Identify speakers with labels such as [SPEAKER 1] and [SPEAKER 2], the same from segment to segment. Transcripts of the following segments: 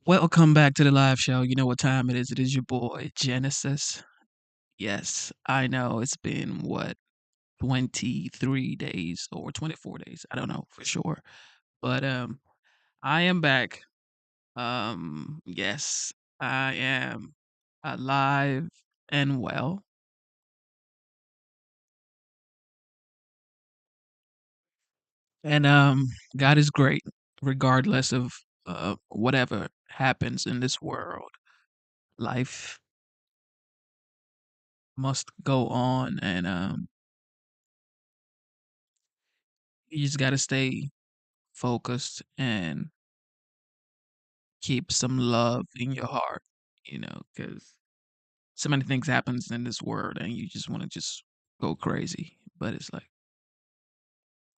[SPEAKER 1] Welcome back to the live show. You know what time it is. It is your boy, Genesis. Yes, I know it's been 23 days or 24 days. I don't know for sure. But I am back. Yes, I am alive and well. And God is great regardless of whatever happens in this world. Life must go on, and you just got to stay focused and keep some love in your heart, because so many things happens in this world and you just want to just go crazy. But it's like,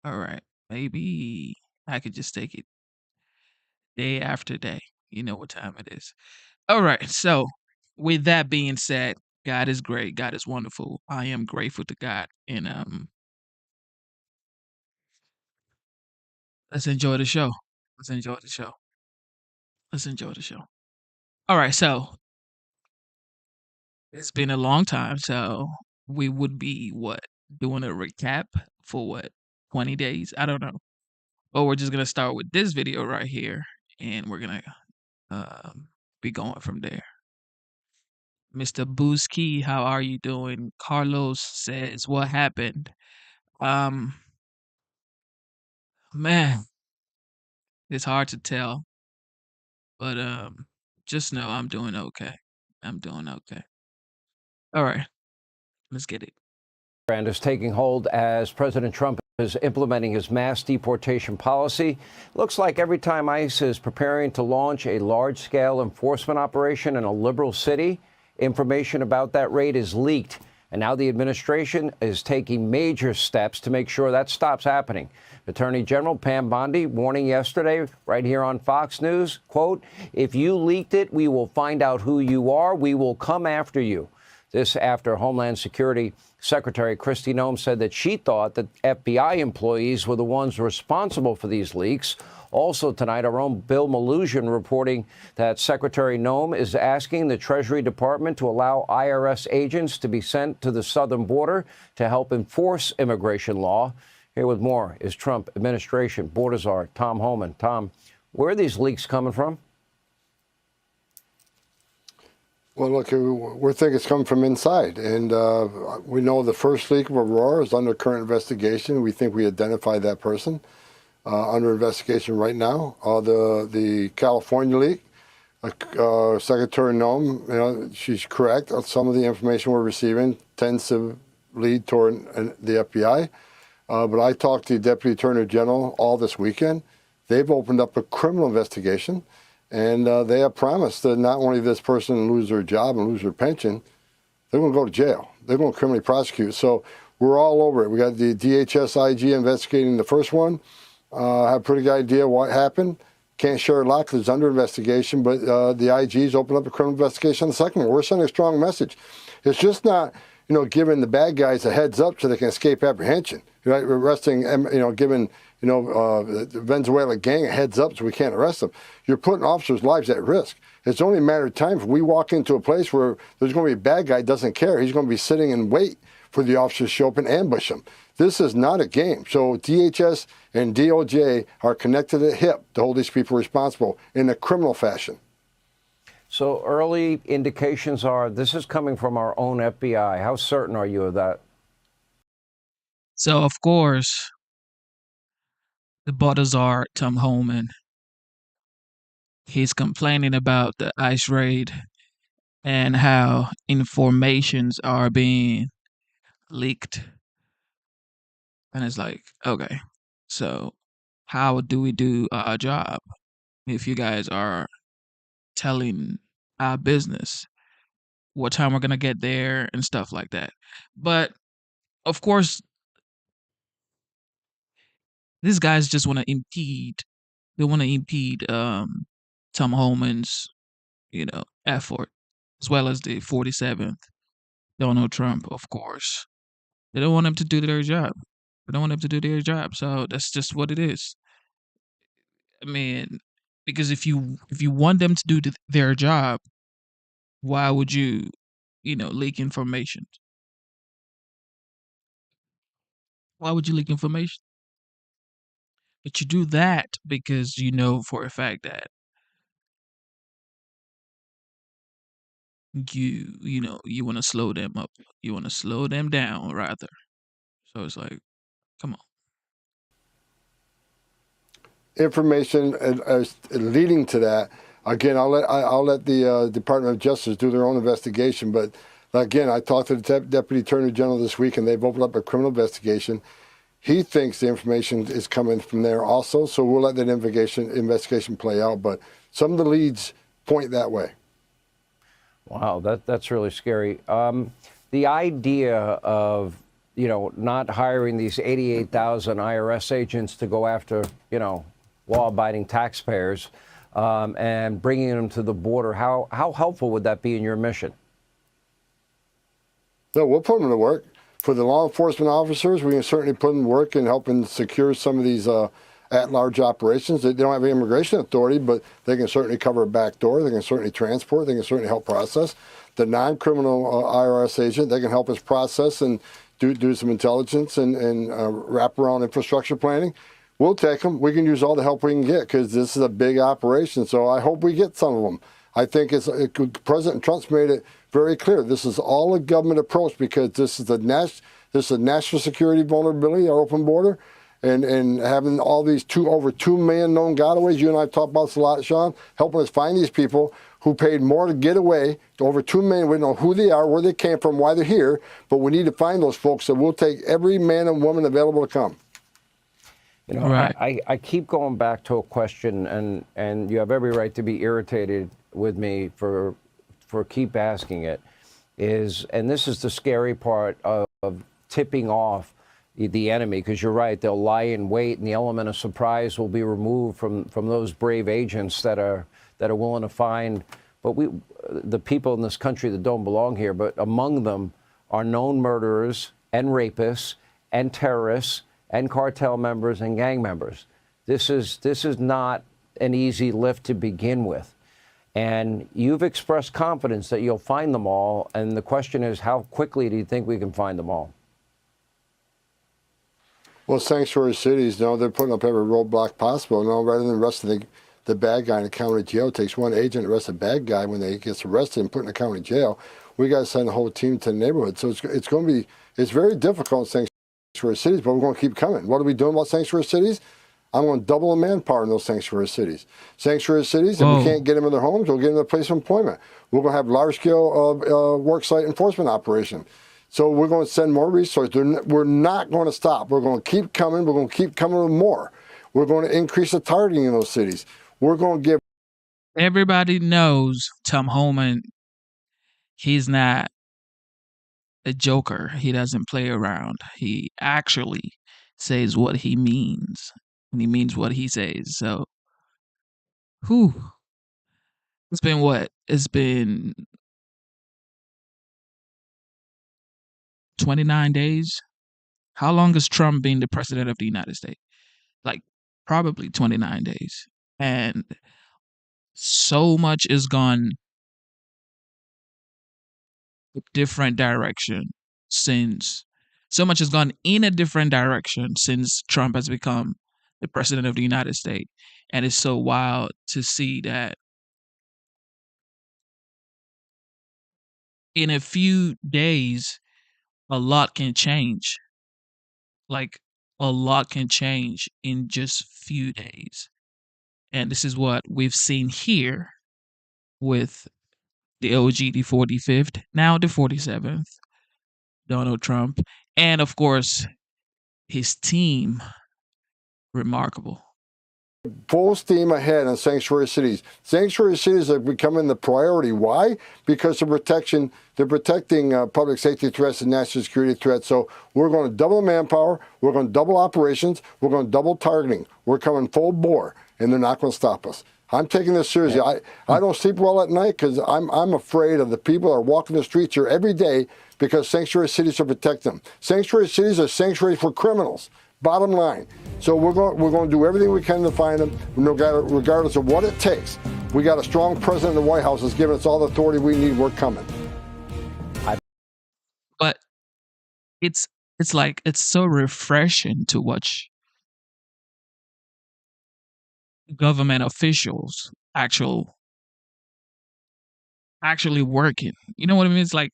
[SPEAKER 1] all right, maybe I could just take it day after day. You know what time it is. All right. So with that being said, God is great. God is wonderful. I am grateful to God. And let's enjoy the show. Let's enjoy the show. Let's enjoy the show. All right. So it's been a long time, so we would be what? Doing a recap for what? 20 days? I don't know. But we're just gonna start with this video right here, and we're gonna be going from there. Mr. Booski, how are you doing? Carlos says, what happened? Um, man, it's hard to tell, but just know I'm doing okay. I'm doing okay. All right, let's get it.
[SPEAKER 2] And is taking hold as President Trump is implementing his mass deportation policy. Looks like every time ICE is preparing to launch a large-scale enforcement operation in a liberal city, information about that raid is leaked. And now the administration is taking major steps to make sure that stops happening. Attorney General Pam Bondi warning yesterday right here on Fox News, quote, "If you leaked it, we will find out who you are. We will come after you." This after Homeland Security Secretary Kristi Noem said that she thought that FBI employees were the ones responsible for these leaks. Also tonight, our own Bill Maluzhin reporting that Secretary Noem is asking the Treasury Department to allow IRS agents to be sent to the southern border to help enforce immigration law. Here with more is Trump administration border czar Tom Homan. Tom, where are these leaks coming from?
[SPEAKER 3] Well, look, we think it's coming from inside, and we know the first leak of Aurora is under current investigation. We think we identified that person under investigation right now. The California leak, Secretary Noem, she's correct. Some of the information we're receiving tends to lead toward the FBI. But I talked to the Deputy Attorney General all this weekend. They've opened up a criminal investigation. And they have promised that not only this person lose their job and lose their pension, they're going to go to jail. They're going to criminally prosecute. So we're all over it. We got the DHS IG investigating the first one. Have a pretty good idea what happened. Can't share a lot because it's under investigation. But the IG's opened up a criminal investigation on the second one. We're sending a strong message. It's just not, giving the bad guys a heads up so they can escape apprehension. Right? We're arresting, giving the Venezuela gang a heads up so we can't arrest them. You're putting officers' lives at risk. It's only a matter of time if we walk into a place where there's going to be a bad guy doesn't care. He's going to be sitting and wait for the officers to show up and ambush him. This is not a game. So DHS and DOJ are connected at hip to hold these people responsible in a criminal fashion.
[SPEAKER 2] So early indications are this is coming from our own FBI. How certain are you of that?
[SPEAKER 1] So of course, the border czar Tom Homan, he's complaining about the ICE raid and how informations are being leaked. And it's like, okay, so how do we do our job if you guys are telling our business what time we're gonna get there and stuff like that? But of course, these guys just want to impede. They want to impede Tom Homan's, effort, as well as the 47th Donald Trump, of course. They don't want him to do their job. They don't want him to do their job. So that's just what it is. I mean, Because if you want them to do their job, why would you, leak information? Why would you leak information? But you do that because you know for a fact that you want to slow them up. You want to slow them down rather. So it's like, come on.
[SPEAKER 3] Information leading to that. Again, I'll let the Department of Justice do their own investigation. But again, I talked to the Deputy Attorney General this week, and they've opened up a criminal investigation. He thinks the information is coming from there also, so we'll let that investigation play out. But some of the leads point that way.
[SPEAKER 2] Wow, that's really scary. The idea of not hiring these 88,000 IRS agents to go after law-abiding taxpayers and bringing them to the border, how helpful would that be in your mission?
[SPEAKER 3] No, we'll put them to work. For the law enforcement officers, we can certainly put them to work in helping secure some of these at-large operations. They don't have immigration authority, but they can certainly cover a back door. They can certainly transport. They can certainly help process. The non-criminal IRS agent, they can help us process and do some intelligence and wrap around infrastructure planning. We'll take them. We can use all the help we can get because this is a big operation. So I hope we get some of them. I think President Trump's made it very clear. This is all a government approach because this is a national security vulnerability, our open border, and having all these over 2 million known gotaways. You and I talked about this a lot, Sean, helping us find these people who paid more to get away. Over 2 million. We don't know who they are, where they came from, why they're here, but we need to find those folks. So we'll take every man and woman available to come.
[SPEAKER 2] Right. I keep going back to a question, and you have every right to be irritated with me for keep asking it, and this is the scary part of tipping off the enemy, because you're right, they'll lie in wait, and the element of surprise will be removed from those brave agents that are willing to find the people in this country that don't belong here, but among them are known murderers and rapists and terrorists and cartel members and gang members. This is not an easy lift to begin with. And you've expressed confidence that you'll find them all. And the question is, how quickly do you think we can find them all?
[SPEAKER 3] Well, sanctuary cities, they're putting up every roadblock possible. Rather than arresting the bad guy in the county jail, it takes one agent to arrest a bad guy when they gets arrested and put in the county jail. We got to send the whole team to the neighborhood. So it's very difficult in sanctuary cities, but we're going to keep coming. What are we doing about sanctuary cities? I'm going to double the manpower in those sanctuary cities. Sanctuary cities, if we can't get them in their homes, we'll get them a place of employment. We're going to have large-scale worksite enforcement operation. So we're going to send more resources. We're not going to stop. We're going to keep coming. We're going to keep coming with more. We're going to increase the targeting in those cities. We're going to give.
[SPEAKER 1] Everybody knows Tom Homan. He's not a joker. He doesn't play around. He actually says what he means. And he means what he says. So, it's been what? It's been 29 days. How long has Trump been the president of the United States? Like, probably 29 days. And so much has gone a different direction since. So much has gone in a different direction since Trump has become the president of the United States. And it's so wild to see that in a few days, a lot can change. Like, a lot can change in just few days. And this is what we've seen here with the OG, the 45th, now the 47th, Donald Trump, and of course, his team. Remarkable.
[SPEAKER 3] Full steam ahead on sanctuary cities. Sanctuary cities are becoming the priority. Why? Because they're protecting public safety threats and national security threats. So we're going to double manpower. We're going to double operations. We're going to double targeting. We're coming full bore, and they're not going to stop us. I'm taking this seriously. I don't sleep well at night because I'm afraid of the people that are walking the streets here every day because sanctuary cities are protecting them. Sanctuary cities are sanctuaries for criminals. Bottom line. So we're going to do everything we can to find them, regardless of what it takes. We got a strong president in the White House that's giving us all the authority we need. We're coming.
[SPEAKER 1] But it's like it's so refreshing to watch government officials actually working. You know what I mean? It's like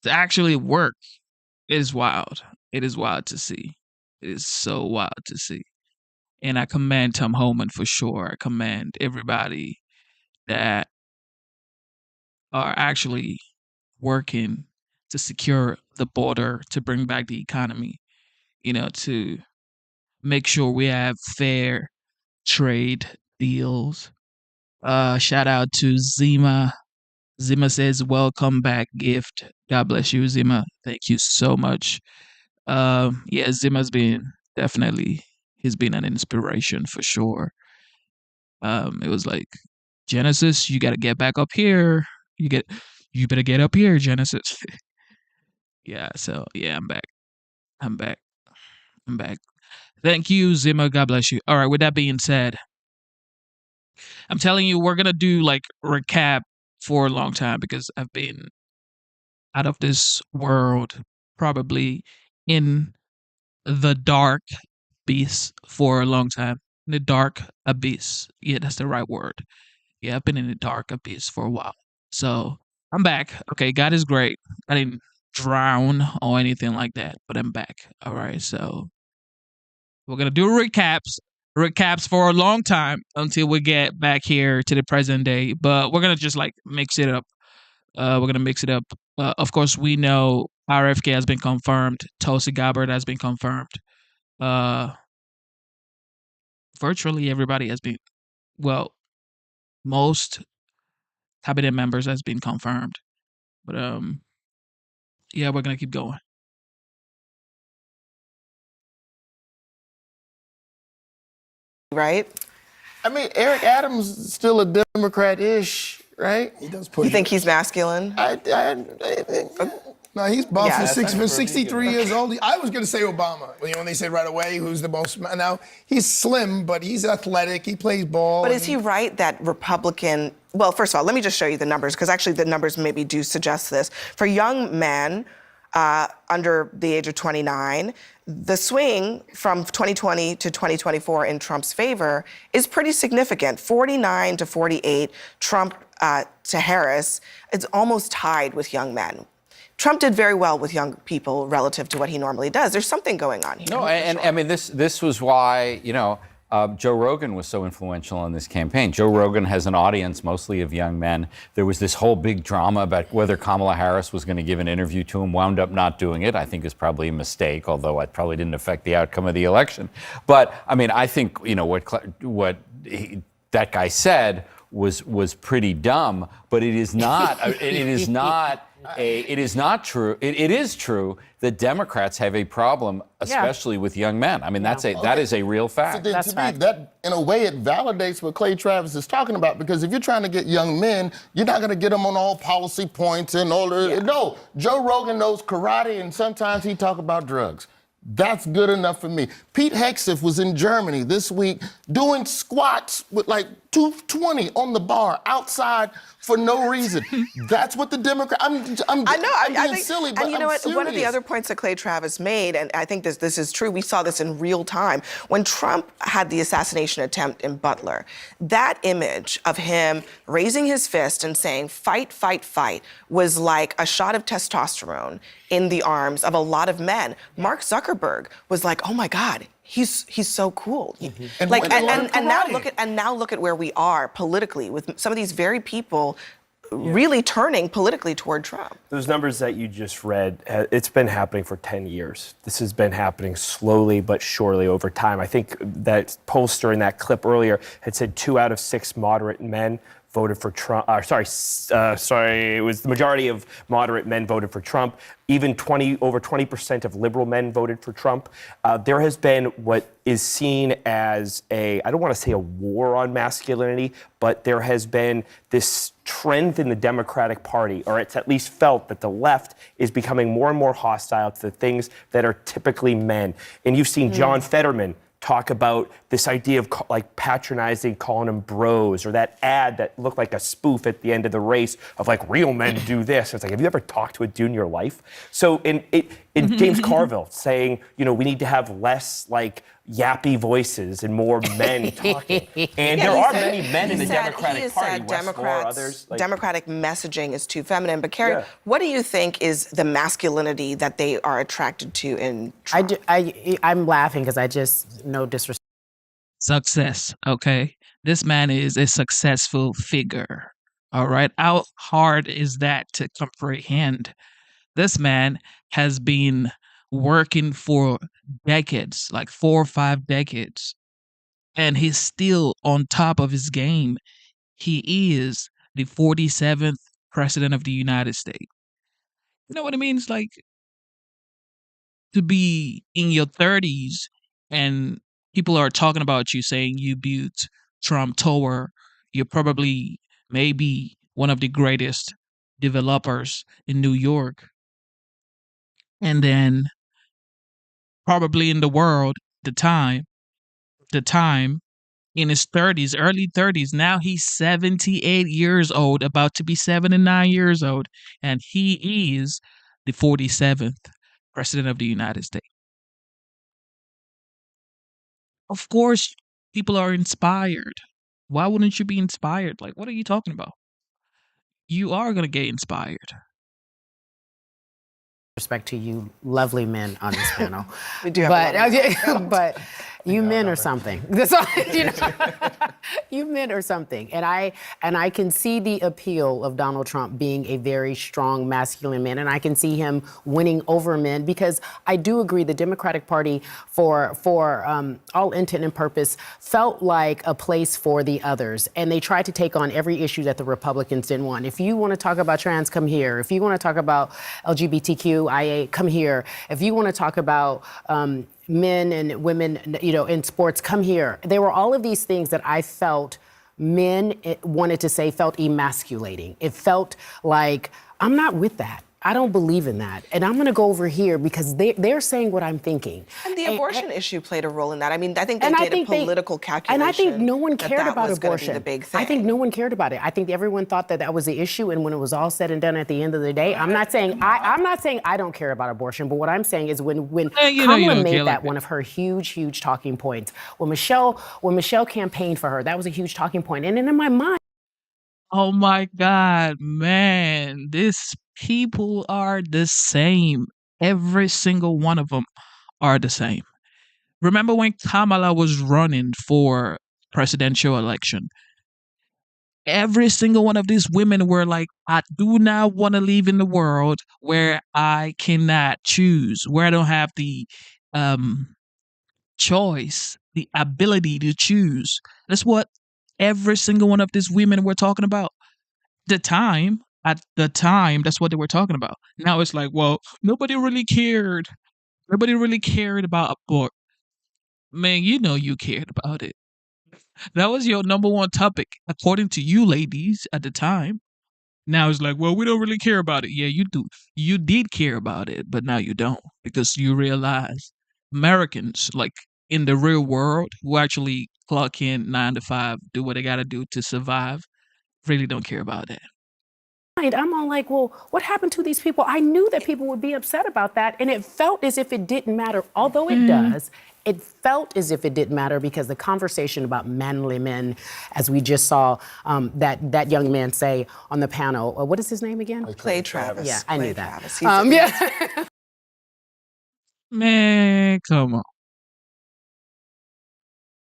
[SPEAKER 1] to actually work is wild. It is wild to see. It is so wild to see. And I commend Tom Homan for sure. I commend everybody that are actually working to secure the border, to bring back the economy, to make sure we have fair trade deals. Shout out to Zima. Zima says, welcome back gift. God bless you, Zima. Thank you so much. Yeah, Zima's he's been an inspiration for sure. It was like, Genesis, you got to get back up here. You better get up here, Genesis. Yeah, so yeah, I'm back. I'm back. I'm back. Thank you, Zima. God bless you. All right, with that being said, I'm telling you, we're gonna do like recap for a long time because I've been out of this world, probably in the dark abyss for a long time. In the dark abyss. Yeah, that's the right word. Yeah, I've been in the dark abyss for a while. So I'm back. Okay, God is great. I didn't drown or anything like that, but I'm back. All right, so we're gonna do recaps for a long time until we get back here to the present day. But we're gonna just like mix it up. We're gonna mix it up. Of course, we know RFK has been confirmed. Tulsi Gabbard has been confirmed. Virtually everybody has been. Well, most cabinet members has been confirmed. But yeah, we're gonna keep going.
[SPEAKER 4] Right?
[SPEAKER 5] I mean, Eric Adams is still a Democrat-ish, right?
[SPEAKER 4] He does put. You think he's masculine?
[SPEAKER 6] No, he's buff.
[SPEAKER 4] Yeah,
[SPEAKER 6] For 63 years old. I was going to say Obama. When they said right away who's the most. Now, he's slim, but he's athletic. He plays ball.
[SPEAKER 4] But is he right that Republican. Well, first of all, let me just show you the numbers, because actually the numbers maybe do suggest this. For young men under the age of 29, the swing from 2020 to 2024 in Trump's favor is pretty significant. 49 to 48, Trump to Harris. It's almost tied with young men. Trump did very well with young people relative to what he normally does. There's something going on here.
[SPEAKER 2] No, and I mean, this was why, Joe Rogan was so influential in this campaign. Joe Rogan has an audience mostly of young men. There was this whole big drama about whether Kamala Harris was going to give an interview to him, wound up not doing it. I think is probably a mistake, although it probably didn't affect the outcome of the election. But, I mean, I think, that guy said was pretty dumb, but it is not, it is true that Democrats have a problem, especially with young men. I mean, that is a real fact.
[SPEAKER 5] So to me, that in a way it validates what Clay Travis is talking about, because if you're trying to get young men, you're not going to get them on all policy points and all the. Yeah. No, Joe Rogan knows karate, and sometimes he talk about drugs. That's good enough for me. Pete Hegseth was in Germany this week doing squats with like 220 on the bar outside for no reason. That's what the Democrat. I'm being silly, but
[SPEAKER 4] and you know what?
[SPEAKER 5] serious.
[SPEAKER 4] One of the other points that Clay Travis made, and I think this is true. We saw this in real time when Trump had the assassination attempt in Butler. That image of him raising his fist and saying "fight, fight, fight" was like a shot of testosterone in the arms of a lot of men. Mark Zuckerberg was like, "Oh my God, he's so cool."
[SPEAKER 6] Mm-hmm.
[SPEAKER 4] And now look at where we are politically with some of these very people really turning politically toward Trump.
[SPEAKER 7] Those numbers that you just read, it's been happening for 10 years. This has been happening slowly but surely over time. I think that pollster in that clip earlier had said 2 out of 6 moderate men voted for Trump. It was the majority of moderate men voted for Trump. Even over 20% of liberal men voted for Trump. There has been what is seen as I don't want to say a war on masculinity, but there has been this trend in the Democratic Party, or it's at least felt that the left is becoming more and more hostile to the things that are typically men. And you've seen John Fetterman talk about this idea of like patronizing, calling them bros, or that ad that looked like a spoof at the end of the race of like real men do this. It's like, have you ever talked to a dude in your life? So in James Carville saying, we need to have less like yappy voices and more men talking. And there are many men in the Democratic Party, Westmore, others.
[SPEAKER 4] Democratic messaging is too feminine. But Carrie, what do you think is the masculinity that they are attracted to in Trump?
[SPEAKER 8] I'm laughing because I just, no disrespect.
[SPEAKER 1] Success, okay? This man is a successful figure, all right? How hard is that to comprehend? This man has been working for decades, like 4 or 5 decades, and he's still on top of his game. He is the 47th president of the United States. You know what it means, like, to be in your 30s and people are talking about you saying you built Trump Tower. You're probably maybe one of the greatest developers in New York. And then probably in the world, the time in his 30s, early 30s. Now he's 78 years old, about to be 79 years old, and he is the 47th president of the United States. Of course, people are inspired. Why wouldn't you be inspired? Like, what are you talking about? You are going to get inspired.
[SPEAKER 8] Respect to you lovely men on this panel.
[SPEAKER 4] We do have
[SPEAKER 8] but you men are something. That's all, you men are something. And I can see the appeal of Donald Trump being a very strong masculine man, and I can see him winning over men, because I do agree the Democratic Party for all intent and purpose felt like a place for the others, and they tried to take on every issue that the Republicans didn't want. If you want to talk about trans, come here. If you want to talk about LGBTQIA, come here. If you want to talk about men and women, in sports, come here. There were all of these things that I felt men wanted to say felt emasculating. It felt like, I'm not with that. I don't believe in that. And I'm going to go over here because they're saying what I'm thinking.
[SPEAKER 4] And the abortion issue played a role in that. I mean, I think they did a political calculation.
[SPEAKER 8] And I think no one cared about
[SPEAKER 4] was
[SPEAKER 8] abortion.
[SPEAKER 4] Be the big thing.
[SPEAKER 8] I think no one cared about it. I think everyone thought that was the issue. And when it was all said and done at the end of the day, I'm not saying I don't care about abortion. But what I'm saying is when Kamala made that one of her huge talking points. When Michelle campaigned for her, that was a huge talking point. And then in my mind,
[SPEAKER 1] oh my God, man, these people are the same. Every single one of them are the same. Remember when Kamala was running for presidential election? Every single one of these women were like, I do not want to live in the world where I cannot choose, where I don't have the choice, the ability to choose. That's what every single one of these women were talking about. At the time, that's what they were talking about. Now it's like, well, nobody really cared. Nobody really cared about abortion. Man, you cared about it. That was your number one topic, according to you ladies at the time. Now it's like, well, we don't really care about it. Yeah, you do. You did care about it, but now you don't, because you realize Americans, like in the real world, who actually clock in 9 to 5, do what they got to do to survive, really don't care about that.
[SPEAKER 8] I'm all like, well, what happened to these people? I knew that people would be upset about that, and it felt as if it didn't matter. Although it does, it felt as if it didn't matter, because the conversation about manly men, as we just saw that young man say on the panel, what is his name again?
[SPEAKER 4] Clay Travis.
[SPEAKER 8] Yeah, I knew that.
[SPEAKER 4] Yeah.
[SPEAKER 1] Man, come on.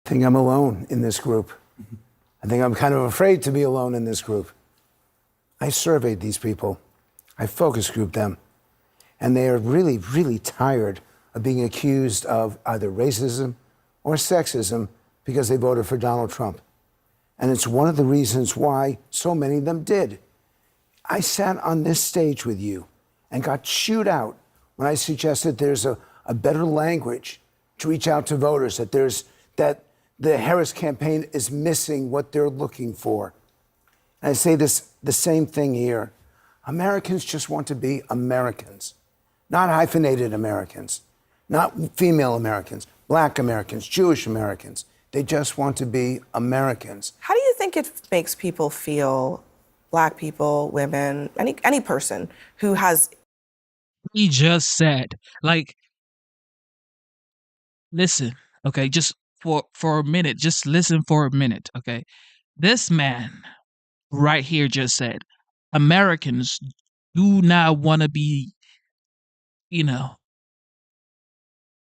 [SPEAKER 9] I think I'm alone in this group. I think I'm kind of afraid to be alone in this group. I surveyed these people. I focus grouped them. And they are really tired of being accused of either racism or sexism because they voted for Donald Trump. And it's one of the reasons why so many of them did. I sat on this stage with you and got chewed out when I suggested there's a better language to reach out to voters, that the Harris campaign is missing what they're looking for. And I say the same thing here. Americans just want to be Americans, not hyphenated Americans, not female Americans, black Americans, Jewish Americans. They just want to be Americans.
[SPEAKER 4] How do you think it makes people feel, black people, women, any person who has...
[SPEAKER 1] He just said, like, listen, okay, just for a minute, just listen for a minute, okay? This man right here just said, Americans do not want to be, you know,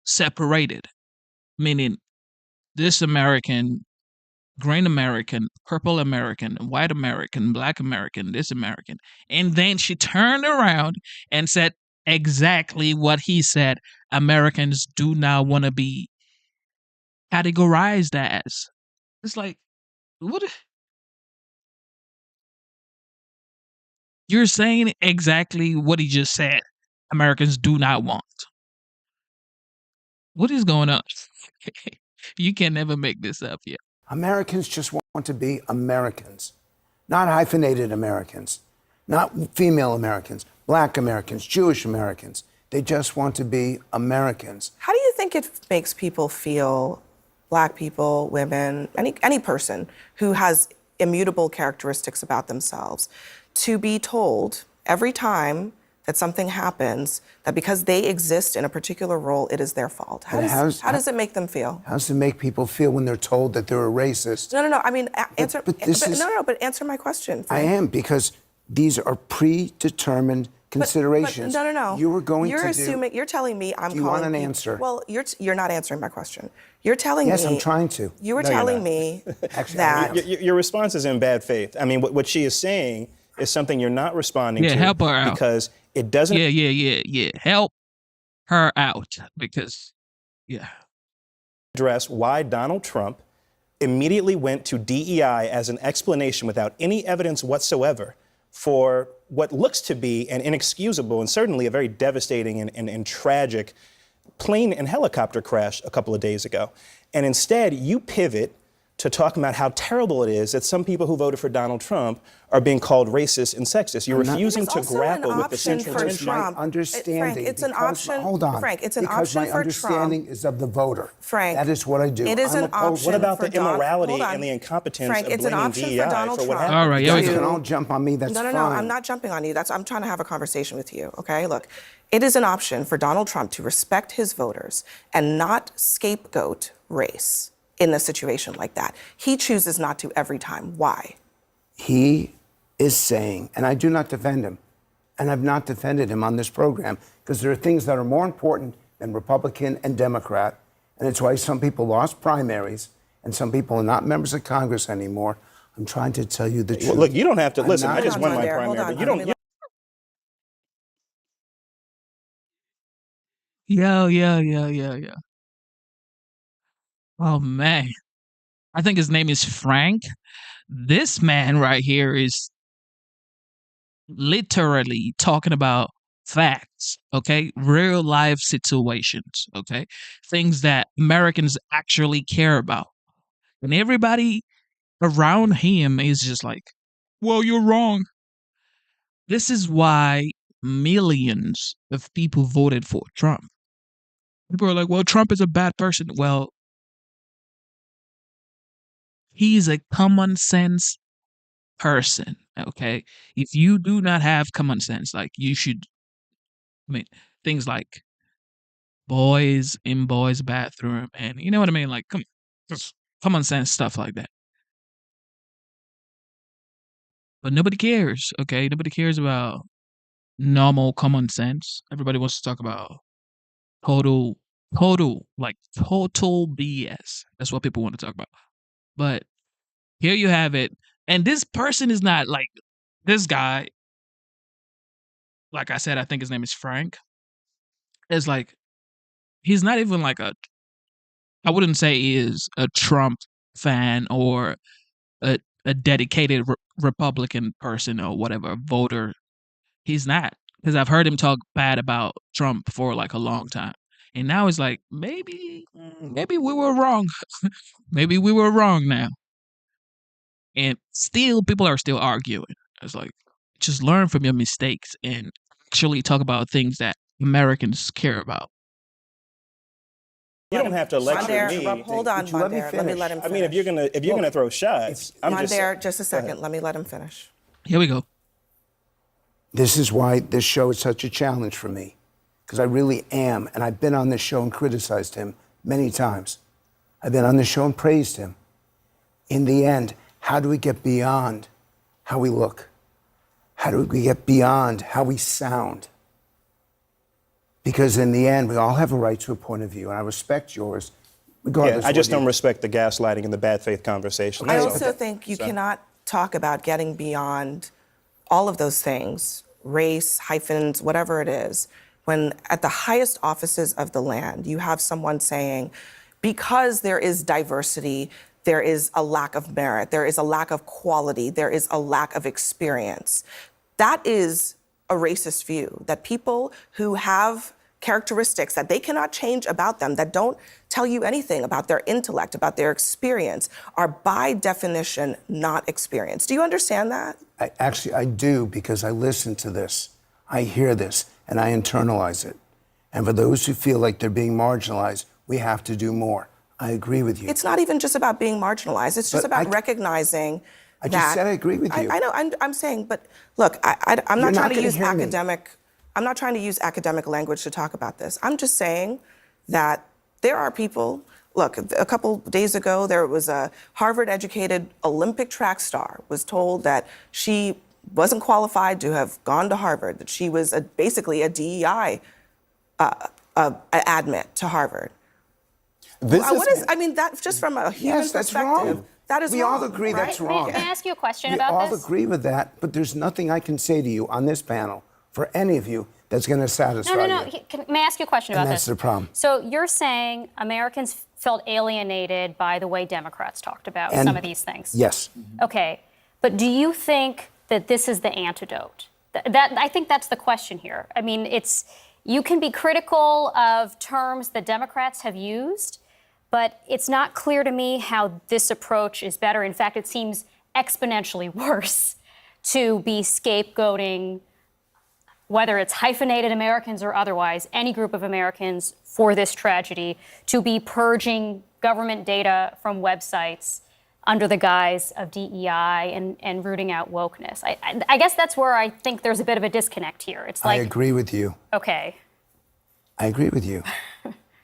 [SPEAKER 1] separated, meaning this American, green American, purple American, white American, black American, this American. And then she turned around and said exactly what he said. Americans do not want to be categorized as. It's like, what? You're saying exactly what he just said. Americans do not want. What is going on? You can never make this up yet.
[SPEAKER 9] Americans just want to be Americans, not hyphenated Americans, not female Americans, black Americans, Jewish Americans. They just want to be Americans.
[SPEAKER 4] How do you think it makes people feel, black people, women, any person who has immutable characteristics about themselves, to be told every time that something happens that because they exist in a particular role, it is their fault? How does it make them feel?
[SPEAKER 9] How does it make people feel when they're told that they're a racist?
[SPEAKER 4] No. I mean, answer. But answer my question.
[SPEAKER 9] I am, because these are predetermined considerations.
[SPEAKER 4] No.
[SPEAKER 9] You were going
[SPEAKER 4] You're
[SPEAKER 9] to
[SPEAKER 4] assuming. You're telling me I'm.
[SPEAKER 9] Do you
[SPEAKER 4] calling
[SPEAKER 9] want an
[SPEAKER 4] you,
[SPEAKER 9] answer?
[SPEAKER 4] Well, you're not answering my question. You're telling
[SPEAKER 9] Yes,
[SPEAKER 4] me.
[SPEAKER 9] I'm trying to.
[SPEAKER 4] You were
[SPEAKER 10] No, you're
[SPEAKER 4] telling
[SPEAKER 10] not.
[SPEAKER 4] me
[SPEAKER 9] Actually,
[SPEAKER 4] that.
[SPEAKER 10] Your response is in bad faith. I mean, what she is saying is something you're not responding to.
[SPEAKER 1] Help her out.
[SPEAKER 10] Because it doesn't
[SPEAKER 1] Yeah. Help her out because,
[SPEAKER 10] address why Donald Trump immediately went to DEI as an explanation without any evidence whatsoever for what looks to be an inexcusable and certainly a very devastating and tragic plane and helicopter crash a couple of days ago. And instead, you pivot to talking about how terrible it is that some people who voted for Donald Trump are being called racist and sexist. You're refusing to grapple with the central
[SPEAKER 9] Because
[SPEAKER 10] tension.
[SPEAKER 9] my understanding.
[SPEAKER 4] Frank, it's an
[SPEAKER 9] because-
[SPEAKER 4] option.
[SPEAKER 9] Hold on.
[SPEAKER 4] Frank, it's an
[SPEAKER 9] because
[SPEAKER 4] option
[SPEAKER 9] my
[SPEAKER 4] for
[SPEAKER 9] understanding
[SPEAKER 4] Trump.
[SPEAKER 9] is of the voter.
[SPEAKER 4] Frank,
[SPEAKER 9] that is what I do.
[SPEAKER 4] it is
[SPEAKER 9] I'm
[SPEAKER 4] an
[SPEAKER 9] opposed-
[SPEAKER 4] option.
[SPEAKER 10] What about
[SPEAKER 4] for
[SPEAKER 10] the immorality
[SPEAKER 4] Hold on.
[SPEAKER 10] and the incompetence
[SPEAKER 4] Frank,
[SPEAKER 10] of
[SPEAKER 4] it's an
[SPEAKER 10] blaming
[SPEAKER 4] option for
[SPEAKER 10] DEI
[SPEAKER 4] Donald
[SPEAKER 10] for what
[SPEAKER 4] Trump.
[SPEAKER 10] happened?
[SPEAKER 1] All right, here we
[SPEAKER 9] You
[SPEAKER 1] go.
[SPEAKER 9] don't jump on me. That's
[SPEAKER 4] No.
[SPEAKER 9] fine.
[SPEAKER 4] I'm not jumping on you. I'm trying to have a conversation with you. Okay, look, it is an option for Donald Trump to respect his voters and not scapegoat race in a situation like that. He chooses not to every time. Why?
[SPEAKER 9] He is saying, and I do not defend him, and I've not defended him on this program, because there are things that are more important than Republican and Democrat, and it's why some people lost primaries and some people are not members of Congress anymore. I'm trying to tell you the truth.
[SPEAKER 10] Well, look, you don't have to listen.
[SPEAKER 9] not-
[SPEAKER 10] I just won my
[SPEAKER 4] Hold
[SPEAKER 10] primary,
[SPEAKER 4] on,
[SPEAKER 10] but you
[SPEAKER 4] hold
[SPEAKER 10] don't.
[SPEAKER 4] on.
[SPEAKER 1] Yeah. Oh man, I think his name is Frank. This man right here is literally talking about facts, okay? Real life situations, okay? Things that Americans actually care about. And everybody around him is just like, well, you're wrong. This is why millions of people voted for Trump. People are like, well, Trump is a bad person. Well, he's a common sense person, okay? If you do not have common sense, like you should, I mean, things like boys in boys' bathroom, and you know what I mean? Like, just common sense stuff like that. But nobody cares, okay? Nobody cares about normal common sense. Everybody wants to talk about total, total BS. That's what people want to talk about. But here you have it. And this person is not like this guy. Like I said, I think his name is Frank. It's like, he's not even like I wouldn't say he is a Trump fan or a dedicated Republican person or whatever voter. He's not, because I've heard him talk bad about Trump for like a long time, and now it's like maybe we were wrong. Maybe we were wrong now, and still people are still arguing. It's like just learn from your mistakes and actually talk about things that Americans care about.
[SPEAKER 10] You don't have to lecture
[SPEAKER 4] Mondare,
[SPEAKER 10] me.
[SPEAKER 4] hold on,
[SPEAKER 9] Would you let me
[SPEAKER 4] Mondare. Let me
[SPEAKER 9] finish?
[SPEAKER 4] let him
[SPEAKER 10] I
[SPEAKER 4] finish.
[SPEAKER 10] mean, if you're gonna throw shots, I'm just
[SPEAKER 4] Mondare, just a second. Let me let him finish.
[SPEAKER 1] Here we go.
[SPEAKER 9] This is why this show is such a challenge for me, because I really am, and I've been on this show and criticized him many times. I've been on this show and praised him. In the end, how do we get beyond how we look? How do we get beyond how we sound? Because in the end, we all have a right to a point of view, and I respect yours, regardless.
[SPEAKER 10] I just
[SPEAKER 9] of what
[SPEAKER 10] don't respect the gaslighting and the bad faith conversation.
[SPEAKER 4] I
[SPEAKER 10] That's all.
[SPEAKER 4] also think you cannot talk about getting beyond all of those things, race, hyphens, whatever it is, when at the highest offices of the land, you have someone saying, because there is diversity, there is a lack of merit, there is a lack of quality, there is a lack of experience. That is a racist view, that people who have characteristics that they cannot change about them, that don't tell you anything about their intellect, about their experience, are by definition not experienced. Do you understand that?
[SPEAKER 9] I do, because I listen to this, I hear this, and I internalize it. And for those who feel like they're being marginalized, we have to do more. I agree with you.
[SPEAKER 4] It's not even just about being marginalized. It's just about recognizing
[SPEAKER 9] I
[SPEAKER 4] that.
[SPEAKER 9] just said I agree with you.
[SPEAKER 4] I know. I'm saying, but look, I'm
[SPEAKER 9] You're
[SPEAKER 4] not
[SPEAKER 9] not
[SPEAKER 4] trying to
[SPEAKER 9] gonna
[SPEAKER 4] use
[SPEAKER 9] hear me.
[SPEAKER 4] academic. I'm not trying to use academic language to talk about this. I'm just saying that there are people. Look, a couple days ago, there was a Harvard-educated Olympic track star was told that she wasn't qualified to have gone to Harvard, that she was basically a DEI admit to Harvard. I mean, that just from a human
[SPEAKER 9] Yes, that's
[SPEAKER 4] perspective,
[SPEAKER 9] wrong.
[SPEAKER 4] that is
[SPEAKER 9] We
[SPEAKER 4] wrong.
[SPEAKER 9] all agree
[SPEAKER 4] right?
[SPEAKER 9] that's wrong.
[SPEAKER 11] May I ask you a question
[SPEAKER 9] We
[SPEAKER 11] about
[SPEAKER 9] all
[SPEAKER 11] this?
[SPEAKER 9] agree with that, but there's nothing I can say to you on this panel for any of you that's going to satisfy
[SPEAKER 11] No.
[SPEAKER 9] you.
[SPEAKER 11] May I ask you a question
[SPEAKER 9] And
[SPEAKER 11] about
[SPEAKER 9] that's
[SPEAKER 11] this?
[SPEAKER 9] the problem.
[SPEAKER 11] So you're saying Americans felt alienated by the way Democrats talked about
[SPEAKER 9] And-
[SPEAKER 11] some of these things.
[SPEAKER 9] Yes.
[SPEAKER 11] Okay, but do you think that this is the antidote? That I think that's the question here. I mean, you can be critical of terms that Democrats have used, but it's not clear to me how this approach is better. In fact, it seems exponentially worse to be scapegoating, whether it's hyphenated Americans or otherwise, any group of Americans for this tragedy, to be purging government data from websites under the guise of DEI and rooting out wokeness. I guess that's where I think there's a bit of a disconnect here. It's
[SPEAKER 9] I
[SPEAKER 11] like,
[SPEAKER 9] agree with you.
[SPEAKER 11] okay,
[SPEAKER 9] I agree with you.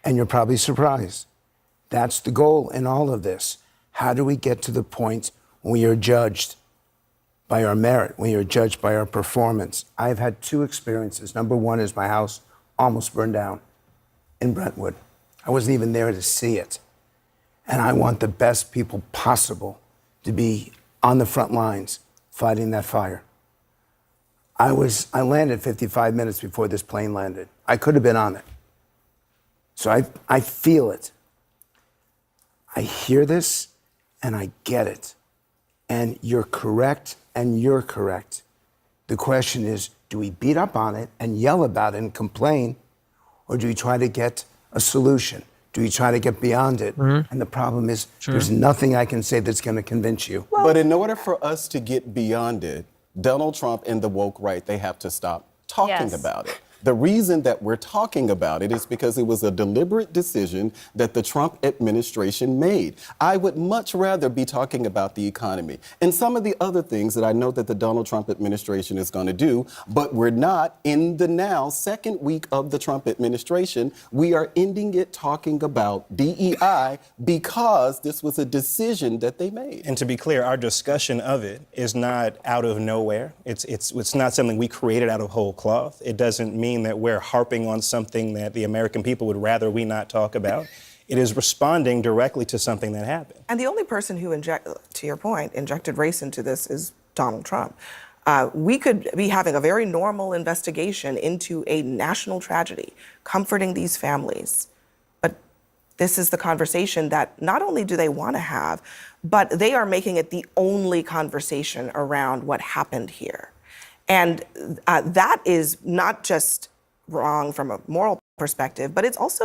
[SPEAKER 9] And you're probably surprised. That's the goal in all of this. How do we get to the point when we are judged by our merit, when you're judged by our performance? I've had two experiences. Number one is my house almost burned down in Brentwood. I wasn't even there to see it. And I want the best people possible to be on the front lines fighting that fire. I landed 55 minutes before this plane landed. I could have been on it. So I feel it. I hear this and I get it. And you're correct and you're correct. The question is, do we beat up on it and yell about it and complain, or do we try to get a solution? Do we try to get beyond it? And the problem is, there's nothing I can say that's going to convince you.
[SPEAKER 12] But in order for us to get beyond it, Donald Trump and the woke right, they have to stop talking about it. The reason that we're talking about it is because it was a deliberate decision that the Trump administration made. I would much rather be talking about the economy and some of the other things that I know that the Donald Trump administration is going to do, but we're not in the now second week of the Trump administration. We are ending it talking about DEI because this was a decision that they made.
[SPEAKER 10] And to be clear, our discussion of it is not out of nowhere. It's not something we created out of whole cloth. It doesn't mean that we're harping on something that the American people would rather we not talk about. It is responding directly to something that happened.
[SPEAKER 4] And the only person who, to your point, injected race into this is Donald Trump. We could be having a very normal investigation into a national tragedy, comforting these families. But this is the conversation that not only do they want to have, but they are making it the only conversation around what happened here. And that is not just wrong from a moral perspective, but it's also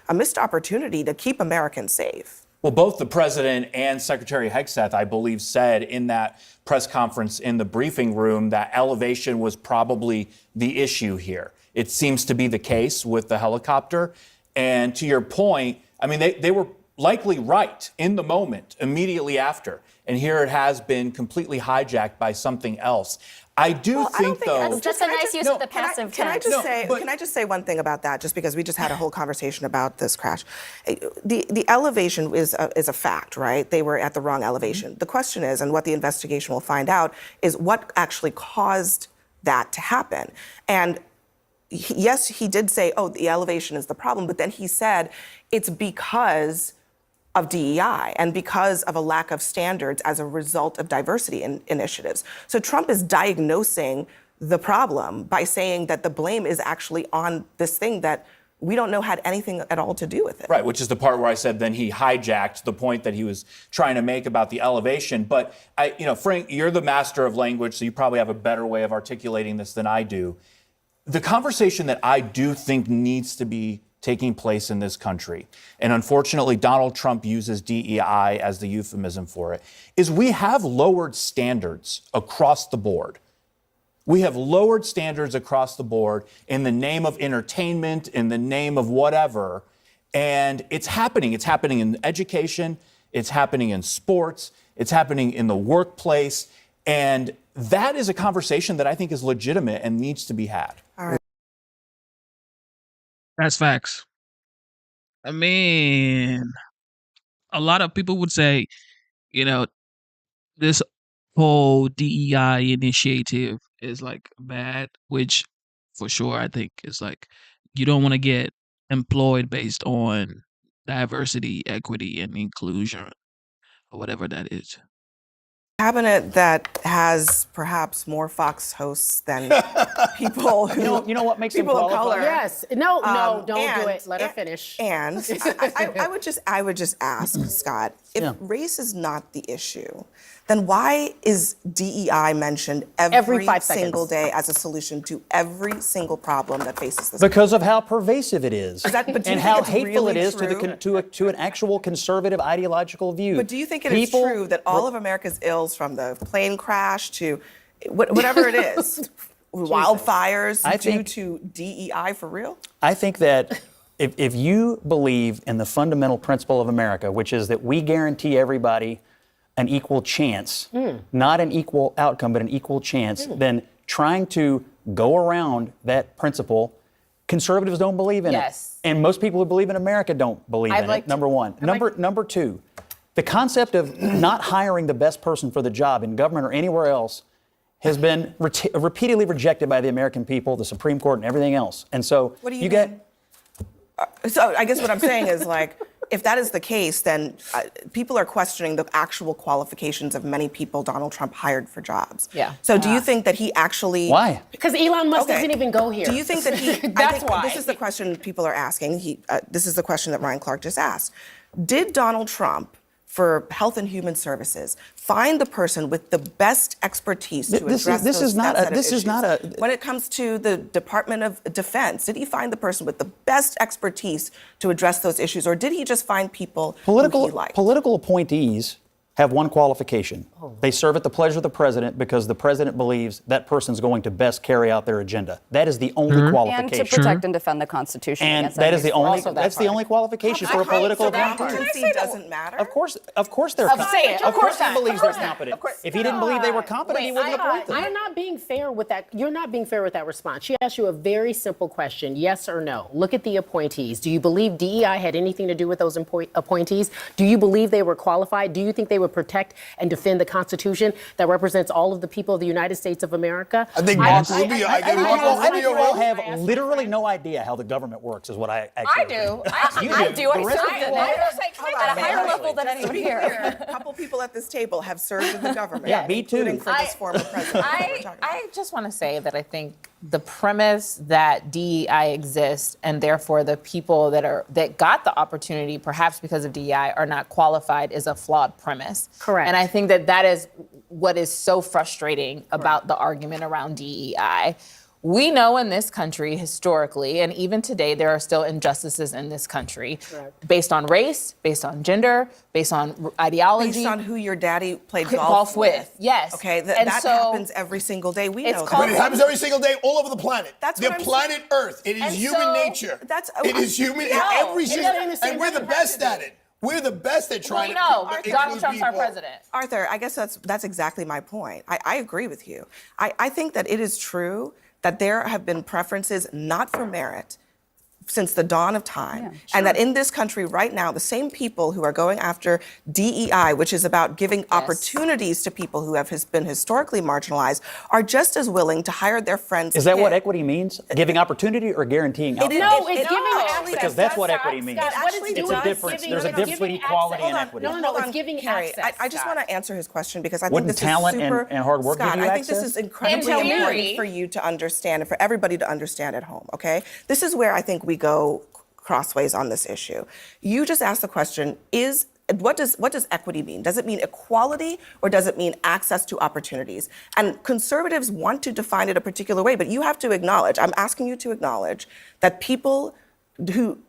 [SPEAKER 4] a missed opportunity to keep Americans safe.
[SPEAKER 13] Well, both the president and Secretary Hegseth, I believe, said in that press conference in the briefing room that elevation was probably the issue here. It seems to be the case with the helicopter. And to your point, I mean, they were likely right in the moment, immediately after. And here it has been completely hijacked by something else. I do think, though.
[SPEAKER 11] That's a nice use of the passive
[SPEAKER 4] Can I
[SPEAKER 11] tense.
[SPEAKER 4] just say one thing about that? Just because we just had a whole conversation about this crash, the elevation is a fact, right? They were at the wrong elevation. The question is, and what the investigation will find out, is what actually caused that to happen. And yes, he did say, oh, the elevation is the problem, but then he said it's because of DEI and because of a lack of standards as a result of diversity initiatives. So Trump is diagnosing the problem by saying that the blame is actually on this thing that we don't know had anything at all to do with it.
[SPEAKER 13] Right, which is the part where I said then he hijacked the point that he was trying to make about the elevation. But Frank, you're the master of language, so you probably have a better way of articulating this than I do. The conversation that I do think needs to be taking place in this country, and unfortunately Donald Trump uses DEI as the euphemism for it, is we have lowered standards across the board. We have lowered standards across the board in the name of entertainment, in the name of whatever, and it's happening. It's happening in education, it's happening in sports, it's happening in the workplace, and that is a conversation that I think is legitimate and needs to be had.
[SPEAKER 4] All right.
[SPEAKER 1] That's facts. I mean, a lot of people would say, this whole DEI initiative is like bad, which for sure I think is like, you don't want to get employed based on diversity, equity, and inclusion, or whatever that is.
[SPEAKER 4] Cabinet that has perhaps more Fox hosts than people who
[SPEAKER 14] you know what makes
[SPEAKER 4] people
[SPEAKER 14] them
[SPEAKER 4] of color.
[SPEAKER 8] Yes. No, don't do it. Let her finish.
[SPEAKER 4] And I would just ask Scott, if race is not the issue, then why is DEI mentioned every
[SPEAKER 8] 5
[SPEAKER 4] single
[SPEAKER 8] seconds.
[SPEAKER 4] day as a solution to every single problem that faces this
[SPEAKER 14] Because of how pervasive it is,
[SPEAKER 4] but do you
[SPEAKER 14] and
[SPEAKER 4] think
[SPEAKER 14] how
[SPEAKER 4] it's
[SPEAKER 14] hateful
[SPEAKER 4] really
[SPEAKER 14] it is to an actual conservative ideological view.
[SPEAKER 4] But do you think it is true that all of America's ills, from the plane crash to whatever it is, wildfires, due to DEI for real?
[SPEAKER 14] I think that if you believe in the fundamental principle of America, which is that we guarantee everybody an equal chance, not an equal outcome, but an equal chance, then trying to go around that principle, conservatives don't believe in it. And most people who believe in America don't believe in it, number one. Number two, the concept of not hiring the best person for the job in government or anywhere else has been repeatedly rejected by the American people, the Supreme Court, and everything else. And so
[SPEAKER 4] what do you mean? So I guess what I'm saying is, like, if that is the case, then people are questioning the actual qualifications of many people Donald Trump hired for jobs.
[SPEAKER 8] Yeah.
[SPEAKER 4] So do you think that he actually...
[SPEAKER 14] Why?
[SPEAKER 8] Because Elon Musk doesn't even go here.
[SPEAKER 4] Do you think that he...
[SPEAKER 8] That's why.
[SPEAKER 4] This is the question people are asking. This is the question that Ryan Clark just asked. Did Donald Trump, for Health and Human Services, find the person with the best expertise to address that set of issues? When it comes to the Department of Defense, did he find the person with the best expertise to address those issues, or did he just find people who he liked?
[SPEAKER 14] Political appointees have one qualification. They serve at the pleasure of the president because the president believes that person's going to best carry out their agenda. That is the only qualification.
[SPEAKER 15] And to protect and defend the Constitution.
[SPEAKER 14] And that is the only. That's the only qualification for a political appointee.
[SPEAKER 4] Competency doesn't matter.
[SPEAKER 14] Of course, they're competent. Of course, he believes they're competent. If he didn't believe they were competent, he wouldn't appoint them.
[SPEAKER 8] I'm not being fair with that. You're not being fair with that response. She asked you a very simple question: yes or no. Look at the appointees. Do you believe DEI had anything to do with those appointees? Do you believe they were qualified? Do you think they would protect and defend the Constitution that represents all of the people of the United States of America?
[SPEAKER 6] I think Mark Rubio.
[SPEAKER 14] I think you all have literally no idea how the government works, is what I actually
[SPEAKER 15] I do.
[SPEAKER 14] I
[SPEAKER 15] do. I served in it at a higher level than anyone here.
[SPEAKER 4] A couple people at this table have served in the government.
[SPEAKER 14] Yeah, me too.
[SPEAKER 4] Including for this former president.
[SPEAKER 16] I just want to say that I think
[SPEAKER 15] the premise that DEI exists and therefore the people that got the opportunity, perhaps because of DEI, are not qualified is a flawed premise.
[SPEAKER 8] Correct.
[SPEAKER 15] And I think that is what is so frustrating about the argument around DEI. We know in this country historically, and even today, there are still injustices in this country based on race, based on gender, based on ideology.
[SPEAKER 4] Based on who your daddy played
[SPEAKER 15] golf with. Yes.
[SPEAKER 4] Okay,
[SPEAKER 15] And
[SPEAKER 4] that
[SPEAKER 15] so
[SPEAKER 4] happens every single day. We know
[SPEAKER 6] But
[SPEAKER 4] that.
[SPEAKER 6] it happens every single day all over the planet.
[SPEAKER 4] That's
[SPEAKER 6] the
[SPEAKER 4] what I'm
[SPEAKER 6] planet Earth. It is
[SPEAKER 15] And
[SPEAKER 6] human
[SPEAKER 15] so-
[SPEAKER 6] nature.
[SPEAKER 4] It
[SPEAKER 6] is human. Every single, and we're the best at it. We're the best at trying to.
[SPEAKER 15] Donald Trump's our president.
[SPEAKER 4] Arthur, I guess that's exactly my point. I agree with you. I think that it is true that there have been preferences not for merit since the dawn of time. And that in this country right now, the same people who are going after DEI, which is about giving opportunities to people who have been historically marginalized, are just as willing to hire their friends.
[SPEAKER 14] Is that what equity means? Giving opportunity or guaranteeing outcomes?
[SPEAKER 8] It's giving access.
[SPEAKER 14] Because that's what equity means.
[SPEAKER 8] Scott,
[SPEAKER 14] It's a difference. There's a difference between equality and equity.
[SPEAKER 8] No, it's giving
[SPEAKER 4] Carrie,
[SPEAKER 8] access.
[SPEAKER 4] I just want to answer his question because I
[SPEAKER 14] Wouldn't
[SPEAKER 4] think this
[SPEAKER 14] talent
[SPEAKER 4] is super.
[SPEAKER 14] and hard work
[SPEAKER 4] Scott,
[SPEAKER 14] give you
[SPEAKER 4] I think this
[SPEAKER 14] access?
[SPEAKER 4] is incredibly
[SPEAKER 15] In theory.
[SPEAKER 4] important for you to understand and for everybody to understand at home. Okay, this is where I think we go crossways on this issue. You just asked the question: what does equity mean? Does it mean equality or does it mean access to opportunities? And conservatives want to define it a particular way, but you have to acknowledge. I'm asking you to acknowledge that people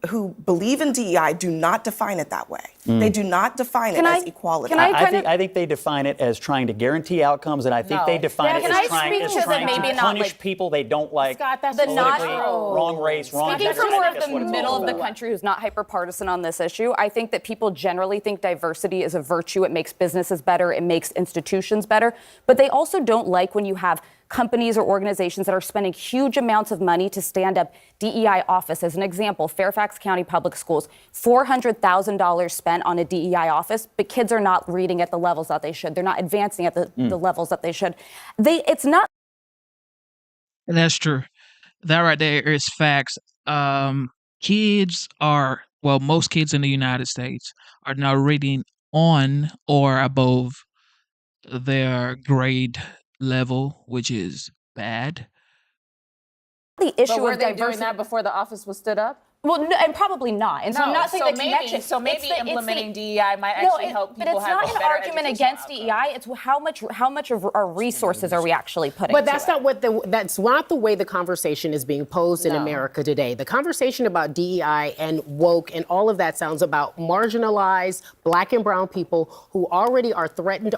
[SPEAKER 4] who believe in DEI do not define it that way. They do not define it as equality.
[SPEAKER 14] I think they define it as trying to guarantee outcomes, and I think they define it as trying to punish people they don't like.
[SPEAKER 8] Scott, that's
[SPEAKER 14] politically, wrong race, wrong
[SPEAKER 15] Speaking
[SPEAKER 14] gender.
[SPEAKER 15] from more
[SPEAKER 14] I
[SPEAKER 15] of
[SPEAKER 14] think
[SPEAKER 15] the
[SPEAKER 14] that's what it's
[SPEAKER 15] middle
[SPEAKER 14] all
[SPEAKER 15] of the
[SPEAKER 14] about.
[SPEAKER 15] country who's not hyper-partisan on this issue, I think that people generally think diversity is a virtue. It makes businesses better. It makes institutions better. But they also don't like when you have companies or organizations that are spending huge amounts of money to stand up DEI office. As an example, Fairfax County Public Schools, $400,000 spent on a DEI office, but kids are not reading at the levels that they should. They're not advancing at the levels that they should. It's not.
[SPEAKER 1] And that's true. That right there is facts. Kids are, well, most kids in the United States are now reading on or above their grade level, which is bad.
[SPEAKER 15] The issue
[SPEAKER 8] But were
[SPEAKER 15] of
[SPEAKER 8] they
[SPEAKER 15] diversity.
[SPEAKER 8] doing that before the office was stood up?
[SPEAKER 15] Well, no, and probably not. And so I'm not saying the connection.
[SPEAKER 8] So maybe
[SPEAKER 15] it's the-
[SPEAKER 8] implementing DEI might actually help people
[SPEAKER 15] But it's
[SPEAKER 8] have
[SPEAKER 15] not
[SPEAKER 8] a
[SPEAKER 15] an
[SPEAKER 8] better
[SPEAKER 15] argument
[SPEAKER 8] educational
[SPEAKER 15] against DEI. It's how much of our resources are we actually putting?
[SPEAKER 8] But
[SPEAKER 15] to
[SPEAKER 8] that's
[SPEAKER 15] it?
[SPEAKER 8] not that's not the way the conversation is being posed in America today. The conversation about DEI and woke and all of that sounds about marginalized Black and brown people who already are threatened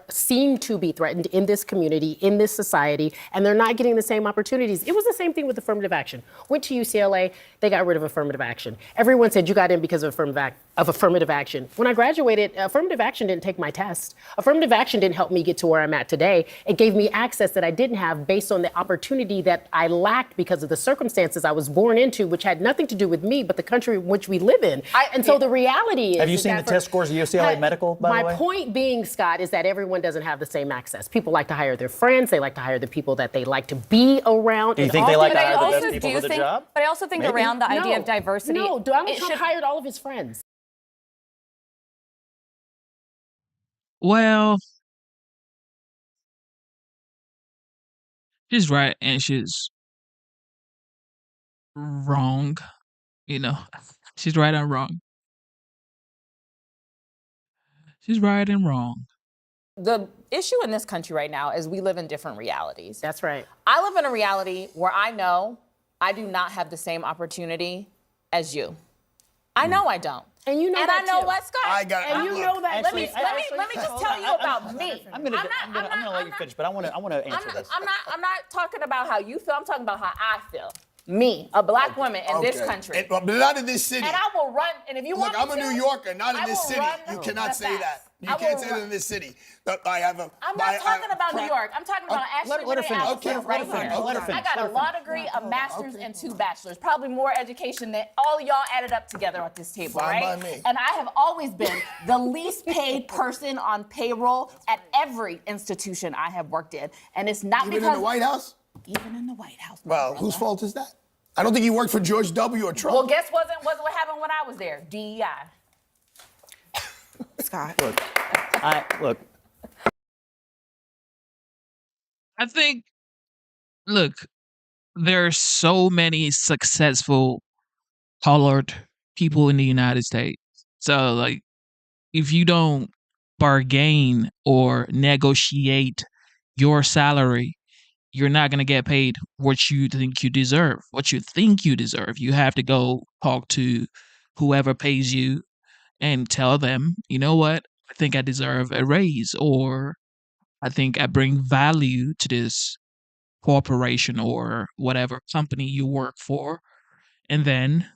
[SPEAKER 8] seem to be threatened in this community, in this society, and they're not getting the same opportunities. It was the same thing with affirmative action. Went to UCLA, they got rid of affirmative action. Everyone said you got in because of affirmative action. When I graduated, affirmative action didn't take my test. Affirmative action didn't help me get to where I'm at today. It gave me access that I didn't have based on the opportunity that I lacked because of the circumstances I was born into, which had nothing to do with me, but the country in which we live in. So the reality is—
[SPEAKER 14] Have you seen the test scores of UCLA Medical, by the way?
[SPEAKER 8] My point being, Scott, is that everyone doesn't have the same access. People like to hire their friends. They like to hire the people that they like to be around.
[SPEAKER 14] Do you think they like to hire the best people for the job?
[SPEAKER 15] But I also think around the idea of diversity.
[SPEAKER 8] No, Donald Trump hired all of his friends.
[SPEAKER 1] Well, she's right and she's wrong. You know, she's right and wrong. She's right and wrong.
[SPEAKER 15] The issue in this country right now is we live in different realities.
[SPEAKER 8] That's right.
[SPEAKER 15] I live in a reality where I know I do not have the same opportunity as you. I know I don't.
[SPEAKER 8] And you know
[SPEAKER 15] and
[SPEAKER 8] that
[SPEAKER 15] I know
[SPEAKER 8] too.
[SPEAKER 15] what, Scott?
[SPEAKER 6] I got it.
[SPEAKER 8] And you know that.
[SPEAKER 15] Let me just tell you about me.
[SPEAKER 14] I'm gonna let you finish, but I want to answer this.
[SPEAKER 15] I'm not talking about how you feel. I'm talking about how I feel. Me, a Black woman in this country.
[SPEAKER 6] But not in this city.
[SPEAKER 15] And I will run. And if you want
[SPEAKER 6] Look,
[SPEAKER 15] me
[SPEAKER 6] I'm a
[SPEAKER 15] to,
[SPEAKER 6] New Yorker, not in
[SPEAKER 15] I
[SPEAKER 6] this
[SPEAKER 15] will
[SPEAKER 6] city.
[SPEAKER 15] run
[SPEAKER 6] You cannot
[SPEAKER 15] the
[SPEAKER 6] say
[SPEAKER 15] facts.
[SPEAKER 6] that. You
[SPEAKER 15] I
[SPEAKER 6] can't
[SPEAKER 15] will
[SPEAKER 6] say
[SPEAKER 15] run-
[SPEAKER 6] that in this city. I have a.
[SPEAKER 15] I'm not talking about New York. I'm talking about Ashley
[SPEAKER 14] let her finish.
[SPEAKER 15] Allison
[SPEAKER 14] Okay,
[SPEAKER 15] right
[SPEAKER 14] let her
[SPEAKER 15] here.
[SPEAKER 14] finish. Let her finish.
[SPEAKER 15] I got a law degree, a master's, and 2 bachelors. Probably more education than all of y'all added up together at this table,
[SPEAKER 6] Fine
[SPEAKER 15] right?
[SPEAKER 6] by me.
[SPEAKER 15] And I have always been the least paid person on payroll at every institution I have worked in. And it's not
[SPEAKER 6] Even
[SPEAKER 15] because—
[SPEAKER 6] in the White House?
[SPEAKER 15] Even in the White House.
[SPEAKER 6] Well, whose fault is that? I don't think you worked for George W. or Trump.
[SPEAKER 15] Well, guess what happened when I was there? DEI.
[SPEAKER 4] Scott.
[SPEAKER 14] Look.
[SPEAKER 1] I think, look, there are so many successful colored people in the United States. So, like, if you don't bargain or negotiate your salary, you're not going to get paid what you think you deserve. What you think you deserve. You have to go talk to whoever pays you and tell them, you know what? I think I deserve a raise, or I think I bring value to this corporation or whatever company you work for. And then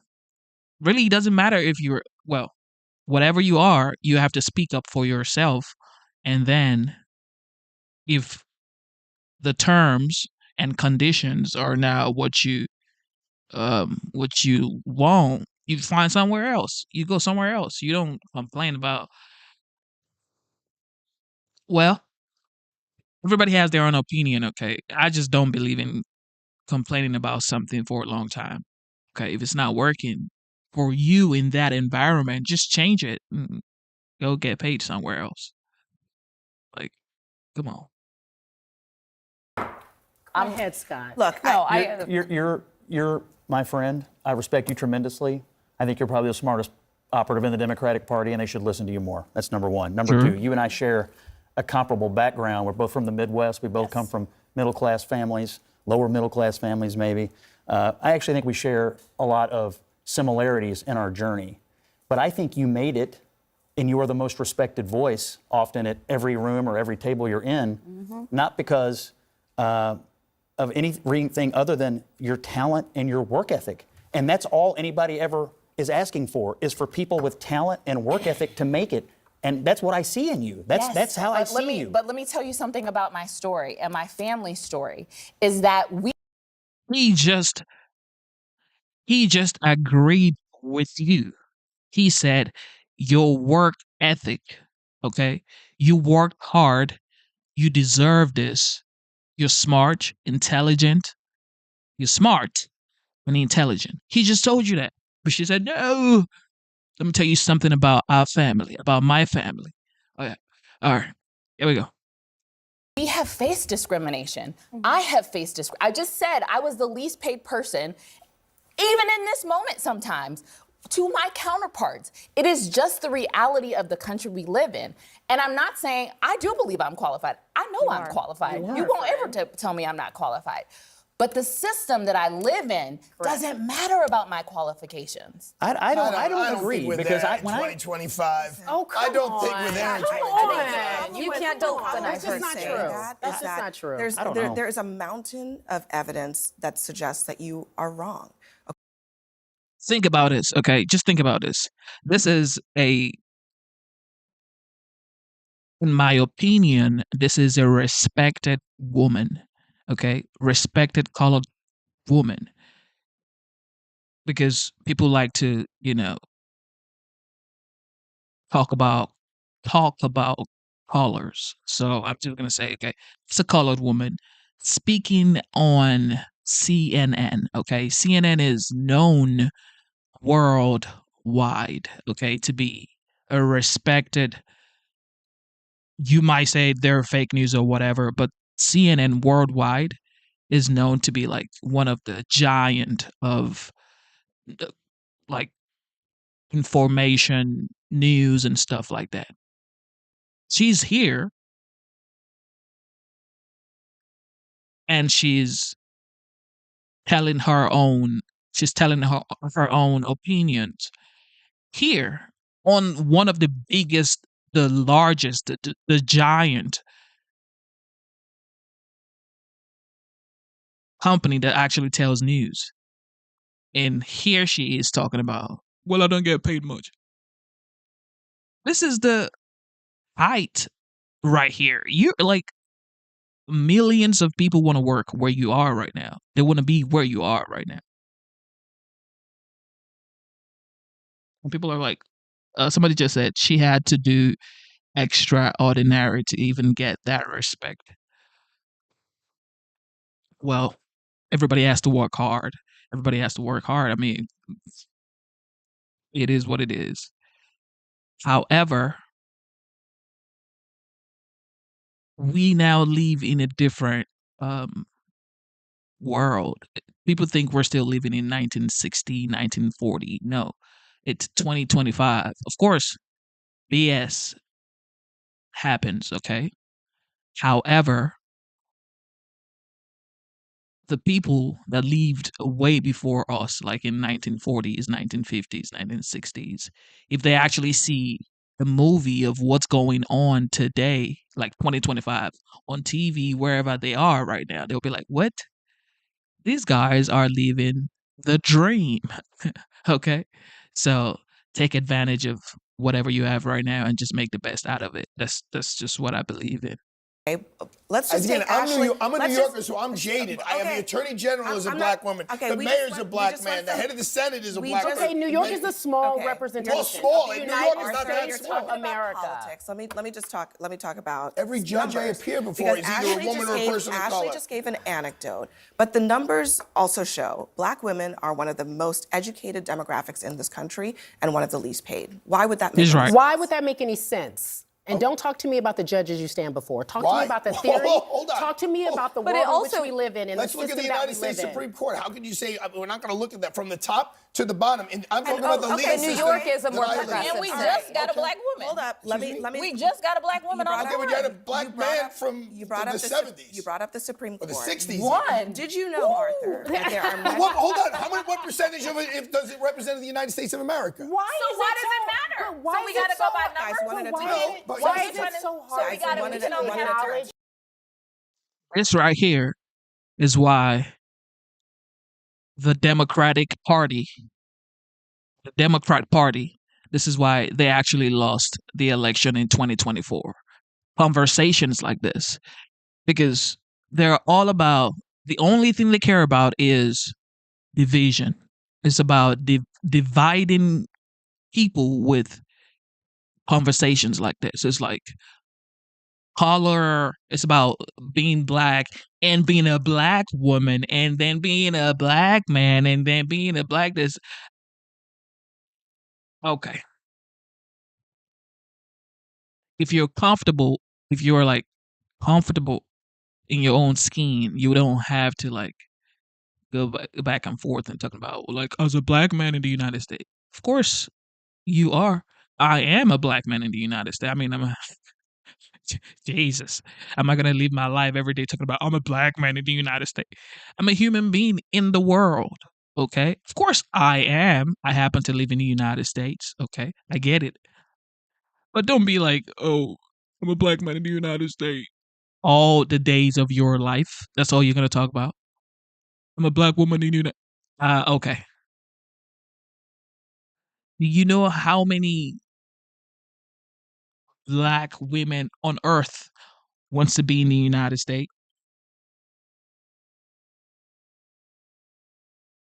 [SPEAKER 1] really it doesn't matter if you're, well, whatever you are, you have to speak up for yourself. And then if the terms and conditions are now what you want, you find somewhere else. You go somewhere else. You don't complain about, well, everybody has their own opinion, okay? I just don't believe in complaining about something for a long time. Okay, if it's not working for you in that environment, just change it and go get paid somewhere else. Like, come on.
[SPEAKER 8] Go ahead, Scott.
[SPEAKER 4] Look,
[SPEAKER 15] No,
[SPEAKER 14] You're my friend. I respect you tremendously. I think you're probably the smartest operative in the Democratic Party, and they should listen to you more. That's number one. Number
[SPEAKER 1] Sure.
[SPEAKER 14] two, you and I share a comparable background. We're both from the Midwest. We both come from middle-class families, lower middle-class families maybe. I actually think we share a lot of similarities in our journey. But I think you made it, and you are the most respected voice often at every room or every table you're in, not because of anything other than your talent and your work ethic. And that's all anybody ever is asking for, is for people with talent and work ethic to make it. And that's what I see in you. That's how I see you.
[SPEAKER 16] But let me tell you something about my story and my family story, is that
[SPEAKER 1] He just agreed with you. He said your work ethic, okay? You worked hard. You deserve this. You're smart, intelligent. You're smart and intelligent. He just told you that. But she said, no. Let me tell you something about our family, about my family. Okay. All right. Here we go.
[SPEAKER 16] we have faced discrimination. I have faced discrimination. I just said I was the least paid person, even in this moment sometimes, to my counterparts. It is just the reality of the country we live in. And I'm not saying, I do believe I'm qualified. I know I'm qualified. You won't ever tell me I'm not qualified. But the system that I live in doesn't matter about my qualifications.
[SPEAKER 14] I don't agree
[SPEAKER 6] think we're
[SPEAKER 14] because
[SPEAKER 6] there
[SPEAKER 14] I
[SPEAKER 6] in
[SPEAKER 14] when I
[SPEAKER 6] 2025.
[SPEAKER 16] Oh, come
[SPEAKER 6] I don't think we're there in 2025.
[SPEAKER 16] You can't do
[SPEAKER 4] That's just not true.
[SPEAKER 8] That's just not true.
[SPEAKER 4] There's,
[SPEAKER 14] I don't know.
[SPEAKER 4] there's a mountain of evidence that suggests that you are wrong.
[SPEAKER 1] Think about this, okay? Just think about this. This is in my opinion, this is a respected woman, okay? Respected colored woman. Because people like to, talk about colors. So I'm just gonna say, okay, it's a colored woman speaking on CNN. Okay, CNN is known worldwide. Okay, to be a respected. You might say they're fake news or whatever, but CNN worldwide is known to be like one of the giant of like information, news, and stuff like that. She's here and telling her own she's telling her own opinions here on one of the biggest, the largest, the giant company that actually tells news. And here she is talking about, well, I don't get paid much. This is the height right here. You're like, millions of people want to work where you are right now. They want to be where you are right now. And people are like, somebody just said she had to do extraordinary to even get that respect. Well, everybody has to work hard. Everybody has to work hard. I mean, it is what it is. However, we now live in a different world. People think we're still living in 1960, 1940. No, it's 2025. Of course, BS happens, okay? However, the people that lived way before us, like in 1940s, 1950s, 1960s, if they actually see the movie of what's going on today, like 2025, on TV, wherever they are right now, they'll be like, what? These guys are living the dream. Okay? So take advantage of whatever you have right now and just make the best out of it. That's just what I believe in.
[SPEAKER 4] Let's just
[SPEAKER 6] Again,
[SPEAKER 4] take Ashley.
[SPEAKER 6] I'm a New
[SPEAKER 4] let's
[SPEAKER 6] Yorker,
[SPEAKER 4] just-
[SPEAKER 6] so I'm jaded. I have
[SPEAKER 4] okay.
[SPEAKER 6] the Attorney General as a
[SPEAKER 4] I'm
[SPEAKER 6] black
[SPEAKER 4] not-
[SPEAKER 6] woman.
[SPEAKER 4] okay,
[SPEAKER 6] The
[SPEAKER 4] we
[SPEAKER 6] mayor's
[SPEAKER 4] just
[SPEAKER 6] a
[SPEAKER 4] went- we
[SPEAKER 6] black
[SPEAKER 4] just
[SPEAKER 6] man.
[SPEAKER 4] went
[SPEAKER 6] The
[SPEAKER 4] from-
[SPEAKER 6] head of the Senate is a
[SPEAKER 4] we
[SPEAKER 6] black
[SPEAKER 4] just-
[SPEAKER 6] person.
[SPEAKER 8] Okay, New York is a small
[SPEAKER 4] Okay.
[SPEAKER 8] representation.
[SPEAKER 6] Well, small.
[SPEAKER 8] The
[SPEAKER 6] New
[SPEAKER 8] United
[SPEAKER 6] York is not
[SPEAKER 8] States
[SPEAKER 6] that
[SPEAKER 4] You're
[SPEAKER 6] small.
[SPEAKER 4] talking
[SPEAKER 8] America.
[SPEAKER 4] about politics. Let me just talk. Let me talk about
[SPEAKER 6] Every judge I
[SPEAKER 4] numbers.
[SPEAKER 6] appear before
[SPEAKER 4] Because
[SPEAKER 6] is either a
[SPEAKER 4] Ashley
[SPEAKER 6] woman
[SPEAKER 4] just
[SPEAKER 6] or a
[SPEAKER 4] gave-
[SPEAKER 6] person of
[SPEAKER 4] Ashley
[SPEAKER 6] color.
[SPEAKER 4] just gave an anecdote, but the numbers also show black women are one of the most educated demographics in this country and one of the least paid. Why would that make
[SPEAKER 1] He's
[SPEAKER 4] any
[SPEAKER 1] right.
[SPEAKER 4] sense?
[SPEAKER 8] Why would that make any sense? And don't talk to me about the judges you stand before. Talk to
[SPEAKER 6] Why?
[SPEAKER 8] me about the theory.
[SPEAKER 6] Hold on.
[SPEAKER 8] Talk to me about the
[SPEAKER 15] But
[SPEAKER 8] world
[SPEAKER 15] it
[SPEAKER 8] in which
[SPEAKER 15] also-
[SPEAKER 8] we live in and
[SPEAKER 6] Let's
[SPEAKER 8] the
[SPEAKER 6] look at
[SPEAKER 8] system
[SPEAKER 6] the
[SPEAKER 8] that
[SPEAKER 6] United
[SPEAKER 8] we live
[SPEAKER 6] States
[SPEAKER 8] in.
[SPEAKER 6] Supreme Court. How can you say we're not going to look at that from the top to the bottom? And I'm talking about the
[SPEAKER 15] okay,
[SPEAKER 6] legal
[SPEAKER 15] New
[SPEAKER 6] system
[SPEAKER 15] York is a more
[SPEAKER 6] that I live in.
[SPEAKER 15] progressive
[SPEAKER 16] And we
[SPEAKER 15] state.
[SPEAKER 16] just got a black woman.
[SPEAKER 4] Hold up. Let me.
[SPEAKER 16] We just got a black woman on
[SPEAKER 6] Okay,
[SPEAKER 16] the
[SPEAKER 6] but you had a
[SPEAKER 16] board.
[SPEAKER 6] black man from
[SPEAKER 4] You brought
[SPEAKER 6] the
[SPEAKER 4] up
[SPEAKER 6] 70s.
[SPEAKER 4] You brought up the Supreme
[SPEAKER 6] or
[SPEAKER 4] Court.
[SPEAKER 6] the 60s.
[SPEAKER 16] One.
[SPEAKER 4] Did you know, Arthur, that there are many-
[SPEAKER 6] Hold on. What percentage of it does it represent the United States of America?
[SPEAKER 8] Why
[SPEAKER 16] So
[SPEAKER 8] is
[SPEAKER 16] why
[SPEAKER 8] it
[SPEAKER 16] does
[SPEAKER 8] so,
[SPEAKER 16] it matter?
[SPEAKER 8] but why
[SPEAKER 16] So
[SPEAKER 8] is
[SPEAKER 16] we
[SPEAKER 8] it
[SPEAKER 16] gotta
[SPEAKER 8] so
[SPEAKER 16] go by
[SPEAKER 8] hard?
[SPEAKER 4] Guys,
[SPEAKER 8] But
[SPEAKER 4] one at a
[SPEAKER 8] why
[SPEAKER 4] time.
[SPEAKER 8] is it-
[SPEAKER 6] But
[SPEAKER 8] why
[SPEAKER 6] so
[SPEAKER 8] is it so hard?
[SPEAKER 16] So we gotta
[SPEAKER 4] one
[SPEAKER 16] we
[SPEAKER 4] at
[SPEAKER 16] can
[SPEAKER 4] a-
[SPEAKER 16] only
[SPEAKER 4] one at a time.
[SPEAKER 16] acknowledge.
[SPEAKER 1] This right here is why the Democrat Party, this is why they actually lost the election in 2024. Conversations like this, because they're all about, the only thing they care about is division. It's about dividing people with conversations like this. It's like color, it's about being black and being a black woman and then being a black man and then being a black this. Okay. If you're comfortable, if you're like comfortable in your own skin, you don't have to like go back and forth and talking about, well, like, as a black man in the United States. Of course, you are. I am a black man in the United States. I mean, Jesus. Am I going to live my life every day talking about, I'm a black man in the United States? I'm a human being in the world. Okay. Of course, I am. I happen to live in the United States. Okay. I get it. But don't be like, oh, I'm a black man in the United States. All the days of your life. That's all you're going to talk about. I'm a black woman in the United. Okay. Do you know how many black women on earth wants to be in the United States?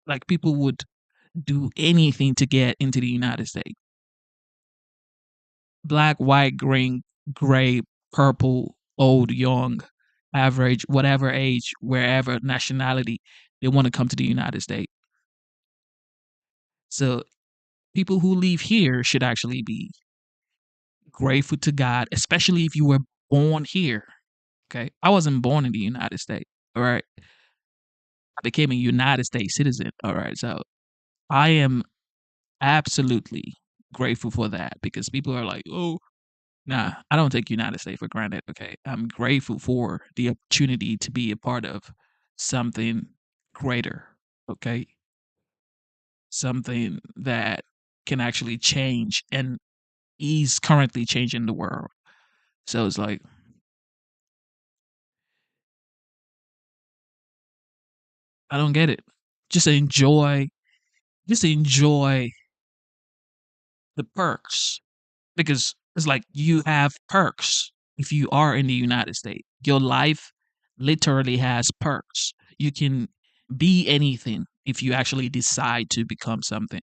[SPEAKER 1] Like, people would do anything to get into the United States. Black, white, green, gray, purple, old, young, average, whatever age, wherever nationality, they want to come to the United States. So people who live here should actually be grateful to God, especially if you were born here. Okay. I wasn't born in the United States. All right. I became a United States citizen. All right. So I am absolutely grateful for that, because people are like, oh, nah, I don't take United States for granted. Okay. I'm grateful for the opportunity to be a part of something greater. Okay. Something that can actually change and is currently changing the world. So it's like, I don't get it. Just enjoy the perks, because it's like you have perks if you are in the United States. Your life literally has perks. You can be anything if you actually decide to become something.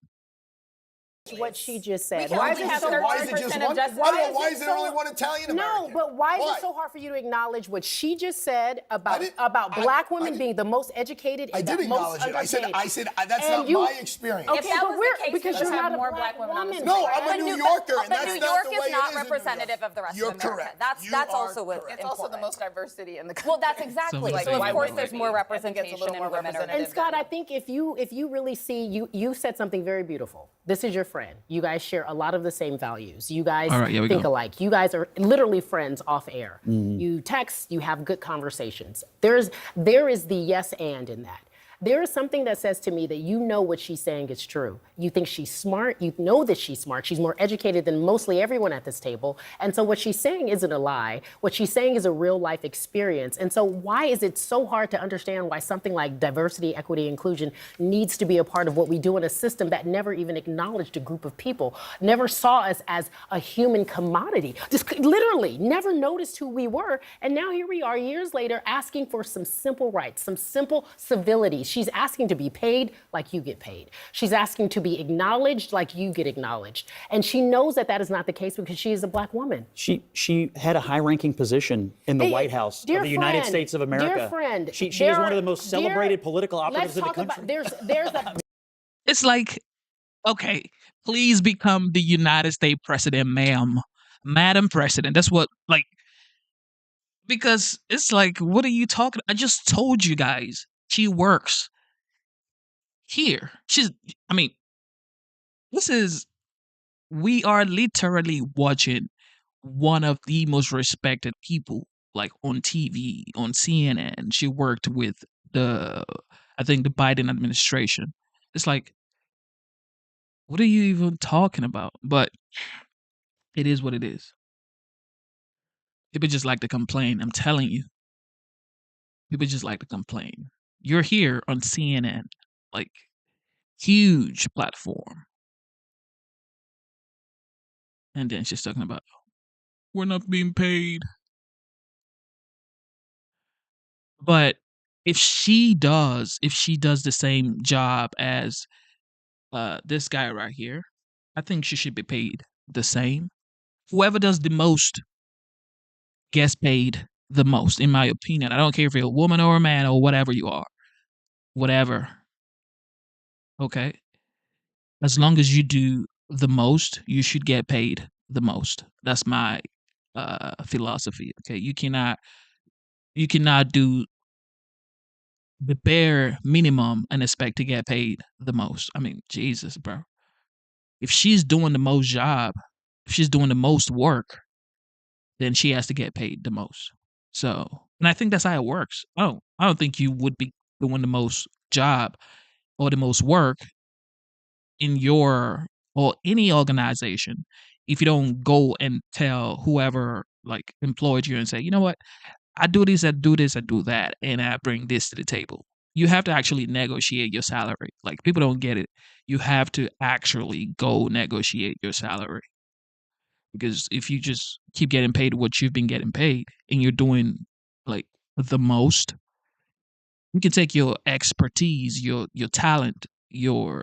[SPEAKER 8] what she just said.
[SPEAKER 16] We
[SPEAKER 8] Why
[SPEAKER 16] can
[SPEAKER 8] is
[SPEAKER 16] only
[SPEAKER 8] it so
[SPEAKER 16] have
[SPEAKER 8] hard?
[SPEAKER 16] 30% of justice.
[SPEAKER 6] Why is there only one Italian American?
[SPEAKER 8] No, but why is it so hard for you to acknowledge what she just said about black women being the most educated?
[SPEAKER 6] I
[SPEAKER 8] and
[SPEAKER 6] did
[SPEAKER 8] the
[SPEAKER 6] acknowledge
[SPEAKER 8] most
[SPEAKER 6] it. I said
[SPEAKER 8] underpaid?
[SPEAKER 6] that's
[SPEAKER 8] And
[SPEAKER 6] not
[SPEAKER 8] you-
[SPEAKER 6] my experience.
[SPEAKER 8] Okay,
[SPEAKER 16] If that
[SPEAKER 8] but
[SPEAKER 16] was
[SPEAKER 8] we're
[SPEAKER 16] the case,
[SPEAKER 8] because
[SPEAKER 16] we
[SPEAKER 8] you're
[SPEAKER 16] would have
[SPEAKER 8] not a
[SPEAKER 16] more
[SPEAKER 8] black
[SPEAKER 16] black women on the
[SPEAKER 8] woman.
[SPEAKER 6] No, I'm a New Yorker, and
[SPEAKER 15] But
[SPEAKER 6] that's
[SPEAKER 15] New
[SPEAKER 6] not
[SPEAKER 15] York
[SPEAKER 6] the
[SPEAKER 15] is
[SPEAKER 6] way
[SPEAKER 15] not
[SPEAKER 6] it is in New York.
[SPEAKER 15] representative of the rest
[SPEAKER 6] You're
[SPEAKER 15] of America.
[SPEAKER 6] correct.
[SPEAKER 15] That's
[SPEAKER 6] You
[SPEAKER 15] also
[SPEAKER 6] are
[SPEAKER 15] what's
[SPEAKER 6] correct.
[SPEAKER 16] It's also the
[SPEAKER 15] important.
[SPEAKER 16] most diversity in the country.
[SPEAKER 15] Well, that's exactly.
[SPEAKER 1] Somebody
[SPEAKER 15] So
[SPEAKER 1] say
[SPEAKER 15] of
[SPEAKER 1] white
[SPEAKER 15] course
[SPEAKER 1] women.
[SPEAKER 15] there's more
[SPEAKER 16] I think it's a
[SPEAKER 15] representation
[SPEAKER 16] little
[SPEAKER 15] in
[SPEAKER 16] more
[SPEAKER 15] women.
[SPEAKER 16] representative.
[SPEAKER 8] And Scott, I think if you really see you said something very beautiful. This is your friend. You guys share a lot of the same values. You guys
[SPEAKER 1] All right, here we
[SPEAKER 8] think
[SPEAKER 1] go.
[SPEAKER 8] alike. You guys are literally friends off air. You text, you have good conversations. There is the yes and in that. There is something that says to me that you know what she's saying is true. You think she's smart. You know that she's smart. She's more educated than mostly everyone at this table. And so what she's saying isn't a lie. What she's saying is a real life experience. And so why is it so hard to understand why something like diversity, equity, inclusion needs to be a part of what we do in a system that never even acknowledged a group of people, never saw us as a human commodity, just literally never noticed who we were. And now here we are years later asking for some simple rights, some simple civility. She's asking to be paid like you get paid. She's asking to be acknowledged like you get acknowledged. And she knows that that is not the case because she is a black woman.
[SPEAKER 14] She had a high-ranking position in the White House of the United States of America.
[SPEAKER 8] Dear friend,
[SPEAKER 14] she is one of the most celebrated political operatives in the country.
[SPEAKER 8] There's a
[SPEAKER 1] It's like, okay, please become the United States president, ma'am. Madam President. That's what, like, because it's like, what are you talking? I just told you guys, she works here. We are literally watching one of the most respected people, like on TV, on CNN. She worked with I think the Biden administration. It's like, what are you even talking about? But it is what it is. People just like to complain. I'm telling you. People just like to complain. You're here on CNN, like, huge platform. And then she's talking about, we're not being paid. But if she does the same job as this guy right here, I think she should be paid the same. Whoever does the most gets paid the most, in my opinion. I don't care if you're a woman or a man or whatever you are. Whatever. Okay? As long as you do the most, you should get paid the most. That's my philosophy. Okay? You cannot do the bare minimum and expect to get paid the most. I mean, Jesus, bro. If she's doing the most job, if she's doing the most work, then she has to get paid the most. So, and I think that's how it works. I don't think you would be doing the most job or the most work in your or any organization if you don't go and tell whoever like employed you and say, you know what, I do this, I do this, I do that, and I bring this to the table. You have to actually negotiate your salary. Like, people don't get it. You have to actually go negotiate your salary. Because if you just keep getting paid what you've been getting paid and you're doing like the most, you can take your expertise, your talent, your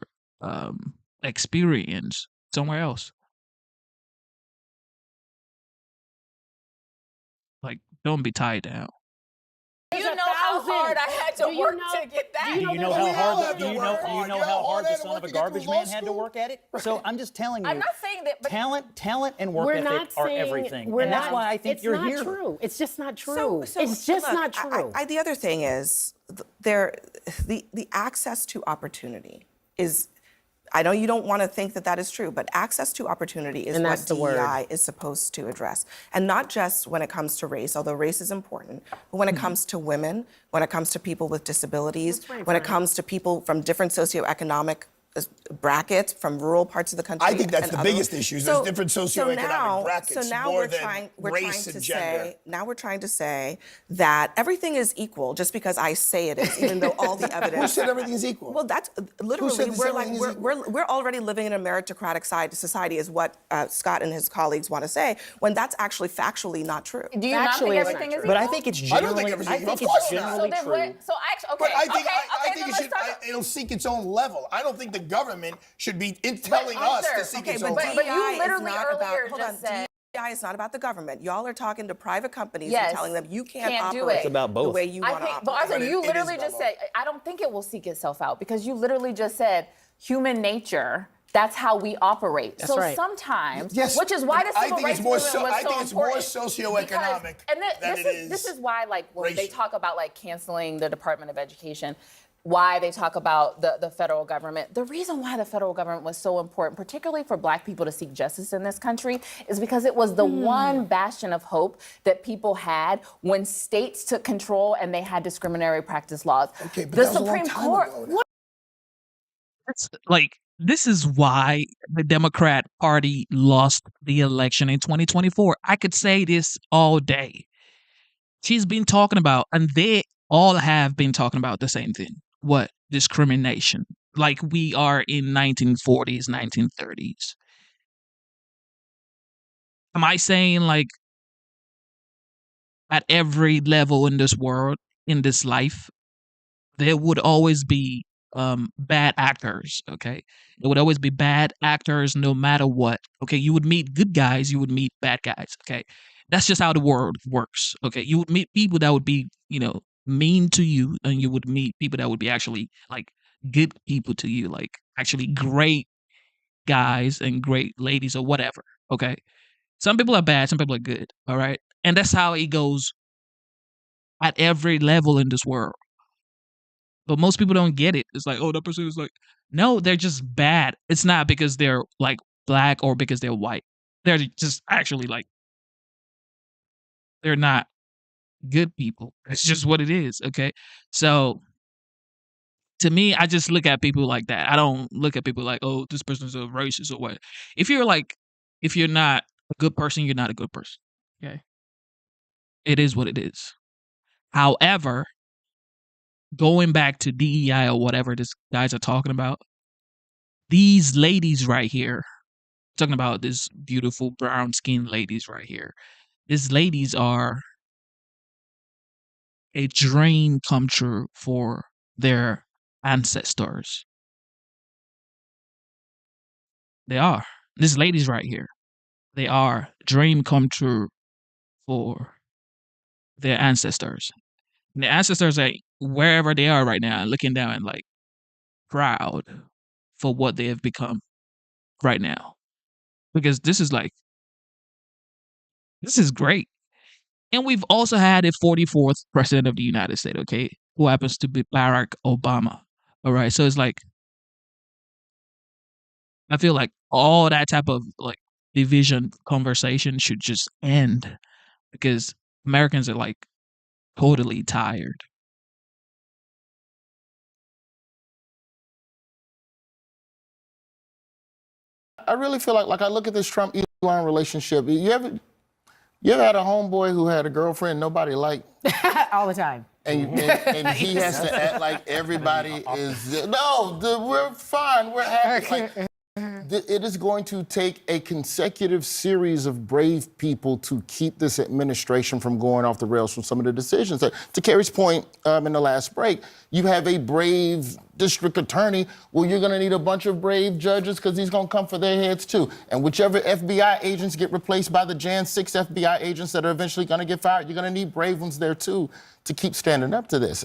[SPEAKER 1] experience somewhere else. Like, don't be tied down.
[SPEAKER 16] Do you know how hard I had to work to get that?
[SPEAKER 14] Do you know how hard? Do you know how hard the son of a garbage man had to work at it? So I'm just telling you.
[SPEAKER 16] I'm not saying that, but
[SPEAKER 14] talent, and work ethic are everything, and that's why I think you're here.
[SPEAKER 8] It's not true. It's just not true.
[SPEAKER 4] So
[SPEAKER 8] It's just
[SPEAKER 4] look,
[SPEAKER 8] not true.
[SPEAKER 4] The other thing is the access to opportunity is. I know you don't want to think that that is true, but access to opportunity is
[SPEAKER 8] And
[SPEAKER 4] what
[SPEAKER 8] that's the word.
[SPEAKER 4] DEI is supposed to address. And not just when it comes to race, although race is important, but when it comes to women, when it comes to people with disabilities,
[SPEAKER 8] That's right,
[SPEAKER 4] when it
[SPEAKER 8] Brian.
[SPEAKER 4] comes to people from different socioeconomic brackets, from rural parts of the country.
[SPEAKER 6] I think that's
[SPEAKER 4] and
[SPEAKER 6] the
[SPEAKER 4] other-
[SPEAKER 6] biggest issue. There's different socioeconomic brackets
[SPEAKER 4] So now
[SPEAKER 6] more
[SPEAKER 4] we're
[SPEAKER 6] than
[SPEAKER 4] trying
[SPEAKER 6] race
[SPEAKER 4] to
[SPEAKER 6] and gender.
[SPEAKER 4] say, now we're trying to say that everything is equal just because I say it is, even though all the evidence.
[SPEAKER 6] Who said everything is equal?
[SPEAKER 4] Well, that's literally
[SPEAKER 6] this
[SPEAKER 4] we're like
[SPEAKER 6] everything is
[SPEAKER 4] we're already living in a meritocratic society, is what Scott and his colleagues want to say, when that's actually factually not true.
[SPEAKER 16] Do you not think
[SPEAKER 8] Factually, it's
[SPEAKER 16] everything
[SPEAKER 8] not
[SPEAKER 16] is
[SPEAKER 8] true.
[SPEAKER 16] equal?
[SPEAKER 14] But I think it's
[SPEAKER 6] I don't
[SPEAKER 14] generally,
[SPEAKER 6] think everything-
[SPEAKER 14] I think
[SPEAKER 6] of course
[SPEAKER 14] it's
[SPEAKER 6] not.
[SPEAKER 14] generally
[SPEAKER 16] So then
[SPEAKER 14] true.
[SPEAKER 16] what? So actually,
[SPEAKER 6] But
[SPEAKER 16] okay,
[SPEAKER 6] I think
[SPEAKER 16] okay,
[SPEAKER 6] I think it should. It'll seek its own level. I don't think the government should be telling us to seek its own level.
[SPEAKER 15] But you literally earlier
[SPEAKER 4] hold
[SPEAKER 15] just
[SPEAKER 4] on,
[SPEAKER 15] said.
[SPEAKER 4] DEI is not about the government. Y'all are talking to private companies
[SPEAKER 15] Yes.
[SPEAKER 4] and telling them you can't
[SPEAKER 15] do
[SPEAKER 4] operate
[SPEAKER 15] it. It's
[SPEAKER 10] about both.
[SPEAKER 4] the way you
[SPEAKER 15] I
[SPEAKER 4] want to
[SPEAKER 15] think,
[SPEAKER 4] operate.
[SPEAKER 15] but Arthur,
[SPEAKER 6] But
[SPEAKER 15] you
[SPEAKER 6] it is
[SPEAKER 15] literally
[SPEAKER 6] about
[SPEAKER 15] just
[SPEAKER 6] both.
[SPEAKER 15] said, I don't think it will seek itself out because you literally just said human nature. That's how we operate.
[SPEAKER 8] That's
[SPEAKER 15] so
[SPEAKER 8] right.
[SPEAKER 15] sometimes,
[SPEAKER 6] Yes,
[SPEAKER 15] which is why the
[SPEAKER 6] I
[SPEAKER 15] civil
[SPEAKER 6] think
[SPEAKER 15] rights
[SPEAKER 6] it's more
[SPEAKER 15] movement
[SPEAKER 6] so-
[SPEAKER 15] was
[SPEAKER 6] I
[SPEAKER 15] so
[SPEAKER 6] think it's more
[SPEAKER 15] important.
[SPEAKER 6] socioeconomic than it is
[SPEAKER 15] This is why, like, when they
[SPEAKER 6] racial.
[SPEAKER 15] talk about like canceling the Department of Education, why they talk about the federal government. The reason why the federal government was so important, particularly for Black people to seek justice in this country, is because it was the one bastion of hope that people had when states took control and they had discriminatory practice laws.
[SPEAKER 6] Okay, but
[SPEAKER 15] The
[SPEAKER 6] that was a long
[SPEAKER 15] Supreme
[SPEAKER 6] time
[SPEAKER 15] Court.
[SPEAKER 6] ago now.
[SPEAKER 1] It's like this is why the Democrat Party lost the election in 2024. I could say this all day. She's been talking about, and they all have been talking about the same thing. What? Discrimination. Like we are in 1940s, 1930s. Am I saying like at every level in this world, in this life, there would always be bad actors, okay? There would always be bad actors no matter what. Okay, you would meet good guys, you would meet bad guys, okay? That's just how the world works. Okay, you would meet people that would be, mean to you, and you would meet people that would be actually like good people to you, like actually great guys and great ladies or whatever. Okay, some people are bad, some people are good. All right, and that's how it goes at every level in this world. But most people don't get it. It's like, oh, that person is like, no, they're just bad. It's not because they're like black or because they're white. They're just actually like, they're not good people. It's just what it is. Okay. So to me, I just look at people like that. I don't look at people like, oh, this person's a racist or what. If you're not a good person, you're not a good person. Okay. It is what it is. However, going back to DEI or whatever these guys are talking about, these ladies right here, talking about this beautiful brown skinned ladies right here. These ladies are a dream come true for their ancestors. They are. These ladies right here, they are dream come true for their ancestors. And the ancestors are wherever they are right now, looking down and like proud for what they have become right now. Because this is great. And we've also had a 44th president of the United States, okay, who happens to be Barack Obama. All right. So it's like, I feel like all that type of like division conversation should just end because Americans are like totally tired.
[SPEAKER 5] I really feel like I look at this Trump-Elon relationship. You ever had a homeboy who had a girlfriend nobody liked?
[SPEAKER 8] All the time.
[SPEAKER 5] And he has to act like everybody is. No, we're fine. We're happy. Like, it is going to take a consecutive series of brave people to keep this administration from going off the rails from some of the decisions. To Kerry's point in the last break, you have a brave district attorney. Well, you're going to need a bunch of brave judges because he's going to come for their heads too. And whichever FBI agents get replaced by the Jan 6 FBI agents that are eventually going to get fired, you're going to need brave ones there too to keep standing up to this.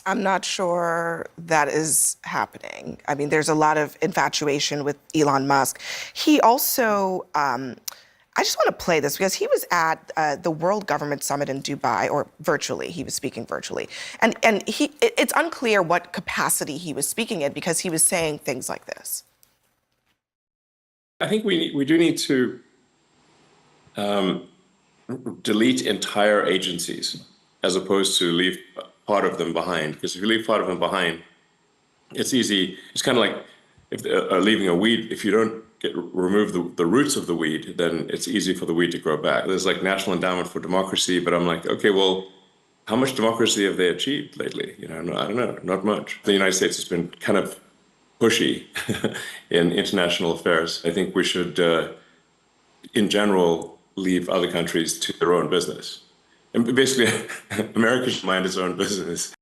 [SPEAKER 4] I'm not sure that is happening. I mean, there's a lot of infatuation with Elon Musk. He also, I just want to play this because he was at the World Government Summit in Dubai, or virtually, he was speaking virtually. And it's unclear what capacity he was speaking in because he was saying things like this.
[SPEAKER 17] I think we do need to delete entire agencies as opposed to leave part of them behind. Because if you leave part of them behind, it's easy. It's kind of like if leaving a weed. If you don't remove the roots of the weed, then it's easy for the weed to grow back. There's like National Endowment for Democracy, but I'm like, okay, well, how much democracy have they achieved lately? I don't know, not much. The United States has been kind of pushy in international affairs. I think we should, in general, leave other countries to their own business. And basically, America should mind its own business.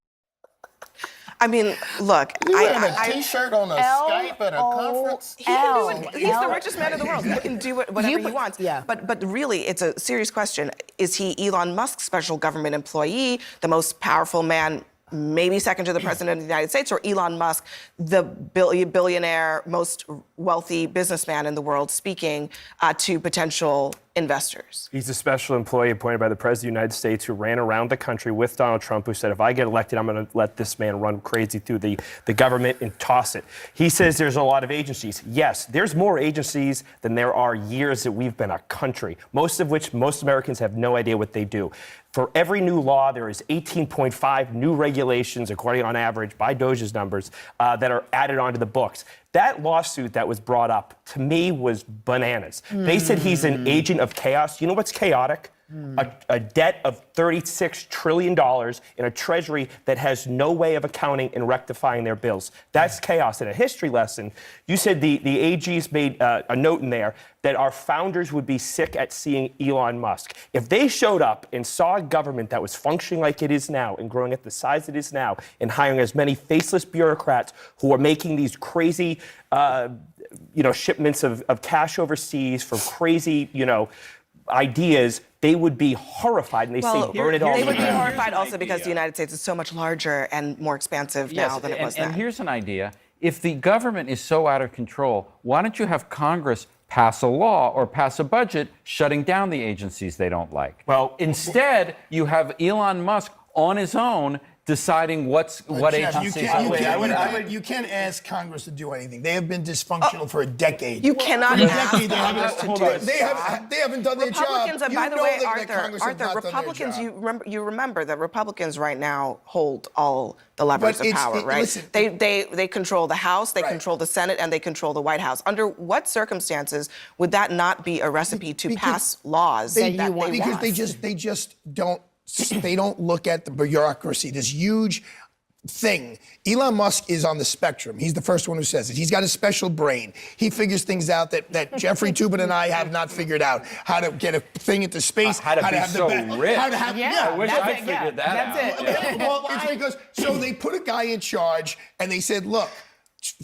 [SPEAKER 4] I mean, look,
[SPEAKER 5] You wearing a T-shirt on a Skype at a conference?
[SPEAKER 4] He can do it. He's the richest man in the world. He can do whatever he wants.
[SPEAKER 8] Yeah.
[SPEAKER 4] But really, it's a serious question. Is he Elon Musk's special government employee, the most powerful man, maybe second to the president of the United States, or Elon Musk, the billionaire, most wealthy businessman in the world, speaking to potential investors?
[SPEAKER 7] He's a special employee appointed by the President of the United States who ran around the country with Donald Trump, who said, if I get elected, I'm going to let this man run crazy through the government and toss it. He says there's a lot of agencies. Yes, there's more agencies than there are years that we've been a country, most of which most Americans have no idea what they do. For every new law, there is 18.5 new regulations, according on average by DOJ's numbers, that are added onto the books. That lawsuit that was brought up, to me, was bananas. They said he's an agent of chaos. You know what's chaotic? A debt of $36 trillion in a treasury that has no way of accounting and rectifying their bills. That's chaos. And a history lesson, you said the AGs made a note in there that our founders would be sick at seeing Elon Musk. If they showed up and saw a government that was functioning like it is now and growing at the size it is now and hiring as many faceless bureaucrats who are making these crazy shipments of cash overseas for crazy, ideas, they would be horrified, and they say burn it all.
[SPEAKER 4] They would be horrified also because the United States is so much larger and more expansive now than it was then.
[SPEAKER 18] And here's an idea. If the government is so out of control, why don't you have Congress pass a law or pass a budget shutting down the agencies they don't like?
[SPEAKER 7] Well,
[SPEAKER 18] instead, you have Elon Musk on his own deciding what
[SPEAKER 6] Jeff,
[SPEAKER 18] agencies
[SPEAKER 6] you can't ask Congress to do anything. They have been dysfunctional for a decade.
[SPEAKER 4] You cannot ask
[SPEAKER 6] Congress to do it. They haven't done their job.
[SPEAKER 4] Republicans, and by the way,
[SPEAKER 6] Congress
[SPEAKER 4] Arthur, Republicans, you remember that Republicans right now hold all the levers of power, right?
[SPEAKER 6] Listen,
[SPEAKER 4] they control the House, they control the Senate, and they control the White House. Under what circumstances would that not be a recipe to pass laws that they want?
[SPEAKER 6] Because they just don't. They don't look at the bureaucracy, this huge thing. Elon Musk is on the spectrum. He's the first one who says it. He's got a special brain. He figures things out that Jeffrey Toobin and I have not figured out. How to get a thing into space.
[SPEAKER 18] How to be
[SPEAKER 6] have
[SPEAKER 18] so rich.
[SPEAKER 6] How to have,
[SPEAKER 18] I wish I figured that out.
[SPEAKER 6] That's it. Well, it's because, so they put a guy in charge and they said, look,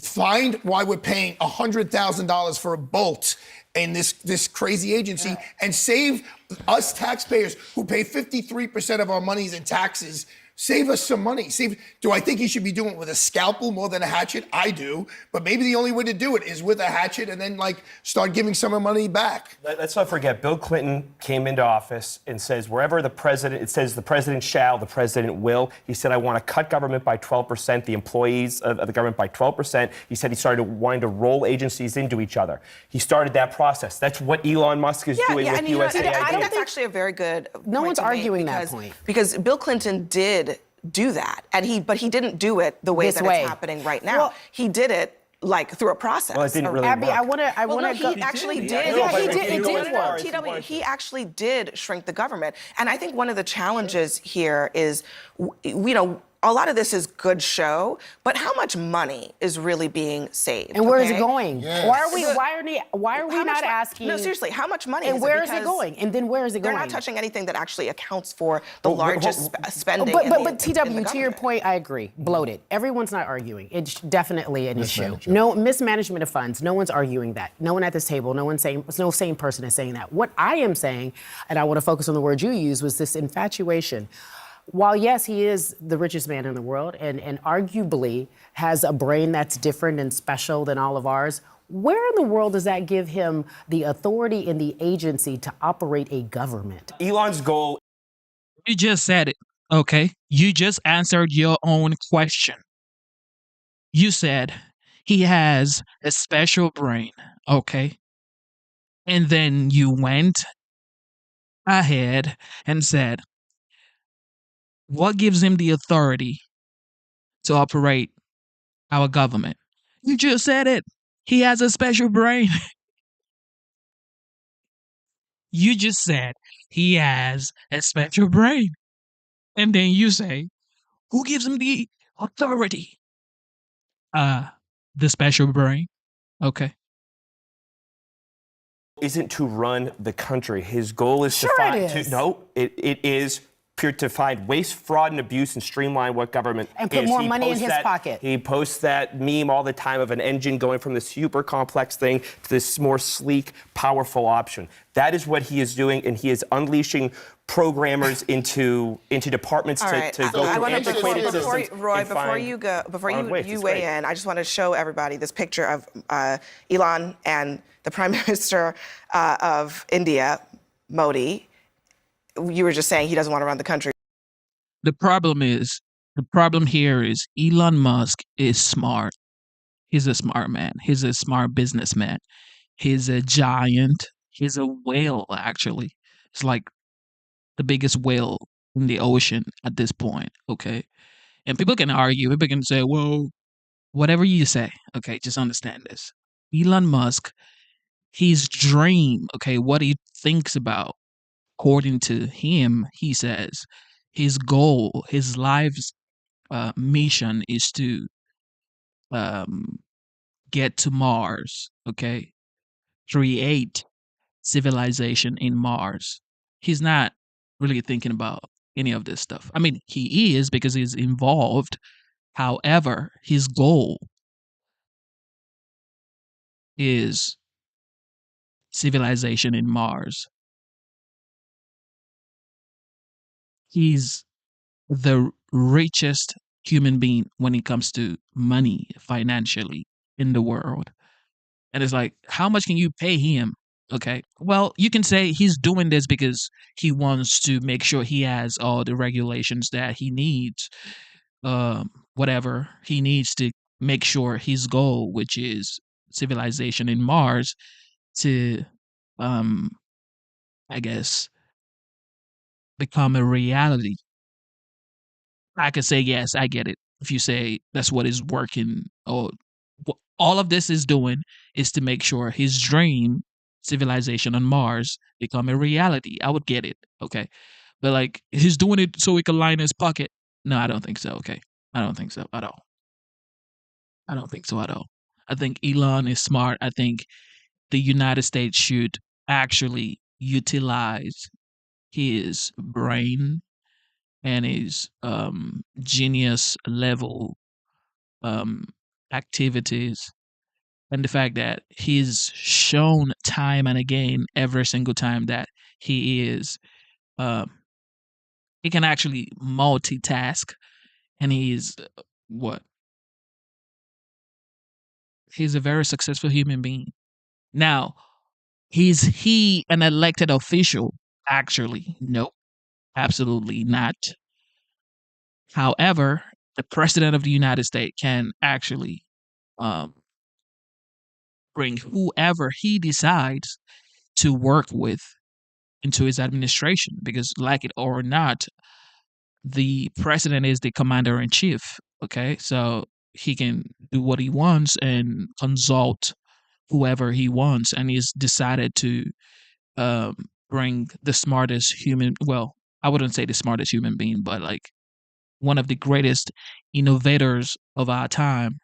[SPEAKER 6] find why we're paying $100,000 for a bolt in this crazy agency and save us taxpayers who pay 53% of our monies in taxes. Save us some money. Do I think he should be doing it with a scalpel more than a hatchet? I do. But maybe the only way to do it is with a hatchet and then start giving some of the money back.
[SPEAKER 7] Let's not forget, Bill Clinton came into office and says wherever it says the president shall, the president will. He said, I want to cut government by 12%, the employees of the government by 12%. He said he started wanting to roll agencies into each other. He started that process. That's what Elon Musk is doing with USAID.
[SPEAKER 4] I think that's actually a very good point.
[SPEAKER 8] No one's arguing that point.
[SPEAKER 4] Because Bill Clinton did do that, but he didn't do it the way it's happening right now. Well, he did it through a process.
[SPEAKER 7] Well, it didn't really
[SPEAKER 8] Abby,
[SPEAKER 7] work.
[SPEAKER 8] I want to.
[SPEAKER 4] He actually did.
[SPEAKER 8] It did work.
[SPEAKER 4] TW, he actually did shrink the government, and I think one of the challenges here is, a lot of this is good show, but how much money is really being saved?
[SPEAKER 8] And where is it going?
[SPEAKER 6] Yes.
[SPEAKER 8] Why are we not asking?
[SPEAKER 4] No, seriously, how much money?
[SPEAKER 8] And where is it going? And then where is it going?
[SPEAKER 4] They're not touching anything that actually accounts for the largest spending.
[SPEAKER 8] But TW, to your point, I agree. Bloated. Everyone's not arguing. It's definitely an issue. No mismanagement of funds. No one's arguing that. No one at this table. No sane person is saying that. What I am saying, and I want to focus on the word you used, was this infatuation. While, yes, he is the richest man in the world and arguably has a brain that's different and special than all of ours, where in the world does that give him the authority and the agency to operate a government?
[SPEAKER 7] Elon's goal...
[SPEAKER 1] You just said it, okay? You just answered your own question. You said he has a special brain, okay? And then you went ahead and said, what gives him the authority to operate our government? You just said it. He has a special brain. You just said he has a special brain. And then you say, who gives him the authority? The special brain. Okay.
[SPEAKER 7] Isn't to run the country. His goal is
[SPEAKER 8] Sure
[SPEAKER 7] to find...
[SPEAKER 8] it is.
[SPEAKER 7] No, it is to find waste, fraud, and abuse and streamline what government
[SPEAKER 8] And put
[SPEAKER 7] is.
[SPEAKER 8] more
[SPEAKER 7] He
[SPEAKER 8] money in
[SPEAKER 7] posts
[SPEAKER 8] his pocket.
[SPEAKER 7] He posts that meme all the time of an engine going from this super complex thing to this more sleek, powerful option. That is what he is doing, and he is unleashing programmers into departments
[SPEAKER 4] All right.
[SPEAKER 7] to go
[SPEAKER 4] I
[SPEAKER 7] through
[SPEAKER 4] want to
[SPEAKER 7] antiquated
[SPEAKER 4] before
[SPEAKER 7] systems.
[SPEAKER 4] Roy,
[SPEAKER 7] and
[SPEAKER 4] before
[SPEAKER 7] find
[SPEAKER 4] you go, before
[SPEAKER 7] odd ways.
[SPEAKER 4] you
[SPEAKER 7] It's
[SPEAKER 4] weigh
[SPEAKER 7] great.
[SPEAKER 4] in, I just want to show everybody this picture of Elon and the Prime Minister of India, Modi. You were just saying he doesn't want to run the country.
[SPEAKER 1] The problem here is Elon Musk is smart. He's a smart man. He's a smart businessman. He's a giant. He's a whale, actually. It's like the biggest whale in the ocean at this point, okay? And people can argue, people can say, well, whatever you say, okay, just understand this. Elon Musk, his dream, okay, what he thinks about, according to him, he says, his goal, his life's mission is to um, get to Mars, okay? Create civilization in Mars. He's not really thinking about any of this stuff. I mean, he is because he's involved. However, his goal is civilization in Mars. He's the richest human being when it comes to money financially in the world. And it's like, how much can you pay him? Okay. Well, you can say he's doing this because he wants to make sure he has all the regulations that he needs, whatever he needs to make sure his goal, which is civilization in Mars, to, um, I guess, become a reality. I could say, yes, I get it. If you say that's what is working, or all of this is doing is to make sure his dream, civilization on Mars, become a reality. I would get it. Okay. But like, he's doing it so he can line his pocket. No, I don't think so. Okay. I don't think so at all. I don't think so at all. I think Elon is smart. I think the United States should actually utilize his brain and his genius level um, activities, and the fact that he's shown time and again every single time that he is um, he can actually multitask, and what he's a very successful human being. Now, is he an elected official? Actually, no, absolutely not. However, the president of the United States can actually um, bring whoever he decides to work with into his administration, because, like it or not, the president is the commander in chief. Okay, so he can do what he wants and consult whoever he wants, and he's decided to um, bring the smartest human. Well, I wouldn't say the smartest human being, but like one of the greatest innovators of our time,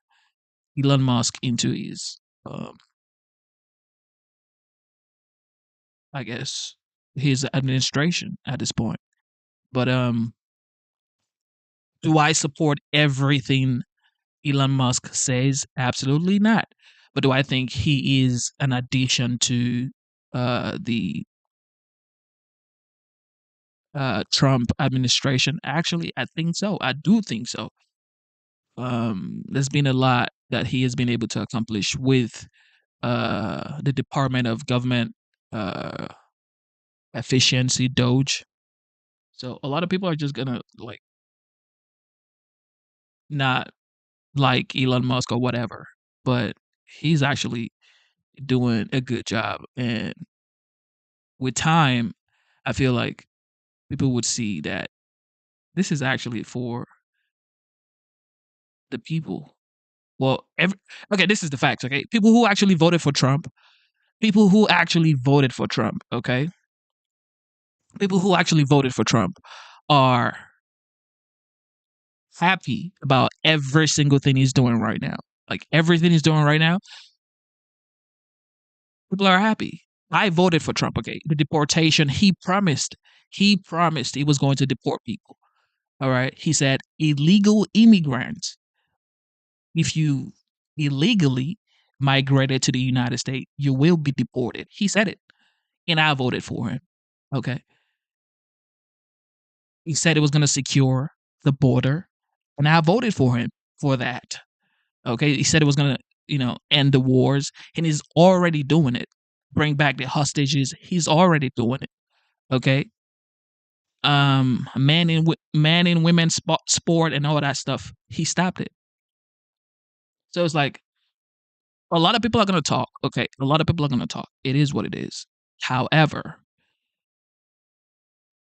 [SPEAKER 1] Elon Musk, into his, I guess, his administration at this point. But do I support everything Elon Musk says? Absolutely not. But do I think he is an addition to the Trump administration? Actually, I think so. I do think so. There's been a lot that he has been able to accomplish with the Department of Government uh, Efficiency, Doge. So a lot of people are just gonna like not like Elon Musk or whatever, but he's actually doing a good job. And with time, I feel like people would see that this is actually for the people. Well, okay, this is the facts, okay? People who actually voted for Trump, people who actually voted for Trump, okay? People who actually voted for Trump are happy about every single thing he's doing right now. Like everything he's doing right now, people are happy. I voted for Trump. Okay, the deportation. He promised he was going to deport people. All right. He said illegal immigrants, if you illegally migrated to the United States, you will be deported. He said it, and I voted for him. Okay. He said it was going to secure the border, and I voted for him for that. Okay. He said it was going to, end the wars, and he's already doing it. Bring back the hostages. He's already doing it. Okay. Man in women's sport and all that stuff. He stopped it. So it's like a lot of people are going to talk. Okay, a lot of people are going to talk. It is what it is. However,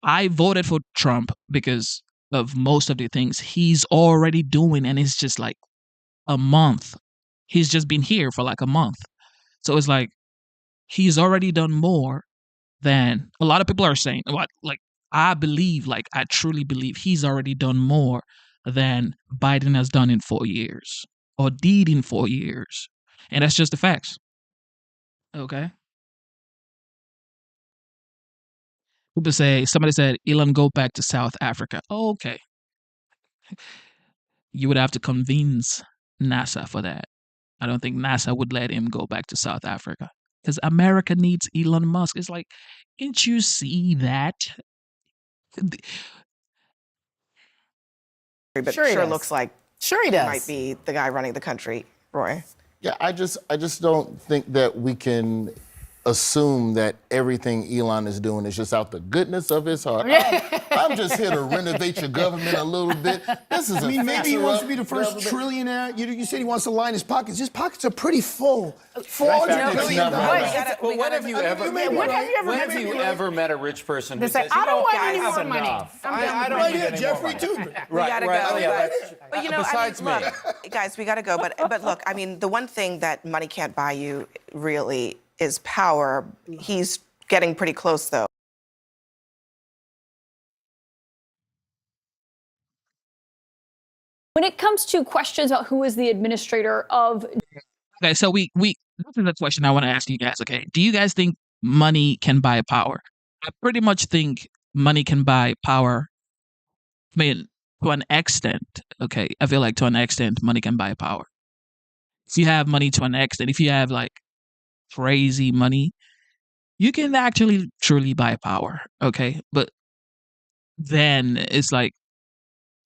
[SPEAKER 1] I voted for Trump because of most of the things he's already doing, and it's just like a month. He's just been here for like a month. So it's like he's already done more than a lot of people are saying. What, like, I truly believe he's already done more than Biden has done in 4 years or did in 4 years. And that's just the facts. Okay. Somebody said, Elon, go back to South Africa. Oh, okay. You would have to convince NASA for that. I don't think NASA would let him go back to South Africa because America needs Elon Musk. It's like, can't you see that?
[SPEAKER 4] But
[SPEAKER 8] Sure he
[SPEAKER 4] sure
[SPEAKER 8] does.
[SPEAKER 4] looks like
[SPEAKER 8] Sure he
[SPEAKER 4] he
[SPEAKER 8] does.
[SPEAKER 4] might be the guy running the country, Roy.
[SPEAKER 5] Yeah, I just don't think that we can assume that everything Elon is doing is just out the goodness of his heart. I'm just here to renovate your government a little bit. This is
[SPEAKER 6] maybe he wants to be the first trillionaire. You said he wants to line his pockets. His pockets are pretty full. $400 billion.
[SPEAKER 18] When have you ever met a rich person who says,
[SPEAKER 8] I don't want any
[SPEAKER 18] that's
[SPEAKER 8] more money.
[SPEAKER 18] enough.
[SPEAKER 8] I
[SPEAKER 18] don't need any more money.
[SPEAKER 6] too.
[SPEAKER 4] We gotta go. But
[SPEAKER 18] Besides me.
[SPEAKER 4] look, guys, we gotta go. But look, I mean, the one thing that money can't buy you really is power. He's getting pretty close, though.
[SPEAKER 11] When it comes to questions about who is the administrator of
[SPEAKER 1] Okay, so we this is a question I want to ask you guys. Okay, do you guys think money can buy power? I pretty much think money can buy power. I mean, to an extent. Okay, I feel like to an extent, money can buy power. If you have money to an extent, if you have like crazy money, you can actually truly buy power. Okay, but then it's like,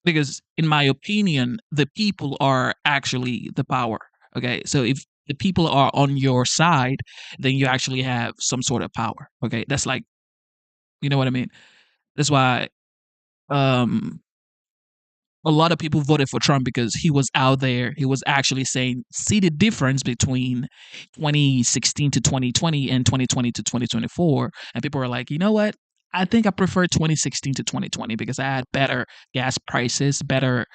[SPEAKER 1] because in my opinion, the people are actually the power. Okay, so if the people are on your side, then you actually have some sort of power. Okay, that's like, you know what I mean. That's why um a lot of people voted for Trump, because he was out there. He was actually saying, see the difference between 2016 to 2020 and 2020 to 2024. And people were like, you know what? I think I prefer 2016 to 2020 because I had better gas prices, better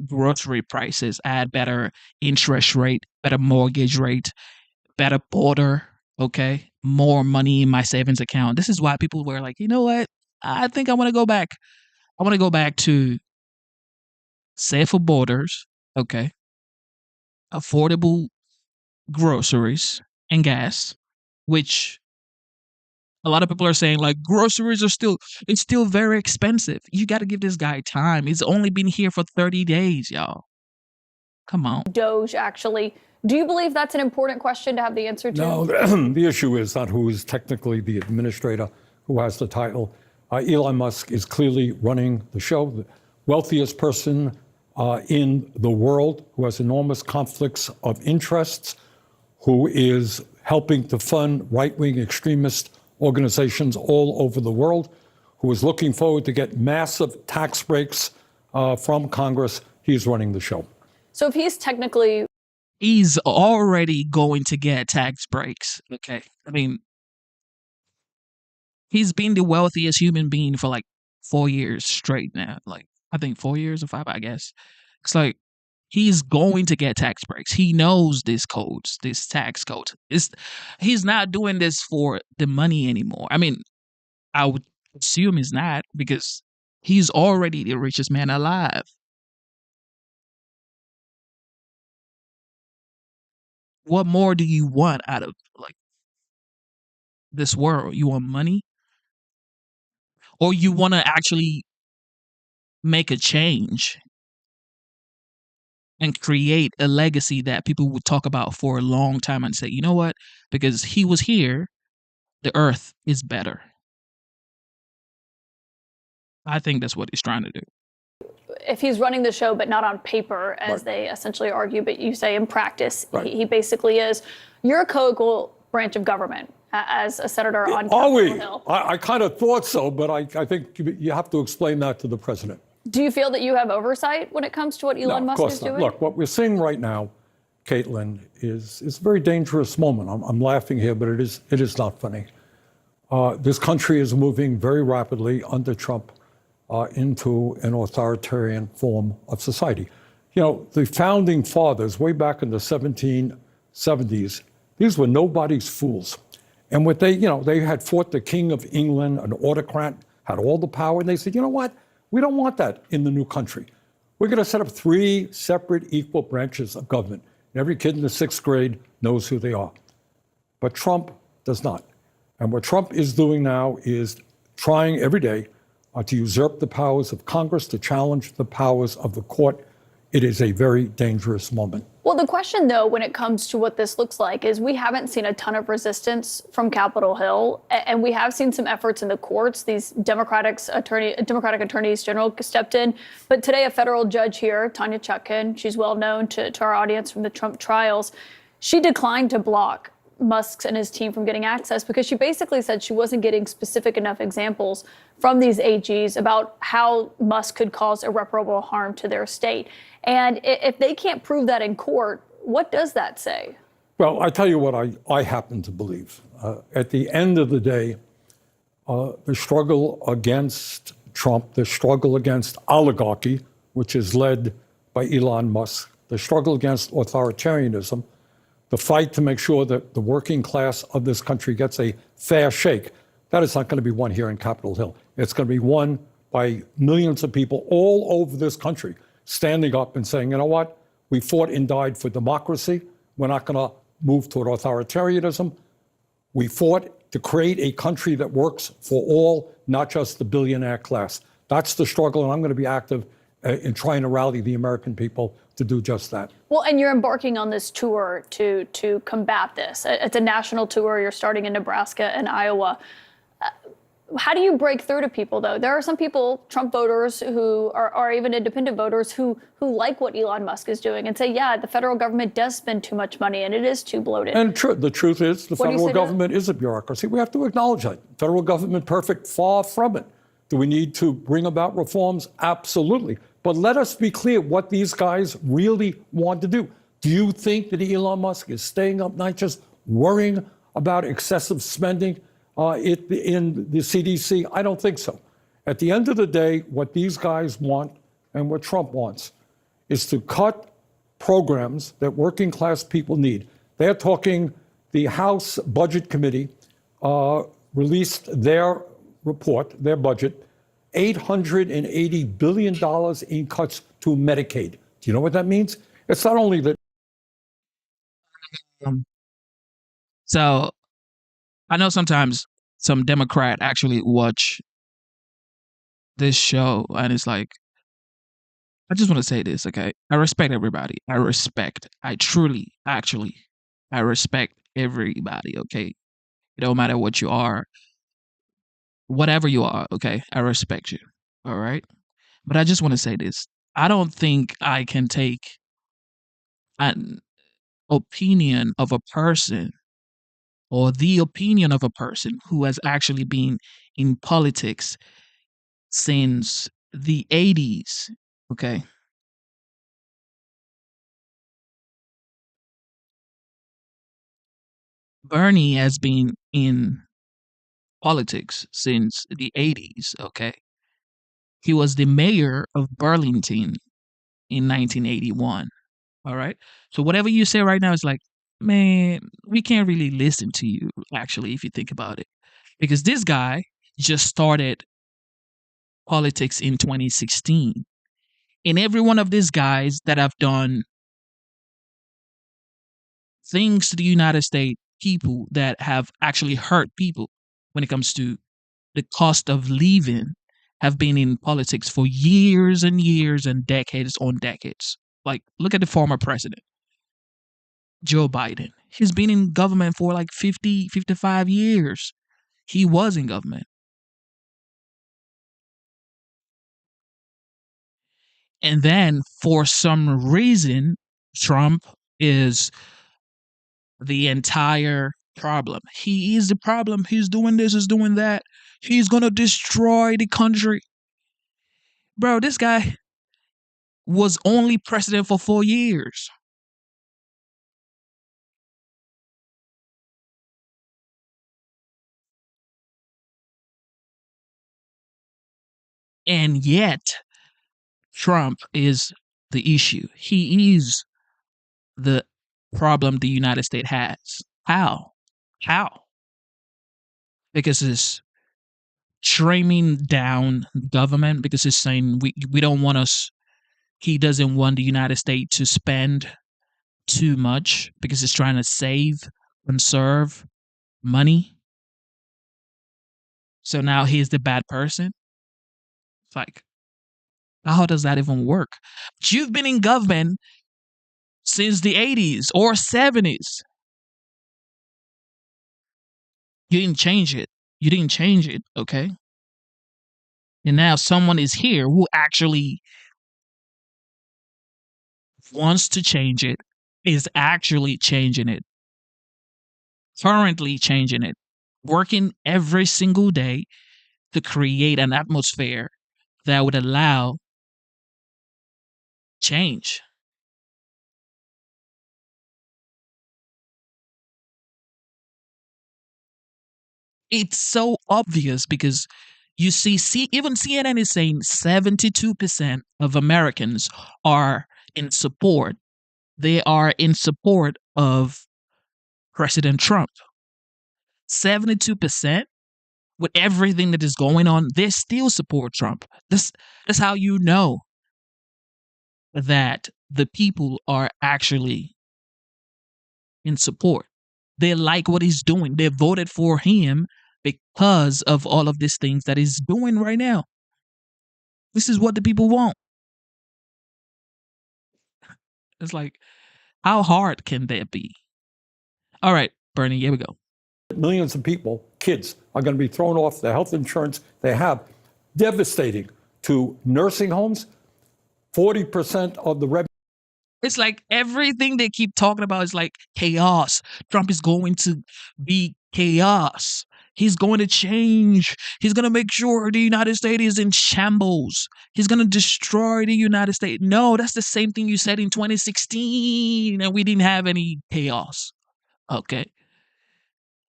[SPEAKER 1] grocery prices, I had better interest rate, better mortgage rate, better border, okay? More money in my savings account. This is why people were like, you know what? I think I want to go back. I want to go back to safer borders, okay, affordable groceries and gas, which a lot of people are saying like groceries are it's still very expensive. You got to give this guy time. He's only been here for 30 days, y'all. Come on.
[SPEAKER 11] Doge, actually. Do you believe that's an important question to have the answer to?
[SPEAKER 19] No, the issue is not who is technically the administrator, who has the title. Elon Musk is clearly running the show, the wealthiest person in the world, who has enormous conflicts of interests, who is helping to fund right-wing extremist organizations all over the world, who is looking forward to get massive tax breaks from Congress. He's running the show.
[SPEAKER 11] So if he's technically...
[SPEAKER 1] He's already going to get tax breaks, okay? I mean, he's been the wealthiest human being for like 4 years straight now. Like, I think 4 years or 5, I guess. It's like, he's going to get tax breaks. He knows these codes, this tax code. He's not doing this for the money anymore. I mean, I would assume he's not, because he's already the richest man alive. What more do you want out of, like, this world? You want money? Or you want to actually make a change and create a legacy that people would talk about for a long time and say, you know what? Because he was here, the earth is better. I think that's what he's trying to do.
[SPEAKER 20] If he's running the show, but not on paper, as they essentially argue, but you say in practice, he basically is. You're a co-equal branch of government as a senator on
[SPEAKER 19] Are
[SPEAKER 20] Capitol
[SPEAKER 19] we?
[SPEAKER 20] Hill.
[SPEAKER 19] I kind of thought so, but I think you have to explain that to the president.
[SPEAKER 20] Do you feel that you have oversight when it comes to what Elon Musk is doing?
[SPEAKER 19] Look, what we're seeing right now, Caitlin, is a very dangerous moment. I'm laughing here, but it is not funny. This country is moving very rapidly under Trump into an authoritarian form of society. You know, the founding fathers, way back in the 1770s, these were nobody's fools. And what they had fought the King of England, an autocrat, had all the power, and they said, you know what? We don't want that in the new country. We're going to set up 3 separate equal branches of government. And every kid in the 6th grade knows who they are. But Trump does not. And what Trump is doing now is trying every day to usurp the powers of Congress, to challenge the powers of the court. It is a very dangerous moment.
[SPEAKER 20] Well, the question, though, when it comes to what this looks like is we haven't seen a ton of resistance from Capitol Hill, and we have seen some efforts in the courts. These Democratic attorneys general stepped in. But today, a federal judge here, Tanya Chutkan, she's well known to our audience from the Trump trials, she declined to block Musk and his team from getting access because she basically said she wasn't getting specific enough examples from these AGs about how Musk could cause irreparable harm to their state. And if they can't prove that in court, what does that say?
[SPEAKER 19] Well, I tell you what I happen to believe. At the end of the day, the struggle against Trump, the struggle against oligarchy, which is led by Elon Musk, the struggle against authoritarianism, the fight to make sure that the working class of this country gets a fair shake, that is not going to be won here in Capitol Hill. It's going to be won by millions of people all over this country standing up and saying, you know what, we fought and died for democracy. We're not going to move toward authoritarianism. We fought to create a country that works for all, not just the billionaire class. That's the struggle, and I'm going to be active in trying to rally the American people to do just that.
[SPEAKER 20] Well, and you're embarking on this tour to combat this. It's a national tour. You're starting in Nebraska and Iowa. How do you break through to people, though? There are some people, Trump voters, who are even independent voters, who like what Elon Musk is doing and say, yeah, the federal government does spend too much money and it is too bloated.
[SPEAKER 19] And the truth is, the federal government is a bureaucracy. We have to acknowledge that. Federal government perfect? Far from it. Do we need to bring about reforms? Absolutely. But let us be clear what these guys really want to do. Do you think that Elon Musk is staying up night just worrying about excessive spending in the CDC? I don't think so. At the end of the day, what these guys want and what Trump wants is to cut programs that working class people need. They're talking, the House Budget Committee released their report, their budget, $880 billion in cuts to Medicaid. Do you know what that means? It's not only that.
[SPEAKER 1] So I know sometimes some Democrat actually watch this show and it's like, I just want to say this, okay? I respect everybody. I respect everybody, okay? It don't matter what you are, whatever you are, okay? I respect you, all right? But I just want to say this. I don't think I can take an opinion of a person or the opinion of a person who has actually been in politics since the 80s, okay? Bernie has been in politics since the 80s, okay? He was the mayor of Burlington in 1981, all right? So whatever you say right now is like, man, we can't really listen to you, actually, if you think about it. Because this guy just started politics in 2016. And every one of these guys that have done things to the United States people that have actually hurt people when it comes to the cost of living have been in politics for years and years and decades on decades. Like, look at the former president, Joe Biden. He's been in government for like 50, 55 years. He was in government. And then for some reason, Trump is the entire problem. He is the problem. He's doing this, he's doing that. He's going to destroy the country. Bro, this guy was only president for 4 years. And yet, Trump is the issue. He is the problem the United States has. How? How? Because it's trimming down government, because it's saying we don't want us, he doesn't want the United States to spend too much because it's trying to save, conserve money. So now he's the bad person. It's like, how does that even work? But you've been in government since the 80s or 70s. You didn't change it. You didn't change it, okay? And now someone is here who actually wants to change it, is actually changing it, currently changing it, working every single day to create an atmosphere that would allow change. It's so obvious because you see, even CNN is saying 72% of Americans are in support. They are in support of President Trump. 72%, with everything that is going on, they still support Trump. That's how you know that the people are actually in support. They like what he's doing. They voted for him because of all of these things that he's doing right now. This is what the people want. It's like, how hard can that be? All right, Bernie, here we go.
[SPEAKER 19] Millions of people, kids, are going to be thrown off the health insurance they have. Devastating to nursing homes. 40% of the revenue.
[SPEAKER 1] It's like everything they keep talking about is like chaos. Trump is going to be chaos. He's going to change. He's going to make sure the United States is in shambles. He's going to destroy the United States. No, that's the same thing you said in 2016, and we didn't have any chaos. Okay.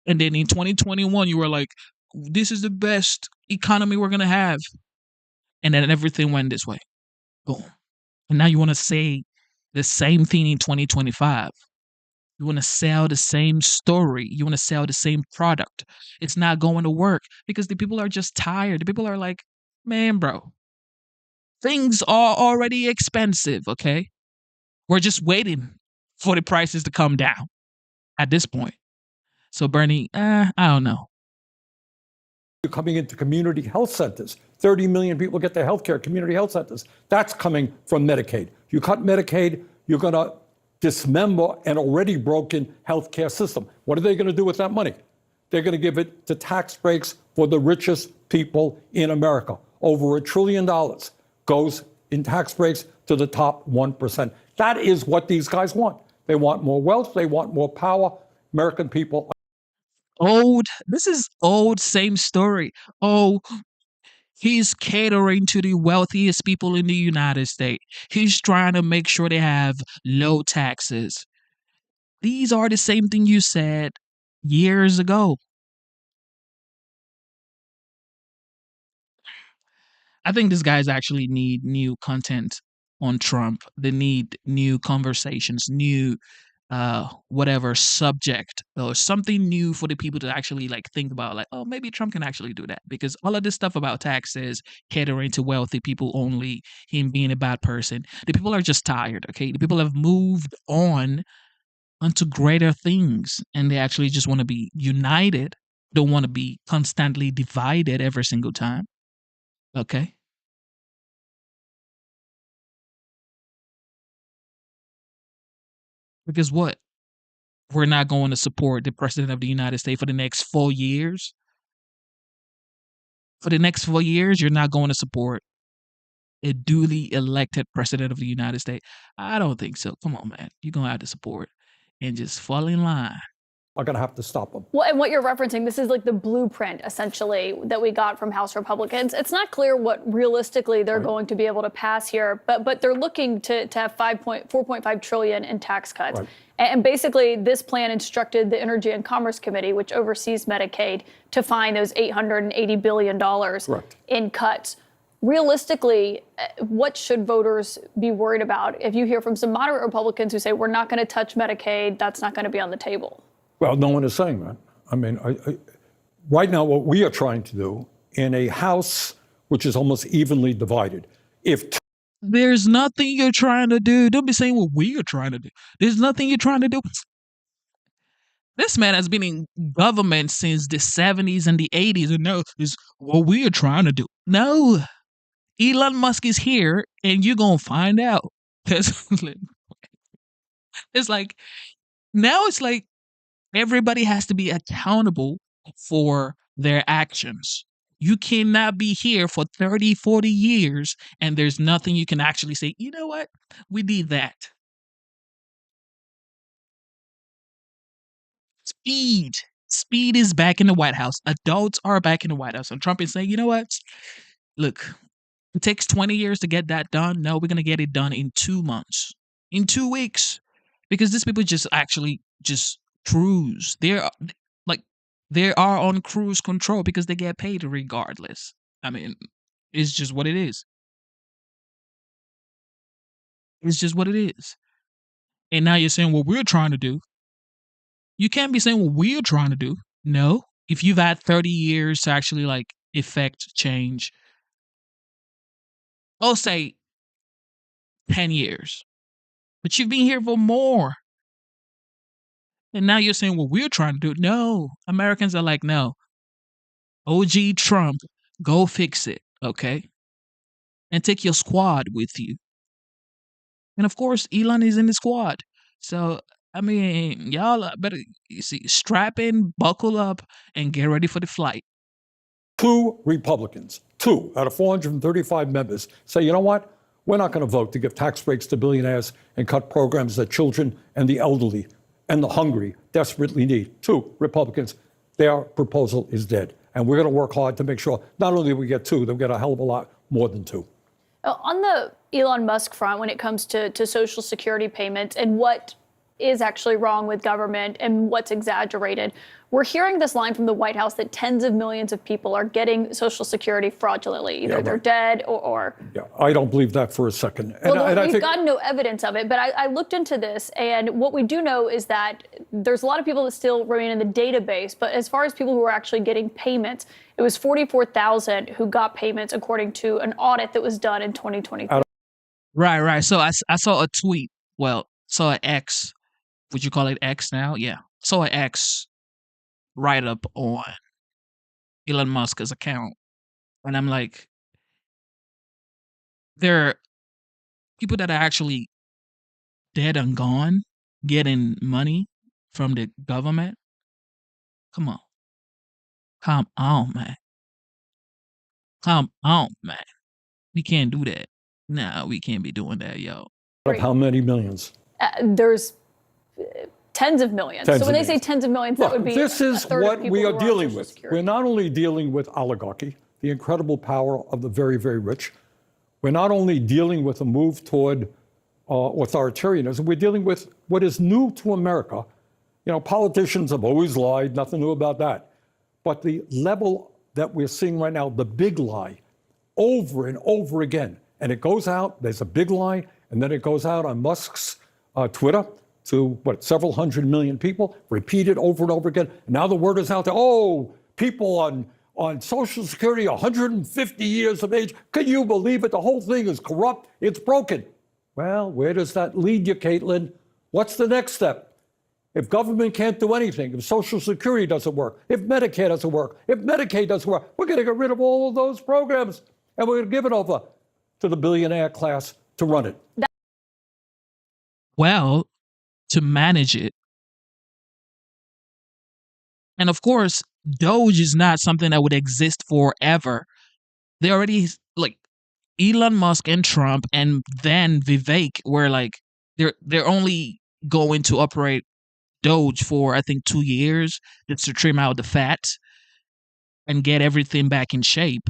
[SPEAKER 1] And then in 2021, you were like, this is the best economy we're going to have. And then everything went this way. Boom. And now you want to say the same thing in 2025. You want to sell the same story. You want to sell the same product. It's not going to work because the people are just tired. The people are like, man, bro, things are already expensive, okay? We're just waiting for the prices to come down at this point. So, Bernie, I don't know.
[SPEAKER 19] Coming into community health centers. 30 million people get their health care, community health centers. That's coming from Medicaid. You cut Medicaid, you're going to dismember an already broken health care system. What are they going to do with that money? They're going to give it to tax breaks for the richest people in America. Over $1 trillion goes in tax breaks to the top 1%. That is what these guys want. They want more wealth. They want more power. American people.
[SPEAKER 1] This is old, same story. Oh, he's catering to the wealthiest people in the United States. He's trying to make sure they have low taxes. These are the same thing you said years ago. I think these guys actually need new content on Trump. They need new conversations, new whatever subject or something new for the people to actually like think about, like, oh, maybe Trump can actually do that, because all of this stuff about taxes, catering to wealthy people only, him being a bad person, the people are just tired. Okay, the people have moved on onto greater things, and they actually just want to be united, don't want to be constantly divided every single time. Okay? Because what? We're not going to support the president of the United States for the next 4 years? For the next 4 years, you're not going to support a duly elected president of the United States? I don't think so. Come on, man. You're going to have to support and just fall in line.
[SPEAKER 19] Are going to have to stop them.
[SPEAKER 20] Well, and what you're referencing, this is like the blueprint, essentially, that we got from House Republicans. It's not clear what realistically they're going to be able to pass here, but they're looking to have $4.5 trillion in tax cuts.
[SPEAKER 19] Right.
[SPEAKER 20] And basically, this plan instructed the Energy and Commerce Committee, which oversees Medicaid, to find those $880 billion in cuts. Realistically, what should voters be worried about if you hear from some moderate Republicans who say, we're not going to touch Medicaid, that's not going to be on the table?
[SPEAKER 19] Well, no one is saying that. I mean, right now, what we are trying to do in a House which is almost evenly divided,
[SPEAKER 1] there's nothing you're trying to do. Don't be saying what we are trying to do. There's nothing you're trying to do. This man has been in government since the 70s and the 80s, and now is what we are trying to do. No, Elon Musk is here, and you're gonna find out. It's like now it's like everybody has to be accountable for their actions. You cannot be here for 30, 40 years and there's nothing you can actually say, you know what? We did that. Speed. Speed is back in the White House. Adults are back in the White House. And Trump is saying, you know what? Look, it takes 20 years to get that done. No, we're going to get it done in 2 months, in 2 weeks. Because these people just actually just cruise. They are on cruise control because they get paid regardless. I mean, it's just what it is. It's just what it is. And now you're saying what we're trying to do. You can't be saying what we're trying to do. No. If you've had 30 years to actually effect change, I'll say 10 years. But you've been here for more. And now you're saying what we're trying to do. No. Americans are like, no. OG Trump, go fix it, okay? And take your squad with you. And of course, Elon is in the squad. So, I mean, y'all better strap in, buckle up, and get ready for the flight.
[SPEAKER 19] 2 Republicans, 2 out of 435 members say, you know what? We're not going to vote to give tax breaks to billionaires and cut programs that children and the elderly and the hungry desperately need. 2 Republicans, their proposal is dead. And we're going to work hard to make sure not only do we get 2, they'll get a hell of a lot more than 2.
[SPEAKER 20] On the Elon Musk front, when it comes to Social Security payments and what is actually wrong with government and what's exaggerated, we're hearing this line from the White House that tens of millions of people are getting Social Security fraudulently. Either they're dead or...
[SPEAKER 19] Yeah, I don't believe that for a second.
[SPEAKER 20] We've gotten no evidence of it, but I looked into this, and what we do know is that there's a lot of people that still remain in the database, but as far as people who are actually getting payments, it was 44,000 who got payments according to an audit that was done in 2023.
[SPEAKER 1] Right. So I saw a tweet. Well, saw an X. Would you call it X now? Yeah. Saw an X write-up on Elon Musk's account. And I'm like, there are people that are actually dead and gone getting money from the government. Come on. Come on, man. Come on, man. We can't do that. No, we can't be doing that, yo.
[SPEAKER 19] How many millions?
[SPEAKER 20] There's tens of millions. So when they say tens of millions, that would be
[SPEAKER 19] this is
[SPEAKER 20] a third
[SPEAKER 19] what
[SPEAKER 20] of people
[SPEAKER 19] we are
[SPEAKER 20] who on
[SPEAKER 19] dealing
[SPEAKER 20] Social
[SPEAKER 19] with.
[SPEAKER 20] Security.
[SPEAKER 19] We're not only dealing with oligarchy, the incredible power of the very, very rich. We're not only dealing with a move toward authoritarianism, we're dealing with what is new to America. You know, politicians have always lied, nothing new about that. But the level that we're seeing right now, the big lie, over and over again, and it goes out, there's a big lie, and then it goes out on Musk's Twitter to, several hundred million people, repeated over and over again. And now the word is out there, people on Social Security, 150 years of age. Can you believe it? The whole thing is corrupt. It's broken. Well, where does that lead you, Caitlin? What's the next step? If government can't do anything, if Social Security doesn't work, if Medicare doesn't work, if Medicaid doesn't work, we're going to get rid of all of those programs and we're going to give it over to the billionaire class to run it.
[SPEAKER 1] Well, to manage it. And of course, Doge is not something that would exist forever. They already, like, Elon Musk and Trump and then Vivek were like, they're only going to operate Doge for, I think, 2 years just to trim out the fat and get everything back in shape.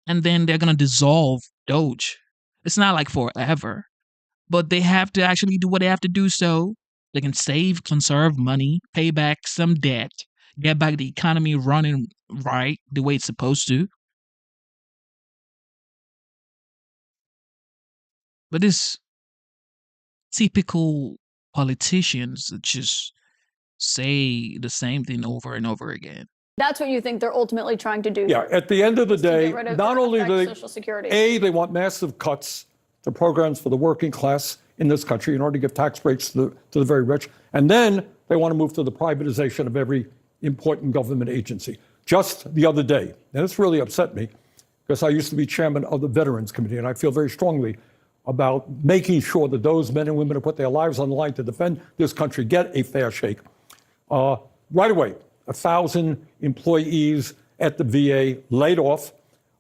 [SPEAKER 1] And then they're going to dissolve Doge. It's not like forever, but they have to actually do what they have to do so they can save, conserve money, pay back some debt, get back the economy running right the way it's supposed to. But this typical politicians that just say the same thing over and over again.
[SPEAKER 20] That's what you think they're ultimately trying to do.
[SPEAKER 19] Yeah, at the end of the day,
[SPEAKER 20] get rid of
[SPEAKER 19] not only do they,
[SPEAKER 20] Social Security.
[SPEAKER 19] they want massive cuts to programs for the working class in this country in order to give tax breaks to the very rich. And then they want to move to the privatization of every important government agency. Just the other day, and this really upset me because I used to be chairman of the Veterans Committee, and I feel very strongly about making sure that those men and women who put their lives on the line to defend this country get a fair shake. Right away, 1,000 employees at the VA laid off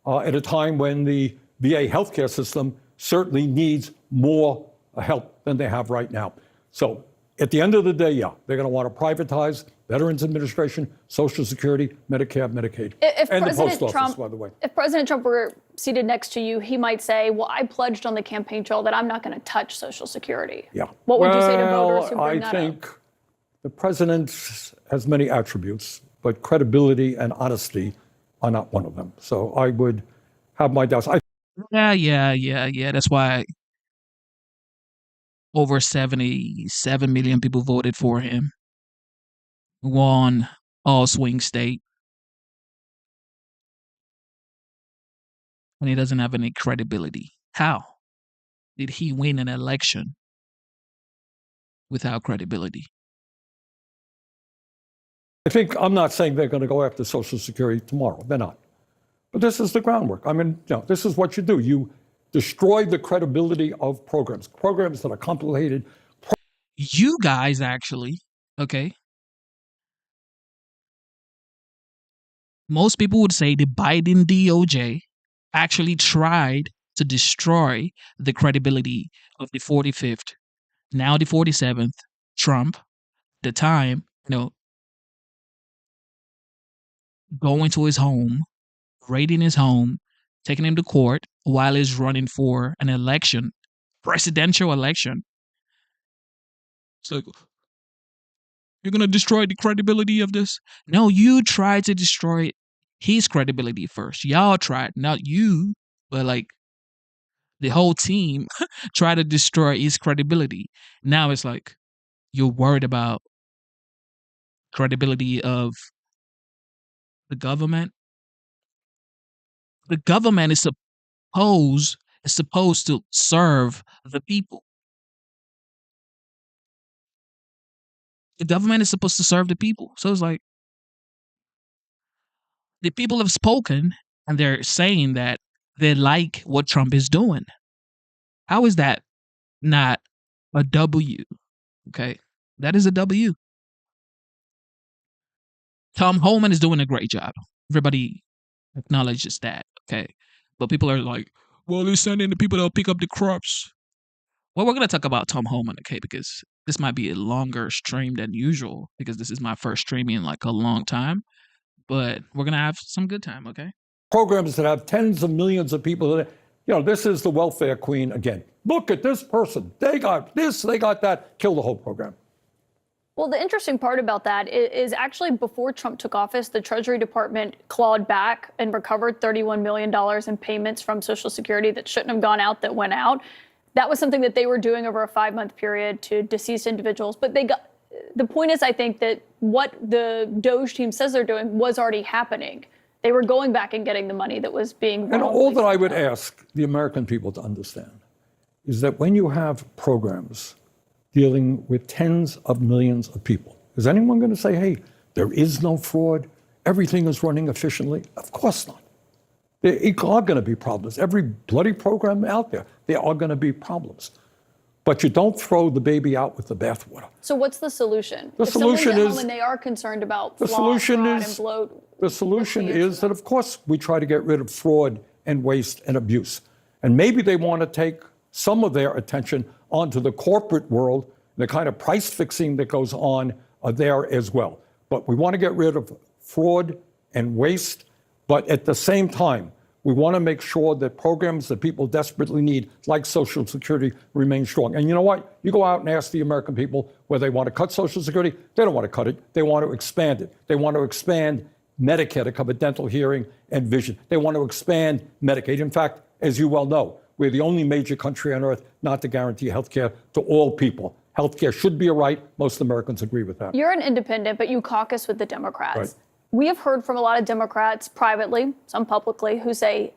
[SPEAKER 19] at a time when the VA healthcare system certainly needs more help than they have right now. So at the end of the day, yeah, they're going to want to privatize Veterans Administration, Social Security, Medicare, Medicaid, and the post office, by the way.
[SPEAKER 20] If President Trump were seated next to you, he might say, well, I pledged on the campaign trail that I'm not going to touch Social Security.
[SPEAKER 19] Yeah.
[SPEAKER 20] What would you say to voters who bring
[SPEAKER 19] I think the president has many attributes, but credibility and honesty are not one of them. So I would have my doubts.
[SPEAKER 1] Yeah. That's why over 77 million people voted for him. Won all swing state. And he doesn't have any credibility. How did he win an election without credibility?
[SPEAKER 19] I think I'm not saying they're going to go after Social Security tomorrow. They're not. But this is the groundwork. I mean, this is what you do. You destroy the credibility of programs that are complicated.
[SPEAKER 1] You guys actually, okay? Most people would say the Biden DOJ actually tried to destroy the credibility of the 45th, now the 47th, Trump, the time, going to his home, raiding his home, taking him to court while he's running for an election, presidential election. It's like, you're going to destroy the credibility of this? No, you tried to destroy his credibility first. Y'all tried, not you, but like the whole team tried to destroy his credibility. Now it's like you're worried about credibility of the government. The government is supposed to serve the people. The government is supposed to serve the people. So it's like the people have spoken and they're saying that they like what Trump is doing. How is that not a W? Okay. That is a W. Tom Homan is doing a great job. Everybody acknowledges that. Okay. But people are like, well, they're sending the people that'll pick up the crops. Well, we're going to talk about Tom Homan, okay, because this might be a longer stream than usual because this is my first stream in like a long time. But we're going to have some good time, okay?
[SPEAKER 19] Programs that have tens of millions of people. This is the welfare queen again. Look at this person. They got this, they got that. Kill the whole program.
[SPEAKER 20] Well, the interesting part about that is actually before Trump took office, the Treasury Department clawed back and recovered $31 million in payments from Social Security that shouldn't have gone out that went out. That was something that they were doing over a 5-month period to deceased individuals. But the point is, I think, that what the Doge team says they're doing was already happening. They were going back and getting the money that was being.
[SPEAKER 19] And all that I would ask the American people to understand is that when you have programs dealing with tens of millions of people. Is anyone going to say, hey, there is no fraud, everything is running efficiently? Of course not. There are going to be problems. Every bloody program out there are going to be problems. But you don't throw the baby out with the bathwater.
[SPEAKER 20] So what's the solution?
[SPEAKER 19] The
[SPEAKER 20] if
[SPEAKER 19] solution
[SPEAKER 20] someone's at
[SPEAKER 19] is
[SPEAKER 20] home and they are concerned about
[SPEAKER 19] the
[SPEAKER 20] fraud,
[SPEAKER 19] solution
[SPEAKER 20] fraud
[SPEAKER 19] is
[SPEAKER 20] and bloat.
[SPEAKER 19] the solution is that, of course, we try to get rid of fraud and waste and abuse. And maybe they want to take some of their attention onto the corporate world, the kind of price fixing that goes on there as well. But we want to get rid of fraud and waste. But at the same time, we want to make sure that programs that people desperately need, like Social Security, remain strong. And you know what? You go out and ask the American people whether they want to cut Social Security. They don't want to cut it. They want to expand it. They want to expand Medicare to cover dental, hearing, and vision. They want to expand Medicaid. In fact, as you well know, we're the only major country on earth not to guarantee health care to all people. Health care should be a right. Most Americans agree with that.
[SPEAKER 20] You're an independent, but you caucus with the Democrats.
[SPEAKER 19] Right.
[SPEAKER 20] We have heard from a lot of Democrats privately, some publicly, who say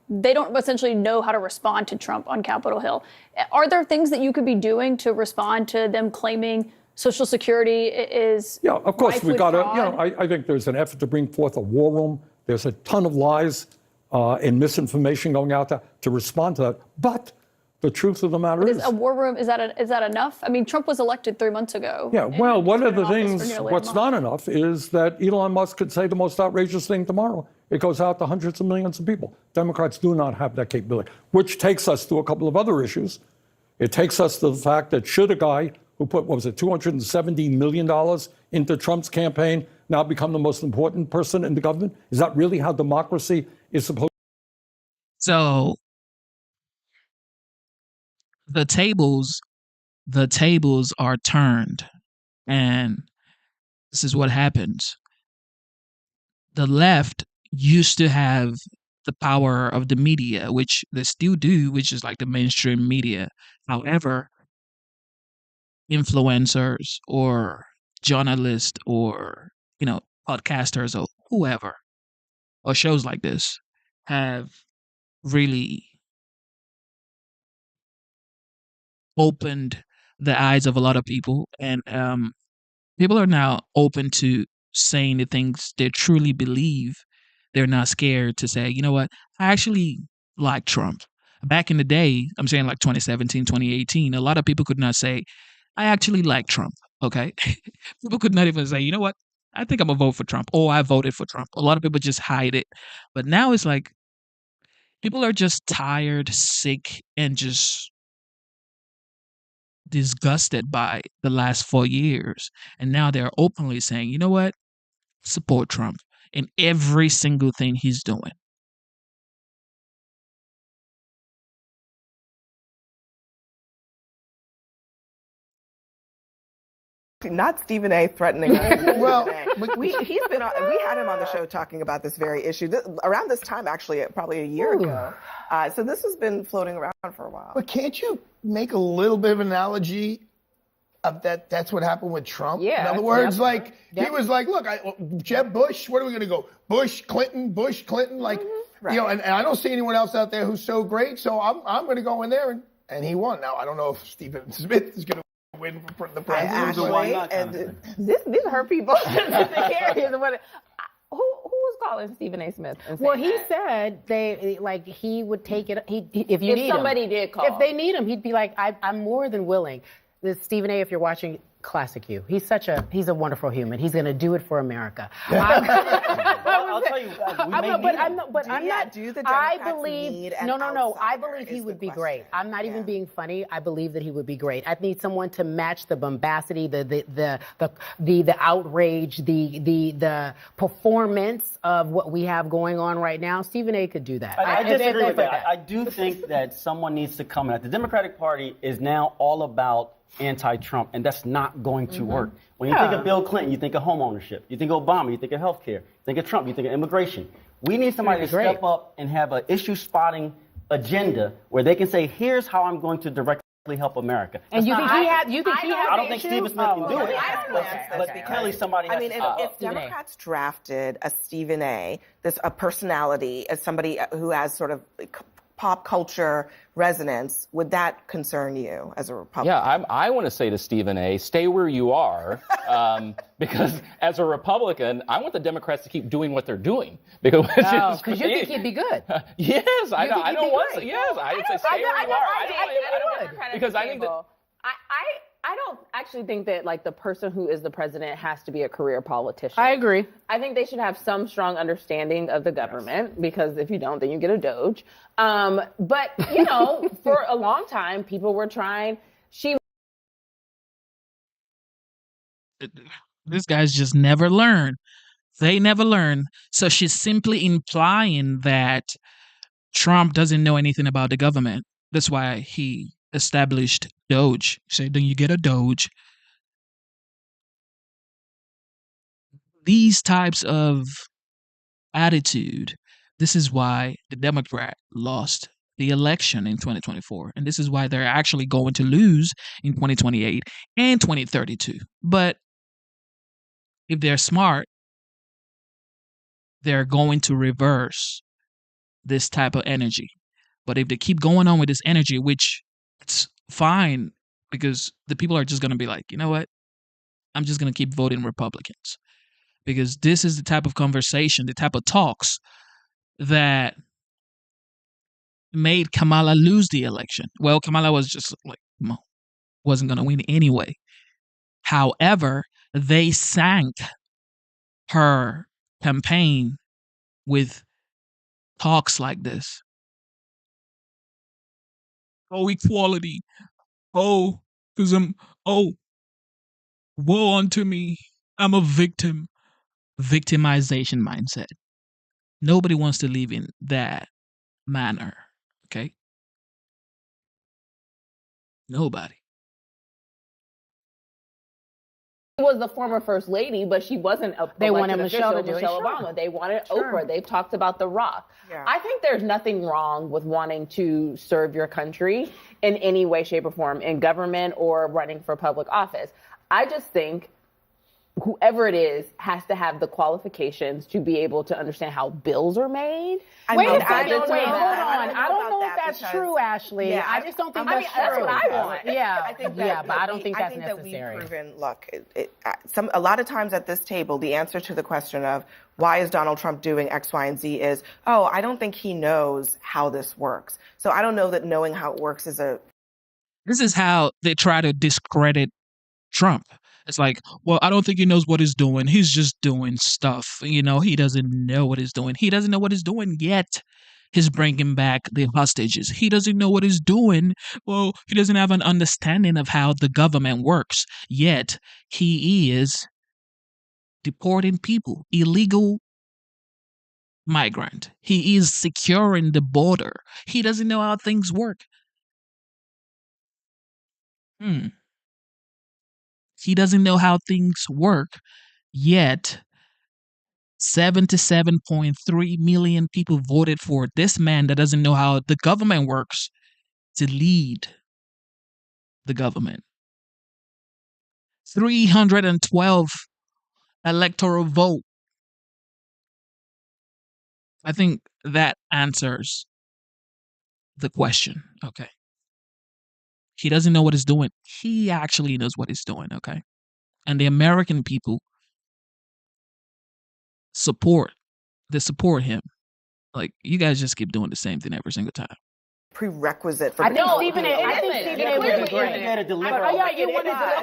[SPEAKER 20] they don't essentially know how to respond to Trump on Capitol Hill. Are there things that you could be doing to respond to them claiming Social Security is
[SPEAKER 19] Yeah, of course, we've got to,
[SPEAKER 20] fraud?
[SPEAKER 19] I think there's an effort to bring forth a war room. There's a ton of lies and misinformation going out there to respond to that. But the truth of the matter is,
[SPEAKER 20] a war room, is that enough? I mean, Trump was elected 3 months ago.
[SPEAKER 19] yeah, well, one of the
[SPEAKER 20] been in office for
[SPEAKER 19] things,
[SPEAKER 20] nearly a
[SPEAKER 19] what's
[SPEAKER 20] month.
[SPEAKER 19] not enough is that Elon Musk could say the most outrageous thing tomorrow. It goes out to hundreds of millions of people. Democrats do not have that capability, which takes us to a couple of other issues. It takes us to the fact that should a guy who put, what was it, $270 million into Trump's campaign now become the most important person in the government? Is that really how democracy is supposed to?
[SPEAKER 1] So the tables are turned, and this is what happens. The left used to have the power of the media, which they still do, which is like the mainstream media. However, influencers or journalists or, podcasters or whoever, or shows like this have really opened the eyes of a lot of people, and people are now open to saying the things they truly believe. They're not scared to say, you know what, I actually like Trump. Back in the day, I'm saying like 2017, 2018, a lot of people could not say, I actually like Trump, okay? People could not even say, you know what, I think I'm going to vote for Trump, or I voted for Trump. A lot of people just hide it. But now it's like people are just tired, sick, and just disgusted by the last 4 years. And now they're openly saying, you know what? Support Trump in every single thing he's doing.
[SPEAKER 4] Not Stephen A. threatening.
[SPEAKER 6] Well,
[SPEAKER 4] we had him on the show talking about this very issue around this time, actually, probably a year ago. So this has been floating around for a while.
[SPEAKER 6] But can't you make a little bit of an analogy of that? That's what happened with Trump.
[SPEAKER 4] Yeah.
[SPEAKER 6] In other words, he was like, look, Jeb Bush, what are we going to go? Bush, Clinton, like,
[SPEAKER 4] Right.
[SPEAKER 6] and I don't see anyone else out there who's so great, so I'm going to go in there, and he won. Now, I don't know if Stephen Smith is going to win for the presidency.
[SPEAKER 21] These are her people. Who was calling Stephen A. Smith?
[SPEAKER 8] Well, he said he would take it. If
[SPEAKER 21] somebody did call,
[SPEAKER 8] if they need him, he'd be like, I'm more than willing. This Stephen A. If you're watching, classic you. He's a wonderful human. He's going to do it for America.
[SPEAKER 21] I'll tell you,
[SPEAKER 8] I believe he would be great. I'm not even being funny. I believe that he would be great. I need someone to match the bombacity, the outrage, the performance of what we have going on right now. Stephen A. could do that.
[SPEAKER 22] I disagree with that. I do think that someone needs to come in. The Democratic Party is now all about anti-Trump, and that's not going to work. When you think of Bill Clinton, you think of home ownership. You think of Obama, you think of health care. You think of Trump, you think of immigration. We need somebody to step up and have an issue-spotting agenda where they can say, here's how I'm going to directly help America.
[SPEAKER 8] And you think he has?
[SPEAKER 22] I don't think Stephen Smith can do it, but clearly somebody has to.
[SPEAKER 4] If Democrats drafted a Stephen A., a personality, as somebody who has sort of pop culture resonance, would that concern you as a Republican?
[SPEAKER 2] Yeah, I want to say to Stephen A., stay where you are, because as a Republican, I want the Democrats to keep doing what they're doing. Because
[SPEAKER 8] you think he'd be good.
[SPEAKER 2] Yes, I don't want to.
[SPEAKER 8] great.
[SPEAKER 2] Yes, I would say stay where you are. I don't because I think that.
[SPEAKER 21] I don't actually think that like the person who is the president has to be a career politician.
[SPEAKER 8] I agree.
[SPEAKER 21] I think they should have some strong understanding of the government, because if you don't, then you get a Doge. But you know, for a long time, people were trying.
[SPEAKER 1] These guys just never learn. They never learn. So she's simply implying that Trump doesn't know anything about the government. That's why he established Doge. So then you get a Doge. These types of attitude, this is why the Democrat lost the election in 2024. And this is why they're actually going to lose in 2028 and 2032. But if they're smart, they're going to reverse this type of energy. But if they keep going on with this energy, which it's fine, because the people are just going to be like, you know what? I'm just going to keep voting Republicans. Because this is the type of conversation, the type of talks that made Kamala lose the election. Well, Kamala was just like, wasn't going to win anyway. However, they sank her campaign with talks like this. Oh, equality. Oh, because woe unto me. I'm a victim. Victimization mindset. Nobody wants to live in that manner. Okay? Nobody.
[SPEAKER 21] Was the former first lady, but she wasn't a
[SPEAKER 8] They wanted
[SPEAKER 21] elected
[SPEAKER 8] Michelle
[SPEAKER 21] official,
[SPEAKER 8] to do it.
[SPEAKER 21] Michelle
[SPEAKER 8] Sure.
[SPEAKER 21] Obama. They wanted
[SPEAKER 8] Sure.
[SPEAKER 21] Oprah. They've talked about The Rock.
[SPEAKER 4] Yeah.
[SPEAKER 21] I think there's nothing wrong with wanting to serve your country in any way, shape, or form in government or running for public office. I just think whoever it is has to have the qualifications to be able to understand how bills are made.
[SPEAKER 8] Wait a
[SPEAKER 21] how
[SPEAKER 8] second.
[SPEAKER 21] budgets
[SPEAKER 8] Wait,
[SPEAKER 21] are
[SPEAKER 8] hold
[SPEAKER 21] made.
[SPEAKER 8] on. I don't know if that's true, Ashley.
[SPEAKER 4] Yeah,
[SPEAKER 8] I just don't think
[SPEAKER 21] I mean,
[SPEAKER 8] that's
[SPEAKER 21] that's
[SPEAKER 8] true.
[SPEAKER 21] what I want.
[SPEAKER 8] Yeah,
[SPEAKER 4] I think
[SPEAKER 8] yeah, but I don't think that's
[SPEAKER 4] that
[SPEAKER 8] necessary.
[SPEAKER 4] we've proven. Look, a lot of times at this table, the answer to the question of why is Donald Trump doing X, Y, and Z is, oh, I don't think he knows how this works. So I don't know that knowing how it works is a.
[SPEAKER 1] This is how they try to discredit Trump. It's like, well, I don't think he knows what he's doing. He's just doing stuff. You know, he doesn't know what he's doing. He doesn't know what he's doing yet. He's bringing back the hostages. He doesn't know what he's doing. Well, he doesn't have an understanding of how the government works. Yet, he is deporting people, illegal migrant. He is securing the border. He doesn't know how things work. He doesn't know how things work, yet 77.3 million people voted for this man that doesn't know how the government works to lead the government. 312 electoral vote. I think that answers the question, okay? He doesn't know what he's doing. He actually knows what he's doing, okay? And the American people support him. Like, you guys just keep doing the same thing every single time.
[SPEAKER 4] Prerequisite for.
[SPEAKER 8] I think Stephen A. would be great.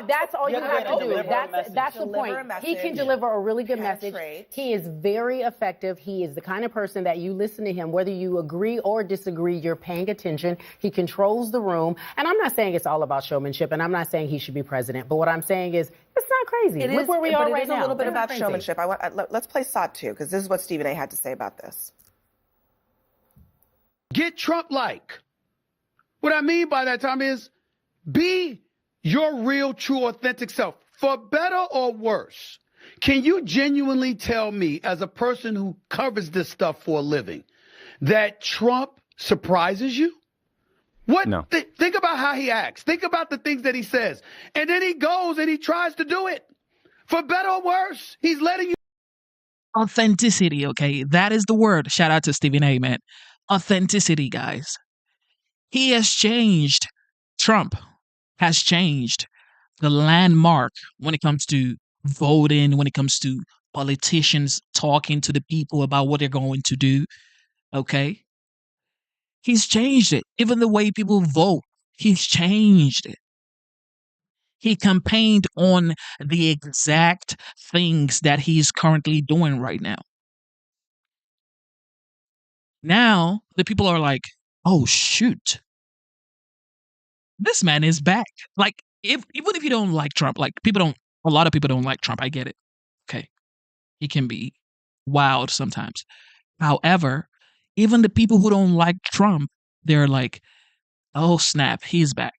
[SPEAKER 8] That's all you have to do. That's the point. He can deliver a really good message. He is very effective. He is the kind of person that you listen to him, whether you agree or disagree, you're paying attention. He controls the room. And I'm not saying it's all about showmanship, and I'm not saying he should be president. But what I'm saying is, it's not crazy. Look where we are right now.
[SPEAKER 4] It is a little bit
[SPEAKER 8] It's
[SPEAKER 4] about
[SPEAKER 8] crazy.
[SPEAKER 4] showmanship. Let's play SOT 2, because this is what Stephen A. had to say about this.
[SPEAKER 3] Get Trump-like. What I mean by that, Tom, is be your real, true, authentic self, for better or worse. Can you genuinely tell me, as a person who covers this stuff for a living, that Trump surprises you? What?
[SPEAKER 2] No.
[SPEAKER 3] Think about how he acts. Think about the things that he says. And then he goes and he tries to do it. For better or worse, he's letting you.
[SPEAKER 1] Authenticity, okay? That is the word. Shout out to Stephen A., man. authenticity, guys. He has changed. Trump has changed the landmark when it comes to voting, when it comes to politicians talking to the people about what they're going to do. Okay? He's changed it. Even the way people vote, he's changed it. He campaigned on the exact things that he's currently doing right now. Now, the people are like, oh, shoot. This man is back. Like, even if you don't like Trump, like, a lot of people don't like Trump. I get it. Okay. He can be wild sometimes. However, even the people who don't like Trump, they're like, oh, snap, he's back.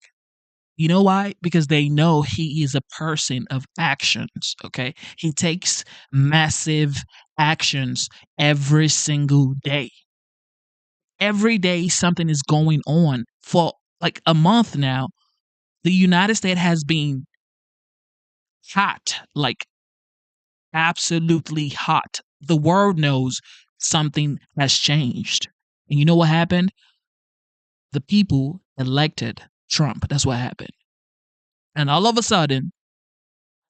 [SPEAKER 1] You know why? Because they know he is a person of actions, okay? He takes massive actions every single day. Every day something is going on. For like a month now, the United States has been hot, like absolutely hot. The world knows something has changed. And you know what happened? The people elected Trump. That's what happened. And all of a sudden,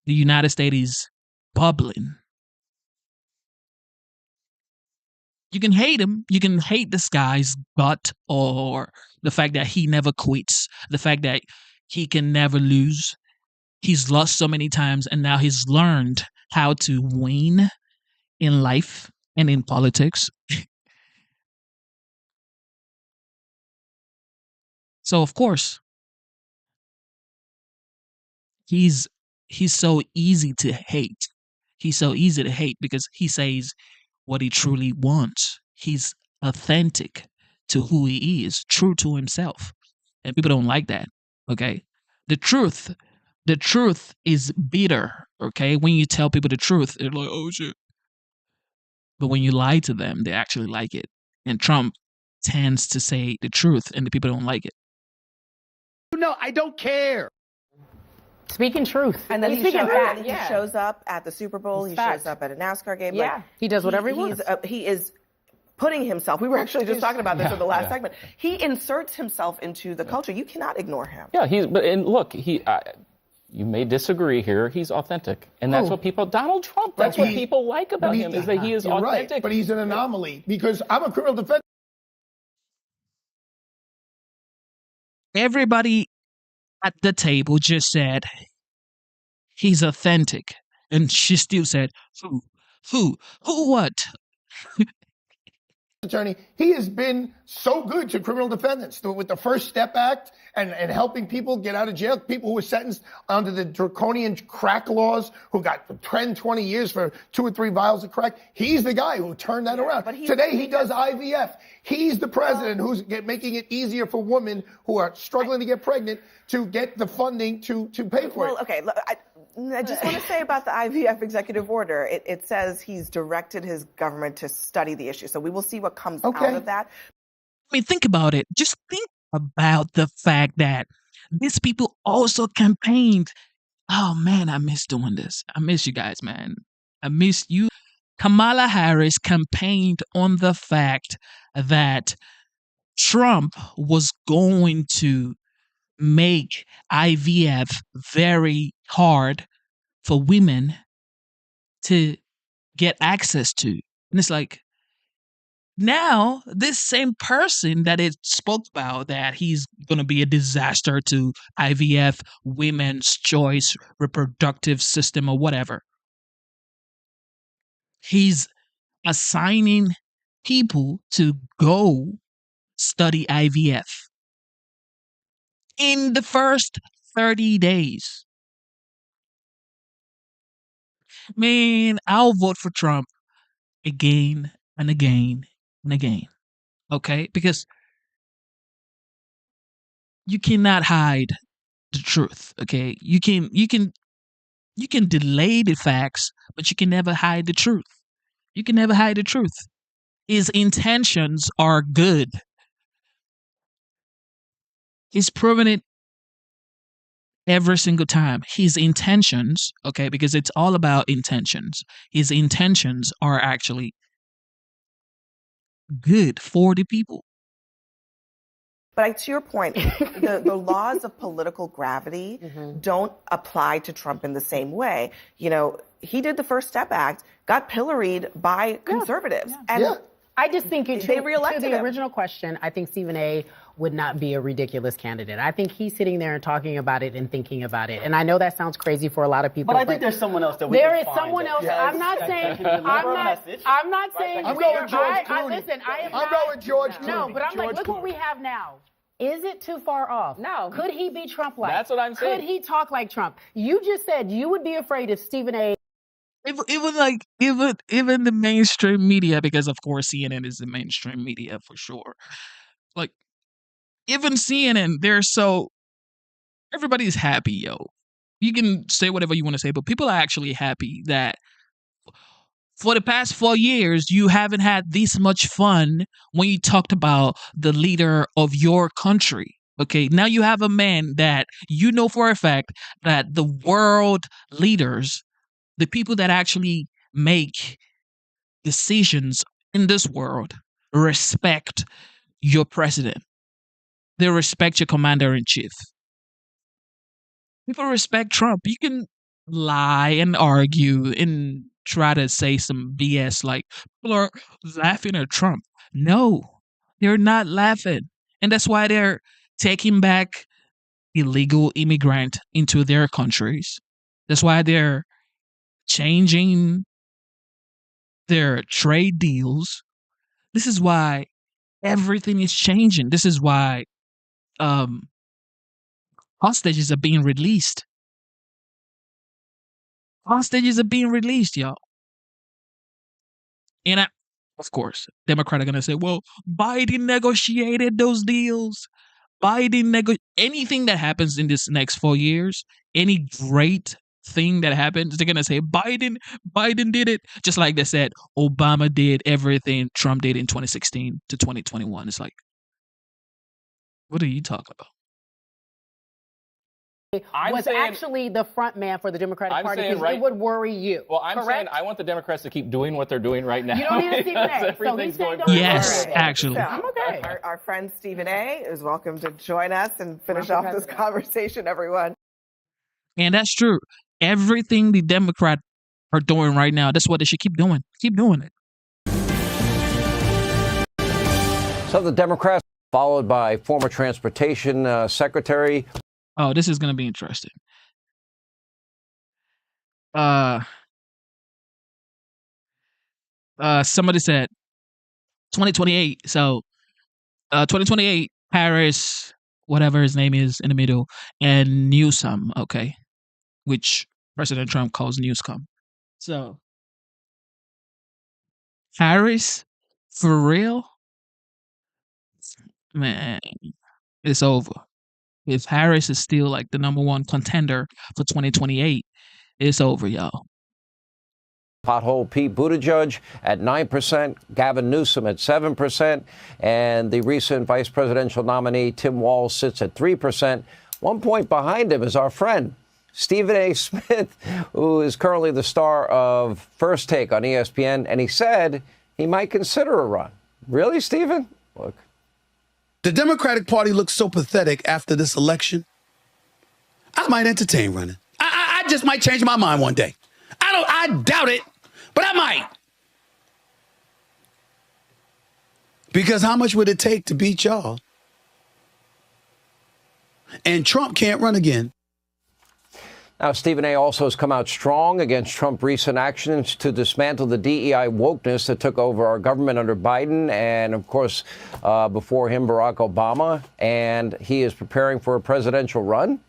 [SPEAKER 1] the United States is bubbling. You can hate him. You can hate this guy's gut or the fact that he never quits, the fact that he can never lose. He's lost so many times and now he's learned how to win in life and in politics. So, of course, he's so easy to hate. He's so easy to hate because he says what he truly wants. He's authentic to who he is, true to himself. And people don't like that. Okay? The truth is bitter, okay? When you tell people the truth, they're like, "Oh shit." But when you lie to them, they actually like it. And Trump tends to say the truth and the people don't like it.
[SPEAKER 3] No, I don't care.
[SPEAKER 14] Speaking truth.
[SPEAKER 4] And then
[SPEAKER 14] He's
[SPEAKER 4] he
[SPEAKER 14] speaking
[SPEAKER 4] shows,
[SPEAKER 14] fact.
[SPEAKER 4] he shows up at the Super Bowl.
[SPEAKER 14] It's
[SPEAKER 4] He
[SPEAKER 14] fact.
[SPEAKER 4] shows up at a NASCAR game.
[SPEAKER 14] Yeah.
[SPEAKER 4] Like,
[SPEAKER 14] He does whatever he wants.
[SPEAKER 4] He is putting himself. We were actually just talking about this in the last segment. He inserts himself into the culture. You cannot ignore him.
[SPEAKER 2] Yeah, and look, you may disagree here. He's authentic, and that's what people. Donald Trump. That's what people like about him is that he is
[SPEAKER 6] You're
[SPEAKER 2] authentic.
[SPEAKER 6] right, but he's an anomaly because I'm a criminal defense.
[SPEAKER 1] Everybody at the table just said he's authentic. And she still said, who what?
[SPEAKER 6] Attorney, he has been so good to criminal defendants with the First Step Act and helping people get out of jail, people who were sentenced under the draconian crack laws who got 10, 20 years for 2 or 3 vials of crack. He's the guy who turned that around. Today he does IVF. He's the president who's making it easier for women who are struggling to get pregnant to get the funding to pay for it.
[SPEAKER 4] Well, okay, I just want to say about the IVF executive order. It says he's directed his government to study the issue. So we will see what comes out of that.
[SPEAKER 1] I mean, think about it. Just think about the fact that these people also campaigned. Oh, man, I miss doing this. I miss you guys, man. I miss you. Kamala Harris campaigned on the fact that Trump was going to make IVF very hard for women to get access to. And it's like, now this same person that it spoke about that he's going to be a disaster to IVF, women's choice, reproductive system, or whatever, he's assigning people to go study IVF in the first 30 days. Man, I'll vote for Trump again and again and again. Okay? Because you cannot hide the truth. Okay? You can delay the facts, but you can never hide the truth. You can never hide the truth. His intentions are good. He's proven it every single time. His intentions, okay, because it's all about intentions. His intentions are actually good for the people.
[SPEAKER 4] But to your point, the laws of political gravity don't apply to Trump in the same way. You know, he did the First Step Act, got pilloried by conservatives. And
[SPEAKER 8] I just think
[SPEAKER 4] they reelected
[SPEAKER 8] to the
[SPEAKER 4] him.
[SPEAKER 8] original question, I think Stephen A. would not be a ridiculous candidate. I think he's sitting there and talking about it and thinking about it. And I know that sounds crazy for a lot of people.
[SPEAKER 22] But I think there's someone else that we
[SPEAKER 8] There
[SPEAKER 22] can
[SPEAKER 8] is
[SPEAKER 22] find
[SPEAKER 8] someone
[SPEAKER 22] that
[SPEAKER 8] else.
[SPEAKER 22] has
[SPEAKER 8] I'm not
[SPEAKER 22] that
[SPEAKER 8] saying.
[SPEAKER 22] can deliver a message.
[SPEAKER 8] I'm not saying.
[SPEAKER 22] I'm
[SPEAKER 6] going George Clooney.
[SPEAKER 8] Listen, I am
[SPEAKER 6] I'm
[SPEAKER 8] not.
[SPEAKER 6] going George Clooney.
[SPEAKER 8] No, but I'm
[SPEAKER 6] George
[SPEAKER 8] like, look what
[SPEAKER 6] Clooney.
[SPEAKER 8] we have now. Is it too far off?
[SPEAKER 15] No.
[SPEAKER 8] Could he be Trump-like?
[SPEAKER 2] That's what I'm saying.
[SPEAKER 8] Could he talk like Trump? You just said you would be afraid if Stephen A.
[SPEAKER 1] Even the mainstream media, because of course CNN is the mainstream media for sure. Like even CNN, everybody's happy, yo. You can say whatever you want to say, but people are actually happy that for the past 4 years you haven't had this much fun when you talked about the leader of your country. Okay, now you have a man that you know for a fact that the world leaders, the people that actually make decisions in this world, respect your president. They respect your commander in chief. People respect Trump. You can lie and argue and try to say some BS like people are laughing at Trump. No, they're not laughing. And that's why they're taking back illegal immigrant into their countries. That's why they're changing their trade deals. This is why everything is changing. This is why hostages are being released. Hostages are being released, y'all. And of course, Democrats are going to say, well, Biden negotiated those deals. Anything that happens in this next 4 years, any great thing that happens, they're going to say, Biden did it. Just like they said, Obama did everything Trump did in 2016 to 2021. It's like, what are you talking about?
[SPEAKER 8] Was actually the front man for the Democratic Party
[SPEAKER 2] saying
[SPEAKER 8] because it would worry you.
[SPEAKER 2] Well, I'm
[SPEAKER 8] correct?
[SPEAKER 2] saying I want the Democrats to keep doing what they're doing right now.
[SPEAKER 8] You don't need a Stephen A. So
[SPEAKER 2] Everything's
[SPEAKER 8] he's
[SPEAKER 2] going
[SPEAKER 8] saying don't
[SPEAKER 1] Yes,
[SPEAKER 8] worry.
[SPEAKER 1] actually.
[SPEAKER 4] So,
[SPEAKER 8] I'm okay.
[SPEAKER 4] Our friend Stephen A. is welcome to join us and finish off this conversation, everyone.
[SPEAKER 1] And that's true. Everything the Democrats are doing right now, that's what they should keep doing. Keep doing it.
[SPEAKER 9] So the Democrats, followed by former Transportation Secretary.
[SPEAKER 1] Oh, this is going to be interesting. Somebody said 2028. So 2028, Harris, whatever his name is in the middle, and Newsom, okay, which President Trump calls Newsom. So Harris, for real, man, it's over. If Harris is still like the number one contender for 2028, it's over, y'all.
[SPEAKER 9] Pothole Pete Buttigieg at 9%, Gavin Newsom at 7%, and the recent vice presidential nominee Tim Walz sits at 3%. 1 point behind him is our friend Stephen A. Smith, who is currently the star of First Take on ESPN, and he said he might consider a run. Really, Stephen? Look.
[SPEAKER 3] The Democratic Party looks so pathetic after this election. I might entertain running. I just might change my mind one day. I doubt it, but I might. Because how much would it take to beat y'all? And Trump can't run again.
[SPEAKER 9] Now, Stephen A. also has come out strong against Trump's recent actions to dismantle the DEI wokeness that took over our government under Biden and, of course, before him, Barack Obama. And he is preparing for a presidential run.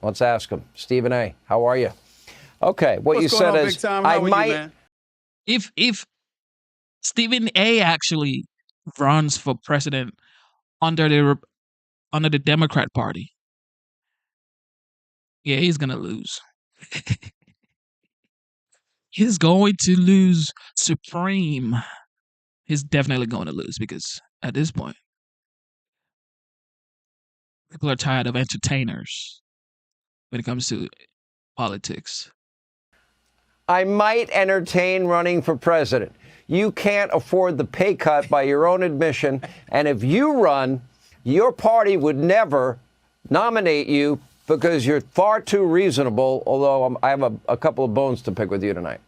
[SPEAKER 9] Let's ask him. Stephen A., how are you? Okay, what you said is, I might.
[SPEAKER 1] If Stephen A. actually runs for president under the Democrat Party, yeah, he's gonna lose. He's going to lose supreme. He's definitely going to lose because at this point, people are tired of entertainers when it comes to politics.
[SPEAKER 9] I might entertain running for president. You can't afford the pay cut by your own admission. And if you run, your party would never nominate you because you're far too reasonable, although I have a couple of bones to pick with you tonight.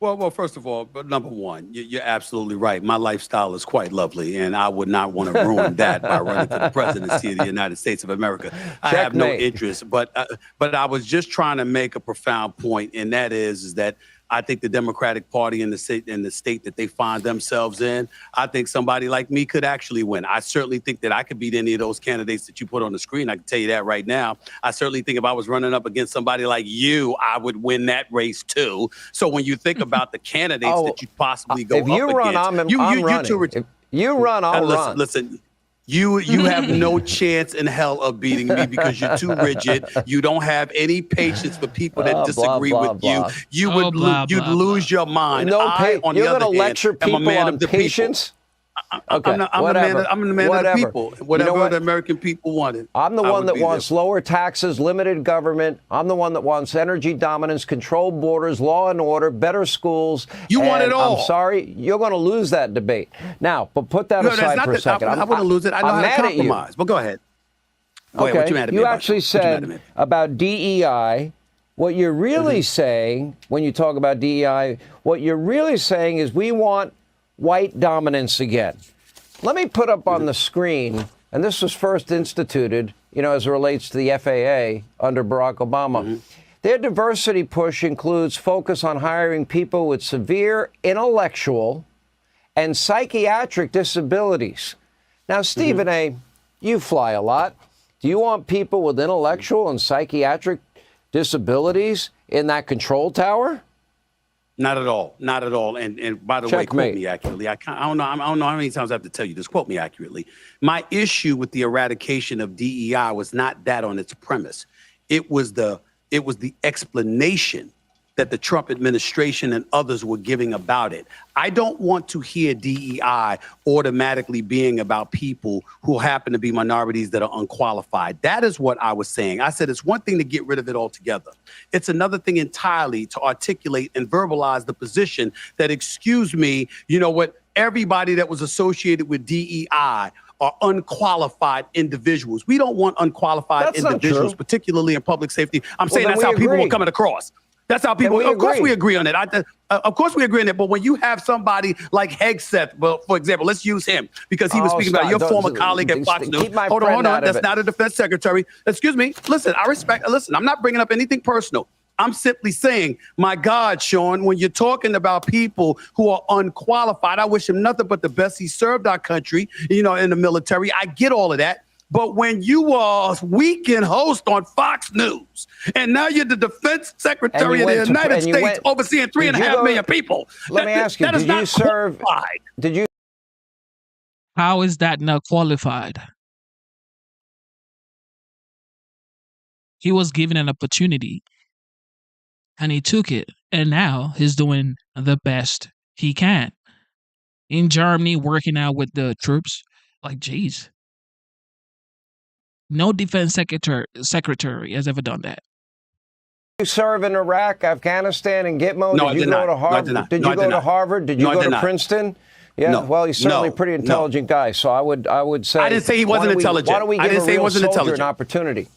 [SPEAKER 3] Well, first of all, but number one, you're absolutely right. My lifestyle is quite lovely, and I would not want to ruin that by running for the presidency of the United States of America. I have no interest, but I was just trying to make a profound point, and that is that I think the Democratic Party in the state that they find themselves in, I think somebody like me could actually win. I certainly think that I could beat any of those candidates that you put on the screen. I can tell you that right now. I certainly think if I was running up against somebody like you, I would win that race too. So when you think about the candidates that you possibly go up against,
[SPEAKER 9] I'm running. If you run, I'll run.
[SPEAKER 3] Listen. You have no chance in hell of beating me because you're too rigid. You don't have any patience for people that disagree with you. You would lose your mind.
[SPEAKER 9] No,
[SPEAKER 3] on
[SPEAKER 9] you're
[SPEAKER 3] the other
[SPEAKER 9] going to lecture
[SPEAKER 3] hand,
[SPEAKER 9] people on patience? Okay,
[SPEAKER 3] I'm the man of the people. Whatever the American people wanted.
[SPEAKER 9] I'm the one that wants lower taxes, limited government. I'm the one that wants energy dominance, controlled borders, law and order, better schools.
[SPEAKER 3] You want it all.
[SPEAKER 9] I'm sorry, you're going to lose that debate. Now, but put that aside for a second.
[SPEAKER 3] I wouldn't lose it. I know how to compromise. But go ahead.
[SPEAKER 9] Okay, you actually said about DEI. What you're really saying when you talk about DEI, what you're really saying is we want white dominance again. Let me put up on the screen, and this was first instituted, as it relates to the FAA under Barack Obama. Their diversity push includes focus on hiring people with severe intellectual and psychiatric disabilities. Now, Stephen A., you fly a lot. Do you want people with intellectual and psychiatric disabilities in that control tower?
[SPEAKER 3] Not at all. Not at all. And by the way, quote me accurately. I don't know how many times I have to tell you this. Quote me accurately. My issue with the eradication of DEI was not that on its premise. It was the explanation that the Trump administration and others were giving about it. I don't want to hear DEI automatically being about people who happen to be minorities that are unqualified. That is what I was saying. I said it's one thing to get rid of it altogether. It's another thing entirely to articulate and verbalize the position that, excuse me, everybody that was associated with DEI are unqualified individuals. We don't want unqualified individuals, particularly in public safety. I'm saying that's how people were coming across. That's how people. Of course, we agree on it. Of course, we agree on it. But when you have somebody like Hegseth, well, for example, let's use him because he was speaking about your former colleague at Fox News. Hold on. That's not a defense secretary. Excuse me. Listen, I respect. Listen, I'm not bringing up anything personal. I'm simply saying, my God, Sean, when you're talking about people who are unqualified, I wish him nothing but the best. He served our country, in the military. I get all of that. But when you are a weekend host on Fox News, and now you're the defense secretary of the United States overseeing 3.5 million people.
[SPEAKER 9] Let me ask you, did you serve? Did you?
[SPEAKER 1] How is that not qualified? He was given an opportunity, and he took it, and now he's doing the best he can. In Germany, working out with the troops, geez. No defense secretary has ever done that.
[SPEAKER 9] You serve in Iraq, Afghanistan, and Gitmo?
[SPEAKER 3] No,
[SPEAKER 9] did you go to Harvard? Did you go to Harvard? Did you go to Princeton? Yeah.
[SPEAKER 3] No.
[SPEAKER 9] Well, he's certainly a pretty intelligent guy. So I would say.
[SPEAKER 3] I didn't say he wasn't intelligent.
[SPEAKER 9] Why don't we give a real soldier an opportunity?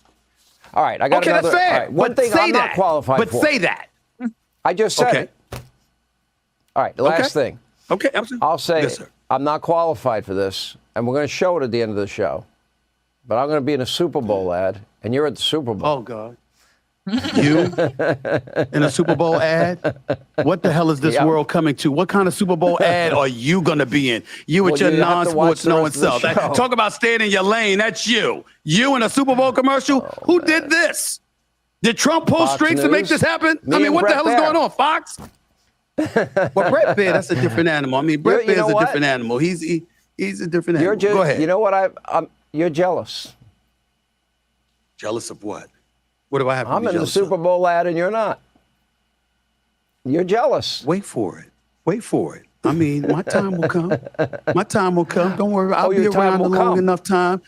[SPEAKER 9] All right, I got another.
[SPEAKER 3] That's fair.
[SPEAKER 9] All right, one thing I'm not qualified for.
[SPEAKER 3] But say that.
[SPEAKER 9] I just said it. All right, the last thing.
[SPEAKER 3] Okay,
[SPEAKER 9] I'll say I'm not qualified for this, and we're going to show it at the end of the show. But I'm going to be in a Super Bowl ad, and you're at the Super Bowl.
[SPEAKER 3] Oh, God. You in a Super Bowl ad? What the hell is this world coming to? What kind of Super Bowl ad are you going to be in? You with your non-sports knowing self. Talk about staying in your lane. That's you. You in a Super Bowl commercial? Who did this? Did Trump pull strings to make this happen? What the hell is going on, Fox? Well, Brett Baer, that's a different animal. Brett Baer's a different animal. He's a different animal. Go ahead.
[SPEAKER 9] You know what? You're jealous.
[SPEAKER 3] Jealous of what? What do I have to be
[SPEAKER 9] jealous of? I'm in the Super Bowl ad and you're not. You're jealous.
[SPEAKER 3] Wait for it. My time will come. My time will come. Don't worry. I'll be around long enough time.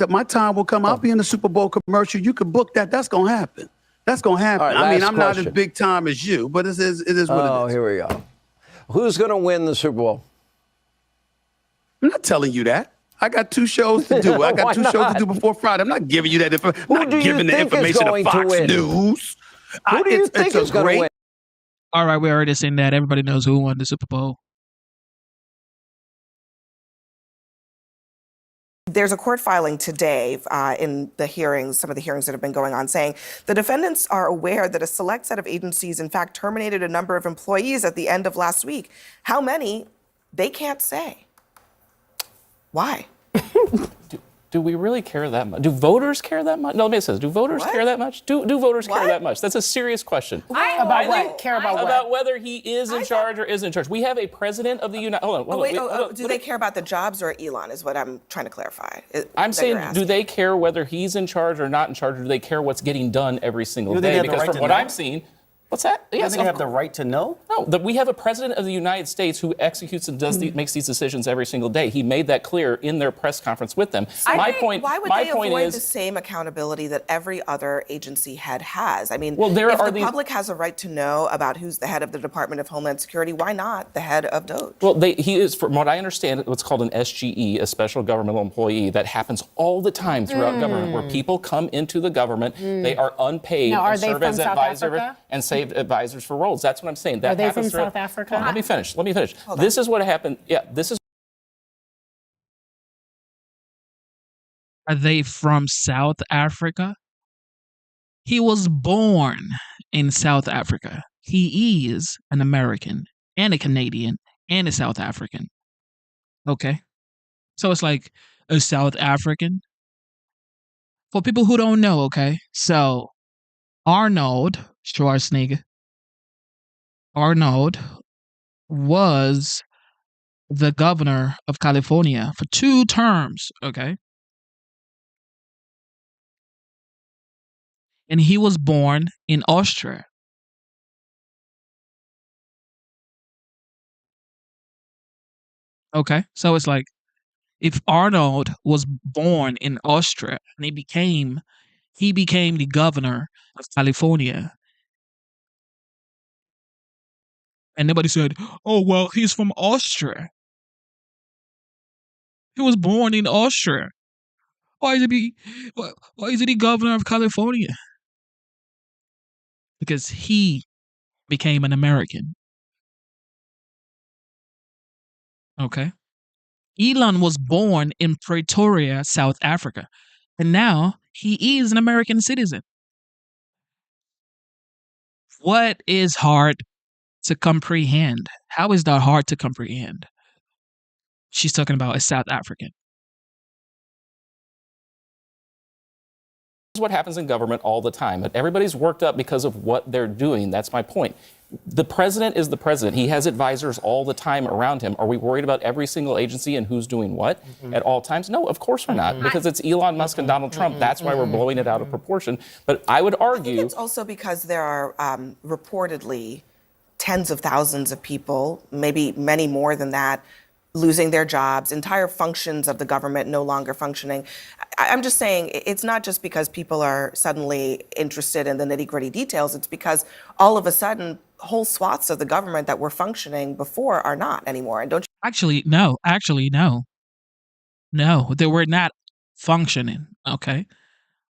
[SPEAKER 3] My time will come. I'll be in the Super Bowl commercial. You can book that. That's going to happen. Right, I'm not as big time as you, but it is what it is.
[SPEAKER 9] Oh, here we go. Who's going to win the Super Bowl?
[SPEAKER 3] I'm not telling you that. I got 2 shows to do. I got
[SPEAKER 9] Why
[SPEAKER 3] 2 shows to
[SPEAKER 9] not?
[SPEAKER 3] do before Friday. I'm not giving you that information. I'm
[SPEAKER 9] Who
[SPEAKER 3] not
[SPEAKER 9] do you
[SPEAKER 3] giving the
[SPEAKER 9] think is
[SPEAKER 3] information to
[SPEAKER 9] going to
[SPEAKER 3] Fox
[SPEAKER 9] win?
[SPEAKER 3] News.
[SPEAKER 9] Who do you think
[SPEAKER 3] It's a
[SPEAKER 9] is going to
[SPEAKER 3] great
[SPEAKER 9] win?
[SPEAKER 1] All right, we already seen that. Everybody knows who won the Super Bowl.
[SPEAKER 4] There's a court filing today in the hearings, some of the hearings that have been going on, saying the defendants are aware that a select set of agencies, in fact, terminated a number of employees at the end of last week. How many, they can't say. Why?
[SPEAKER 2] Do we really care that much? Do voters care that much? No, let me say this. Do voters care that much? Do voters care that much? That's a serious question.
[SPEAKER 8] About what? Care about what?
[SPEAKER 2] About whether he is in charge or isn't in charge. We have a president of the United... Hold on.
[SPEAKER 4] Do they care about the jobs or Elon is what I'm trying to clarify.
[SPEAKER 2] I'm saying, do they care whether he's in charge or not in charge, or do they care what's getting done every single
[SPEAKER 22] Do they
[SPEAKER 2] day?
[SPEAKER 22] have the
[SPEAKER 2] Because
[SPEAKER 22] right
[SPEAKER 2] from
[SPEAKER 22] to
[SPEAKER 2] what
[SPEAKER 22] know?
[SPEAKER 2] I'm seeing... What's that?
[SPEAKER 22] You think they have the right to know?
[SPEAKER 2] No, we have a president of the United States who executes and makes these decisions every single day. He made that clear in their press conference with them.
[SPEAKER 4] Why would they avoid the same accountability that every other agency head has? I mean, if the public has a right to know about who's the head of the Department of Homeland Security, why not the head of DOGE?
[SPEAKER 2] Well, he is, from what I understand, what's called an SGE, a special governmental employee. That happens all the time throughout government, where people come into the government, they are unpaid
[SPEAKER 8] Now, are
[SPEAKER 2] and
[SPEAKER 8] they
[SPEAKER 2] serve
[SPEAKER 8] from
[SPEAKER 2] as
[SPEAKER 8] South
[SPEAKER 2] advisor
[SPEAKER 8] Africa?
[SPEAKER 2] and save advisors for roles. That's what I'm saying. That
[SPEAKER 8] Are they
[SPEAKER 2] happens
[SPEAKER 8] from
[SPEAKER 2] throughout-
[SPEAKER 8] South Africa?
[SPEAKER 2] Hold on, let me finish. This is what happened. Yeah, this is.
[SPEAKER 1] Are they from South Africa? He was born in South Africa. He is an American and a Canadian and a South African. Okay. So it's like a South African. For people who don't know, okay? So Arnold Schwarzenegger was the governor of California for 2 terms, okay? And he was born in Austria. Okay? So it's like if Arnold was born in Austria and he became the governor of California, and nobody said, "Oh, well, he's from Austria. He was born in Austria. Why is he the governor of California?" Because he became an American. Okay? Elon was born in Pretoria, South Africa, and now he is an American citizen. What is hard to comprehend? How is that hard to comprehend? She's talking about a South African.
[SPEAKER 2] This is what happens in government all the time. But everybody's worked up because of what they're doing. That's my point. The president is the president. He has advisors all the time around him. Are we worried about every single agency and who's doing what at all times? No, of course we're not, because it's Elon Musk and Donald Trump. That's why we're blowing it out of proportion. But I would argue...
[SPEAKER 4] I think it's also because there are reportedly tens of thousands of people, maybe many more than that, losing their jobs, entire functions of the government no longer functioning. I'm just saying it's not just because people are suddenly interested in the nitty-gritty details. It's because all of a sudden, whole swaths of the government that were functioning before are not anymore. And don't you?
[SPEAKER 1] Actually, no. No, they were not functioning, okay?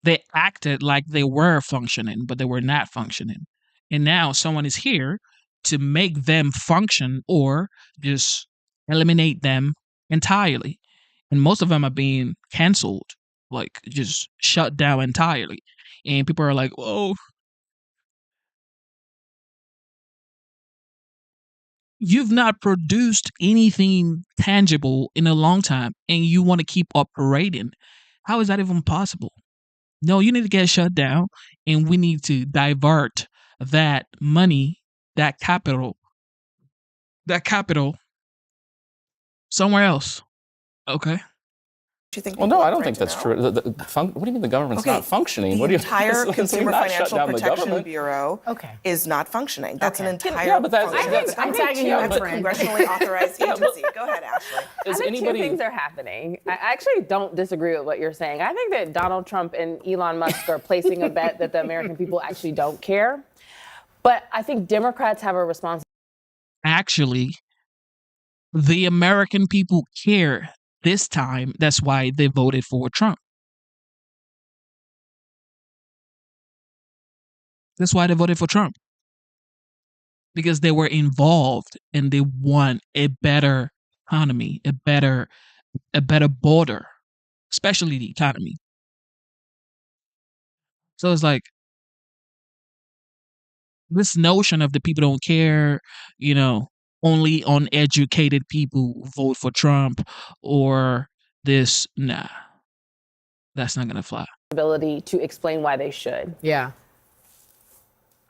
[SPEAKER 1] They acted like they were functioning, but they were not functioning. And now someone is here to make them function or just eliminate them entirely. And most of them are being canceled, like just shut down entirely. And people are like, "Oh, you've not produced anything tangible in a long time and you want to keep operating. How is that even possible?" No, you need to get shut down, and we need to divert that money, that capital somewhere else. Okay?
[SPEAKER 4] Do you think
[SPEAKER 2] Well, no, I don't think that's true. What do you mean the government's not functioning?
[SPEAKER 4] The
[SPEAKER 2] What do you
[SPEAKER 4] entire
[SPEAKER 2] Let's
[SPEAKER 4] Consumer
[SPEAKER 2] not shut
[SPEAKER 4] Financial
[SPEAKER 2] down the
[SPEAKER 4] Protection
[SPEAKER 2] government.
[SPEAKER 4] Bureau is not functioning. That's an entire
[SPEAKER 2] Yeah, but that's-
[SPEAKER 4] function.
[SPEAKER 2] that's-
[SPEAKER 4] I'm
[SPEAKER 8] tagging you,
[SPEAKER 4] that's a
[SPEAKER 8] friend.
[SPEAKER 4] congressionally authorized agency. Go ahead, Ashley.
[SPEAKER 21] I think two things are happening. I actually don't disagree with what you're saying. I think that Donald Trump and Elon Musk are placing a bet that the American people actually don't care. But I think Democrats have a responsibility.
[SPEAKER 1] Actually, the American people care. this time, that's why they voted for Trump. That's why they voted for Trump. Because they were involved and they want a better economy, a better border, especially the economy. So it's like this notion of the people don't care, you know, only uneducated people vote for Trump or this, nah, that's not gonna fly.
[SPEAKER 21] Ability to explain why they should.
[SPEAKER 8] Yeah.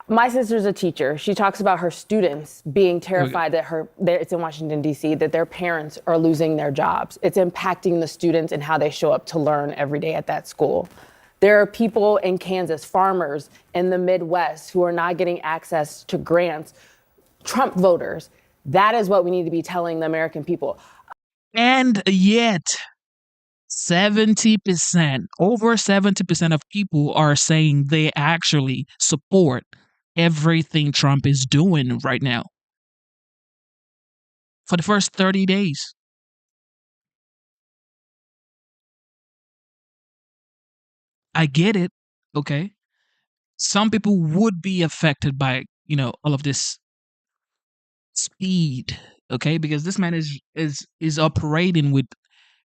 [SPEAKER 21] My sister's a teacher. She talks about her students being terrified that it's in Washington, D.C., that their parents are losing their jobs. It's impacting the students and how they show up to learn every day at that school. There are people in Kansas, farmers in the Midwest, who are not getting access to grants. Trump voters. That is what we need to be telling the American people.
[SPEAKER 1] And yet, 70%, over 70% of people are saying they actually support everything Trump is doing right now. For the first 30 days. I get it, okay? Some people would be affected by, all of this speed, okay? Because this man is operating with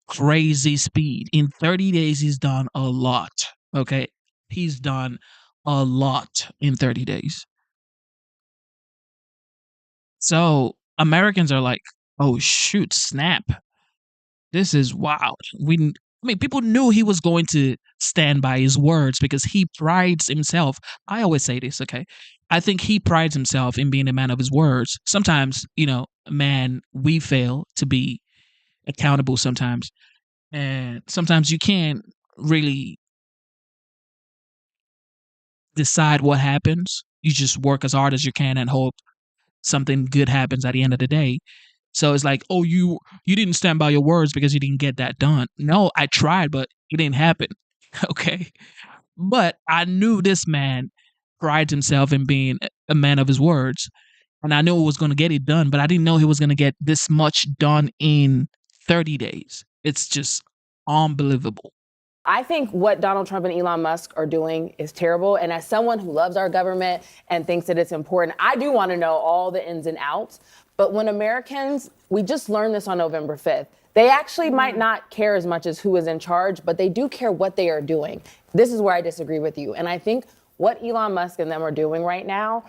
[SPEAKER 1] crazy speed. In 30 days, he's done a lot, okay? He's done a lot in 30 days. So Americans are like, oh, shoot, snap. This is wild. People knew he was going to stand by his words because he prides himself. I always say this, okay? I think he prides himself in being a man of his words. Sometimes, man, we fail to be accountable sometimes. And sometimes you can't really decide what happens. You just work as hard as you can and hope something good happens at the end of the day. So it's like, oh, you didn't stand by your words because you didn't get that done. No, I tried, but it didn't happen. Okay. But I knew this man prides himself in being a man of his words. And I knew he was going to get it done, but I didn't know he was going to get this much done in 30 days. It's just unbelievable.
[SPEAKER 21] I think what Donald Trump and Elon Musk are doing is terrible. And as someone who loves our government and thinks that it's important, I do want to know all the ins and outs. But when Americans, we just learned this on November 5th, they actually might not care as much as who is in charge, but they do care what they are doing. This is where I disagree with you. And I think what Elon Musk and them are doing right now,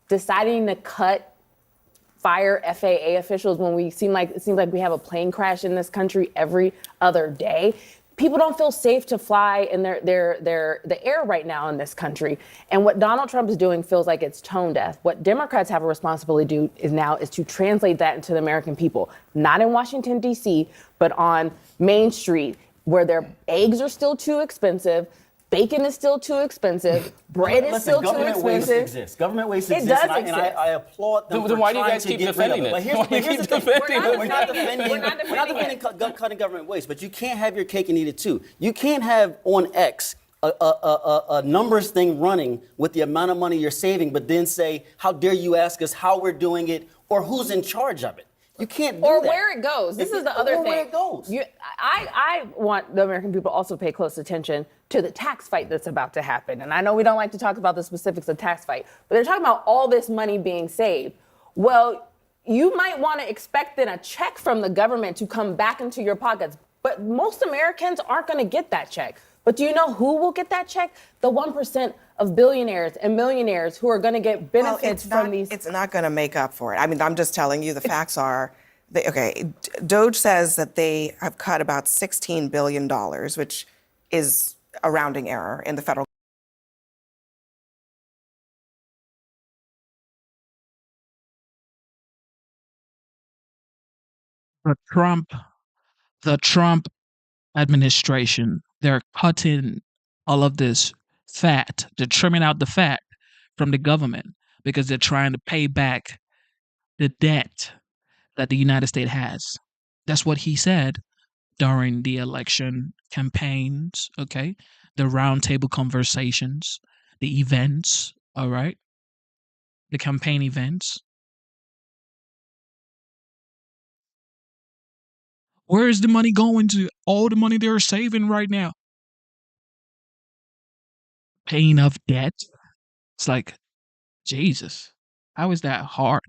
[SPEAKER 21] deciding to fire FAA officials when it seems like we have a plane crash in this country every other day. People don't feel safe to fly in the air right now in this country. And what Donald Trump is doing feels like it's tone deaf. What Democrats have a responsibility to do is to translate that into the American people, not in Washington, D.C., but on Main Street, where their eggs are still too expensive, bacon is still too expensive, bread is still too expensive.
[SPEAKER 22] Government waste exists. Government waste exists.
[SPEAKER 21] It does exist.
[SPEAKER 22] And I applaud them.
[SPEAKER 2] Then why do you guys keep defending it?
[SPEAKER 22] But here's the thing. We're not defending cutting government waste, but you can't have your cake and eat it too. You can't have on X a numbers thing running with the amount of money you're saving, but then say, how dare you ask us how we're doing it or who's in charge of it? You can't do
[SPEAKER 21] or
[SPEAKER 22] that.
[SPEAKER 21] where it goes. This is the other thing.
[SPEAKER 22] Where it goes.
[SPEAKER 21] I want the American people also to pay close attention to the tax fight that's about to happen. And I know we don't like to talk about the specifics of tax fight, but they're talking about all this money being saved. Well, you might want to expect then a check from the government to come back into your pockets, but most Americans aren't going to get that check. But do you know who will get that check? The 1% of billionaires and millionaires who are going to get benefits from these.
[SPEAKER 4] It's not going to make up for it. I mean, I'm just telling you the facts are, Doge says that they have cut about $16 billion, which is a rounding error in the federal.
[SPEAKER 1] The Trump administration, they're cutting all of this fat. They're trimming out the fat from the government because they're trying to pay back the debt that the United States has. That's what he said during the election campaigns, okay? The roundtable conversations, the events, all right? The campaign events. Where is the money going to? All the money they're saving right now. Paying off debt. It's like, Jesus, how is that hard?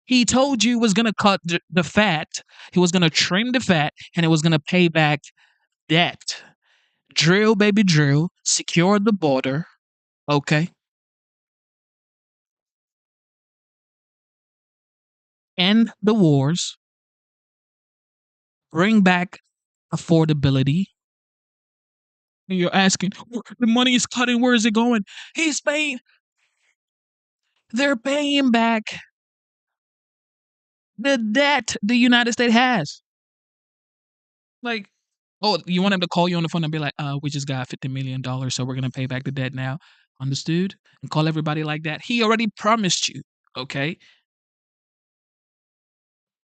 [SPEAKER 1] He told you he was going to cut the fat. He was going to trim the fat, and it was going to pay back debt. Drill, baby, drill. Secure the border. Okay. End the wars. Bring back affordability. And you're asking, the money is cutting. Where is it going? He's paying. They're paying back the debt the United States has. Like, oh, you want him to call you on the phone and be like, we just got $50 million, so we're going to pay back the debt now. Understood? And call everybody like that. He already promised you, okay?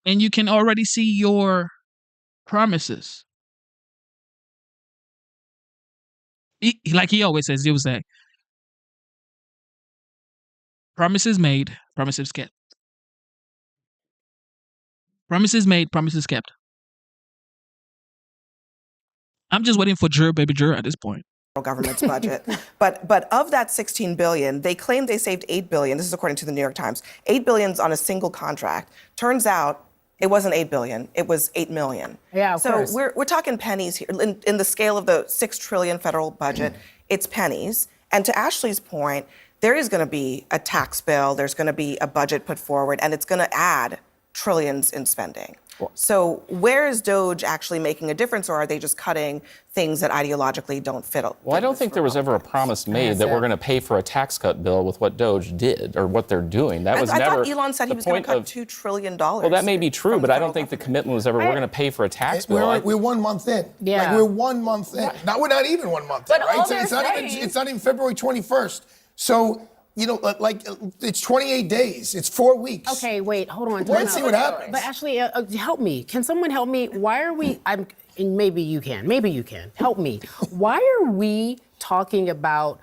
[SPEAKER 1] And you can already see your promises. Like he always says, he was like, promises made, promises kept. Promises made, promises kept. I'm just waiting for Drew, baby Drew at this point.
[SPEAKER 4] Government's budget. But of that 16 billion, they claim they saved 8 billion. This is according to the New York Times. 8 billion's on a single contract. Turns out it wasn't 8 billion, it was 8 million.
[SPEAKER 8] Yeah, of course.
[SPEAKER 4] So we're talking pennies here. In the scale of the 6 trillion federal budget, it's pennies. And to Ashley's point, there is going to be a tax bill, there's going to be a budget put forward, and it's going to add trillions in spending. So where is DOGE actually making a difference, or are they just cutting things that ideologically don't fit?
[SPEAKER 2] Well, I don't think there was ever a promise made that we're going to pay for a tax cut bill with what DOGE did or what they're doing. That was
[SPEAKER 4] I
[SPEAKER 2] never.
[SPEAKER 4] thought Elon said he was going to cut $2 trillion.
[SPEAKER 2] Well, that may be true, but I don't think the commitment was ever we're going to pay for a tax bill.
[SPEAKER 6] We're 1 month in.
[SPEAKER 8] Yeah.
[SPEAKER 6] Like we're 1 month in. Now we're not even 1 month in,
[SPEAKER 16] But
[SPEAKER 6] right?
[SPEAKER 16] all
[SPEAKER 6] So
[SPEAKER 16] they're
[SPEAKER 6] it's not even February 21st. So, you know, like it's 28 days. It's 4 weeks.
[SPEAKER 8] Okay, wait, hold on.
[SPEAKER 6] Let's see what happens.
[SPEAKER 8] But actually, help me. Can someone help me? Why are we? And maybe you can. Maybe you can help me. Why are we talking about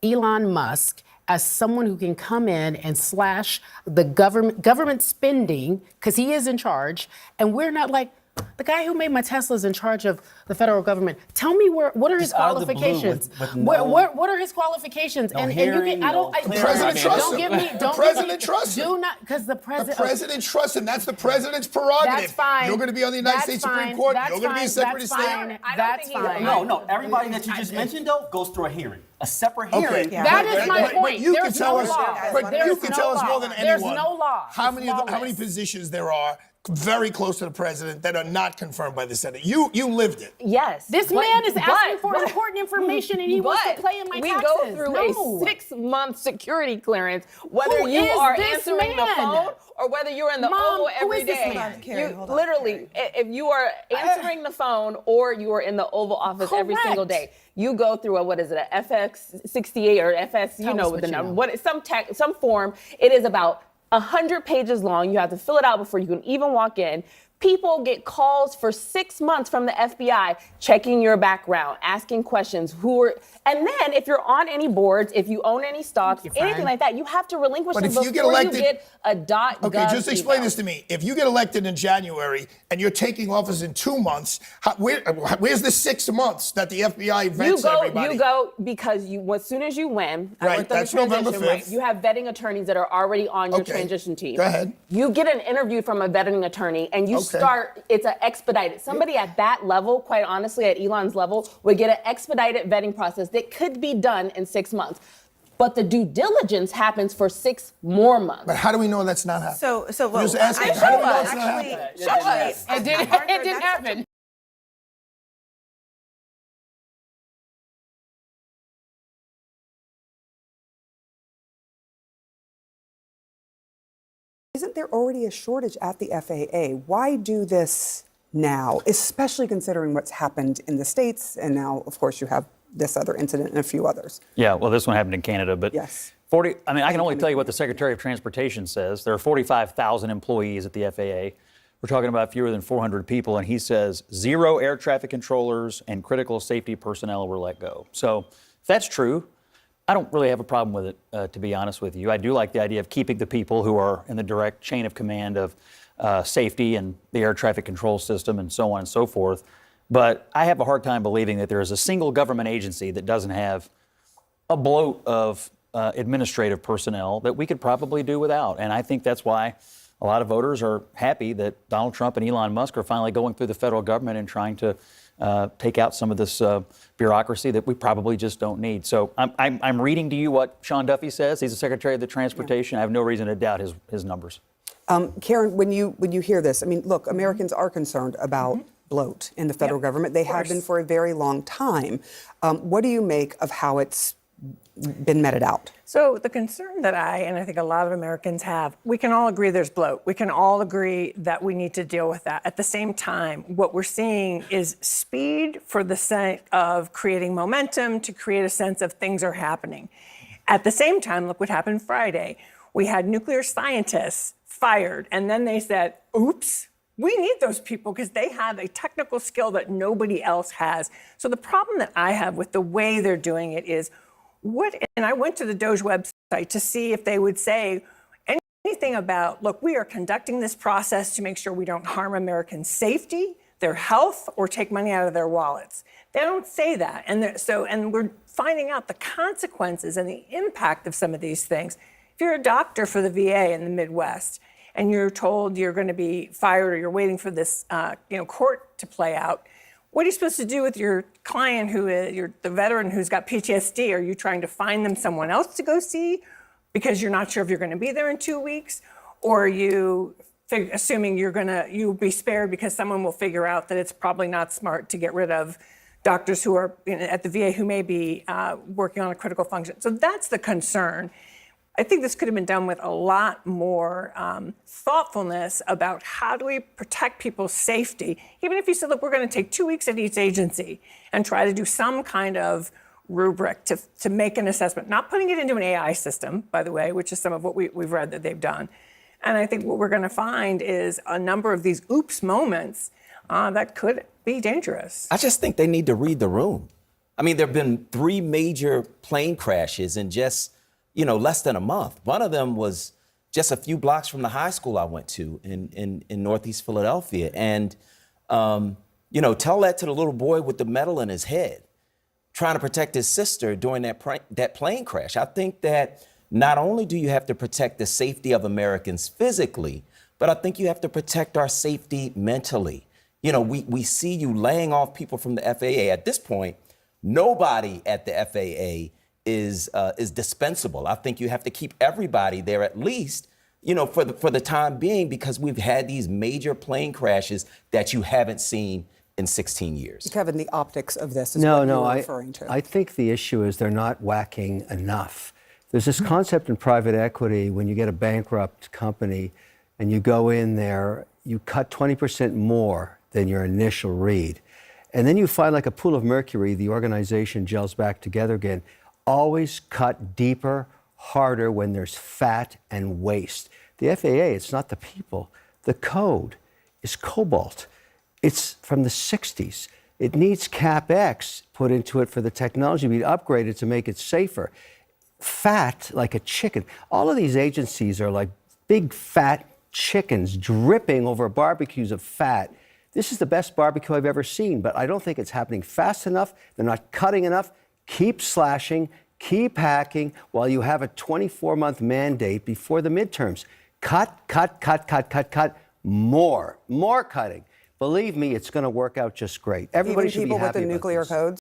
[SPEAKER 8] Elon Musk as someone who can come in and slash the government spending because he is in charge, and we're not like? The guy who made my Tesla's in charge of the federal government. Tell me what are his qualifications? What are his qualifications?
[SPEAKER 22] No hearing,
[SPEAKER 6] the president trusts him.
[SPEAKER 8] Don't give me.
[SPEAKER 6] The president trusts him.
[SPEAKER 8] Do not, because the president.
[SPEAKER 6] The president trusts him. That's the president's prerogative.
[SPEAKER 8] That's fine.
[SPEAKER 6] You're going to be on the United States Supreme Court. You're going to be a Secretary of State.
[SPEAKER 8] That's fine.
[SPEAKER 22] No. Everybody that you just mentioned, though, goes through a hearing. A separate hearing.
[SPEAKER 8] Okay. That is my point.
[SPEAKER 6] But you can
[SPEAKER 8] There's
[SPEAKER 6] tell
[SPEAKER 8] no
[SPEAKER 6] us.
[SPEAKER 8] law.
[SPEAKER 6] But you can tell us more than anyone.
[SPEAKER 8] There's no law.
[SPEAKER 6] How many positions there are very close to the president that are not confirmed by the Senate? You lived it.
[SPEAKER 16] Yes.
[SPEAKER 8] This man is asking for important information, and he wants to play in my taxes.
[SPEAKER 16] We go through a 6-month security clearance, whether
[SPEAKER 8] Who
[SPEAKER 16] you
[SPEAKER 8] is
[SPEAKER 16] are
[SPEAKER 8] this
[SPEAKER 16] answering the
[SPEAKER 8] man?
[SPEAKER 16] phone or whether you're in the
[SPEAKER 8] Mom,
[SPEAKER 16] Oval
[SPEAKER 8] who
[SPEAKER 16] every
[SPEAKER 8] is this
[SPEAKER 16] day.
[SPEAKER 8] man?
[SPEAKER 4] Carrie,
[SPEAKER 16] You
[SPEAKER 4] hold on,
[SPEAKER 16] literally, if you are answering the phone or you are in the Oval Office every single day, you go through a FX68 or FS, some form. It is about 100 pages long. You have to fill it out before you can even walk in. People get calls for 6 months from the FBI checking your background, asking questions. And then if you're on any boards, if you own any stocks, anything like that, you have to relinquish
[SPEAKER 6] But
[SPEAKER 16] them
[SPEAKER 6] if you
[SPEAKER 16] before
[SPEAKER 6] get elected,
[SPEAKER 16] you get a .gov
[SPEAKER 6] Okay, just explain
[SPEAKER 16] email.
[SPEAKER 6] this to me. If you get elected in January and you're taking office in 2 months, where's the 6 months that the FBI vets everybody?
[SPEAKER 16] You go because as soon as you win,
[SPEAKER 6] Right, that's November 5th.
[SPEAKER 16] you have vetting attorneys that are already on your transition team.
[SPEAKER 6] Go ahead.
[SPEAKER 16] You get an interview from a vetting attorney and you start, it's an expedited. Somebody at that level, quite honestly, at Elon's level, would get an expedited vetting process that could be done in 6 months. But the due diligence happens for 6 more months.
[SPEAKER 6] But how do we know that's not happening?
[SPEAKER 4] So
[SPEAKER 6] I'm just asking, how do we know it's not happening?
[SPEAKER 8] It didn't happen.
[SPEAKER 12] Isn't there already a shortage at the FAA? Why do this now, especially considering what's happened in the States, and now, of course, you have this other incident and a few others?
[SPEAKER 14] Yeah, well, this one happened in Canada, but
[SPEAKER 12] yes.
[SPEAKER 14] I can only tell you what the Secretary of Transportation says. There are 45,000 employees at the FAA. We're talking about fewer than 400 people, and he says 0 air traffic controllers and critical safety personnel were let go. So if that's true, I don't really have a problem with it, to be honest with you. I do like the idea of keeping the people who are in the direct chain of command of safety and the air traffic control system and so on and so forth. But I have a hard time believing that there is a single government agency that doesn't have a bloat of administrative personnel that we could probably do without. And I think that's why a lot of voters are happy that Donald Trump and Elon Musk are finally going through the federal government and trying to take out some of this bureaucracy that we probably just don't need. So I'm reading to you what Sean Duffy says. He's the Secretary of the Transportation. I have no reason to doubt his numbers.
[SPEAKER 12] Karen, when you hear this, I mean, look, Americans are concerned about bloat in the federal government. They have been for a very long time. What do you make of how it's been meted out?
[SPEAKER 10] So the concern that and I think a lot of Americans have, we can all agree there's bloat. We can all agree that we need to deal with that. At the same time, what we're seeing is speed for the sake of creating momentum to create a sense of things are happening. At the same time, look what happened Friday. We had nuclear scientists fired, and then they said, oops, we need those people because they have a technical skill that nobody else has. So the problem that I have with the way they're doing it is, and I went to the DOJ website to see if they would say anything about, look, we are conducting this process to make sure we don't harm American safety, their health, or take money out of their wallets. They don't say that. And we're finding out the consequences and the impact of some of these things. If you're a doctor for the VA in the Midwest and you're told you're going to be fired or you're waiting for this court to play out, what are you supposed to do with your client the veteran who's got PTSD? Are you trying to find them someone else to go see because you're not sure if you're going to be there in 2 weeks? Or are you assuming you'll be spared because someone will figure out that it's probably not smart to get rid of doctors who are at the VA who may be working on a critical function? So that's the concern. I think this could have been done with a lot more thoughtfulness about how do we protect people's safety. Even if you said, look, we're going to take 2 weeks at each agency and try to do some kind of rubric to make an assessment, not putting it into an AI system, by the way, which is some of what we've read that they've done. And I think what we're going to find is a number of these oops moments that could be dangerous.
[SPEAKER 13] I just think they need to read the room. I mean, there have been 3 major plane crashes in just less than a month. One of them was just a few blocks from the high school I went to in Northeast Philadelphia. And, tell that to the little boy with the metal in his head, trying to protect his sister during that plane crash. I think that not only do you have to protect the safety of Americans physically, but I think you have to protect our safety mentally. We see you laying off people from the FAA. At this point, nobody at the FAA is dispensable. I think you have to keep everybody there at least, for the time being, because we've had these major plane crashes that you haven't seen in 16 years.
[SPEAKER 12] Kevin, the optics of this is what you're referring to.
[SPEAKER 23] I think the issue is they're not whacking enough. There's this concept in private equity when you get a bankrupt company and you go in there, you cut 20% more than your initial read. And then you find like a pool of mercury, the organization gels back together again. Always cut deeper, harder when there's fat and waste. The FAA, it's not the people. The code is cobalt. It's from the 60s. It needs CapEx put into it for the technology to be upgraded to make it safer. Fat like a chicken. All of these agencies are like big fat chickens dripping over barbecues of fat. This is the best barbecue I've ever seen, but I don't think it's happening fast enough. They're not cutting enough. Keep slashing, keep hacking while you have a 24-month mandate before the midterms. Cut, more cutting. Believe me, it's going to work out just great. Everybody should be happy
[SPEAKER 12] people with the
[SPEAKER 23] about
[SPEAKER 12] nuclear
[SPEAKER 23] this.
[SPEAKER 12] codes.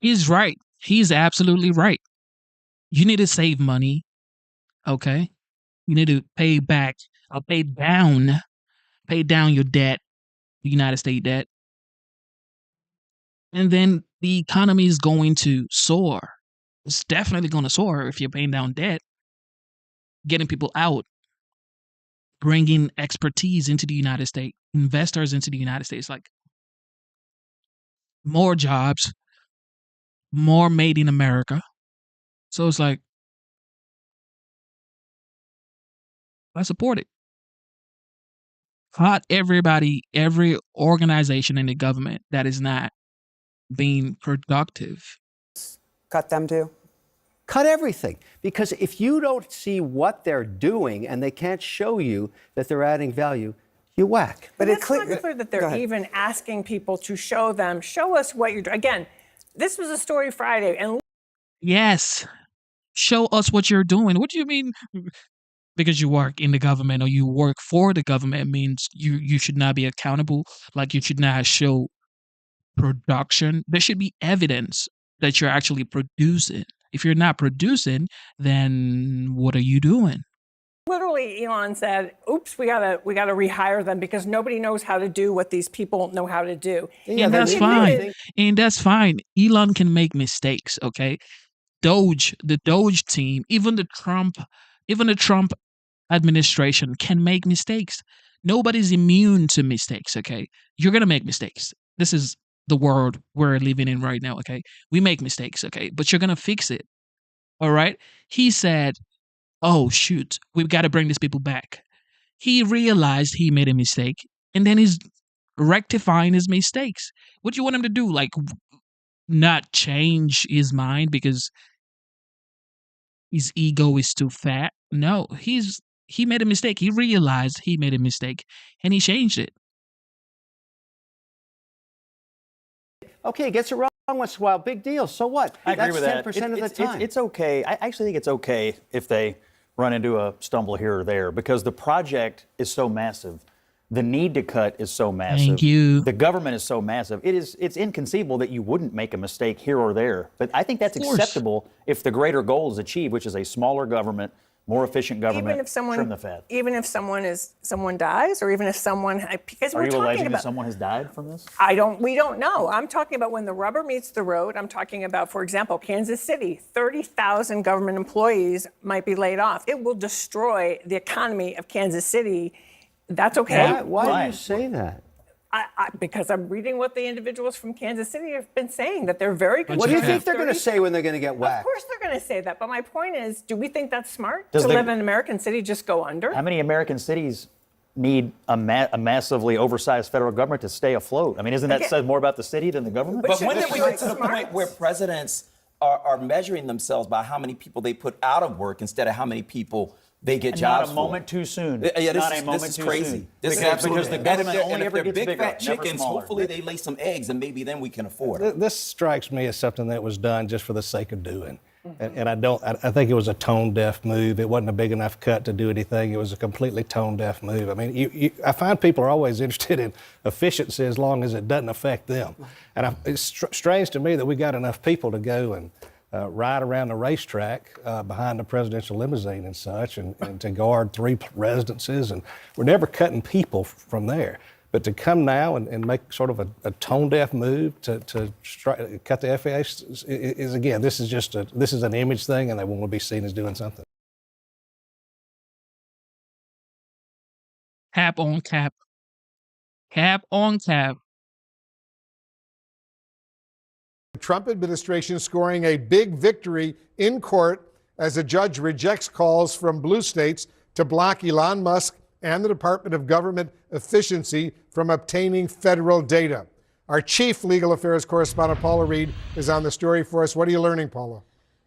[SPEAKER 1] He's right. He's absolutely right. You need to save money, okay? You need to pay down your debt, the United States debt. And then the economy is going to soar. It's definitely going to soar if you're paying down debt, getting people out, bringing expertise into the United States, investors into the United States, like more jobs, more made in America. So it's like, I support it. Cut everybody, every organization in the government that is not being productive.
[SPEAKER 12] Cut them too?
[SPEAKER 23] Cut everything. Because if you don't see what they're doing and they can't show you that they're adding value, you whack.
[SPEAKER 10] But it's not clear that they're even asking people to show us what you're doing. Again, this was a story Friday, and
[SPEAKER 1] Yes. Show us what you're doing. What do you mean? Because you work in the government or you work for the government means you should not be accountable. Like you should not show production. There should be evidence that you're actually producing. If you're not producing, then what are you doing?
[SPEAKER 10] literally Elon said, "Oops, we gotta rehire them because nobody knows how to do what these people know how to do."
[SPEAKER 1] And that's fine. And that's fine. Elon can make mistakes, okay? The Doge team, even the Trump administration can make mistakes. Nobody's immune to mistakes, okay? You're gonna make mistakes. This is the world we're living in right now, okay? We make mistakes, okay? But you're gonna fix it. All right? He said, "Oh shoot, we've got to bring these people back." He realized he made a mistake, and then he's rectifying his mistakes. What do you want him to do? Like, not change his mind because his ego is too fat? No, he made a mistake. He realized he made a mistake, and he changed it.
[SPEAKER 23] Okay, gets it wrong once in a while. Big deal. So what?
[SPEAKER 14] I agree with that.
[SPEAKER 23] 10% of the time.
[SPEAKER 14] It's okay. I actually think it's okay if they run into a stumble here or there because the project is so massive. The need to cut is so massive.
[SPEAKER 1] Thank you.
[SPEAKER 14] The government is so massive. It's inconceivable that you wouldn't make a mistake here or there. But I think that's acceptable if the greater goal is achieved, which is a smaller government, more efficient government. Trim the fat.
[SPEAKER 10] Even if someone dies, or even if someone, because
[SPEAKER 14] Are
[SPEAKER 10] we're
[SPEAKER 14] you
[SPEAKER 10] talking
[SPEAKER 14] alleging
[SPEAKER 10] about,
[SPEAKER 14] that someone has died from this?
[SPEAKER 10] we don't know. I'm talking about when the rubber meets the road. I'm talking about, for example, Kansas City, 30,000 government employees might be laid off. It will destroy the economy of Kansas City. That's okay.
[SPEAKER 23] Why do you say that?
[SPEAKER 10] Because I'm reading what the individuals from Kansas City have been saying, that they're very concerned.
[SPEAKER 23] What do you think they're going to say when they're going to get
[SPEAKER 10] Of
[SPEAKER 23] whacked?
[SPEAKER 10] course they're going to say that. But my point is, do we think that's smart
[SPEAKER 14] Does
[SPEAKER 10] to
[SPEAKER 14] the-
[SPEAKER 10] live in an American city just go under?
[SPEAKER 14] How many American cities need a massively oversized federal government to stay afloat? I mean, isn't that says more about the city than the government?
[SPEAKER 13] But when did we get to the point where presidents are measuring themselves by how many people they put out of work instead of how many people they get
[SPEAKER 14] And
[SPEAKER 13] jobs
[SPEAKER 14] not a
[SPEAKER 13] for?
[SPEAKER 14] moment too soon.
[SPEAKER 13] Yeah,
[SPEAKER 14] Not
[SPEAKER 13] this
[SPEAKER 14] a moment
[SPEAKER 13] is
[SPEAKER 14] too
[SPEAKER 13] crazy.
[SPEAKER 14] soon.
[SPEAKER 13] This is
[SPEAKER 14] Because
[SPEAKER 13] absolutely
[SPEAKER 14] the government only
[SPEAKER 13] and if
[SPEAKER 14] ever
[SPEAKER 13] they're
[SPEAKER 14] gets
[SPEAKER 13] big
[SPEAKER 14] bigger,
[SPEAKER 13] fat
[SPEAKER 14] never
[SPEAKER 13] chickens,
[SPEAKER 14] smaller.
[SPEAKER 13] hopefully they lay some eggs and maybe then we can afford it.
[SPEAKER 5] This strikes me as something that was done just for the sake of doing. And I think it was a tone-deaf move. It wasn't a big enough cut to do anything. It was a completely tone-deaf move. I mean, I find people are always interested in efficiency as long as it doesn't affect them. And it's strange to me that we got enough people to go and ride around the racetrack behind the presidential limousine and such, and to guard 3 residences. And we're never cutting people from there. But to come now and make sort of a tone-deaf move to cut the FAA is again, this is an image thing, and they want to be seen as doing something.
[SPEAKER 1] Cap on cap. Cap on cap.
[SPEAKER 7] The Trump administration scoring a big victory in court as a judge rejects calls from blue states to block Elon Musk and the Department of Government Efficiency from obtaining federal data. Our chief legal affairs correspondent, Paula Reed, is on the story for us. What are you learning, Paula?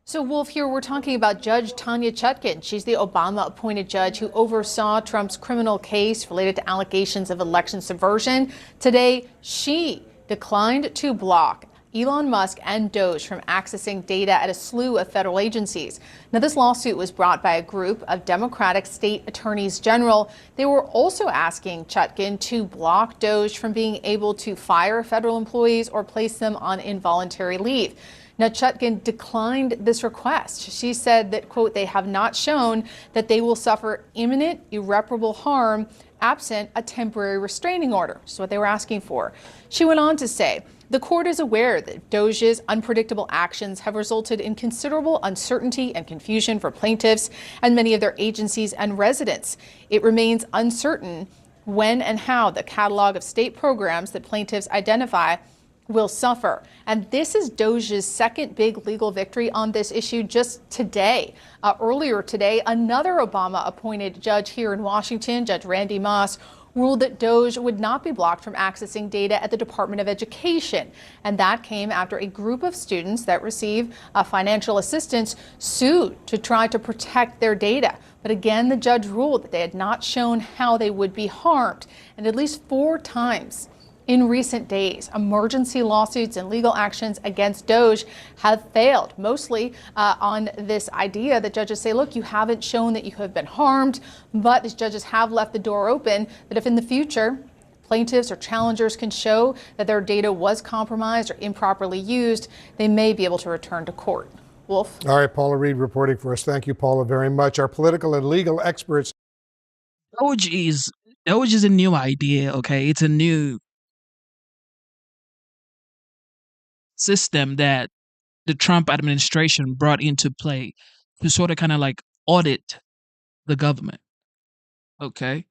[SPEAKER 17] So, Wolf, here we're talking about Judge Tanya Chutkan. She's the Obama-appointed judge who oversaw Trump's criminal case related to allegations of election subversion. Today, she declined to block Elon Musk and Doge from accessing data at a slew of federal agencies. Now, this lawsuit was brought by a group of Democratic state attorneys general. They were also asking Chutkan to block Doge from being able to fire federal employees or place them on involuntary leave. Now, Chutkan declined this request. She said that, quote, they have not shown that they will suffer imminent, irreparable harm absent a temporary restraining order. That's what they were asking for. She went on to say, the court is aware that Doge's unpredictable actions have resulted in considerable uncertainty and confusion for plaintiffs and many of their agencies and residents. It remains uncertain when and how the catalog of state programs that plaintiffs identify will suffer. And this is Doge's second big legal victory on this issue just today. Earlier today, another Obama-appointed judge here in Washington, Judge Randy Moss, ruled that Doge would not be blocked from accessing data at the Department of Education. And that came after a group of students that receive financial assistance sued to try to protect their data. But again, the judge ruled that they had not shown how they would be harmed. And at least 4 times in recent days, emergency lawsuits and legal actions against Doge have failed, mostly on this idea that judges say, look, you haven't shown that you have been harmed, but these judges have left the door open that if in the future plaintiffs or challengers can show that their data was compromised or improperly used, they may be able to return to court. Wolf?
[SPEAKER 7] All right, Paula Reed reporting for us. Thank you, Paula, very much. Our political and legal experts.
[SPEAKER 1] Doge is a new idea, okay? It's a new system that the Trump administration brought into play to sort of kind of like audit the government, okay?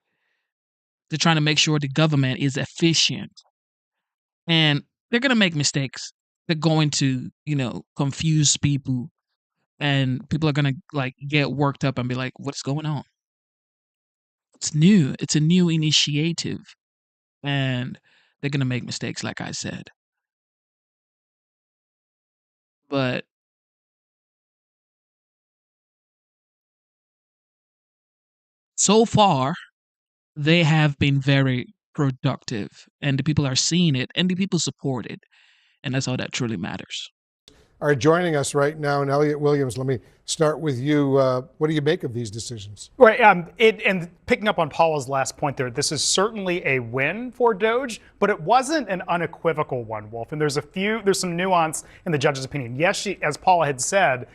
[SPEAKER 1] They're trying to make sure the government is efficient. And they're going to make mistakes. They're going to, confuse people. And people are going to like get worked up and be like, what's going on? It's new. It's a new initiative. And they're going to make mistakes, like I said. But so far, they have been very productive. And the people are seeing it and the people support it. And that's all that truly matters.
[SPEAKER 7] Are joining us right now. And Elliot Williams, let me start with you. What do you make of these decisions?
[SPEAKER 11] Right. And picking up on Paula's last point there, this is certainly a win for Doge, but it wasn't an unequivocal one, Wolf. And there's some nuance in the judge's opinion. Yes, as Paula had said,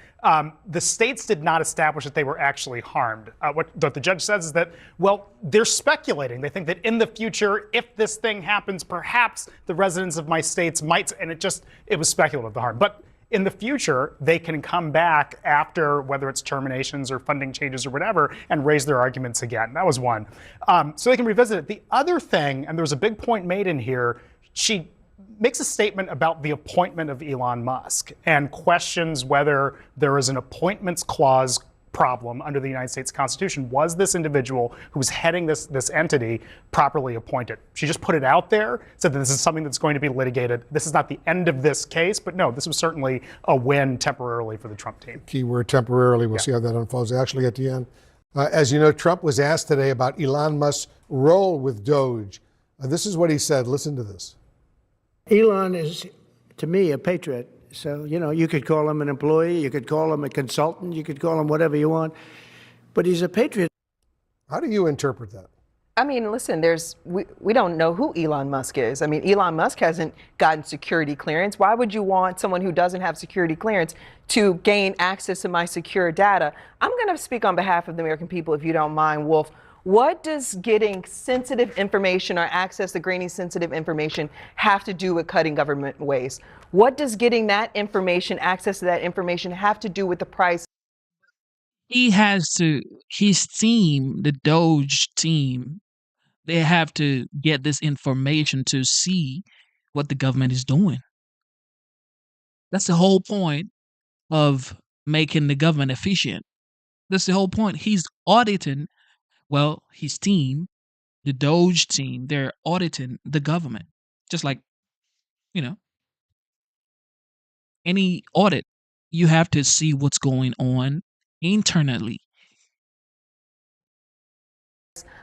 [SPEAKER 11] the states did not establish that they were actually harmed. What the judge says is that, well, they're speculating. They think that in the future, if this thing happens, perhaps the residents of my states might, and it was speculative, the harm. But in the future, they can come back after, whether it's terminations or funding changes or whatever, and raise their arguments again. That was one. So they can revisit it. The other thing, and there was a big point made in here, she makes a statement about the appointment of Elon Musk and questions whether there is an appointments clause problem under the United States Constitution. Was this individual who was heading this entity properly appointed? She just put it out there, said that this is something that's going to be litigated. This is not the end of this case, but no, this was certainly a win temporarily for the Trump team.
[SPEAKER 7] Keyword temporarily. We'll see how that unfolds. Actually, at the end, as you know, Trump was asked today about Elon Musk's role with Doge. This is what he said. Listen to this.
[SPEAKER 18] Elon is, to me, a patriot. So, you could call him an employee, you could call him a consultant, you could call him whatever you want, but he's a patriot.
[SPEAKER 7] How do you interpret that?
[SPEAKER 20] I mean, listen, we don't know who Elon Musk is. I mean, Elon Musk hasn't gotten security clearance. Why would you want someone who doesn't have security clearance to gain access to my secure data? I'm going to speak on behalf of the American people, if you don't mind, Wolf. What does getting sensitive information or access to grainy sensitive information have to do with cutting government waste? What does getting that information, access to that information, have to do with the price?
[SPEAKER 1] His team, the Doge team, they have to get this information to see what the government is doing. That's the whole point of making the government efficient. That's the whole point. He's auditing. Well, his team, the Doge team, they're auditing the government. Just like, any audit, you have to see what's going on internally.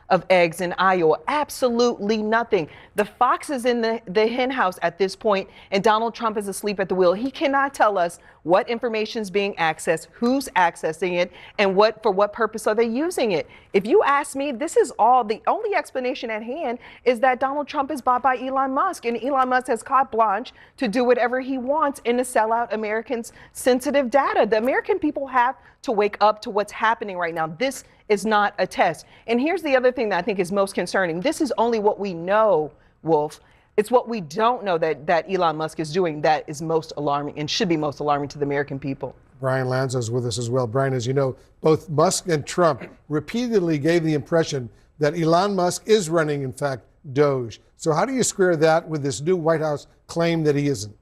[SPEAKER 20] Of eggs in Iowa. Absolutely nothing. The fox is in the hen house at this point, and Donald Trump is asleep at the wheel. He cannot tell us what information is being accessed, who's accessing it, and for what purpose are they using it. If you ask me, this is all, the only explanation at hand is that Donald Trump is bought by Elon Musk, and Elon Musk has carte blanche to do whatever he wants and to sell out Americans' sensitive data. The American people have to wake up to what's happening right now. This is not a test. And here's the other thing that I think is most concerning. This is only what we know, Wolf. It's what we don't know that Elon Musk is doing that is most alarming and should be most alarming to the American people.
[SPEAKER 7] Brian Lanza is with us as well. Brian, as you know, both Musk and Trump repeatedly gave the impression that Elon Musk is running, in fact, Doge. So how do you square that with this new White House claim that he isn't?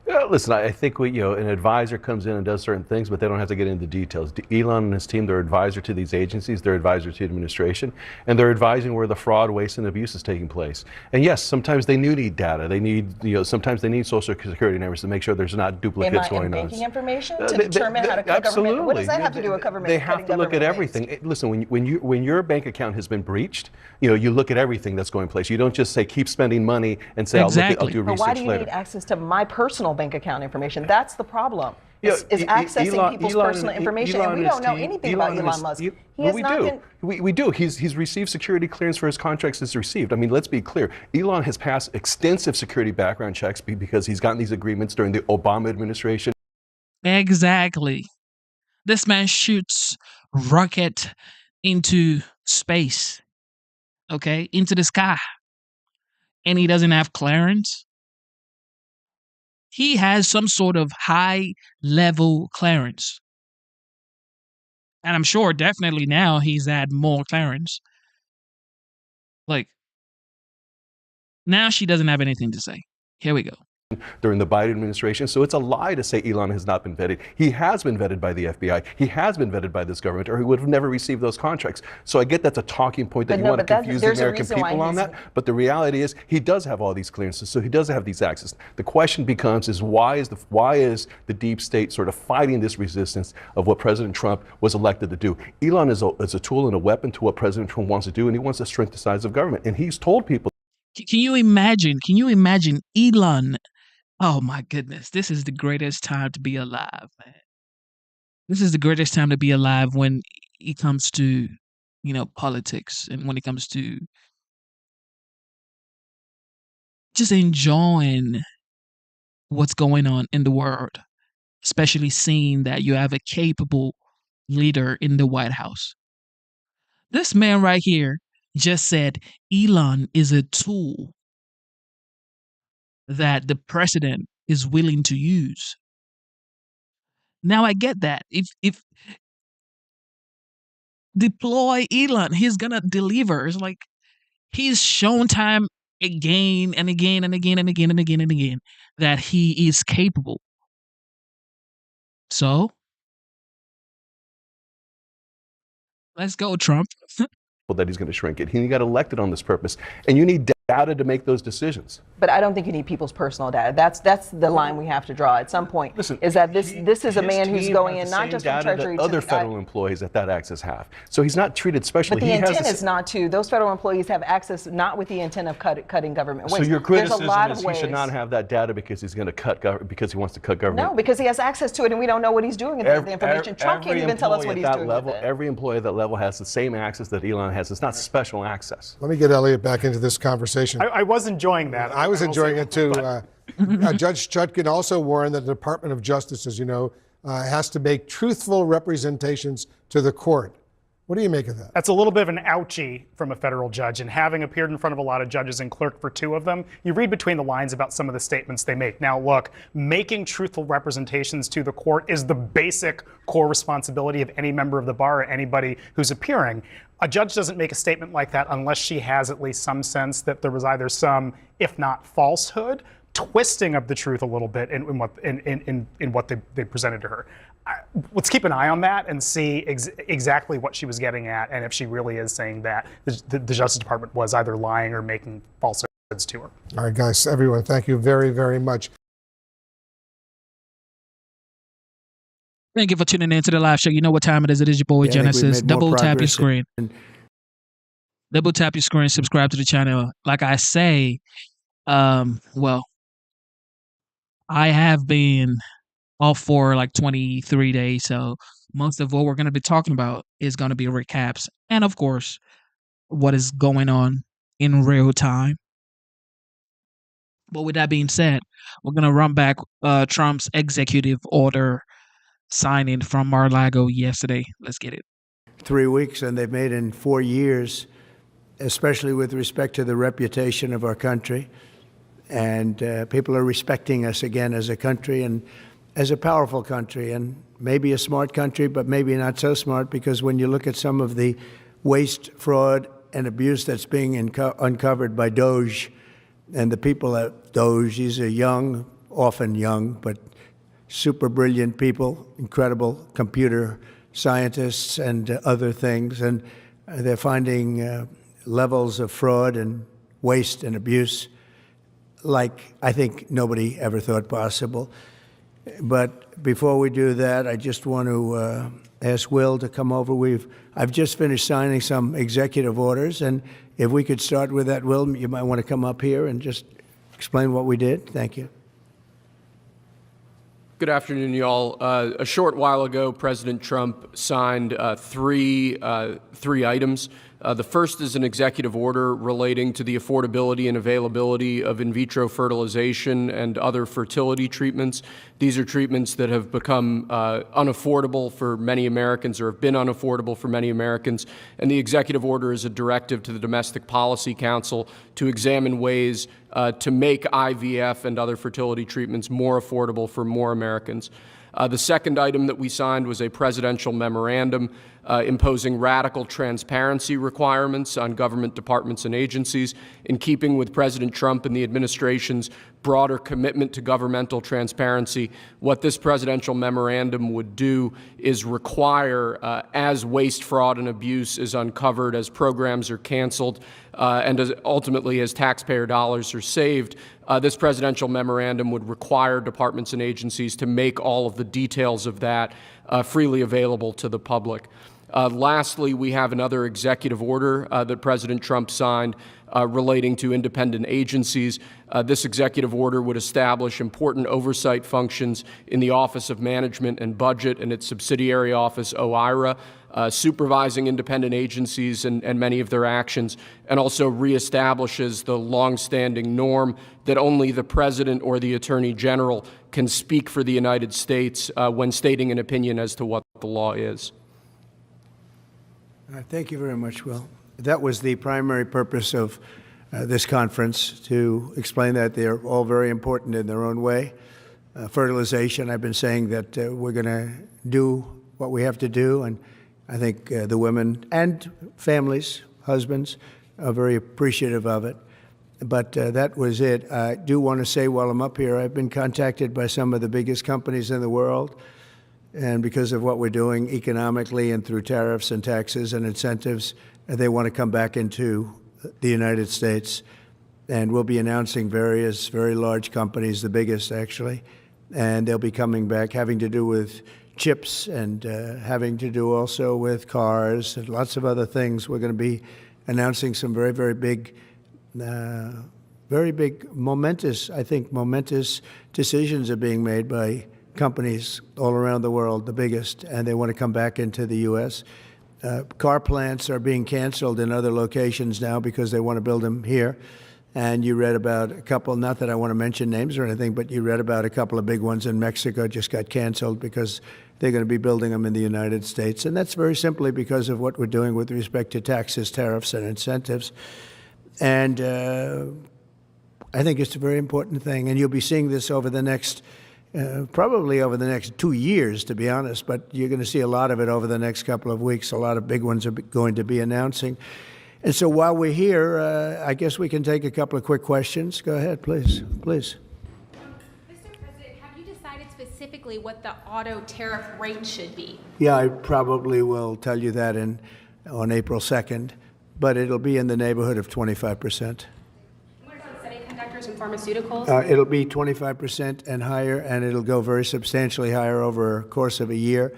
[SPEAKER 3] Listen, I think an advisor comes in and does certain things, but they don't have to get into details. Elon and his team, they're advisor to these agencies, they're advisor to the administration, and they're advising where the fraud, waste, and abuse is taking place. And yes, sometimes they do need data. They need, sometimes they need social security numbers to make sure there's not duplicates going on.
[SPEAKER 20] Banking information to determine how to cut government. What does that have to do with government?
[SPEAKER 3] They have to look at everything. Listen, when your bank account has been breached, you look at everything that's going place. You don't just say keep spending money and say I'll do research later.
[SPEAKER 20] But why do you need access to my personal bank account information? That's the problem. Is accessing people's personal information, and we don't know anything about Elon Musk.
[SPEAKER 3] We do. He's received security clearance for his contracts he's received. I mean, let's be clear. Elon has passed extensive security background checks because he's gotten these agreements during the Obama administration.
[SPEAKER 1] Exactly. This man shoots rocket into space, okay, into the sky, and he doesn't have clearance. He has some sort of high-level clearance. And I'm sure definitely now he's had more clearance. Like, now she doesn't have anything to say. Here we go.
[SPEAKER 3] During the Biden administration. So it's a lie to say Elon has not been vetted. He has been vetted by the FBI. He has been vetted by this government, or he would have never received those contracts. So I get that's a talking point that you want to confuse the American people on that. But the reality is he does have all these clearances, so he does have these access. The question becomes is why is the deep state sort of fighting this resistance of what President Trump was elected to do? Elon is a tool and a weapon to what President Trump wants to do, and he wants to shrink the size of government. And he's told people.
[SPEAKER 1] Can you imagine Elon? Oh my goodness, this is the greatest time to be alive, man. This is the greatest time to be alive when it comes to, politics, and when it comes to just enjoying what's going on in the world, especially seeing that you have a capable leader in the White House. This man right here just said Elon is a tool that the president is willing to use. Now I get that. If deploy Elon, he's gonna deliver. It's like he's shown time again and again and again and again and again and again that he is capable. So let's go, Trump.
[SPEAKER 3] That he's going to shrink it. He got elected on this purpose, and you need data to make those decisions.
[SPEAKER 20] But I don't think you need people's personal data. That's the line we have to draw at some point.
[SPEAKER 3] Listen,
[SPEAKER 20] is that this is a man who's going in not just from Treasury
[SPEAKER 3] to other federal employees that access have. So he's not treated specially.
[SPEAKER 20] But the intent is not to. Those federal employees have access not with the intent of cutting government waste.
[SPEAKER 3] So your criticism is he should not have that data because he's going to because he wants to cut government.
[SPEAKER 20] No, because he has access to it, and we don't know what he's doing with the information. Trump can't even tell us what he's doing with it.
[SPEAKER 3] Every employee at that level has the same access that Elon has. It's not special access.
[SPEAKER 7] Let me get Elliot back into this conversation.
[SPEAKER 11] I was enjoying that.
[SPEAKER 7] I was enjoying it too. Judge Chutkan also warned that the Department of Justice, as you know, has to make truthful representations to the court. What do you make of that?
[SPEAKER 11] That's a little bit of an ouchie from a federal judge, and having appeared in front of a lot of judges and clerked for two of them, you read between the lines about some of the statements they make. Now, look, making truthful representations to the court is the basic core responsibility of any member of the bar or anybody who's appearing. A judge doesn't make a statement like that unless she has at least some sense that there was either some, if not falsehood, twisting of the truth a little bit in what they presented to her. Let's keep an eye on that and see exactly what she was getting at, and if she really is saying that the Justice Department was either lying or making falsehoods to her.
[SPEAKER 7] All right, guys, everyone, thank you very, very much.
[SPEAKER 1] Thank you for tuning in to the live show. You know what time it is. It is your boy Genesis. Double tap your screen. Double tap your screen. Subscribe to the channel. Like I say, well, I have been off for like 23 days. So most of what we're going to be talking about is going to be recaps. And of course, what is going on in real time. But with that being said, we're going to run back Trump's executive order signing from Mar-a-Lago yesterday. Let's get it.
[SPEAKER 18] 3 weeks, and they've made in 4 years, especially with respect to the reputation of our country. And people are respecting us again as a country and as a powerful country, and maybe a smart country, but maybe not so smart, because when you look at some of the waste, fraud, and abuse that's being uncovered by Doge and the people at Doge, these are young, often young, but super brilliant people, incredible computer scientists and other things. And they're finding levels of fraud and waste and abuse like I think nobody ever thought possible. But before we do that, I just want to ask Will to come over. I've just finished signing some executive orders, and if we could start with that, Will, you might want to come up here and just explain what we did. Thank you.
[SPEAKER 9] Good afternoon, y'all. A short while ago, President Trump signed three items. The first is an executive order relating to the affordability and availability of in vitro fertilization and other fertility treatments. These are treatments that have become unaffordable for many Americans, or have been unaffordable for many Americans. And the executive order is a directive to the Domestic Policy Council to examine ways to make IVF and other fertility treatments more affordable for more Americans. The second item that we signed was a presidential memorandum imposing radical transparency requirements on government departments and agencies, in keeping with President Trump and the administration's broader commitment to governmental transparency. What this presidential memorandum would do is require, as waste, fraud, and abuse is uncovered, as programs are canceled, and ultimately as taxpayer dollars are saved, this presidential memorandum would require departments and agencies to make all of the details of that freely available to the public. Lastly, we have another executive order that President Trump signed relating to independent agencies. This executive order would establish important oversight functions in the Office of Management and Budget and its subsidiary office, OIRA, supervising independent agencies and many of their actions, and also reestablishes the longstanding norm that only the President or the Attorney General can speak for the United States when stating an opinion as to what the law is.
[SPEAKER 18] Thank you very much, Will. That was the primary purpose of this conference, to explain that they're all very important in their own way. Fertilization, I've been saying that we're going to do what we have to do, and I think the women and families, husbands, are very appreciative of it. But that was it. I do want to say while I'm up here, I've been contacted by some of the biggest companies in the world, and because of what we're doing economically and through tariffs and taxes and incentives, they want to come back into the United States. And we'll be announcing various very large companies, the biggest actually, and they'll be coming back, having to do with chips and having to do also with cars and lots of other things. We're going to be announcing some very, very big, momentous decisions are being made by companies all around the world, the biggest, and they want to come back into the U.S. Car plants are being canceled in other locations now because they want to build them here. And you read about a couple, not that I want to mention names or anything, but you read about a couple of big ones in Mexico just got canceled because they're going to be building them in the United States. And that's very simply because of what we're doing with respect to taxes, tariffs, and incentives. And I think it's a very important thing. And you'll be seeing this over the next probably over the next 2 years, to be honest, but you're going to see a lot of it over the next couple of weeks. A lot of big ones are going to be announcing. And so while we're here, I guess we can take a couple of quick questions. Go ahead, please. Please.
[SPEAKER 15] Mr. President, have you decided specifically what the auto tariff rate should be?
[SPEAKER 18] Yeah, I probably will tell you that on April 2nd, but it'll be in the neighborhood of 25%.
[SPEAKER 15] Semiconductors and pharmaceuticals?
[SPEAKER 18] It'll be 25% and higher, and it'll go very substantially higher over a course of a year.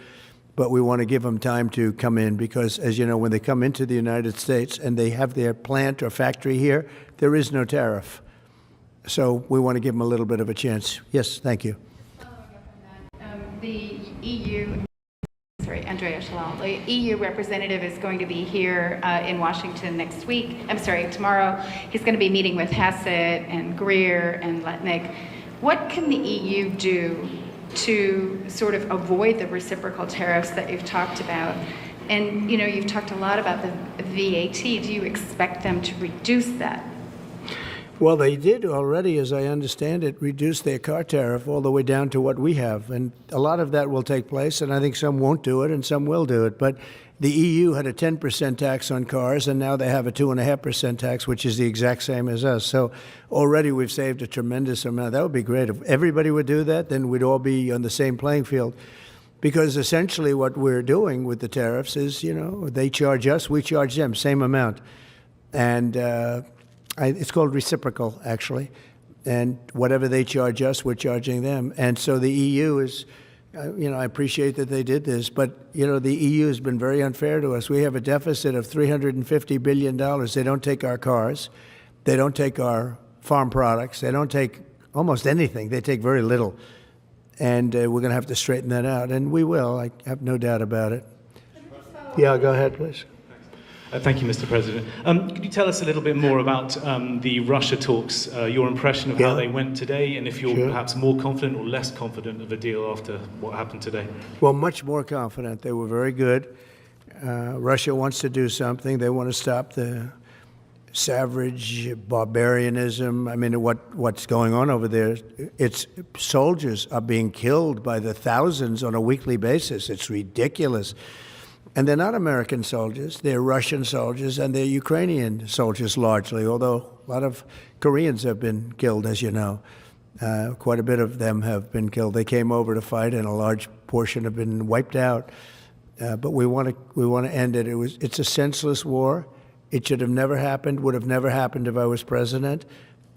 [SPEAKER 18] But we want to give them time to come in because, as you know, when they come into the United States and they have their plant or factory here, there is no tariff. So we want to give them a little bit of a chance. Yes, thank you.
[SPEAKER 19] The EU, Andrea Shalal, the EU representative is going to be here in Washington tomorrow. He's going to be meeting with Hassett and Greer and Letnick. What can the EU do to sort of avoid the reciprocal tariffs that you've talked about? And, you know, you've talked a lot about the VAT. Do you expect them to reduce that?
[SPEAKER 18] Well, they did already, as I understand it, reduce their car tariff all the way down to what we have. And a lot of that will take place, and I think some won't do it and some will do it. But the EU had a 10% tax on cars, and now they have a 2.5% tax, which is the exact same as us. So already we've saved a tremendous amount. That would be great. If everybody would do that, then we'd all be on the same playing field. Because essentially what we're doing with the tariffs is, they charge us, we charge them, same amount. And it's called reciprocal, actually. And whatever they charge us, we're charging them. And so the EU is, I appreciate that they did this, but, the EU has been very unfair to us. We have a deficit of $350 billion. They don't take our cars. They don't take our farm products. They don't take almost anything. They take very little. And we're going to have to straighten that out. And we will. I have no doubt about it. Yeah, go ahead, please.
[SPEAKER 2] Thank you, Mr. President. Could you tell us a little bit more about the Russia talks, your impression of how they went today, and if you're perhaps more confident or less confident of a deal after what happened today?
[SPEAKER 18] Well, much more confident. They were very good. Russia wants to do something. They want to stop the savage barbarianism. I mean, what's going on over there? It's soldiers are being killed by the thousands on a weekly basis. It's ridiculous. And they're not American soldiers. They're Russian soldiers, and they're Ukrainian soldiers largely, although a lot of Koreans have been killed, as you know. Quite a bit of them have been killed. They came over to fight, and a large portion have been wiped out. But we want to end it. It's a senseless war. It should have never happened, would have never happened if I was president,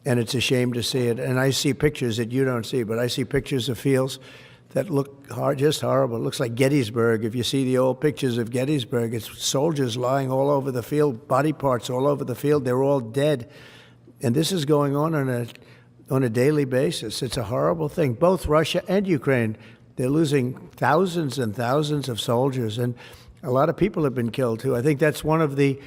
[SPEAKER 18] and it's a shame to see it. And I see pictures that you don't see, but I see pictures of fields that look just horrible. It looks like Gettysburg. If you see the old pictures of Gettysburg, it's soldiers lying all over the field, body parts all over the field. They're all dead. And this is going on a daily basis. It's a horrible thing. Both Russia and Ukraine, they're losing thousands and thousands of soldiers, and a lot of people have been killed too. I think that's one of the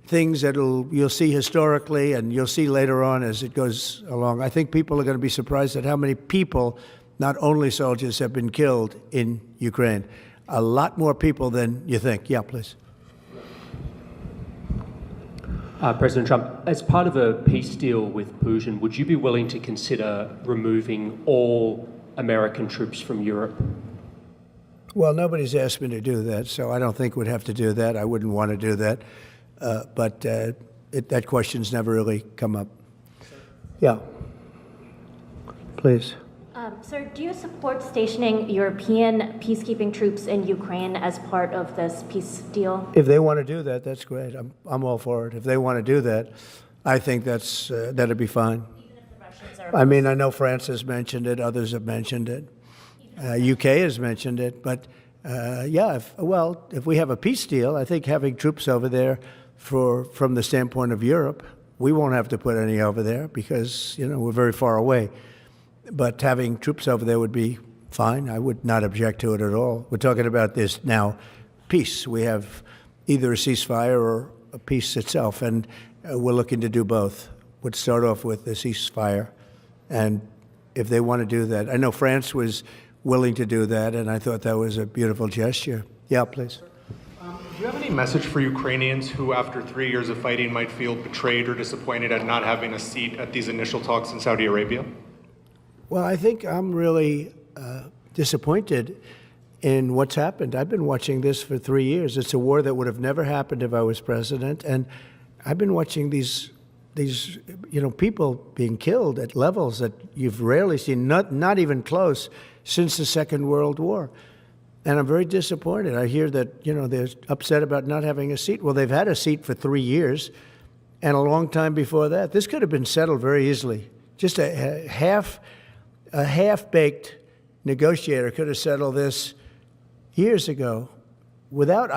[SPEAKER 18] things that you'll see historically, and you'll see later on as it goes along. I think people are going to be surprised at how many people, not only soldiers, have been killed in Ukraine. A lot more people than you think. Yeah, please.
[SPEAKER 21] President Trump, as part of a peace deal with Putin, would you be willing to consider removing all American troops from Europe?
[SPEAKER 18] Well, nobody's asked me to do that, so I don't think we'd have to do that. I wouldn't want to do that. But that question's never really come up. Yeah. Please.
[SPEAKER 22] Sir, do you support stationing European peacekeeping troops in Ukraine as part of this peace deal?
[SPEAKER 18] If they want to do that, that's great. I'm all for it. If they want to do that, I think that'd be fine.
[SPEAKER 22] Even if the Russians are
[SPEAKER 18] I mean, I know France has mentioned it. Others have mentioned it. UK has mentioned it. But if we have a peace deal, I think having troops over there from the standpoint of Europe, we won't have to put any over there because, we're very far away. But having troops over there would be fine. I would not object to it at all. We're talking about this now, peace. We have either a ceasefire or a peace itself, and we're looking to do both. We'd start off with the ceasefire, and if they want to do that, I know France was willing to do that, and I thought that was a beautiful gesture. Yeah, please.
[SPEAKER 24] Do you have any message for Ukrainians who, after 3 years of fighting, might feel betrayed or disappointed at not having a seat at these initial talks in Saudi Arabia?
[SPEAKER 18] Well, I think I'm really disappointed in what's happened. I've been watching this for 3 years. It's a war that would have never happened if I was president, and I've been watching these people being killed at levels that you've rarely seen, not even close, since the Second World War. And I'm very disappointed. I hear that, they're upset about not having a seat. Well, they've had a seat for 3 years and a long time before that. This could have been settled very easily. Just a half-baked negotiator could have settled this years ago without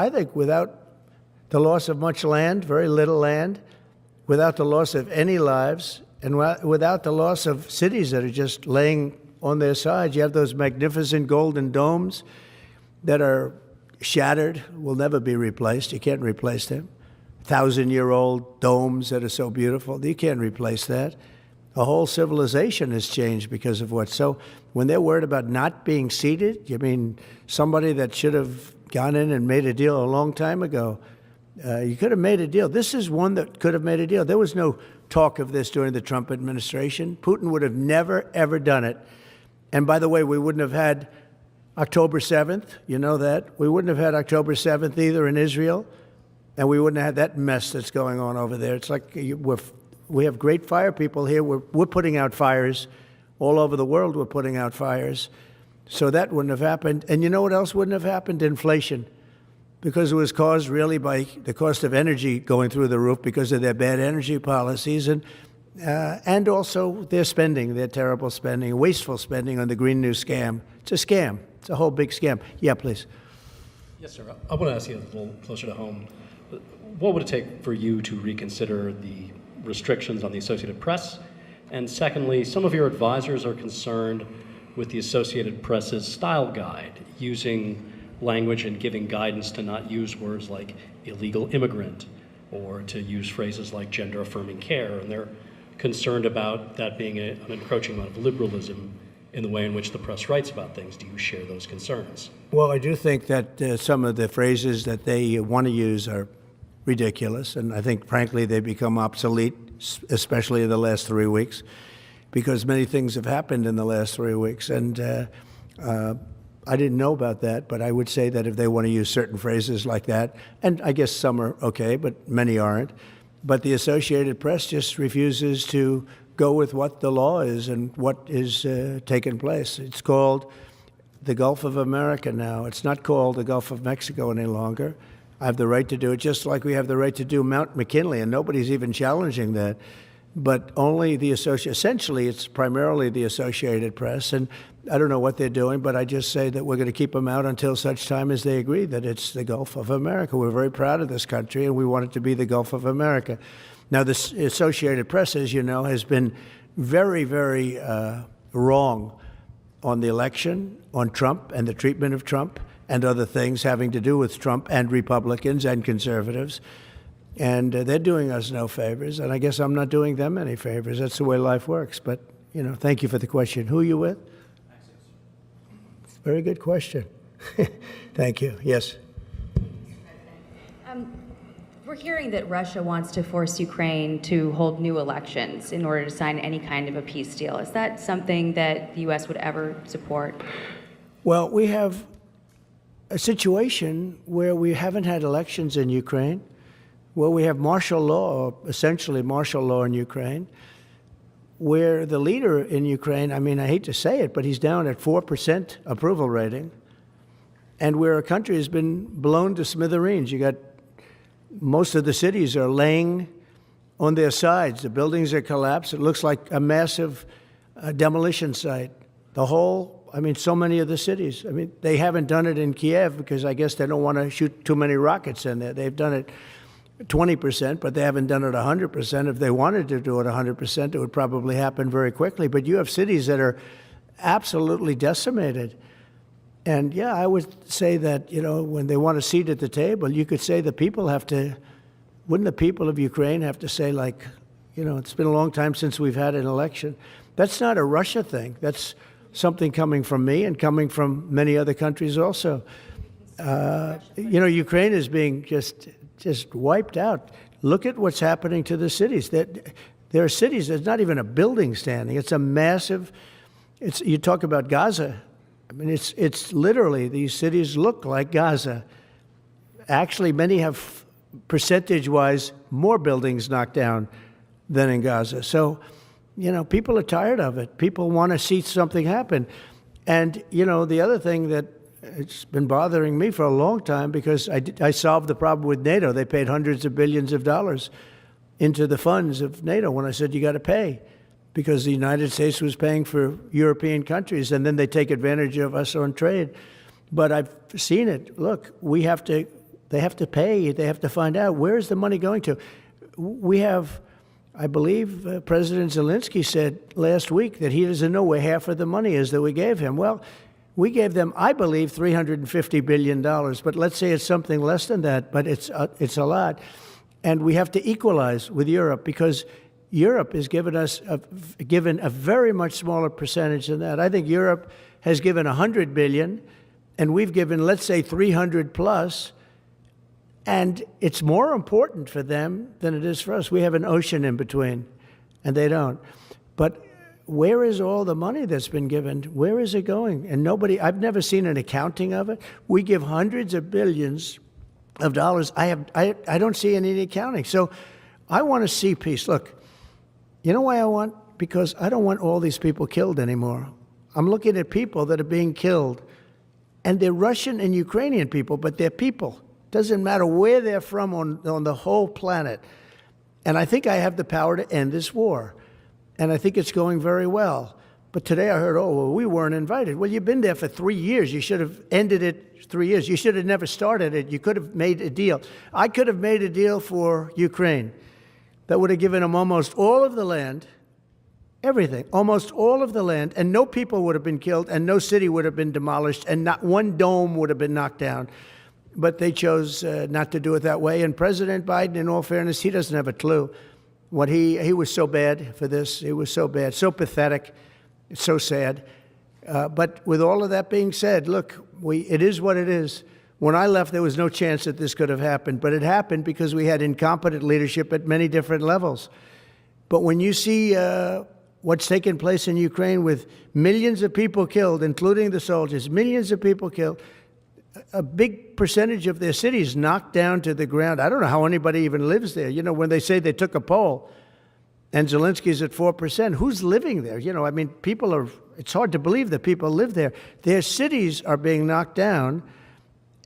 [SPEAKER 18] the loss of much land, very little land, without the loss of any lives, and without the loss of cities that are just laying on their sides. You have those magnificent golden domes that are shattered, will never be replaced. You can't replace them. 1,000-year-old domes that are so beautiful. You can't replace that. A whole civilization has changed because of what. So when they're worried about not being seated, you mean somebody that should have gone in and made a deal a long time ago. You could have made a deal. This is one that could have made a deal. There was no talk of this during the Trump administration. Putin would have never, ever done it. And by the way, we wouldn't have had October 7th. You know that. We wouldn't have had October 7th either in Israel. And we wouldn't have had that mess that's going on over there. It's like we have great fire people here. We're putting out fires. All over the world, we're putting out fires. So that wouldn't have happened. And you know what else wouldn't have happened? Inflation. Because it was caused really by the cost of energy going through the roof because of their bad energy policies and also their spending, their terrible spending, wasteful spending on the Green New scam. It's a scam. It's a whole big scam. Yeah, please.
[SPEAKER 4] Yes, sir. I want to ask you a little closer to home. What would it take for you to reconsider the restrictions on the Associated Press? And secondly, some of your advisors are concerned with the Associated Press's style guide, using language and giving guidance to not use words like illegal immigrant or to use phrases like gender affirming care. And they're concerned about that being an encroaching of liberalism in the way in which the press writes about things. Do you share those concerns?
[SPEAKER 18] Well, I do think that some of the phrases that they want to use are ridiculous. And I think, frankly, they become obsolete, especially in the last 3 weeks, because many things have happened in the last 3 weeks. And I didn't know about that, but I would say that if they want to use certain phrases like that, and I guess some are okay, but many aren't, but the Associated Press just refuses to go with what the law is and what is taking place. It's called the Gulf of America now. It's not called the Gulf of Mexico any longer. I have the right to do it, just like we have the right to do Mount McKinley, and nobody's even challenging that. But only the essentially, it's primarily the Associated Press, and I don't know what they're doing, but I just say that we're going to keep them out until such time as they agree that it's the Gulf of America. We're very proud of this country, and we want it to be the Gulf of America. Now, the Associated Press, as you know, has been very, very wrong on the election, on Trump and the treatment of Trump, and other things having to do with Trump and Republicans and conservatives. And they're doing us no favors, and I guess I'm not doing them any favors. That's the way life works. But, you know, thank you for the question. Who are you with? Very good question. Thank you. Yes.
[SPEAKER 6] We're hearing that Russia wants to force Ukraine to hold new elections in order to sign any kind of a peace deal. Is that something that the U.S. would ever support?
[SPEAKER 18] Well, we have a situation where we haven't had elections in Ukraine, where we have martial law, essentially martial law in Ukraine, where the leader in Ukraine, I mean, I hate to say it, but he's down at 4% approval rating, and where a country has been blown to smithereens. You got most of the cities are laying on their sides. The buildings are collapsed. It looks like a massive demolition site. The whole, I mean, so many of the cities. I mean, they haven't done it in Kiev because I guess they don't want to shoot too many rockets in there. They've done it 20%, but they haven't done it 100%. If they wanted to do it 100%, it would probably happen very quickly. But you have cities that are absolutely decimated. And yeah, I would say that, you know, when they want a seat at the table, you could say the people have to, wouldn't the people of Ukraine have to say, like, you know, it's been a long time since we've had an election. That's not a Russia thing. That's something coming from me and coming from many other countries also. You know, Ukraine is being just wiped out. Look at what's happening to the cities. There are cities, there's not even a building standing. It's a massive, you talk about Gaza. I mean, it's literally, these cities look like Gaza. Actually, many have, percentage-wise, more buildings knocked down than in Gaza. So, you know, people are tired of it. People want to see something happen. And, you know, the other thing that it's been bothering me for a long time, because I solved the problem with NATO. They paid hundreds of billions of dollars into the funds of NATO when I said you got to pay, because the United States was paying for European countries, and then they take advantage of us on trade. But I've seen it. Look, they have to pay. They have to find out, where's the money going to? We have, I believe President Zelensky said last week that he doesn't know where half of the money is that we gave him. Well, we gave them, I believe, $350 billion, but let's say it's something less than that, but it's a lot. And we have to equalize with Europe, because Europe has given us given a very much smaller percentage than that. I think Europe has given $100 billion, and we've given, let's say, 300 plus, and it's more important for them than it is for us. We have an ocean in between. and they don't. But where is all the money that's been given? Where is it going? And nobody, I've never seen an accounting of it. We give hundreds of billions of dollars. I don't see any accounting. So I want to see peace. Look, you know why I want? Because I don't want all these people killed anymore. I'm looking at people that are being killed, and they're Russian and Ukrainian people, but they're people. Doesn't matter where they're from on the whole planet. And I think I have the power to end this war. And I think it's going very well. But today I heard, oh, well, we weren't invited. Well, you've been there for 3 years. You should have ended it 3 years. You should have never started it. You could have made a deal. I could have made a deal for Ukraine that would have given them almost all of the land, everything, almost all of the land, and no people would have been killed, and no city would have been demolished, and not one dome would have been knocked down. But they chose not to do it that way. And President Biden, in all fairness, he doesn't have a clue. What he was so bad for this. He was so bad, so pathetic, so sad. But with all of that being said, look, it is what it is. When I left, there was no chance that this could have happened. But it happened because we had incompetent leadership at many different levels. But when you see what's taken place in Ukraine with millions of people killed, including the soldiers, millions of people killed, a big percentage of their cities knocked down to the ground. I don't know how anybody even lives there. You know, when they say they took a poll and Zelensky's at 4%, who's living there? You know, I mean, it's hard to believe that people live there. Their cities are being knocked down,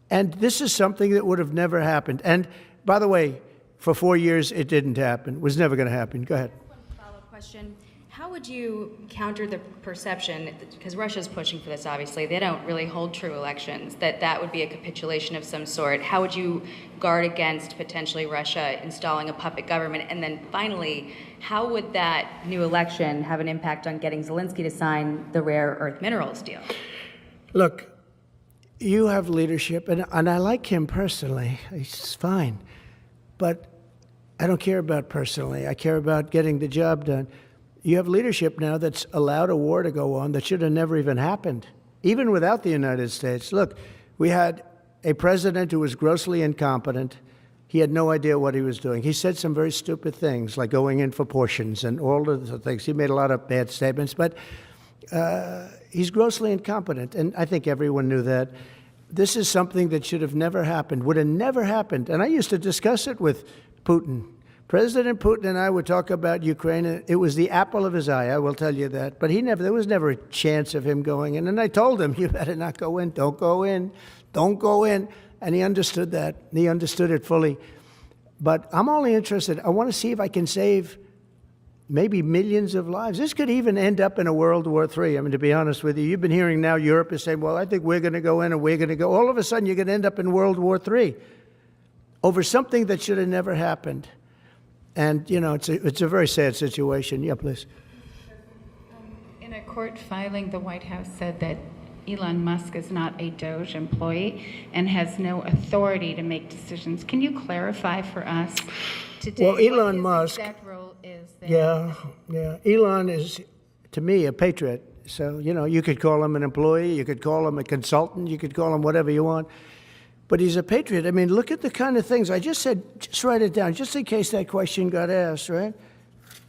[SPEAKER 18] and this is something that would have never happened. And by the way, for 4 years, it didn't happen. It was never going to happen. Go ahead.
[SPEAKER 6] One follow-up question. How would you counter the perception, because Russia's pushing for this, obviously, they don't really hold true elections, that would be a capitulation of some sort. How would you guard against potentially Russia installing a puppet government? And then finally, how would that new election have an impact on getting Zelensky to sign the rare earth minerals deal?
[SPEAKER 18] Look, you have leadership, and I like him personally. He's fine. But I don't care about personally. I care about getting the job done. You have leadership now that's allowed a war to go on that should have never even happened, even without the United States. Look, we had a president who was grossly incompetent. He had no idea what he was doing. He said some very stupid things, like going in for portions and all of the things. He made a lot of bad statements, but he's grossly incompetent, and I think everyone knew that. This is something that should have never happened, would have never happened. And I used to discuss it with Putin. President Putin and I would talk about Ukraine. It was the apple of his eye, I will tell you that. But there was never a chance of him going in. And I told him, you better not go in. Don't go in. Don't go in. And he understood that. He understood it fully. But I'm only interested. I want to see if I can save maybe millions of lives. This could even end up in a World War III. I mean, to be honest with you, you've been hearing now Europe is saying, well, I think we're going to go in and we're going to go. All of a sudden, you're going to end up in World War III over something that should have never happened. And, you know, it's a very sad situation. Yeah, please.
[SPEAKER 19] In a court filing, the White House said that Elon Musk is not a DOJ employee and has no authority to make decisions. Can you clarify for us today
[SPEAKER 18] well, Elon Musk,
[SPEAKER 19] exact role is there?
[SPEAKER 18] Yeah. Elon is, to me, a patriot. So, you know, you could call him an employee, you could call him a consultant, you could call him whatever you want. But he's a patriot. I mean, look at the kind of things. I just said, just write it down, just in case that question got asked, right?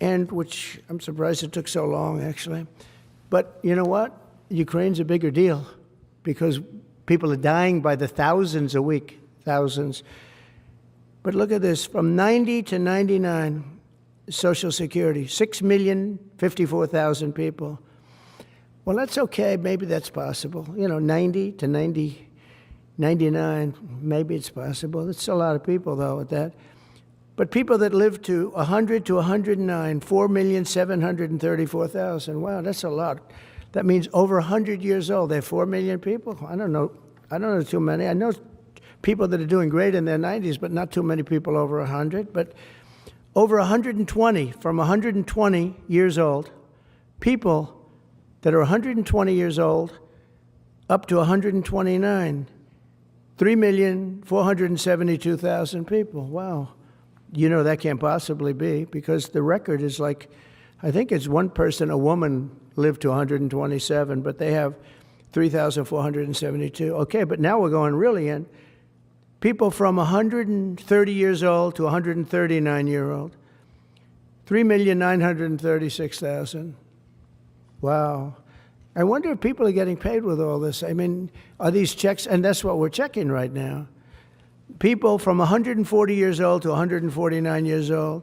[SPEAKER 18] And which I'm surprised it took so long, actually. But you know what? Ukraine's a bigger deal because people are dying by the thousands a week, thousands. But look at this, from 90 to 99, Social Security, 6,054,000 people. Well, that's okay. Maybe that's possible. You know, 90 to 99, maybe it's possible. It's a lot of people, though, at that. But people that live to 100 to 109, 4,734,000. Wow, that's a lot. That means over 100 years old. They're 4 million people. I don't know too many. I know people that are doing great in their 90s, but not too many people over 100. But over 120, from 120 years old, people that are 120 years old up to 129, 3,472,000 people. Wow. You know that can't possibly be because the record is like, I think it's one person, a woman, lived to 127, but they have 3,472. Okay, but now we're going really in. People from 130 years old to 139 year old. 3,936,000. Wow. I wonder if people are getting paid with all this. I mean, are these checks? And that's what we're checking right now. People from 140 years old to 149 years old,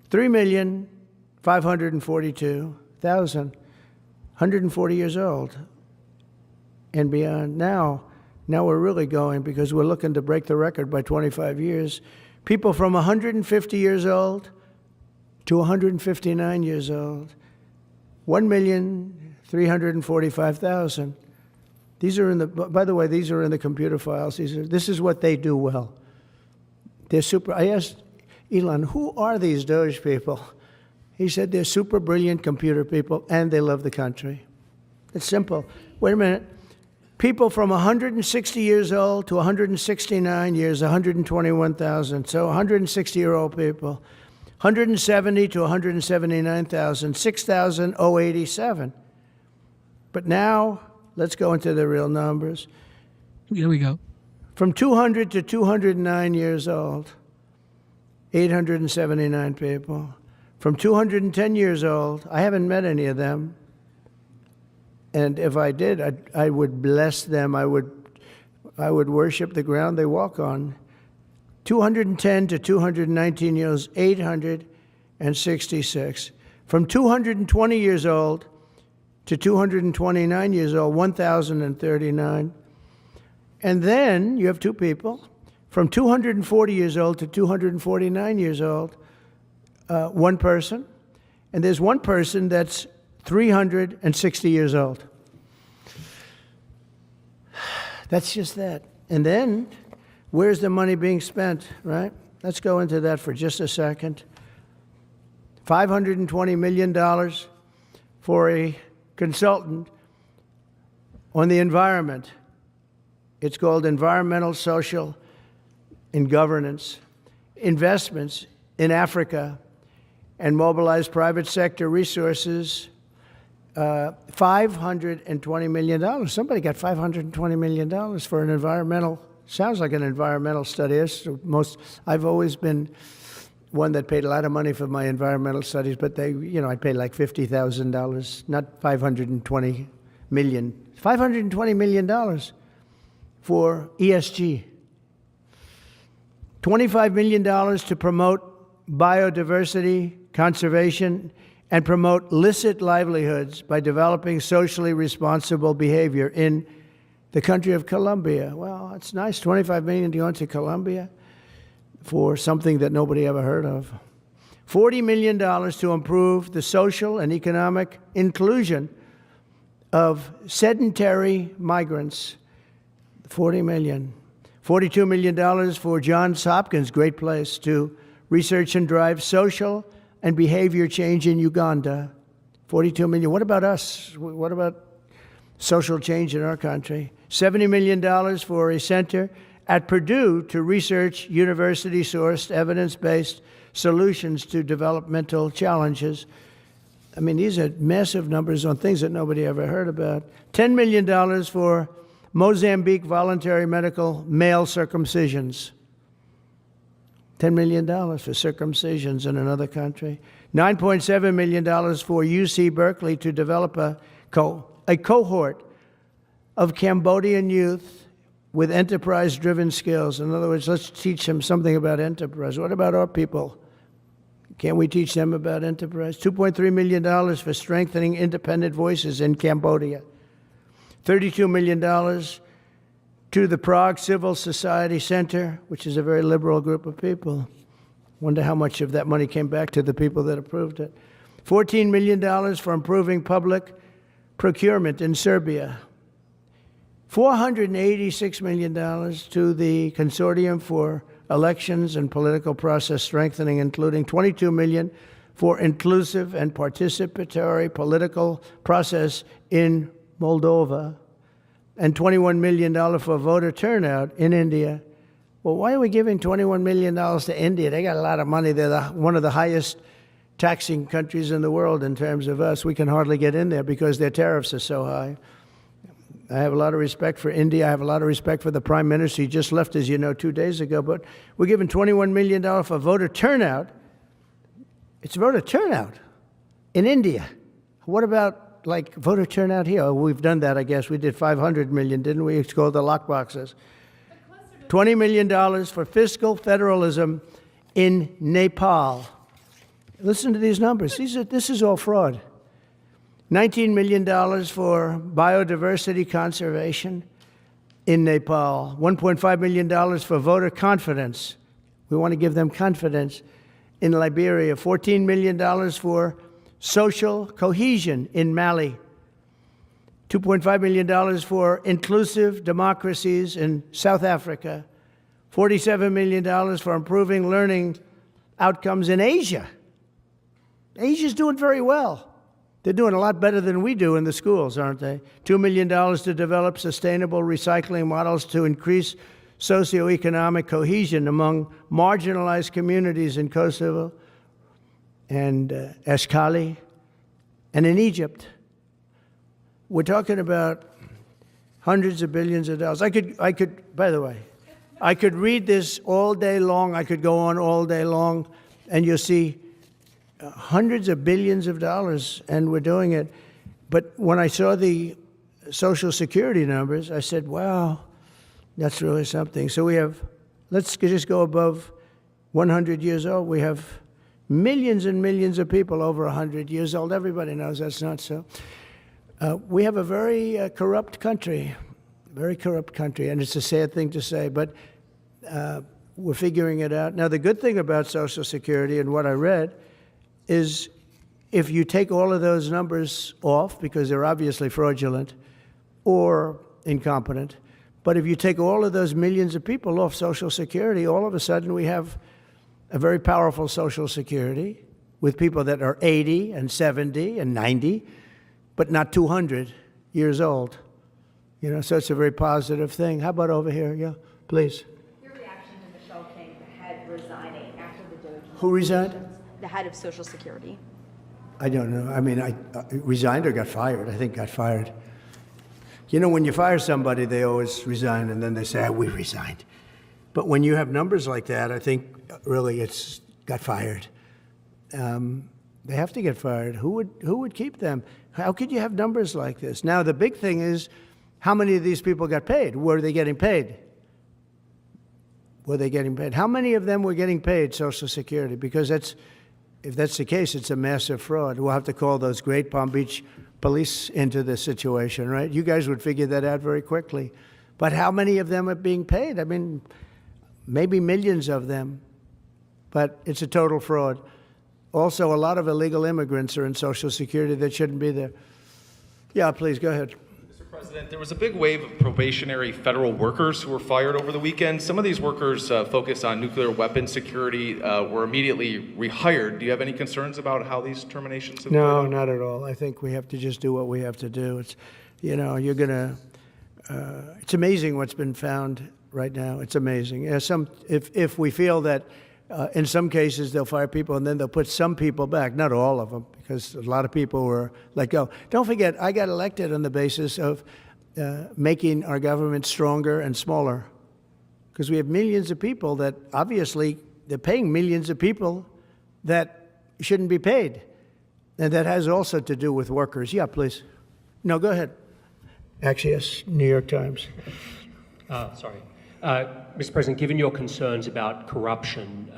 [SPEAKER 18] 3,542,000, 140 years old and beyond. Now we're really going, because we're looking to break the record by 25 years. People from 150 years old to 159 years old, 1,345,000. These are in the, by the way, these are in the computer files. This is what they do well. They're super. I asked Elon, who are these Doge people? He said they're super brilliant computer people and they love the country. It's simple. Wait a minute. People from 160 years old to 169 years, 121,000. So 160-year-old people. 170 to 179,000, 6,087. But now, let's go into the real numbers.
[SPEAKER 1] Here we go.
[SPEAKER 18] From 200 to 209 years old, 879 people. From 210 years old, I haven't met any of them. And if I did, I would bless them. I would worship the ground they walk on. 210 to 219 years, 866. From 220 years old to 229 years old, 1,039. And then you have two people. From 240 years old to 249 years old, one person. And there's one person that's 360 years old. That's just that. And then, where's the money being spent, right? Let's go into that for just a second. $520 million for a consultant on the environment. It's called Environmental, Social, and Governance. Investments in Africa and mobilize private sector resources. $520 million. Somebody got $520 million for an environmental, sounds like an environmental study. I've always been one that paid a lot of money for my environmental studies, but I paid like $50,000, not $520 million. $520 million for ESG. $25 million to promote biodiversity, conservation, and promote licit livelihoods by developing socially responsible behavior in the country of Colombia. Well, it's nice, $25 million going to Colombia for something that nobody ever heard of. $40 million to improve the social and economic inclusion of sedentary migrants. $40 million. $42 million for Johns Hopkins, great place, to research and drive social and behavior change in Uganda. $42 million. What about us? What about social change in our country? $70 million for a center at Purdue to research university-sourced, evidence-based solutions to developmental challenges. I mean, these are massive numbers on things that nobody ever heard about. $10 million for Mozambique voluntary medical male circumcisions. $10 million for circumcisions in another country. $9.7 million for UC Berkeley to develop a cohort of Cambodian youth with enterprise-driven skills. In other words, let's teach them something about enterprise. What about our people? Can't we teach them about enterprise? $2.3 million for strengthening independent voices in Cambodia. $32 million to the Prague Civil Society Center, which is a very liberal group of people. Wonder how much of that money came back to the people that approved it. $14 million for improving public procurement in Serbia. $486 million to the Consortium for Elections and Political Process Strengthening, including $22 million for inclusive and participatory political process in Moldova, and $21 million for voter turnout in India. Well, why are we giving $21 million to India? They got a lot of money. They're one of the highest taxing countries in the world in terms of us. We can hardly get in there because their tariffs are so high. I have a lot of respect for India. I have a lot of respect for the Prime Minister. He just left, as you know, 2 days ago. But we're giving $21 million for voter turnout It's voter turnout in India. What about like voter turnout here? Oh, we've done that, I guess. We did 500 million, didn't we? It's called the lockboxes. $20 million for fiscal federalism in Nepal. Listen to these numbers. This is all fraud. $19 million for biodiversity conservation in Nepal. $1.5 million for voter confidence. We want to give them confidence. In Liberia, $14 million for social cohesion in Mali. $2.5 million for inclusive democracies in South Africa. $47 million for improving learning outcomes in Asia. Asia's doing very well. They're doing a lot better than we do in the schools, aren't they? $2 million to develop sustainable recycling models to increase socioeconomic cohesion among marginalized communities in Kosovo and Eshkali and in Egypt. We're talking about hundreds of billions of dollars. I could, by the way, I could read this all day long. I could go on all day long, and you'll see hundreds of billions of dollars, and we're doing it. But when I saw the Social Security numbers, I said, wow, that's really something. So we have, let's just go above 100 years old. We have millions and millions of people over 100 years old. Everybody knows that's not so. We have a very corrupt country, and it's a sad thing to say, but we're figuring it out. Now, the good thing about Social Security and what I read is if you take all of those numbers off, because they're obviously fraudulent or incompetent, but if you take all of those millions of people off Social Security, all of a sudden we have a very powerful Social Security with people that are 80 and 70 and 90, but not 200 years old. You know, so it's a very positive thing. How about over here? Yeah, please.
[SPEAKER 22] Your reaction to Michelle King, the head, resigning after the Doge?
[SPEAKER 18] Who resigned?
[SPEAKER 22] The head of Social Security.
[SPEAKER 18] I don't know. I mean, I resigned or got fired. I think got fired. You know, when you fire somebody, they always resign, and then they say, we resigned. But when you have numbers like that, I think really it's got fired. They have to get fired. Who would keep them? How could you have numbers like this? Now, the big thing is, how many of these people got paid? Were they getting paid? Were they getting paid? How many of them were getting paid Social Security? Because if that's the case, it's a massive fraud. We'll have to call those great Palm Beach police into this situation, right? You guys would figure that out very quickly. But how many of them are being paid? I mean, maybe millions of them, but it's a total fraud. Also, a lot of illegal immigrants are in Social Security that shouldn't be there. Yeah, please, go ahead.
[SPEAKER 8] Mr. President, there was a big wave of probationary federal workers who were fired over the weekend. Some of these workers focused on nuclear weapon security were immediately rehired. Do you have any concerns about how these terminations have
[SPEAKER 18] No,
[SPEAKER 8] played out?
[SPEAKER 18] not at all. I think we have to just do what we have to do. It's, you know, you're gonna. It's amazing what's been found right now. It's amazing. If we feel that in some cases they'll fire people and then they'll put some people back, not all of them, because a lot of people were let go. Don't forget, I got elected on the basis of making our government stronger and smaller, because we have millions of people that obviously they're paying millions of people that shouldn't be paid. And that has also to do with workers. Yeah, please. No, go ahead. Actually, yes, New York Times.
[SPEAKER 21] Sorry. Mr. President, given your concerns about corruption,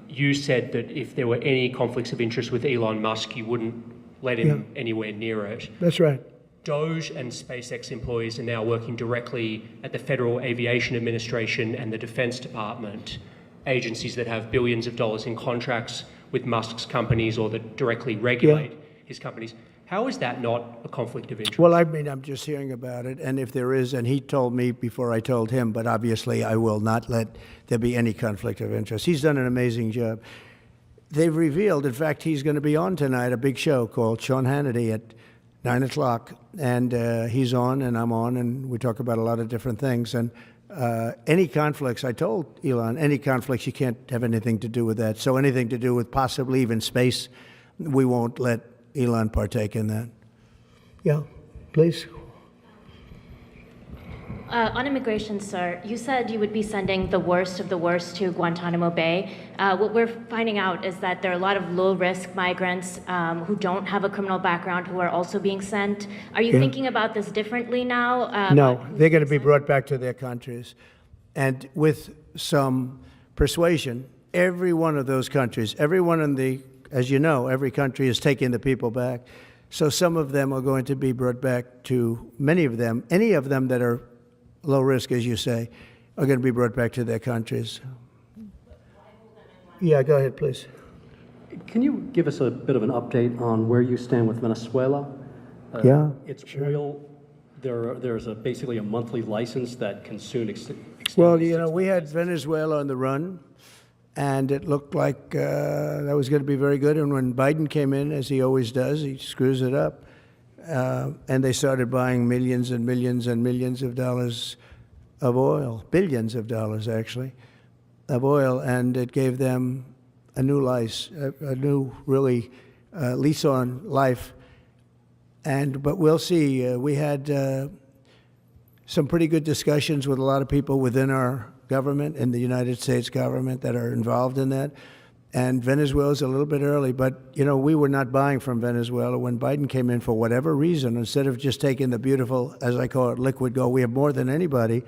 [SPEAKER 21] you said that if there were any conflicts of interest with Elon Musk, you wouldn't let him anywhere near it.
[SPEAKER 18] That's right.
[SPEAKER 21] Doge and SpaceX employees are now working directly at the Federal Aviation Administration and the Defense Department, agencies that have billions of dollars in contracts with Musk's companies or that directly regulate his companies. How is that not a conflict of interest?
[SPEAKER 18] Well, I mean, I'm just hearing about it, and if there is, and he told me before I told him, but obviously I will not let there be any conflict of interest. He's done an amazing job. They've revealed, in fact, he's going to be on tonight, a big show called Sean Hannity at 9 o'clock, and he's on and I'm on, and we talk about a lot of different things. And any conflicts, I told Elon, any conflicts, you can't have anything to do with that. So anything to do with possibly even space, we won't let Elon partake in that. Yeah, please.
[SPEAKER 22] On immigration, sir, you said you would be sending the worst of the worst to Guantanamo Bay. What we're finding out is that there are a lot of low-risk migrants who don't have a criminal background who are also being sent. Are you thinking about this differently now?
[SPEAKER 18] No, they're going to be brought back to their countries. And with some persuasion, every one of those countries, everyone in the, as you know, every country is taking the people back. So some of them are going to be brought back to, many of them, any of them that are low risk, as you say, are going to be brought back to their countries. Yeah, go ahead, please.
[SPEAKER 4] Can you give us a bit of an update on where you stand with Venezuela?
[SPEAKER 18] Yeah,
[SPEAKER 4] It's oil. There's basically a monthly license that can soon extend.
[SPEAKER 18] Well, you know, we had Venezuela on the run, and it looked like that was going to be very good. And when Biden came in, as he always does, he screws it up. And they started buying millions and millions and millions of dollars of oil, billions of dollars actually, of oil, and it gave them a new life, a new really lease on life. But we'll see. We had some pretty good discussions with a lot of people within our government, in the United States government, that are involved in that. And Venezuela's a little bit early, but, you know, we were not buying from Venezuela when Biden came in for whatever reason. Instead of just taking the beautiful, as I call it, liquid gold, we have more than anybody,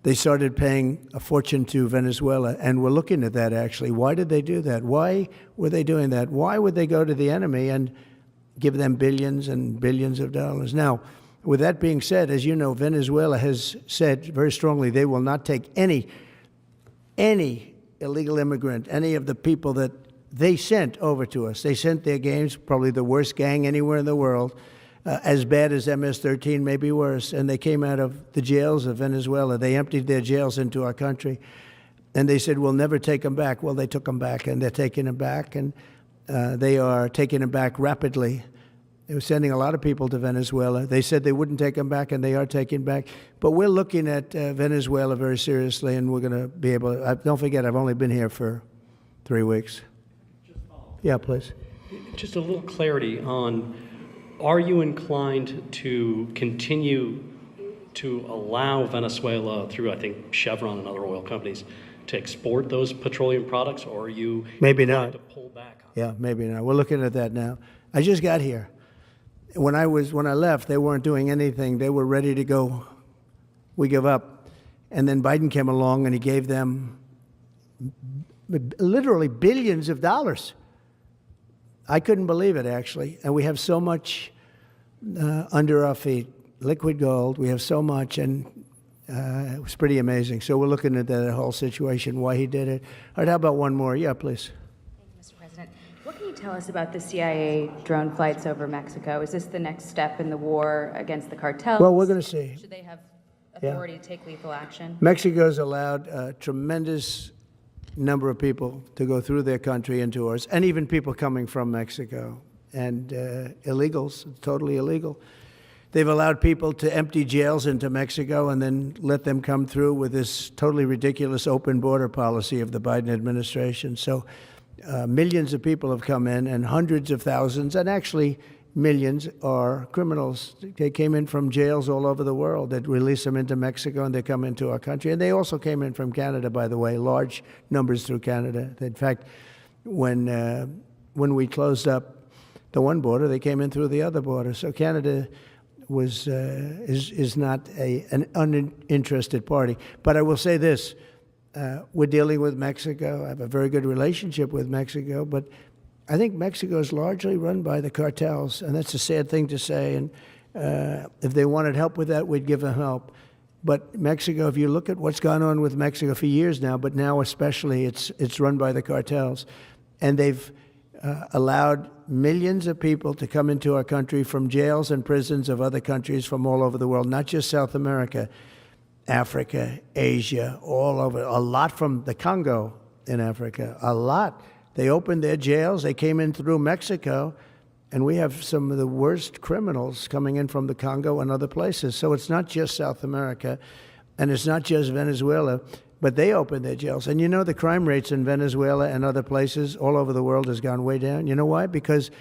[SPEAKER 18] they started paying a fortune to Venezuela. And we're looking at that, actually. Why did they do that? Why were they doing that? Why would they go to the enemy and give them billions and billions of dollars? Now, with that being said, as you know, Venezuela has said very strongly they will not take any illegal immigrant, any of the people that they sent over to us. They sent their gangs, probably the worst gang anywhere in the world, as bad as MS-13, maybe worse. And they came out of the jails of Venezuela. They emptied their jails into our country. And they said, we'll never take them back. Well, they took them back, and they're taking them back. And they are taking them back rapidly. They were sending a lot of people to Venezuela. They said they wouldn't take them back, and they are taking back. But we're looking at Venezuela very seriously, and we're going to be able to. Don't forget, I've only been here for 3 weeks. Yeah, please.
[SPEAKER 4] Just a little clarity on, are you inclined to continue to allow Venezuela, through, I think, Chevron and other oil companies, to export those petroleum products, or are you
[SPEAKER 18] maybe not
[SPEAKER 4] to pull back?
[SPEAKER 18] Yeah, maybe not. We're looking at that now. I just got here. When I left, they weren't doing anything. They were ready to go. We give up. And then Biden came along and he gave them literally billions of dollars. I couldn't believe it, actually. And we have so much under our feet, liquid gold. We have so much, and it was pretty amazing. So we're looking at that whole situation, why he did it. All right, how about one more? Yeah, please.
[SPEAKER 6] What can you tell us about the CIA drone flights over Mexico? Is this the next step in the war against the cartels?
[SPEAKER 18] Well, we're going to see.
[SPEAKER 6] Should they have authority to take lethal action?
[SPEAKER 18] Mexico's allowed a tremendous number of people to go through their country into ours, and even people coming from Mexico, and illegals, totally illegal. They've allowed people to empty jails into Mexico and then let them come through with this totally ridiculous open border policy of the Biden administration. So millions of people have come in, and hundreds of thousands, and actually millions, are criminals. They came in from jails all over the world. They'd release them into Mexico, and they come into our country. And they also came in from Canada, by the way, large numbers through Canada. In fact, when we closed up the one border, they came in through the other border. So Canada is not an uninterested party. But I will say this. We're dealing with Mexico. I have a very good relationship with Mexico, but I think Mexico is largely run by the cartels, and that's a sad thing to say. And if they wanted help with that, we'd give them help. But Mexico, if you look at what's gone on with Mexico for years now, but now especially, it's run by the cartels. And they've allowed millions of people to come into our country from jails and prisons of other countries from all over the world, not just South America. Africa, Asia, all over, a lot from the Congo in Africa, a lot. They opened their jails, they came in through Mexico, and we have some of the worst criminals coming in from the Congo and other places. So it's not just South America, and it's not just Venezuela, but they opened their jails. And you know, the crime rates in Venezuela and other places all over the world has gone way down. You know why? Because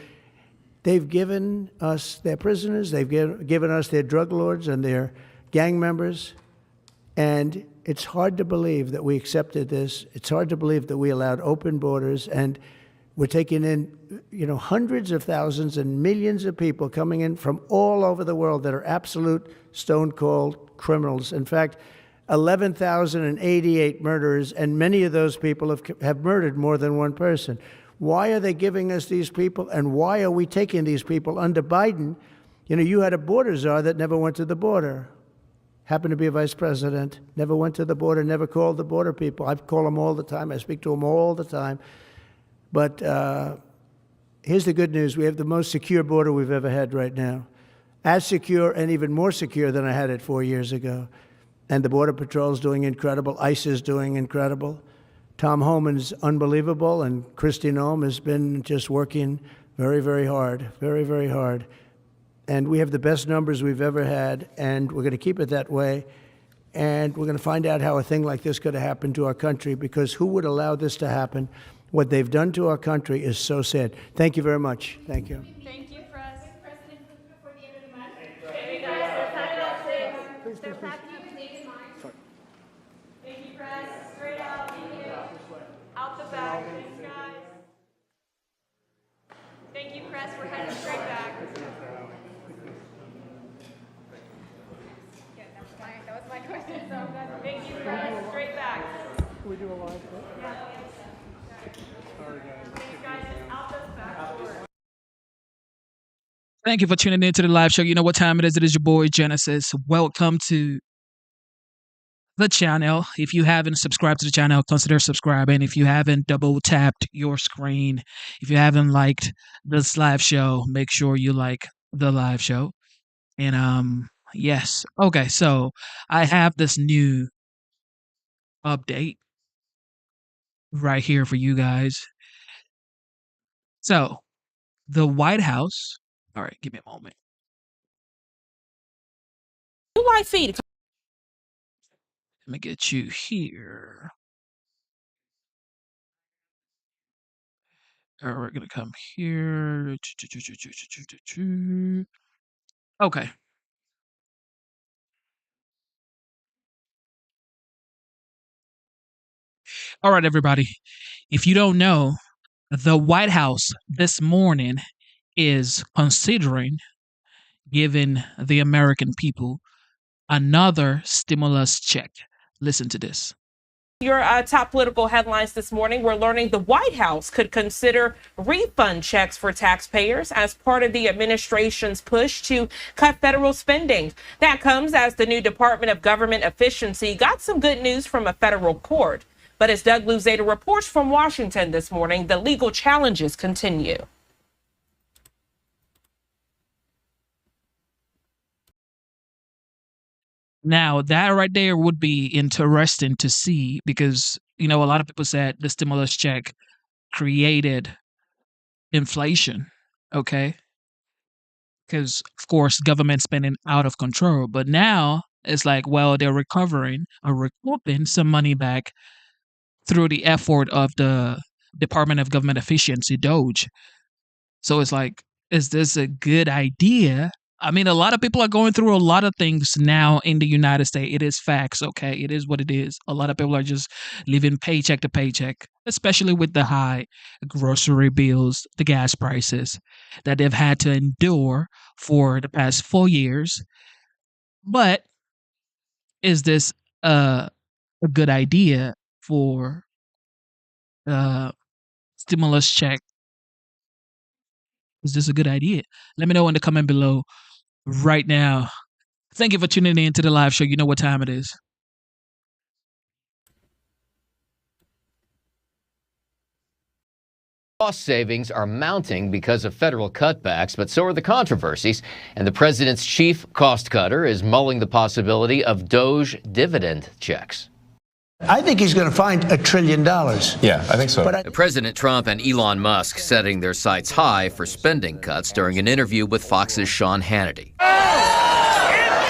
[SPEAKER 18] they've given us their prisoners, they've given us their drug lords and their gang members And it's hard to believe that we accepted this. It's hard to believe that we allowed open borders, and we're taking in, hundreds of thousands and millions of people coming in from all over the world that are absolute stone-cold criminals. In fact, 11,088 murderers, and many of those people have murdered more than one person. Why are they giving us these people, and why are we taking these people under Biden? You had a border czar that never went to the border. Happened to be a vice president, never went to the border, never called the border people. I call them all the time. I speak to them all the time. But here's the good news. We have the most secure border we've ever had right now. As secure and even more secure than I had it 4 years ago. And the Border Patrol is doing incredible. ICE is doing incredible. Tom Homan's unbelievable, and Kristi Noem has been just working very, very hard, very, very hard. And we have the best numbers we've ever had, and we're going to keep it that way. And we're going to find out how a thing like this could have happened to our country, because who would allow this to happen? What they've done to our country is so sad. Thank you very much. Thank you.
[SPEAKER 15] Thank you, President. Before the end of the month.
[SPEAKER 10] Thank you, press. Straight out. Out the back. Thanks, guys. Thank you, press. We're heading straight back. That was my question. So thank you, press. Straight back.
[SPEAKER 7] Can we do a live?
[SPEAKER 10] Yeah.
[SPEAKER 7] Sorry, guys.
[SPEAKER 10] Thanks, guys. Out the back door.
[SPEAKER 1] Thank you for tuning in to the live show. You know what time it is. It is your boy Genesis. Welcome to the channel. If you haven't subscribed to the channel, consider subscribing. If you haven't double tapped your screen, if you haven't liked this live show, make sure you like the live show. And yes. Okay, so I have this new update right here for you guys. So the White House. All right, give me a moment.
[SPEAKER 12] Live feed.
[SPEAKER 1] Let me get you here. All right, we're gonna come here. Okay. All right, everybody. If you don't know, the White House this morning is considering giving the American people another stimulus check. Listen to this.
[SPEAKER 12] Your top political headlines this morning, we're learning the White House could consider refund checks for taxpayers as part of the administration's push to cut federal spending. That comes as the new Department of Government Efficiency got some good news from a federal court. But as Doug Luzada reports from Washington this morning, the legal challenges continue.
[SPEAKER 1] Now, that right there would be interesting to see because, a lot of people said the stimulus check created inflation, okay? Because, of course, government spending out of control. But now it's like, well, they're recouping some money back through the effort of the Department of Government Efficiency, DOGE. So it's like, is this a good idea? I mean, a lot of people are going through a lot of things now in the United States. It is facts, okay? It is what it is. A lot of people are just living paycheck to paycheck, especially with the high grocery bills, the gas prices that they've had to endure for the past 4 years. But is this a good idea for stimulus check? Is this a good idea? Let me know in the comment below right now. Thank you for tuning in to the live show. You know what time it is.
[SPEAKER 16] Cost savings are mounting because of federal cutbacks, but so are the controversies. And the president's chief cost cutter is mulling the possibility of DOGE dividend checks.
[SPEAKER 18] I think he's going to find $1 trillion.
[SPEAKER 16] Yeah, I think so. President Trump and Elon Musk setting their sights high for spending cuts during an interview with Fox's Sean Hannity.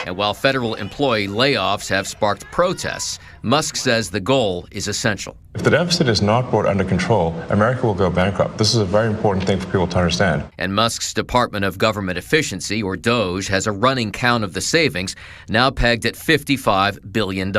[SPEAKER 16] And while federal employee layoffs have sparked protests, Musk says the goal is essential.
[SPEAKER 5] If the deficit is not brought under control, America will go bankrupt. This is a very important thing for people to understand.
[SPEAKER 16] And Musk's Department of Government Efficiency, or DOGE, has a running count of the savings, now pegged at $55 billion.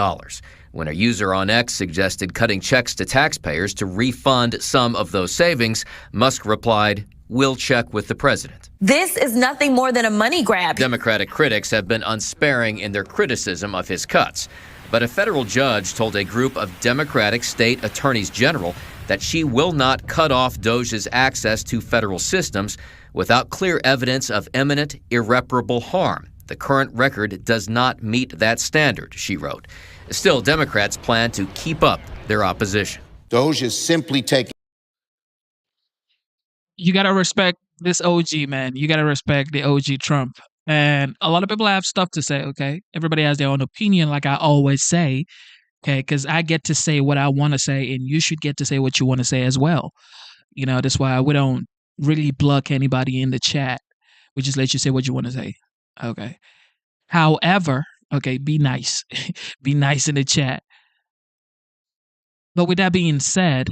[SPEAKER 16] When a user on X suggested cutting checks to taxpayers to refund some of those savings, Musk replied, "We'll check with the president."
[SPEAKER 13] This is nothing more than a money grab.
[SPEAKER 16] Democratic critics have been unsparing in their criticism of his cuts. But a federal judge told a group of Democratic state attorneys general that she will not cut off DOGE's access to federal systems without clear evidence of imminent, irreparable harm. The current record does not meet that standard, she wrote. Still, Democrats plan to keep up their opposition.
[SPEAKER 14] DOGE is simply taking.
[SPEAKER 1] You got to respect this OG, man. You got to respect the OG Trump. And a lot of people have stuff to say, okay? Everybody has their own opinion, like I always say, okay? Because I get to say what I want to say, and you should get to say what you want to say as well. You know, that's why we don't really block anybody in the chat. We just let you say what you want to say, okay? However, okay, be nice. Be nice in the chat. But with that being said,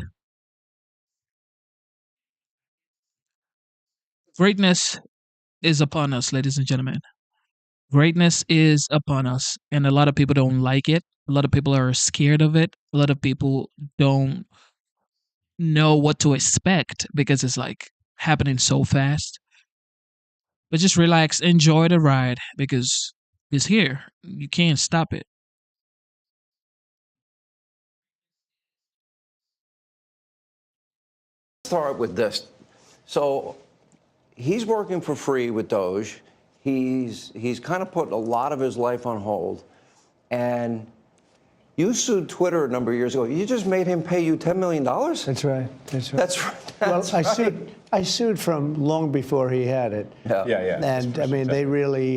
[SPEAKER 1] greatness is upon us, ladies and gentlemen. Greatness is upon us, and a lot of people don't like it. A lot of people are scared of it. A lot of people don't know what to expect because it's like happening so fast. But just relax, enjoy the ride because it's here. You can't stop it.
[SPEAKER 23] Start with this. So he's working for free with DOGE. He's kind of put a lot of his life on hold. And you sued Twitter a number of years ago. You just made him pay you $10 million?
[SPEAKER 18] That's right. That's right.
[SPEAKER 23] That's right.
[SPEAKER 18] Well, I sued from long before he had it.
[SPEAKER 23] Yeah.
[SPEAKER 18] And I mean, they really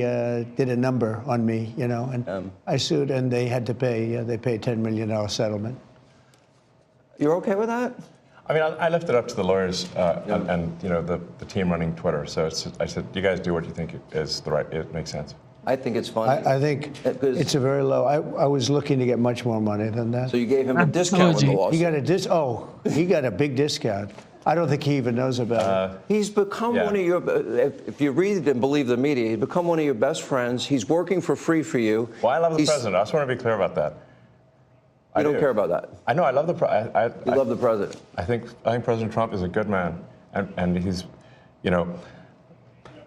[SPEAKER 18] did a number on me, you know. And I sued, and they had to pay. They paid $10 million settlement.
[SPEAKER 23] You're okay with that?
[SPEAKER 5] I mean, I left it up to the lawyers and you know the team running Twitter. So I said, you guys do what you think is the right. It makes sense.
[SPEAKER 23] I think it's funny.
[SPEAKER 18] I think it's a very low. I was looking to get much more money than that.
[SPEAKER 23] So you gave him a discount with the lawsuit.
[SPEAKER 18] He got a big discount. I don't think he even knows about it.
[SPEAKER 23] He's become one of your, if you read and believe the media, he's become one of your best friends. He's working for free for you.
[SPEAKER 5] Well, I love the president. I just want to be clear about that.
[SPEAKER 23] You don't care about that.
[SPEAKER 5] I know. I love the president.
[SPEAKER 23] You love the president.
[SPEAKER 5] I think President Trump is a good man, and he's, you know.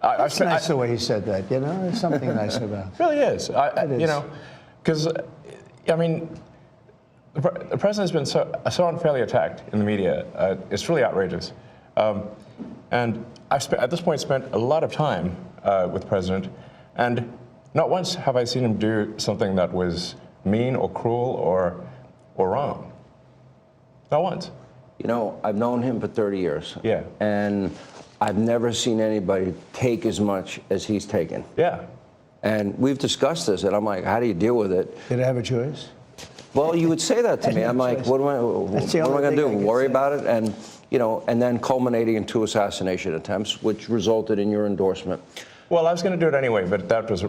[SPEAKER 18] It's nice the way he said that. You know, there's something nice about it.
[SPEAKER 5] It really is. You know, because I mean, the president's been so unfairly attacked in the media. It's really outrageous. And I've at this point spent a lot of time with the president, and not once have I seen him do something that was mean or cruel or wrong. Not once.
[SPEAKER 23] You know, I've known him for 30 years.
[SPEAKER 5] Yeah.
[SPEAKER 23] And I've never seen anybody take as much as he's taken.
[SPEAKER 5] Yeah.
[SPEAKER 23] And we've discussed this, and I'm like, how do you deal with it?
[SPEAKER 18] Did I have a choice?
[SPEAKER 23] Well, you would say that to me. I'm like, what am I going to do? Worry about it? And, you know, and then culminating in 2 assassination attempts, which resulted in your endorsement.
[SPEAKER 5] Well, I was going to do it anyway, but that was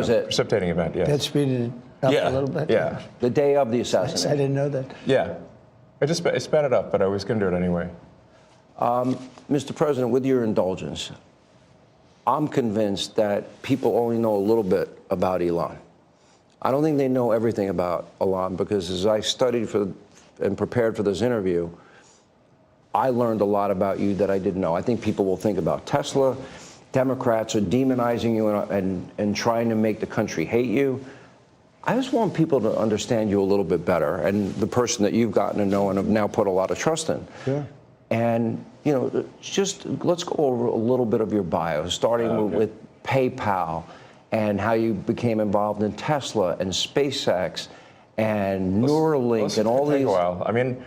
[SPEAKER 23] it.
[SPEAKER 5] Precipitating event, yes.
[SPEAKER 18] That speeded it up a little bit?
[SPEAKER 5] Yeah.
[SPEAKER 23] The day of the assassination.
[SPEAKER 18] I didn't know that.
[SPEAKER 5] Yeah. It sped it up, but I was going to do it anyway.
[SPEAKER 23] Mr. President, with your indulgence, I'm convinced that people only know a little bit about Elon. I don't think they know everything about Elon because as I studied and prepared for this interview, I learned a lot about you that I didn't know. I think people will think about Tesla. Democrats are demonizing you and trying to make the country hate you. I just want people to understand you a little bit better and the person that you've gotten to know and have now put a lot of trust in.
[SPEAKER 18] Sure.
[SPEAKER 23] And, you know, just let's go over a little bit of your bio, starting with PayPal and how you became involved in Tesla and SpaceX and Neuralink and all these.
[SPEAKER 5] Take a while. I mean,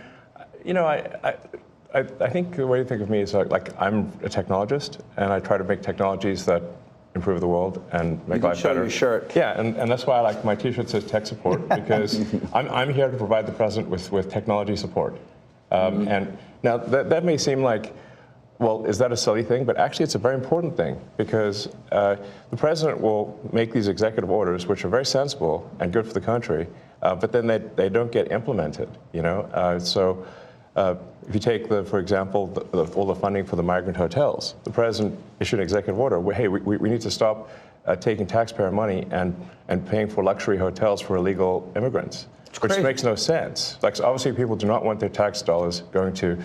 [SPEAKER 5] you know, I think the way to think of me is like I'm a technologist, and I try to make technologies that improve the world and make life better.
[SPEAKER 23] Your shirt.
[SPEAKER 5] Yeah, and that's why I like my T-shirt says tech support because I'm here to provide the president with technology support. And now that may seem like well, is that a silly thing? But actually, it's a very important thing because the president will make these executive orders, which are very sensible and good for the country, but then they don't get implemented. If you take, for example, all the funding for the migrant hotels, the president issued an executive order. Hey, we need to stop taking taxpayer money and paying for luxury hotels for illegal immigrants, which makes no sense. Like, so obviously, people do not want their tax dollars going to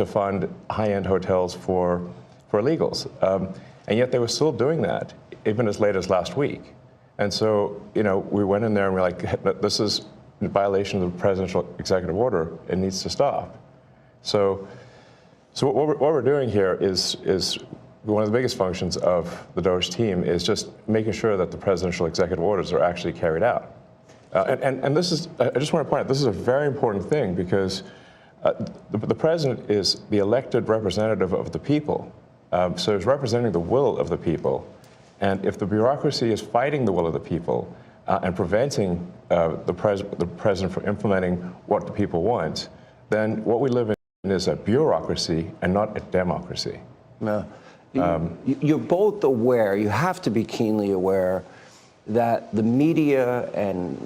[SPEAKER 5] fund high-end hotels for illegals. And yet they were still doing that, even as late as last week. And so, we went in there and we're like, this is in violation of the presidential executive order. It needs to stop. So what we're doing here is one of the biggest functions of the DOGE team is just making sure that the presidential executive orders are actually carried out. And this is, I just want to point out, this is a very important thing because the president is the elected representative of the people. So he's representing the will of the people. And if the bureaucracy is fighting the will of the people and preventing the president from implementing what the people want, then what we live in is a bureaucracy and not a democracy.
[SPEAKER 23] No. You're both aware, you have to be keenly aware, that the media and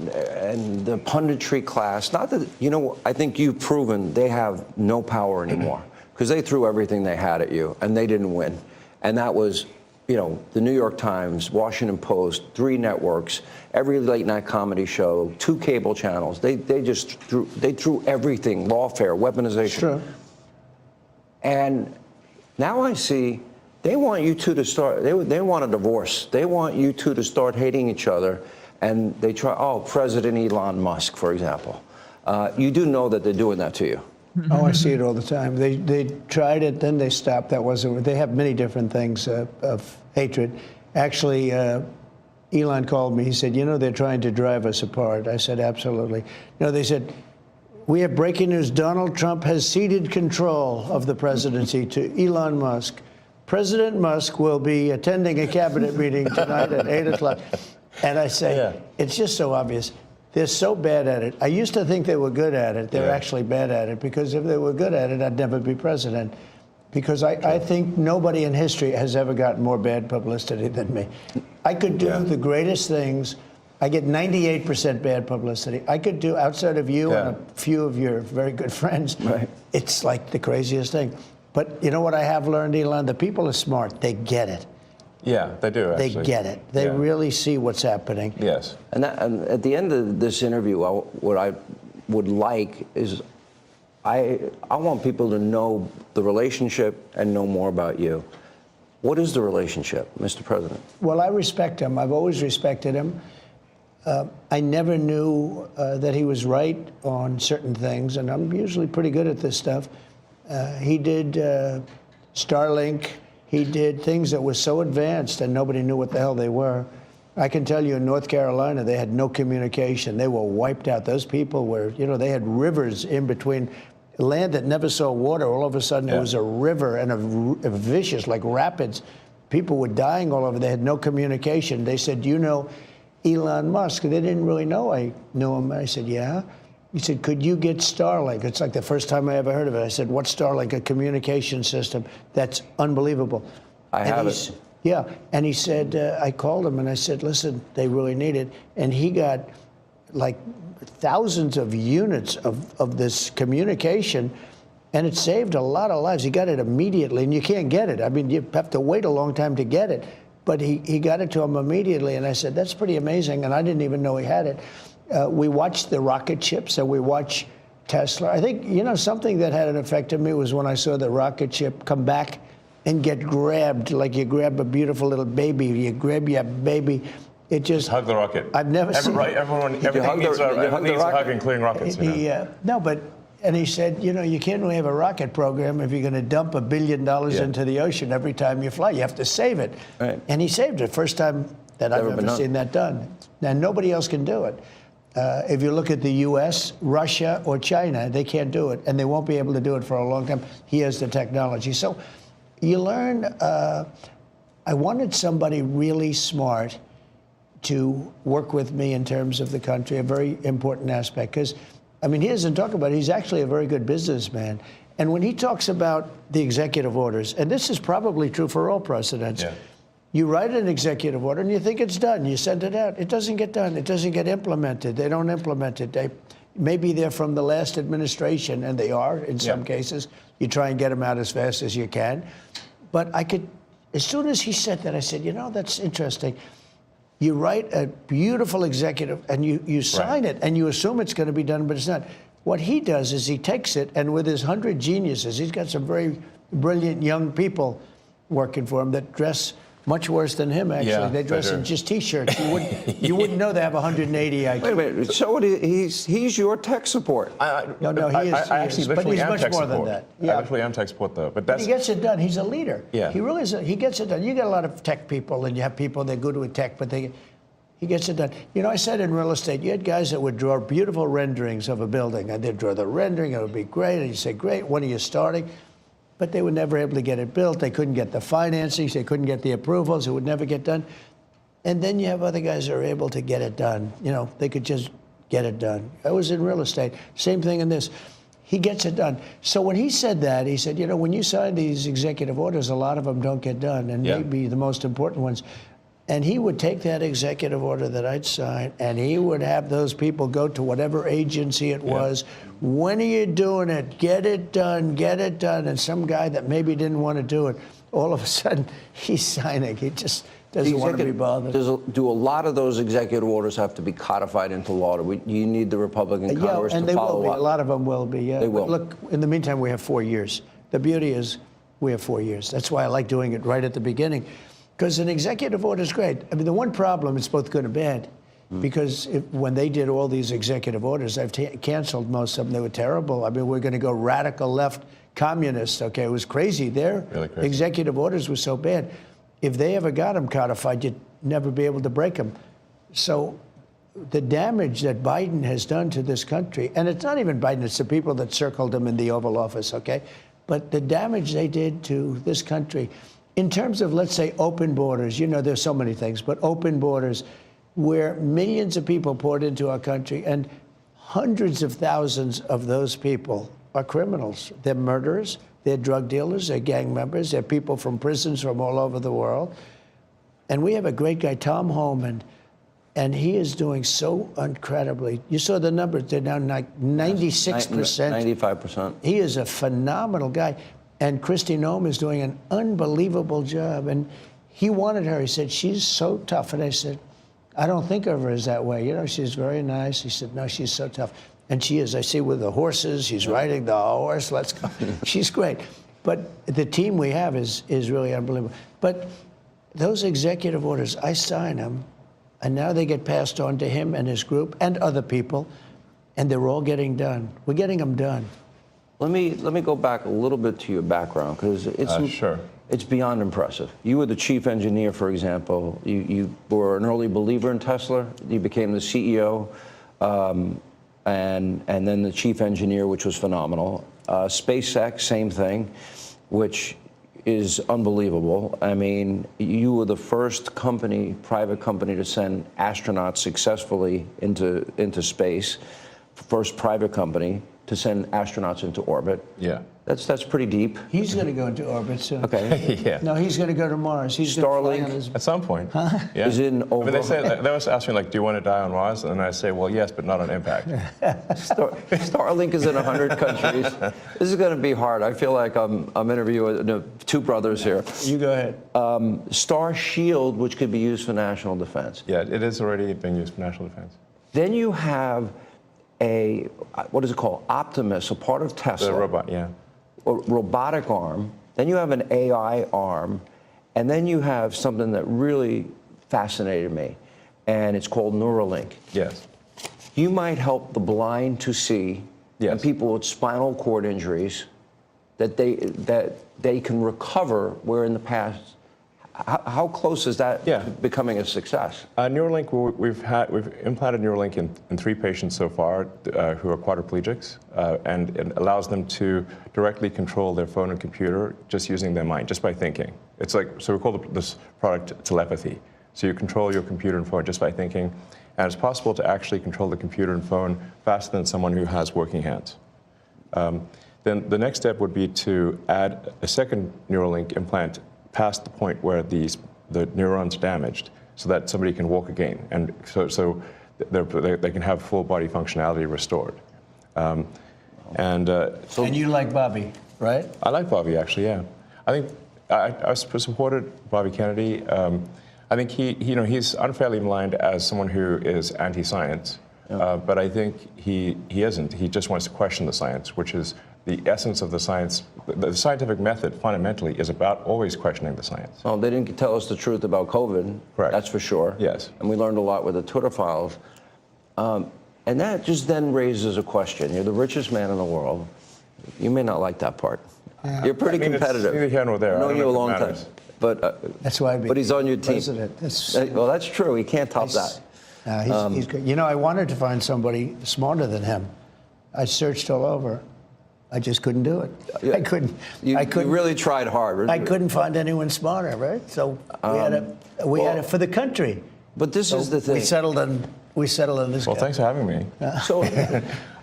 [SPEAKER 23] the punditry class, not that, I think you've proven they have no power anymore because they threw everything they had at you and they didn't win. And that was, the New York Times, Washington Post, 3 networks, every late night comedy show, 2 cable channels. They threw everything, lawfare, weaponization.
[SPEAKER 18] Sure.
[SPEAKER 23] And now I see they want you two to start, they want a divorce. They want you two to start hating each other. And they try, President Elon Musk, for example. You do know that they're doing that to you.
[SPEAKER 18] Oh, I see it all the time. They tried it, then they stopped. That wasn't. They have many different things of hatred. Actually, Elon called me. He said, they're trying to drive us apart. I said, absolutely. They said, we have breaking news. Donald Trump has ceded control of the presidency to Elon Musk. President Musk will be attending a cabinet meeting tonight at 8 o'clock. And I say, it's just so obvious. They're so bad at it. I used to think they were good at it. They're actually bad at it because if they were good at it, I'd never be president. Because I think nobody in history has ever gotten more bad publicity than me. I could do the greatest things. I get 98% bad publicity. I could do, outside of you and a few of your very good friends, it's like the craziest thing. But you know what I have learned, Elon? The people are smart. They get it.
[SPEAKER 5] Yeah, they do, actually.
[SPEAKER 18] They get it. They really see what's happening.
[SPEAKER 5] Yes.
[SPEAKER 23] And at the end of this interview, what I would like is I want people to know the relationship and know more about you. What is the relationship, Mr. President?
[SPEAKER 18] Well, I respect him. I've always respected him. I never knew that he was right on certain things, and I'm usually pretty good at this stuff. He did Starlink. He did things that were so advanced and nobody knew what the hell they were. I can tell you in North Carolina, they had no communication. They were wiped out. Those people were, they had rivers in between. Land that never saw water, all of a sudden it was a river and a vicious, like rapids. People were dying all over. They had no communication. They said, do you know Elon Musk? They didn't really know I knew him. I said, yeah. He said, could you get Starlink? It's like the first time I ever heard of it. I said, what's Starlink? A communication system. That's unbelievable.
[SPEAKER 23] I have it.
[SPEAKER 18] Yeah. And he said, I called him and I said, listen, they really need it. And he got like thousands of units of this communication, and it saved a lot of lives. He got it immediately, and you can't get it. I mean, you have to wait a long time to get it. But he got it to him immediately, and I said, that's pretty amazing, and I didn't even know he had it. We watched the rocket ships, and we watched Tesla. I think, something that had an effect on me was when I saw the rocket ship come back and get grabbed, like you grab a beautiful little baby. You grab your baby. It just
[SPEAKER 5] hug the rocket.
[SPEAKER 18] I've never seen
[SPEAKER 5] everyone needs a hug, including rockets.
[SPEAKER 18] And he said, you can't really have a rocket program if you're going to dump $1 billion into the ocean every time you fly. You have to save it.
[SPEAKER 23] Right.
[SPEAKER 18] And he saved it. First time that I've ever seen that done. Now, nobody else can do it. If you look at the U.S., Russia, or China, they can't do it. And they won't be able to do it for a long time. He has the technology. So you learn, I wanted somebody really smart to work with me in terms of the country, a very important aspect. Because, I mean, he doesn't talk about it. He's actually a very good businessman. And when he talks about the executive orders, and this is probably true for all presidents, you write an executive order and you think it's done. You send it out. It doesn't get done. It doesn't get implemented. They don't implement it. Maybe they're from the last administration, and they are in some cases. You try and get them out as fast as you can. But as soon as he said that, I said, you know, that's interesting. You write a beautiful executive, and you sign it, and you assume it's going to be done, but it's not. What he does is he takes it, and with his 100 geniuses, he's got some very brilliant young people working for him that dress much worse than him, actually.
[SPEAKER 5] Yeah,
[SPEAKER 18] they dress in just T-shirts. You wouldn't know they have 180 IQ.
[SPEAKER 23] Wait a minute. So he's your tech support.
[SPEAKER 18] No, he is.
[SPEAKER 5] I actually
[SPEAKER 18] but
[SPEAKER 5] literally
[SPEAKER 18] he's
[SPEAKER 5] am
[SPEAKER 18] much
[SPEAKER 5] tech
[SPEAKER 18] more
[SPEAKER 5] support.
[SPEAKER 18] than that. Yeah.
[SPEAKER 5] I literally am tech support, though. But
[SPEAKER 18] he gets it done. He's a leader.
[SPEAKER 5] Yeah.
[SPEAKER 18] He really is. He gets it done. You get a lot of tech people, and you have people that are good with tech, but he gets it done. You know, I said in real estate, you had guys that would draw beautiful renderings of a building, and they'd draw the rendering. It would be great, and you say, great, when are you starting? But they were never able to get it built. They couldn't get the financing. They couldn't get the approvals. It would never get done. And then you have other guys that are able to get it done. You know, they could just get it done. I was in real estate. Same thing in this. He gets it done. So when he said that, he said, you know, when you sign these executive orders, a lot of them don't get done, and maybe the most important ones. And he would take that executive order that I'd sign, and he would have those people go to whatever agency it was. When are you doing it? Get it done, get it done. And some guy that maybe didn't want to do it, all of a sudden, he's signing. He just doesn't want to be bothered.
[SPEAKER 23] Do a lot of those executive orders have to be codified into law? You need the Republican Congress
[SPEAKER 18] and
[SPEAKER 23] to follow
[SPEAKER 18] they will be.
[SPEAKER 23] up?
[SPEAKER 18] A lot of them will be,
[SPEAKER 23] They will.
[SPEAKER 18] But look, in the meantime, we have 4 years. The beauty is we have 4 years. That's why I like doing it right at the beginning. Because an executive order is great. I mean, the one problem, it's both good and bad. Because when they did all these executive orders, I've canceled most of them. They were terrible. I mean, we're going to go radical left communist. Okay, it was crazy. Their executive orders were so bad. If they ever got them codified, you'd never be able to break them. So the damage that Biden has done to this country, and it's not even Biden, it's the people that circled him in the Oval Office, okay? But the damage they did to this country, in terms of, let's say, open borders, you know, there's so many things, but open borders where millions of people poured into our country, and hundreds of thousands of those people are criminals. They're murderers, they're drug dealers, they're gang members, they're people from prisons from all over the world. And we have a great guy, Tom Homan, and he is doing so incredibly. You saw the numbers, they're now like 96%.
[SPEAKER 23] 95%.
[SPEAKER 18] He is a phenomenal guy. And Kristi Noem is doing an unbelievable job. And he wanted her. He said, she's so tough. And I said, I don't think of her as that way. You know, she's very nice. He said, no, she's so tough. And she is. I see with the horses, she's riding the horse. Let's go. She's great. But the team we have is really unbelievable. But those executive orders, I sign them, and now they get passed on to him and his group and other people, and they're all getting done. We're getting them done.
[SPEAKER 23] Let me go back a little bit to your background, because it's beyond impressive. You were the chief engineer, for example. You were an early believer in Tesla. You became the CEO, and then the chief engineer, which was phenomenal. SpaceX, same thing, which is unbelievable. I mean, you were the first private company to send astronauts successfully into space, first private company to send astronauts into orbit.
[SPEAKER 5] Yeah.
[SPEAKER 23] That's pretty deep.
[SPEAKER 18] He's going to go into orbit soon.
[SPEAKER 23] Okay.
[SPEAKER 5] Yeah.
[SPEAKER 18] No, he's going to go to Mars. He's
[SPEAKER 23] Starlink.
[SPEAKER 5] At some point.
[SPEAKER 18] Huh?
[SPEAKER 5] Yeah.
[SPEAKER 23] Is in over.
[SPEAKER 5] But they always ask me, like, do you want to die on Mars? And I say, well, yes, but not on impact.
[SPEAKER 23] Starlink is in 100 countries. This is going to be hard. I feel like I'm interviewing two brothers here.
[SPEAKER 18] You go ahead.
[SPEAKER 23] Star Shield, which could be used for national defense.
[SPEAKER 5] Yeah, it is already being used for national defense.
[SPEAKER 23] Then you have what is it called? Optimus, a part of Tesla.
[SPEAKER 5] The robot, yeah.
[SPEAKER 23] A robotic arm. Then you have an AI arm. And then you have something that really fascinated me, and it's called Neuralink.
[SPEAKER 5] Yes.
[SPEAKER 23] You might help the blind to see, and people with spinal cord injuries, that they can recover, where in the past, how close is that to becoming a success?
[SPEAKER 5] Neuralink, we've implanted Neuralink in 3 patients so far who are quadriplegics, and it allows them to directly control their phone and computer just using their mind, just by thinking. It's like, so we call this product telepathy. So you control your computer and phone just by thinking, and it's possible to actually control the computer and phone faster than someone who has working hands. then the next step would be to add a second Neuralink implant past the point where the neuron's damaged, so that somebody can walk again, and so they can have full body functionality restored. And
[SPEAKER 18] you like Bobby, right?
[SPEAKER 5] I like Bobby, actually. Yeah, I think I supported Bobby Kennedy. I think he's unfairly maligned as someone who is anti-science, but I think he isn't. He just wants to question the science, which is the essence of the science. The scientific method fundamentally is about always questioning the science.
[SPEAKER 23] Well, they didn't tell us the truth about COVID.
[SPEAKER 5] Correct.
[SPEAKER 23] That's for sure.
[SPEAKER 5] Yes.
[SPEAKER 23] And we learned a lot with the Twitter files. And that just then raises a question. You're the richest man in the world. You may not like that part.
[SPEAKER 18] Yeah.
[SPEAKER 23] You're pretty competitive.
[SPEAKER 5] It's neither here nor there.
[SPEAKER 23] I've known you a long time. But
[SPEAKER 18] that's why.
[SPEAKER 23] But he's on your team. Well, that's true. He can't top that.
[SPEAKER 18] He's good. You know, I wanted to find somebody smarter than him. I searched all over. I just couldn't do it.
[SPEAKER 23] Yeah.
[SPEAKER 18] I couldn't.
[SPEAKER 23] You really tried hard.
[SPEAKER 18] I couldn't find anyone smarter, right? So we had it for the country.
[SPEAKER 23] But this is the thing.
[SPEAKER 18] We settled on this.
[SPEAKER 5] Well, thanks for having me.
[SPEAKER 23] So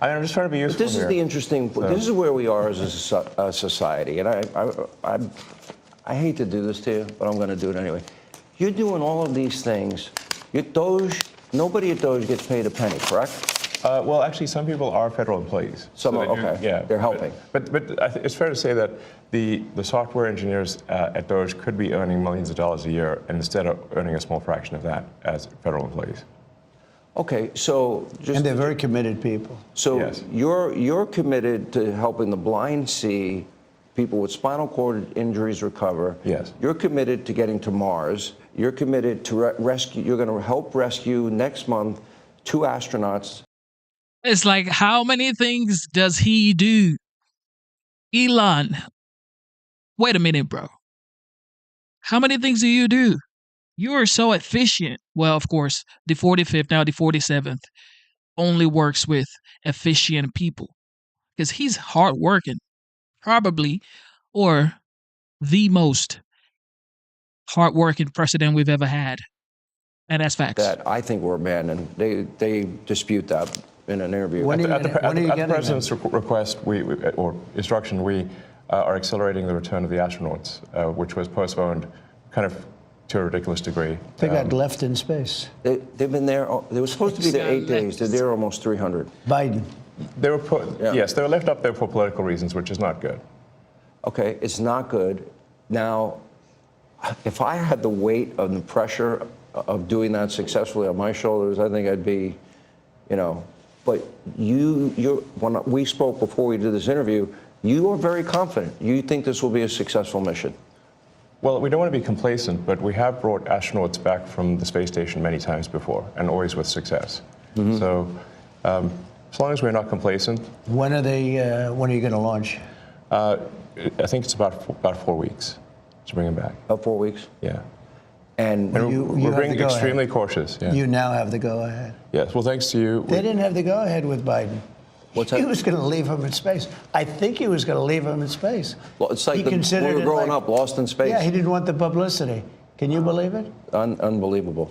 [SPEAKER 5] I'm just trying to be useful.
[SPEAKER 23] But this is the interesting. This is where we are as a society, and I hate to do this to you, but I'm going to do it anyway. You're doing all of these things. Nobody at Doge gets paid a penny, correct?
[SPEAKER 5] Well, actually, some people are federal employees.
[SPEAKER 23] Some are, okay.
[SPEAKER 5] Yeah,
[SPEAKER 23] they're helping.
[SPEAKER 5] But it's fair to say that the software engineers at Doge could be earning millions of dollars a year, and instead of earning a small fraction of that as federal employees.
[SPEAKER 23] Okay, so
[SPEAKER 18] and they're very committed people.
[SPEAKER 23] So
[SPEAKER 5] yes.
[SPEAKER 23] you're committed to helping the blind see, people with spinal cord injuries recover.
[SPEAKER 5] Yes.
[SPEAKER 23] You're committed to getting to Mars. You're committed to rescue. You're going to help rescue next month 2 astronauts.
[SPEAKER 1] It's like, how many things does he do? Elon, wait a minute, bro. How many things do you do? You are so efficient. Well, of course, the 45th, now the 47th, only works with efficient people. Because he's hardworking, probably, or the most hardworking president we've ever had. And that's facts.
[SPEAKER 23] That I think we're abandoned. They dispute that in an interview.
[SPEAKER 5] At the president's request or instruction, we are accelerating the return of the astronauts, which was postponed kind of to a ridiculous degree.
[SPEAKER 18] They got left in space.
[SPEAKER 23] They've been there. They were supposed to be there 8 days. They're there almost 300.
[SPEAKER 18] Biden.
[SPEAKER 5] They were yes, they were left up there for political reasons, which is not good.
[SPEAKER 23] Okay, it's not good. Now, if I had the weight of the pressure of doing that successfully on my shoulders, I think I'd be, But when we spoke before we did this interview, you are very confident. You think this will be a successful mission.
[SPEAKER 5] Well, we don't want to be complacent, but we have brought astronauts back from the space station many times before, and always with success. Mm-hmm. So, as long as we're not complacent.
[SPEAKER 18] When are you going to launch?
[SPEAKER 5] I think it's about 4 weeks to bring them back.
[SPEAKER 23] About 4 weeks?
[SPEAKER 5] Yeah.
[SPEAKER 23] And
[SPEAKER 5] we're being extremely cautious. Yeah.
[SPEAKER 18] You now have the go-ahead.
[SPEAKER 5] Yes. Well, thanks to you.
[SPEAKER 18] They didn't have the go-ahead with Biden.
[SPEAKER 23] What's that?
[SPEAKER 18] He was going to leave him in space. I think he was going to leave him in space.
[SPEAKER 23] Well, it's like when we were growing up, lost in space.
[SPEAKER 18] Yeah, he didn't want the publicity. Can you believe it?
[SPEAKER 23] Unbelievable.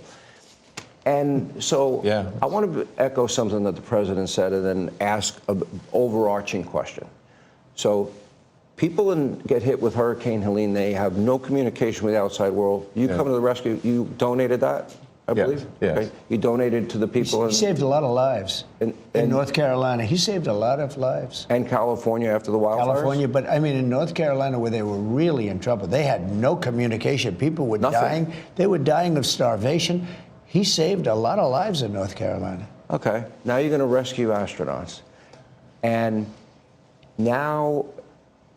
[SPEAKER 23] And so I want to echo something that the president said and then ask an overarching question. So people get hit with Hurricane Helene. They have no communication with the outside world. You come to the rescue. You donated that, I believe?
[SPEAKER 5] Yes.
[SPEAKER 23] Okay. You donated to the people.
[SPEAKER 18] He saved a lot of lives in North Carolina. He saved a lot of lives.
[SPEAKER 23] And California after the wildfires?
[SPEAKER 18] California, but I mean in North Carolina where they were really in trouble. They had no communication. People were dying. They were dying of starvation. He saved a lot of lives in North Carolina.
[SPEAKER 23] Okay. Now you're going to rescue astronauts. And now,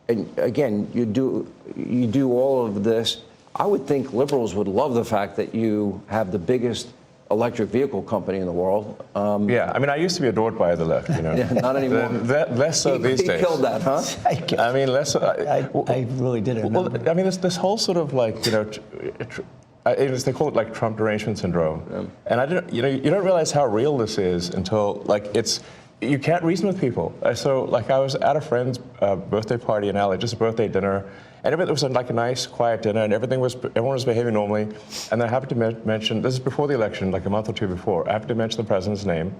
[SPEAKER 23] and again, you do all of this. I would think liberals would love the fact that you have the biggest electric vehicle company in the world.
[SPEAKER 5] Yeah, I mean, I used to be adored by the left,
[SPEAKER 23] Yeah, not anymore.
[SPEAKER 5] Less so these days.
[SPEAKER 23] He killed that, huh?
[SPEAKER 5] I mean, less.
[SPEAKER 18] I really didn't.
[SPEAKER 5] Well, I mean, this whole sort of like, they call it like Trump derangement syndrome, and I didn't. You don't realize how real this is until you can't reason with people. So I was at a friend's birthday party in LA, just a birthday dinner. And it was like a nice, quiet dinner, and everyone was behaving normally. And then I happened to mention, this is before the election, like a month or two before, I happened to mention the president's name.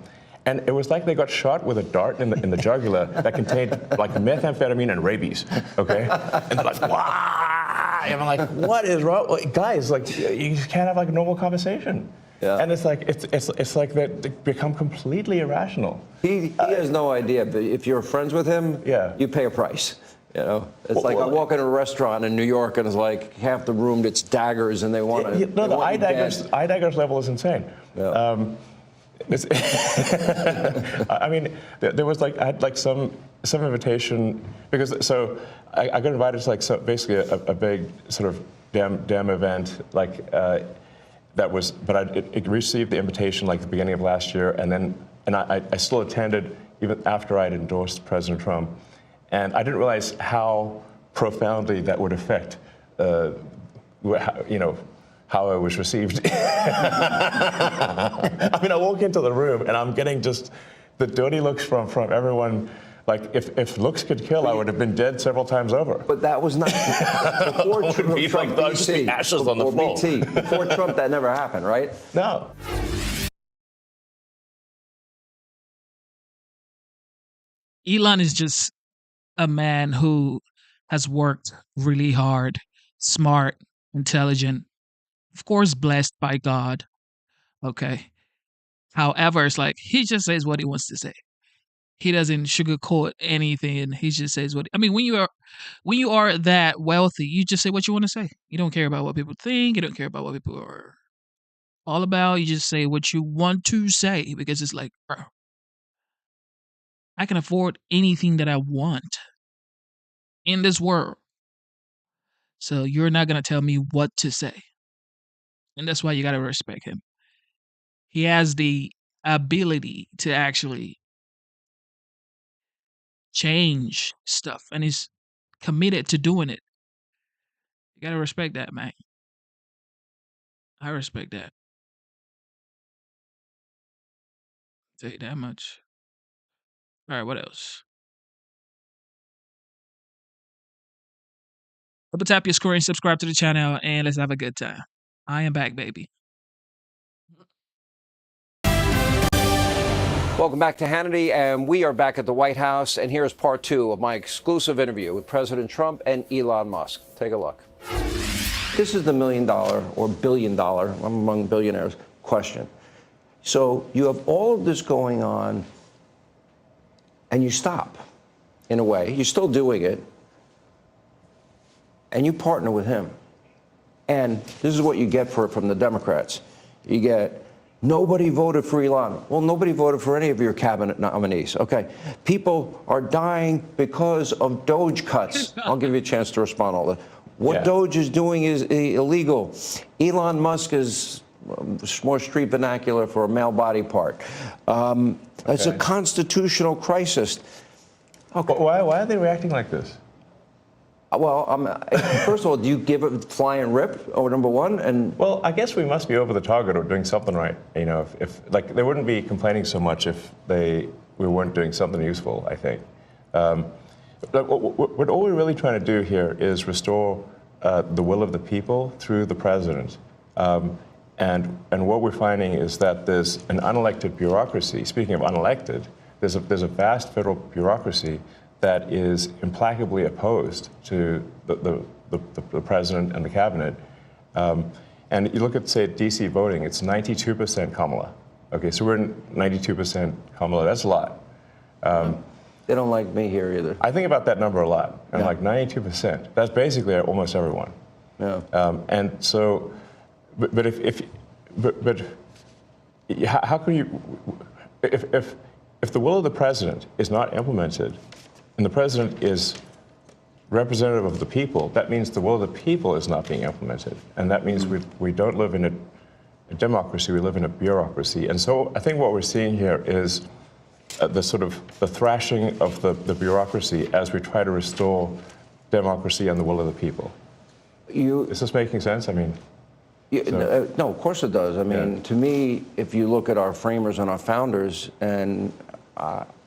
[SPEAKER 5] And it was like they got shot with a dart in the jugular that contained like methamphetamine and rabies, okay? And they're like, wow! And I'm like, what is wrong? Like, guys, like, you just can't have like a normal conversation. Yeah. And it's like they become completely irrational.
[SPEAKER 23] He has no idea, but if you're friends with him, you pay a price. You know, it's like I walk into a restaurant in New York and it's like half the room it's daggers and they want to.
[SPEAKER 5] No, the eye daggers level is insane. Yeah. I mean, there was like I had like some invitation because I got invited to like basically a big sort of damn event like that was, but it received the invitation like the beginning of last year, and I still attended even after I'd endorsed President Trump, and I didn't realize how profoundly that would affect how I was received. I mean, I walk into the room and I'm getting just the dirty looks from everyone. Like, if looks could kill, I would have been dead several times over.
[SPEAKER 23] But that was not before Trump.
[SPEAKER 5] Like, just be ashes on the floor.
[SPEAKER 23] Before Trump, that never happened, right?
[SPEAKER 5] No.
[SPEAKER 1] Elon is just a man who has worked really hard, smart, intelligent, of course, blessed by God. Okay. However, it's like he just says what he wants to say. He doesn't sugarcoat anything. He just says what. I mean, when you are that wealthy, you just say what you want to say. You don't care about what people think. You don't care about what people are all about. You just say what you want to say because it's like, bro, I can afford anything that I want in this world. So you're not gonna tell me what to say, and that's why you gotta respect him. He has the ability to actually change stuff and he's committed to doing it. You gotta respect that, man. I respect that. I'll tell you that much. All right, what else? Double tap your screen, subscribe to the channel, and let's have a good time. I am back, baby.
[SPEAKER 23] Welcome back to Hannity, and we are back at the White House, and here's part 2 of my exclusive interview with President Trump and Elon Musk. Take a look. This is the $1 million or $1 billion, I'm among billionaires, question. So you have all of this going on, and you stop, in a way. You're still doing it, and you partner with him. And this is what you get from the Democrats. You get, nobody voted for Elon. Well, nobody voted for any of your cabinet nominees. Okay. People are dying because of Doge cuts. I'll give you a chance to respond to all that. What Doge is doing is illegal. Elon Musk is more street vernacular for a male body part. It's a constitutional crisis.
[SPEAKER 5] Okay. Why are they reacting like this?
[SPEAKER 23] Well, first of all, do you give it fly and rip, number one? And
[SPEAKER 5] well, I guess we must be over the target or doing something right. You know, if like they wouldn't be complaining so much if we weren't doing something useful, I think. What all we're really trying to do here is restore the will of the people through the president. And what we're finding is that there's an unelected bureaucracy. Speaking of unelected, there's a vast federal bureaucracy that is implacably opposed to the president and the cabinet. And you look at, say, DC voting, it's 92% Kamala. Okay, so we're 92% Kamala. That's a lot.
[SPEAKER 23] They don't like me here either.
[SPEAKER 5] I think about that number a lot. I'm like 92%. That's basically almost everyone.
[SPEAKER 23] Yeah.
[SPEAKER 5] And so, but how can you, if the will of the president is not implemented, and the president is representative of the people, that means the will of the people is not being implemented. And that means we don't live in a democracy, we live in a bureaucracy. And so I think what we're seeing here is the thrashing of the bureaucracy as we try to restore democracy and the will of the people. Is this making sense? I mean,
[SPEAKER 23] no, of course it does. I mean, to me, if you look at our framers and our founders, and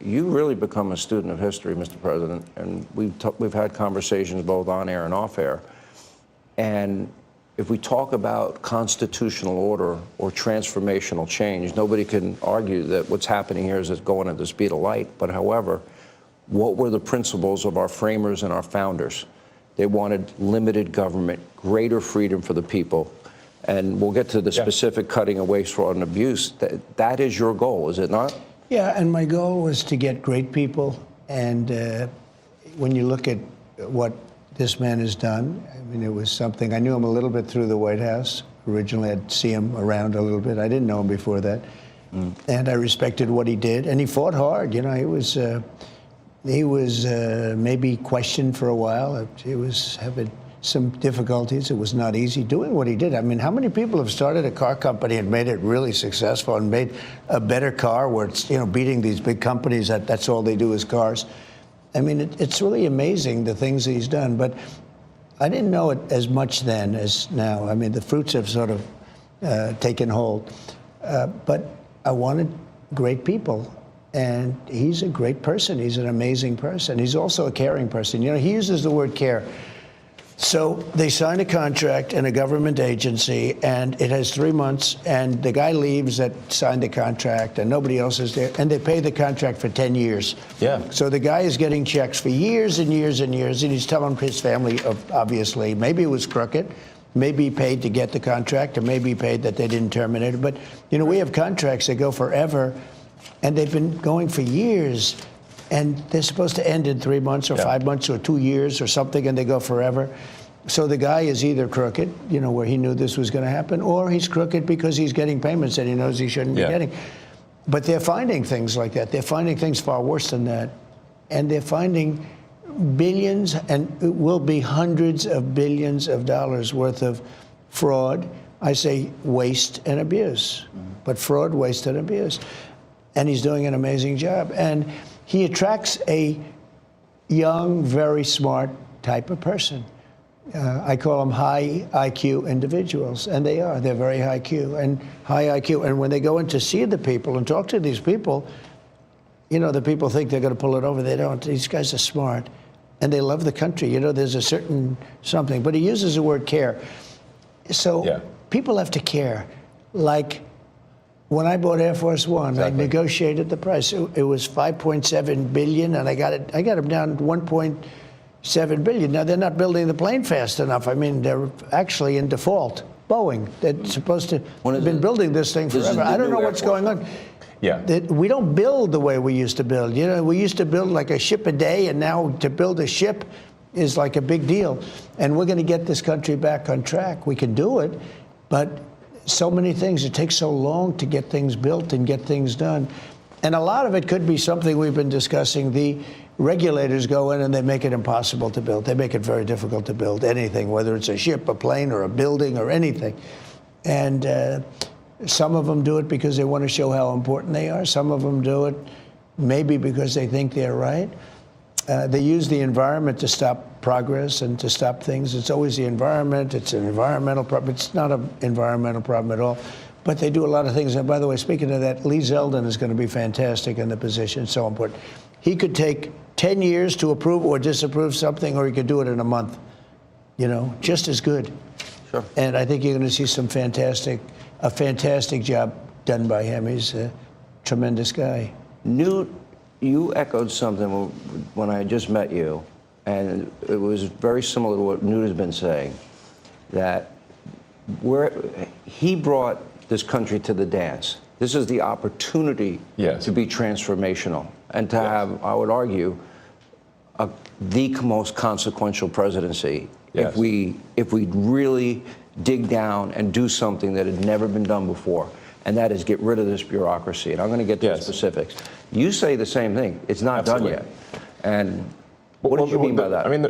[SPEAKER 23] you really become a student of history, Mr. President, and we've had conversations both on air and off air. And if we talk about constitutional order or transformational change, nobody can argue that what's happening here is it's going at the speed of light. But however, what were the principles of our framers and our founders? They wanted limited government, greater freedom for the people. And we'll get to the specific cutting of waste, fraud, and abuse. That is your goal, is it not?
[SPEAKER 18] Yeah, and my goal was to get great people. And when you look at what this man has done, I mean, it was something. I knew him a little bit through the White House. Originally, I'd see him around a little bit. I didn't know him before that. And I respected what he did. And he fought hard. You know, he was maybe questioned for a while. He was having some difficulties. It was not easy doing what he did. I mean, how many people have started a car company and made it really successful and made a better car where it's, you know, beating these big companies that's all they do is cars? I mean, it's really amazing the things that he's done. But I didn't know it as much then as now. I mean, the fruits have sort of taken hold. But I wanted great people. And he's a great person. He's an amazing person. He's also a caring person. You know, he uses the word care. So they signed a contract in a government agency, and it has 3 months, and the guy leaves that signed the contract, and nobody else is there, and they pay the contract for 10 years.
[SPEAKER 5] Yeah.
[SPEAKER 18] So the guy is getting checks for years and years and years, and he's telling his family, obviously, maybe it was crooked, maybe he paid to get the contract, or maybe he paid that they didn't terminate it. But, you know, we have contracts that go forever, and they've been going for years. And they're supposed to end in 3 months or 5 months or 2 years or something, and they go forever. So the guy is either crooked, you know, where he knew this was going to happen, or he's crooked because he's getting payments that he knows he shouldn't be getting. But they're finding things like that. They're finding things far worse than that. And they're finding billions, and it will be hundreds of billions of dollars worth of fraud. I say waste and abuse, but fraud, waste, and abuse. And he's doing an amazing job. And he attracts a young, very smart type of person. I call them high IQ individuals, and they are. They're very high IQ and high IQ. And when they go in to see the people and talk to these people, you know, the people think they're going to pull it over. They don't. These guys are smart, and they love the country. You know, there's a certain something. But he uses the word care. So people have to care. Like, when I bought Air Force One, I negotiated the price. It was $5.7 billion, and I got them down to $1.7 billion. Now they're not building the plane fast enough. I mean, they're actually in default. Boeing, they're supposed to have been building this thing forever. I don't know what's going on.
[SPEAKER 5] Yeah.
[SPEAKER 18] We don't build the way we used to build. You know, we used to build like a ship a day, and now to build a ship is like a big deal. And we're going to get this country back on track. We can do it, but so many things. It takes so long to get things built and get things done. And a lot of it could be something we've been discussing. The regulators go in and they make it impossible to build. They make it very difficult to build anything, whether it's a ship, a plane, or a building, or anything. And some of them do it because they want to show how important they are. Some of them do it maybe because they think they're right. They use the environment to stop progress and to stop things. It's always the environment. It's an environmental problem. It's not an environmental problem at all. But they do a lot of things. And by the way, speaking of that, Lee Zeldin is going to be fantastic in the position. So important. He could take 10 years to approve or disapprove something, or he could do it in a month. You know, just as good.
[SPEAKER 23] Sure.
[SPEAKER 18] And I think you're going to see a fantastic job done by him. He's a tremendous guy.
[SPEAKER 23] Newt, you echoed something when I just met you, and it was very similar to what Newt has been saying, that he brought this country to the dance. This is the opportunity to be transformational and to have, I would argue, the most consequential presidency if we really dig down and do something that had never been done before. And that is get rid of this bureaucracy. And I'm going to get to the specifics. You say the same thing. It's not done yet. And what do you mean by that?
[SPEAKER 5] I mean,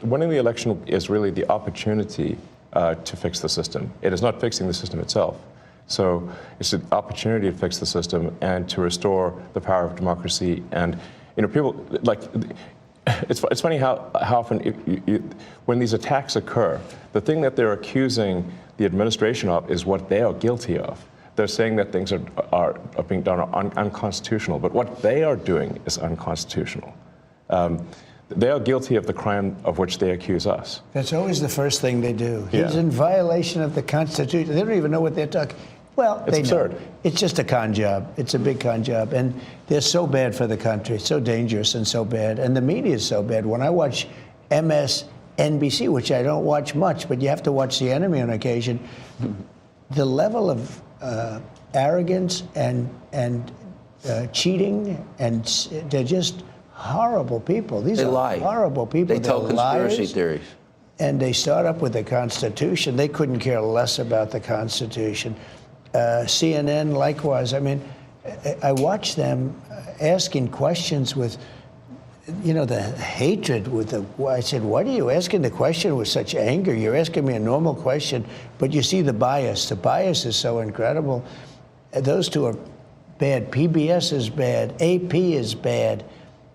[SPEAKER 5] winning the election is really the opportunity to fix the system. It is not fixing the system itself. So it's an opportunity to fix the system and to restore the power of democracy. And, you know, people, like, it's funny how often when these attacks occur, the thing that they're accusing the administration of is what they are guilty of. They're saying that things are being done unconstitutional, but what they are doing is unconstitutional. they are guilty of the crime of which they accuse us.
[SPEAKER 18] That's always the first thing they do.
[SPEAKER 5] Yeah.
[SPEAKER 18] He's in violation of the Constitution. They don't even know what they're talking. Well,
[SPEAKER 5] It's
[SPEAKER 18] they
[SPEAKER 5] absurd.
[SPEAKER 18] know. It's just a con job. It's a big con job. And they're so bad for the country, so dangerous and so bad. And the media is so bad. When I watch MSNBC, which I don't watch much, but you have to watch the enemy on occasion, the level of arrogance and cheating, and they're just horrible people. These are
[SPEAKER 23] lie.
[SPEAKER 18] horrible people.
[SPEAKER 23] They tell
[SPEAKER 18] They're
[SPEAKER 23] conspiracy
[SPEAKER 18] liars.
[SPEAKER 23] theories.
[SPEAKER 18] And they start up with the Constitution. They couldn't care less about the Constitution. CNN, likewise. I mean, I watch them asking questions with, you know, the hatred with the. I said, "Why are you asking the question with such anger? You're asking me a normal question, but you see the bias. The bias is so incredible. Those two are bad. PBS is bad. AP is bad.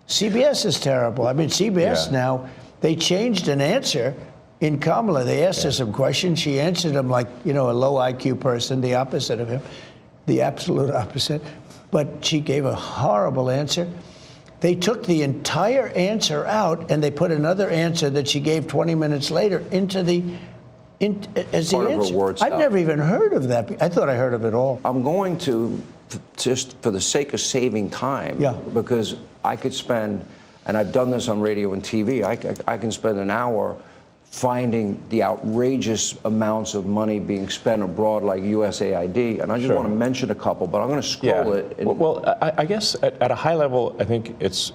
[SPEAKER 18] CBS is terrible. I mean, CBS now, they changed an answer in Kamala. They asked her some questions. She answered them like, you know, a low IQ person, the opposite of him, the absolute opposite. But she gave a horrible answer. They took the entire answer out and they put another answer that she gave 20 minutes later into the as
[SPEAKER 23] Part
[SPEAKER 18] the
[SPEAKER 23] of her
[SPEAKER 18] answer.
[SPEAKER 23] word
[SPEAKER 18] I've
[SPEAKER 23] salad.
[SPEAKER 18] never even heard of that. I thought I heard of it all.
[SPEAKER 23] I'm going to, just for the sake of saving time, because I could spend, and I've done this on radio and TV, I can spend an hour finding the outrageous amounts of money being spent abroad like USAID, and I just want to mention a couple, but I'm going to scroll it. And
[SPEAKER 5] I guess at a high level, I think it's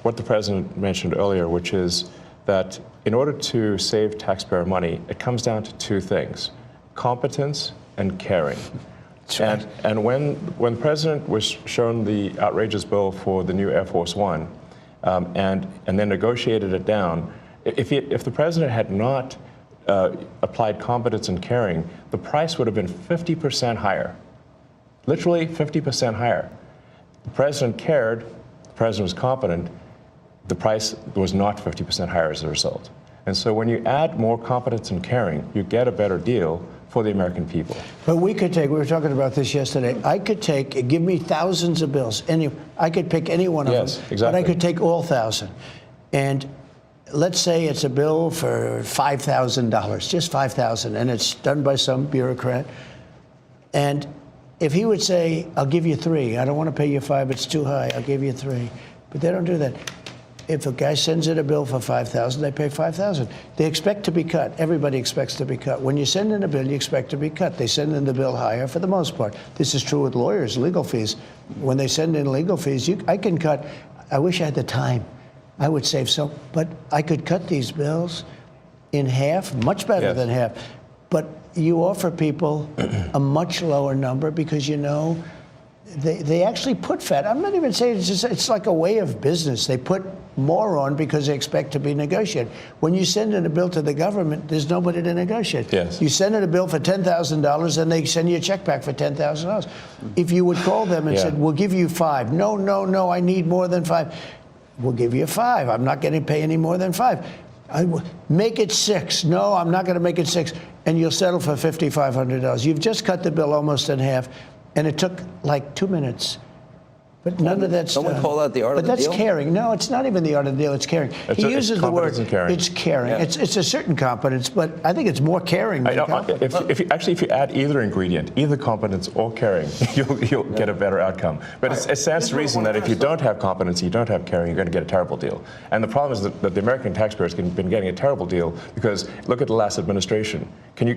[SPEAKER 5] what the president mentioned earlier, which is that in order to save taxpayer money, it comes down to two things: competence and caring. And when the president was shown the outrageous bill for the new Air Force One, and then negotiated it down, if the president had not applied competence and caring, the price would have been 50% higher, literally 50% higher. The president cared, the president was competent, the price was not 50% higher as a result. And so when you add more competence and caring, you get a better deal for the American people.
[SPEAKER 18] But we were talking about this yesterday. I could give me thousands of bills. I could pick any one of them.
[SPEAKER 5] Exactly.
[SPEAKER 18] But I could take all 1,000. And let's say it's a bill for $5,000, just $5,000, and it's done by some bureaucrat. And if he would say, I'll give you 3, I don't want to pay you 5, it's too high, I'll give you 3. But they don't do that. If a guy sends in a bill for $5,000, they pay $5,000. They expect to be cut. Everybody expects to be cut. When you send in a bill, you expect to be cut. They send in the bill higher for the most part. This is true with lawyers, legal fees. When they send in legal fees, I can cut. I wish I had the time. I would save so, but I could cut these bills in half, much better than half. But you offer people a much lower number because you know they actually put fat. I'm not even saying it's like a way of business. They put more on because they expect to be negotiated. When you send in a bill to the government, there's nobody to negotiate.
[SPEAKER 5] Yes.
[SPEAKER 18] You send in a bill for $10,000 and they send you a check back for $10,000. If you would call them and said, we'll give you 5. No, I need more than 5. We'll give you 5. I'm not going to pay any more than 5. Make it 6. No, I'm not going to make it 6. And you'll settle for $5,500. You've just cut the bill almost in half, and it took like 2 minutes. But none of that's
[SPEAKER 23] Don't we call that the art of the deal?
[SPEAKER 18] But that's caring. No, it's not even the art of the deal. It's caring. He uses the word. It's caring.
[SPEAKER 5] Yeah.
[SPEAKER 18] It's a certain competence, but I think it's more caring than competence.
[SPEAKER 5] If you add either ingredient, either competence or caring, you'll get a better outcome. But it stands to reason that if you don't have competence, you don't have caring, you're going to get a terrible deal. And the problem is that the American taxpayers have been getting a terrible deal because look at the last administration. Can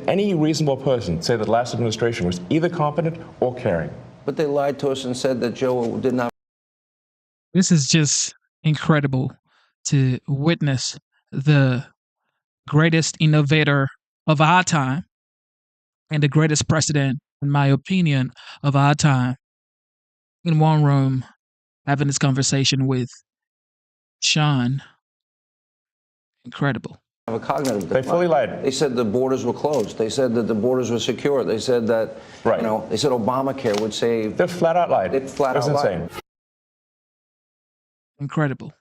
[SPEAKER 5] any reasonable person say that the last administration was either competent or caring?
[SPEAKER 23] But they lied to us and said that Joe did not.
[SPEAKER 1] This is just incredible to witness the greatest innovator of our time and the greatest president, in my opinion, of our time in one room having this conversation with Sean. Incredible.
[SPEAKER 23] Have a cognitive
[SPEAKER 5] They fully lied.
[SPEAKER 23] They said the borders were closed. They said that the borders were secure. They said that, they said Obamacare would save.
[SPEAKER 5] They flat out lied.
[SPEAKER 23] It flat out
[SPEAKER 5] insane.
[SPEAKER 23] lied.
[SPEAKER 1] Incredible.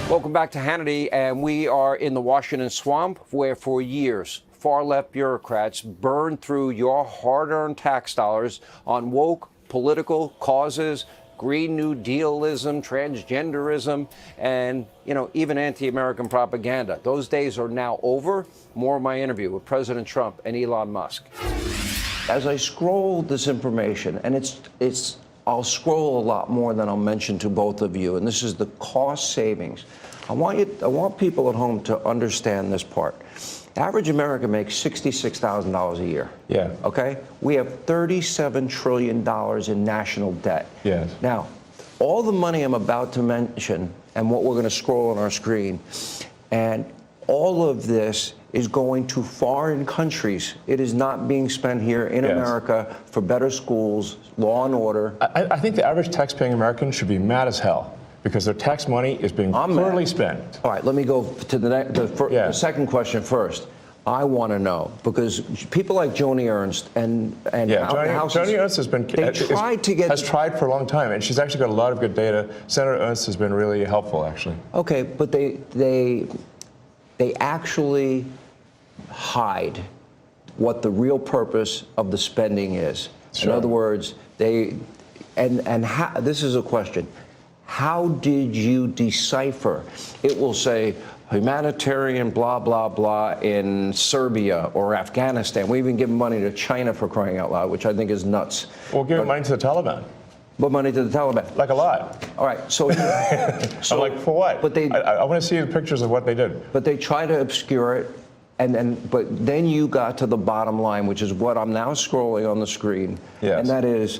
[SPEAKER 23] Welcome back to Hannity, and we are in the Washington swamp where for years far-left bureaucrats burned through your hard-earned tax dollars on woke political causes, Green New Dealism, transgenderism, and, even anti-American propaganda. Those days are now over. More of my interview with President Trump and Elon Musk. As I scroll this information, and I'll scroll a lot more than I'll mention to both of you, and this is the cost savings. I want people at home to understand this part. Average American makes $66,000 a year.
[SPEAKER 5] Yeah.
[SPEAKER 23] Okay? We have $37 trillion in national debt.
[SPEAKER 5] Yes.
[SPEAKER 23] Now, all the money I'm about to mention and what we're going to scroll on our screen, and all of this is going to foreign countries. It is not being spent here in America for better schools, law and order.
[SPEAKER 5] I think the average tax-paying American should be mad as hell because their tax money is being poorly spent.
[SPEAKER 23] All right, let me go to the second question first. I want to know, because people like Joni Ernst and
[SPEAKER 5] Joni Ernst has tried for a long time, and she's actually got a lot of good data. Senator Ernst has been really helpful, actually.
[SPEAKER 23] Okay, but they actually hide what the real purpose of the spending is.
[SPEAKER 5] Sure.
[SPEAKER 23] In other words, this is a question. How did you decipher? It will say humanitarian blah, blah, blah in Serbia or Afghanistan. We even give money to China, for crying out loud, which I think is nuts.
[SPEAKER 5] We'll give money to the Taliban.
[SPEAKER 23] But money to the Taliban?
[SPEAKER 5] Like a lot.
[SPEAKER 23] All right, so
[SPEAKER 5] I'm like, for what? But I want to see the pictures of what they did.
[SPEAKER 23] But they try to obscure it, but then you got to the bottom line, which is what I'm now scrolling on the screen, and that is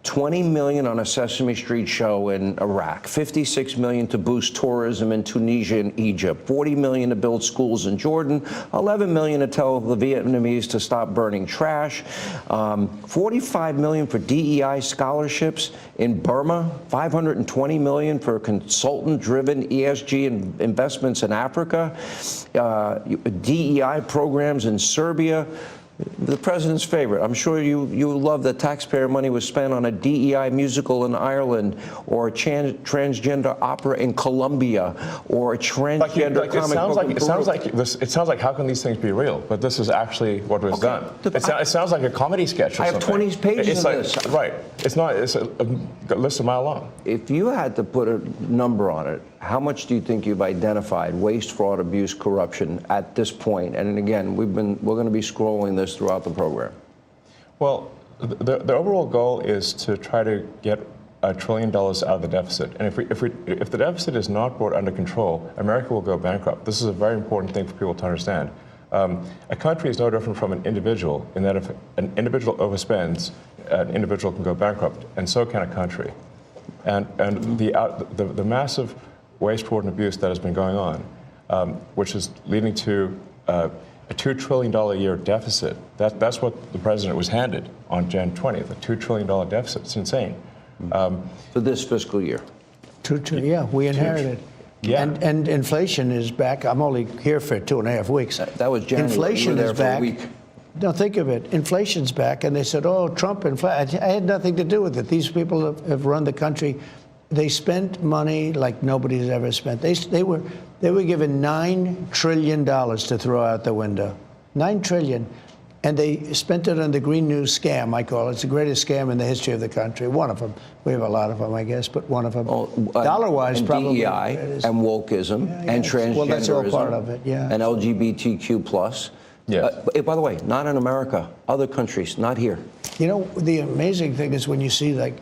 [SPEAKER 23] $20 million on a Sesame Street show in Iraq, $56 million to boost tourism in Tunisia and Egypt, $40 million to build schools in Jordan, $11 million to tell the Vietnamese to stop burning trash, $45 million for DEI scholarships in Burma, $520 million for consultant-driven ESG investments in Africa, DEI programs in Serbia. The president's favorite. I'm sure you love that taxpayer money was spent on a DEI musical in Ireland, or a transgender opera in Colombia, or a transgender comic book.
[SPEAKER 5] It sounds like how can these things be real? But this is actually what was done. It sounds like a comedy sketch or something.
[SPEAKER 23] I have 20 pages of this.
[SPEAKER 5] Right. It's a list a mile long.
[SPEAKER 23] If you had to put a number on it, how much do you think you've identified waste, fraud, abuse, corruption at this point? And again, we're going to be scrolling this throughout the program.
[SPEAKER 5] Well, the overall goal is to try to get $1 trillion out of the deficit. And if the deficit is not brought under control, America will go bankrupt. This is a very important thing for people to understand. A country is no different from an individual in that if an individual overspends, an individual can go bankrupt, and so can a country. And the massive waste, fraud, and abuse that has been going on, which is leading to a $2 trillion a year deficit. That's what the president was handed on Jan 20th, a $2 trillion deficit. It's insane.
[SPEAKER 23] For this fiscal year.
[SPEAKER 18] Yeah, we inherited.
[SPEAKER 5] Yeah.
[SPEAKER 18] And inflation is back. I'm only here for 2.5 weeks.
[SPEAKER 23] That was January.
[SPEAKER 18] Inflation
[SPEAKER 23] you were there
[SPEAKER 18] is back.
[SPEAKER 23] For a week.
[SPEAKER 18] No, think of it. Inflation's back, and they said, "Oh, Trump inflation." I had nothing to do with it. These people have run the country. They spent money like nobody's ever spent. They were given $9 trillion to throw out the window. $9 trillion. And they spent it on the Green New scam, I call it. It's the greatest scam in the history of the country. One of them. We have a lot of them, I guess, but one of them. Dollar-wise, probably.
[SPEAKER 23] DEI and wokeism and transgenderism.
[SPEAKER 18] Well, that's all part of it, yeah.
[SPEAKER 23] And LGBTQ+.
[SPEAKER 5] Yes.
[SPEAKER 23] By the way, not in America. Other countries, not here.
[SPEAKER 18] You know, the amazing thing is when you see, like,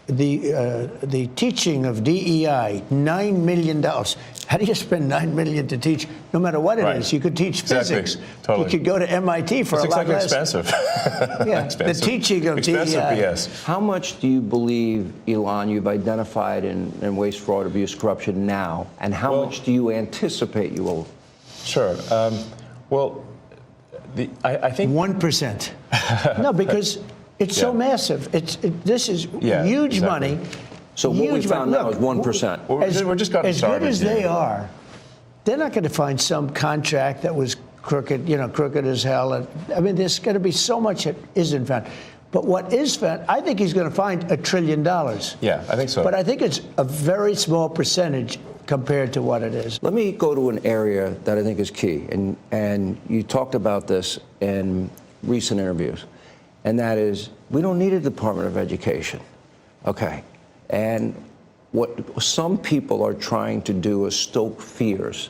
[SPEAKER 18] the teaching of DEI, $9 million. How do you spend $9 million to teach? No matter what it is, you could teach physics.
[SPEAKER 5] Totally.
[SPEAKER 18] You could go to MIT for a lot less.
[SPEAKER 5] Expensive.
[SPEAKER 18] Yeah,
[SPEAKER 5] expensive.
[SPEAKER 18] the teaching of
[SPEAKER 5] expensive
[SPEAKER 18] DEI.
[SPEAKER 5] BS.
[SPEAKER 23] How much do you believe, Elon, you've identified in waste, fraud, abuse, corruption now, and how much do you anticipate you will?
[SPEAKER 5] Sure. Well, I think
[SPEAKER 18] 1%. No, because it's so massive. This is huge money.
[SPEAKER 23] So what we found now is 1%.
[SPEAKER 5] We're just gotten started.
[SPEAKER 18] As good as they are, they're not going to find some contract that was crooked, crooked as hell. I mean, there's going to be so much that isn't found. But what is found, I think he's going to find $1 trillion.
[SPEAKER 5] Yeah, I think so.
[SPEAKER 18] But I think it's a very small percentage compared to what it is.
[SPEAKER 23] Let me go to an area that I think is key, and you talked about this in recent interviews. and that is we don't need a Department of Education. Okay. And what some people are trying to do is stoke fears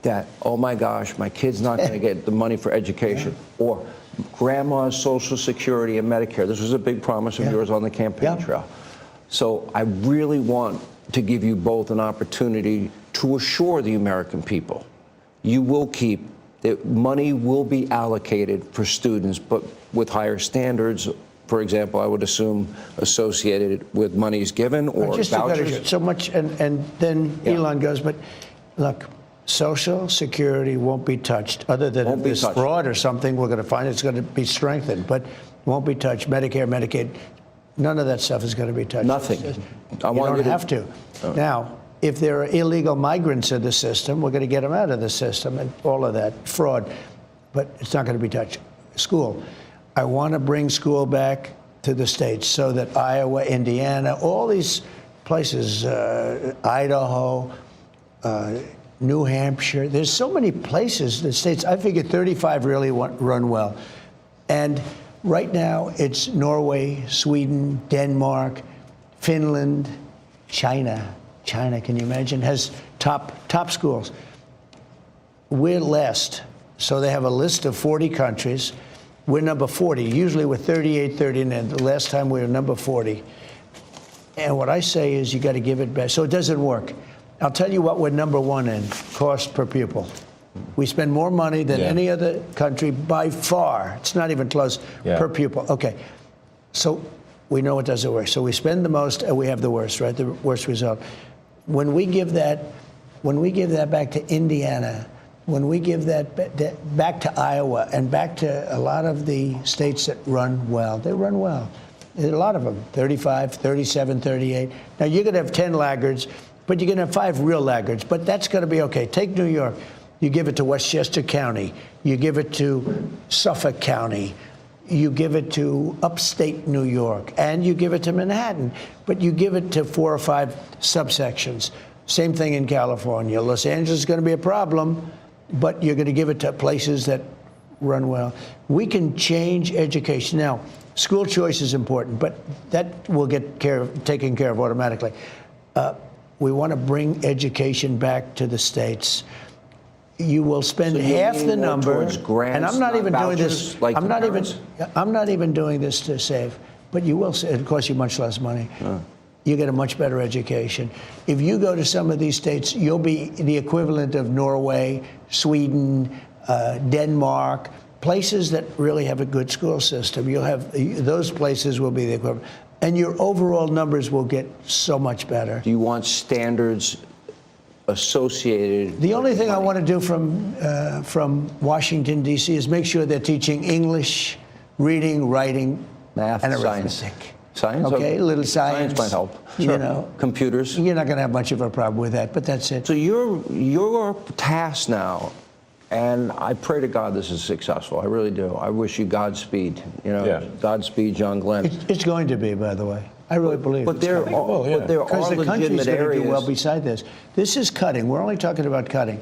[SPEAKER 23] that, oh my gosh, my kid's not going to get the money for education, or grandma's Social Security and Medicare. This was a big promise of yours on the campaign trail. So I really want to give you both an opportunity to assure the American people you will keep, that money will be allocated for students, but with higher standards. For example, I would assume associated with monies given or
[SPEAKER 18] just
[SPEAKER 23] vouchers.
[SPEAKER 18] So much, and then Elon goes, but look, Social Security won't be touched, other than if there's fraud or something, we're going to find it's going to be strengthened, but won't be touched. Medicare, Medicaid, none of that stuff is going to be touched.
[SPEAKER 23] Nothing.
[SPEAKER 18] You don't have to. Now, if there are illegal migrants in the system, we're going to get them out of the system and all of that, fraud, but it's not going to be touched. School. I want to bring school back to the states so that Iowa, Indiana, all these places, Idaho, New Hampshire, there's so many places, the states, I figure 35 really run well. And right now it's Norway, Sweden, Denmark, Finland, China. China, can you imagine, has top schools. We're last. So they have a list of 40 countries. We're number 40. Usually we're 38, 39. The last time we were number 40. And what I say is you got to give it back. So it doesn't work. I'll tell you what we're number one in, cost per pupil. We spend more money than any other country by far. It's not even close per pupil. Okay. So we know it doesn't work. So we spend the most and we have the worst, right? The worst result. When we give that back to Indiana, when we give that back to Iowa and back to a lot of the states that run well, they run well. There's a lot of them, 35, 37, 38. Now, you're going to have 10 laggards, but you're going to have 5 real laggards, but that's going to be okay. Take New York. You give it to Westchester County. You give it to Suffolk County. You give it to upstate New York, and you give it to Manhattan, but you give it to 4 or 5 subsections. Same thing in California. Los Angeles is going to be a problem, but you're going to give it to places that run well. We can change education. Now, school choice is important, but that will get taken care of automatically. We want to bring education back to the states. You will spend half the number, and I'm not even doing this. Like I'm not even doing this to save, but you will. It costs you much less money. You get a much better education. If you go to some of these states, you'll be the equivalent of Norway, Sweden, Denmark, places that really have a good school system. You'll have those places will be the equivalent, and your overall numbers will get so much better.
[SPEAKER 23] Do you want standards associated?
[SPEAKER 18] The only thing I want to do from Washington, D.C. is make sure they're teaching English, reading, writing,
[SPEAKER 23] math,
[SPEAKER 18] and
[SPEAKER 23] science.
[SPEAKER 18] arithmetic.
[SPEAKER 23] Science?
[SPEAKER 18] Okay, a little science.
[SPEAKER 23] Science might help.
[SPEAKER 18] Sure. You know,
[SPEAKER 23] computers.
[SPEAKER 18] You're not going to have much of a problem with that, but that's it.
[SPEAKER 23] So your task now, and I pray to God this is successful. I really do. I wish you Godspeed. You know, Godspeed, John Glenn.
[SPEAKER 18] It's going to be, by the way. I really believe.
[SPEAKER 23] But there are legitimate areas.
[SPEAKER 18] Do well beside this. This is cutting. We're only talking about cutting.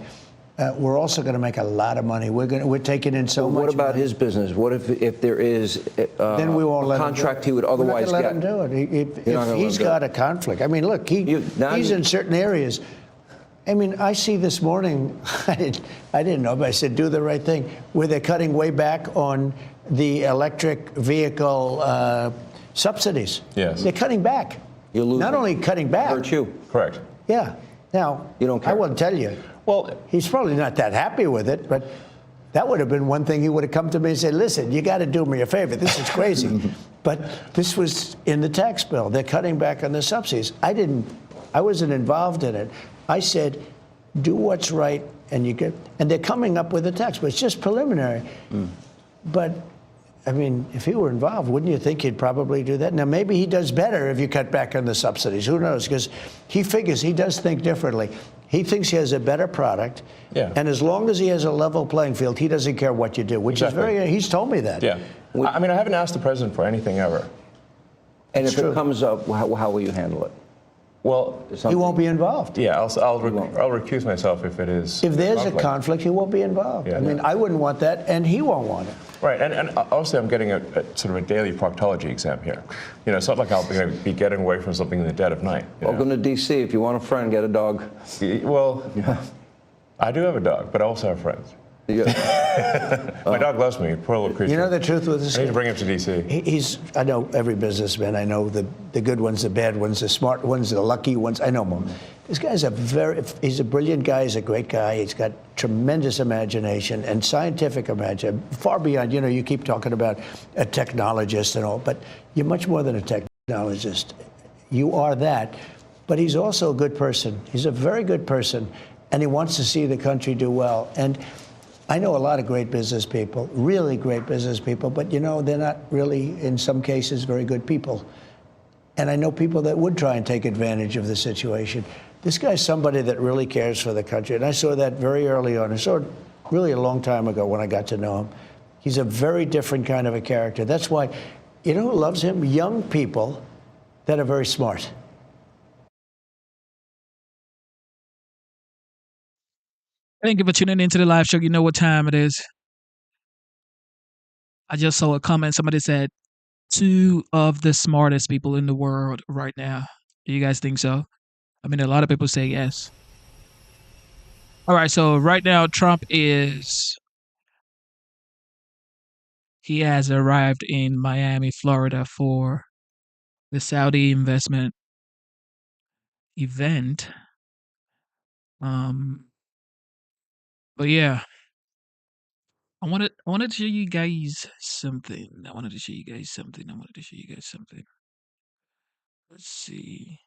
[SPEAKER 18] We're also going to make a lot of money. We're taking in so much.
[SPEAKER 23] What about
[SPEAKER 18] money.
[SPEAKER 23] his business? What if there is
[SPEAKER 18] then we won't let
[SPEAKER 23] contract he would otherwise
[SPEAKER 18] let
[SPEAKER 23] get?
[SPEAKER 18] him do it. If he's got a conflict. I mean, look, he's in certain areas. I mean, I see this morning. I didn't know, but I said, do the right thing. Where they're cutting way back on the electric vehicle subsidies.
[SPEAKER 5] Yes.
[SPEAKER 18] They're cutting back.
[SPEAKER 23] You're losing.
[SPEAKER 18] Not only cutting back.
[SPEAKER 23] Hurt you.
[SPEAKER 5] Correct.
[SPEAKER 18] Yeah. Now,
[SPEAKER 23] you don't care.
[SPEAKER 18] I won't tell you. Well, he's probably not that happy with it, but that would have been one thing he would have come to me and said, listen, you got to do me a favor. This is crazy. But this was in the tax bill. They're cutting back on the subsidies. I wasn't involved in it. I said, do what's right, and they're coming up with a tax bill. It's just preliminary. But I mean, if he were involved, wouldn't you think he'd probably do that? Now, maybe he does better if you cut back on the subsidies. Who knows? Because he figures he does think differently. He thinks he has a better product. Yeah. And as long as he has a level playing field, he doesn't care what you do, which is he's told me that.
[SPEAKER 5] Yeah. I mean, I haven't asked the president for anything ever.
[SPEAKER 23] And if it comes up, how will you handle it?
[SPEAKER 5] Well,
[SPEAKER 18] he won't be involved.
[SPEAKER 5] Yeah, I'll recuse myself if it is.
[SPEAKER 18] If there's a conflict, he won't be involved. Yeah, I mean, I wouldn't want that, and he won't want it.
[SPEAKER 5] Right, and obviously I'm getting a sort of a daily proctology exam here. You know, it's not like I'll be getting away from something in the dead of night.
[SPEAKER 23] Welcome to D.C. If you want a friend, get a dog.
[SPEAKER 5] Well, I do have a dog, but I also have friends. My dog loves me, poor little creature.
[SPEAKER 18] You know the truth with this
[SPEAKER 5] I need to bring him to D.C.
[SPEAKER 18] I know every businessman. I know the good ones, the bad ones, the smart ones, the lucky ones. I know them. This guy's he's a brilliant guy. He's a great guy. He's got tremendous imagination and scientific imagination, far beyond, you keep talking about a technologist and all, but you're much more than a technologist. You are that. But he's also a good person. He's a very good person, and he wants to see the country do well. And I know a lot of great business people, really great business people, but they're not really, in some cases, very good people. And I know people that would try and take advantage of the situation. This guy's somebody that really cares for the country, and I saw that very early on. I saw it really a long time ago when I got to know him. He's a very different kind of a character. That's why, who loves him? Young people that are very smart.
[SPEAKER 1] Thank you for tuning into the live show. You know what time it is. I just saw a comment. Somebody said, 2 of the smartest people in the world right now. Do you guys think so? I mean, a lot of people say yes. All right, so right now, he has arrived in Miami, Florida for the Saudi investment event. But yeah, I wanted to show you guys something. Let's see.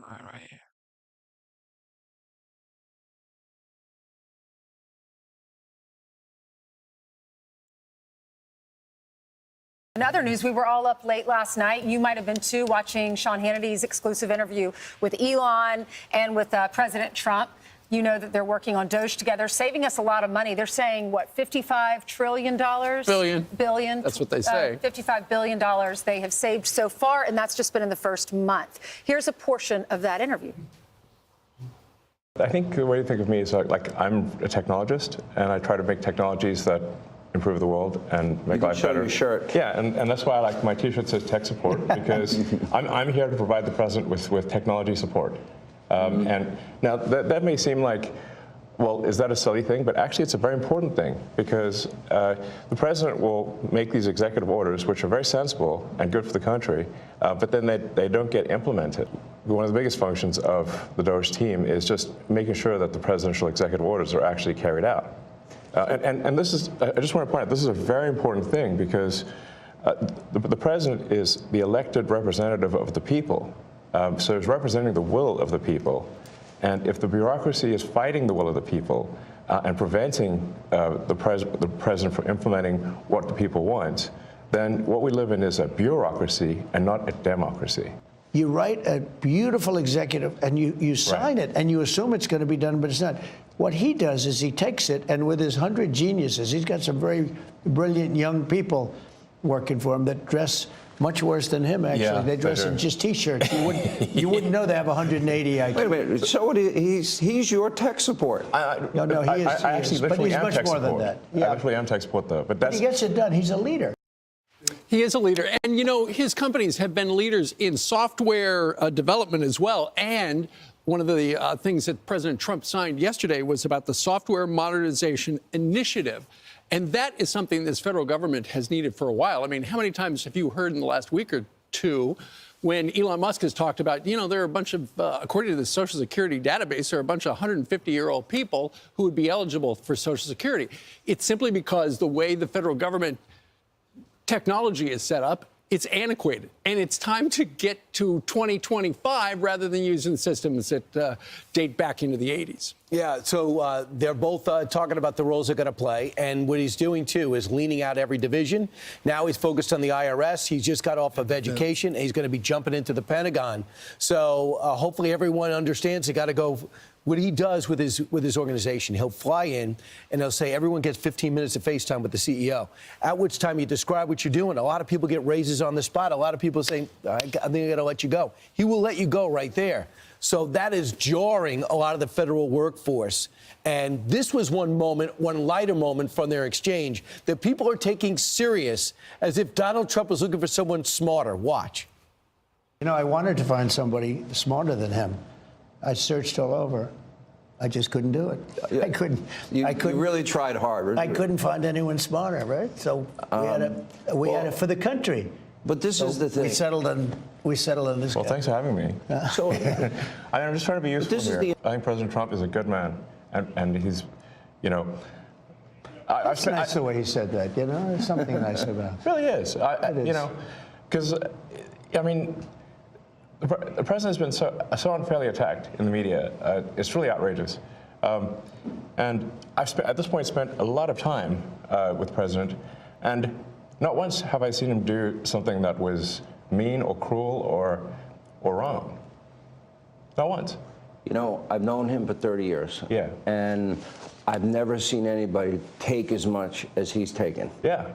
[SPEAKER 1] All right.
[SPEAKER 3] In other news, we were all up late last night. You might have been too, watching Sean Hannity's exclusive interview with Elon and with President Trump. You know that they're working on Doge together, saving us a lot of money. They're saying, what, $55 trillion? Billion.
[SPEAKER 9] That's what they say.
[SPEAKER 3] $55 billion they have saved so far, and that's just been in the first month. Here's a portion of that interview.
[SPEAKER 5] I think the way to think of me is like I'm a technologist, and I try to make technologies that improve the world and make life better.
[SPEAKER 23] Your shirt.
[SPEAKER 5] Yeah, and that's why I like my T-shirt says tech support, because I'm here to provide the president with technology support. And now that may seem like, well, is that a silly thing? But actually, it's a very important thing, because the president will make these executive orders, which are very sensible and good for the country, but then they don't get implemented. One of the biggest functions of the Doge team is just making sure that the presidential executive orders are actually carried out. And this is, I just want to point out, this is a very important thing, because the president is the elected representative of the people. So he's representing the will of the people. And if the bureaucracy is fighting the will of the people and preventing the president from implementing what the people want, then what we live in is a bureaucracy and not a democracy.
[SPEAKER 18] You write a beautiful executive and you sign it and you assume it's going to be done, but it's not. What he does is he takes it, and with his 100 geniuses, he's got some very brilliant young people working for him that dress much worse than him, actually.
[SPEAKER 5] Yeah,
[SPEAKER 18] they dress in just T-shirts. You wouldn't know they have 180 IQ.
[SPEAKER 23] Wait a minute. So he's your tech support.
[SPEAKER 18] No, he is.
[SPEAKER 5] I actually
[SPEAKER 18] but he's much more than that.
[SPEAKER 5] Yeah. I actually am tech support, though. But
[SPEAKER 18] he gets it done. He's a leader.
[SPEAKER 11] He is a leader. And, his companies have been leaders in software development as well. And one of the things that President Trump signed yesterday was about the Software Modernization Initiative. And that is something this federal government has needed for a while. I mean, how many times have you heard in the last week or two when Elon Musk has talked about, there are a bunch of, according to the Social Security database, there are a bunch of 150-year-old people who would be eligible for Social Security. It's simply because the way the federal government technology is set up, it's antiquated, and it's time to get to 2025 rather than using systems that date back into the 80s.
[SPEAKER 17] Yeah, so they're both talking about the roles they're going to play, and what he's doing, too, is leaning out every division. Now he's focused on the IRS. He's just got off of education, and he's going to be jumping into the Pentagon. So hopefully everyone understands they got to go. What he does with his organization, he'll fly in and he'll say everyone gets 15 minutes of FaceTime with the CEO. At which time you describe what you're doing. A lot of people get raises on the spot. A lot of people say, I think I got to let you go. He will let you go right there. So that is jarring a lot of the federal workforce. And this was one lighter moment from their exchange that people are taking serious, as if Donald Trump was looking for someone smarter. Watch.
[SPEAKER 18] You know, I wanted to find somebody smarter than him. I searched all over. I just couldn't do it. I couldn't.
[SPEAKER 23] You really tried hard.
[SPEAKER 18] I couldn't find anyone smarter, right? So we had it for the country.
[SPEAKER 23] But this is the thing.
[SPEAKER 18] We settled on this.
[SPEAKER 5] Well, thanks for having me.
[SPEAKER 23] So,
[SPEAKER 5] I'm just trying to be useful
[SPEAKER 23] this is
[SPEAKER 5] here. I think President Trump is a good man, and he's, you know.
[SPEAKER 18] It's nice the way he said that. You know, there's something nice about it.
[SPEAKER 5] It really is. You know, because I mean, the president has been so unfairly attacked in the media. It's really outrageous. And I've at this point spent a lot of time with the president, and not once have I seen him do something that was mean or cruel or wrong. Not once.
[SPEAKER 23] You know, I've known him for 30 years.
[SPEAKER 5] Yeah.
[SPEAKER 23] And I've never seen anybody take as much as he's taken.
[SPEAKER 5] Yeah.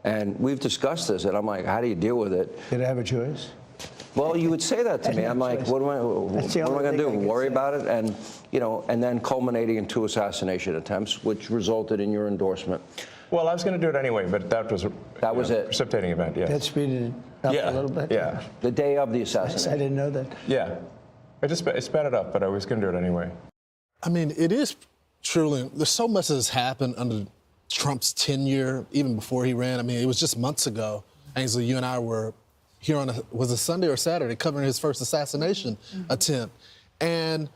[SPEAKER 23] And we've discussed this, and I'm like, how do you deal with it?
[SPEAKER 18] Did I have a choice?
[SPEAKER 23] Well, you would say that to me. I'm like, what am I going to do? Worry about it? And, you know, and then culminating in 2 assassination attempts, which resulted in your endorsement.
[SPEAKER 5] Well, I was going to do it anyway, but that was
[SPEAKER 23] it.
[SPEAKER 5] Precipitating event. Yeah.
[SPEAKER 18] That speeded it up a little bit.
[SPEAKER 5] Yeah.
[SPEAKER 23] The day of the assassination.
[SPEAKER 18] I didn't know that.
[SPEAKER 5] Yeah. It sped it up, but I was going to do it anyway.
[SPEAKER 2] I mean, it is truly, there's so much that has happened under Trump's tenure, even before he ran. I mean, it was just months ago, Ainsley, you and I were here on was it Sunday or Saturday, covering his first assassination attempt. And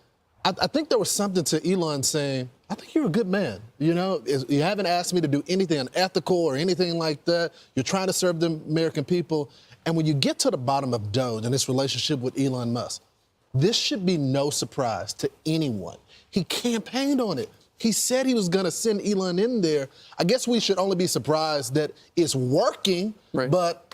[SPEAKER 2] I think there was something to Elon saying, I think you're a good man. You know, you haven't asked me to do anything unethical or anything like that. You're trying to serve the American people. And when you get to the bottom of Doge and its relationship with Elon Musk, this should be no surprise to anyone. He campaigned on it. He said he was going to send Elon in there. I guess we should only be surprised that it's working, but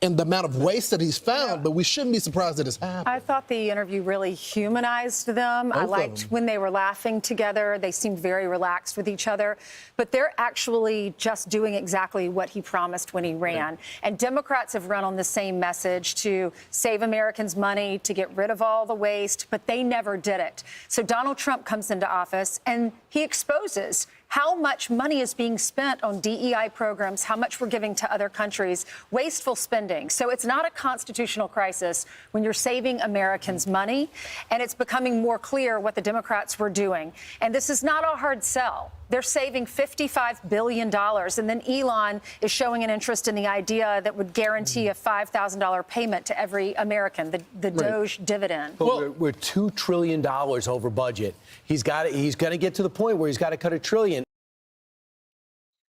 [SPEAKER 2] and the amount of waste that he's found, but we shouldn't be surprised that it's happened.
[SPEAKER 3] I thought the interview really humanized them. I liked when they were laughing together. They seemed very relaxed with each other. But they're actually just doing exactly what he promised when he ran. And Democrats have run on the same message to save Americans money, to get rid of all the waste, but they never did it. So Donald Trump comes into office and he exposes how much money is being spent on DEI programs, how much we're giving to other countries, wasteful spending. So it's not a constitutional crisis when you're saving Americans money, and it's becoming more clear what the Democrats were doing. And this is not a hard sell. They're saving $55 billion, and then Elon is showing an interest in the idea that would guarantee a $5,000 payment to every American, the Doge dividend.
[SPEAKER 17] But we're $2 trillion over budget. He's going to get to the point where he's got to cut $1 trillion.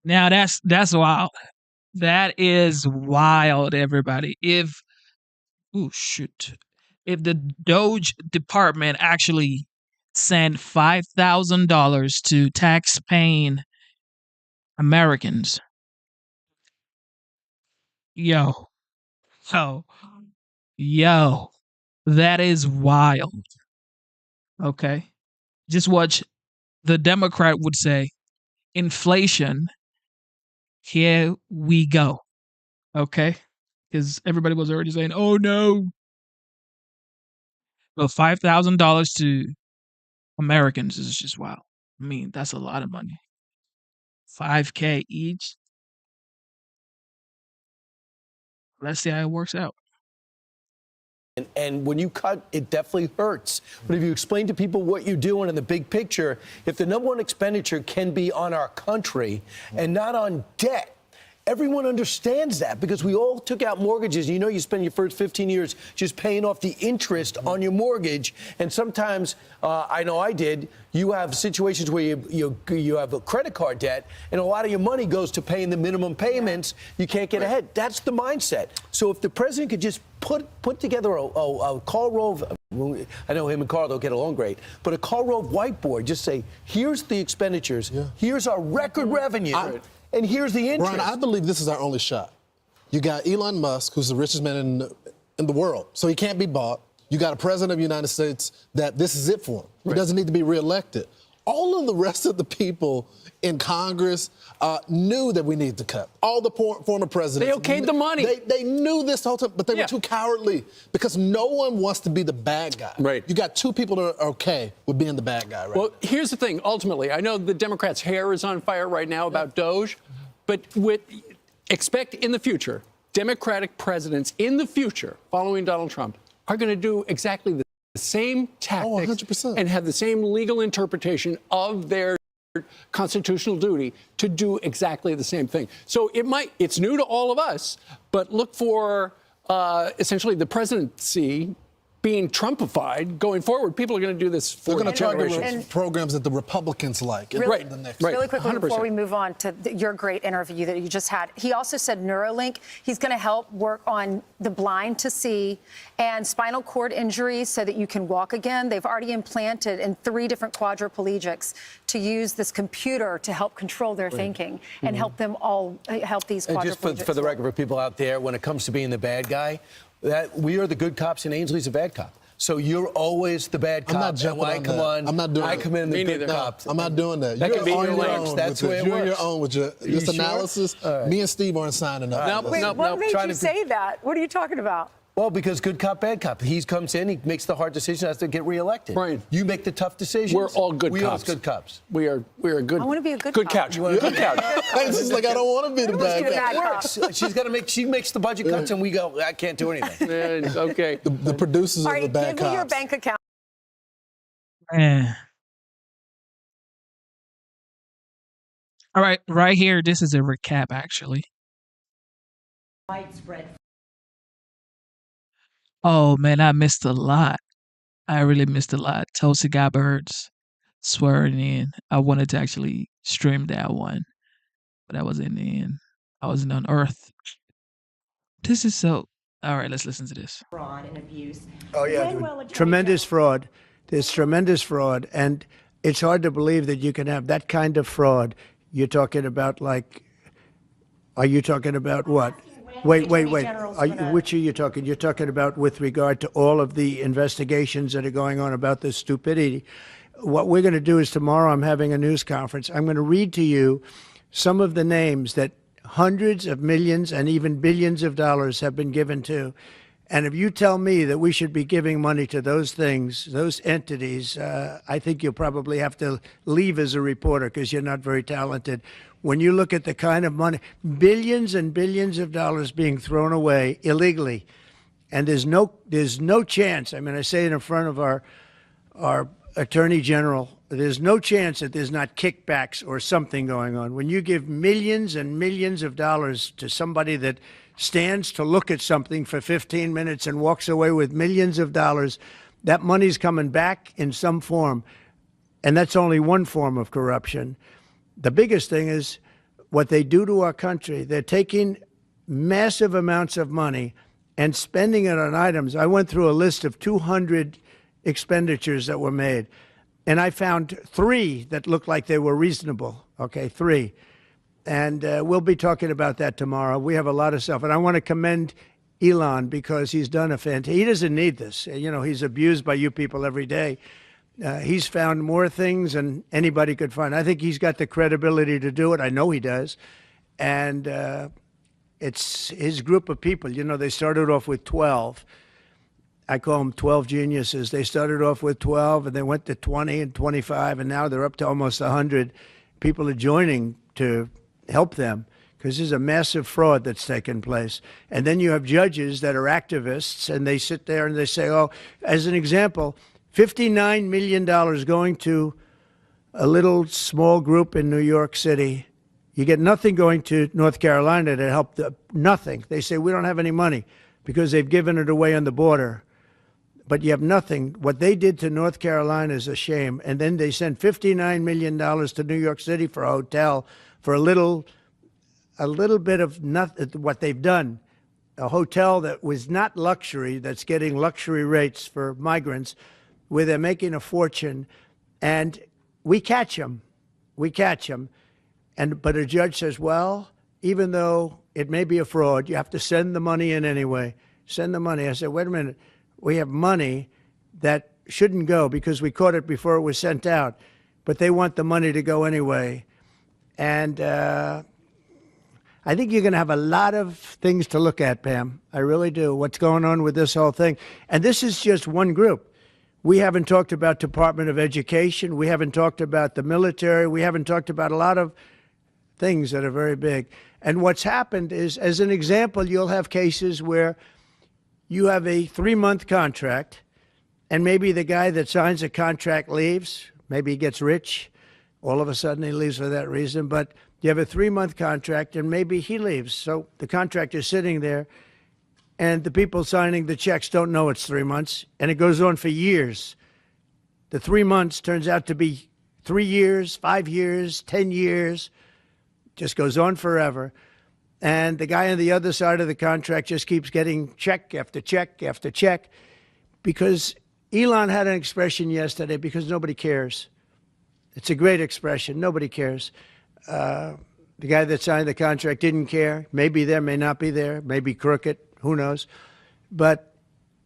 [SPEAKER 1] Now that's wild. That is wild, everybody. If the Doge department actually sent $5,000 to tax-paying Americans, yo, that is wild. Okay, just watch. The Democrat would say, inflation. Here we go. Okay? Because everybody was already saying, oh no. But $5,000 to Americans is just wow. I mean, that's a lot of money. $5,000 each. Let's see how it works out.
[SPEAKER 17] And when you cut, it definitely hurts. But if you explain to people what you're doing in the big picture, if the number one expenditure can be on our country and not on debt, everyone understands that because we all took out mortgages. You know, you spend your first 15 years just paying off the interest on your mortgage. And sometimes, I know I did, you have situations where you have a credit card debt and a lot of your money goes to paying the minimum payments. You can't get ahead. That's the mindset. So if the president could just put together a Karl Rove, I know him and Karl don't get along great, but a Karl Rove whiteboard, just say, here's the expenditures, here's our record revenue, and here's the interest.
[SPEAKER 2] Brian, I believe this is our only shot. You got Elon Musk, who's the richest man in the world, so he can't be bought. You got a president of the United States that this is it for him. He doesn't need to be reelected. all of the rest of the people in Congress knew that we need to cut. All the former presidents.
[SPEAKER 11] They okayed the money.
[SPEAKER 2] They knew this the whole time, but they were too cowardly because no one wants to be the bad guy.
[SPEAKER 11] Right.
[SPEAKER 2] You got two people that are okay with being the bad guy, right?
[SPEAKER 11] Well, here's the thing. Ultimately, I know the Democrats' hair is on fire right now about DOJ, but expect in the future, Democratic presidents in the future, following Donald Trump, are going to do exactly the same tactics
[SPEAKER 2] 100%.
[SPEAKER 11] and have the same legal interpretation of their constitutional duty to do exactly the same thing. So it's new to all of us, but look for essentially the presidency being Trumpified going forward. People are going to do this for
[SPEAKER 2] They're going to
[SPEAKER 11] generations.
[SPEAKER 2] target programs that the Republicans like.
[SPEAKER 3] Really,
[SPEAKER 2] The next.
[SPEAKER 3] really quickly
[SPEAKER 11] 100%.
[SPEAKER 3] before we move on to your great interview that you just had, he also said Neuralink, he's going to help work on the blind to see and spinal cord injuries so that you can walk again. They've already implanted in 3 different quadriplegics to use this computer to help control their thinking and help them all, help these
[SPEAKER 17] And
[SPEAKER 3] quadriplegics.
[SPEAKER 17] just for the record, for people out there, when it comes to being the bad guy, that we are the good cops and Ainsley's a bad cop. So you're always the bad cop.
[SPEAKER 2] I'm not jumping
[SPEAKER 17] and when I
[SPEAKER 2] on
[SPEAKER 17] come
[SPEAKER 2] that.
[SPEAKER 17] on,
[SPEAKER 2] I'm not doing
[SPEAKER 17] I
[SPEAKER 2] that.
[SPEAKER 17] come in
[SPEAKER 11] Me
[SPEAKER 17] the good
[SPEAKER 11] neither.
[SPEAKER 17] cop.
[SPEAKER 2] I'm not doing that.
[SPEAKER 17] That
[SPEAKER 2] You're
[SPEAKER 17] can be
[SPEAKER 2] on
[SPEAKER 17] your
[SPEAKER 2] your
[SPEAKER 17] range.
[SPEAKER 2] own
[SPEAKER 17] That's
[SPEAKER 2] with
[SPEAKER 17] the way
[SPEAKER 2] this.
[SPEAKER 17] it
[SPEAKER 2] You're on your
[SPEAKER 17] works.
[SPEAKER 2] own with your
[SPEAKER 17] You
[SPEAKER 2] this
[SPEAKER 17] sure?
[SPEAKER 2] analysis.
[SPEAKER 17] All right.
[SPEAKER 2] Me and Steve aren't signing up.
[SPEAKER 17] No,
[SPEAKER 2] for
[SPEAKER 3] Wait,
[SPEAKER 2] this.
[SPEAKER 3] what made
[SPEAKER 17] trying
[SPEAKER 3] you
[SPEAKER 17] to-
[SPEAKER 3] say that? What are you talking about?
[SPEAKER 17] Well, because good cop, bad cop. He comes in, he makes the hard decision, has to get reelected.
[SPEAKER 11] Brian,
[SPEAKER 17] you make the tough decisions.
[SPEAKER 11] We're all good
[SPEAKER 17] we
[SPEAKER 11] cops.
[SPEAKER 17] are good cops.
[SPEAKER 11] We are good.
[SPEAKER 3] I want to be a good cop.
[SPEAKER 11] couch.
[SPEAKER 17] You want a
[SPEAKER 11] Good couch.
[SPEAKER 2] It's just like I don't want to be the
[SPEAKER 3] Let's
[SPEAKER 2] bad
[SPEAKER 3] do
[SPEAKER 2] guy.
[SPEAKER 3] that.
[SPEAKER 17] It works. She's got to make. She makes the budget cuts, and we go. I can't do anything.
[SPEAKER 11] Okay.
[SPEAKER 2] The producers
[SPEAKER 3] All
[SPEAKER 2] are the
[SPEAKER 3] right,
[SPEAKER 2] bad
[SPEAKER 3] give me your
[SPEAKER 2] cops.
[SPEAKER 3] bank account.
[SPEAKER 1] Man. All right, right here, this is a recap, actually.
[SPEAKER 8] Widespread.
[SPEAKER 1] Oh, man, I missed a lot. I really missed a lot. Tulsi Gabbard's swearing in. I wanted to actually stream that one, but I wasn't in. I wasn't on Earth. This is so... All right, let's listen to this.
[SPEAKER 8] Fraud and abuse.
[SPEAKER 18] Oh, yeah. Tremendous fraud. There's tremendous fraud. And it's hard to believe that you can have that kind of fraud. You're talking about are you talking about what? Wait. Which are you talking? You're talking about with regard to all of the investigations that are going on about this stupidity. What we're going to do is tomorrow I'm having a news conference. I'm going to read to you some of the names that hundreds of millions and even billions of dollars have been given to. And if you tell me that we should be giving money to those things, those entities, I think you'll probably have to leave as a reporter because you're not very talented. When you look at the kind of money, billions and billions of dollars being thrown away illegally, and there's no chance. I mean, I say it in front of our Attorney General, there's no chance that there's not kickbacks or something going on. When you give millions and millions of dollars to somebody that stands to look at something for 15 minutes and walks away with millions of dollars, that money's coming back in some form. And that's only one form of corruption. The biggest thing is what they do to our country. They're taking massive amounts of money and spending it on items. I went through a list of 200 expenditures that were made, and I found 3 that looked like they were reasonable. Okay, 3. And we'll be talking about that tomorrow. We have a lot of stuff. And I want to commend Elon because he's done he doesn't need this. You know, he's abused by you people every day. He's found more things than anybody could find. I think he's got the credibility to do it. I know he does. And it's his group of people. You know, they started off with 12. I call them 12 geniuses. They started off with 12, and they went to 20 and 25, and now they're up to almost 100. People are joining to help them because there's a massive fraud that's taken place. And then you have judges that are activists, and they sit there and they say, oh, as an example, $59 million going to a little small group in New York City. You get nothing going to North Carolina to help nothing. They say, we don't have any money because they've given it away on the border. But you have nothing. What they did to North Carolina is a shame. And then they sent $59 million to New York City for a hotel for a little bit of nothing. What they've done, a hotel that was not luxury, that's getting luxury rates for migrants, where they're making a fortune, and we catch them. But a judge says, well, even though it may be a fraud, you have to send the money in anyway. Send the money. I said, wait a minute. We have money that shouldn't go because we caught it before it was sent out. but they want the money to go anyway. And I think you're going to have a lot of things to look at, Pam. I really do. What's going on with this whole thing? And this is just one group. We haven't talked about Department of Education. We haven't talked about the military. We haven't talked about a lot of things that are very big. And what's happened is, as an example, you'll have cases where you have a 3-month contract, and maybe the guy that signs the contract leaves. Maybe he gets rich. All of a sudden he leaves for that reason. But you have a 3-month contract, and maybe he leaves. So the contract is sitting there, and the people signing the checks don't know it's 3 months, and it goes on for years. The 3 months turns out to be 3 years, 5 years, 10 years, just goes on forever. And the guy on the other side of the contract just keeps getting check after check after check, because Elon had an expression yesterday, because nobody cares. It's a great expression. Nobody cares. The guy that signed the contract didn't care. Maybe there, may not be there, maybe crooked, who knows. But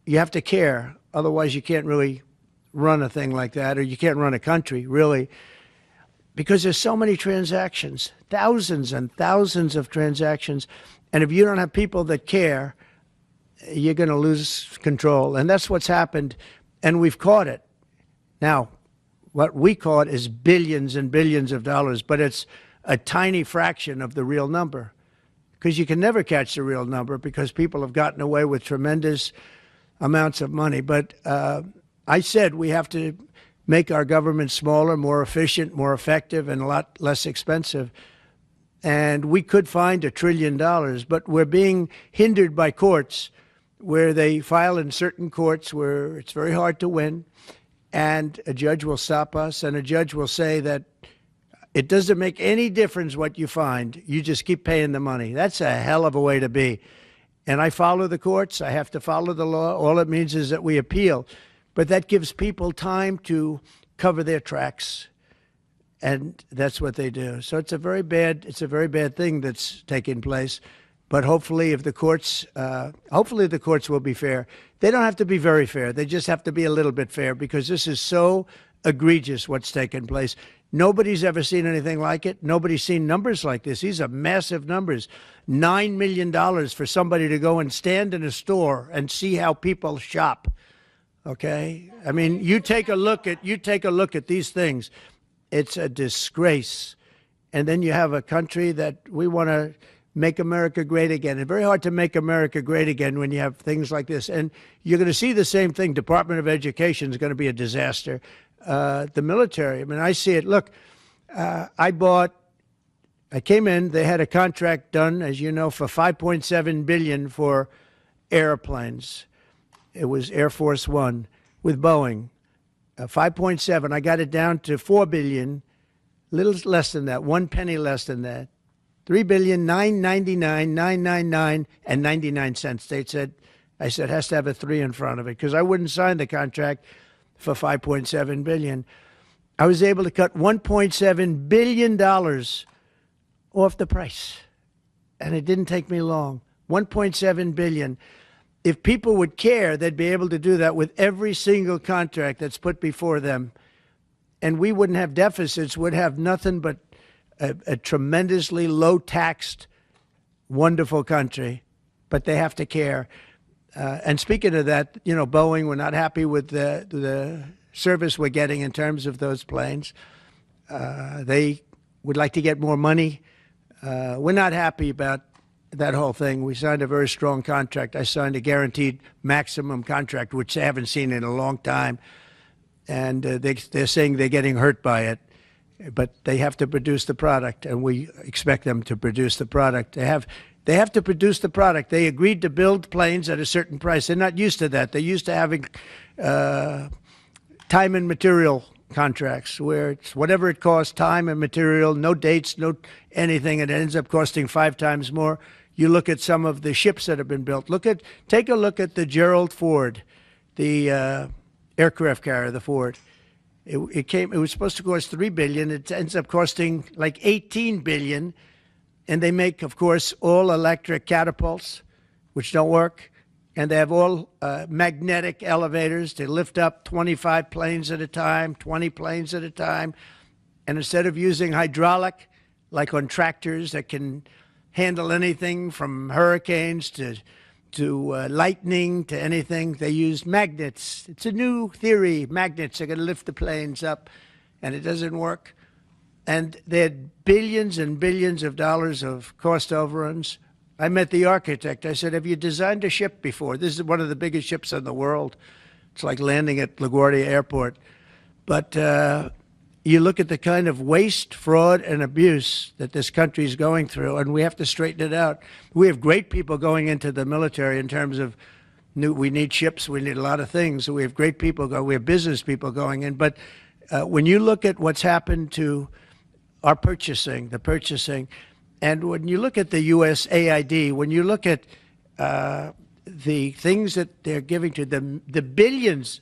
[SPEAKER 18] you have to care. Otherwise, you can't really run a thing like that, or you can't run a country, really, because there's so many transactions, thousands and thousands of transactions. And if you don't have people that care, you're going to lose control. And that's what's happened. And we've caught it. Now, what we caught is billions and billions of dollars, but it's a tiny fraction of the real number, because you can never catch the real number, because people have gotten away with tremendous amounts of money. But I said we have to make our government smaller, more efficient, more effective, and a lot less expensive. And we could find $1 trillion, but we're being hindered by courts, where they file in certain courts where it's very hard to win, and a judge will stop us, and a judge will say that it doesn't make any difference what you find. You just keep paying the money. That's a hell of a way to be. And I follow the courts. I have to follow the law. All it means is that we appeal. But that gives people time to cover their tracks. And that's what they do. So it's a very bad thing that's taking place. But hopefully, if the courts will be fair. They don't have to be very fair. They just have to be a little bit fair, because this is so egregious what's taken place. Nobody's ever seen anything like it. Nobody's seen numbers like this. These are massive numbers. $9 million for somebody to go and stand in a store and see how people shop. Okay? I mean, you take a look at these things. It's a disgrace. And then you have a country that we want to make America great again. It's very hard to make America great again when you have things like this. And you're going to see the same thing. Department of Education is going to be a disaster. The military, I mean, I see it. Look, I came in, they had a contract done, as you know, for $5.7 billion for airplanes. It was Air Force One with Boeing. 5.7. I got it down to $4 billion, little less than that, 1 penny less than that. $3,999,999.99. I said, has to have a 3 in front of it, because I wouldn't sign the contract for $5.7 billion. I was able to cut $1.7 billion off the price, and it didn't take me long. $1.7 billion. If people would care, they'd be able to do that with every single contract that's put before them, and we wouldn't have deficits. We'd have nothing but a tremendously low-taxed, wonderful country. But they have to care. And speaking of that, you know, Boeing, we're not happy with the service we're getting in terms of those planes. They would like to get more money. We're not happy about that whole thing. We signed a very strong contract. I signed a guaranteed maximum contract, which they haven't seen in a long time. And they're saying they're getting hurt by it. But they have to produce the product, and we expect them to produce the product. They have to produce the product. They agreed to build planes at a certain price. They're not used to that. They're used to having time and material contracts, where it's whatever it costs, time and material, no dates, no anything, and it ends up costing 5 times more. You look at some of the ships that have been built. Take a look at the Gerald Ford, the aircraft carrier, the Ford. It was supposed to cost $3 billion. It ends up costing like $18 billion. And they make, of course, all electric catapults, which don't work. And they have all magnetic elevators to lift up 25 planes at a time, 20 planes at a time. And instead of using hydraulic, like on tractors that can handle anything from hurricanes to lightning to anything, they use magnets. It's a new theory. Magnets are going to lift the planes up, and it doesn't work. And they had billions and billions of dollars of cost overruns. I met the architect. I said, have you designed a ship before? This is one of the biggest ships in the world. It's like landing at LaGuardia Airport. But you look at the kind of waste, fraud, and abuse that this country is going through, and we have to straighten it out. We have great people going into the military in terms of we need ships, we need a lot of things. We have great people we have business people going in. But when you look at what's happened to our purchasing, and when you look at the USAID, when you look at the things that they're giving to them, the billions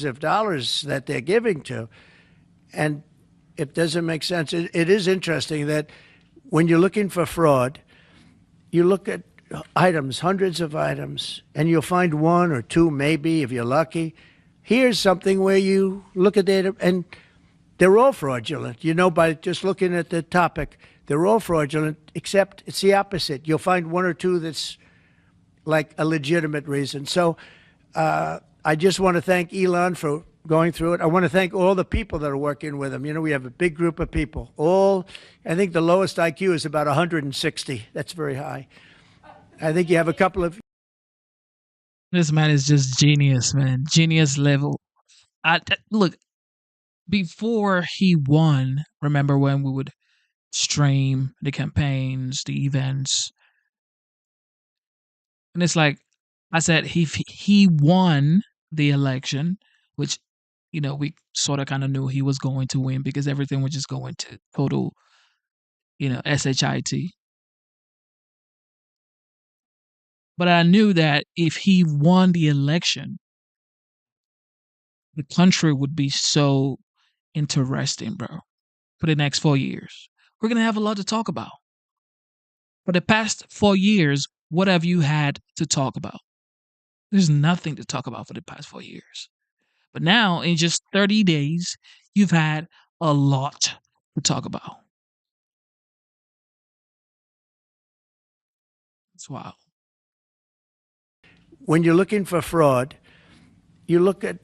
[SPEAKER 18] of dollars that they're giving to, and it doesn't make sense. It is interesting that when you're looking for fraud, you look at items, hundreds of items, and you'll find one or two, maybe, if you're lucky. Here's something where you look at it, and they're all fraudulent. You know, by just looking at the topic, they're all fraudulent, except it's the opposite. You'll find one or two that's like a legitimate reason. So I just want to thank Elon for going through it. I want to thank all the people that are working with him. You know, we have a big group of people. I think the lowest IQ is about 160. That's very high. I think you have a couple of...
[SPEAKER 1] This man is just genius, man. Genius level. Look, before he won, remember when we would stream the campaigns, the events? And it's like, I said, he won the election, which, you know, we sort of kind of knew he was going to win because everything was just going to total, you know, shit. But I knew that if he won the election, the country would be so interesting, bro, for the next 4 years. We're going to have a lot to talk about. For the past 4 years, what have you had to talk about? There's nothing to talk about for the past 4 years. But now, in just 30 days, you've had a lot to talk about. It's wild.
[SPEAKER 18] When you're looking for fraud, you look at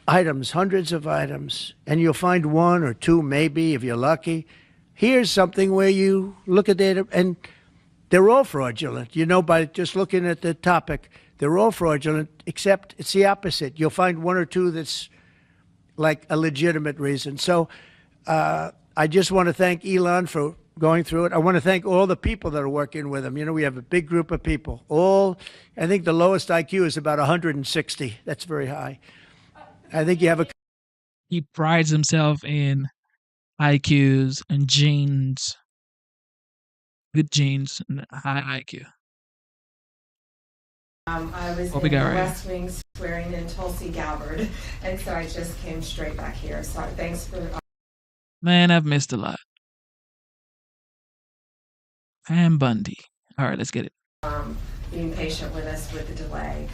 [SPEAKER 18] items, hundreds of items, and you'll find one or two, maybe, if you're lucky. Here's something where you look at it, and they're all fraudulent. You know, by just looking at the topic, they're all fraudulent, except it's the opposite. You'll find one or two that's like a legitimate reason. So I just want to thank Elon for going through it. I want to thank all the people that are working with him. You know, we have a big group of people. I think the lowest IQ is about 160. That's very high. I think you have a...
[SPEAKER 1] He prides himself in IQs and genes. Good genes and high IQ.
[SPEAKER 8] I was in the West Wing swearing in Tulsi Gabbard, and so I just came straight back here. So thanks for...
[SPEAKER 1] Man, I've missed a lot. Pam Bundy. All right, let's get it.
[SPEAKER 8] Being patient with us with the delay.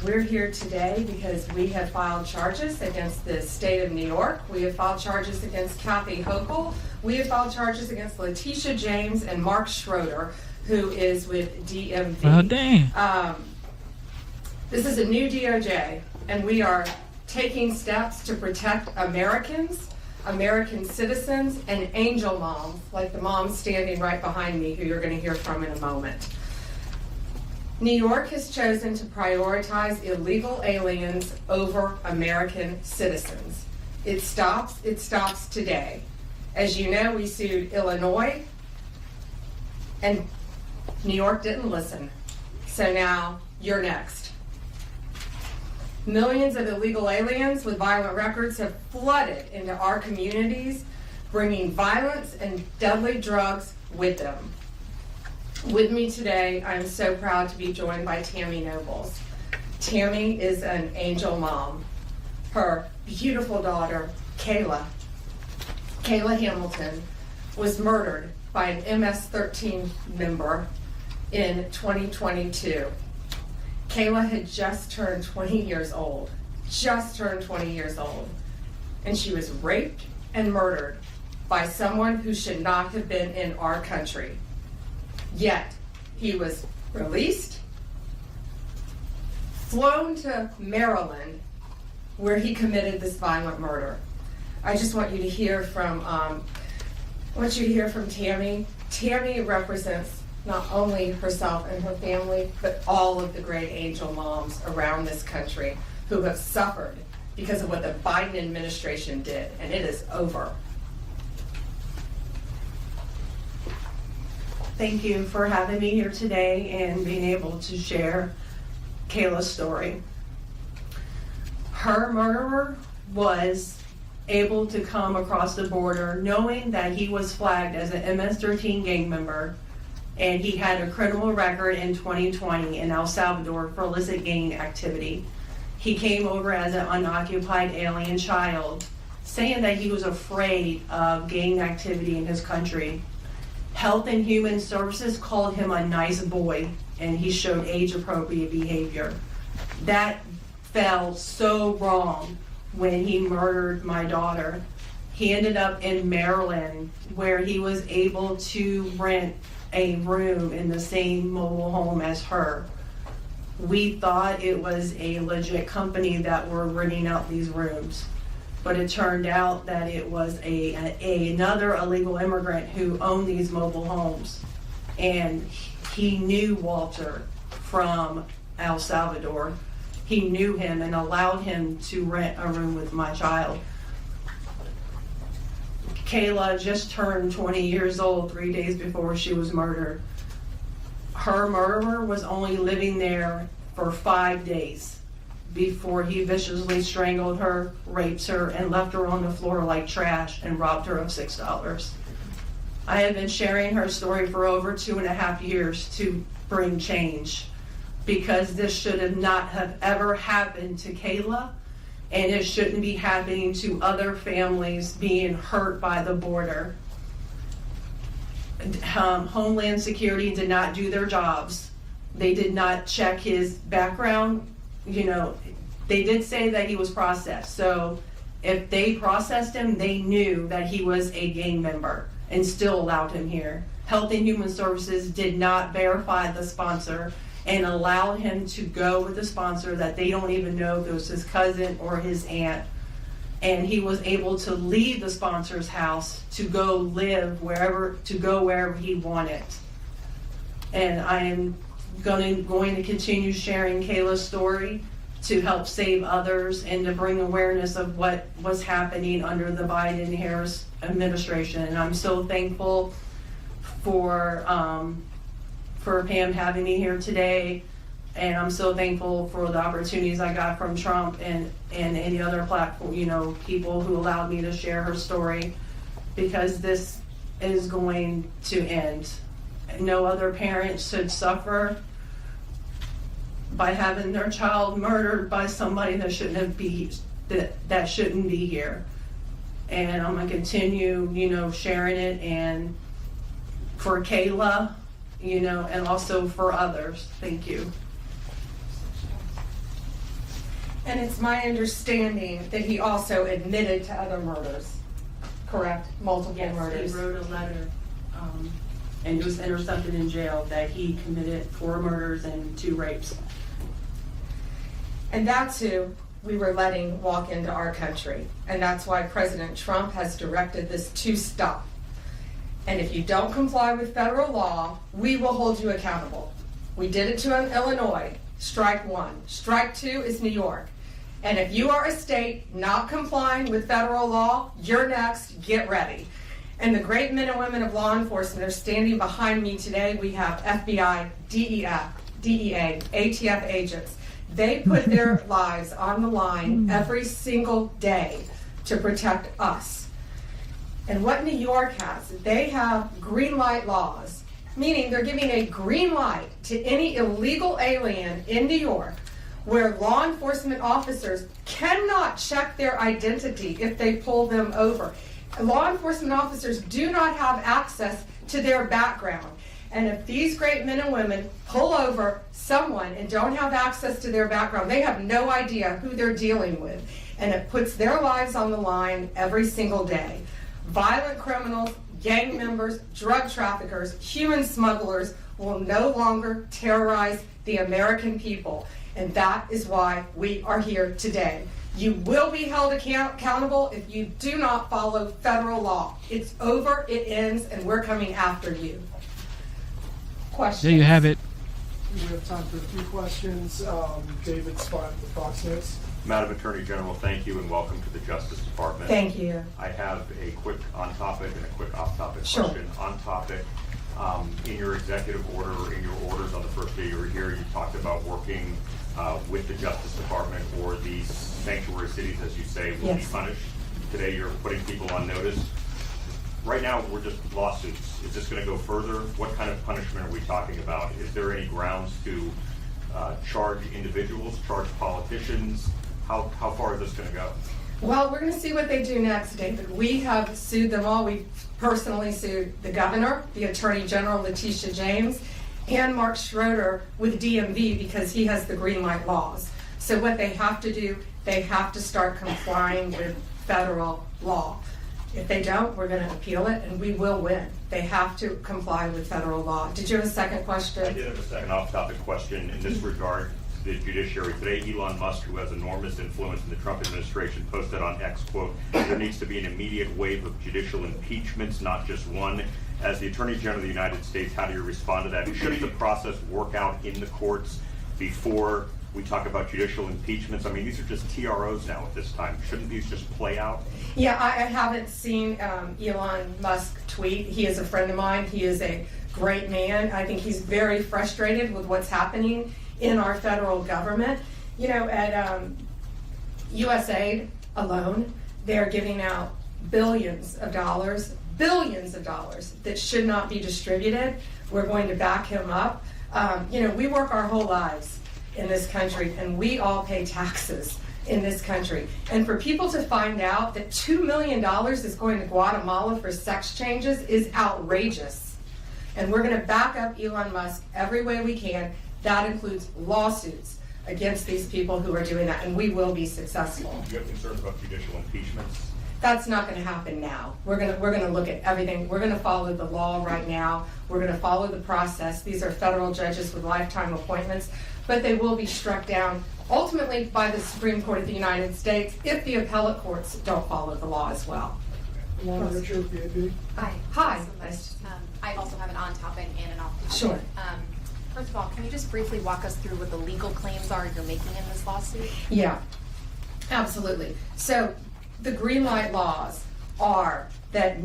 [SPEAKER 8] We're here today because we have filed charges against the state of New York. We have filed charges against Kathy Hochul. We have filed charges against Letitia James and Mark Schroeder, who is with DMV.
[SPEAKER 1] Oh, dang.
[SPEAKER 8] This is a new DOJ, and we are taking steps to protect Americans, American citizens, and angel moms, like the mom standing right behind me, who you're going to hear from in a moment. New York has chosen to prioritize illegal aliens over American citizens. It stops today. As you know, we sued Illinois, and New York didn't listen. So now you're next. Millions of illegal aliens with violent records have flooded into our communities, bringing violence and deadly drugs with them. With me today, I'm so proud to be joined by Tammy Nobles. Tammy is an angel mom. Her beautiful daughter, Kayla Hamilton, was murdered by an MS-13 member in 2022. Kayla had just turned 20 years old, and she was raped and murdered by someone who should not have been in our country. Yet, he was released, flown to Maryland, where he committed this violent murder. I just want you to hear from, Tammy. Tammy represents not only herself and her family, but all of the great angel moms around this country who have suffered because of what the Biden administration did, and it is over.
[SPEAKER 19] Thank you for having me here today and being able to share Kayla's story. Her murderer was able to come across the border knowing that he was flagged as an MS-13 gang member, and he had a criminal record in 2020 in El Salvador for illicit gang activity. He came over as an unoccupied alien child, saying that he was afraid of gang activity in his country. Health and Human Services called him a nice boy, and he showed age-appropriate behavior. That fell so wrong when he murdered my daughter. He ended up in Maryland, where he was able to rent a room in the same mobile home as her. We thought it was a legit company that were renting out these rooms, but it turned out that it was another illegal immigrant who owned these mobile homes, and he knew Walter from El Salvador. He knew him and allowed him to rent a room with my child. Kayla just turned 20 years old 3 days before she was murdered. Her murderer was only living there for 5 days before he viciously strangled her, raped her, and left her on the floor like trash and robbed her of $6. I have been sharing her story for over 2.5 years to bring change, because this should have not have ever happened to Kayla, and it shouldn't be happening to other families being hurt by the border. Homeland Security did not do their jobs. They did not check his background. You know, they did say that he was processed. So if they processed him, they knew that he was a gang member and still allowed him here. Health and Human Services did not verify the sponsor and allowed him to go with a sponsor that they don't even know if it was his cousin or his aunt. And he was able to leave the sponsor's house to go live wherever he wanted. And I am going to continue sharing Kayla's story to help save others and to bring awareness of what was happening under the Biden-Harris administration. And I'm so thankful for Pam having me here today, and I'm so thankful for the opportunities I got from Trump and any other platform, people who allowed me to share her story, because this is going to end. No other parent should suffer by having their child murdered by somebody that shouldn't be here. And I'm gonna continue, sharing it, and for Kayla, and also for others. Thank you.
[SPEAKER 8] And it's my understanding that he also admitted to other murders, correct? Multiple murders.
[SPEAKER 19] He wrote a letter, and it was intercepted in jail, that he committed 4 murders and 2 rapes.
[SPEAKER 8] And that's who we were letting walk into our country. And that's why President Trump has directed this to stop. And if you don't comply with federal law, we will hold you accountable. We did it to Illinois, strike 1. Strike 2 is New York. And if you are a state not complying with federal law, you're next, get ready. And the great men and women of law enforcement are standing behind me today. We have FBI, DEA, ATF agents. They put their lives on the line every single day to protect us. And what New York has, they have green light laws, meaning they're giving a green light to any illegal alien in New York, where law enforcement officers cannot check their identity if they pull them over. Law enforcement officers do not have access to their background. And if these great men and women pull over someone and don't have access to their background, they have no idea who they're dealing with. and it puts their lives on the line every single day. Violent criminals, gang members, drug traffickers, human smugglers will no longer terrorize the American people. And that is why we are here today. You will be held accountable if you do not follow federal law. It's over, it ends, and we're coming after you. Questions?
[SPEAKER 1] There you have it.
[SPEAKER 20] We have time for a few questions. David Spott with Fox News.
[SPEAKER 21] Madam Attorney General, thank you and welcome to the Justice Department.
[SPEAKER 8] Thank you.
[SPEAKER 21] I have a quick on-topic and a quick off-topic question. On-topic, in your executive order or in your orders on the first day you were here, you talked about working with the Justice Department, or these sanctuary cities, as you say, will be punished. Today you're putting people on notice. Right now we're just lawsuits. Is this going to go further? What kind of punishment are we talking about? Is there any grounds to charge individuals, charge politicians? How far is this going to go?
[SPEAKER 8] Well, we're going to see what they do next, David. We have sued them all. We personally sued the governor, the Attorney General, Letitia James, and Mark Schroeder with DMV because he has the green light laws. So what they have to do, they have to start complying with federal law. If they don't, we're going to appeal it, and we will win. They have to comply with federal law. Did you have a second question?
[SPEAKER 21] I did have a second off-topic question in this regard. The judiciary today, Elon Musk, who has enormous influence in the Trump administration, posted on X, quote, there needs to be an immediate wave of judicial impeachments, not just one. As the Attorney General of the United States, how do you respond to that? Shouldn't the process work out in the courts before we talk about judicial impeachments? I mean, these are just TROs now at this time. Shouldn't these just play out?
[SPEAKER 8] Yeah, I haven't seen Elon Musk tweet. He is a friend of mine. He is a great man. I think he's very frustrated with what's happening in our federal government. You know, at USAID alone, they're giving out billions of dollars that should not be distributed. We're going to back him up. You know, we work our whole lives in this country, and we all pay taxes in this country. And for people to find out that $2 million is going to Guatemala for sex changes is outrageous. And we're going to back up Elon Musk every way we can. That includes lawsuits against these people who are doing that, and we will be successful.
[SPEAKER 21] Do you have concerns about judicial impeachments?
[SPEAKER 8] That's not going to happen now. We're going to look at everything. We're going to follow the law right now. We're going to follow the process. These are federal judges with lifetime appointments, but they will be struck down ultimately by the Supreme Court of the United States if the appellate courts don't follow the law as well.
[SPEAKER 20] Alana Richard with the AP.
[SPEAKER 22] Hi.
[SPEAKER 8] Hi.
[SPEAKER 22] I also have an on-topic and an off-topic.
[SPEAKER 8] Sure.
[SPEAKER 22] First of all, can you just briefly walk us through what the legal claims are you're making in this lawsuit?
[SPEAKER 8] Yeah, absolutely. So the green light laws are that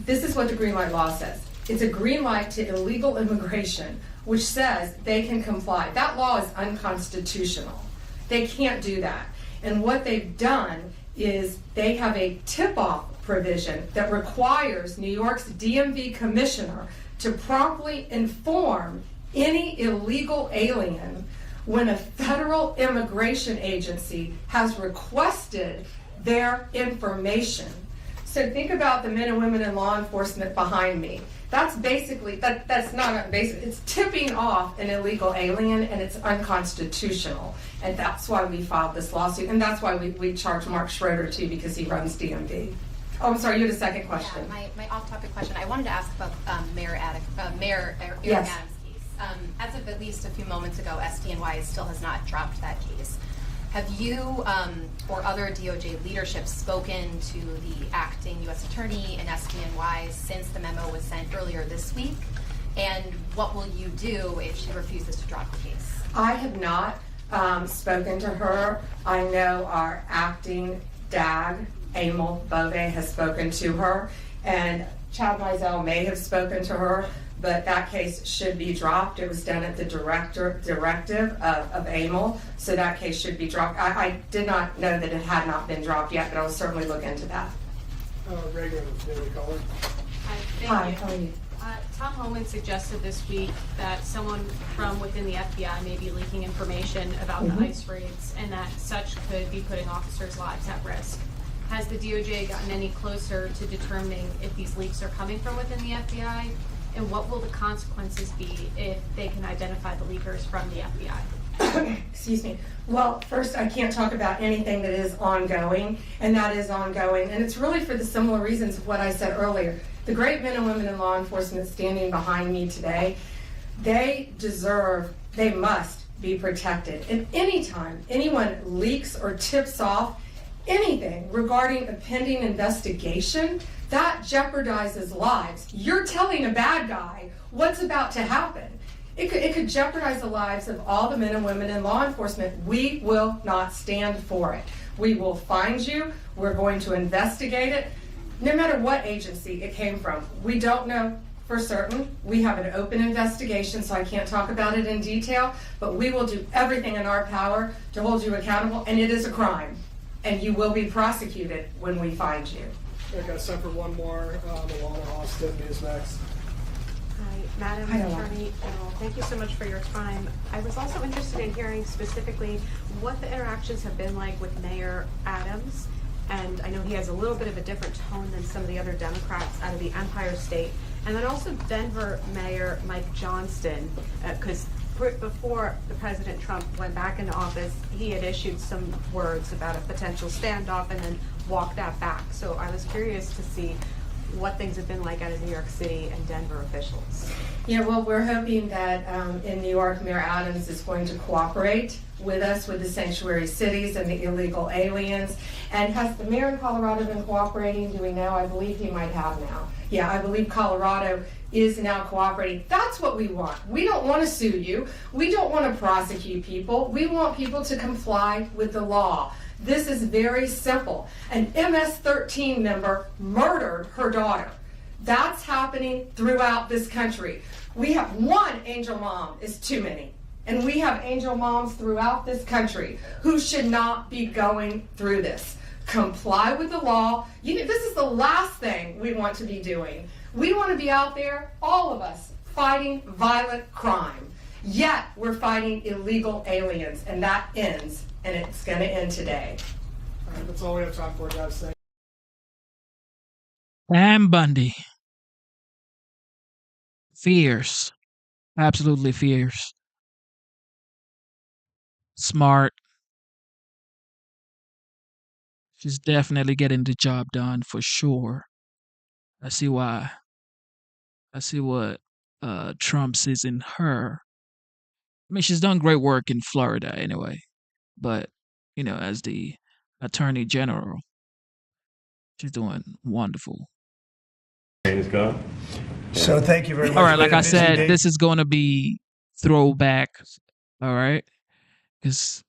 [SPEAKER 8] this is what the green light law says. It's a green light to illegal immigration, which says they can comply. That law is unconstitutional. They can't do that. And what they've done is they have a tip-off provision that requires New York's DMV commissioner to promptly inform any illegal alien when a federal immigration agency has requested their information. So think about the men and women in law enforcement behind me. That's basically, that's not basic, it's tipping off an illegal alien, and it's unconstitutional. And that's why we filed this lawsuit, and that's why we charge Mark Schroeder too, because he runs DMV. Oh, I'm sorry, you had a second question.
[SPEAKER 22] Yeah, my off-topic question, I wanted to ask about Mayor Eric
[SPEAKER 8] Yes.
[SPEAKER 22] Adams' case. As of at least a few moments ago, SDNY still has not dropped that case. Have you or other DOJ leadership spoken to the acting U.S. attorney and SDNY since the memo was sent earlier this week? And what will you do if she refuses to drop the case?
[SPEAKER 8] I have not spoken to her. I know our acting DAG, Emil Bove, has spoken to her, and Chad Mizell may have spoken to her, but that case should be dropped. It was done at the directive of Emil, so that case should be dropped. I did not know that it had not been dropped yet, but I will certainly look into that.
[SPEAKER 20] Reagan, Daily Caller.
[SPEAKER 8] Hi, how are you?
[SPEAKER 24] Tom Homan suggested this week that someone from within the FBI may be leaking information about the ICE raids, and that such could be putting officers' lives at risk. Has the DOJ gotten any closer to determining if these leaks are coming from within the FBI? And what will the consequences be if they can identify the leakers from the FBI?
[SPEAKER 8] Excuse me. Well, first, I can't talk about anything that is ongoing, and that is ongoing. And it's really for the similar reasons of what I said earlier. The great men and women in law enforcement standing behind me today, they must be protected. And anytime anyone leaks or tips off anything regarding a pending investigation, that jeopardizes lives. You're telling a bad guy what's about to happen. It could jeopardize the lives of all the men and women in law enforcement. We will not stand for it. We will find you. We're going to investigate it, no matter what agency it came from. We don't know for certain. We have an open investigation, so I can't talk about it in detail, but we will do everything in our power to hold you accountable, and it is a crime, and you will be prosecuted when we find you.
[SPEAKER 20] I got time for one more. Alana Austin is next.
[SPEAKER 4] Hi, Madam Attorney General. Thank you so much for your time. I was also interested in hearing specifically what the interactions have been like with Mayor Adams. And I know he has a little bit of a different tone than some of the other Democrats out of the Empire State. And then also Denver Mayor Mike Johnston, because before the President Trump went back into office, he had issued some words about a potential standoff and then walked that back. So I was curious to see what things have been like out of New York City and Denver officials.
[SPEAKER 8] Yeah, well, we're hoping that in New York, Mayor Adams is going to cooperate with us with the sanctuary cities and the illegal aliens. And has the mayor in Colorado been cooperating? Do we know? I believe he might have now. Yeah, I believe Colorado is now cooperating. That's what we want. We don't want to sue you. We don't want to prosecute people. We want people to comply with the law. This is very simple. An MS-13 member murdered her daughter. That's happening throughout this country. We have one angel mom is too many. And we have angel moms throughout this country who should not be going through this. Comply with the law. This is the last thing we want to be doing. We want to be out there, all of us, fighting violent crime. Yet we're fighting illegal aliens, and that ends, and it's going to end today.
[SPEAKER 20] All right, that's all we have time for, guys. Thank
[SPEAKER 1] Pam Bundy. Fierce. Absolutely fierce. Smart. She's definitely getting the job done for sure. I see why. I see what Trump sees in her. I mean, she's done great work in Florida anyway. But, as the Attorney General, she's doing wonderful.
[SPEAKER 18] So thank you very much.
[SPEAKER 1] All right, like
[SPEAKER 18] Been a
[SPEAKER 1] I
[SPEAKER 18] busy
[SPEAKER 1] said,
[SPEAKER 18] day.
[SPEAKER 1] this is going to be throwback. All right? Because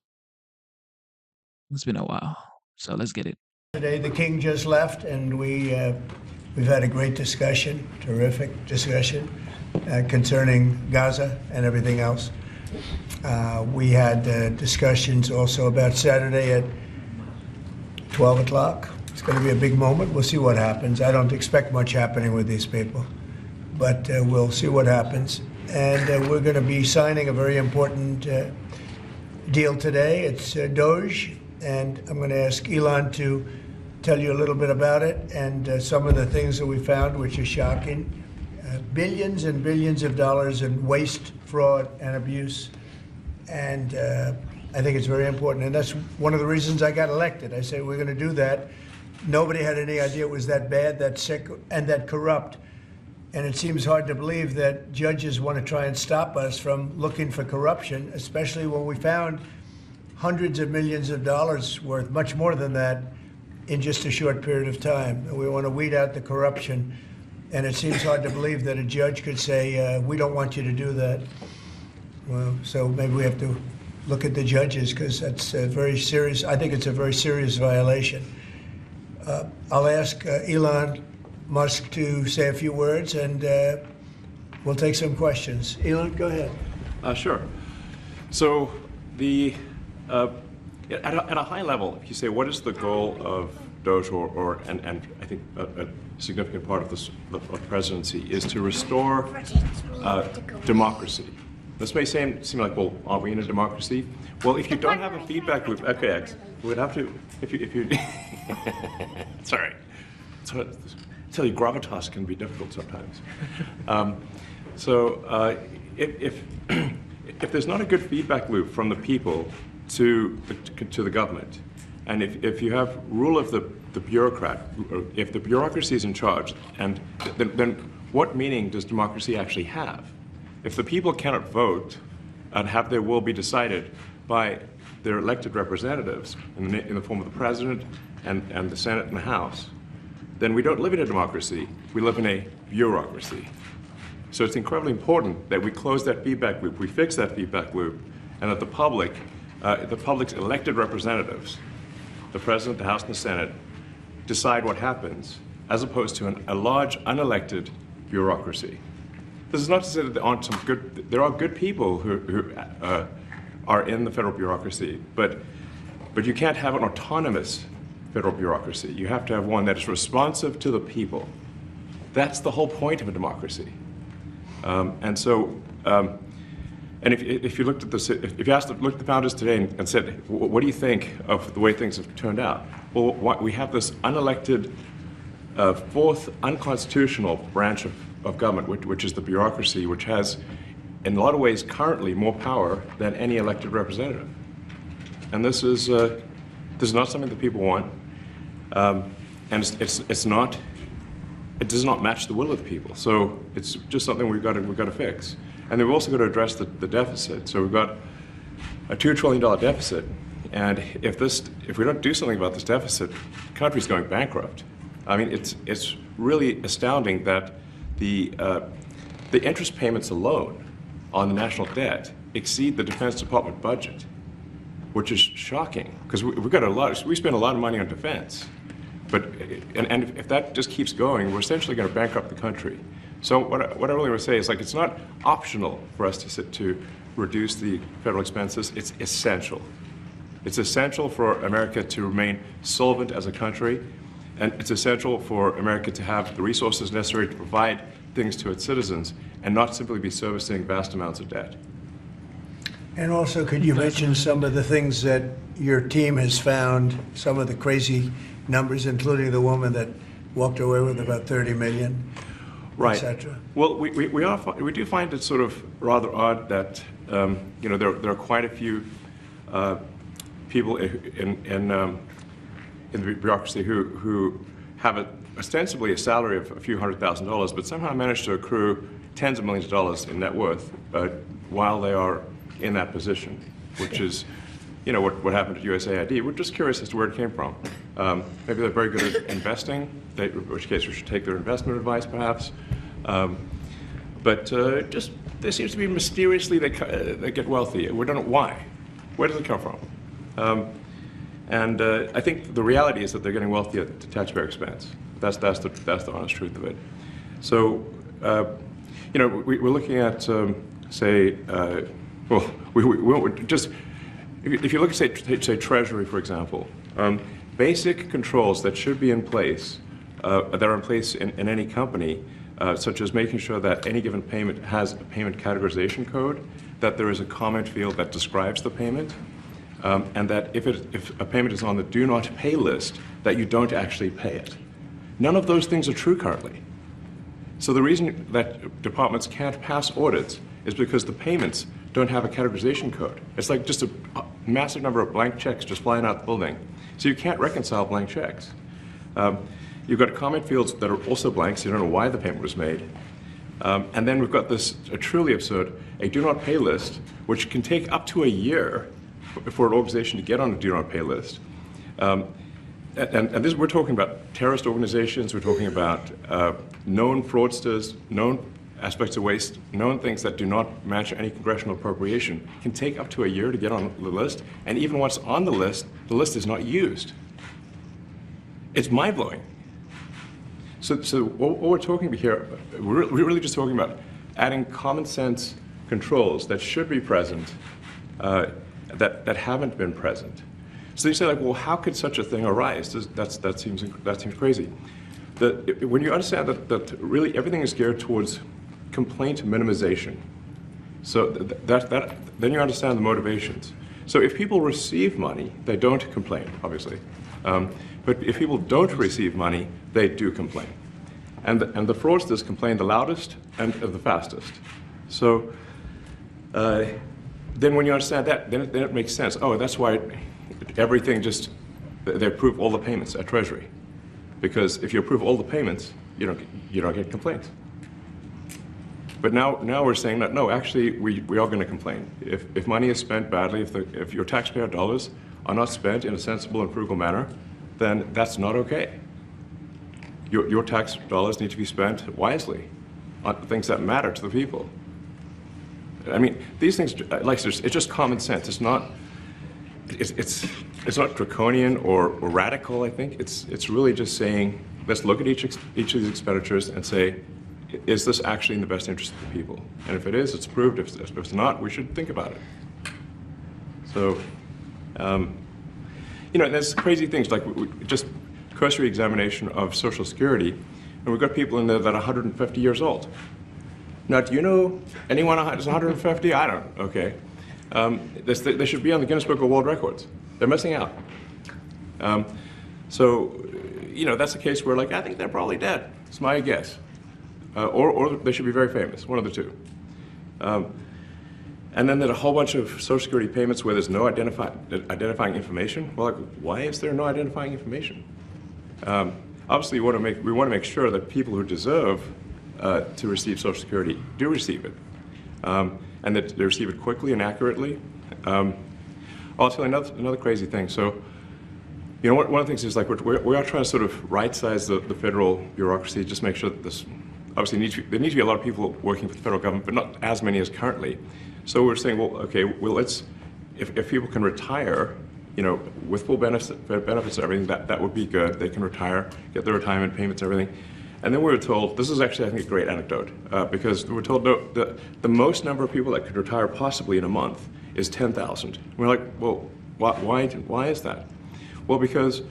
[SPEAKER 1] it's been a while. So let's get it.
[SPEAKER 18] Today, the king just left, and we've had a great discussion, terrific discussion concerning Gaza and everything else. We had discussions also about Saturday at 12 o'clock. It's going to be a big moment. We'll see what happens. I don't expect much happening with these people, but we'll see what happens. And we're going to be signing a very important deal today. It's Doge, and I'm going to ask Elon to tell you a little bit about it and some of the things that we found, which are shocking. Billions and billions of dollars in waste, fraud, and abuse. And I think it's very important. And that's one of the reasons I got elected. I said, we're going to do that. Nobody had any idea it was that bad, that sick, and that corrupt. And it seems hard to believe that judges want to try and stop us from looking for corruption, especially when we found hundreds of millions of dollars worth, much more than that, in just a short period of time. And we want to weed out the corruption. And it seems hard to believe that a judge could say, we don't want you to do that. Well, so maybe we have to look at the judges, because that's a very serious, I think it's a very serious violation. I'll ask Elon Musk to say a few words, and we'll take some questions. Elon, go ahead.
[SPEAKER 5] Sure. So at a high level, if you say, what is the goal of Doge, and I think a significant part of the presidency is to restore democracy. This may seem like, well, are we in a democracy? Well, if you don't have a feedback loop, okay, we would have to, if you sorry. So, I tell you, gravitas can be difficult sometimes. if there's not a good feedback loop from the people to the government, and if you have rule of the bureaucrat, or if the bureaucracy is in charge, and then what meaning does democracy actually have? If the people cannot vote and have their will be decided by their elected representatives in the form of the president and the Senate and the House, then we don't live in a democracy, we live in a bureaucracy. So it's incredibly important that we close that feedback loop, we fix that feedback loop, and that the public's elected representatives, the president, the House, and the Senate, decide what happens, as opposed to a large, unelected bureaucracy. This is not to say that there are good people who are in the federal bureaucracy, but you can't have an autonomous federal bureaucracy. You have to have one that is responsive to the people. That's the whole point of a democracy. And if you looked at this, if you looked at the founders today and said, what do you think of the way things have turned out? Well, we have this unelected, fourth unconstitutional branch of government, which is the bureaucracy, which has, in a lot of ways, currently more power than any elected representative. And this is not something that people want, and it does not match the will of the people. So it's just something we've got to fix. And then we've also got to address the deficit. So we've got a $2 trillion deficit, and if we don't do something about this deficit, the country's going bankrupt. I mean, it's really astounding that the interest payments alone on the national debt exceed the Defense Department budget, which is shocking because we spend a lot of money on defense, and if that just keeps going, we're essentially going to bankrupt the country. So what I really want to say is, like, it's not optional for us to reduce the federal expenses. It's essential. It's essential for America to remain solvent as a country, and it's essential for America to have the resources necessary to provide things to its citizens and not simply be servicing vast amounts of debt.
[SPEAKER 18] And also, could you mention some of the things that your team has found, some of the crazy numbers, including the woman that walked away with about $30 million,
[SPEAKER 5] right,
[SPEAKER 18] et cetera? Well,
[SPEAKER 5] we do find it sort of rather odd that there are quite a few people in the bureaucracy who have ostensibly a salary of a few $100,000, but somehow manage to accrue tens of millions of dollars in net worth while they are in that position, which is, what happened at USAID. We're just curious as to where it came from. Maybe they're very good at investing, in which case we should take their investment advice, perhaps. But just there seems to be mysteriously they get wealthy. We don't know why. Where does it come from? And I think the reality is that they're getting wealthy at the taxpayer expense. That's the honest truth of it. So, we're looking at, if you look at, say Treasury, for example, basic controls that should be in place, that are in place in any company, such as making sure that any given payment has a payment categorization code, that there is a comment field that describes the payment, and that if a payment is on the do not pay list, that you don't actually pay it. None of those things are true currently. So the reason that departments can't pass audits is because the payments don't have a categorization code. It's like just a massive number of blank checks just flying out the building. So you can't reconcile blank checks. You've got comment fields that are also blank, so you don't know why the payment was made. And then we've got this truly absurd, a do not pay list, which can take up to a year for an organization to get on a do not pay list. And this, we're talking about terrorist organizations, we're talking about known fraudsters, known aspects of waste, known things that do not match any congressional appropriation, can take up to a year to get on the list, and even once on the list is not used. It's mind-blowing. So what we're talking about here, we're really just talking about adding common sense controls that should be present, that haven't been present. So you say, like, well, how could such a thing arise? That seems crazy. When you understand that really everything is geared towards complaint minimization, so then you understand the motivations. So if people receive money, they don't complain, obviously. But if people don't receive money, they do complain. And the fraudsters complain the loudest and the fastest. So then when you understand that, then it makes sense. Oh, that's why everything just, they approve all the payments at Treasury. Because if you approve all the payments, you don't get complaints. But now we're saying that, no, actually, we are going to complain. If money is spent badly, if your taxpayer dollars are not spent in a sensible and frugal manner, then that's not okay. Your tax dollars need to be spent wisely on things that matter to the people. I mean, these things, like, it's just common sense. It's not draconian or radical, I think. It's really just saying, let's look at each of these expenditures and say, is this actually in the best interest of the people? And if it is, it's approved. If it's not, we should think about it. So, there's crazy things like just cursory examination of Social Security, and we've got people in there that are 150 years old. Now, do you know anyone that's 150? I don't. Okay. They should be on the Guinness Book of World Records. They're missing out. So, that's a case where, like, I think they're probably dead. It's my guess. Or they should be very famous, one of the two. And then there's a whole bunch of Social Security payments where there's no identifying information. Well, like, why is there no identifying information? Obviously, we want to make sure that people who deserve to receive Social Security do receive it, and that they receive it quickly and accurately. I'll tell you another crazy thing. So, one of the things is, like, we are trying to sort of right-size the federal bureaucracy, just make sure that this, obviously there need to be a lot of people working for the federal government, but not as many as currently. So we're saying, well, okay, well, if people can retire, with full benefits and everything, that would be good. They can retire, get their retirement payments, everything. And then we were told, this is actually, I think, a great anecdote, because we were told the most number of people that could retire possibly in a month is 10,000. We're like, well, why is that? Well, because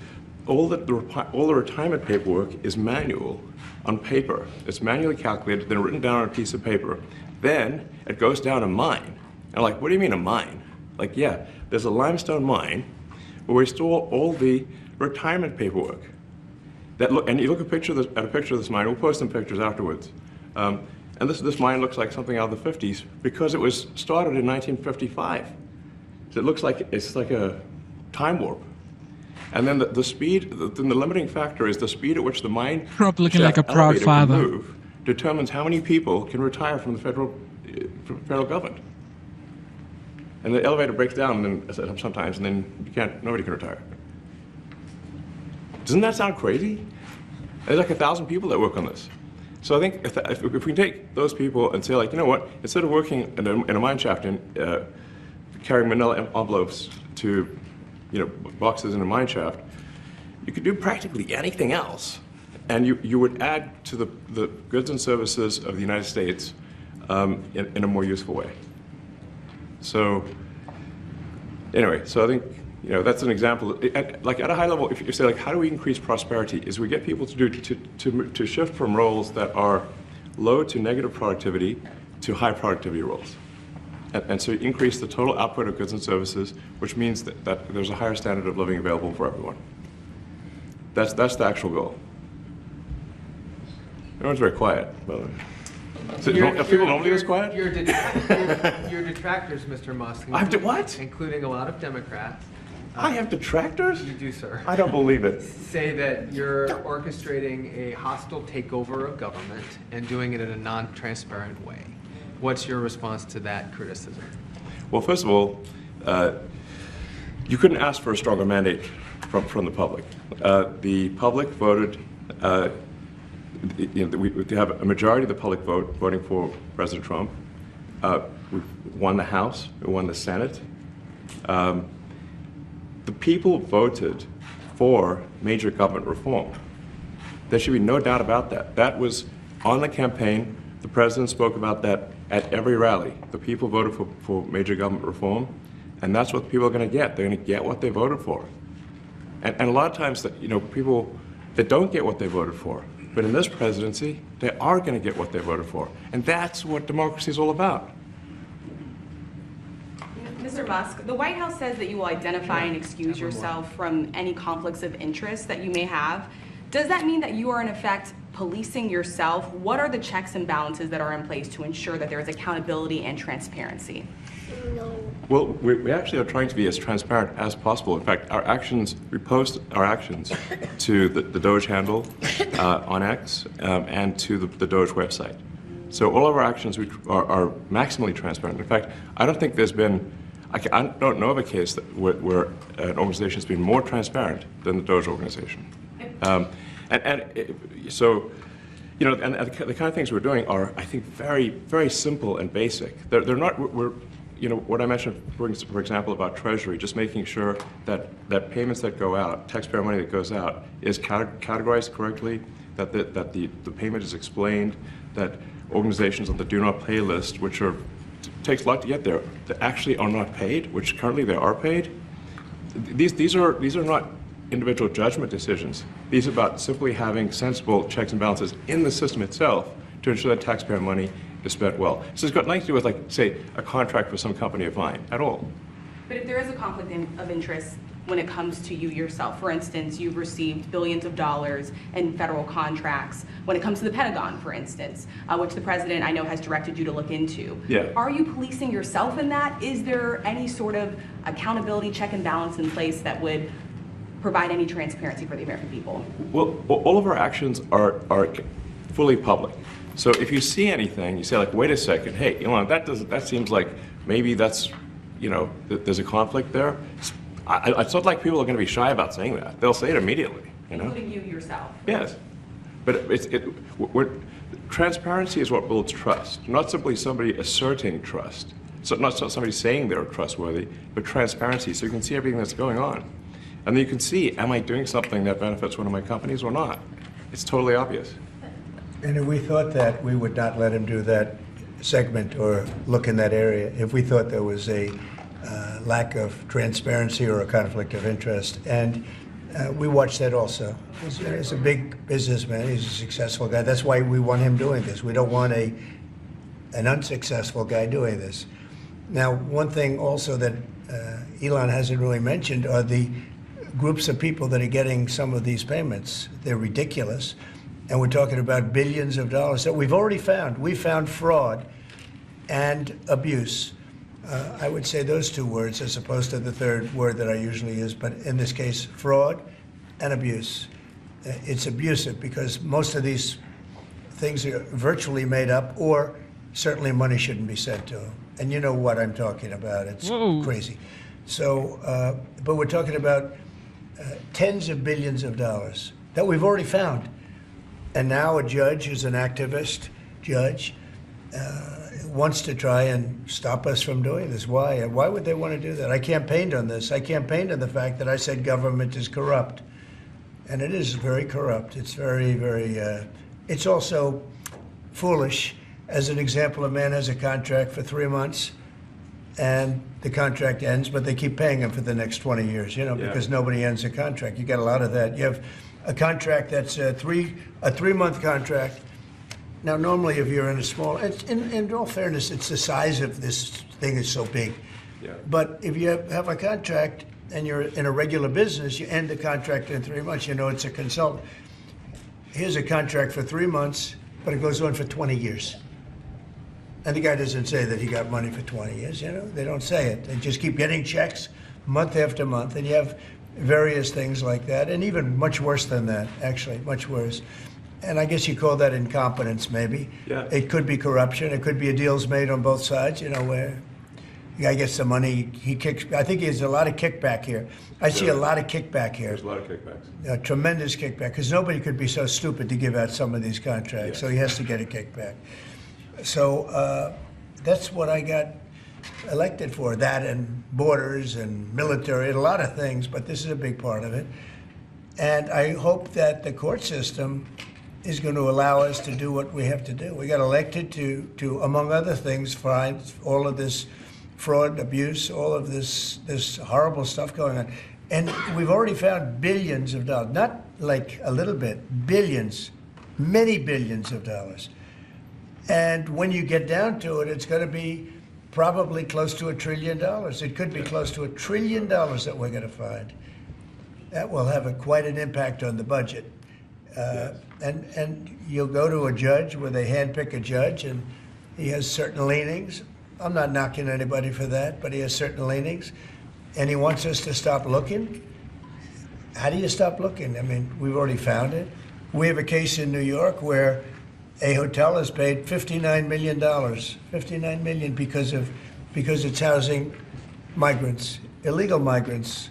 [SPEAKER 5] all the retirement paperwork is manual on paper. It's manually calculated, then written down on a piece of paper. Then it goes down a mine. And I'm like, what do you mean a mine? Like, yeah, there's a limestone mine where we store all the retirement paperwork. And you look at a picture of this mine. We'll post some pictures afterwards. And this mine looks like something out of the 50s because it was started in 1955. So it looks like it's like a time warp. And then the speed, the limiting factor is the speed at which the mine
[SPEAKER 1] Trump looking like a proud father.
[SPEAKER 5] Move determines how many people can retire from the federal government. And the elevator breaks down sometimes, and then nobody can retire. Doesn't that sound crazy? There's like 1,000 people that work on this. So I think if we take those people and say, like, you know what, instead of working in a mine shaft and carrying manila envelopes to boxes in a mine shaft, you could do practically anything else. And you would add to the goods and services of the United States in a more useful way. So anyway, so I think that's an example. Like at a high level, if you say, like, how do we increase prosperity? Is we get people to shift from roles that are low to negative productivity to high productivity roles. And so increase the total output of goods and services, which means that there's a higher standard of living available for everyone. That's the actual goal. Everyone's very quiet, by the way. So are people normally this quiet?
[SPEAKER 6] Your detractors, Mr. Musk.
[SPEAKER 5] I have to what?
[SPEAKER 6] Including a lot of Democrats.
[SPEAKER 5] I have detractors?
[SPEAKER 6] You do, sir.
[SPEAKER 5] I don't believe it.
[SPEAKER 6] Say that you're orchestrating a hostile takeover of government and doing it in a non-transparent way. What's your response to that criticism?
[SPEAKER 5] Well, first of all, you couldn't ask for a stronger mandate from the public. The public voted. We have a majority of the public voting for President Trump. We won the House. We won the Senate. The people voted for major government reform. There should be no doubt about that. That was on the campaign. The president spoke about that at every rally. The people voted for major government reform, and that's what people are going to get. They're going to get what they voted for. And a lot of times, people that don't get what they voted for, but in this presidency, they are going to get what they voted for. And that's what democracy is all about.
[SPEAKER 7] Mr. Musk, the White House says that you will identify and excuse yourself from any conflicts of interest that you may have. Does that mean that you are, in effect, policing yourself? What are the checks and balances that are in place to ensure that there is accountability and transparency?
[SPEAKER 5] Well, we actually are trying to be as transparent as possible. In fact, we post our actions to the Doge handle on X and to the Doge website. So all of our actions are maximally transparent. In fact, I don't think there's been, I don't know of a case where an organization has been more transparent than the Doge organization. So, you know, and the kind of things we're doing are, I think, very, very simple and basic. They're not, you know, what I mentioned, for example, about Treasury, just making sure that payments that go out, taxpayer money that goes out, is categorized correctly, that the payment is explained, that organizations on the Do Not Pay list, which takes a lot to get there, that actually are not paid, which currently they are paid. These are not individual judgment decisions. These are about simply having sensible checks and balances in the system itself to ensure that taxpayer money is spent well. So it's got nothing to do with, like, say, a contract with some company of mine at all.
[SPEAKER 7] But if there is a conflict of interest when it comes to you yourself, for instance, you've received billions of dollars in federal contracts when it comes to the Pentagon, for instance, which the president, I know, has directed you to look into.
[SPEAKER 5] Yeah.
[SPEAKER 7] Are you policing yourself in that? Is there any sort of accountability check and balance in place that would provide any transparency for the American people?
[SPEAKER 5] Well, all of our actions are fully public. So if you see anything, you say, like, wait a second, hey, Elon, that seems like maybe that's, you know, there's a conflict there. It's not like people are going to be shy about saying that. They'll say it immediately, you know?
[SPEAKER 7] Including you yourself.
[SPEAKER 5] Yes. But transparency is what builds trust, not simply somebody asserting trust. So not somebody saying they're trustworthy, but transparency, so you can see everything that's going on. And then you can see, am I doing something that benefits one of my companies or not? It's totally obvious.
[SPEAKER 18] And if we thought that, we would not let him do that segment or look in that area. If we thought there was a lack of transparency or a conflict of interest. And we watch that also. He's a big businessman. He's a successful guy. That's why we want him doing this. We don't want an unsuccessful guy doing this. Now, one thing also that Elon hasn't really mentioned are the groups of people that are getting some of these payments. They're ridiculous. And we're talking about billions of dollars that we've already found. We found fraud and abuse. I would say those two words as opposed to the third word that I usually use, but in this case, fraud and abuse. It's abusive because most of these things are virtually made up, or certainly money shouldn't be sent to them. And you know what I'm talking about. It's crazy. So, but we're talking about tens of billions of dollars that we've already found. And now a judge who's an activist judge wants to try and stop us from doing this. Why? Why would they want to do that? I campaigned on this. I campaigned on the fact that I said government is corrupt. And it is very corrupt. It's very, very, it's also foolish. As an example, a man has a contract for 3 months and the contract ends, but they keep paying him for the next 20 years, you know, because nobody ends a contract. You got a lot of that. You have a contract that's a 3-month contract. Now, normally, if you're in a small, in all fairness, it's the size of this thing is so big. Yeah. But if you have a contract and you're in a regular business, you end the contract in 3 months. You know, it's a consultant. Here's a contract for 3 months, but it goes on for 20 years. And the guy doesn't say that he got money for 20 years. You know, they don't say it. They just keep getting checks month after month, and you have various things like that, and even much worse than that, actually, much worse. And I guess you call that incompetence, maybe. Yeah. It could be corruption. It could be a deal's made on both sides, you know, where the guy gets the money, he kicks. I think there's a lot of kickback here. I see a lot of kickback here.
[SPEAKER 5] There's a lot of kickbacks.
[SPEAKER 18] A tremendous kickback, because nobody could be so stupid to give out some of these contracts, so he has to get a kickback. So that's what I got elected for, that and borders and military and a lot of things, but this is a big part of it. And I hope that the court system is going to allow us to do what we have to do. We got elected to among other things, find all of this fraud, abuse, all of this horrible stuff going on. And we've already found billions of dollars, not like a little bit, billions, many billions of dollars. And when you get down to it, it's going to be probably close to $1 trillion. It could be close to $1 trillion that we're going to find. That will have quite an impact on the budget. And you'll go to a judge where they handpick a judge, and he has certain leanings. I'm not knocking anybody for that, but he has certain leanings, and he wants us to stop looking. How do you stop looking? I mean, we've already found it. We have a case in New York where a hotel has paid $59 million, $59 million because it's housing migrants, illegal migrants.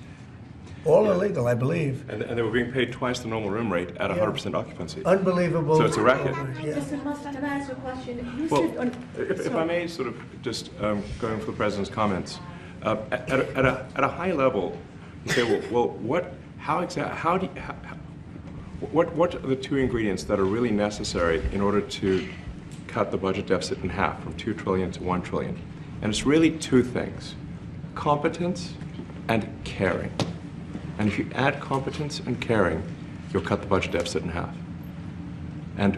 [SPEAKER 18] All illegal, I believe.
[SPEAKER 5] And they were being paid twice the normal room rate at 100% occupancy.
[SPEAKER 18] Unbelievable.
[SPEAKER 5] So it's a racket.
[SPEAKER 10] Mr. Musk, can I ask a question? You
[SPEAKER 5] Well,
[SPEAKER 10] said
[SPEAKER 5] if I may sort of just going for the President's comments, at a high level, you say, what are the two ingredients that are really necessary in order to cut the budget deficit in half from 2 trillion to 1 trillion? And it's really two things: competence and caring. And if you add competence and caring, you'll cut the budget deficit in half. And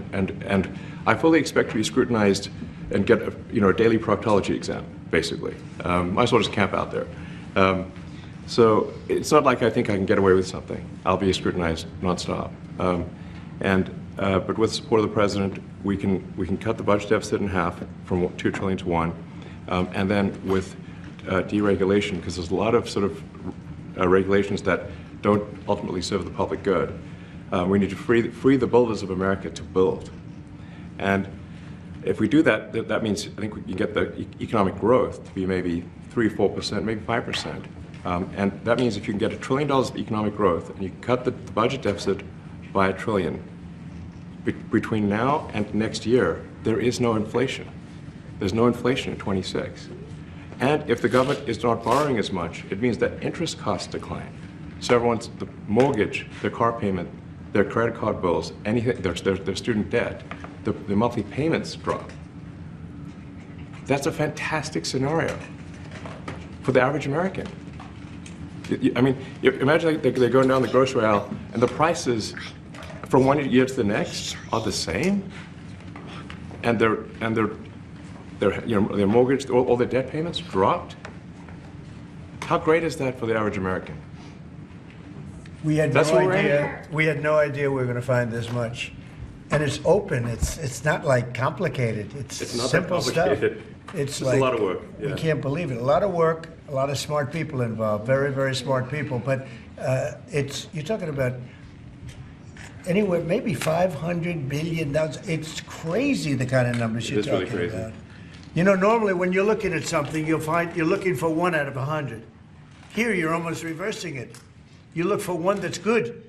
[SPEAKER 5] I fully expect to be scrutinized and get a daily proctology exam, basically. Might as well just camp out there. So it's not like I think I can get away with something. I'll be scrutinized nonstop. But with the support of the President, we can cut the budget deficit in half from 2 trillion to 1, and then with deregulation, because there's a lot of sort of regulations that don't ultimately serve the public good. We need to free the builders of America to build. And if we do that, that means I think we can get the economic growth to be maybe 3-4%, maybe 5%. And that means if you can get $1 trillion of economic growth and you can cut the budget deficit by $1 trillion, between now and next year, there is no inflation. There's no inflation in 26. And if the government is not borrowing as much, it means that interest costs decline. So everyone's, the mortgage, their car payment, their credit card bills, anything, their student debt, the monthly payments drop. That's a fantastic scenario for the average American. I mean, imagine they're going down the grocery aisle and the prices from one year to the next are the same, and their mortgage, all their debt payments dropped. How great is that for the average American?
[SPEAKER 18] We had no idea. We had no idea we were going to find this much, and it's open. It's not like complicated. It's not simple stuff. It's like
[SPEAKER 5] a lot of work. Yeah.
[SPEAKER 18] We can't believe it. A lot of work. A lot of smart people involved. Very, very smart people. But you're talking about anywhere maybe $500 billion. It's crazy the kind of numbers you're talking
[SPEAKER 5] really crazy.
[SPEAKER 18] about. You know, normally when you're looking at something, you'll find you're looking for 1 out of 100. Here, you're almost reversing it. You look for one that's good.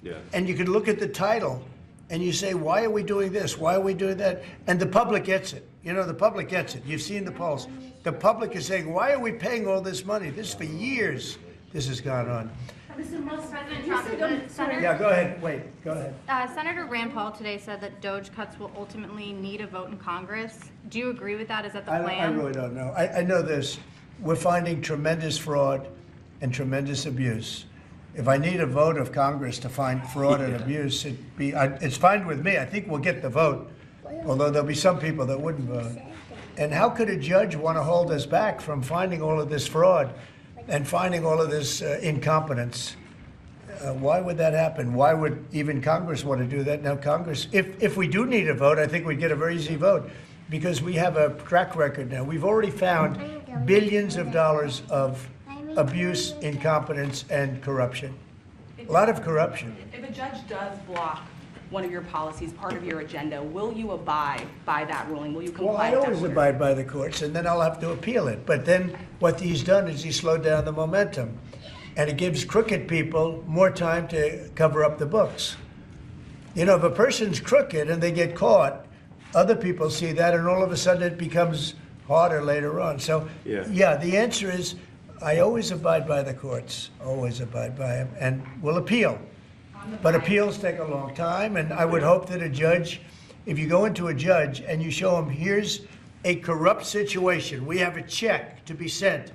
[SPEAKER 5] Yeah.
[SPEAKER 18] And you can look at the title and you say, why are we doing this? Why are we doing that? And the public gets it. You know, the public gets it. You've seen the polls. The public is saying, why are we paying all this money? This for years, this has gone on.
[SPEAKER 10] Mr. Musk,
[SPEAKER 22] President Trump,
[SPEAKER 18] Yeah, go ahead. Wait, go ahead.
[SPEAKER 22] Senator Rand Paul today said that DOJ cuts will ultimately need a vote in Congress. Do you agree with that? Is that the plan?
[SPEAKER 18] I really don't know. I know this. We're finding tremendous fraud and tremendous abuse. If I need a vote of Congress to find fraud and abuse, it's fine with me. I think we'll get the vote, although there'll be some people that wouldn't vote. And how could a judge want to hold us back from finding all of this fraud and finding all of this incompetence? Why would that happen? Why would even Congress want to do that? Now, Congress, if we do need a vote, I think we'd get a very easy vote because we have a track record now. We've already found billions of dollars of abuse, incompetence, and corruption. A lot of corruption.
[SPEAKER 7] If a judge does block one of your policies, part of your agenda, will you abide by that ruling? Will you comply
[SPEAKER 18] Well, I
[SPEAKER 7] with that
[SPEAKER 18] always
[SPEAKER 7] order?
[SPEAKER 18] abide by the courts, and then I'll have to appeal it. But then what he's done is he slowed down the momentum. And it gives crooked people more time to cover up the books. You know, if a person's crooked and they get caught, other people see that, and all of a sudden it becomes harder later on. So, yeah, the answer is I always abide by the courts, always abide by them, and will appeal. But appeals take a long time, and I would hope that a judge, if you go into a judge and you show him, here's a corrupt situation, we have a check to be sent,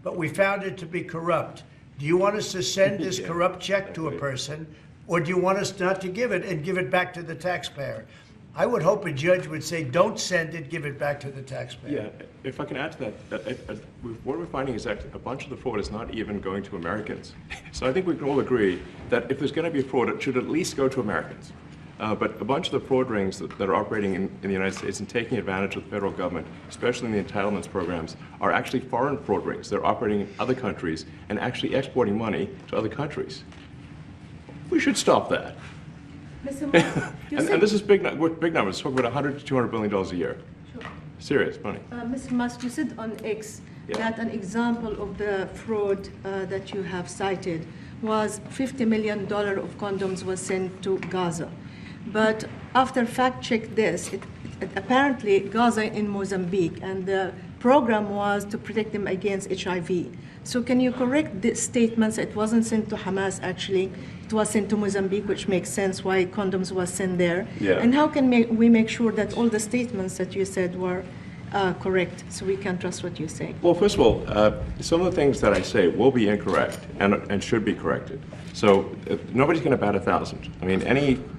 [SPEAKER 18] but we found it to be corrupt. Do you want us to send this corrupt check to a person, or do you want us not to give it and give it back to the taxpayer? I would hope a judge would say, don't send it, give it back to the taxpayer.
[SPEAKER 5] Yeah, if I can add to that, what we're finding is that a bunch of the fraud is not even going to Americans. So I think we can all agree that if there's going to be fraud, it should at least go to Americans. But a bunch of the fraud rings that are operating in the United States and taking advantage of the federal government, especially in the entitlements programs, are actually foreign fraud rings. They're operating in other countries and actually exporting money to other countries. We should stop that. And this is big numbers. Talk about $100 to $200 billion a year.
[SPEAKER 10] Sure.
[SPEAKER 5] Serious money.
[SPEAKER 10] Mr. Musk, you said on X that an example of the fraud that you have cited was $50 million of condoms was sent to Gaza. But after fact check this, it apparently Gaza in Mozambique, and the program was to protect them against HIV. So can you correct the statements? It wasn't sent to Hamas actually. It was sent to Mozambique, which makes sense why condoms was sent there.
[SPEAKER 5] Yeah.
[SPEAKER 10] And how can we make sure that all the statements that you said were correct, so we can trust what you say?
[SPEAKER 5] Well, first of all, some of the things that I say will be incorrect and should be corrected. So nobody's going to bat 1,000. I mean,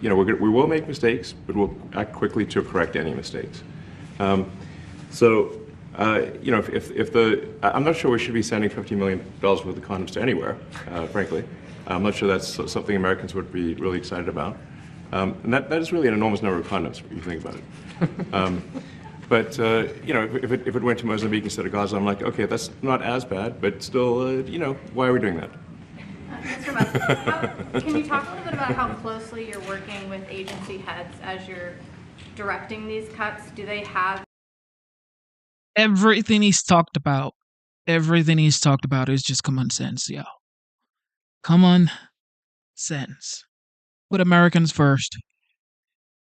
[SPEAKER 5] we will make mistakes, but we'll act quickly to correct any mistakes. I'm not sure we should be sending $50 million worth of condoms to anywhere, frankly. I'm not sure that's something Americans would be really excited about. And that is really an enormous number of condoms, if you think about it. But if it went to Mozambique instead of Gaza, I'm like, okay, that's not as bad, but still, why are we doing that?
[SPEAKER 24] Mr. Musk, can you talk a little bit about how closely you're working with agency heads as you're directing these cuts? Do they have
[SPEAKER 1] Everything he's talked about is just common sense, yo. Common sense. Put Americans first.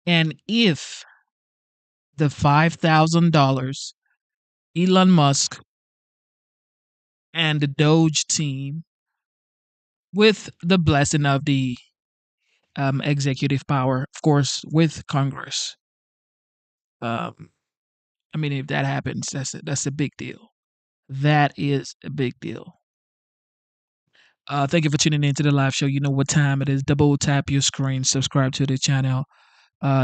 [SPEAKER 1] And if the $5,000 Elon Musk and the Doge team, with the blessing of the executive power, of course, with Congress, if that happens, that's a big deal. That is a big deal. Thank you for tuning in to the live show. You know what time it is. Double tap your screen, subscribe to the channel.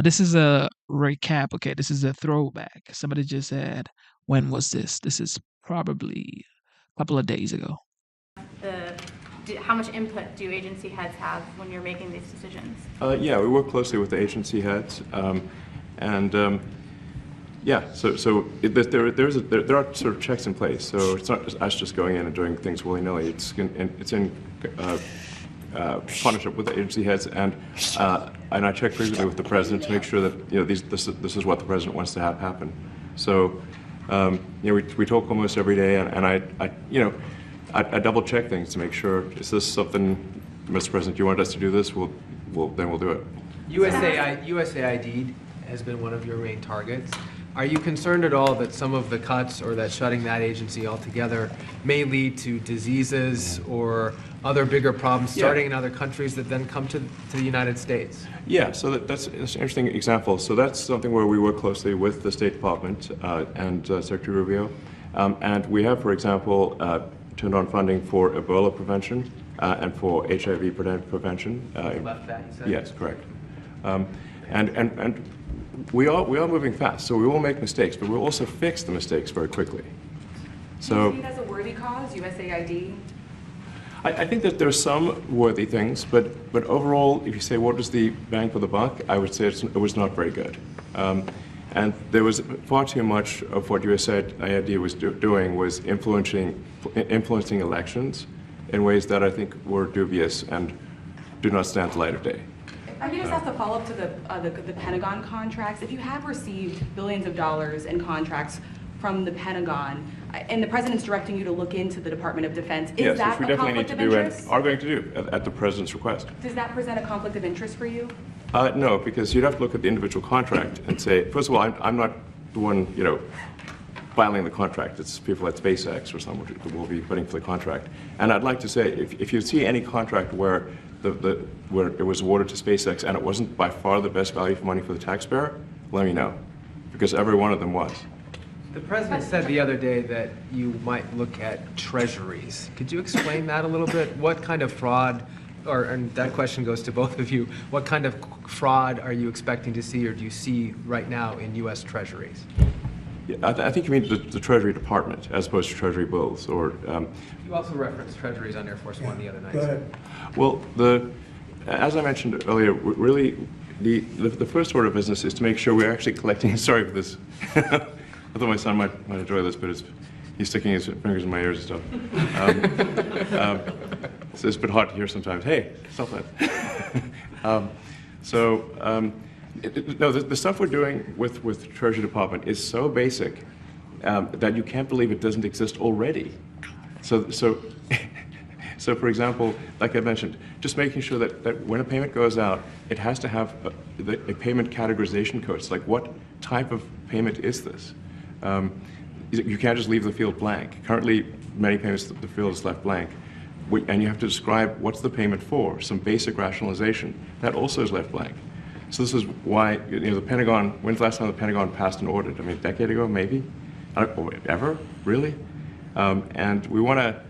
[SPEAKER 1] This is a recap. Okay, this is a throwback. Somebody just said, when was this? This is probably a couple of days ago.
[SPEAKER 24] how much input do agency heads have when you're making these decisions?
[SPEAKER 5] Yeah, we work closely with the agency heads. Yeah, there are sort of checks in place. So it's not just us just going in and doing things willy-nilly. It's in partnership with the agency heads, and I check frequently with the president to make sure that this is what the president wants to have happen. So we talk almost every day, and I double check things to make sure, is this something, Mr. President, you want us to do this? Then we'll do it. USAID
[SPEAKER 6] has been one of your main targets. Are you concerned at all that some of the cuts or that shutting that agency altogether may lead to diseases or other bigger problems starting in other countries that then come to the United States? Yeah, so that's an interesting example. So that's something where we work closely with the State Department and Secretary Rubio. And we have, for example, turned on funding for Ebola prevention and for HIV prevention. You left that, you said?
[SPEAKER 5] Yes, correct. And we are moving fast, so we will make mistakes, but we'll also fix the mistakes very quickly. So,
[SPEAKER 7] do you see it as a worthy cause, USAID?
[SPEAKER 5] I think that there are some worthy things, but overall, if you say what was the bang for the buck, I would say it was not very good. And there was far too much of what USAID was doing was influencing elections in ways that I think were dubious and do not stand the light of day.
[SPEAKER 7] I can just ask a follow-up to the Pentagon contracts. If you have received billions of dollars in contracts from the Pentagon, and the president's directing you to look into the Department of Defense, is that a conflict of interest?
[SPEAKER 5] Are going to do at the president's request.
[SPEAKER 7] Does that present a conflict of interest for you?
[SPEAKER 5] No, because you'd have to look at the individual contract and say, first of all, I'm not the one, filing the contract. It's people at SpaceX or someone who will be putting for the contract. And I'd like to say, if you see any contract where where it was awarded to SpaceX and it wasn't by far the best value for money for the taxpayer, let me know, because every one of them was.
[SPEAKER 6] The president said the other day that you might look at treasuries. Could you explain that a little bit? What kind of fraud, and that question goes to both of you, what kind of fraud are you expecting to see or do you see right now in U.S. treasuries?
[SPEAKER 5] Yeah, I think you mean the Treasury Department as opposed to Treasury bills, or.
[SPEAKER 6] You also referenced treasuries on Air Force One the other night.
[SPEAKER 5] Go ahead. Well, as I mentioned earlier, really, the first order of business is to make sure we're actually collecting. Sorry for this. I thought my son might enjoy this, but he's sticking his fingers in my ears and stuff. So it's a bit hard to hear sometimes. Hey, stop that. No, the stuff we're doing with the Treasury Department is so basic that you can't believe it doesn't exist already. So for example, like I mentioned, just making sure that when a payment goes out, it has to have a payment categorization code. It's like, what type of payment is this? You can't just leave the field blank. Currently, many payments, the field is left blank. And you have to describe what's the payment for, some basic rationalization. That also is left blank. So this is why, the Pentagon, when's the last time the Pentagon passed an audit? I mean, a decade ago, maybe? Ever? Really? And we want to,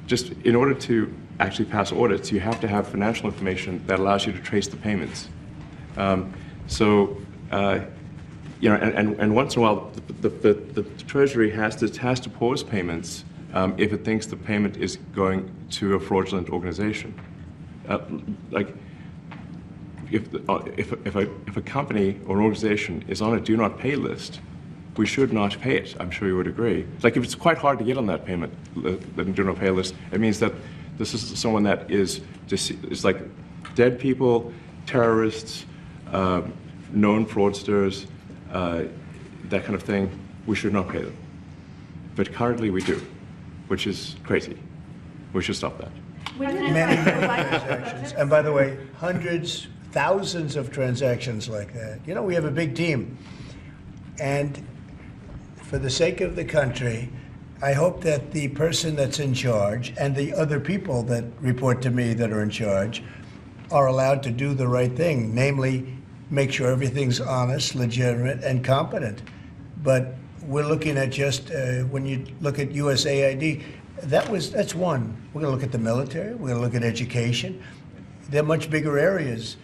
[SPEAKER 5] just in order to actually pass audits, you have to have financial information that allows you to trace the payments. And once in a while, the Treasury has to pause payments if it thinks the payment is going to a fraudulent organization. If a company or an organization is on a do not pay list, we should not pay it. I'm sure you would agree. Like, if it's quite hard to get on that payment, the do not pay list, it means that this is someone that is like dead people, terrorists, known fraudsters, that kind of thing. We should not pay them. But currently we do, which is crazy. We should stop that.
[SPEAKER 18] Many transactions. And by the way, hundreds, thousands of transactions like that. We have a big team. And for the sake of the country, I hope that the person that's in charge and the other people that report to me that are in charge are allowed to do the right thing, namely make sure everything's honest, legitimate, and competent. But we're looking at just, when you look at USAID, that's one. We're going to look at the military. We're going to look at education. They're much bigger areas.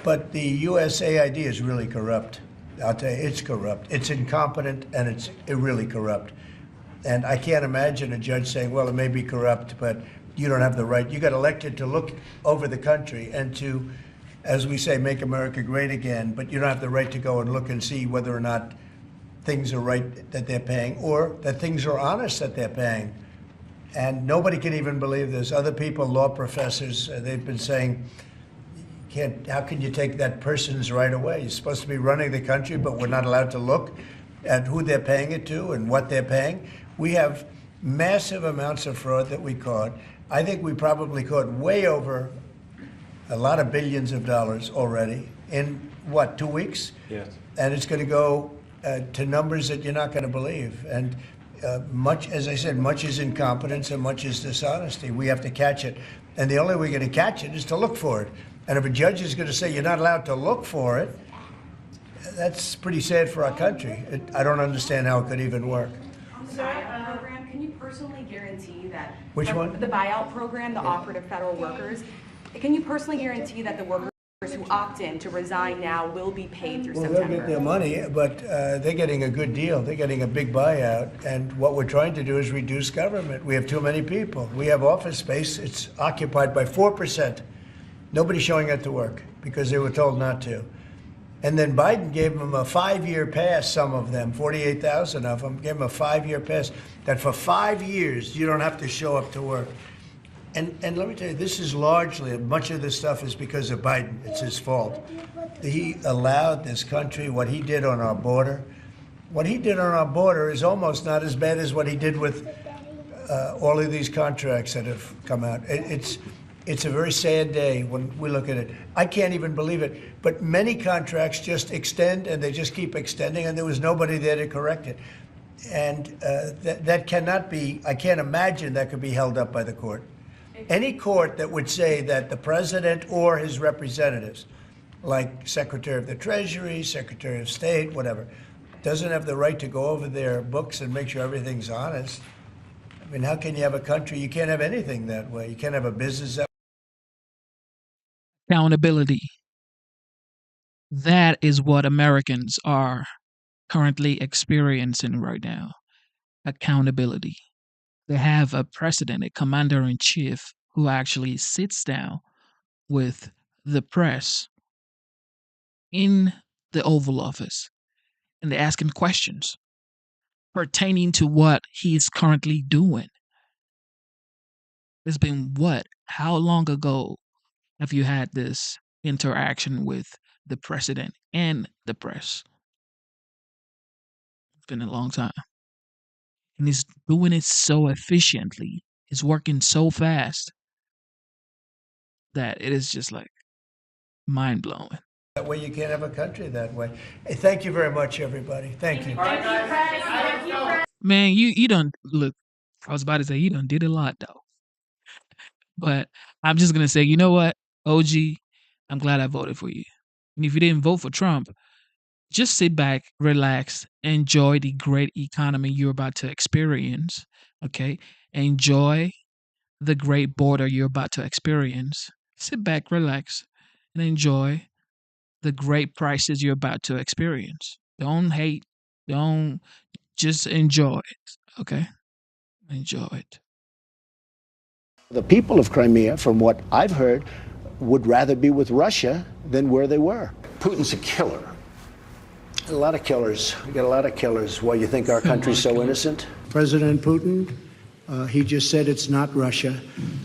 [SPEAKER 18] But the USAID is really corrupt. I'll tell you, it's corrupt. It's incompetent, and it's really corrupt. And I can't imagine a judge saying, well, it may be corrupt, but you don't have the right. You got elected to look over the country and to, as we say, make America great again, but you don't have the right to go and look and see whether or not things are right that they're paying or that things are honest that they're paying. And nobody can even believe this. Other people, law professors, they've been saying, how can you take that person's right away? You're supposed to be running the country, but we're not allowed to look at who they're paying it to and what they're paying. We have massive amounts of fraud that we caught. I think we probably caught way over a lot of billions of dollars already in, 2 weeks?
[SPEAKER 5] Yes.
[SPEAKER 18] And it's going to go to numbers that you're not going to believe. And much, as I said, much is incompetence and much is dishonesty. We have to catch it. And the only way we're going to catch it is to look for it. And if a judge is going to say you're not allowed to look for it, that's pretty sad for our country. I don't understand how it could even work.
[SPEAKER 7] On the buyout program, can you personally guarantee that...
[SPEAKER 18] Which one?
[SPEAKER 7] The buyout program, the operative federal workers. Can you personally guarantee that the workers who opt in to resign now will be paid through September?
[SPEAKER 18] They'll get their money, but they're getting a good deal. They're getting a big buyout. And what we're trying to do is reduce government. We have too many people. We have office space. It's occupied by 4%. Nobody's showing up to work because they were told not to. And then Biden gave them a 5-year pass, some of them, 48,000 of them, gave them a 5-year pass, that for 5 years you don't have to show up to work. And let me tell you, this is largely, much of this stuff is because of Biden. It's his fault. He allowed this country, what he did on our border. What he did on our border is almost not as bad as what he did with all of these contracts that have come out. It's a very sad day when we look at it. I can't even believe it. But many contracts just extend, and they just keep extending, and there was nobody there to correct it. And that cannot be, I can't imagine that could be held up by the court. Any court that would say that the president or his representatives, like Secretary of the Treasury, Secretary of State, whatever, doesn't have the right to go over their books and make sure everything's honest. I mean, how can you have a country? You can't have anything that way. You can't have a business that
[SPEAKER 1] Accountability. That is what Americans are currently experiencing right now. Accountability. They have a president, a commander in chief, who actually sits down with the press in the Oval Office and they're asking questions pertaining to what he's currently doing. It's been what? How long ago have you had this interaction with the president and the press? It's been a long time. And he's doing it so efficiently. He's working so fast that it is just like mind blowing.
[SPEAKER 18] That way you can't have a country that way. Hey, thank you very much, everybody. Thank you.
[SPEAKER 1] Man, you done look. I was about to say you done did a lot though, but I'm just gonna say, you know what, OG, I'm glad I voted for you. And if you didn't vote for Trump, just sit back, relax, enjoy the great economy you're about to experience. Okay, enjoy the great border you're about to experience. Sit back, relax, and enjoy the great prices you're about to experience. Don't hate. Don't just enjoy it. Okay, enjoy it.
[SPEAKER 17] The people of Crimea, from what I've heard, would rather be with Russia than where they were. Putin's a killer. A lot of killers. We got a lot of killers. Why you think our country's so innocent?
[SPEAKER 18] President Putin, he just said it's not Russia.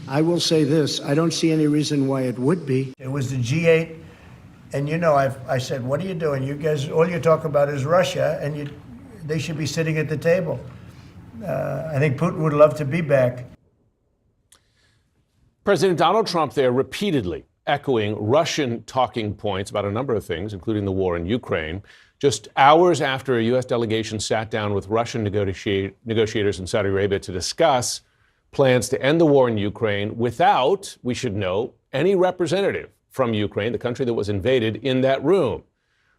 [SPEAKER 18] I will say this, I don't see any reason why it would be. It was the G8, and you know, I said, what are you doing? You guys, all you talk about is Russia, and they should be sitting at the table. I think Putin would love to be back.
[SPEAKER 12] President Donald Trump there repeatedly echoing Russian talking points about a number of things, including the war in Ukraine, just hours after a U.S. delegation sat down with Russian negotiators in Saudi Arabia to discuss plans to end the war in Ukraine without, we should know, any representative from Ukraine, the country that was invaded, in that room.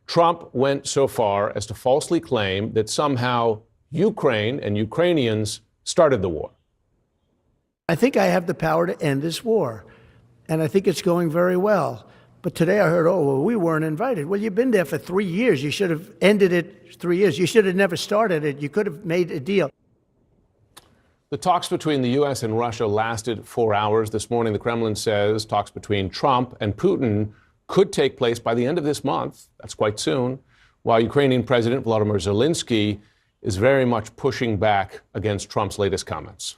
[SPEAKER 12] Trump went so far as to falsely claim that somehow Ukraine and Ukrainians started the war.
[SPEAKER 18] I think I have the power to end this war, and I think it's going very well. But today I heard, oh, well, we weren't invited. Well, you've been there for 3 years. You should have ended it 3 years. You should have never started it. You could have made a deal.
[SPEAKER 12] The talks between the U.S. and Russia lasted 4 hours. This morning, the Kremlin says talks between Trump and Putin could take place by the end of this month. That's quite soon, while Ukrainian President Volodymyr Zelensky is very much pushing back against Trump's latest comments.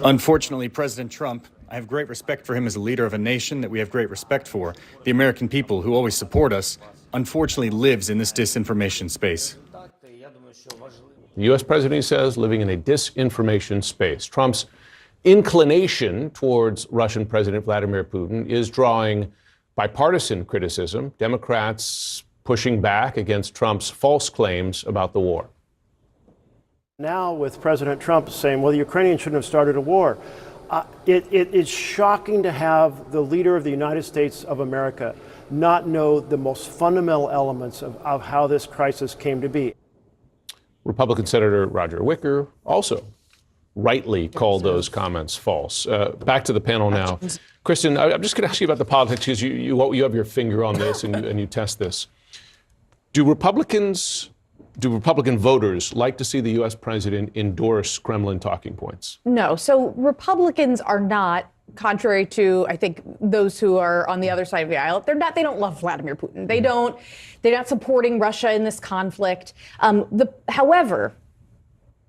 [SPEAKER 13] Unfortunately, President Trump, I have great respect for him as a leader of a nation that we have great respect for. The American people who always support us, unfortunately lives in this disinformation space.
[SPEAKER 12] The U.S. president, he says, living in a disinformation space. Trump's inclination towards Russian President Vladimir Putin is drawing bipartisan criticism, Democrats pushing back against Trump's false claims about the war.
[SPEAKER 15] Now with President Trump saying, well, the Ukrainians shouldn't have started a war, it's shocking to have the leader of the United States of America not know the most fundamental elements of how this crisis came to be.
[SPEAKER 12] Republican Senator Roger Wicker also rightly called those comments false. Back to the panel now. Kristen, I'm just going to ask you about the politics because you have your finger on this and you test this. Do Republican voters like to see the U.S. president endorse Kremlin talking points?
[SPEAKER 16] No. So Republicans are not, contrary to, I think, those who are on the other side of the aisle, they don't love Vladimir Putin. They're not supporting Russia in this conflict. However,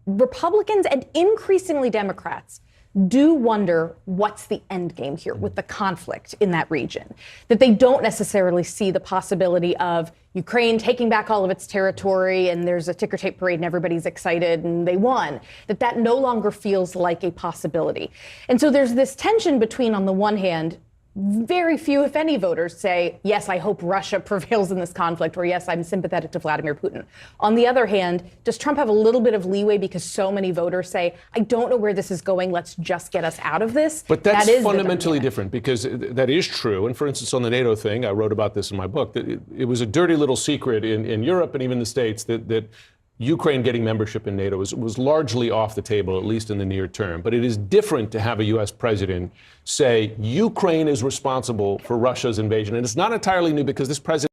[SPEAKER 16] Republicans and increasingly Democrats do wonder what's the end game here with the conflict in that region, that they don't necessarily see the possibility of Ukraine taking back all of its territory and there's a ticker tape parade and everybody's excited and they won, that no longer feels like a possibility. And so there's this tension between, on the one hand, very few, if any, voters say, yes, I hope Russia prevails in this conflict, or yes, I'm sympathetic to Vladimir Putin. On the other hand, does Trump have a little bit of leeway because so many voters say, I don't know where this is going, let's just get us out of this?
[SPEAKER 12] But that's fundamentally different because that is true. And for instance, on the NATO thing, I wrote about this in my book, that it was a dirty little secret in Europe and even the States that Ukraine getting membership in NATO was largely off the table, at least in the near term. But it is different to have a U.S. president say Ukraine is responsible for Russia's invasion. And it's not entirely new because this president...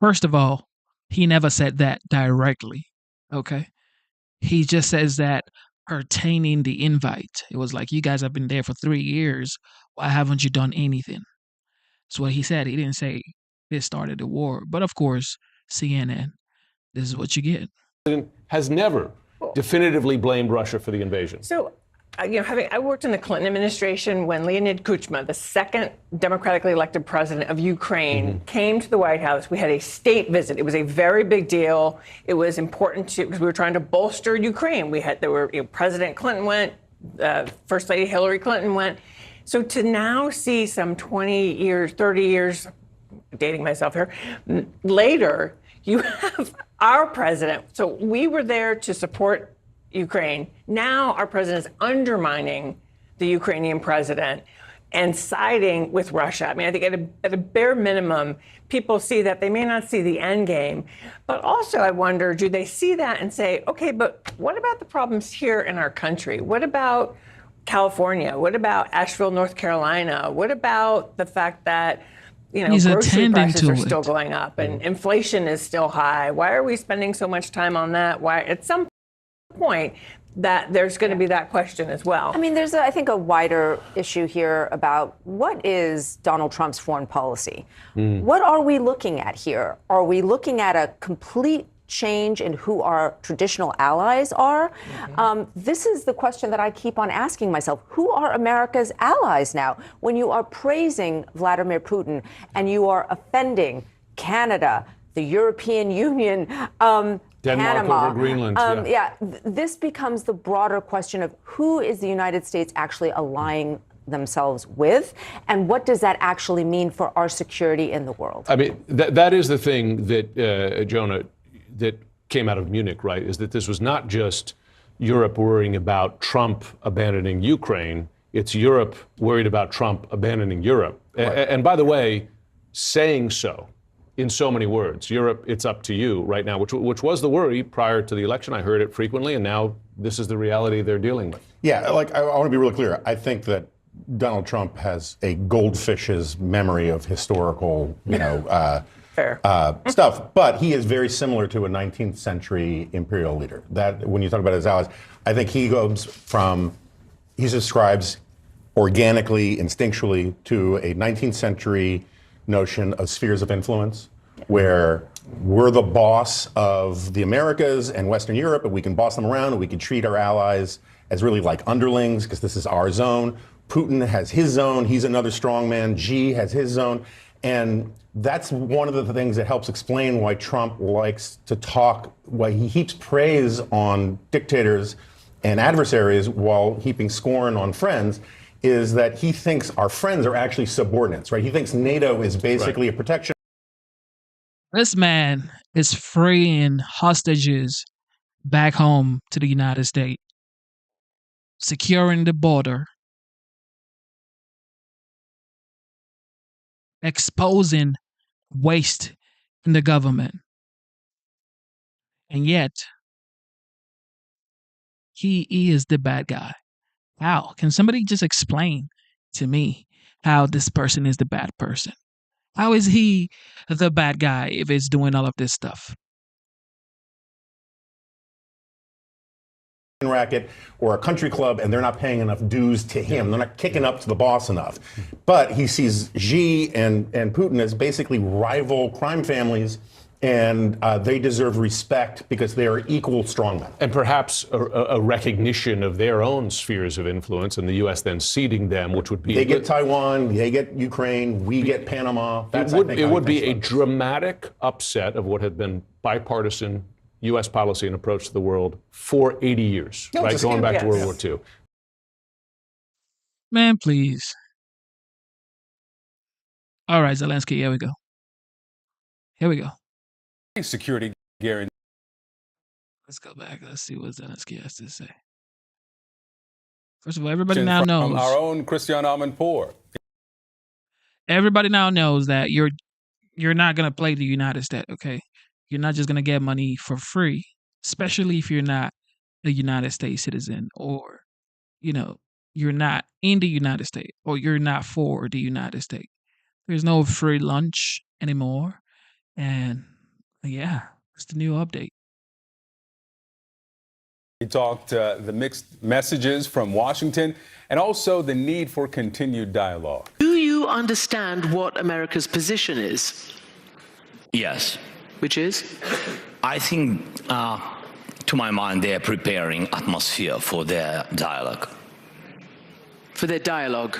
[SPEAKER 1] First of all, he never said that directly, okay? He just says that pertaining the invite. It was like, you guys have been there for 3 years. Why haven't you done anything? That's what he said. He didn't say this started the war. But of course, CNN, this is what you get.
[SPEAKER 12] Has never definitively blamed Russia for the invasion.
[SPEAKER 9] So, I worked in the Clinton administration when Leonid Kuchma, the second democratically elected president of Ukraine, came to the White House. We had a state visit. It was a very big deal. It was important because we were trying to bolster Ukraine. President Clinton went, First Lady Hillary Clinton went. So to now see some 20 years, 30 years, dating myself here, later, you have our president. So we were there to support Ukraine. Now our president is undermining the Ukrainian president and siding with Russia. I mean, I think at a bare minimum, people see that. They may not see the end game. But also, I wonder, do they see that and say, okay, but what about the problems here in our country? What about California? What about Asheville, North Carolina? What about the fact that grocery prices are still going up and inflation is still high? Why are we spending so much time on that? Why, at some point, that there's going to be that question as well.
[SPEAKER 11] I mean, there's, I think, a wider issue here about what is Donald Trump's foreign policy? What are we looking at here? Are we looking at a complete change in who our traditional allies are? This is the question that I keep on asking myself. Who are America's allies now? When you are praising Vladimir Putin and you are offending Canada, the European Union,
[SPEAKER 12] Denmark
[SPEAKER 11] Panama,
[SPEAKER 12] over Greenland.
[SPEAKER 11] This becomes the broader question of who is the United States actually allying themselves with, and what does that actually mean for our security in the world?
[SPEAKER 12] I mean, that is the thing that, Jonah, that came out of Munich, right, is that this was not just Europe worrying about Trump abandoning Ukraine, it's Europe worried about Trump abandoning Europe. Right. And by the way, saying so in so many words, Europe, it's up to you right now, which was the worry prior to the election. I heard it frequently, and now this is the reality they're dealing with.
[SPEAKER 14] Yeah, I want to be really clear. I think that Donald Trump has a goldfish's memory of historical, stuff, but he is very similar to a 19th century imperial leader. That, when you talk about his allies, I think he subscribes organically, instinctually to a 19th century notion of spheres of influence, where we're the boss of the Americas and Western Europe, and we can boss them around, and we can treat our allies as really like underlings, because this is our zone. Putin has his zone, he's another strongman. Xi has his zone. And that's one of the things that helps explain why Trump likes to talk, why he heaps praise on dictators and adversaries while heaping scorn on friends, is that he thinks our friends are actually subordinates, right? He thinks NATO is basically a protection.
[SPEAKER 1] This man is freeing hostages back home to the United States, securing the border, exposing waste in the government. And yet, he is the bad guy. How? Can somebody just explain to me how this person is the bad person? How is he the bad guy if he's doing all of this stuff?
[SPEAKER 14] Racket or a country club, and they're not paying enough dues to him. They're not kicking up to the boss enough. But he sees Xi and Putin as basically rival crime families, and they deserve respect because they are equal strongmen.
[SPEAKER 12] And perhaps a recognition of their own spheres of influence, and the U.S. then ceding them, which would be...
[SPEAKER 14] They get Taiwan, they get Ukraine, we get Panama.
[SPEAKER 12] It would be a dramatic upset of what had been bipartisan U.S. policy and approach to the world for 80 years, right? Going back to World War II.
[SPEAKER 1] Man, please. All right, Zelensky, here we go. Here we go.
[SPEAKER 23] Security guarantee.
[SPEAKER 1] Let's go back. Let's see what Zelensky has to say. First of all, everybody now knows.
[SPEAKER 23] Our own Christian Amanpour.
[SPEAKER 1] Everybody now knows that you're not going to play the United States, okay? You're not just going to get money for free, especially if you're not a United States citizen, or, you're not in the United States, or you're not for the United States. There's no free lunch anymore. And yeah, it's the new update.
[SPEAKER 23] He talked the mixed messages from Washington and also the need for continued dialogue.
[SPEAKER 1] Do you
[SPEAKER 2] you understand what America's position is?
[SPEAKER 3] Yes.
[SPEAKER 2] Which is?
[SPEAKER 3] I think, to my mind, they are preparing atmosphere for their dialogue.
[SPEAKER 2] For their dialogue,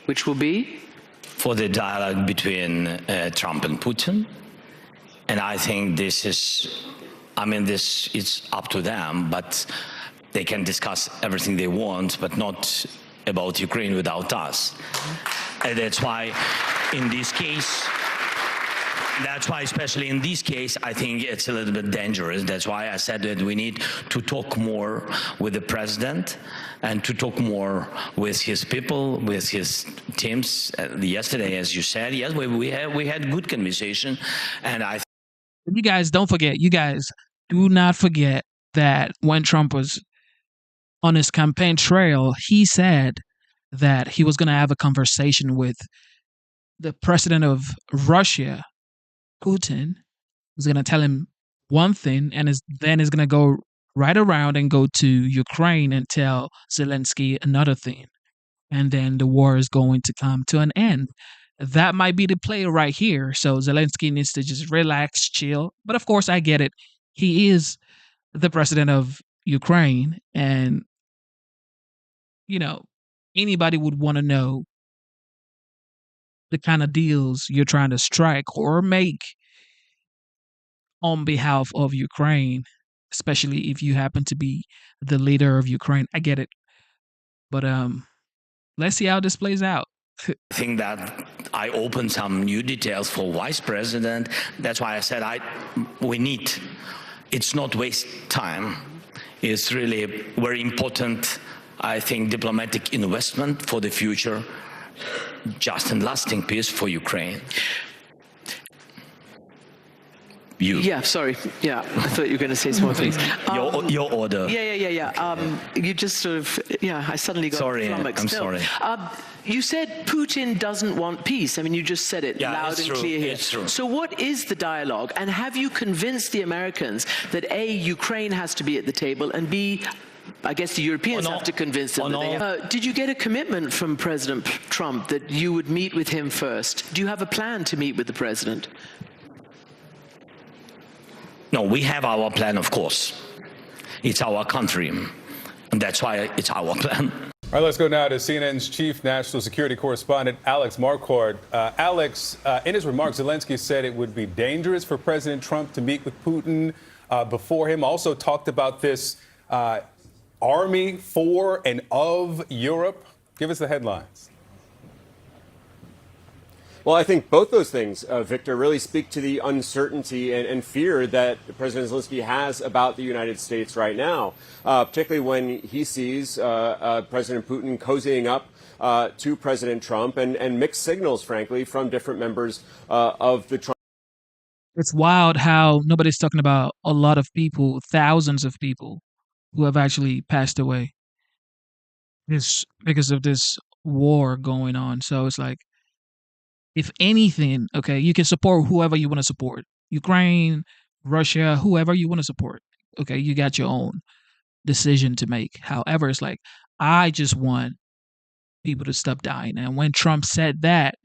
[SPEAKER 2] which will be?
[SPEAKER 3] For the dialogue between Trump and Putin. And I think this is, it's up to them, but they can discuss everything they want, but not about Ukraine without us. And that's why, in this case, especially in this case, I think it's a little bit dangerous. That's why I said that we need to talk more with the president and to talk more with his people, with his teams. Yesterday, as you said, yes, we had good conversation, and
[SPEAKER 1] you guys don't forget. You guys do not forget that when Trump was on his campaign trail, he said that he was going to have a conversation with the president of Russia, Putin. Is going to tell him one thing, and then is going to go right around and go to Ukraine and tell Zelensky another thing. And then the war is going to come to an end. That might be the play right here. So Zelensky needs to just relax, chill. But of course, I get it. He is the president of Ukraine. And, anybody would want to know the kind of deals you're trying to strike or make on behalf of Ukraine, especially if you happen to be the leader of Ukraine. I get it. But let's see how this plays out.
[SPEAKER 3] I think that I opened some new details for vice president. That's why I said it's not waste time. It's really very important, I think, diplomatic investment for the future, just and lasting peace for Ukraine.
[SPEAKER 2] Yeah, sorry. Yeah, I thought you were going to say some more things.
[SPEAKER 3] Your order.
[SPEAKER 2] Yeah. You just sort of, I suddenly got flummoxed.
[SPEAKER 3] I'm sorry.
[SPEAKER 2] You said Putin doesn't want peace. I mean, you just said it loud and clear here.
[SPEAKER 3] It's true.
[SPEAKER 2] So what is the dialogue? And have you convinced the Americans that A, Ukraine has to be at the table, and B, I guess the Europeans have to convince them. Did you get a commitment from President Trump that you would meet with him first? Do you have a plan to meet with the president?
[SPEAKER 3] No, we have our plan, of course. It's our country, and that's why it's our plan.
[SPEAKER 23] All right, let's go now to CNN's chief national security correspondent, Alex Marquardt. Alex, in his remarks, Zelensky said it would be dangerous for President Trump to meet with Putin before him. Also talked about this army for and of Europe. Give us the headlines.
[SPEAKER 19] Well, I think both those things, Victor, really speak to the uncertainty and fear that President Zelensky has about the United States right now, particularly when he sees President Putin cozying up to President Trump and mixed signals, frankly, from different members of the Trump.
[SPEAKER 1] It's wild how nobody's talking about a lot of people, thousands of people who have actually passed away because of this war going on. So it's like, if anything, okay, you can support whoever you want to support. Ukraine, Russia, whoever you want to support. Okay, you got your own decision to make. However, it's like, I just want people to stop dying. And when Trump said that,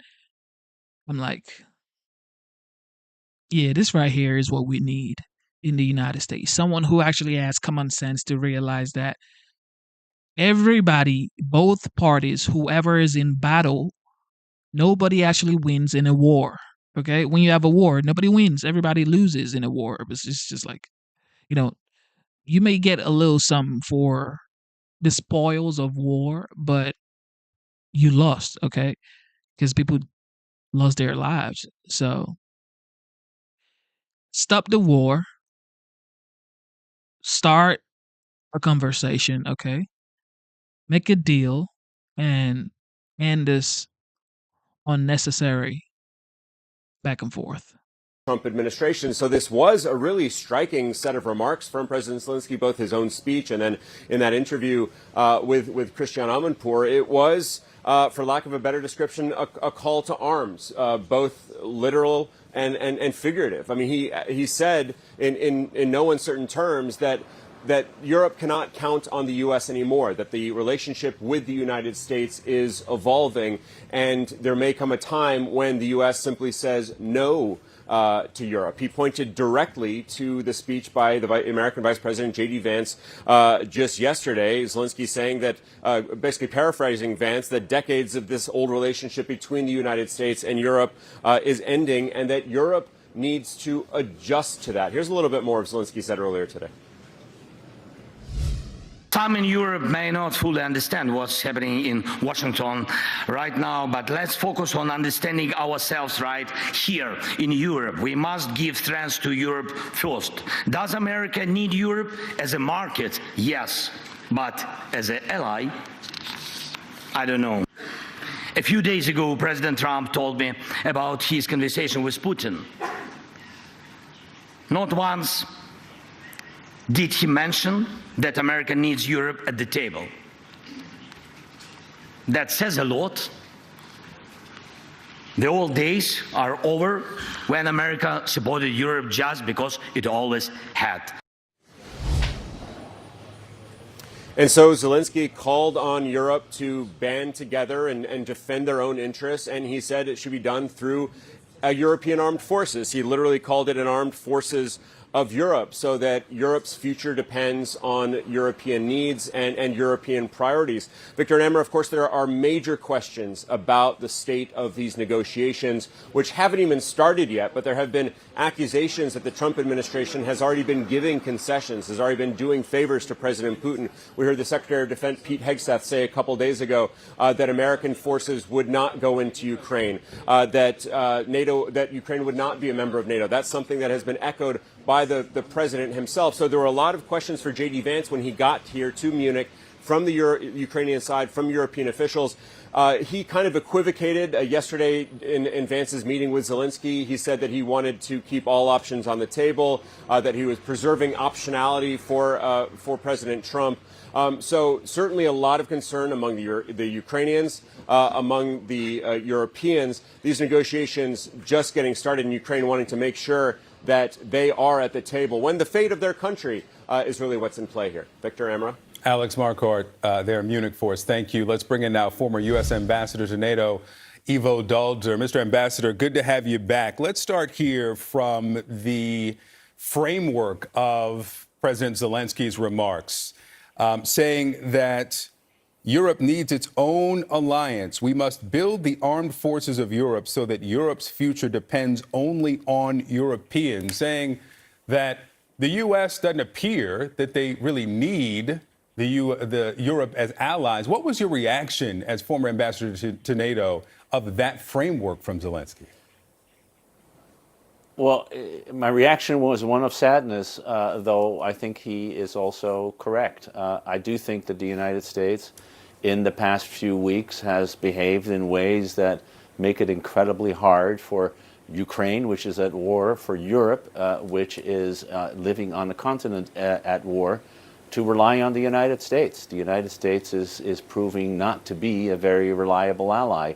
[SPEAKER 1] I'm like, yeah, this right here is what we need in the United States. Someone who actually has common sense to realize that everybody, both parties, whoever is in battle, nobody actually wins in a war. Okay, when you have a war, nobody wins. Everybody loses in a war. It's just like, you may get a little something for the spoils of war, but you lost. Okay, because people lost their lives. So stop the war. Start a conversation. Okay, make a deal, and end this unnecessary back and forth.
[SPEAKER 19] Trump administration. So this was a really striking set of remarks from President Zelensky, both his own speech and then in that interview with Christian Amanpour. It was, for lack of a better description, a call to arms, both literal and figurative. I mean, he said in no uncertain terms that that Europe cannot count on the U.S. anymore, that the relationship with the United States is evolving, and there may come a time when the U.S. simply says no to Europe. He pointed directly to the speech by the American Vice President J.D. Vance just yesterday. Zelensky saying that, basically paraphrasing Vance, that decades of this old relationship between the United States and Europe is ending, and that Europe needs to adjust to that. Here's a little bit more of Zelensky said earlier today.
[SPEAKER 4] Some in Europe may not fully understand what's happening in Washington right now, but let's focus on understanding ourselves right here in Europe. We must give strength to Europe first. Does America need Europe as a market? Yes. But as an ally? I don't know. A few days ago, President Trump told me about his conversation with Putin. Not once did he mention that America needs Europe at the table. That says a lot. The old days are over when America supported Europe just because it always had.
[SPEAKER 19] And so Zelensky called on Europe to band together and defend their own interests, and he said it should be done through European armed forces. He literally called it an armed forces of Europe, so that Europe's future depends on European needs and European priorities. Victor and Emma, of course, there are major questions about the state of these negotiations, which haven't even started yet, but there have been accusations that the Trump administration has already been giving concessions, has already been doing favors to President Putin. We heard the Secretary of Defense, Pete Hegseth, say a couple days ago that American forces would not go into Ukraine, that Ukraine would not be a member of NATO. That's something that has been echoed by the president himself. So there were a lot of questions for J.D. Vance when he got here to Munich from the Ukrainian side, from European officials. He kind of equivocated yesterday in Vance's meeting with Zelensky. He said that he wanted to keep all options on the table, that he was preserving optionality for President Trump. So certainly a lot of concern among the Ukrainians, among the Europeans. These negotiations just getting started in Ukraine, wanting to make sure that they are at the table when the fate of their country is really what's in play here. Victor, Amra.
[SPEAKER 23] Alex Marquardt there in Munich for us. Thank you. Let's bring in now former U.S. Ambassador to NATO, Ivo Dulzer. Mr. Ambassador, good to have you back. Let's start here from the framework of President Zelensky's remarks, saying that Europe needs its own alliance. We must build the armed forces of Europe so that Europe's future depends only on Europeans, saying that the U.S. doesn't appear that they really need the Europe as allies. What was your reaction as former ambassador to NATO of that framework from Zelensky?
[SPEAKER 8] Well, my reaction was one of sadness, though I think he is also correct. I do think that the United States in the past few weeks has behaved in ways that make it incredibly hard for Ukraine, which is at war, for Europe, which is living on a continent at war, to rely on the United States. The United States is proving not to be a very reliable ally.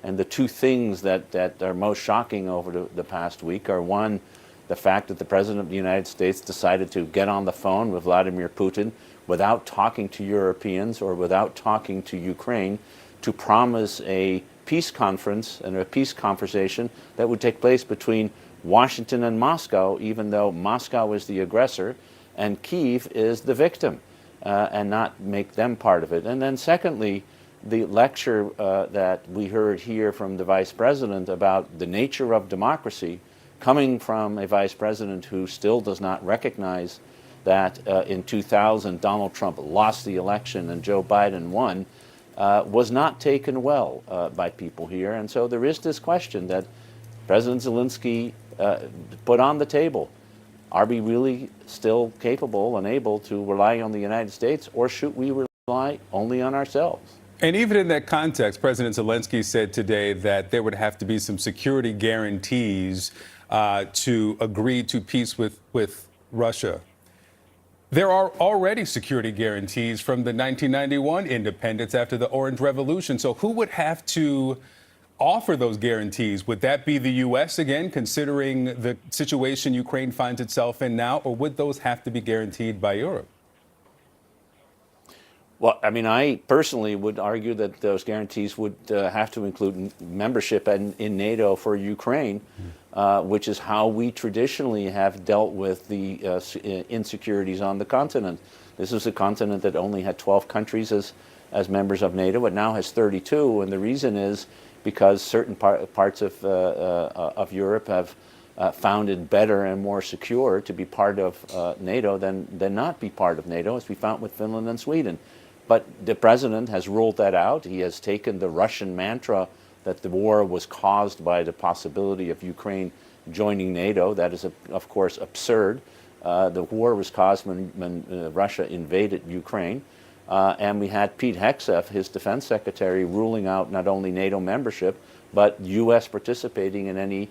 [SPEAKER 8] And the two things that are most shocking over the past week are, one, the fact that the President of the United States decided to get on the phone with Vladimir Putin without talking to Europeans or without talking to Ukraine to promise a peace conference and a peace conversation that would take place between Washington and Moscow, even though Moscow is the aggressor and Kyiv is the victim, and not make them part of it. And then secondly, the lecture that we heard here from the Vice President about the nature of democracy, coming from a Vice President who still does not recognize that in 2000 Donald Trump lost the election and Joe Biden won, was not taken well by people here. And so there is this question that President Zelensky put on the table. Are we really still capable and able to rely on the United States, or should we rely only on ourselves?
[SPEAKER 23] And even in that context, President Zelensky said today that there would have to be some security guarantees to agree to peace with Russia. There are already security guarantees from the 1991 independence after the Orange Revolution. So who would have to offer those guarantees? Would that be the U.S. again, considering the situation Ukraine finds itself in now, or would those have to be guaranteed by Europe?
[SPEAKER 8] Well, I mean, I personally would argue that those guarantees would have to include membership in NATO for Ukraine, which is how we traditionally have dealt with the insecurities on the continent. This is a continent that only had 12 countries as members of NATO. It now has 32, and the reason is because certain parts of Europe have found it better and more secure to be part of NATO than not be part of NATO, as we found with Finland and Sweden. But the president has ruled that out. He has taken the Russian mantra that the war was caused by the possibility of Ukraine joining NATO. That is, of course, absurd. The war was caused when Russia invaded Ukraine. And we had Pete Hegseth, his defense secretary, ruling out not only NATO membership, but U.S. participating in any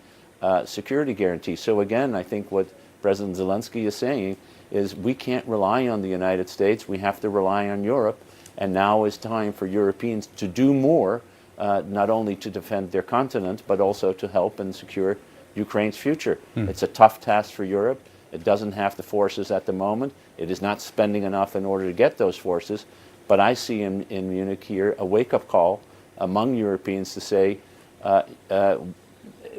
[SPEAKER 8] security guarantee. So again, I think what President Zelensky is saying is we can't rely on the United States. We have to rely on Europe. And now is time for Europeans to do more, not only to defend their continent, but also to help and secure Ukraine's future. It's a tough task for Europe. It doesn't have the forces at the moment. It is not spending enough in order to get those forces. But I see in Munich here a wake-up call among Europeans to say,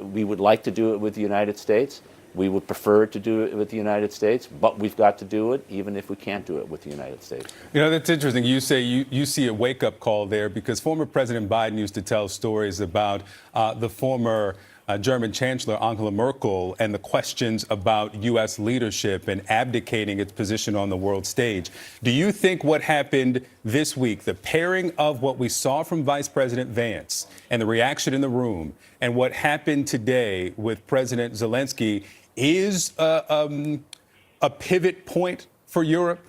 [SPEAKER 8] we would like to do it with the United States. We would prefer to do it with the United States, but we've got to do it even if we can't do it with the United States.
[SPEAKER 23] You know, that's interesting. You say you see a wake-up call there because former President Biden used to tell stories about the former German Chancellor Angela Merkel and the questions about U.S. leadership and abdicating its position on the world stage. Do you think what happened this week, the pairing of what we saw from Vice President Vance and the reaction in the room and what happened today with President Zelensky is a pivot point for Europe?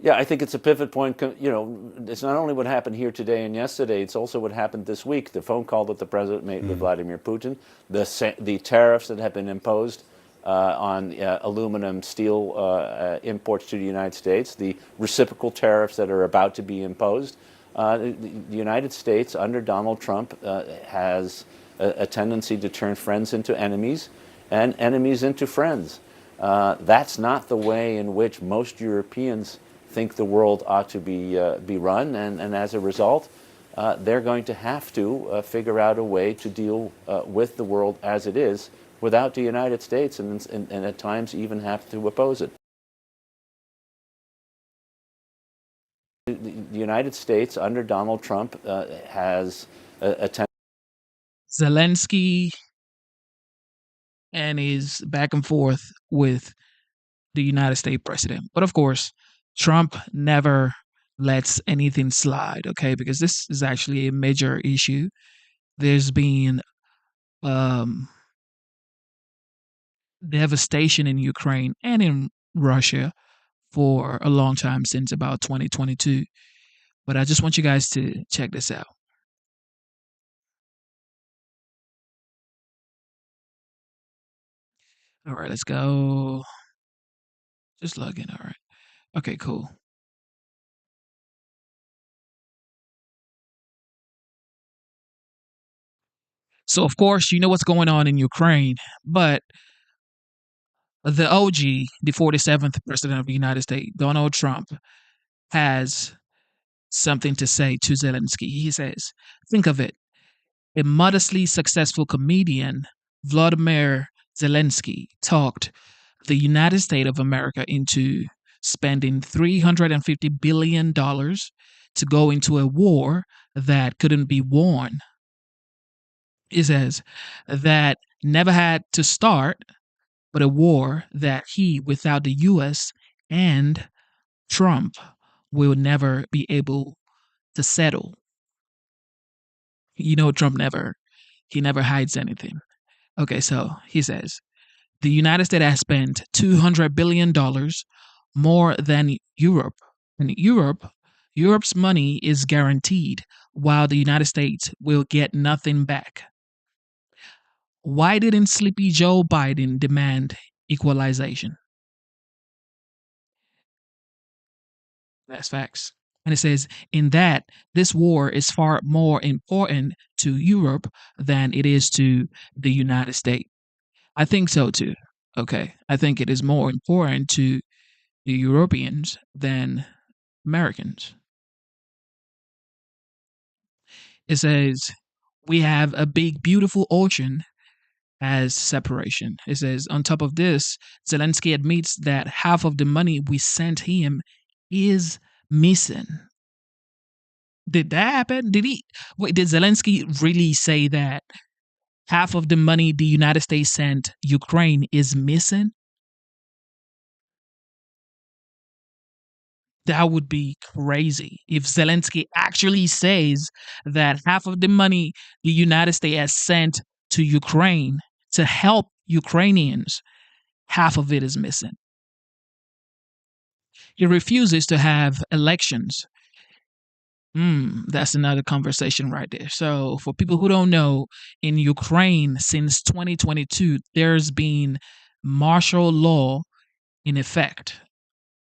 [SPEAKER 8] Yeah, I think it's a pivot point. You know, it's not only what happened here today and yesterday, it's also what happened this week. The phone call that the president made with Vladimir Putin, the tariffs that have been imposed on aluminum, steel imports to the United States, the reciprocal tariffs that are about to be imposed. The United States, under Donald Trump, has a tendency to turn friends into enemies and enemies into friends. That's not the way in which most Europeans think the world ought to be run, and as a result, they're going to have to figure out a way to deal with the world as it is without the United States, and at times even have to oppose it. The United States under Donald Trump has a tendency.
[SPEAKER 1] Zelensky and his back and forth with the United States president. But of course, Trump never lets anything slide, okay? Because this is actually a major issue. There's been devastation in Ukraine and in Russia for a long time, since about 2022. But I just want you guys to check this out. All right, let's go. Just log in. All right. Okay, cool. So, of course, you know what's going on in Ukraine, but the OG, the 47th president of the United States, Donald Trump, has something to say to Zelensky. He says, think of it. A modestly successful comedian, Vladimir Zelensky, talked the United States of America into spending $350 billion to go into a war that couldn't be won. It says that never had to start, but a war that he, without the U.S. and Trump, will never be able to settle. You know, he never hides anything. Okay, so he says, the United States has spent $200 billion more than Europe. And Europe's money is guaranteed, while the United States will get nothing back. Why didn't Sleepy Joe Biden demand equalization? That's facts. And it says, in that, this war is far more important to Europe than it is to the United States. I think so too. Okay. I think it is more important to the Europeans than Americans. It says, we have a big, beautiful ocean as separation. It says, on top of this, Zelensky admits that half of the money we sent him is missing. Did that happen? Did Zelensky really say that half of the money the United States sent Ukraine is missing? That would be crazy if Zelensky actually says that half of the money the United States has sent to Ukraine to help Ukrainians, half of it is missing. He refuses to have elections. That's another conversation right there. So, for people who don't know, in Ukraine since 2022, there's been martial law in effect.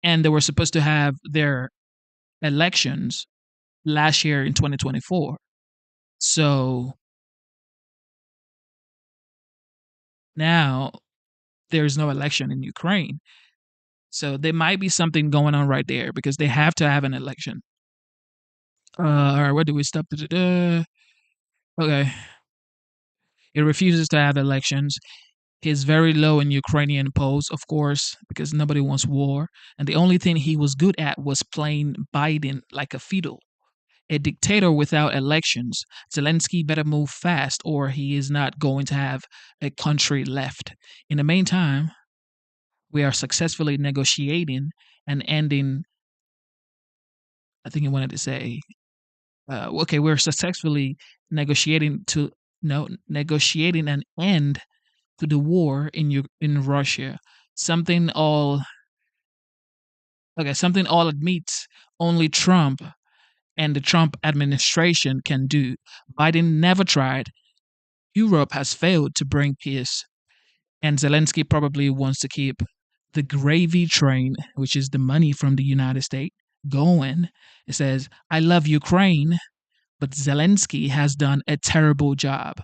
[SPEAKER 1] And they were supposed to have their elections last year in 2024. So now there's no election in Ukraine. So there might be something going on right there because they have to have an election. All right, where do we stop? Okay. He refuses to have elections. He's very low in Ukrainian polls, of course, because nobody wants war. And the only thing he was good at was playing Biden like a fiddle. A dictator without elections. Zelensky better move fast or he is not going to have a country left. In the meantime, we are successfully negotiating and ending. I think he wanted to say, okay, we're successfully negotiating an end to the war in Russia. Something all admits only Trump and the Trump administration can do. Biden never tried. Europe has failed to bring peace. And Zelensky probably wants to keep the gravy train, which is the money from the United States, going. It says, I love Ukraine, but Zelensky has done a terrible job.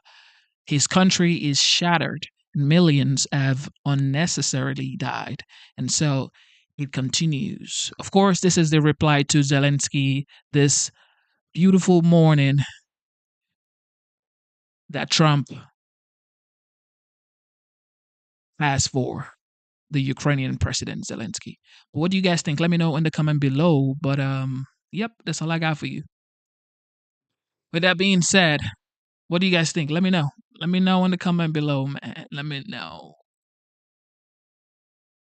[SPEAKER 1] His country is shattered. Millions have unnecessarily died. And so it continues. Of course, this is the reply to Zelensky this beautiful morning that Trump asked for the Ukrainian president Zelensky. What do you guys think? Let me know in the comment below. But yep, that's all I got for you. With that being said, what do you guys think? Let me know. Let me know in the comment below, man. Let me know.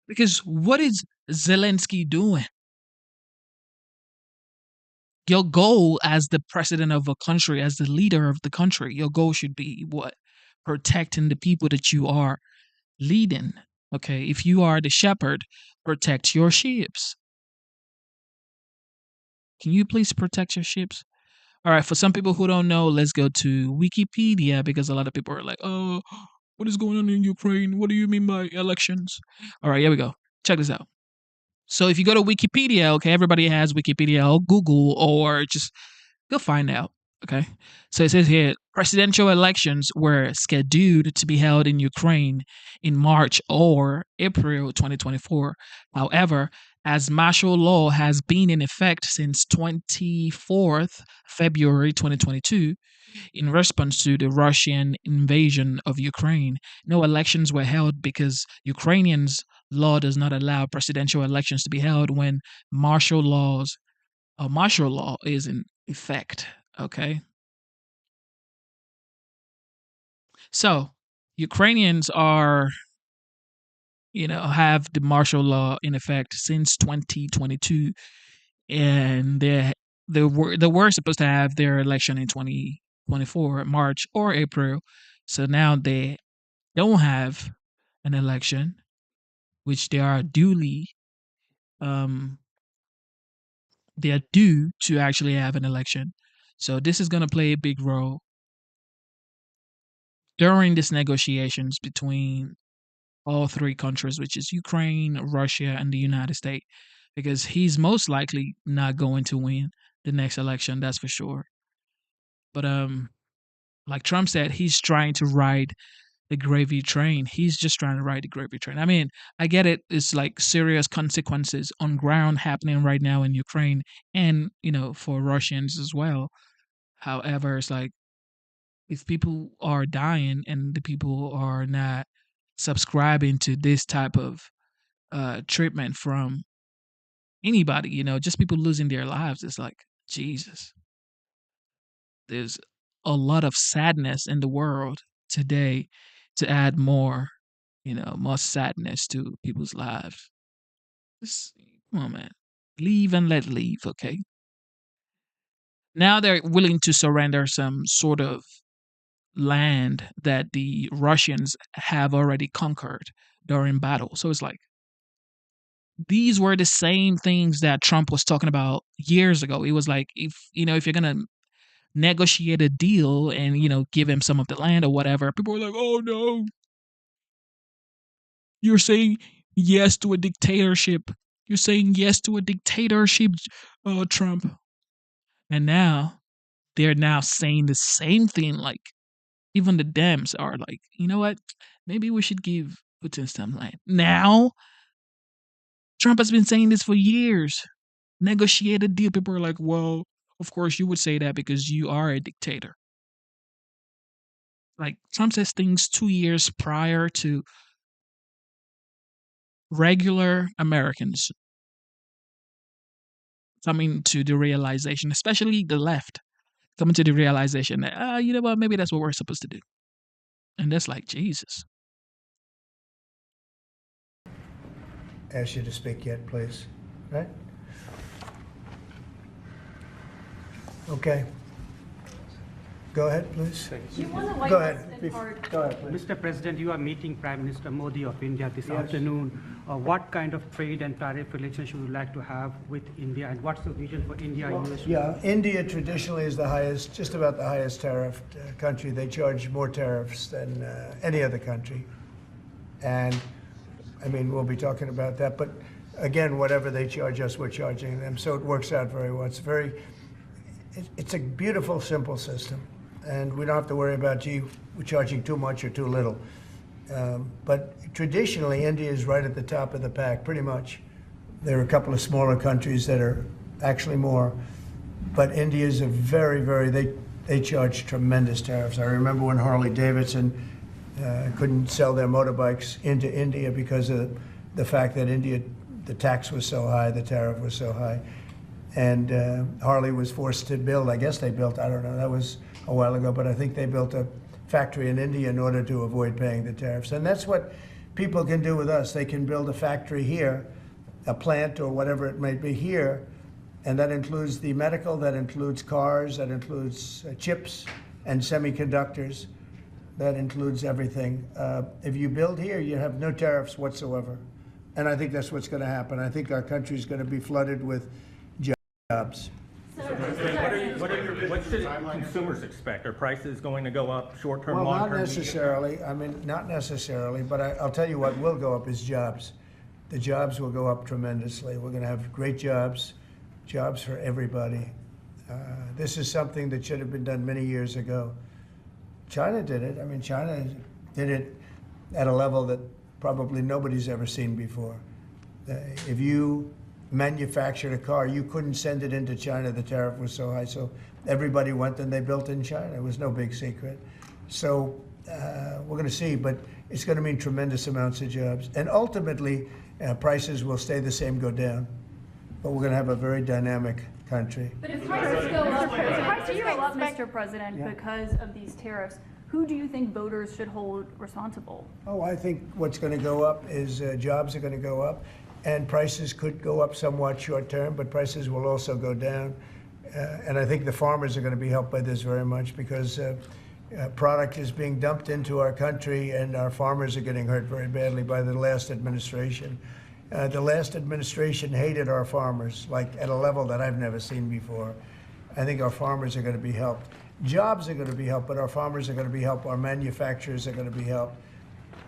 [SPEAKER 1] Because what is Zelensky doing? Your goal as the president of a country, as the leader of the country, your goal should be what? Protecting the people that you are leading. Okay, if you are the shepherd, protect your sheep. Can you please protect your sheep? All right, for some people who don't know, let's go to Wikipedia because a lot of people are like, oh, what is going on in Ukraine? What do you mean by elections? All right, here we go. Check this out. So if you go to Wikipedia, okay, everybody has Wikipedia or Google or just go find out. Okay. So it says here presidential elections were scheduled to be held in Ukraine in March or April 2024. However, as martial law has been in effect since 24th February 2022, in response to the Russian invasion of Ukraine, no elections were held because Ukrainians' law does not allow presidential elections to be held when martial law is in effect. Okay. So Ukrainians are, have the martial law in effect since 2022, and they were supposed to have their election in 2024, March or April. So now they don't have an election, which they are they are due to actually have an election. So this is going to play a big role during these negotiations between all three countries, which is Ukraine, Russia, and the United States, because he's most likely not going to win the next election, that's for sure. But like Trump said, he's trying to ride the gravy train. He's just trying to ride the gravy train. I mean, I get it. It's like serious consequences on ground happening right now in Ukraine and, for Russians as well. However, it's like if people are dying and the people are not subscribing to this type of treatment from anybody, just people losing their lives, it's like, Jesus. There's a lot of sadness in the world today to add more, more sadness to people's lives. Just, come on, man. Leave and let leave, okay? Now they're willing to surrender some sort of land that the Russians have already conquered during battle. So it's like, these were the same things that Trump was talking about years ago. It was like, if you're gonna negotiate a deal and give him some of the land or whatever, people were like, oh no, you're saying yes to a dictatorship. You're saying yes to a dictatorship, Trump. And now they're now saying the same thing. Like, even the Dems are like, you know what, maybe we should give Putin some land. Now Trump has been saying this for years. Negotiate a deal. People are like, well, of course you would say that because you are a dictator. Like, Trump says things 2 years prior to regular Americans coming to the realization, especially the left, coming to the realization that, you know what, maybe that's what we're supposed to do. And that's like, Jesus.
[SPEAKER 18] Ask you to speak yet, please. Right? Okay. Go ahead, please. Go ahead. Go ahead, please.
[SPEAKER 10] Mr. President, you are meeting Prime Minister Modi of India this afternoon. What kind of trade and tariff relationship would you like to have with India, and what's the vision for India-US?
[SPEAKER 18] Yeah, India traditionally is the highest, just about the highest tariffed country. They charge more tariffs than any other country. And, I mean, we'll be talking about that. But, again, whatever they charge us, we're charging them. So it works out very well. It's a beautiful, simple system. And we don't have to worry about, gee, we're charging too much or too little. But traditionally, India is right at the top of the pack, pretty much. There are a couple of smaller countries that are actually more. But India is a they charge tremendous tariffs. I remember when Harley-Davidson couldn't sell their motorbikes into India because of the fact that the tax was so high, the tariff was so high. And Harley was forced to build, I guess they built, I don't know, that was a while ago, but I think they built a factory in India in order to avoid paying the tariffs. And that's what people can do with us. They can build a factory here, a plant or whatever it may be here, and that includes the medical, that includes cars, that includes chips and semiconductors, that includes everything. If you build here, you have no tariffs whatsoever. And I think that's what's going to happen. I think our country is going to be flooded with jobs.
[SPEAKER 20] What should consumers expect? Are prices going to go up short-term,
[SPEAKER 18] well,
[SPEAKER 20] long-term?
[SPEAKER 18] Not necessarily. I mean, not necessarily. But I'll tell you what will go up is jobs. The jobs will go up tremendously. We're going to have great jobs for everybody. This is something that should have been done many years ago. China did it. I mean, China did it at a level that probably nobody's ever seen before. If you manufactured a car, you couldn't send it into China. The tariff was so high. So everybody went and they built in China. It was no big secret. So we're going to see, but it's going to mean tremendous amounts of jobs. And ultimately, prices will stay the same, go down. But we're going to have a very dynamic country.
[SPEAKER 21] But if prices go up, Mr. President, because of these tariffs, who do you think voters should hold responsible?
[SPEAKER 18] Oh, I think what's going to go up is jobs are going to go up. And prices could go up somewhat short term, but prices will also go down. And I think the farmers are going to be helped by this very much because product is being dumped into our country and our farmers are getting hurt very badly by the last administration. The last administration hated our farmers, like at a level that I've never seen before. I think our farmers are going to be helped. Jobs are going to be helped, but our farmers are going to be helped. Our manufacturers are going to be helped.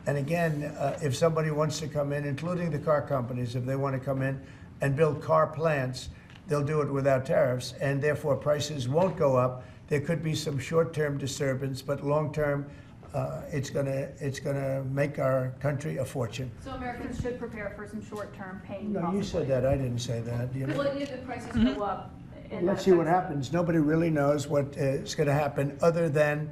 [SPEAKER 18] And again, if somebody wants to come in, including the car companies, if they want to come in and build car plants, they'll do it without tariffs, and therefore prices won't go up. There could be some short-term disturbance, but long-term, it's gonna make our country a fortune.
[SPEAKER 21] So Americans should prepare for some short-term pain.
[SPEAKER 18] No,
[SPEAKER 21] possibly.
[SPEAKER 18] you said that. I didn't say that. You know?
[SPEAKER 21] Well, if the prices go up. and
[SPEAKER 18] Let's
[SPEAKER 21] that
[SPEAKER 18] see what
[SPEAKER 21] affects-
[SPEAKER 18] happens. Nobody really knows what is going to happen, other than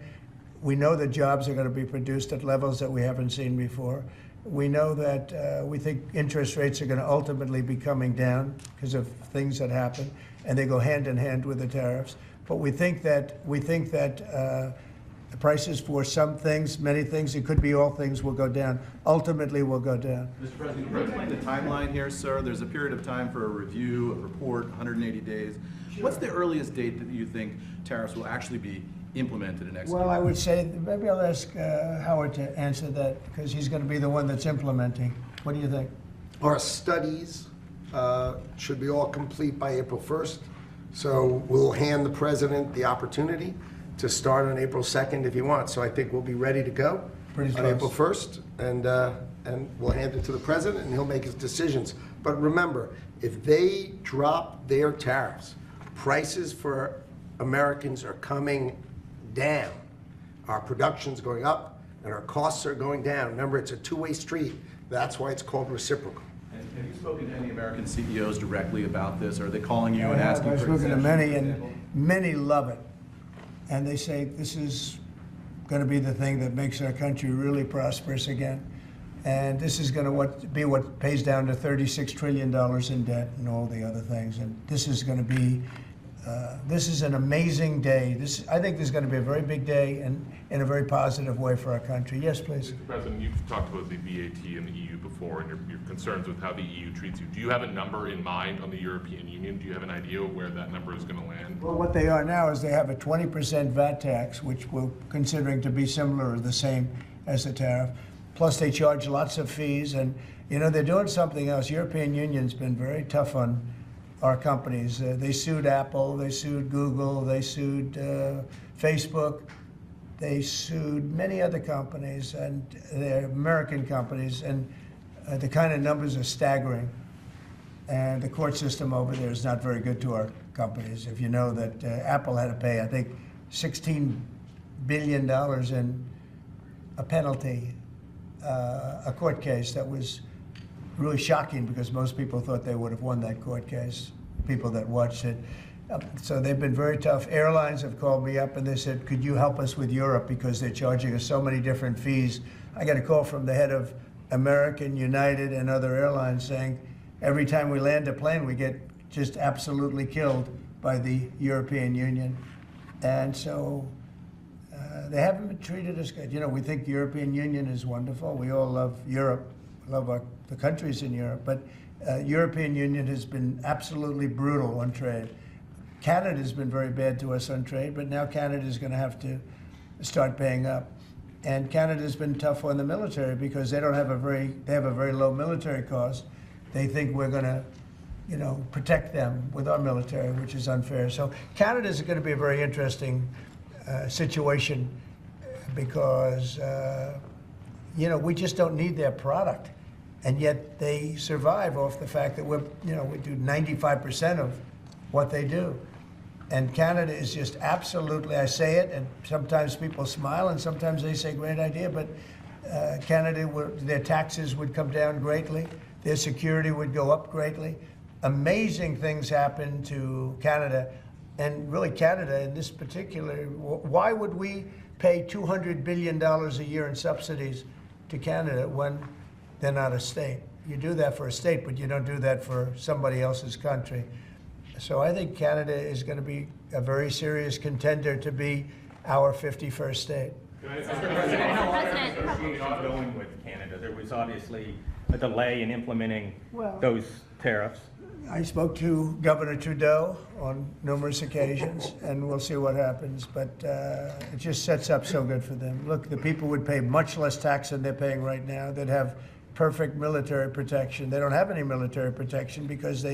[SPEAKER 18] we know that jobs are going to be produced at levels that we haven't seen before. We know that we think interest rates are going to ultimately be coming down because of things that happen, and they go hand in hand with the tariffs. But we think that the prices for some things, many things, it could be all things, will go down. Ultimately, will go down.
[SPEAKER 5] Mr. President, can you explain the timeline here, sir? There's a period of time for a review, a report, 180 days. What's the earliest date that you think tariffs will actually be implemented and executed?
[SPEAKER 18] Well, I would say, maybe I'll ask Howard to answer that, because he's going to be the one that's implementing. What do you think?
[SPEAKER 6] Our studies should be all complete by April 1st. So we'll hand the president the opportunity to start on April 2nd if he wants. So I think we'll be ready to go
[SPEAKER 18] Pretty
[SPEAKER 6] on
[SPEAKER 18] close.
[SPEAKER 6] April 1st, and we'll hand it to the president, and he'll make his decisions. But remember, if they drop their tariffs, prices for Americans are coming down. Our production's going up, and our costs are going down. Remember, it's a two-way street. That's why it's called reciprocal.
[SPEAKER 5] And have you spoken to any American CEOs directly about this? Are they calling you and
[SPEAKER 18] I have.
[SPEAKER 5] asking
[SPEAKER 18] I've
[SPEAKER 5] for
[SPEAKER 18] spoken to
[SPEAKER 5] exemptions?
[SPEAKER 18] many, and many love it. And they say this is going to be the thing that makes our country really prosperous again. And this is going to be what pays down to $36 trillion in debt and all the other things. And this is going to be, this is an amazing day. I think this is going to be a very big day, and in a very positive way for our country. Yes, please.
[SPEAKER 22] Mr. President, you've talked about the VAT and the EU before, and your concerns with how the EU treats you. Do you have a number in mind on the European Union? Do you have an idea where that number is going to land?
[SPEAKER 18] Well, what they are now is they have a 20% VAT tax, which we're considering to be similar or the same as the tariff. Plus, they charge lots of fees, and they're doing something else. European Union's been very tough on our companies. They sued Apple, they sued Google, they sued Facebook, they sued many other companies, and they're American companies, and the kind of numbers are staggering. And the court system over there is not very good to our companies. If you know that Apple had to pay, I think, $16 billion in a penalty, a court case that was really shocking, because most people thought they would have won that court case, people that watched it. So they've been very tough. Airlines have called me up and they said, could you help us with Europe, because they're charging us so many different fees. I got a call from the head of American, United, and other airlines saying, every time we land a plane, we get just absolutely killed by the European Union. And so they haven't been treated as good. We think the European Union is wonderful. We all love Europe, love the countries in Europe. But European Union has been absolutely brutal on trade. Canada's been very bad to us on trade, but now Canada's going to have to start paying up. And Canada's been tough on the military, because they have a very low military cost. They think we're going to, protect them with our military, which is unfair. So Canada's going to be a very interesting situation, because, we just don't need their product. And yet they survive off the fact that we do 95% of what they do. And Canada is just absolutely, I say it, and sometimes people smile and sometimes they say, great idea, but Canada, their taxes would come down greatly. Their security would go up greatly. Amazing things happen to Canada. And really Canada in this particular, why would we pay $200 billion a year in subsidies to Canada when they're not a state? You do that for a state, but you don't do that for somebody else's country. So I think Canada is going to be a very serious contender to be our 51st state.
[SPEAKER 20] Mr. President, how are negotiations going with Canada? There was obviously a delay in implementing those tariffs.
[SPEAKER 18] I spoke to Governor Trudeau on numerous occasions, and we'll see what happens. But it just sets up so good for them. Look, the people would pay much less tax than they're paying right now. They'd have perfect military protection. They don't have any military protection because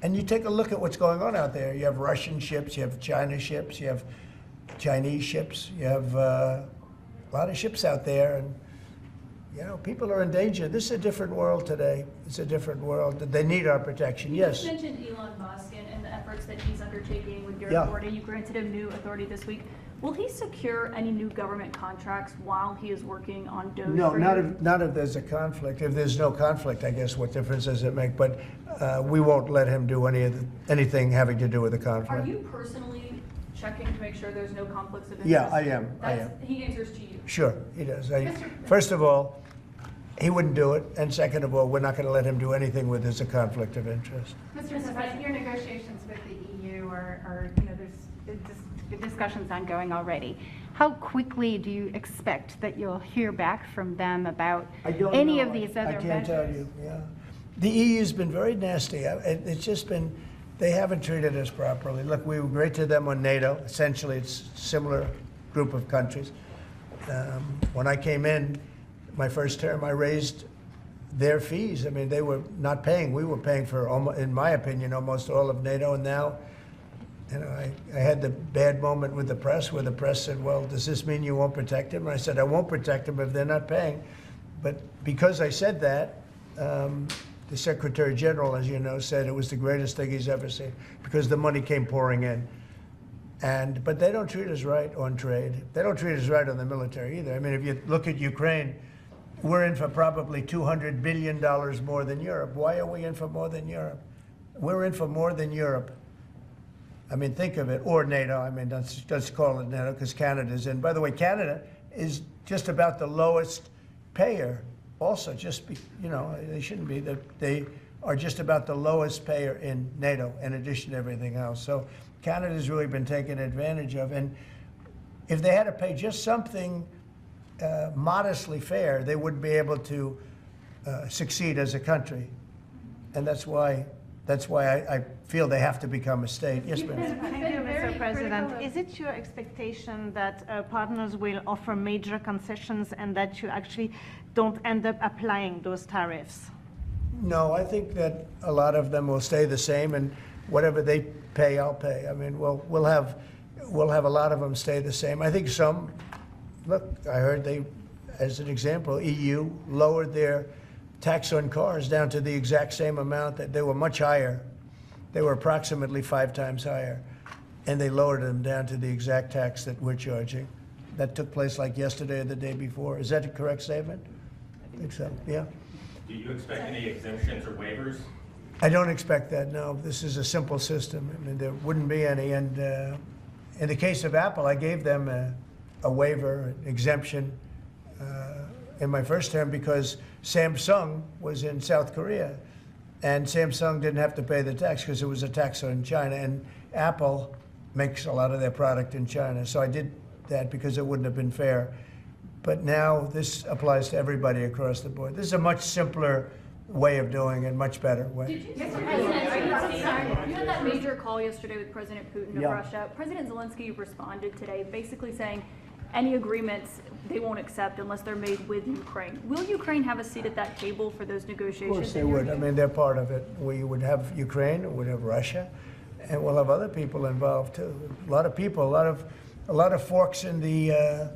[SPEAKER 18] and you take a look at what's going on out there. You have Russian ships, you have China ships, you have Chinese ships, you have a lot of ships out there, and people are in danger. This is a different world today. It's a different world. They need our protection. Yes.
[SPEAKER 21] You mentioned Elon Musk and the efforts that he's undertaking with your
[SPEAKER 18] Yeah.
[SPEAKER 21] authority. You granted him new authority this week. Will he secure any new government contracts while he is working on Doge?
[SPEAKER 18] No,
[SPEAKER 21] for
[SPEAKER 18] not
[SPEAKER 21] you?
[SPEAKER 18] if there's a conflict. If there's no conflict, I guess what difference does it make? But we won't let him do anything having to do with the conflict.
[SPEAKER 21] Are you personally checking to make sure there's no conflicts of interest?
[SPEAKER 18] Yeah, I am.
[SPEAKER 21] He answers to you.
[SPEAKER 18] Sure, he does. First of all, he wouldn't do it, and second of all, we're not going to let him do anything where there's a conflict of interest.
[SPEAKER 7] Mr. President, your negotiations with the EU are there's discussions ongoing already. How quickly do you expect that you'll hear back from them about any of these other measures?
[SPEAKER 18] I can't tell you, yeah. The EU's been very nasty. It's just been, they haven't treated us properly. Look, we were great to them on NATO. Essentially, it's a similar group of countries. When I came in, my first term, I raised their fees. I mean, they were not paying. We were paying for, in my opinion, almost all of NATO. And now, you know, I had the bad moment with the press where the press said, well, does this mean you won't protect them? And I said, I won't protect them if they're not paying. But because I said that, the Secretary General, as you know, said it was the greatest thing he's ever seen because the money came pouring in. But they don't treat us right on trade. They don't treat us right on the military either. I mean, if you look at Ukraine, we're in for probably $200 billion more than Europe. Why are we in for more than Europe? We're in for more than Europe. I mean, think of it, or NATO. I mean, let's call it NATO because Canada's in. By the way, Canada is just about the lowest payer. Also, they shouldn't be. They are just about the lowest payer in NATO, in addition to everything else. So Canada's really been taken advantage of. And if they had to pay just something modestly fair, they wouldn't be able to succeed as a country. And that's why I feel they have to become a state. Yes, ma'am.
[SPEAKER 7] Thank you, Mr. President. Is it your expectation that partners will offer major concessions and that you actually don't end up applying those tariffs?
[SPEAKER 18] No, I think that a lot of them will stay the same, and whatever they pay, I'll pay. I mean, we'll have a lot of them stay the same. I think some. Look, I heard as an example, EU lowered their tax on cars down to the exact same amount that they were much higher. They were approximately 5 times higher, and they lowered them down to the exact tax that we're charging. That took place like yesterday or the day before. Is that a correct statement? I think so, yeah.
[SPEAKER 20] Do you expect any exemptions or waivers?
[SPEAKER 18] I don't expect that, no. This is a simple system. I mean, there wouldn't be any. And in the case of Apple, I gave them a waiver, an exemption in my first term because Samsung was in South Korea. And Samsung didn't have to pay the tax because it was a tax on China. And Apple makes a lot of their product in China. So I did that because it wouldn't have been fair. But now this applies to everybody across the board. This is a much simpler way of doing it, much better way.
[SPEAKER 21] You had that major call yesterday with President Putin of Russia. President Zelensky responded today basically saying any agreements they won't accept unless they're made with Ukraine. Will Ukraine have a seat at that table for those negotiations?
[SPEAKER 18] Of course they would. I mean, they're part of it. We would have Ukraine, we would have Russia, and we'll have other people involved too. A lot of people, a lot of forks in the.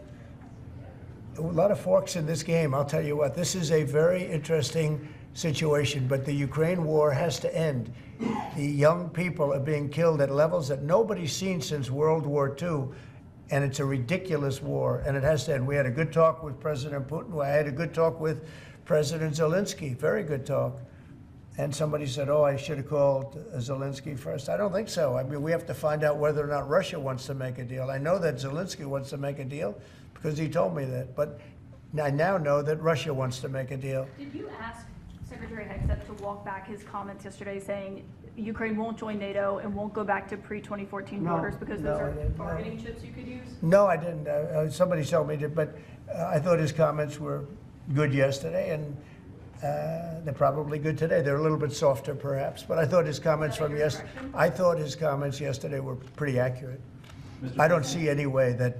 [SPEAKER 18] A lot of forks in this game. I'll tell you what, this is a very interesting situation, but the Ukraine war has to end. The young people are being killed at levels that nobody's seen since World War II, and it's a ridiculous war, and it has to end. We had a good talk with President Putin. I had a good talk with President Zelensky, very good talk. And somebody said, oh, I should have called Zelensky first. I don't think so. I mean, we have to find out whether or not Russia wants to make a deal. I know that Zelensky wants to make a deal, because he told me that. But I now know that Russia wants to make a deal.
[SPEAKER 21] Did you ask Secretary Hegseth to walk back his comments yesterday saying Ukraine won't join NATO and won't go back to pre-2014 borders because those are bargaining chips you could use?
[SPEAKER 18] No, I didn't. Somebody told me to, but I thought his comments were good yesterday, and they're probably good today. They're a little bit softer, perhaps, but I thought his comments yesterday were pretty accurate. I don't see any way that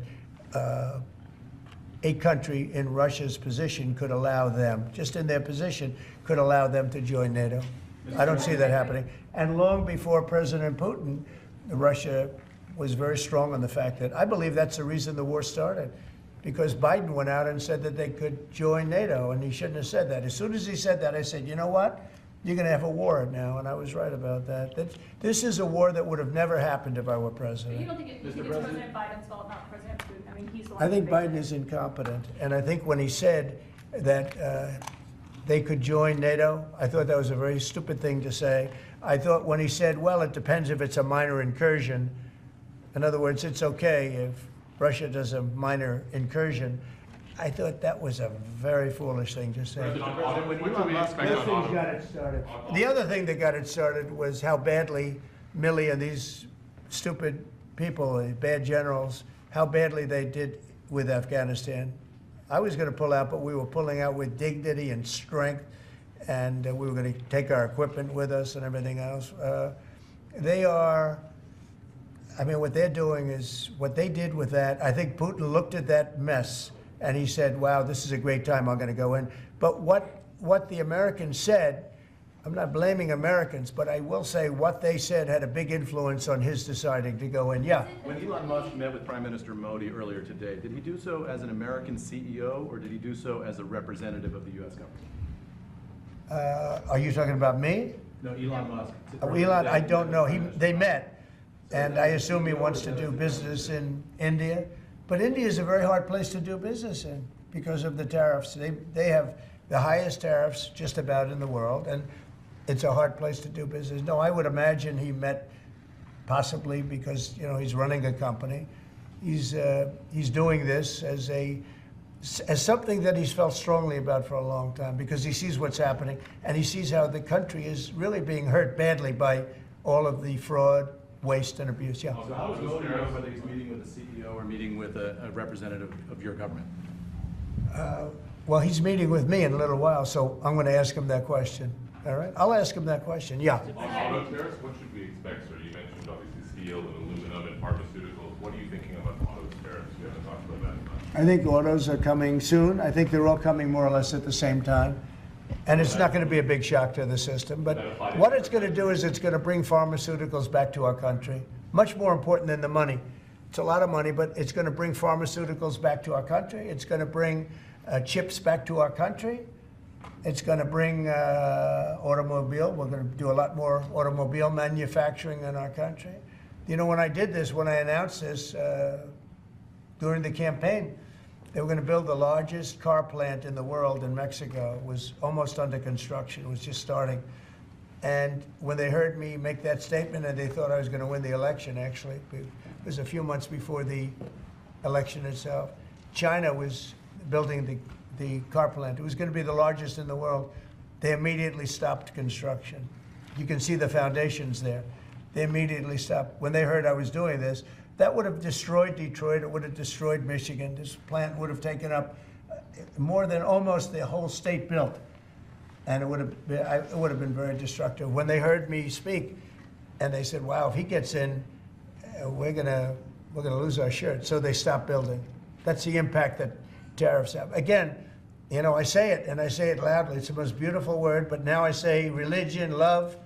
[SPEAKER 18] a country in Russia's position could allow them, just in their position, could allow them to join NATO. I don't see that happening. And long before President Putin, Russia was very strong on the fact that, I believe that's the reason the war started, because Biden went out and said that they could join NATO, and he shouldn't have said that. As soon as he said that, I said, you know what? you're going to have a war now, and I was right about that. This is a war that would have never happened if I were president.
[SPEAKER 21] You don't think it's President Biden's fault, not President Putin? I mean, he's the one.
[SPEAKER 18] I think
[SPEAKER 21] who made
[SPEAKER 18] Biden is incompetent, and I think when he said that they could join NATO, I thought that was a very stupid thing to say. I thought when he said, well, it depends if it's a minor incursion. In other words, it's okay if Russia does a minor incursion. I thought that was a very foolish thing to say.
[SPEAKER 22] When can we expect on auto?
[SPEAKER 18] Got it started. The other thing that got it started was how badly Milley and these stupid people, bad generals, how badly they did with Afghanistan. I was going to pull out, but we were pulling out with dignity and strength, and we were going to take our equipment with us and everything else. They are, I mean, what they're doing is, what they did with that, I think Putin looked at that mess and he said, wow, this is a great time, I'm going to go in. But what the Americans said, I'm not blaming Americans, but I will say what they said had a big influence on his deciding to go in. Yeah.
[SPEAKER 5] When Elon Musk met with Prime Minister Modi earlier today, did he do so as an American CEO or did he do so as a representative of the U.S. government?
[SPEAKER 18] Are you talking about me?
[SPEAKER 5] No, Elon Musk.
[SPEAKER 18] Elon, I don't know. They met, and I assume he wants to do business in India. But India is a very hard place to do business in because of the tariffs. They have the highest tariffs just about in the world, and it's a hard place to do business. No, I would imagine he met possibly because, you know, he's running a company. He's doing this as something that he's felt strongly about for a long time because he sees what's happening and he sees how the country is really being hurt badly by all of the fraud, waste, and abuse. Yeah.
[SPEAKER 5] So how does Modi know whether he's meeting with a CEO or meeting with a representative of your government?
[SPEAKER 18] Well, he's meeting with me in a little while, so I'm going to ask him that question. All right? I'll ask him that question. Yeah.
[SPEAKER 22] On auto tariffs, what should we expect, sir? You mentioned obviously steel and aluminum and pharmaceuticals. What are you thinking about auto tariffs? We haven't talked about that much.
[SPEAKER 18] I think autos are coming soon. I think they're all coming more or less at the same time. And it's not going to be a big shock to the system. But what it's going to do is it's going to bring pharmaceuticals back to our country. Much more important than the money. It's a lot of money, but it's going to bring pharmaceuticals back to our country. It's going to bring chips back to our country. It's going to bring automobile. We're going to do a lot more automobile manufacturing in our country. You know, when I did this, when I announced this during the campaign, they were going to build the largest car plant in the world in Mexico. It was almost under construction. It was just starting. And when they heard me make that statement, and they thought I was going to win the election, actually, it was a few months before the election itself, China was building the car plant. It was going to be the largest in the world. They immediately stopped construction. You can see the foundations there. They immediately stopped. When they heard I was doing this, that would have destroyed Detroit. It would have destroyed Michigan. This plant would have taken up more than almost the whole state built. And it would have been very destructive. When they heard me speak, and they said, wow, if he gets in, we're gonna lose our shirt. So they stopped building. That's the impact that tariffs have. Again, you know, I say it, and I say it loudly. It's the most beautiful word, but now I say religion, love,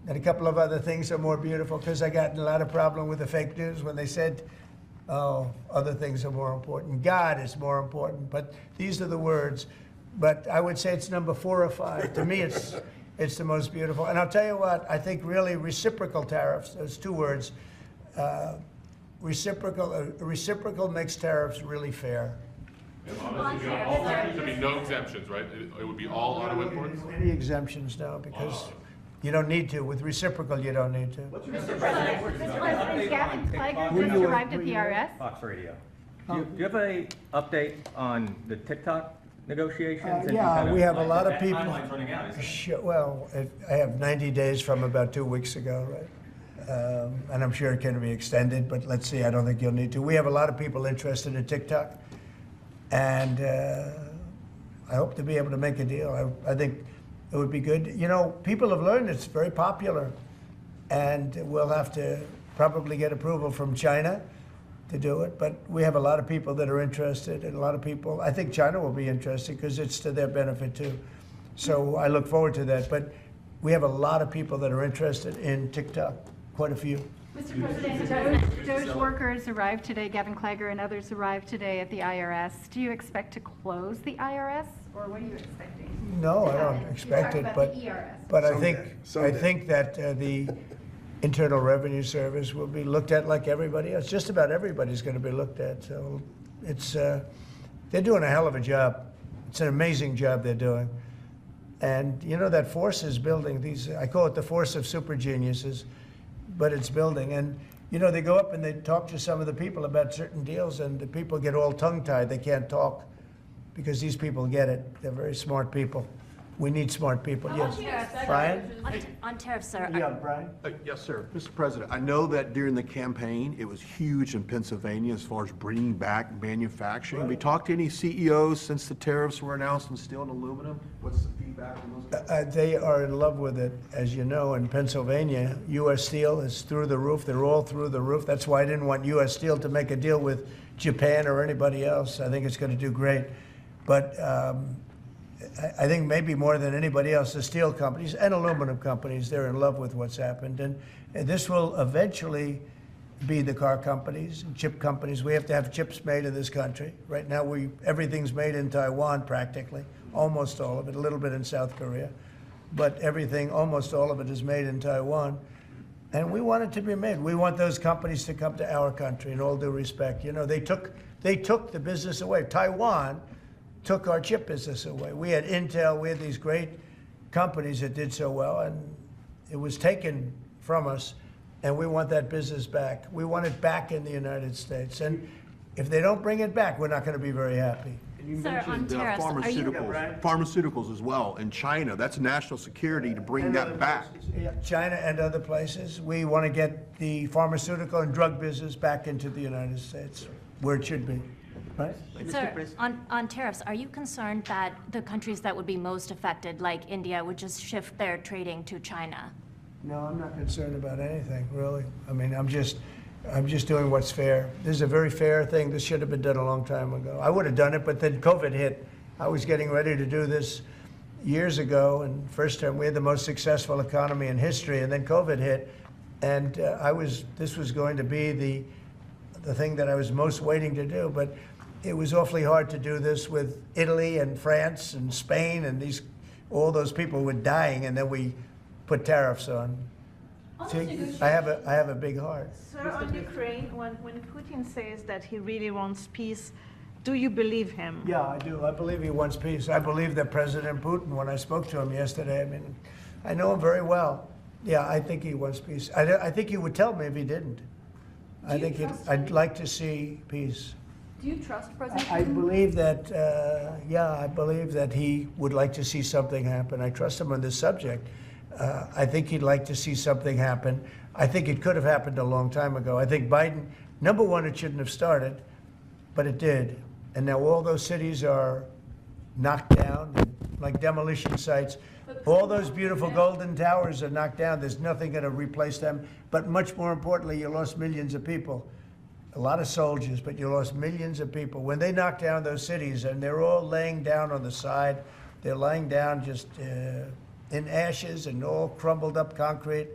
[SPEAKER 18] and a couple of other things are more beautiful because I got in a lot of problem with the fake news when they said, oh, other things are more important. God is more important, but these are the words. But I would say it's number 4 or 5. To me, it's the most beautiful. And I'll tell you what, I think really reciprocal tariffs, those 2 words, reciprocal makes tariffs really fair.
[SPEAKER 22] Honestly, all countries, there'd be no exemptions, right? It would be all auto imports?
[SPEAKER 18] Any exemptions now because you don't need to. With reciprocal, you don't need to.
[SPEAKER 21] Mr. President, Gavin Tiger just arrived at PRS.
[SPEAKER 20] Fox Radio. Do you have a update on the TikTok negotiations?
[SPEAKER 18] Yeah, we have a lot of people.
[SPEAKER 20] Timeline's running out, isn't it?
[SPEAKER 18] Sure, well, I have 90 days from about 2 weeks ago, right? And I'm sure it can be extended, but let's see. I don't think you'll need to. We have a lot of people interested in TikTok, and I hope to be able to make a deal. I think it would be good. You know, people have learned it's very popular, and we'll have to probably get approval from China to do it. But we have a lot of people that are interested, and a lot of people, I think China will be interested because it's to their benefit too. So I look forward to that. But we have a lot of people that are interested in TikTok, quite a few.
[SPEAKER 7] Mr. President, Doge workers arrived today, Gavin Klager and others arrived today at the IRS. Do you expect to close the IRS, or what are you expecting?
[SPEAKER 18] No, I don't expect it, but I think that the Internal Revenue Service will be looked at like everybody else. Just about everybody's going to be looked at. So it's they're doing a hell of a job. It's an amazing job they're doing. And you know, that force is building these, I call it the force of super geniuses, but it's building. And you know, they go up and they talk to some of the people about certain deals, and the people get all tongue-tied. They can't talk because these people get it. They're very smart people. We need smart people. Yes. Brian?
[SPEAKER 13] On tariffs, sir.
[SPEAKER 18] Yeah, Brian?
[SPEAKER 15] Yes, sir. Mr. President, I know that during the campaign, it was huge in Pennsylvania as far as bringing back manufacturing. Have we talked to any CEOs since the tariffs were announced on steel and aluminum? What's the feedback from those guys?
[SPEAKER 18] They are in love with it. As you know, in Pennsylvania, U.S. Steel is through the roof. They're all through the roof. That's why I didn't want U.S. Steel to make a deal with Japan or anybody else. I think it's going to do great. But I think maybe more than anybody else, the steel companies and aluminum companies, they're in love with what's happened. And this will eventually be the car companies and chip companies. We have to have chips made in this country. Right now, everything's made in Taiwan practically, almost all of it, a little bit in South Korea. But everything, almost all of it is made in Taiwan. And we want it to be made. We want those companies to come to our country, in all due respect. You know, they took the business away. Taiwan took our chip business away. We had Intel, we had these great companies that did so well, and it was taken from us, and we want that business back. We want it back in the United States. And if they don't bring it back, we're not going to be very happy.
[SPEAKER 15] And you
[SPEAKER 13] Sir,
[SPEAKER 15] mentioned
[SPEAKER 13] on tariffs, are you-
[SPEAKER 15] pharmaceuticals as well in China. That's national security to bring that back.
[SPEAKER 18] China and other places, we want to get the pharmaceutical and drug business back into the United States, where it should be. Right?
[SPEAKER 13] Sir, on tariffs, are you concerned that the countries that would be most affected, like India, would just shift their trading to China?
[SPEAKER 18] No, I'm not concerned about anything, really. I mean, I'm just doing what's fair. This is a very fair thing. This should have been done a long time ago. I would have done it, but then COVID hit. I was getting ready to do this years ago, and first time we had the most successful economy in history, and then COVID hit, and this was going to be the thing that I was most waiting to do, but it was awfully hard to do this with Italy and France and Spain, and all those people were dying, and then we put tariffs on. See, I have a big heart.
[SPEAKER 17] Sir, on Ukraine, when Putin says that he really wants peace, do you believe him?
[SPEAKER 18] Yeah, I do. I believe he wants peace. I believe that President Putin, when I spoke to him yesterday, I mean, I know him very well. Yeah, I think he wants peace. I think he would tell me if he didn't. I'd like to see peace.
[SPEAKER 21] Do you trust President Putin?
[SPEAKER 18] I believe that, I believe that he would like to see something happen. I trust him on this subject. I think he'd like to see something happen. I think it could have happened a long time ago. I think Biden, number one, it shouldn't have started, but it did. And now all those cities are knocked down, like demolition sites. All those beautiful golden towers are knocked down. There's nothing going to replace them. But much more importantly, you lost millions of people. A lot of soldiers, but you lost millions of people. When they knocked down those cities, and they're all laying down on the side, they're laying down just in ashes and all crumbled up concrete.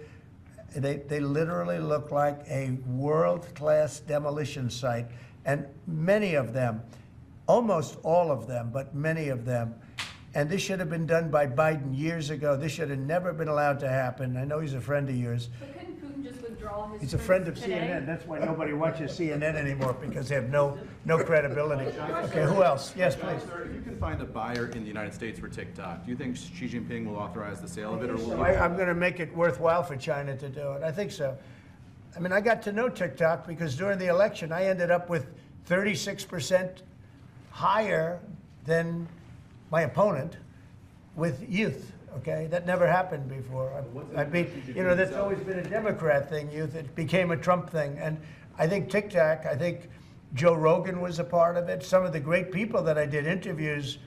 [SPEAKER 18] They literally look like a world-class demolition site. And many of them, almost all of them, but many of them, and this should have been done by Biden years ago. This should have never been allowed to happen. I know he's a friend of yours.
[SPEAKER 21] But couldn't Putin just withdraw his
[SPEAKER 18] He's a friend of
[SPEAKER 21] today?
[SPEAKER 18] CNN. That's why nobody watches CNN anymore, because they have no credibility. Okay, who else? Yes, please.
[SPEAKER 5] Sir, if you can find a buyer in the United States for TikTok, do you think Xi Jinping will authorize the sale of it, or will
[SPEAKER 18] I'm going to make it worthwhile for China to do it. I think so. I mean, I got to know TikTok because during the election, I ended up with 36% higher than my opponent with youth. Okay, that never happened before. That's always been a Democrat thing, youth. It became a Trump thing. And I think TikTok, I think Joe Rogan was a part of it. Some of the great people that I did interviews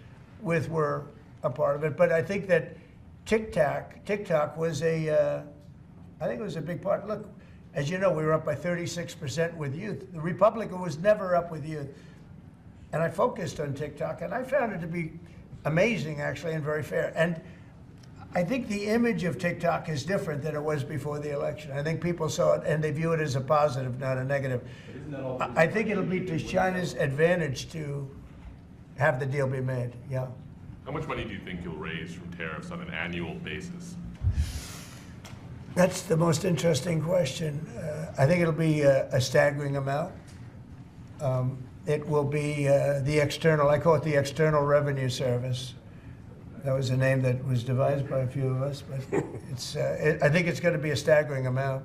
[SPEAKER 18] with were a part of it. But I think that TikTok was I think it was a big part. Look, as you know, we were up by 36% with youth. The Republican was never up with youth. And I focused on TikTok, and I found it to be amazing, actually, and very fair. And I think the image of TikTok is different than it was before the election. I think people saw it and they view it as a positive, not a negative. I think it'll be to China's advantage to have the deal be made, yeah.
[SPEAKER 22] How much money do you think you'll raise from tariffs on an annual basis?
[SPEAKER 18] That's the most interesting question. I think it'll be a staggering amount. It will be the external, I call it the External Revenue Service. That was a name that was devised by a few of us, but I think it's going to be a staggering amount.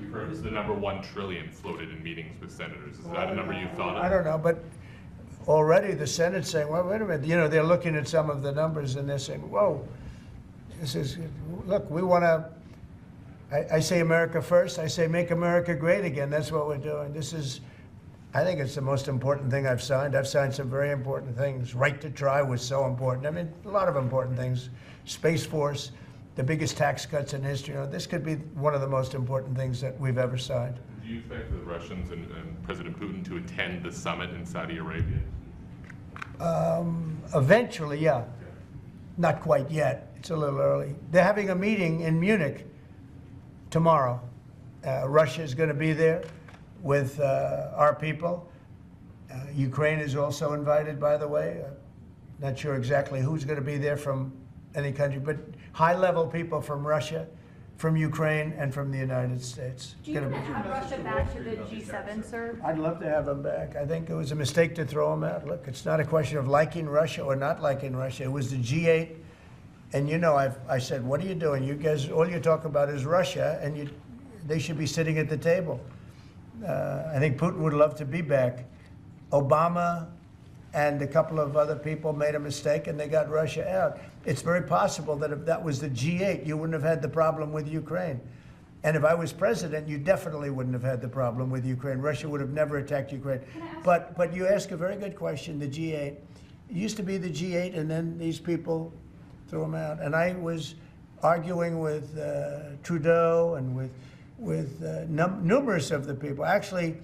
[SPEAKER 22] We've heard the number $1 trillion floated in meetings with senators. Is that a number you've thought of?
[SPEAKER 18] I don't know, but already the Senate's saying, well, wait a minute, they're looking at some of the numbers and they're saying, whoa, look, we want to, I say America first, I say make America great again. That's what we're doing. I think it's the most important thing I've signed. I've signed some very important things. Right to try was so important. I mean, a lot of important things. Space Force, the biggest tax cuts in history. This could be one of the most important things that we've ever signed.
[SPEAKER 22] Do you expect the Russians and President Putin to attend the summit in Saudi Arabia?
[SPEAKER 18] Eventually, yeah. Not quite yet. It's a little early. They're having a meeting in Munich tomorrow. Russia is going to be there with our people. Ukraine is also invited, by the way. Not sure exactly who's going to be there from any country, but high-level people from Russia, from Ukraine, and from the United States.
[SPEAKER 21] Do you want to have Russia back to the G7, sir?
[SPEAKER 18] I'd love to have them back. I think it was a mistake to throw them out. Look, it's not a question of liking Russia or not liking Russia. It was the G8, and I said, what are you doing? You guys, all you talk about is Russia, and they should be sitting at the table. I think Putin would love to be back. Obama and a couple of other people made a mistake and they got Russia out. It's very possible that if that was the G8, you wouldn't have had the problem with Ukraine. And if I was president, you definitely wouldn't have had the problem with Ukraine. Russia would have never attacked Ukraine. But you ask a very good question, the G8. It used to be the G8 and then these people threw them out. And I was arguing with Trudeau and with numerous of the people. Actually,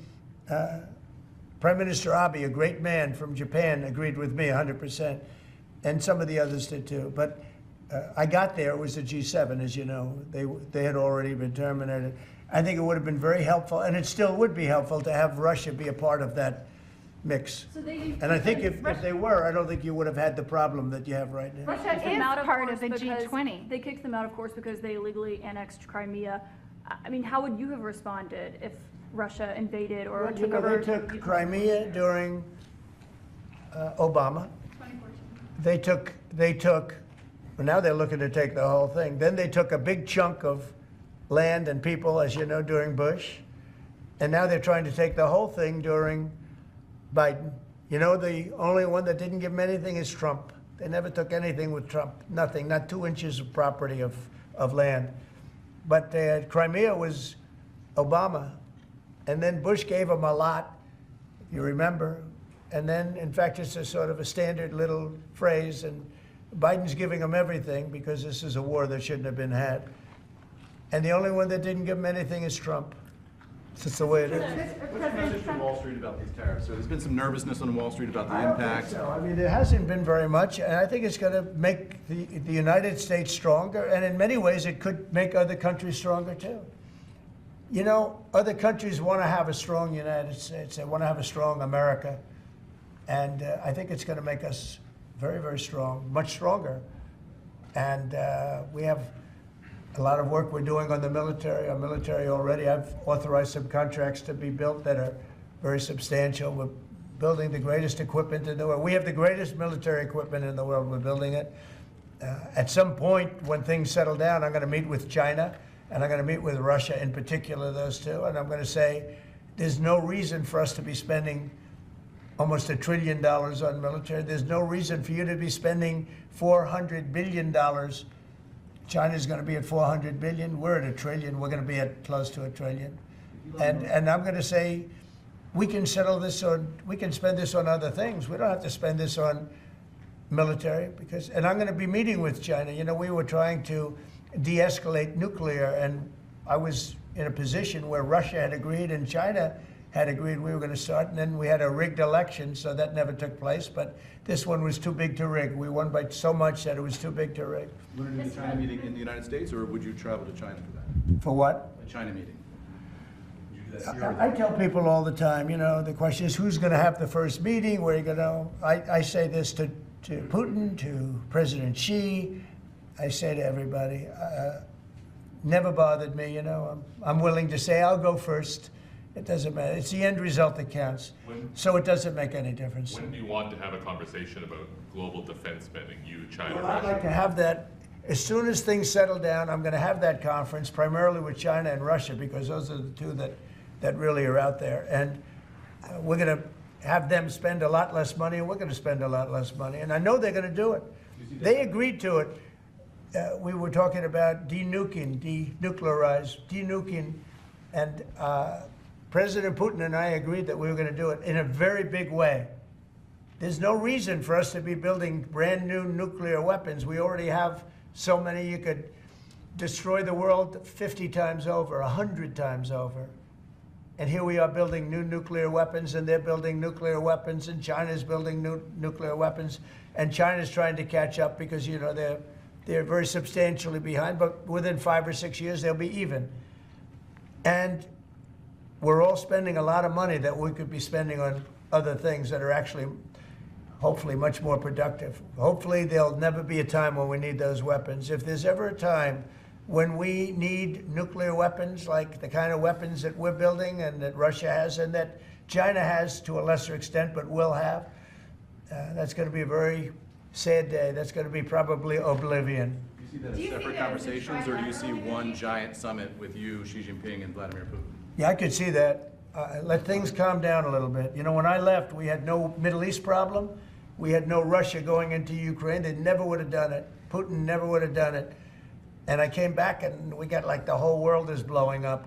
[SPEAKER 18] Prime Minister Abe, a great man from Japan, agreed with me 100%, and some of the others did too. But I got there, it was the G7, as you know. They had already been terminated. I think it would have been very helpful, and it still would be helpful to have Russia be a part of that mix. And I think if they were, I don't think you would have had the problem that you have right now.
[SPEAKER 21] Russia is part of the G20. They kicked them out, of course, because they illegally annexed Crimea. I mean, how would you have responded if Russia invaded or took over?
[SPEAKER 18] They took Crimea during Obama. They took, well, now they're looking to take the whole thing. Then they took a big chunk of land and people, as you know, during Bush. And now they're trying to take the whole thing during Biden. You know, the only one that didn't give them anything is Trump. They never took anything with Trump, nothing, not 2 inches of property of land. But Crimea was Obama. And then Bush gave him a lot, if you remember. And then, in fact, it's a sort of a standard little phrase. And Biden's giving them everything because this is a war that shouldn't have been had. And the only one that didn't give him anything is Trump. It's just the way it is.
[SPEAKER 5] What's the message from Wall Street about these tariffs? So there's been some nervousness on Wall Street about the impact.
[SPEAKER 18] So. I mean, there hasn't been very much, and I think it's going to make the United States stronger, and in many ways it could make other countries stronger too. You know, other countries want to have a strong United States. They want to have a strong America, and I think it's going to make us very, very strong, much stronger. And we have a lot of work we're doing on the military. Our military already, I've authorized some contracts to be built that are very substantial. We're building the greatest equipment in the world. We have the greatest military equipment in the world. We're building it. At some point, when things settle down, I'm going to meet with China, and I'm going to meet with Russia, in particular, those two, and I'm going to say, there's no reason for us to be spending almost $1 trillion on military. There's no reason for you to be spending $400 billion. China's going to be at 400 billion. We're at $1 trillion. We're going to be at close to $1 trillion. And I'm going to say, we can settle this on, we can spend this on other things. We don't have to spend this on military because, and I'm going to be meeting with China. You know, we were trying to de-escalate nuclear, and I was in a position where Russia had agreed and China had agreed we were going to start, and then we had a rigged election, so that never took place. But this one was too big to rig. We won by so much that it was too big to rig.
[SPEAKER 5] We're going to do the China meeting in the United States, or would you travel to China for that?
[SPEAKER 18] For what?
[SPEAKER 5] A China meeting. Would you do that here or
[SPEAKER 18] I
[SPEAKER 5] there?
[SPEAKER 18] tell people all the time, you know, the question is who's going to have the first meeting, where are you going to, I say this to Putin, to President Xi, I say to everybody, never bothered me, you know, I'm willing to say I'll go first. It doesn't matter. It's the end result that counts. So it doesn't make any difference.
[SPEAKER 22] When do you want to have a conversation about global defense spending, you, China,
[SPEAKER 18] Well,
[SPEAKER 22] Russia?
[SPEAKER 18] I'd like to have that, as soon as things settle down, I'm going to have that conference, primarily with China and Russia, because those are the two that really are out there. And we're going to have them spend a lot less money, and we're going to spend a lot less money. And I know they're going to do it. They agreed to it. We were talking about denuclearizing, and President Putin and I agreed that we were going to do it in a very big way. There's no reason for us to be building brand new nuclear weapons. We already have so many you could destroy the world 50 times over, 100 times over. And here we are building new nuclear weapons, and they're building nuclear weapons, and China's building new nuclear weapons, and China's trying to catch up because, you know, they're very substantially behind, but within 5 or 6 years they'll be even. And we're all spending a lot of money that we could be spending on other things that are actually, hopefully, much more productive. Hopefully, there'll never be a time when we need those weapons. If there's ever a time when we need nuclear weapons, like the kind of weapons that we're building and that Russia has and that China has to a lesser extent, but will have, that's going to be a very sad day. That's going to be probably oblivion.
[SPEAKER 5] Do you see that as separate conversations, or do you see one giant summit with you, Xi Jinping, and Vladimir Putin?
[SPEAKER 18] Yeah, I could see that. Let things calm down a little bit. You know, when I left, we had no Middle East problem. We had no Russia going into Ukraine. They never would have done it. Putin never would have done it. And I came back, and we got like the whole world is blowing up.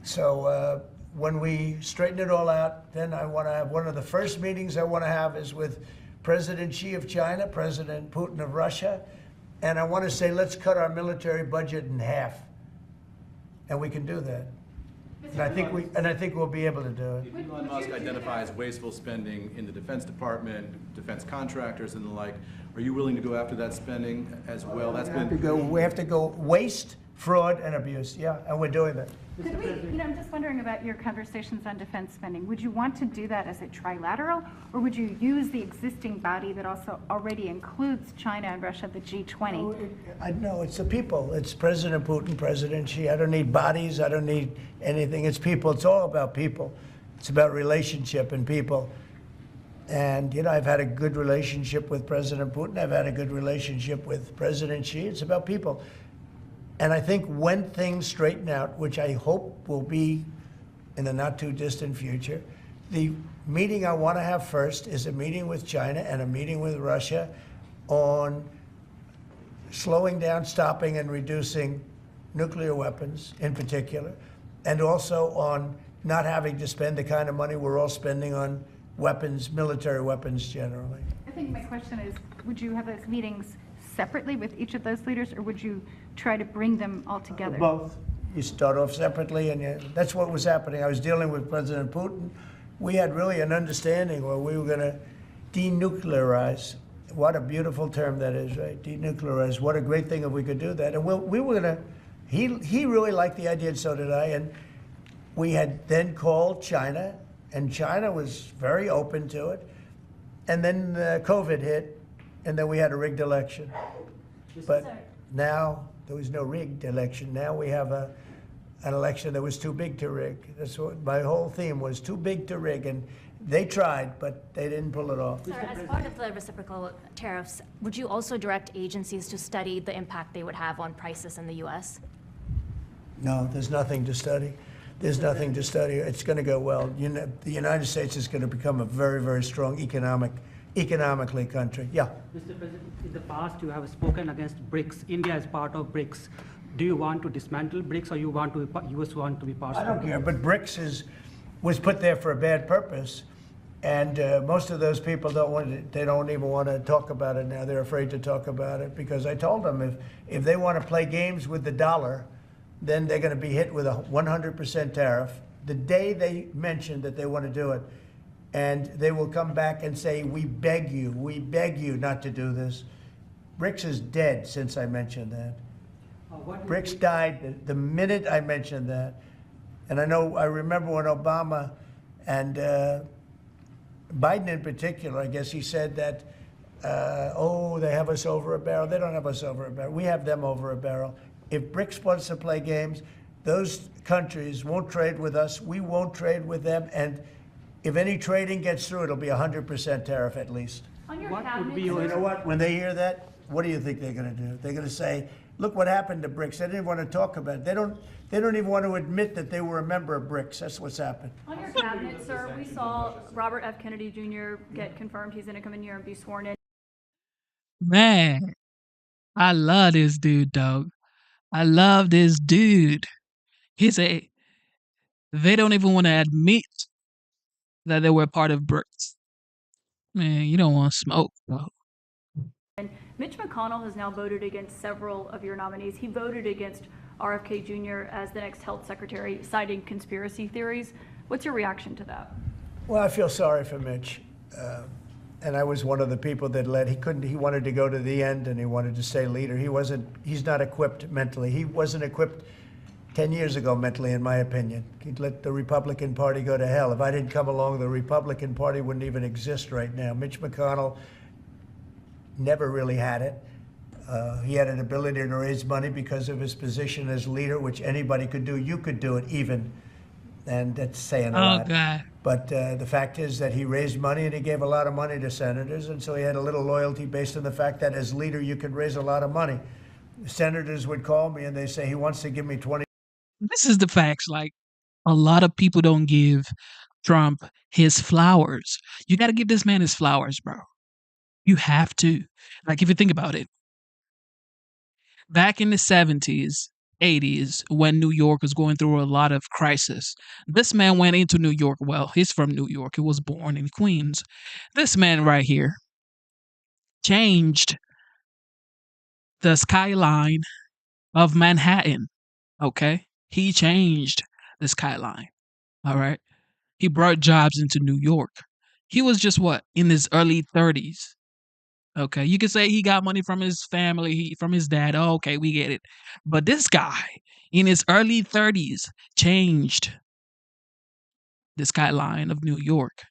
[SPEAKER 18] So when we straighten it all out, then I want to have one of the first meetings I want to have is with President Xi of China, President Putin of Russia, and I want to say, let's cut our military budget in half. And we can do that. And I think we'll be able to do it.
[SPEAKER 5] If Elon Musk identifies wasteful spending in the Defense Department, defense contractors and the like, are you willing to go after that spending as well?
[SPEAKER 18] We have to go waste, fraud, and abuse. Yeah, and we're doing that.
[SPEAKER 7] Could we, you know, I'm just wondering about your conversations on defense spending. Would you want to do that as a trilateral, or would you use the existing body that also already includes China and Russia, the G20?
[SPEAKER 18] No, it's the people. It's President Putin, President Xi. I don't need bodies. I don't need anything. It's people. It's all about people. It's about relationship and people. And, you know, I've had a good relationship with President Putin. I've had a good relationship with President Xi. It's about people. And I think when things straighten out, which I hope will be in the not too distant future, the meeting I want to have first is a meeting with China and a meeting with Russia on slowing down, stopping, and reducing nuclear weapons in particular, and also on not having to spend the kind of money we're all spending on weapons, military weapons generally.
[SPEAKER 7] I think my question is, would you have those meetings separately with each of those leaders, or would you try to bring them all together?
[SPEAKER 18] Both. You start off separately, and that's what was happening. I was dealing with President Putin. We had really an understanding where we were going to denuclearize. What a beautiful term that is, right? Denuclearize. What a great thing if we could do that. And we were going to, he really liked the idea, and so did I. And we had then called China, and China was very open to it. And then COVID hit, and then we had a rigged election. But now there was no rigged election. Now we have an election that was too big to rig. That's what my whole theme was, too big to rig. And they tried, but they didn't pull it off.
[SPEAKER 13] Sir, as part of the reciprocal tariffs, would you also direct agencies to study the impact they would have on prices in the U.S.?
[SPEAKER 18] No, there's nothing to study. There's nothing to study. It's going to go well. The United States is going to become a very, very strong economically country. Yeah.
[SPEAKER 10] Mr. President, in the past you have spoken against BRICS. India is part of BRICS. Do you want to dismantle BRICS, or U.S. want to be part of it?
[SPEAKER 18] I don't care, but BRICS was put there for a bad purpose. And most of those people they don't even want to talk about it now. They're afraid to talk about it because I told them if they want to play games with the dollar, then they're going to be hit with a 100% tariff, The day they mention that they want to do it, and they will come back and say, we beg you not to do this. BRICS is dead since I mentioned that. BRICS died the minute I mentioned that. And I remember when Obama and Biden in particular, I guess he said that, they have us over a barrel. They don't have us over a barrel. We have them over a barrel. If BRICS wants to play games, those countries won't trade with us. We won't trade with them. And if any trading gets through, it'll be 100% tariff at least.
[SPEAKER 21] On your
[SPEAKER 18] What
[SPEAKER 21] cabinet,
[SPEAKER 18] would be, you know what? When they hear that, what do you think they're going to do? They're going to say, look what happened to BRICS. They didn't want to talk about it. They don't even want to admit that they were a member of BRICS. That's what's happened.
[SPEAKER 21] On your cabinet, sir, we saw Robert F. Kennedy Jr. get confirmed. He's going to come in here and be sworn in.
[SPEAKER 1] Man, I love this dude, dog. I love this dude. He said they don't even want to admit that they were part of BRICS. Man, you don't want to smoke, bro.
[SPEAKER 21] And Mitch McConnell has now voted against several of your nominees. He voted against RFK Jr. as the next health secretary, citing conspiracy theories. What's your reaction to that?
[SPEAKER 18] Well, I feel sorry for Mitch. And I was one of the people that led. He wanted to go to the end and he wanted to stay leader. He's not equipped mentally. He wasn't equipped 10 years ago mentally, in my opinion. He'd let the Republican Party go to hell. If I didn't come along, the Republican Party wouldn't even exist right now. Mitch McConnell never really had it. He had an ability to raise money because of his position as leader, which anybody could do. You could do it even. And that's saying a lot.
[SPEAKER 1] God.
[SPEAKER 18] But the fact is that he raised money and he gave a lot of money to senators. And so he had a little loyalty based on the fact that as leader, you could raise a lot of money. Senators would call me and they say, he wants to give me 20.
[SPEAKER 1] This is the facts. Like, a lot of people don't give Trump his flowers. You got to give this man his flowers, bro. You have to. Like, if you think about it, back in the 70s, 80s, when New York was going through a lot of crisis, this man went into New York. Well, he's from New York. He was born in Queens. This man right here changed the skyline of Manhattan. Okay? He changed the skyline. All right? He brought jobs into New York. He was just what? In his early 30s. Okay, you could say he got money from his family, from his dad. Oh, okay, we get it. But this guy, in his early 30s, changed the skyline of New York.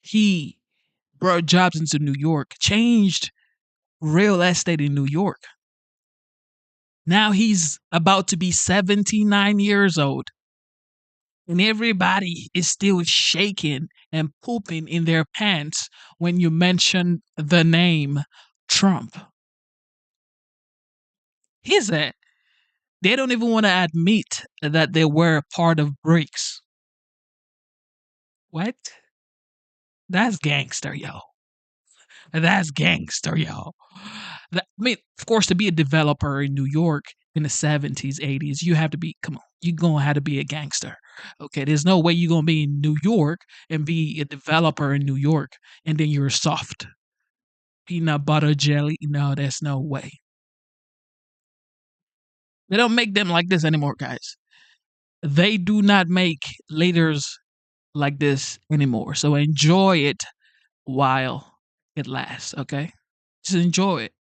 [SPEAKER 1] He brought jobs into New York, changed real estate in New York. Now he's about to be 79 years old. And everybody is still shaking and pooping in their pants when you mention the name Trump. Here's that. They don't even want to admit that they were part of BRICS. What? That's gangster, yo. That's gangster, yo. I mean, of course, to be a developer in New York in the 70s, 80s, you have to be, come on, you're going to have to be a gangster. Okay, there's no way you're going to be in New York and be a developer in New York and then you're soft. Peanut butter jelly. No, there's no way. They don't make them like this anymore, guys. They do not make leaders like this anymore. So enjoy it while it lasts, okay? Just enjoy it.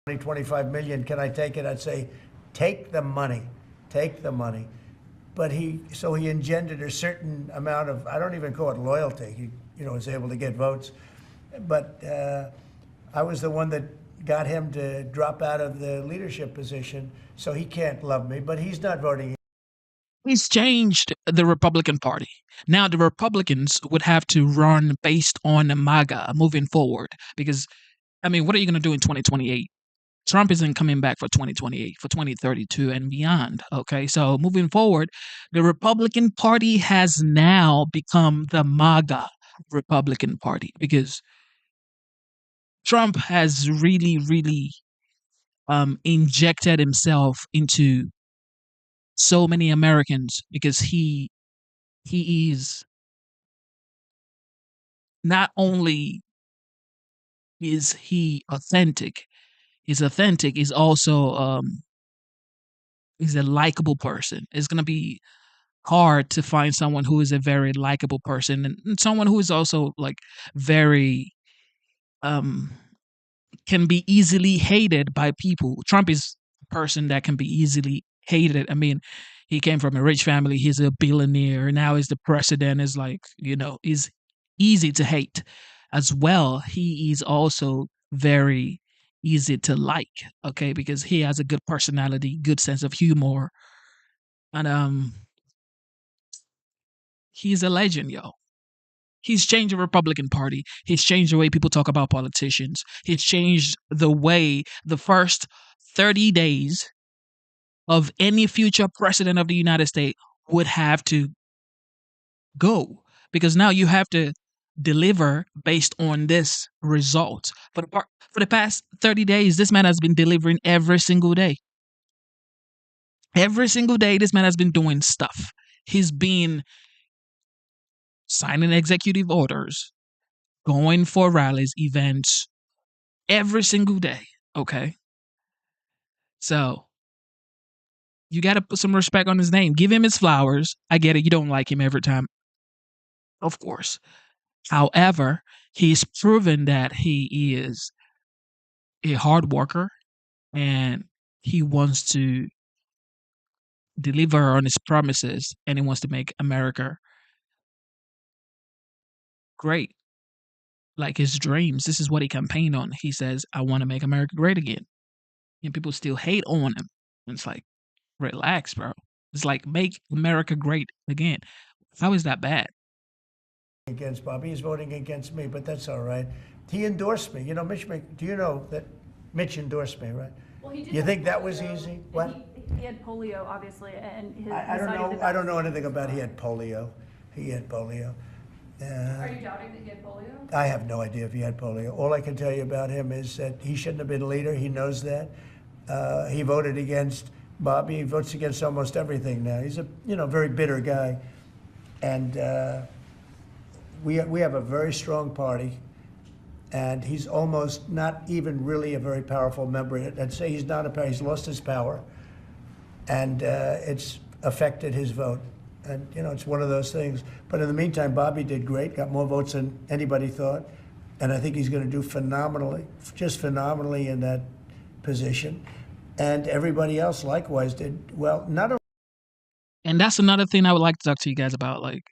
[SPEAKER 18] 25 million, can I take it? I'd say, take the money. Take the money. But he engendered a certain amount of, I don't even call it loyalty. He was able to get votes. But I was the one that got him to drop out of the leadership position, so he can't love me, but he's not voting.
[SPEAKER 1] He's changed the Republican Party. Now the Republicans would have to run based on MAGA moving forward because, I mean, what are you going to do in 2028? Trump isn't coming back for 2028, for 2032 and beyond. Okay, so moving forward, the Republican Party has now become the MAGA Republican Party because Trump has really, really injected himself into so many Americans because he is not only is he authentic, he's authentic, he's also he's a likable person. It's gonna be hard to find someone who is a very likable person and someone who is also like very um can be easily hated by people. Trump is a person that can be easily hated. I mean, he came from a rich family. He's a billionaire. Now he's the president. Is like, is easy to hate. As well, he is also very easy to like, okay, because he has a good personality, good sense of humor. And he's a legend, yo. He's changed the Republican Party. He's changed the way people talk about politicians. He's changed the way the first 30 days of any future president of the United States would have to go. Because now you have to deliver based on this result. For the past 30 days, this man has been delivering every single day. Every single day, this man has been doing stuff. He's been signing executive orders, going for rallies, events, every single day. Okay. So you got to put some respect on his name. Give him his flowers. I get it. You don't like him every time. Of course. However, he's proven that he is a hard worker and he wants to deliver on his promises and he wants to make America great. Like his dreams. This is what he campaigned on. He says, I want to make America great again. And people still hate on him. And it's like, relax, bro. It's like, make America great again. How is that bad?
[SPEAKER 18] Against Bobby. He's voting against me, but that's all right. He endorsed me. You know, do you know that Mitch endorsed me, right?
[SPEAKER 21] Well, he did.
[SPEAKER 18] You think that was easy? What?
[SPEAKER 21] He had polio, obviously, and
[SPEAKER 18] I don't know. I don't know anything about he had polio. He had polio.
[SPEAKER 21] Are you doubting that he had polio?
[SPEAKER 18] I have no idea if he had polio. All I can tell you about him is that he shouldn't have been leader. He knows that. He voted against Bobby. He votes against almost everything now. He's a very bitter guy, and we have a very strong party, and he's almost not even really a very powerful member. I'd say he's not he's lost his power, and it's affected his vote. And, it's one of those things. But in the meantime, Bobby did great, got more votes than anybody thought. And I think he's going to do phenomenally, just phenomenally in that position. And everybody else likewise did well.
[SPEAKER 1] And that's another thing I would like to talk to you guys about. Like,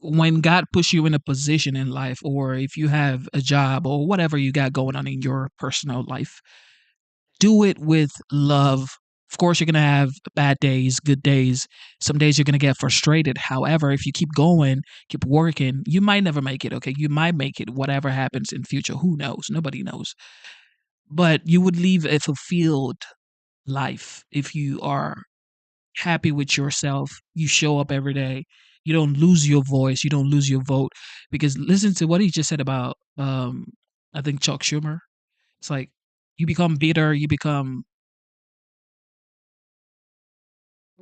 [SPEAKER 1] when God puts you in a position in life, or if you have a job or whatever you got going on in your personal life, do it with love. Of course, you're going to have bad days, good days. Some days you're going to get frustrated. However, if you keep going, keep working, you might never make it, okay? You might make it, whatever happens in future. Who knows? Nobody knows. But you would live a fulfilled life if you are happy with yourself. You show up every day. You don't lose your voice. You don't lose your vote. Because listen to what he just said about, I think, Chuck Schumer. It's like you become bitter. You become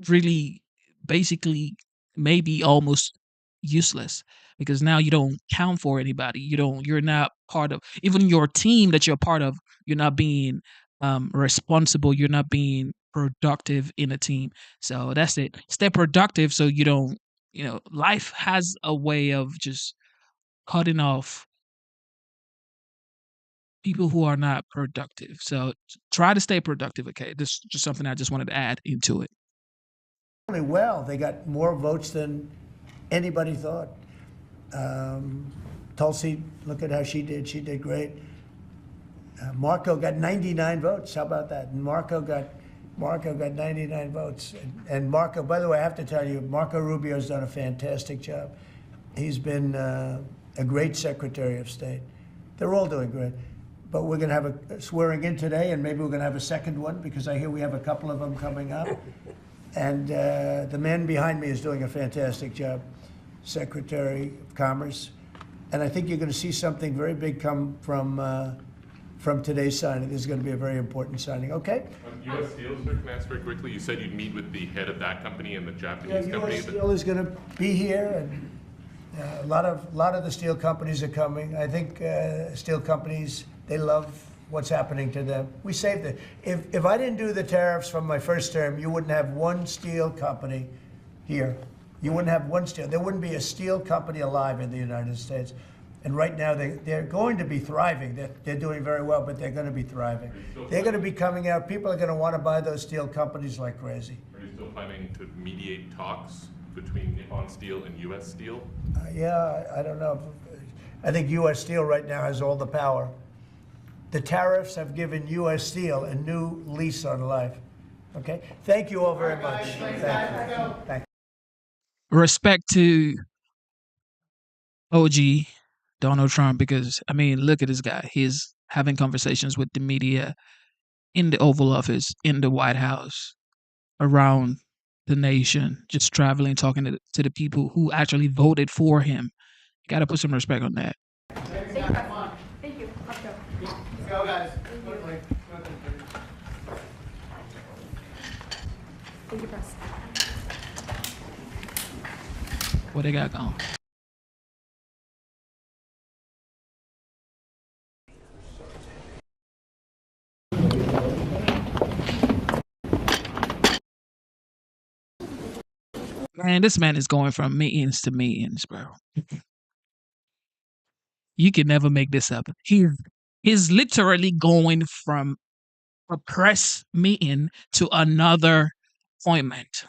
[SPEAKER 1] really basically maybe almost useless because now you don't count for anybody. You're not part of even your team that you're part of. You're not being responsible. You're not being productive in a team. So that's it. Stay productive so you don't, life has a way of just cutting off people who are not productive. So try to stay productive, okay? This is just something I just wanted to add into it.
[SPEAKER 18] Well, they got more votes than anybody thought. Tulsi, look at how she did. She did great. Marco got 99 votes. How about that? And Marco got 99 votes. And Marco, by the way, I have to tell you, Marco Rubio's done a fantastic job. He's been a great Secretary of State. They're all doing great. But we're going to have a swearing in today, and maybe we're going to have a second one because I hear we have a couple of them coming up. And the man behind me is doing a fantastic job, Secretary of Commerce. And I think you're going to see something very big come from today's signing. This is going to be a very important signing. Okay?
[SPEAKER 22] U.S. Steel, sir, can I ask very quickly? You said you'd meet with the head of that company and the Japanese company.
[SPEAKER 18] U.S. Steel is going to be here, and a lot of the steel companies are coming. I think steel companies, they love what's happening to them. We saved it. If I didn't do the tariffs from my first term, you wouldn't have one steel company here. You wouldn't have one steel. There wouldn't be a steel company alive in the United States. And right now, they're going to be thriving. They're doing very well, but they're going to be thriving. They're going to be coming out. People are going to want to buy those steel companies like crazy.
[SPEAKER 22] Are you still planning to mediate talks between Nippon Steel and U.S. Steel?
[SPEAKER 18] Yeah, I don't know. I think U.S. Steel right now has all the power. The tariffs have given U.S. Steel a new lease on life. Okay? Thank you all very much. Thank you. Thank you.
[SPEAKER 1] Respect to OG Donald Trump, because I mean, look at this guy. He's having conversations with the media in the Oval Office, in the White House, around the nation, just traveling, talking to the people who actually voted for him. Got to put some respect on that.
[SPEAKER 21] Thank you. Let's go.
[SPEAKER 5] Let's go, guys.
[SPEAKER 21] Thank you, press.
[SPEAKER 1] What they got going? Man, this man is going from meetings to meetings, bro. You can never make this up. He's literally going from a press meeting to another appointment.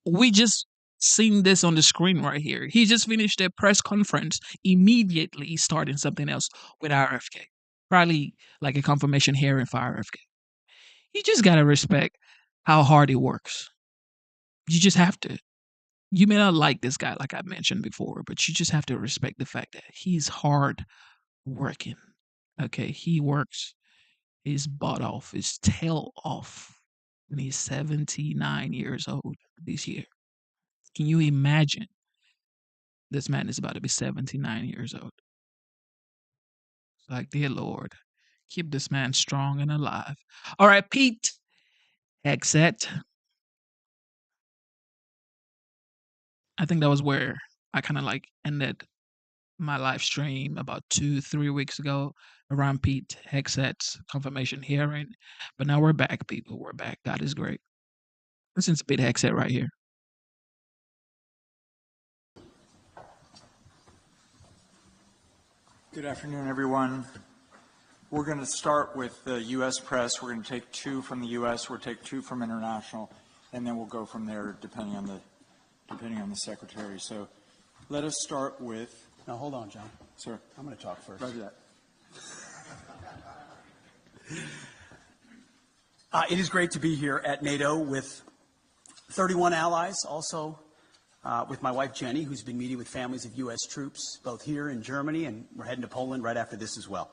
[SPEAKER 1] We just seen this on the screen right here. He just finished a press conference, immediately starting something else with RFK. Probably like a confirmation hearing for RFK. You just gotta respect how hard he works. You just have to. You may not like this guy, like I mentioned before, but you just have to respect the fact that he's hard working. Okay, he works his butt off, his tail off, and he's 79 years old this year. Can you imagine? This man is about to be 79 years old. Like, dear Lord, keep this man strong and alive. All right, Pete Hegseth. I think that was where I kind of like ended my live stream about 2-3 weeks ago around Pete Hegseth's confirmation hearing. But now we're back, people. We're back. God is great. Listen to Pete Hegseth right here.
[SPEAKER 9] Good afternoon, everyone. We're going to start with the U.S. press. We're going to take 2 from the U.S. We'll take 2 from international, and then we'll go from there depending on the secretary. So let us start with.
[SPEAKER 11] Now hold on, John.
[SPEAKER 9] Sir,
[SPEAKER 11] I'm going to talk first.
[SPEAKER 9] Roger that.
[SPEAKER 11] It is great to be here at NATO with 31 allies, also with my wife Jenny, who's been meeting with families of U.S. troops, both here in Germany, and we're heading to Poland right after this as well.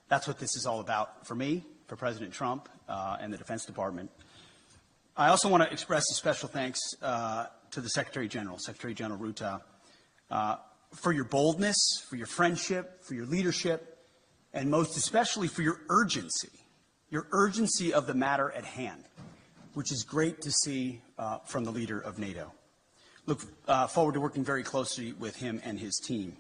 [SPEAKER 11] That's what this is all about for me, for President Trump, and the Defense Department. I also want to express a special thanks to the Secretary General, Secretary General Ruta, for your boldness, for your friendship, for your leadership, and most especially for your urgency of the matter at hand, which is great to see from the leader of NATO. Look forward to working very closely with him and his team.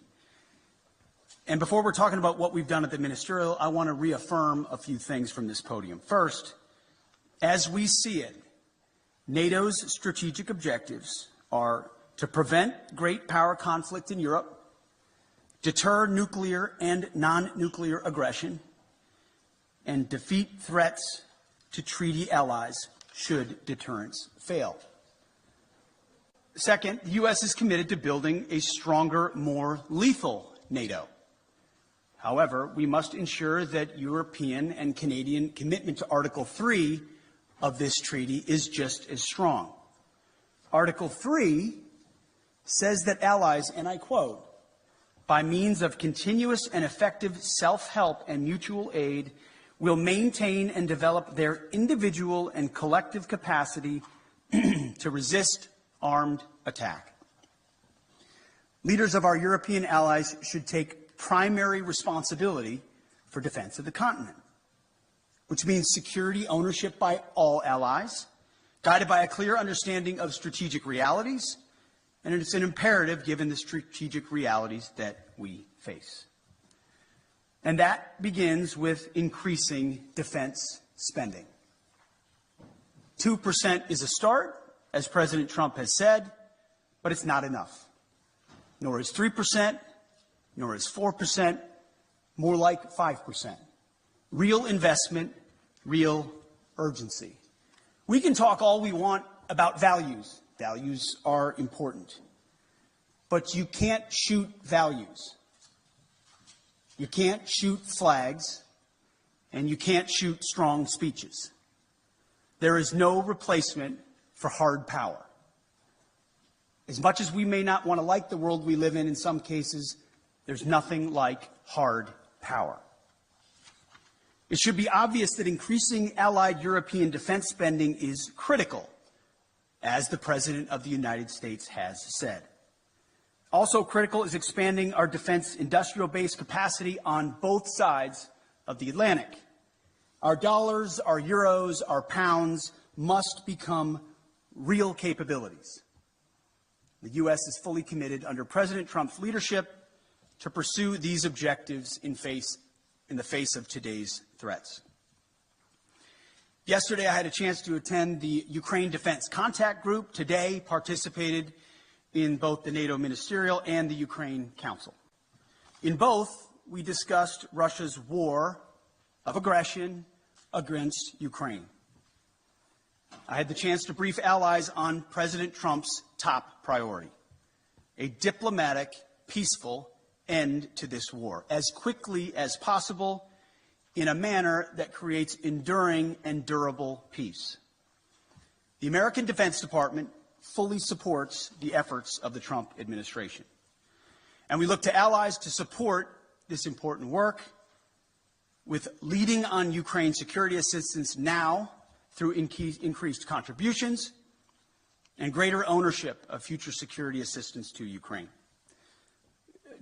[SPEAKER 11] And before we're talking about what we've done at the ministerial, I want to reaffirm a few things from this podium. First, as we see it, NATO's strategic objectives are to prevent great power conflict in Europe, deter nuclear and non-nuclear aggression, and defeat threats to treaty allies should deterrence fail. Second, the U.S. is committed to building a stronger, more lethal NATO. However, we must ensure that European and Canadian commitment to Article 3 of this treaty is just as strong. Article 3 says that allies, and I quote, by means of continuous and effective self-help and mutual aid, will maintain and develop their individual and collective capacity to resist armed attack. Leaders of our European allies should take primary responsibility for defense of the continent, which means security ownership by all allies, guided by a clear understanding of strategic realities, and it's an imperative given the strategic realities that we face. And that begins with increasing defense spending. 2% is a start, as President Trump has said, but it's not enough. Nor is 3%, nor is 4%, more like 5%. Real investment, real urgency. We can talk all we want about values. Values are important. But you can't shoot values. You can't shoot flags, and you can't shoot strong speeches. There is no replacement for hard power. As much as we may not want to like the world we live in some cases, there's nothing like hard power. It should be obvious that increasing allied European defense spending is critical, as the President of the United States has said. Also critical is expanding our defense industrial base capacity on both sides of the Atlantic. Our dollars, our euros, our pounds must become real capabilities. The U.S. is fully committed under President Trump's leadership to pursue these objectives in the face of today's threats. Yesterday, I had a chance to attend the Ukraine Defense Contact Group. Today, participated in both the NATO Ministerial and the Ukraine Council. In both, we discussed Russia's war of aggression against Ukraine. I had the chance to brief allies on President Trump's top priority, a diplomatic, peaceful end to this war, as quickly as possible, in a manner that creates enduring and durable peace. The American Defense Department fully supports the efforts of the Trump administration. And we look to allies to support this important work with leading on Ukraine security assistance now through increased contributions and greater ownership of future security assistance to Ukraine.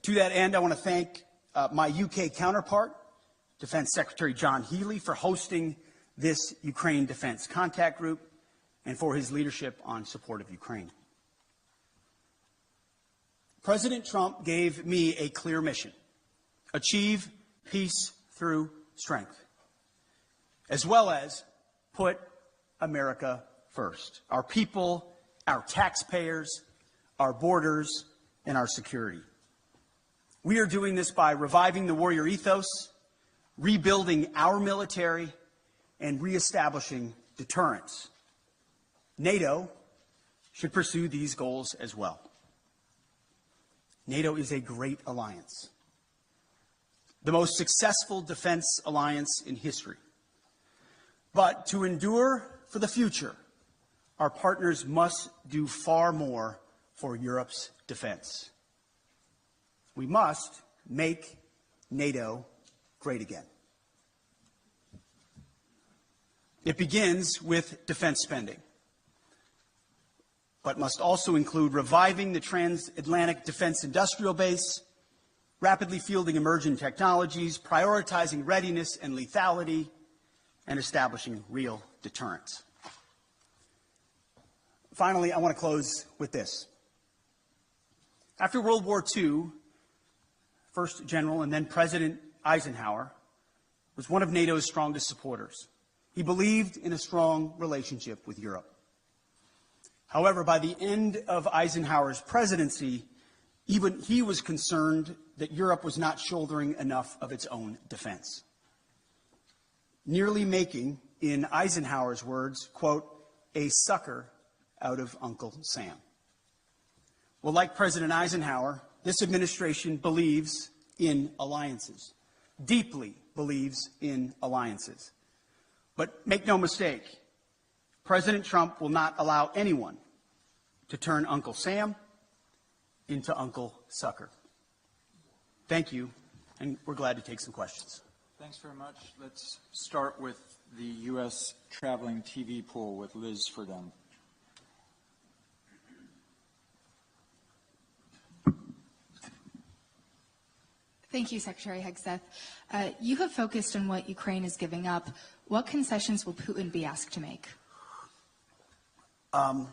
[SPEAKER 11] To that end, I want to thank my UK counterpart, Defense Secretary John Healey, for hosting this Ukraine Defense Contact Group and for his leadership on support of Ukraine. President Trump gave me a clear mission: achieve peace through strength, as well as put America first, our people, our taxpayers, our borders, and our security. We are doing this by reviving the warrior ethos, rebuilding our military, and reestablishing deterrence. NATO should pursue these goals as well. NATO is a great alliance, the most successful defense alliance in history. But to endure for the future, our partners must do far more for Europe's defense. We must make NATO great again. It begins with defense spending, but must also include reviving the transatlantic defense industrial base, rapidly fielding emerging technologies, prioritizing readiness and lethality, and establishing real deterrence. Finally, I want to close with this. After World War II, First General and then President Eisenhower was one of NATO's strongest supporters. He believed in a strong relationship with Europe. However, by the end of Eisenhower's presidency, even he was concerned that Europe was not shouldering enough of its own defense, nearly making, in Eisenhower's words, quote, a sucker out of Uncle Sam. Well, like President Eisenhower, this administration believes in alliances, deeply believes in alliances. But make no mistake, President Trump will not allow anyone to turn Uncle Sam into Uncle Sucker. Thank you, and we're glad to take some questions.
[SPEAKER 9] Thanks very much. Let's start with the U.S. traveling TV pool with Liz Ferdinand.
[SPEAKER 12] Thank you, Secretary Hegseth. You have focused on what Ukraine is giving up. What concessions will Putin be asked to make?
[SPEAKER 11] I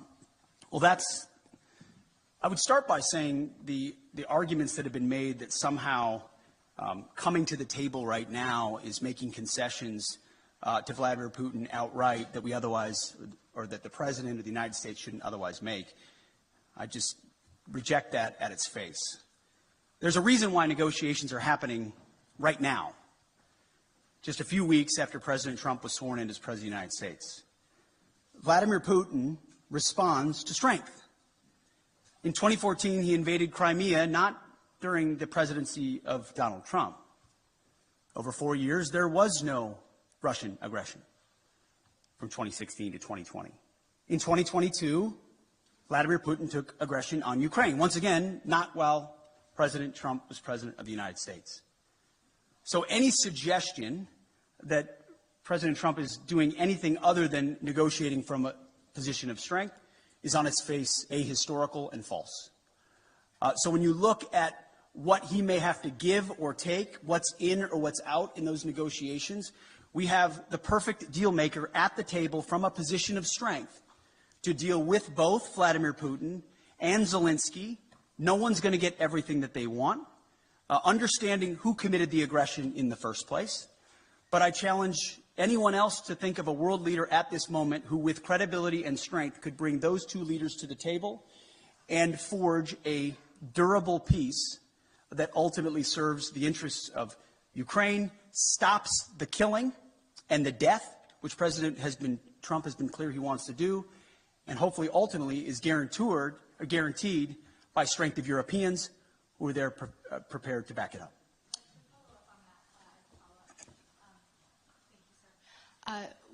[SPEAKER 11] would start by saying the arguments that have been made that somehow coming to the table right now is making concessions to Vladimir Putin outright that we otherwise or that the President of the United States shouldn't otherwise make. I just reject that at its face. There's a reason why negotiations are happening right now, just a few weeks after President Trump was sworn in as President of the United States. Vladimir Putin responds to strength. In 2014, he invaded Crimea, not during the presidency of Donald Trump. Over 4 years, there was no Russian aggression from 2016 to 2020. In 2022, Vladimir Putin took aggression on Ukraine. Once again, not while President Trump was President of the United States. So any suggestion that President Trump is doing anything other than negotiating from a position of strength is on its face ahistorical and false. So when you look at what he may have to give or take, what's in or what's out in those negotiations, we have the perfect deal maker at the table from a position of strength to deal with both Vladimir Putin and Zelensky. No one's going to get everything that they want, understanding who committed the aggression in the first place. But I challenge anyone else to think of a world leader at this moment who, with credibility and strength, could bring those two leaders to the table and forge a durable peace that ultimately serves the interests of Ukraine, stops the killing and the death, which Trump has been clear he wants to do, and hopefully ultimately is guaranteed by strength of Europeans who are there prepared to back it up.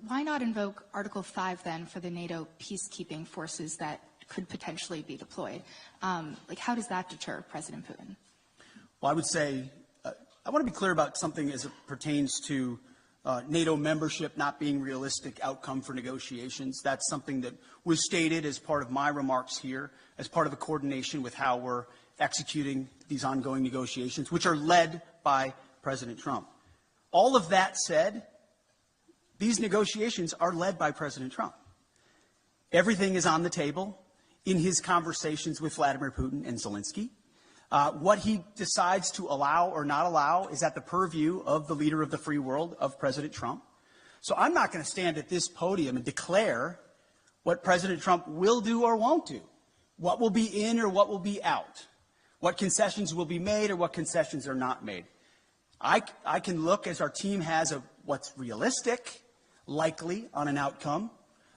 [SPEAKER 12] Why not invoke Article 5 then for the NATO peacekeeping forces that could potentially be deployed? How does that deter President Putin?
[SPEAKER 11] Well, I would say, I want to be clear about something as it pertains to NATO membership not being realistic outcome for negotiations. That's something that was stated as part of my remarks here, as part of a coordination with how we're executing these ongoing negotiations, which are led by President Trump. All of that said, these negotiations are led by President Trump. Everything is on the table in his conversations with Vladimir Putin and Zelensky. What he decides to allow or not allow is at the purview of the leader of the free world, of President Trump. So I'm not going to stand at this podium and declare what President Trump will do or won't do, what will be in or what will be out, what concessions will be made or what concessions are not made. I can look, as our team has, of what's realistic, likely on an outcome.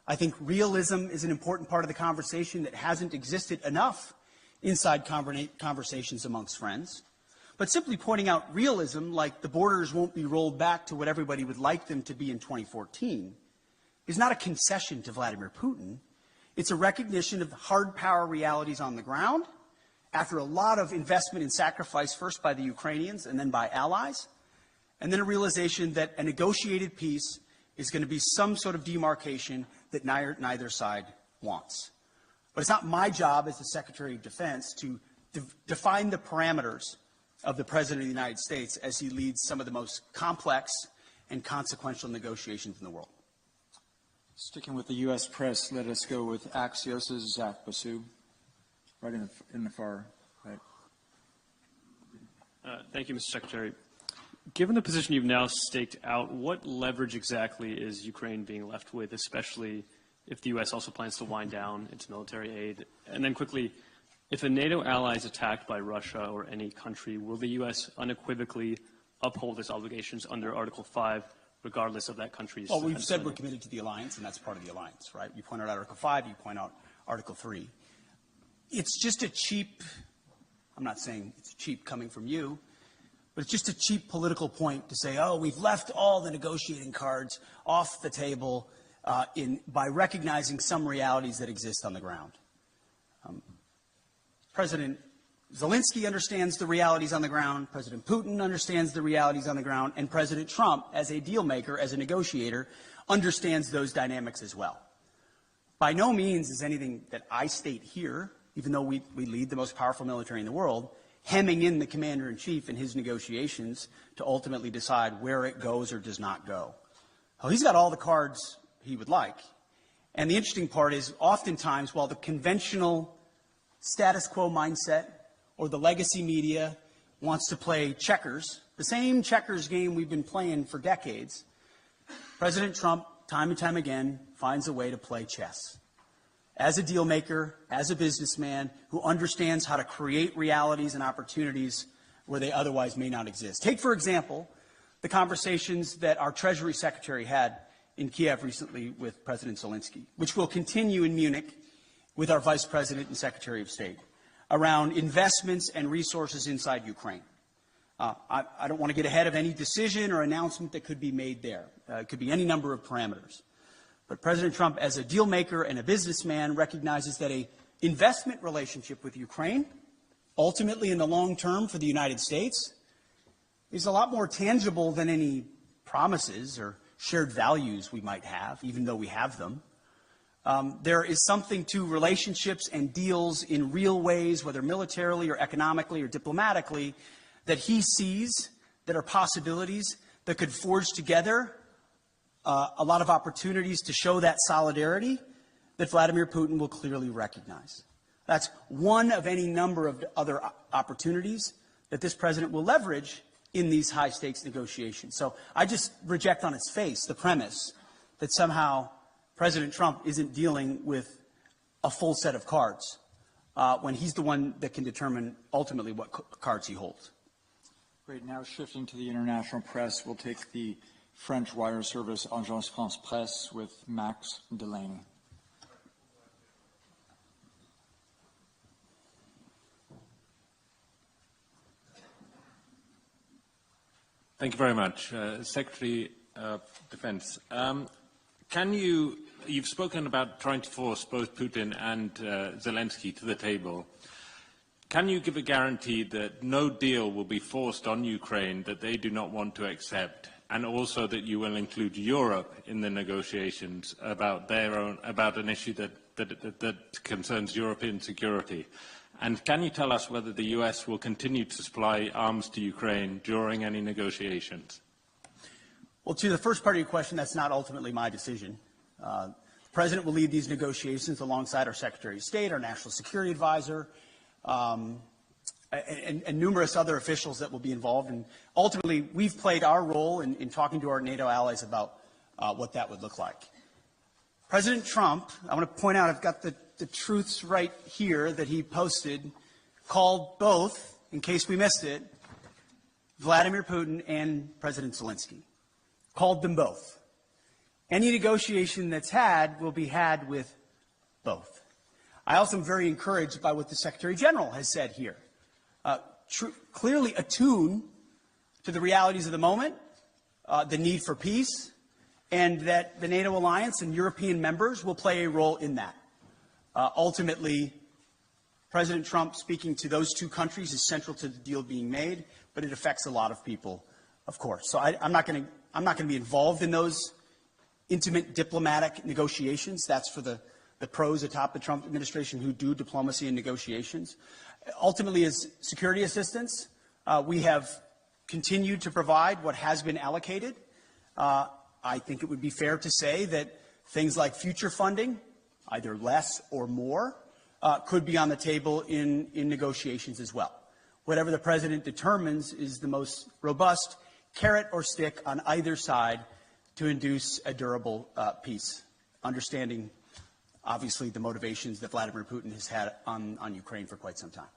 [SPEAKER 11] I think realism is an important part of the conversation that hasn't existed enough inside conversations amongst friends. But simply pointing out realism, like the borders won't be rolled back to what everybody would like them to be in 2014, is not a concession to Vladimir Putin. It's a recognition of the hard power realities on the ground after a lot of investment and sacrifice, first by the Ukrainians and then by allies, and then a realization that a negotiated peace is going to be some sort of demarcation that neither side wants. But it's not my job as the Secretary of Defense to define the parameters of the President of the United States as he leads some of the most complex and consequential negotiations in the world.
[SPEAKER 9] Sticking with the U.S. press, let us go with Axios' Zach Basu, right in the far right.
[SPEAKER 2] Thank you, Mr. Secretary. Given the position you've now staked out, what leverage exactly is Ukraine being left with, especially if the U.S. also plans to wind down its military aid? And then quickly, if a NATO ally is attacked by Russia or any country, will the U.S. unequivocally uphold its obligations under Article 5, regardless of that country's...
[SPEAKER 11] Well, we've said we're committed to the alliance, and that's part of the alliance, right? You point out Article 5, you point out Article 3. It's just a cheap, I'm not saying it's cheap coming from you, but it's just a cheap political point to say, oh, we've left all the negotiating cards off the table by recognizing some realities that exist on the ground. President Zelensky understands the realities on the ground, President Putin understands the realities on the ground, and President Trump, as a deal maker, as a negotiator, understands those dynamics as well. By no means is anything that I state here, even though we lead the most powerful military in the world, hemming in the commander-in-chief in his negotiations to ultimately decide where it goes or does not go. Well, he's got all the cards he would like. And the interesting part is, oftentimes, while the conventional status quo mindset or the legacy media wants to play checkers, the same checkers game we've been playing for decades, President Trump time and time again, finds a way to play chess. As a deal maker, as a businessman who understands how to create realities and opportunities where they otherwise may not exist. Take, for example, the conversations that our Treasury Secretary had in Kiev recently with President Zelensky, which will continue in Munich with our Vice President and Secretary of State, around investments and resources inside Ukraine. I don't want to get ahead of any decision or announcement that could be made there. It could be any number of parameters. But President Trump, as a deal maker and a businessman, recognizes that an investment relationship with Ukraine, ultimately in the long term for the United States, is a lot more tangible than any promises or shared values we might have, even though we have them. There is something to relationships and deals in real ways, whether militarily or economically or diplomatically, that he sees that are possibilities that could forge together a lot of opportunities to show that solidarity that Vladimir Putin will clearly recognize. That's one of any number of other opportunities that this president will leverage in these high-stakes negotiations. So I just reject on its face the premise that somehow President Trump isn't dealing with a full set of cards when he's the one that can determine ultimately what cards he holds.
[SPEAKER 9] Great. Now shifting to the international press, we'll take the French wire service Agence France Presse with Max Delaney.
[SPEAKER 3] Thank you very much. Secretary of Defense, you've spoken about trying to force both Putin and Zelensky to the table. Can you give a guarantee that no deal will be forced on Ukraine that they do not want to accept, and also that you will include Europe in the negotiations about an issue that concerns European security? And can you tell us whether the US will continue to supply arms to Ukraine during any negotiations?
[SPEAKER 11] Well, to the first part of your question, that's not ultimately my decision. The President will lead these negotiations alongside our Secretary of State, our National Security Advisor, and numerous other officials that will be involved. And ultimately, we've played our role in talking to our NATO allies about what that would look like. President Trump, I want to point out, I've got the truths right here that he posted, called both, in case we missed it, Vladimir Putin and President Zelensky. Called them both. Any negotiation that's had will be had with both. I also am very encouraged by what the Secretary General has said here. Clearly attuned to the realities of the moment, the need for peace, and that the NATO alliance and European members will play a role in that. Ultimately, President Trump speaking to those two countries is central to the deal being made, but it affects a lot of people, of course. So I'm not going to be involved in those intimate diplomatic negotiations. That's for the pros atop the Trump administration who do diplomacy and negotiations. Ultimately, as security assistance, we have continued to provide what has been allocated. I think it would be fair to say that things like future funding, either less or more, could be on the table in negotiations as well. Whatever the President determines is the most robust carrot or stick on either side to induce a durable peace, understanding, obviously, the motivations that Vladimir Putin has had on Ukraine for quite some time.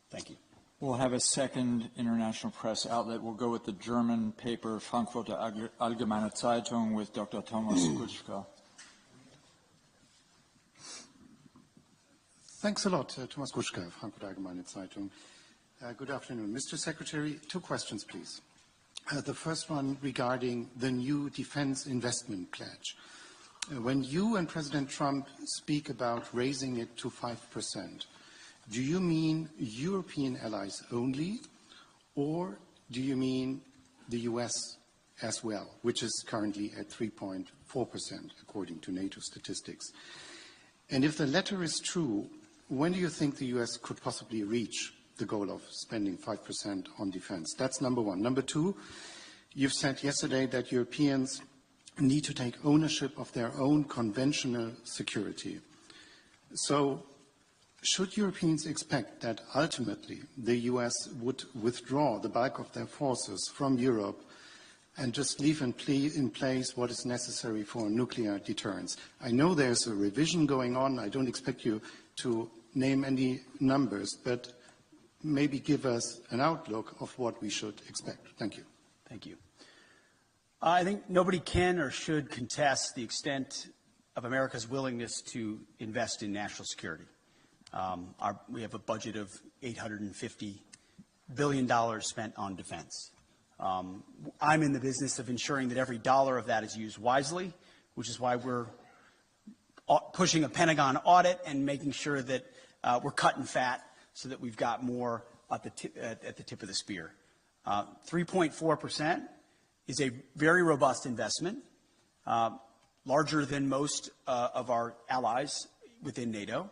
[SPEAKER 11] Thank you.
[SPEAKER 9] We'll have a second international press outlet. We'll go with the German paper Frankfurter Allgemeine Zeitung with Dr. Thomas Kuczka.
[SPEAKER 14] Thanks a lot, Thomas Kuczka, Frankfurter Allgemeine Zeitung. Good afternoon. Mr. Secretary, 2 questions, please. The first one regarding the new defense investment pledge. When you and President Trump speak about raising it to 5%, do you mean European allies only, or do you mean the US as well, which is currently at 3.4%, according to NATO statistics? And if the latter is true, when do you think the US could possibly reach the goal of spending 5% on defense? That's number one. Number two, you've said yesterday that Europeans need to take ownership of their own conventional security. So should Europeans expect that ultimately the US would withdraw the bulk of their forces from Europe and just leave in place what is necessary for nuclear deterrence. I know there's a revision going on. I don't expect you to name any numbers, but maybe give us an outlook of what we should expect. Thank you.
[SPEAKER 11] Thank you. I think nobody can or should contest the extent of America's willingness to invest in national security. We have a budget of $850 billion spent on defense. I'm in the business of ensuring that every dollar of that is used wisely, which is why we're pushing a Pentagon audit and making sure that we're cutting fat so that we've got more at the tip of the spear. 3.4% is a very robust investment, larger than most of our allies within NATO.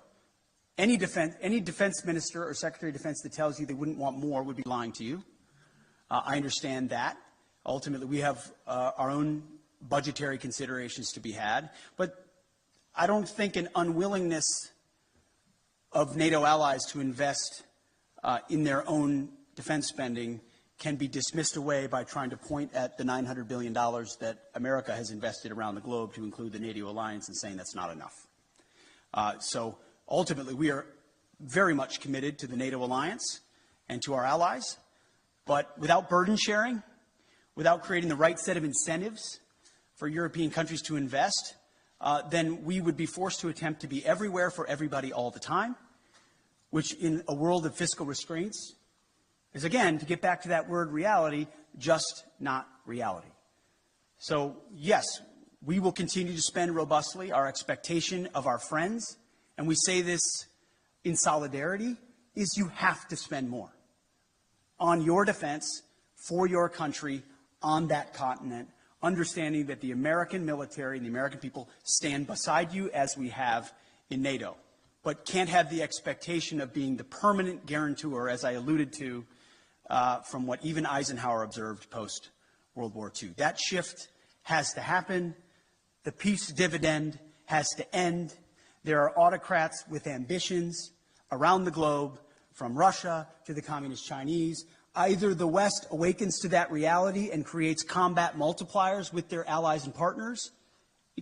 [SPEAKER 11] Any defense minister or secretary of defense that tells you they wouldn't want more would be lying to you. I understand that. Ultimately, we have our own budgetary considerations to be had, but I don't think an unwillingness of NATO allies to invest in their own defense spending can be dismissed away by trying to point at the $900 billion that America has invested around the globe to include the NATO alliance and saying that's not enough. So ultimately, we are very much committed to the NATO alliance and to our allies, but without burden sharing, without creating the right set of incentives for European countries to invest, then we would be forced to attempt to be everywhere for everybody all the time, which in a world of fiscal restraints is, again, to get back to that word reality, just not reality. So, yes, we will continue to spend robustly. Our expectation of our friends, and we say this in solidarity, is you have to spend more on your defense, for your country, on that continent, understanding that the American military and the American people stand beside you as we have in NATO, but can't have the expectation of being the permanent guarantor, as I alluded to, from what even Eisenhower observed post-World War II. That shift has to happen. The peace dividend has to end. There are autocrats with ambitions around the globe, from Russia to the Communist Chinese. Either the West awakens to that reality and creates combat multipliers with their allies and partners,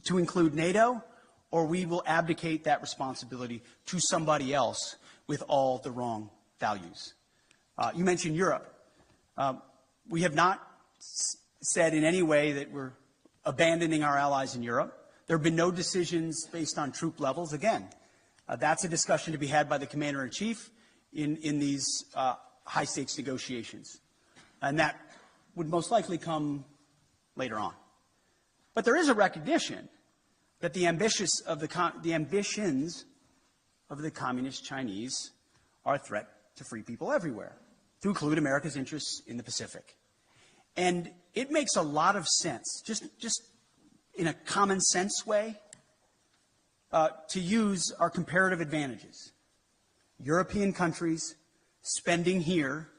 [SPEAKER 11] to include NATO, or we will abdicate that responsibility to somebody else with all the wrong values. You mentioned Europe. We have not said in any way that we're abandoning our allies in Europe. There have been no decisions based on troop levels. Again, that's a discussion to be had by the Commander-in-Chief in these high-stakes negotiations. And that would most likely come later on. But there is a recognition that the ambitions of the Communist Chinese are a threat to free people everywhere, to include America's interests in the Pacific. And it makes a lot of sense, just in a common sense way, to use our comparative advantages. European countries spending here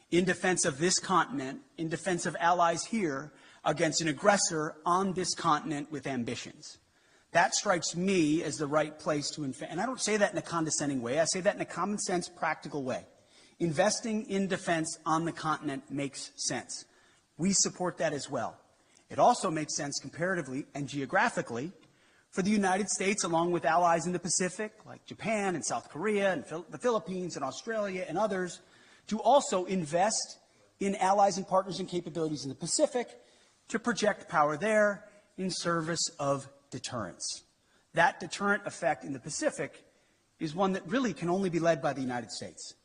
[SPEAKER 11] in defense of this continent, in defense of allies here, against an aggressor on this continent with ambitions. That strikes me as the right place to invest. And I don't say that in a condescending way. I say that in a common sense, practical way. Investing in defense on the continent makes sense. We support that as well. It also makes sense comparatively and geographically for the United States, along with allies in the Pacific, like Japan and South Korea and the Philippines and Australia and others, to also invest in allies and partners and capabilities in the Pacific to project power there in service of deterrence. That deterrent effect in the Pacific is one that really can only be led by the United States.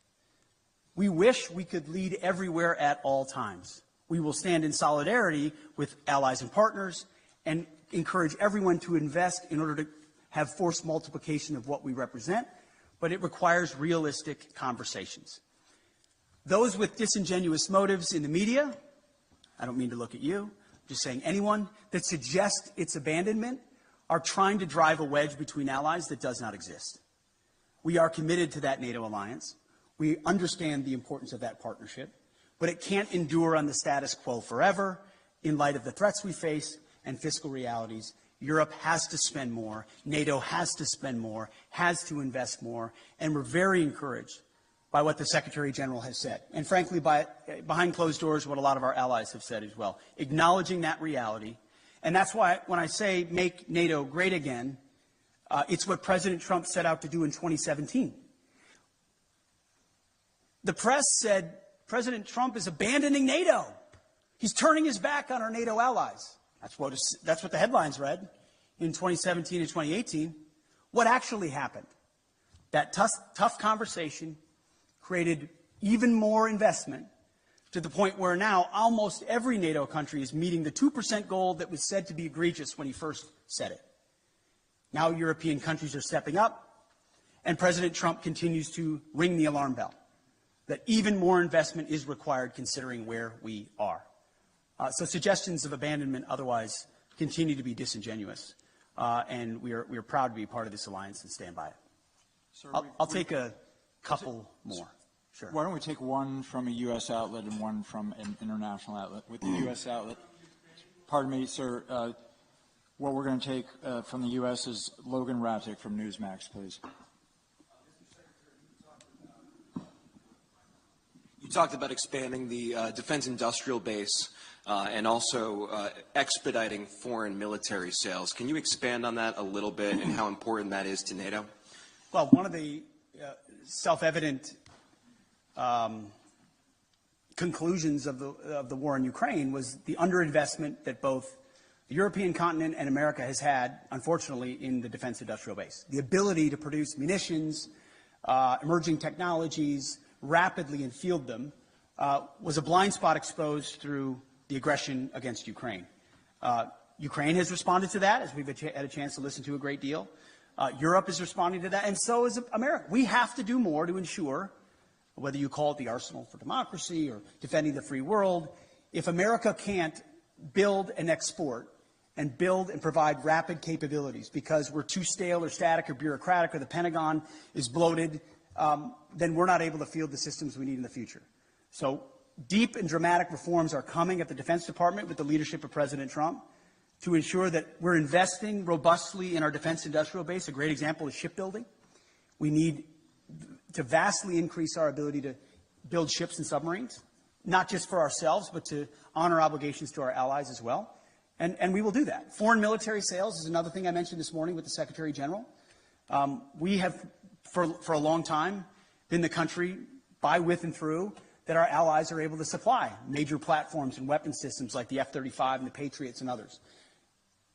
[SPEAKER 11] We wish we could lead everywhere at all times. We will stand in solidarity with allies and partners and encourage everyone to invest in order to have force multiplication of what we represent, but it requires realistic conversations. Those with disingenuous motives in the media, I don't mean to look at you, I'm just saying anyone that suggests its abandonment are trying to drive a wedge between allies that does not exist. We are committed to that NATO alliance. We understand the importance of that partnership, but it can't endure on the status quo forever in light of the threats we face and fiscal realities. Europe has to spend more. NATO has to spend more, has to invest more, and we're very encouraged by what the Secretary General has said, and frankly, behind closed doors, what a lot of our allies have said as well, acknowledging that reality. And that's why when I say make NATO great again, it's what President Trump set out to do in 2017. The press said President Trump is abandoning NATO. He's turning his back on our NATO allies. That's what the headlines read in 2017 and 2018. What actually happened? That tough conversation created even more investment to the point where now almost every NATO country is meeting the 2% goal that was said to be egregious when he first said it. Now European countries are stepping up, and President Trump continues to ring the alarm bell that even more investment is required considering where we are. So suggestions of abandonment otherwise continue to be disingenuous, and we are proud to be part of this alliance and stand by it.
[SPEAKER 9] Sir,
[SPEAKER 11] I'll take a couple more. Sure.
[SPEAKER 9] Why don't we take one from a U.S. outlet and one from an international outlet? With the U.S. outlet, pardon me, sir, what we're going to take from the U.S. is Logan Ratic from Newsmax, please.
[SPEAKER 4] You talked about expanding the defense industrial base and also expediting foreign military sales. Can you expand on that a little bit and how important that is to NATO?
[SPEAKER 11] Well, one of the self-evident conclusions of the war in Ukraine was the underinvestment that both the European continent and America has had, unfortunately, in the defense industrial base. The ability to produce munitions, emerging technologies, rapidly and field them, was a blind spot exposed through the aggression against Ukraine. Ukraine has responded to that, as we've had a chance to listen to a great deal. Europe is responding to that, and so is America. We have to do more to ensure, whether you call it the arsenal for democracy or defending the free world, if America can't build and export and build and provide rapid capabilities because we're too stale or static or bureaucratic or the Pentagon is bloated, then we're not able to field the systems we need in the future. So deep and dramatic reforms are coming at the Defense Department with the leadership of President Trump to ensure that we're investing robustly in our defense industrial base. A great example is shipbuilding. We need to vastly increase our ability to build ships and submarines, not just for ourselves, but to honor obligations to our allies as well. And we will do that. Foreign military sales is another thing I mentioned this morning with the Secretary General. We have, for a long time, been the country, by, with, and through, that our allies are able to supply major platforms and weapon systems like the F-35 and the Patriots and others.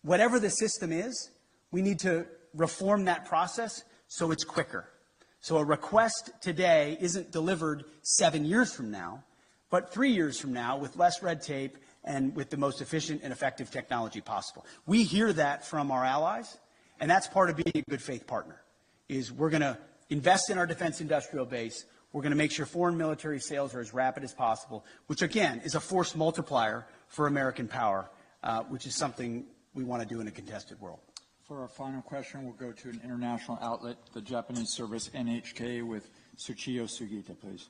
[SPEAKER 11] Whatever the system is, we need to reform that process so it's quicker. So a request today isn't delivered 7 years from now, but 3 years from now with less red tape and with the most efficient and effective technology possible. We hear that from our allies, and that's part of being a good faith partner, is we're going to invest in our defense industrial base. We're going to make sure foreign military sales are as rapid as possible, which, again, is a force multiplier for American power, which is something we want to do in a contested world.
[SPEAKER 9] For our final question, we'll go to an international outlet, the Japanese service NHK, with Tsuchiyo Sugita, please.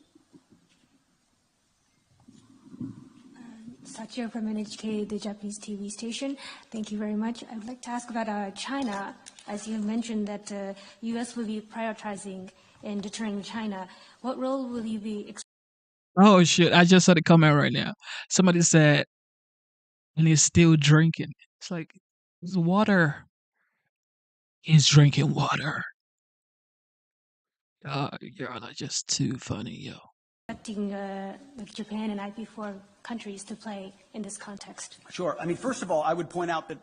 [SPEAKER 16] Sachio from NHK, the Japanese TV station. Thank you very much. I'd like to ask about China. As you have mentioned that the U.S. will be prioritizing in deterring China. What role will you be?
[SPEAKER 1] Oh shit! I just saw the comment right now. Somebody said, "And he's still drinking." It's like it's water. He's drinking water. Y'all are just too funny, yo.
[SPEAKER 16] Expecting like Japan and IP4 countries to play in this context?
[SPEAKER 11] Sure. I mean, first of all, I would point out that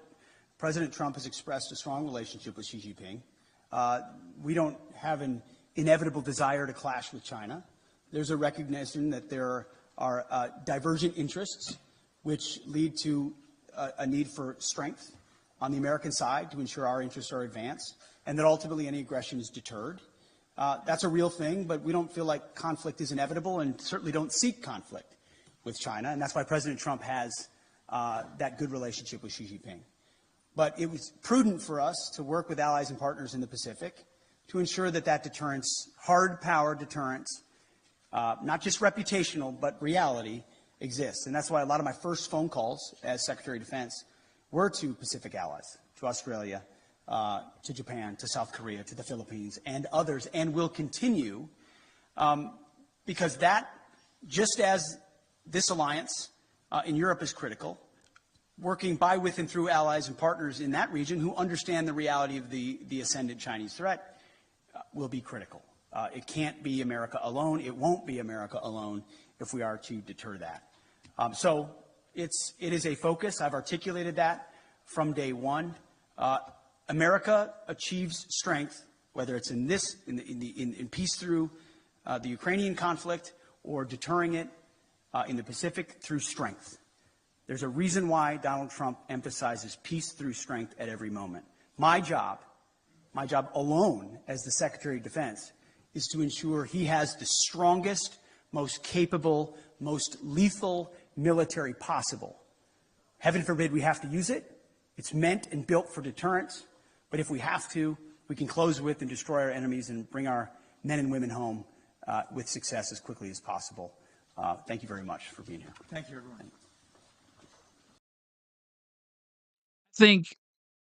[SPEAKER 11] President Trump has expressed a strong relationship with Xi Jinping. We don't have an inevitable desire to clash with China. There's a recognition that there are divergent interests which lead to a need for strength on the American side to ensure our interests are advanced, and that ultimately any aggression is deterred. That's a real thing, but we don't feel like conflict is inevitable and certainly don't seek conflict with China, and that's why President Trump has that good relationship with Xi Jinping. But it was prudent for us to work with allies and partners in the Pacific to ensure that that deterrence, hard power deterrence, not just reputational, but reality, exists. And that's why a lot of my first phone calls as Secretary of Defense were to Pacific allies, to Australia, to Japan, to South Korea, to the Philippines, and others, and will continue, because that, just as this alliance in Europe is critical, working by, with, and through allies and partners in that region who understand the reality of the ascendant Chinese threat will be critical. It can't be America alone. It won't be America alone if we are to deter that. So it is a focus. I've articulated that from day one. America achieves strength, whether it's in peace through the Ukrainian conflict or deterring it in the Pacific through strength. There's a reason why Donald Trump emphasizes peace through strength at every moment. My job alone as the Secretary of Defense is to ensure he has the strongest, most capable, most lethal military possible. Heaven forbid we have to use it. It's meant and built for deterrence. But if we have to, we can close with and destroy our enemies and bring our men and women home with success as quickly as possible. Thank you very much for being here.
[SPEAKER 9] Thank you, everyone.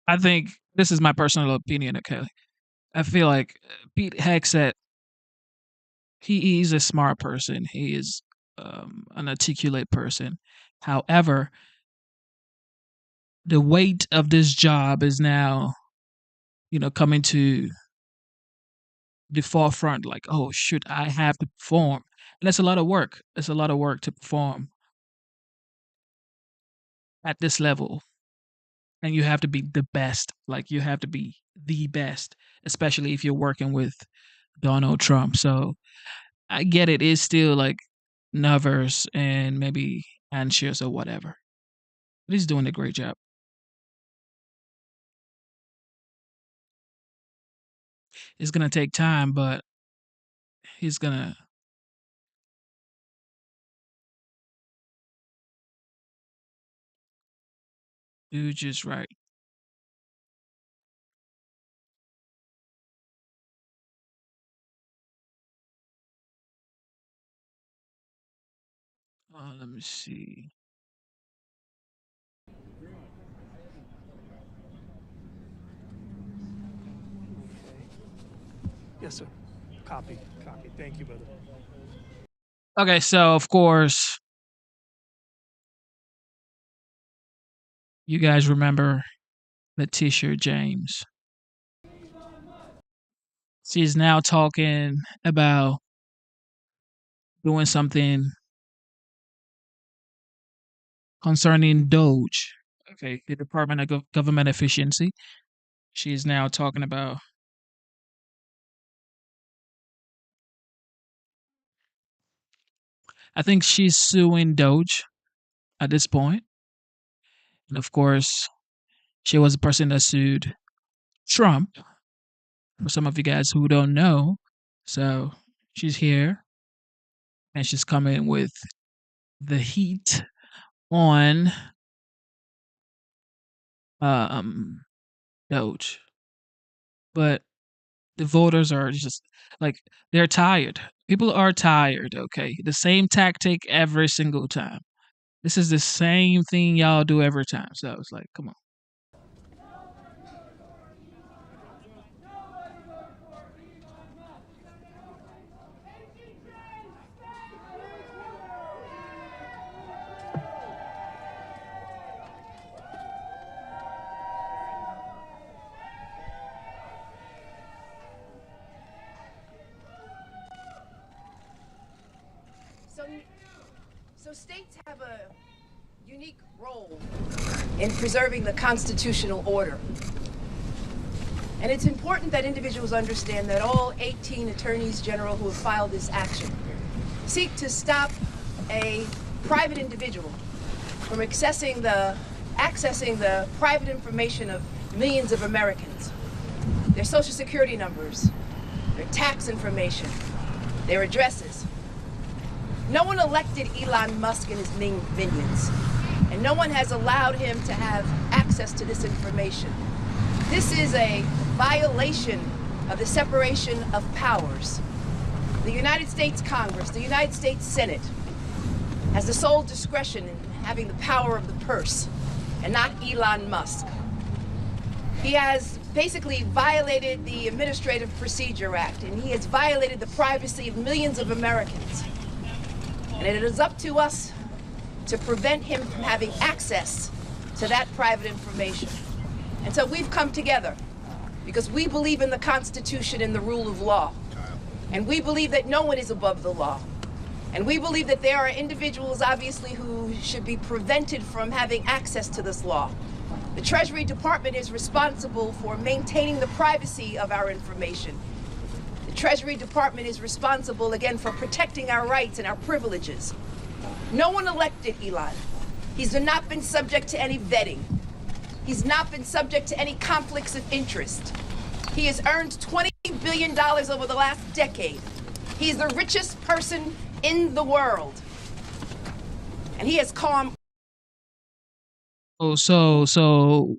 [SPEAKER 1] I think this is my personal opinion, okay? I feel like Pete Hegseth, he is a smart person. He is an articulate person. However, the weight of this job is now, coming to the forefront. Like, oh, should I have to perform? And that's a lot of work. It's a lot of work to perform at this level. And you have to be the best. Like, you have to be the best, especially if you're working with Donald Trump. So I get it. It's still like nervous and maybe anxious or whatever. But he's doing a great job. It's going to take time, but he's going to do just right. Let me see.
[SPEAKER 8] Yes, sir. Copy. Thank you, brother.
[SPEAKER 1] Okay, so of course, you guys remember Letitia James. She's now talking about doing something concerning Doge, okay, the Department of Government Efficiency. She is now talking about I think she's suing Doge at this point. And of course, she was the person that sued Trump, for some of you guys who don't know. So she's here and she's coming with the heat on Doge. But the voters are just like, they're tired. People are tired, okay? The same tactic every single time. This is the same thing y'all do every time. So it's like, come on.
[SPEAKER 19] So states have a unique role in preserving the constitutional order. And it's important that individuals understand that all 18 attorneys general who have filed this action seek to stop a private individual from accessing the private information of millions of Americans, their social security numbers, their tax information, their addresses. No one elected Elon Musk and his minions, and no one has allowed him to have access to this information. This is a violation of the separation of powers. The United States Congress, the United States Senate, has the sole discretion in having the power of the purse, and not Elon Musk. He has basically violated the Administrative Procedure Act, and he has violated the privacy of millions of Americans. And it is up to us to prevent him from having access to that private information. And so we've come together because we believe in the Constitution and the rule of law. And we believe that no one is above the law. And we believe that there are individuals, obviously, who should be prevented from having access to this law. The Treasury Department is responsible for maintaining the privacy of our information. The Treasury Department is responsible, again, for protecting our rights and our privileges. No one elected Elon. He's not been subject to any vetting. He's not been subject to any conflicts of interest. He has earned $20 billion over the last decade. He's the richest person in the world. And he has calm.
[SPEAKER 1] Oh, so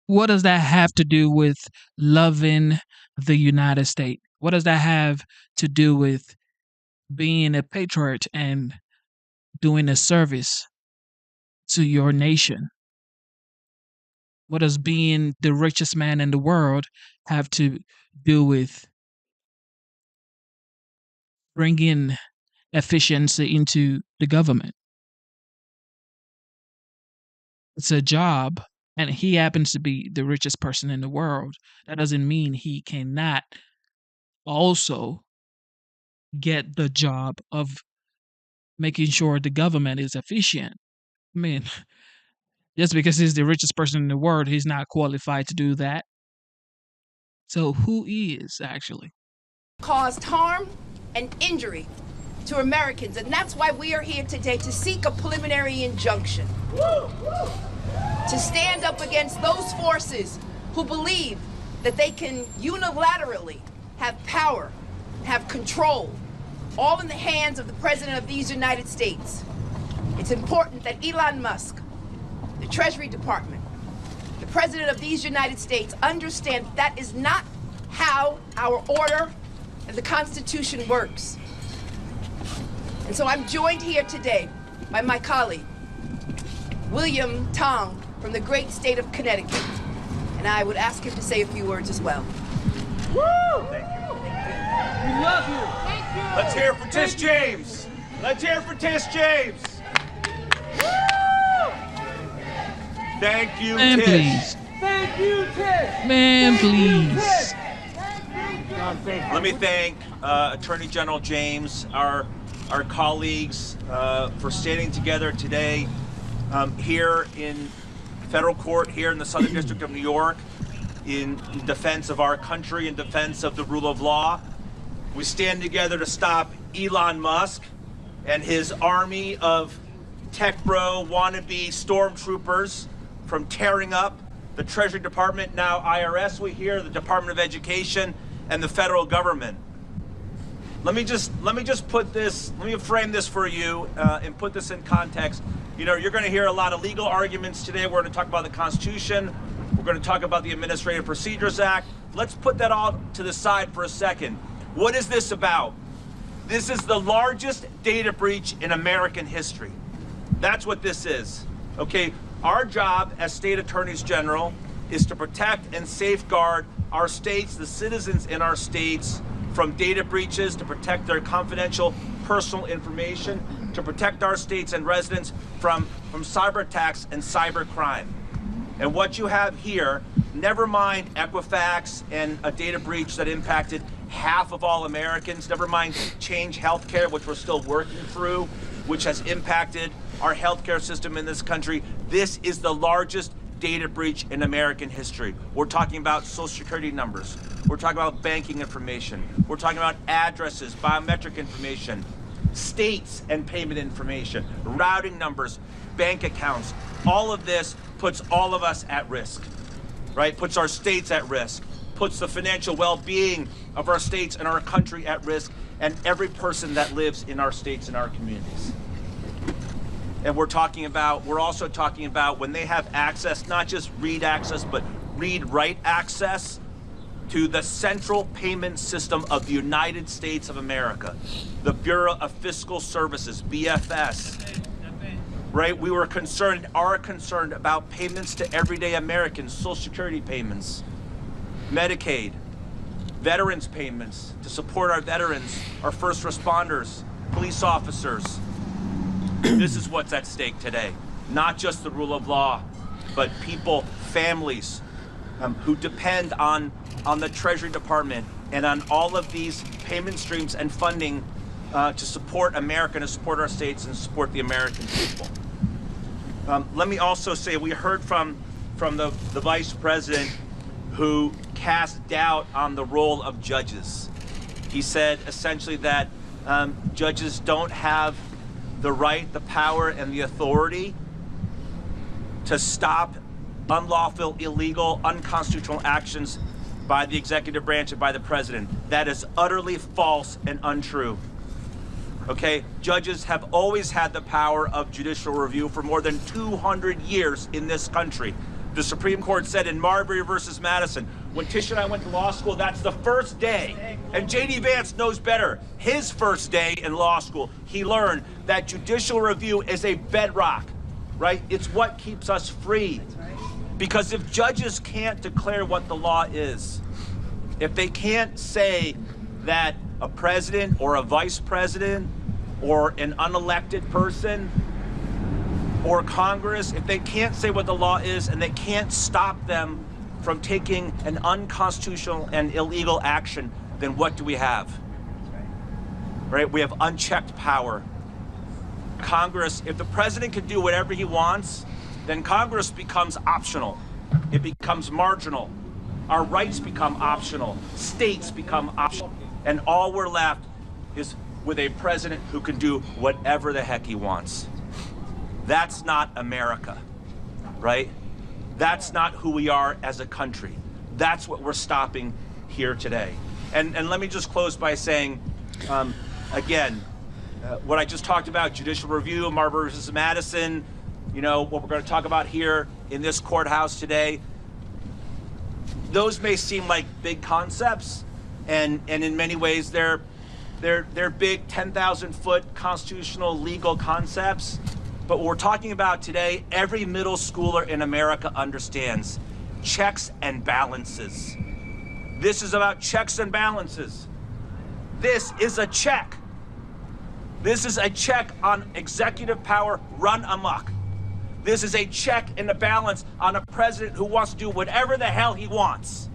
[SPEAKER 1] what does that have to do with loving the United States? What does that have to do with being a patriot and doing a service to your nation? What does being the richest man in the world have to do with bringing efficiency into the government? It's a job, and he happens to be the richest person in the world. That doesn't mean he cannot also get the job of making sure the government is efficient. I mean, just because he's the richest person in the world, he's not qualified to do that. So who is actually?
[SPEAKER 19] Caused harm and injury to Americans, and that's why we are here today to seek a preliminary injunction. To stand up against those forces who believe that they can unilaterally have power, have control, all in the hands of the President of these United States. It's important that Elon Musk, the Treasury Department, the President of these United States understand that is not how our order and the Constitution works. And so I'm joined here today by my colleague, William Tong, from the great state of Connecticut. And I would ask him to say a few words as well.
[SPEAKER 6] Woo! Thank you. We love you. Thank you. Let's hear it for Tish James. Let's hear it for Tish James. Woo! Thank you,
[SPEAKER 1] Man,
[SPEAKER 6] Tish.
[SPEAKER 1] please.
[SPEAKER 6] Thank you, Tish.
[SPEAKER 1] Man, please.
[SPEAKER 6] Let me thank Attorney General James, our colleagues, for standing together today here in federal court here in the Southern District of New York in defense of our country, in defense of the rule of law. We stand together to stop Elon Musk and his army of tech bro wannabe stormtroopers from tearing up the Treasury Department, now IRS we hear, the Department of Education, and the federal government. Let me just put this, let me frame this for you and put this in context. You know, you're going to hear a lot of legal arguments today. We're going to talk about the Constitution. We're going to talk about the Administrative Procedures Act. Let's put that all to the side for a second. What is this about? This is the largest data breach in American history. That's what this is. Okay, our job as state attorneys general is to protect and safeguard our states, the citizens in our states, from data breaches, to protect their confidential personal information, to protect our states and residents from cyber attacks and cyber crime. And what you have here, never mind Equifax and a data breach that impacted half of all Americans, never mind Change Healthcare, which we're still working through, which has impacted our healthcare system in this country. This is the largest data breach in American history. We're talking about social security numbers. We're talking about banking information. We're talking about addresses, biometric information, states and payment information, routing numbers, bank accounts. All of this puts all of us at risk, right? Puts our states at risk, puts the financial well-being of our states and our country at risk, and every person that lives in our states and our communities. And we're also talking about when they have access, not just read access, but read-write access to the central payment system of the United States of America, the Bureau of Fiscal Services, BFS, right? We are concerned about payments to everyday Americans, Social Security payments, Medicaid, veterans payments to support our veterans, our first responders, police officers, This is what's at stake today. Not just the rule of law, but people, families who depend on the Treasury Department and on all of these payment streams and funding to support America, to support our states, and support the American people. Let me also say, we heard from the Vice President who cast doubt on the role of judges. He said essentially that judges don't have the right, the power, and the authority to stop unlawful, illegal, unconstitutional actions by the executive branch and by the president. That is utterly false and untrue. Okay, judges have always had the power of judicial review for more than 200 years in this country. The Supreme Court said in Marbury versus Madison, when Tish and I went to law school, that's the first day. And J.D. Vance knows better. His first day in law school, he learned that judicial review is a bedrock, right? It's what keeps us free. Because if judges can't declare what the law is, if they can't say that a president or a vice president or an unelected person or Congress, if they can't say what the law is and they can't stop them from taking an unconstitutional and illegal action, then what do we have? Right? We have unchecked power. Congress, if the president can do whatever he wants, then Congress becomes optional. It becomes marginal. Our rights become optional. States become optional. And all we're left is with a president who can do whatever the heck he wants. That's not America, right? That's not who we are as a country. That's what we're stopping here today. And let me just close by saying, again, what I just talked about, judicial review, Marbury versus Madison, you know, what we're going to talk about here in this courthouse today, those may seem like big concepts, and in many ways they're big 10,000-foot constitutional legal concepts. But what we're talking about today, every middle schooler in America understands checks and balances. This is about checks and balances. This is a check. This is a check on executive power run amok. This is a check and a balance on a president who wants to do whatever the hell he wants.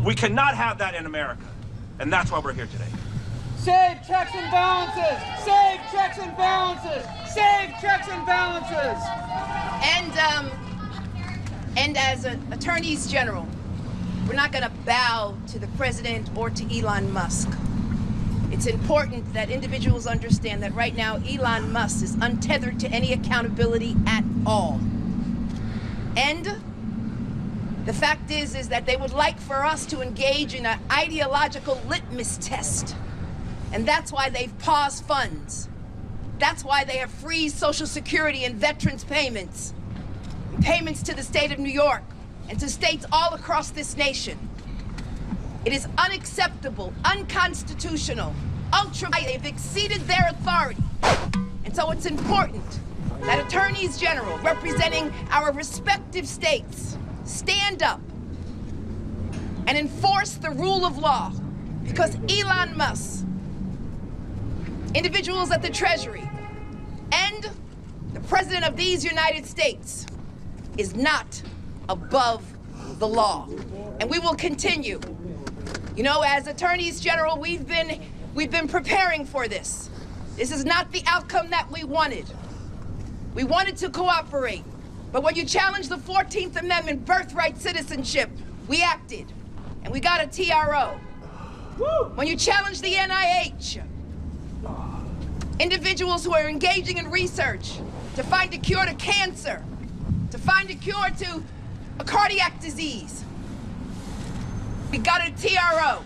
[SPEAKER 6] We cannot have that in America. And that's why we're here today.
[SPEAKER 15] Save checks and balances! Save checks and balances! Save checks and balances!
[SPEAKER 19] And as attorneys general, we're not going to bow to the president or to Elon Musk. It's important that individuals understand that right now Elon Musk is untethered to any accountability at all. And the fact is that they would like for us to engage in an ideological litmus test. And that's why they've paused funds. That's why they have freezed Social Security and veterans payments. Payments to the state of New York and to states all across this nation. It is unacceptable, unconstitutional, they've exceeded their authority. And so it's important that attorneys general representing our respective states stand up and enforce the rule of law, because Elon Musk, individuals at the Treasury, and the President of these United States is not above the law. And we will continue. You know, as attorneys general, we've been preparing for this. This is not the outcome that we wanted. We wanted to cooperate. But when you challenged the 14th Amendment birthright citizenship, we acted. And we got a TRO. When you challenged the NIH, individuals who are engaging in research to find a cure to cancer, to find a cure to a cardiac disease, we got a TRO.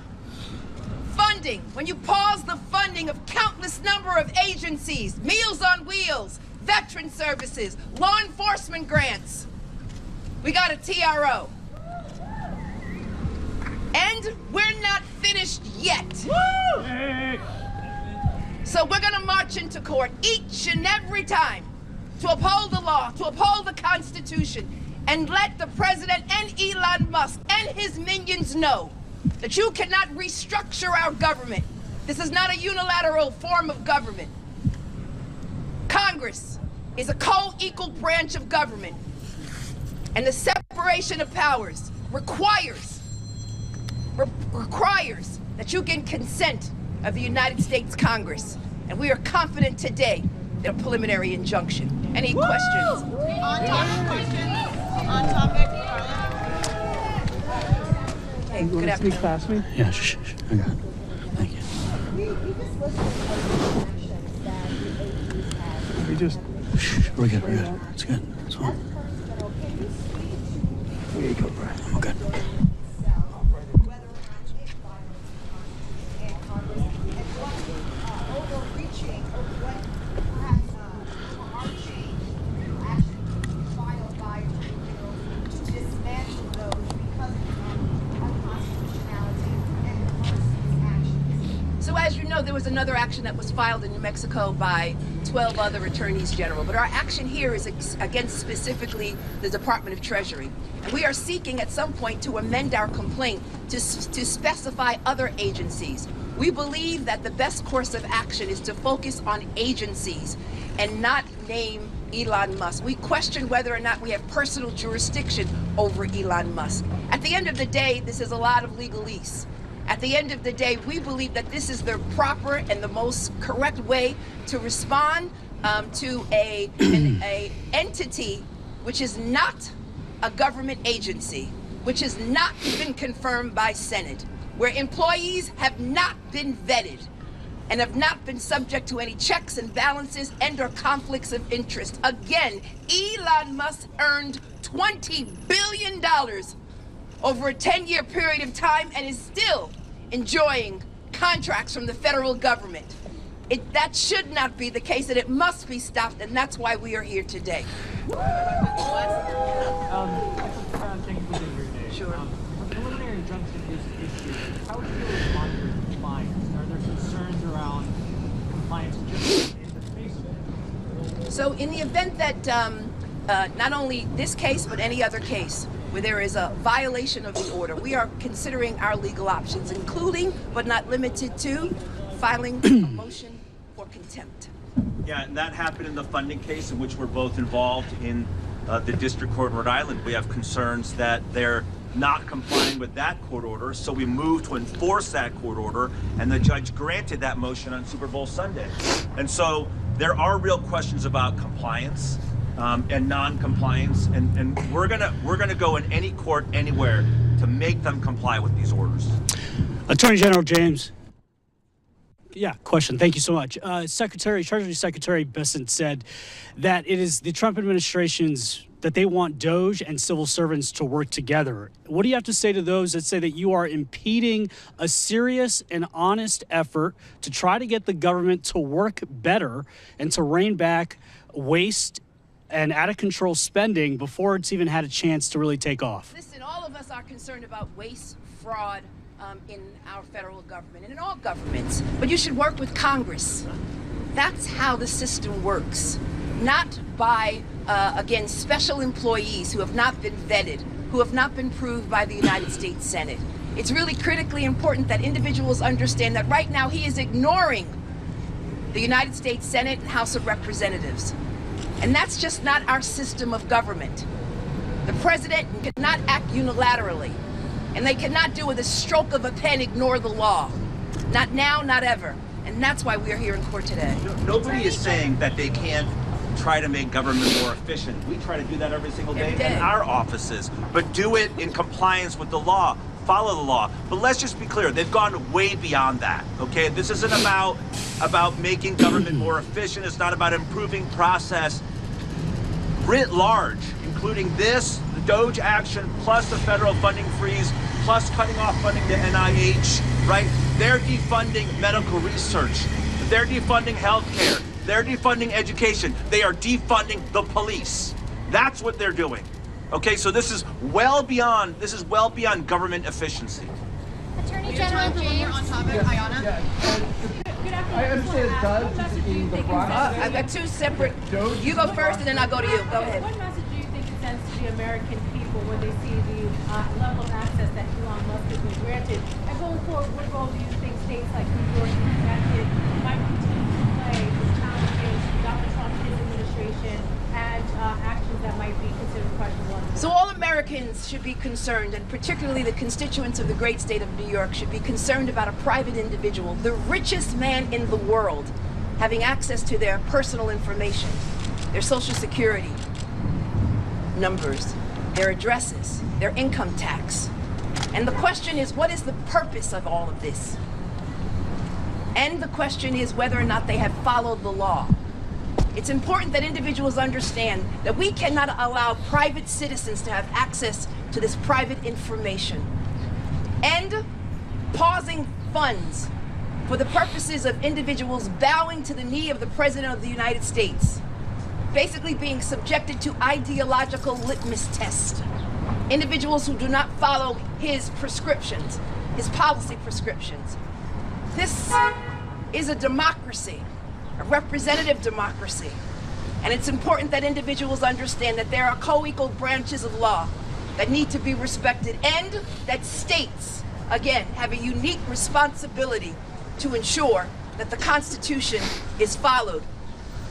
[SPEAKER 19] Funding, when you pause the funding of countless number of agencies, Meals on Wheels, veteran services, law enforcement grants, we got a TRO. And we're not finished yet. Woo! So we're gonna march into court each and every time to uphold the law, to uphold the Constitution, and let the president and Elon Musk and his minions know that you cannot restructure our government. This is not a unilateral form of government. Congress Congress is a co-equal branch of government, and the separation of powers requires that you get consent of the United States Congress. And we are confident today in a preliminary injunction. Any questions?
[SPEAKER 15] On topic questions. On topic.
[SPEAKER 19] Hey, good afternoon.
[SPEAKER 11] Past me? Yeah, shh. I got it. Thank you. We just. Shh. We're good. It's good. It's fine. We go, right? I'm good.
[SPEAKER 19] So as you know, there was another action that was filed in New Mexico by 12 other attorneys general. But our action here is against specifically the Department of Treasury. And we are seeking at some point to amend our complaint to specify other agencies. We believe that the best course of action is to focus on agencies and not name Elon Musk. We question whether or not we have personal jurisdiction over Elon Musk. At the end of the day, this is a lot of legalese. At the end of the day, we believe that this is the proper and the most correct way to respond to an entity which is not a government agency, which has not been confirmed by Senate, where employees have not been vetted and have not been subject to any checks and balances and or conflicts of interest. Again, Elon Musk earned $20 billion over a 10-year period of time and is still enjoying contracts from the federal government. That should not be the case, and it must be stopped, and that's why we are here today.
[SPEAKER 17] Thank you for being here today.
[SPEAKER 19] Sure.
[SPEAKER 17] A preliminary injunction is issued. How would you respond to compliance? Are there concerns around compliance just in the face of it?
[SPEAKER 19] So in the event that not only this case, but any other case where there is a violation of the order, we are considering our legal options, including, but not limited to, filing a motion for contempt.
[SPEAKER 6] Yeah, and that happened in the funding case in which we're both involved in the District Court in Rhode Island. We have concerns that they're not complying with that court order, so we moved to enforce that court order, and the judge granted that motion on Super Bowl Sunday. And so there are real questions about compliance and non-compliance, and we're gonna go in any court anywhere to make them comply with these orders.
[SPEAKER 11] Attorney General James. Yeah, question. Thank you so much. Treasury Secretary Bessent said that it is the Trump administration's, that they want DOJ and civil servants to work together. What do you have to say to those that say that you are impeding a serious and honest effort to try to get the government to work better and to rein back waste and out-of-control spending before it's even had a chance to really take off?
[SPEAKER 19] Listen, all of us are concerned about waste, fraud, in our federal government and in all governments, but you should work with Congress. That's how the system works, not by, again, special employees who have not been vetted, who have not been proved by the United States Senate. It's really critically important that individuals understand that right now he is ignoring the United States Senate and House of Representatives. And that's just not our system of government. The president cannot act unilaterally. And they cannot do with a stroke of a pen ignore the law. Not now, not ever. And that's why we are here in court today.
[SPEAKER 6] Nobody is saying that they can't try to make government more efficient. We try to do that every single day in our offices, but do it in compliance with the law. Follow the law. But let's just be clear, they've gone way beyond that, okay? This isn't about making government more efficient. It's not about improving process writ large, including this, the DOJ action, plus the federal funding freeze, plus cutting off funding to NIH, right? They're defunding medical research. They're defunding healthcare. They're defunding education. They are defunding the police. That's what they're doing. Okay, so this is well beyond government efficiency.
[SPEAKER 15] Attorney General James. On topic, Ayana.
[SPEAKER 20] I understand it does in the process.
[SPEAKER 19] I've got two separate. You go first, and then I'll go to you. Go ahead.
[SPEAKER 21] What message do you think it sends to the American people when they see the level of access that Elon Musk has been granted? And going forward, what role do you think states like New York and Connecticut might continue to play as challenges Donald Trump is in the
[SPEAKER 7] vaccination and actions that might be considered questionable.
[SPEAKER 19] So all Americans should be concerned, and particularly the constituents of the great state of New York should be concerned about a private individual, the richest man in the world, having access to their personal information, their social security numbers, their addresses, their income tax. And the question is, what is the purpose of all of this? And the question is whether or not they have followed the law. It's important that individuals understand that we cannot allow private citizens to have access to this private information. And pausing funds for the purposes of individuals bowing to the knee of the President of the United States, basically being subjected to ideological litmus tests. Individuals who do not follow his prescriptions, his policy prescriptions. This is a democracy, a representative democracy. And it's important that individuals understand that there are co-equal branches of law that need to be respected, and that states, again, have a unique responsibility to ensure that the Constitution is followed,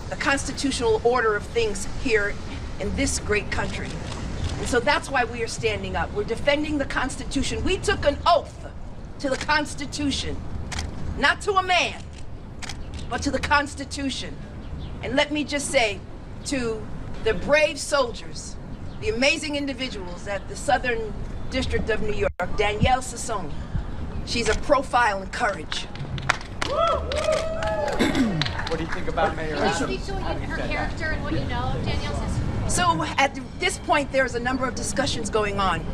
[SPEAKER 19] the constitutional order of things here in this great country. And so that's why we are standing up. We're defending the Constitution. We took an oath to the Constitution, not to a man, but to the Constitution. And let me just say to the brave soldiers, the amazing individuals at the Southern District of New York, Danielle Sassone, she's a profile in courage.
[SPEAKER 20] What do you think about Mayor Adams?
[SPEAKER 7] Can you speak to her character and what you know of Danielle Sassone?
[SPEAKER 19] So at this point, there's a number of discussions going on.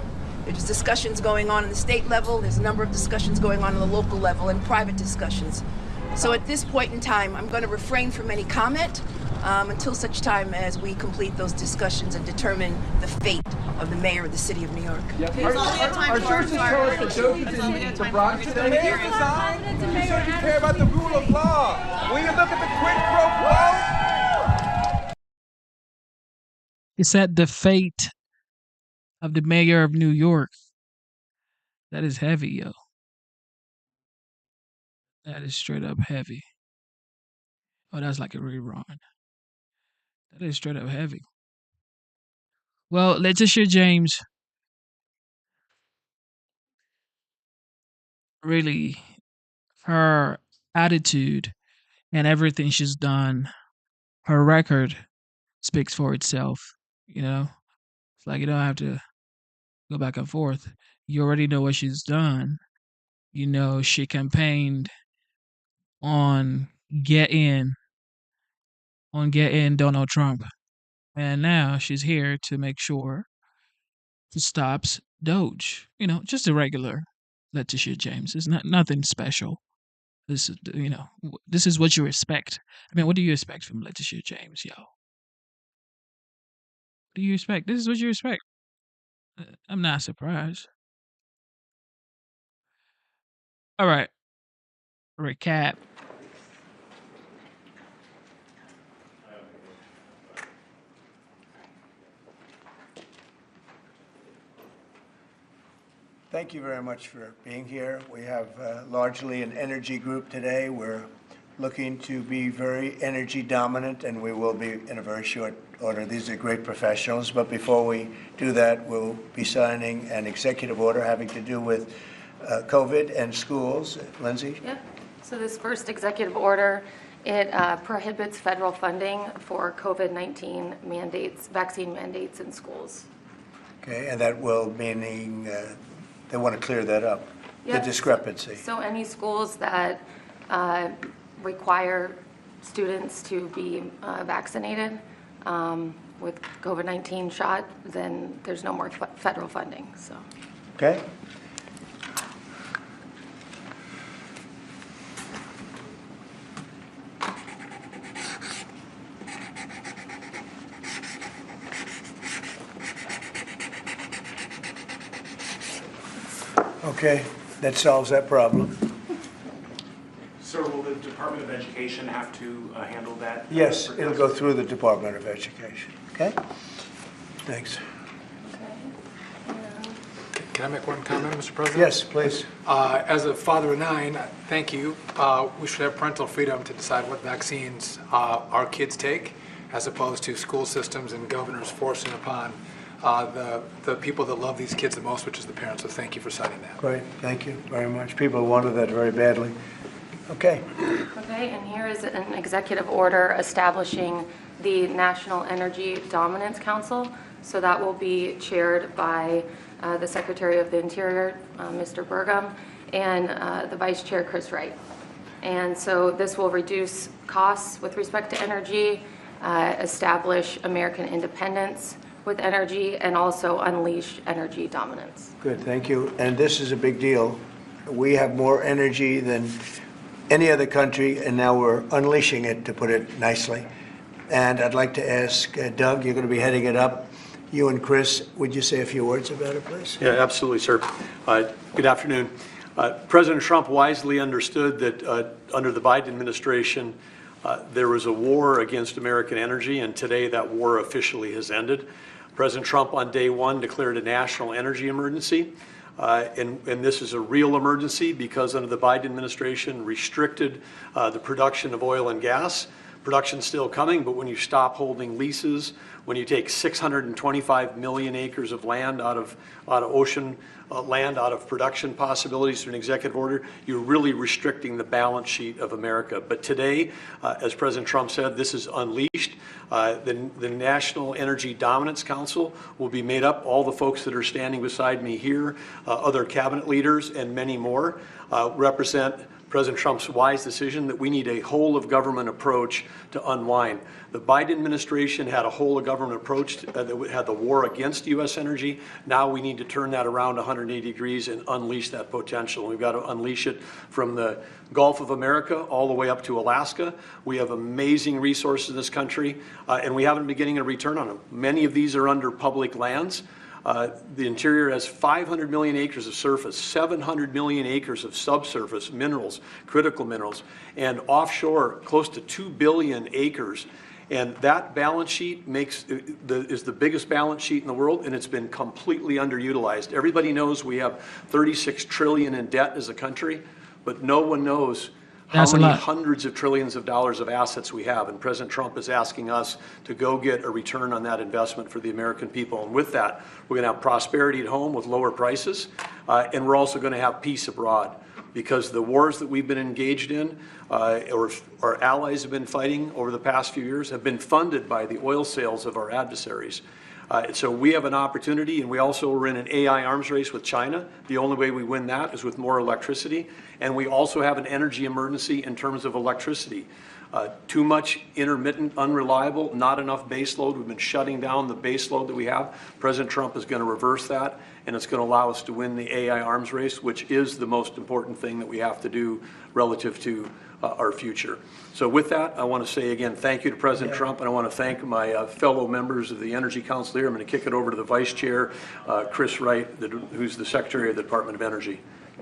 [SPEAKER 19] There's discussions going on the state level, there's a number of discussions going on the local level, and private discussions. So at this point in time, I'm going to refrain from any comment until such time as we complete those discussions and determine the fate of the mayor of the city of New York.
[SPEAKER 20] Our sources tell us that Doty's in the Bronx today. Mayor resigned. You said you care about the rule of law. Will you look at the quid pro quo?
[SPEAKER 1] It said the fate of the mayor of New York. That is heavy, yo. That is straight up heavy. Oh, that's like a rerun. That is straight up heavy. Well, Letitia James really, her attitude and everything she's done, her record speaks for itself. You know, it's like you don't have to go back and forth. You already know what she's done. You know, she campaigned on getting Donald Trump, and now she's here to make sure he stops Doge. You know, just a regular Letitia James. It's not nothing special. This is, you know, this is what you expect. I mean, what do you expect from Letitia James, yo? What do you expect? This is what you expect. I'm not surprised. All right. Recap.
[SPEAKER 18] Thank you very much for being here. We have largely an energy group today. We're looking to be very energy dominant, and we will be in a very short order. These are great professionals, but before we do that, we'll be signing an executive order having to do with COVID and schools. Lindsay?
[SPEAKER 13] Yep. So this first executive order, it prohibits federal funding for COVID-19 mandates, vaccine mandates in schools.
[SPEAKER 18] Okay, and that will meaning they want to clear that up,
[SPEAKER 13] Yep.
[SPEAKER 18] the discrepancy.
[SPEAKER 13] So any schools that require students to be vaccinated with COVID-19 shot, then there's no more federal funding. So.
[SPEAKER 18] Okay. Okay, that solves that problem.
[SPEAKER 23] Sir, will the Department of Education have to handle that?
[SPEAKER 18] Yes, it'll go through the Department of Education. Okay? Thanks.
[SPEAKER 24] Can I make one comment, Mr. President?
[SPEAKER 18] Yes, please.
[SPEAKER 24] As a father of 9, thank you. We should have parental freedom to decide what vaccines our kids take. as opposed to school systems and governors forcing upon the people that love these kids the most, which is the parents. So thank you for citing that.
[SPEAKER 18] Great, thank you very much. People wanted that very badly. Okay.
[SPEAKER 13] Okay, and here is an executive order establishing the National Energy Dominance Council. So that will be chaired by the Secretary of the Interior, Mr. Burgum, and the Vice Chair, Chris Wright. And so this will reduce costs with respect to energy, establish American independence with energy, and also unleash energy dominance.
[SPEAKER 18] Good, thank you. And this is a big deal. We have more energy than any other country, and now we're unleashing it, to put it nicely. And I'd like to ask Doug, you're going to be heading it up. You and Chris, would you say a few words about it, please?
[SPEAKER 5] Yeah, absolutely, sir. Good afternoon. President Trump wisely understood that under the Biden administration, there was a war against American energy, and today that war officially has ended. President Trump on day one declared a national energy emergency. And this is a real emergency because under the Biden administration restricted the production of oil and gas. Production's still coming, but when you stop holding leases, when you take 625 million acres of land out of ocean land, out of production possibilities through an executive order, you're really restricting the balance sheet of America. But today, as President Trump said, this is unleashed. The National Energy Dominance Council will be made up, all the folks that are standing beside me here, other cabinet leaders and many more, represent President Trump's wise decision that we need a whole-of-government approach to unwind. The Biden administration had a whole-of-government approach that had the war against U.S. energy. Now we need to turn that around 180 degrees and unleash that potential. We've got to unleash it from the Gulf of America all the way up to Alaska. We have amazing resources in this country, and we haven't been getting a return on them. Many of these are under public lands. The interior has 500 million acres of surface, 700 million acres of subsurface minerals, critical minerals, and offshore close to 2 billion acres. And that balance sheet is the biggest balance sheet in the world, and it's been completely underutilized. Everybody knows we have 36 trillion in debt as a country, but no one knows how many hundreds of trillions of dollars of assets we have. And President Trump is asking us to go get a return on that investment for the American people. And with that, we're going to have prosperity at home with lower prices, and we're also going to have peace abroad. Because the wars that we've been engaged in, or our allies have been fighting over the past few years, have been funded by the oil sales of our adversaries. So we have an opportunity, and we also are in an AI arms race with China. The only way we win that is with more electricity. And we also have an energy emergency in terms of electricity. Too much intermittent, unreliable, not enough base load. We've been shutting down the base load that we have. President Trump is going to reverse that, and it's going to allow us to win the AI arms race, which is the most important thing that we have to do relative to our future. So with that, I want to say again, thank you to President Trump, and I want to thank my fellow members of the Energy Council here. I'm going to kick it over to the Vice Chair, Chris Wright, who's the Secretary of the Department of Energy.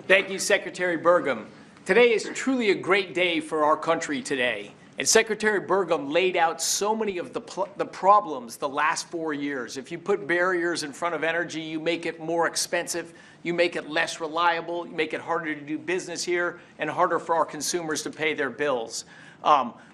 [SPEAKER 10] Thank you, Secretary Burgum. Today is truly a great day for our country today. And Secretary Burgum laid out so many of the problems the last 4 years. If you put barriers in front of energy, you make it more expensive, you make it less reliable, you make it harder to do business here, and harder for our consumers to pay their bills.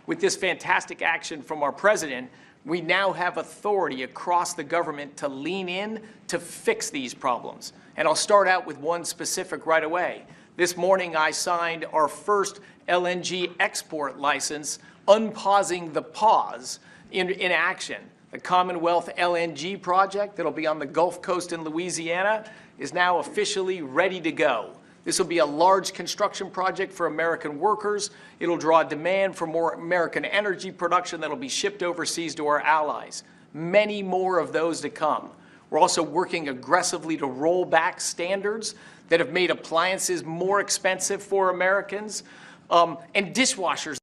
[SPEAKER 10] With this fantastic action from our president, we now have authority across the government to lean in to fix these problems. And I'll start out with one specific right away. This morning, I signed our first LNG export license, unpausing the pause in action. The Commonwealth LNG project that'll be on the Gulf Coast in Louisiana is now officially ready to go. This will be a large construction project for American workers. It'll draw demand for more American energy production that'll be shipped overseas to our allies. Many more of those to come. We're also working aggressively to roll back standards that have made appliances more expensive for Americans, and dishwashers.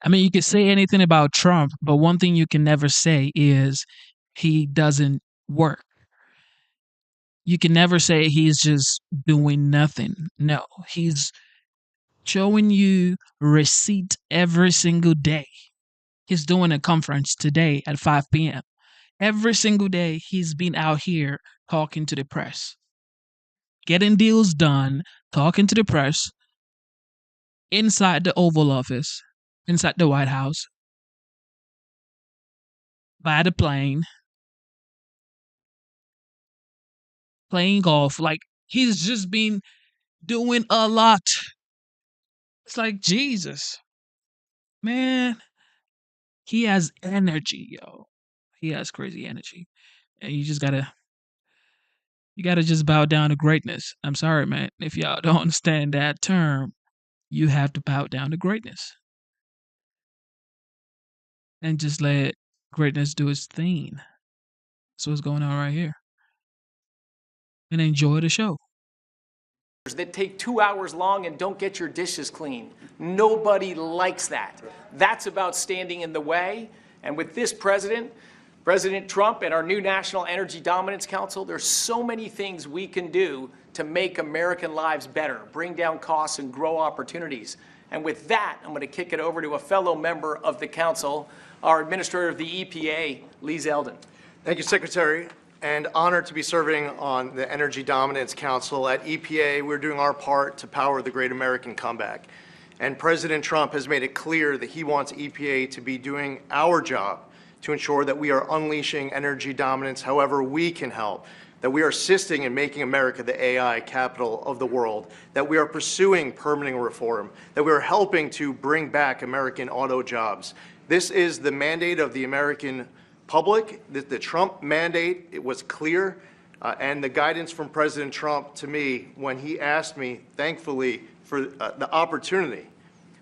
[SPEAKER 1] I mean, you can say anything about Trump, but one thing you can never say is he doesn't work. You can never say he's just doing nothing. No, he's showing you receipt every single day. He's doing a conference today at 5 p.m. Every single day, he's been out here talking to the press, getting deals done, talking to the press, inside the Oval Office, inside the White House. by the plane, playing golf. Like, he's just been doing a lot. It's like, Jesus, man, he has energy, yo. He has crazy energy. And you gotta just bow down to greatness. I'm sorry, man. If y'all don't understand that term, you have to bow down to greatness. And just let greatness do its thing. That's what's going on right here. And enjoy the show.
[SPEAKER 10] That take 2 hours long and don't get your dishes clean. Nobody likes that. That's about standing in the way. And with this president, President Trump, and our new National Energy Dominance Council, there's so many things we can do to make American lives better, bring down costs, and grow opportunities. And with that, I'm going to kick it over to a fellow member of the council, our Administrator of the EPA, Lee Zeldin.
[SPEAKER 2] Thank you, Secretary. And honored to be serving on the Energy Dominance Council. At EPA, we're doing our part to power the great American comeback. And President Trump has made it clear that he wants EPA to be doing our job to ensure that we are unleashing energy dominance however we can help, that we are assisting in making America the AI capital of the world, that we are pursuing permitting reform, that we are helping to bring back American auto jobs. This is the mandate of the American public. The Trump mandate, it was clear, and the guidance from President Trump to me when he asked me, thankfully, for the opportunity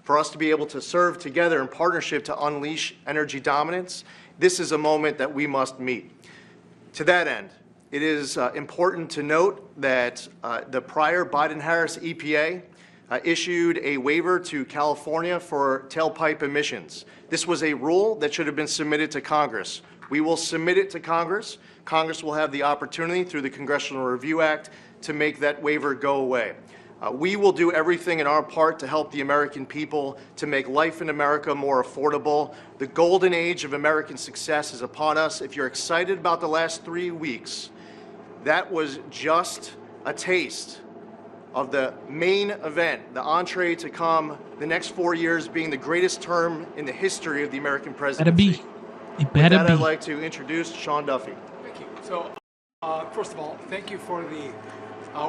[SPEAKER 2] for us to be able to serve together in partnership to unleash energy dominance. This is a moment that we must meet. To that end, it is important to note that the prior Biden-Harris EPA issued a waiver to California for tailpipe emissions. This was a rule that should have been submitted to Congress. We will submit it to Congress. Congress will have the opportunity through the Congressional Review Act to make that waiver go away. We will do everything in our part to help the American people to make life in America more affordable. The golden age of American success is upon us. If you're excited about the last 3 weeks, that was just a taste of the main event, the entree to come, the next 4 years being the greatest term in the history of the American presidency.
[SPEAKER 1] It better
[SPEAKER 2] With that,
[SPEAKER 1] be.
[SPEAKER 2] I'd like to introduce Sean Duffy.
[SPEAKER 24] Thank you. So, first of all, thank you for the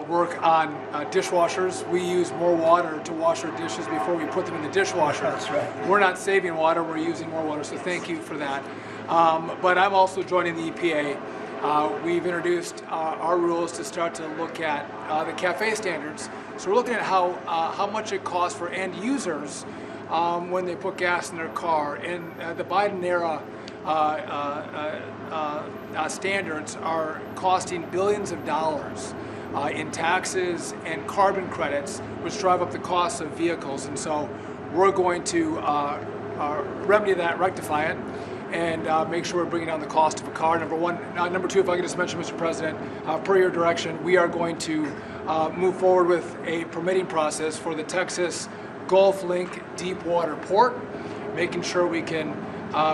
[SPEAKER 24] work on dishwashers. We use more water to wash our dishes before we put them in the dishwasher.
[SPEAKER 18] That's right.
[SPEAKER 24] We're not saving water, we're using more water, so thank you for that. But I'm also joining the EPA. We've introduced our rules to start to look at the CAFE standards. So we're looking at how much it costs for end users when they put gas in their car. And the Biden era standards are costing billions of dollars in taxes and carbon credits, which drive up the cost of vehicles. And so we're going to remedy that, rectify it, and make sure we're bringing down the cost of a car, number one. Number two, if I could just mention, Mr. President, per your direction, we are going to move forward with a permitting process for the Texas Gulf Link deep water port, making sure we can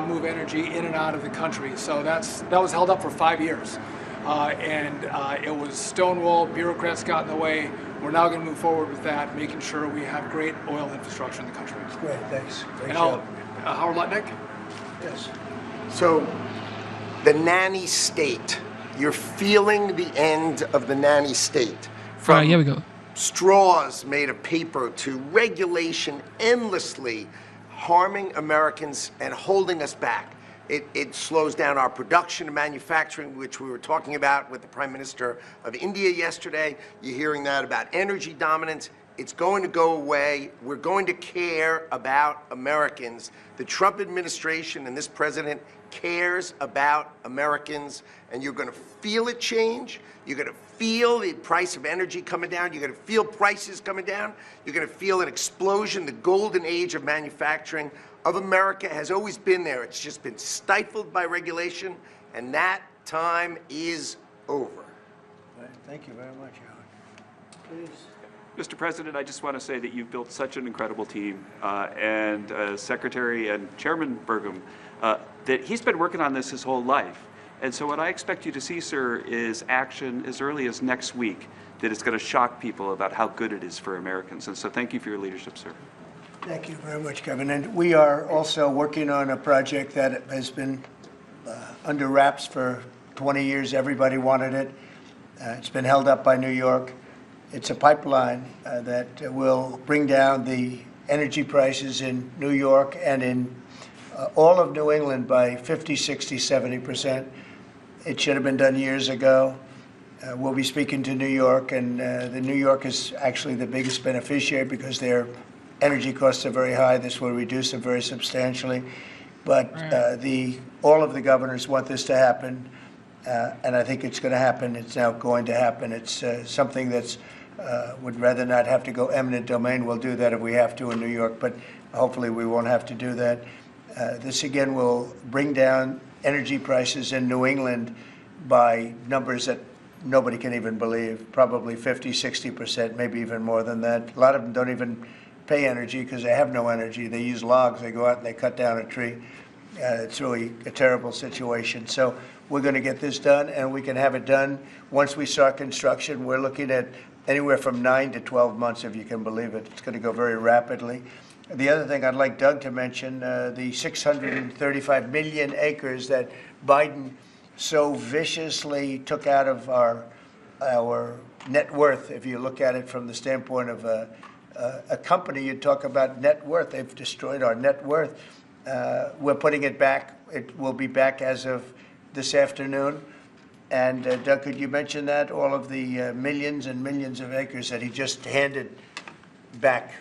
[SPEAKER 24] move energy in and out of the country. So that was held up for 5 years. And it was stonewalled, bureaucrats got in the way. We're now going to move forward with that, making sure we have great oil infrastructure in the country.
[SPEAKER 18] Great, thanks.
[SPEAKER 24] And Howard Lutnick?
[SPEAKER 18] Yes.
[SPEAKER 3] So, the nanny state, you're feeling the end of the nanny state.
[SPEAKER 1] All right, here we go.
[SPEAKER 3] Straws made of paper to regulation endlessly harming Americans and holding us back. It slows down our production and manufacturing, which we were talking about with the Prime Minister of India yesterday. You're hearing that about energy dominance. It's going to go away. We're going to care about Americans. The Trump administration and this president cares about Americans, and you're going to feel it change. You're going to feel the price of energy coming down. You're going to feel prices coming down. You're going to feel an explosion. The golden age of manufacturing of America has always been there. It's just been stifled by regulation, and that time is over.
[SPEAKER 18] Thank you very much, Howard. Please.
[SPEAKER 12] Mr. President, I just want to say that you've built such an incredible team, and Secretary and Chairman Burgum, that he's been working on this his whole life. And so what I expect you to see, sir, is action as early as next week that is going to shock people about how good it is for Americans. And so thank you for your leadership, sir.
[SPEAKER 18] Thank you very much, Kevin. And we are also working on a project that has been under wraps for 20 years. Everybody wanted it. It's been held up by New York. It's a pipeline that will bring down the energy prices in New York and in all of New England by 50, 60, 70%. It should have been done years ago. We'll be speaking to New York, and the New York is actually the biggest beneficiary because their energy costs are very high. This will reduce them very substantially. But all of the governors want this to happen, and I think it's going to happen. It's now going to happen. It's something that's would rather not have to go eminent domain. We'll do that if we have to in New York, but hopefully we won't have to do that. This again will bring down energy prices in New England by numbers that nobody can even believe, probably 50, 60%, maybe even more than that. A lot of them don't even pay energy because they have no energy. They use logs. They go out and they cut down a tree. It's really a terrible situation. So we're going to get this done, and we can have it done once we start construction. We're looking at anywhere from 9 to 12 months, if you can believe it. It's going to go very rapidly. The other thing I'd like Doug to mention, the 635 million acres that Biden so viciously took out of our net worth. If you look at it from the standpoint of a company, you talk about net worth. They've destroyed our net worth. We're putting it back. It will be back as of this afternoon. And Doug, could you mention that? All of the millions and millions of acres that he just handed back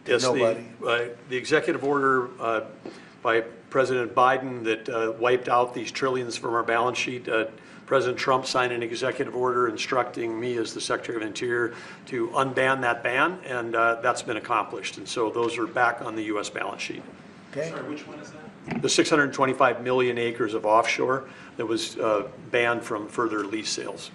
[SPEAKER 18] to
[SPEAKER 5] Yes,
[SPEAKER 18] nobody.
[SPEAKER 5] The executive order by President Biden that wiped out these trillions from our balance sheet. President Trump signed an executive order instructing me as the Secretary of Interior to unban that ban, and that's been accomplished. And so those are back on the U.S. balance sheet.
[SPEAKER 18] Okay.
[SPEAKER 23] Sorry, which one is that?
[SPEAKER 5] The 625 million acres of offshore that was banned from further lease sales.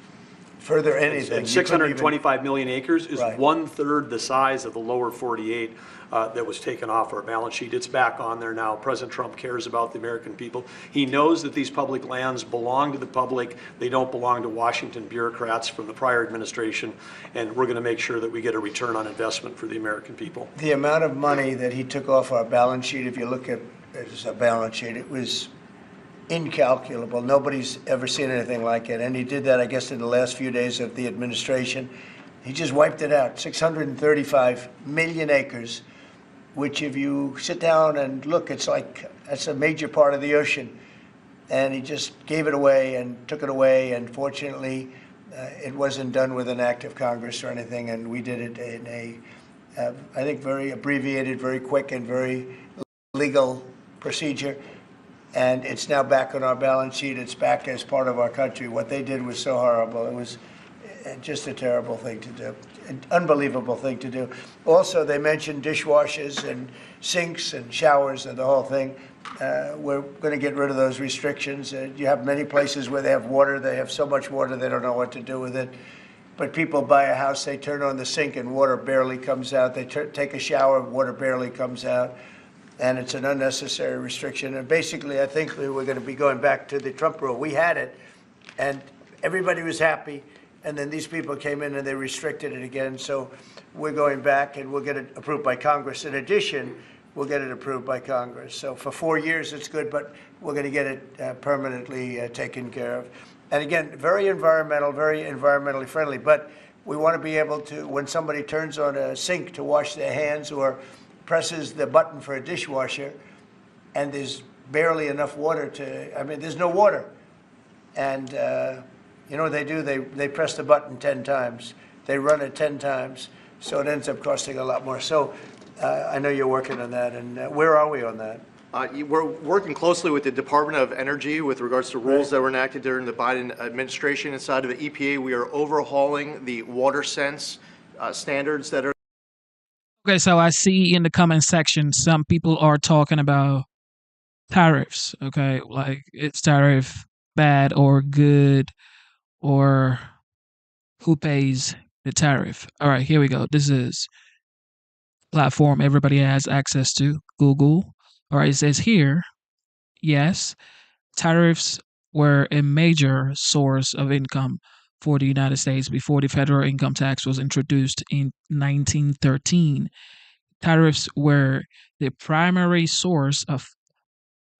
[SPEAKER 18] Further anything.
[SPEAKER 5] And 625 million acres is
[SPEAKER 18] Right.
[SPEAKER 5] 1/3 the size of the lower 48 that was taken off our balance sheet. It's back on there now. President Trump cares about the American people. He knows that these public lands belong to the public. They don't belong to Washington bureaucrats from the prior administration, and we're going to make sure that we get a return on investment for the American people.
[SPEAKER 18] The amount of money that he took off our balance sheet, if you look at it as a balance sheet, it was incalculable. Nobody's ever seen anything like it. And he did that, I guess, in the last few days of the administration. He just wiped it out. 635 million acres, which if you sit down and look, it's like that's a major part of the ocean. And he just gave it away and took it away. And fortunately, it wasn't done with an act of Congress or anything. And we did it in a, I think, very abbreviated, very quick, and very legal procedure. And it's now back on our balance sheet. It's back as part of our country. What they did was so horrible. It was just a terrible thing to do, an unbelievable thing to do. Also, they mentioned dishwashers and sinks and showers and the whole thing. We're going to get rid of those restrictions. You have many places where they have water. They have so much water they don't know what to do with it. But people buy a house, they turn on the sink and water barely comes out. They take a shower, water barely comes out. And it's an unnecessary restriction. And basically, I think we're going to be going back to the Trump rule. We had it, and everybody was happy. And then these people came in and they restricted it again. So we're going back, and we'll get it approved by Congress. In addition, we'll get it approved by Congress. So for 4 years, it's good, but we're going to get it permanently taken care of. And again, very environmentally friendly. But we want to be able to, when somebody turns on a sink to wash their hands or presses the button for a dishwasher, and there's barely enough water there's no water. And you know what they do? They press the button 10 times. They run it 10 times. So it ends up costing a lot more. So I know you're working on that. And where are we on that?
[SPEAKER 2] We're working closely with the Department of Energy with regards to rules that were enacted during the Biden administration. Inside of the EPA, we are overhauling the water sense standards that are.
[SPEAKER 1] Okay, so I see in the comment section some people are talking about tariffs. Okay, like it's tariff bad or good, or who pays the tariff. All right, here we go. This is platform everybody has access to, Google. All right, it says here, yes, tariffs were a major source of income for the United States before the federal income tax was introduced in 1913. Tariffs were the primary source of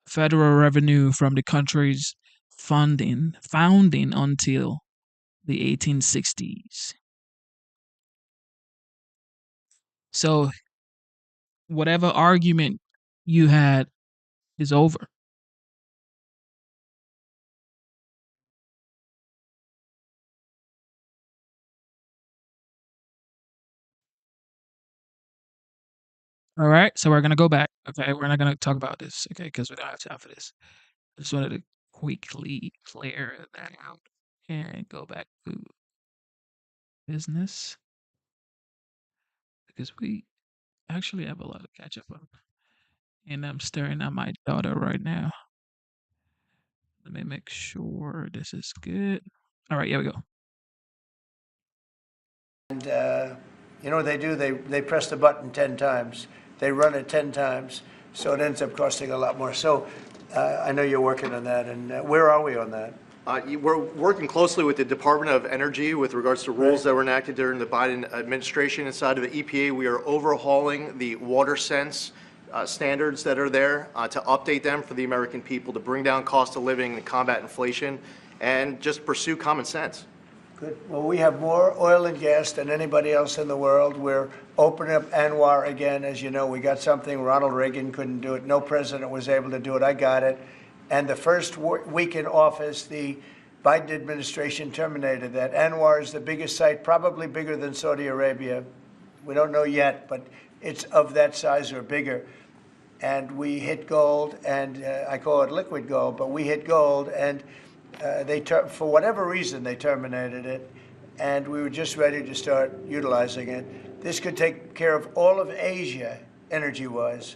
[SPEAKER 1] federal revenue from the country's founding until the 1860s. So whatever argument you had is over. All right, so we're gonna go back. Okay, we're not gonna talk about this. Okay, because we don't have time for this. I just wanted to quickly clear that out and go back to business because we actually have a lot to catch up on. And I'm staring at my daughter right now. Let me make sure this is good. All right, here we go.
[SPEAKER 18] And you know what they do? They press the button 10 times. They run it 10 times, so it ends up costing a lot more. So I know you're working on that, and where are we on that?
[SPEAKER 2] We're working closely with the Department of Energy with regards to rules that were enacted during the Biden administration. Inside of the EPA, we are overhauling the water sense standards that are there to update them for the American people, to bring down cost of living and combat inflation, and just pursue common sense.
[SPEAKER 18] Good. Well, we have more oil and gas than anybody else in the world. We're opening up ANWR again. As you know, we got something Ronald Reagan couldn't do it. No president was able to do it. I got it. And the first week in office, the Biden administration terminated that. ANWR is the biggest site, probably bigger than Saudi Arabia. We don't know yet, but it's of that size or bigger. And we hit gold, and I call it liquid gold, but we hit gold, and for whatever reason, they terminated it, and we were just ready to start utilizing it. This could take care of all of Asia, energy-wise,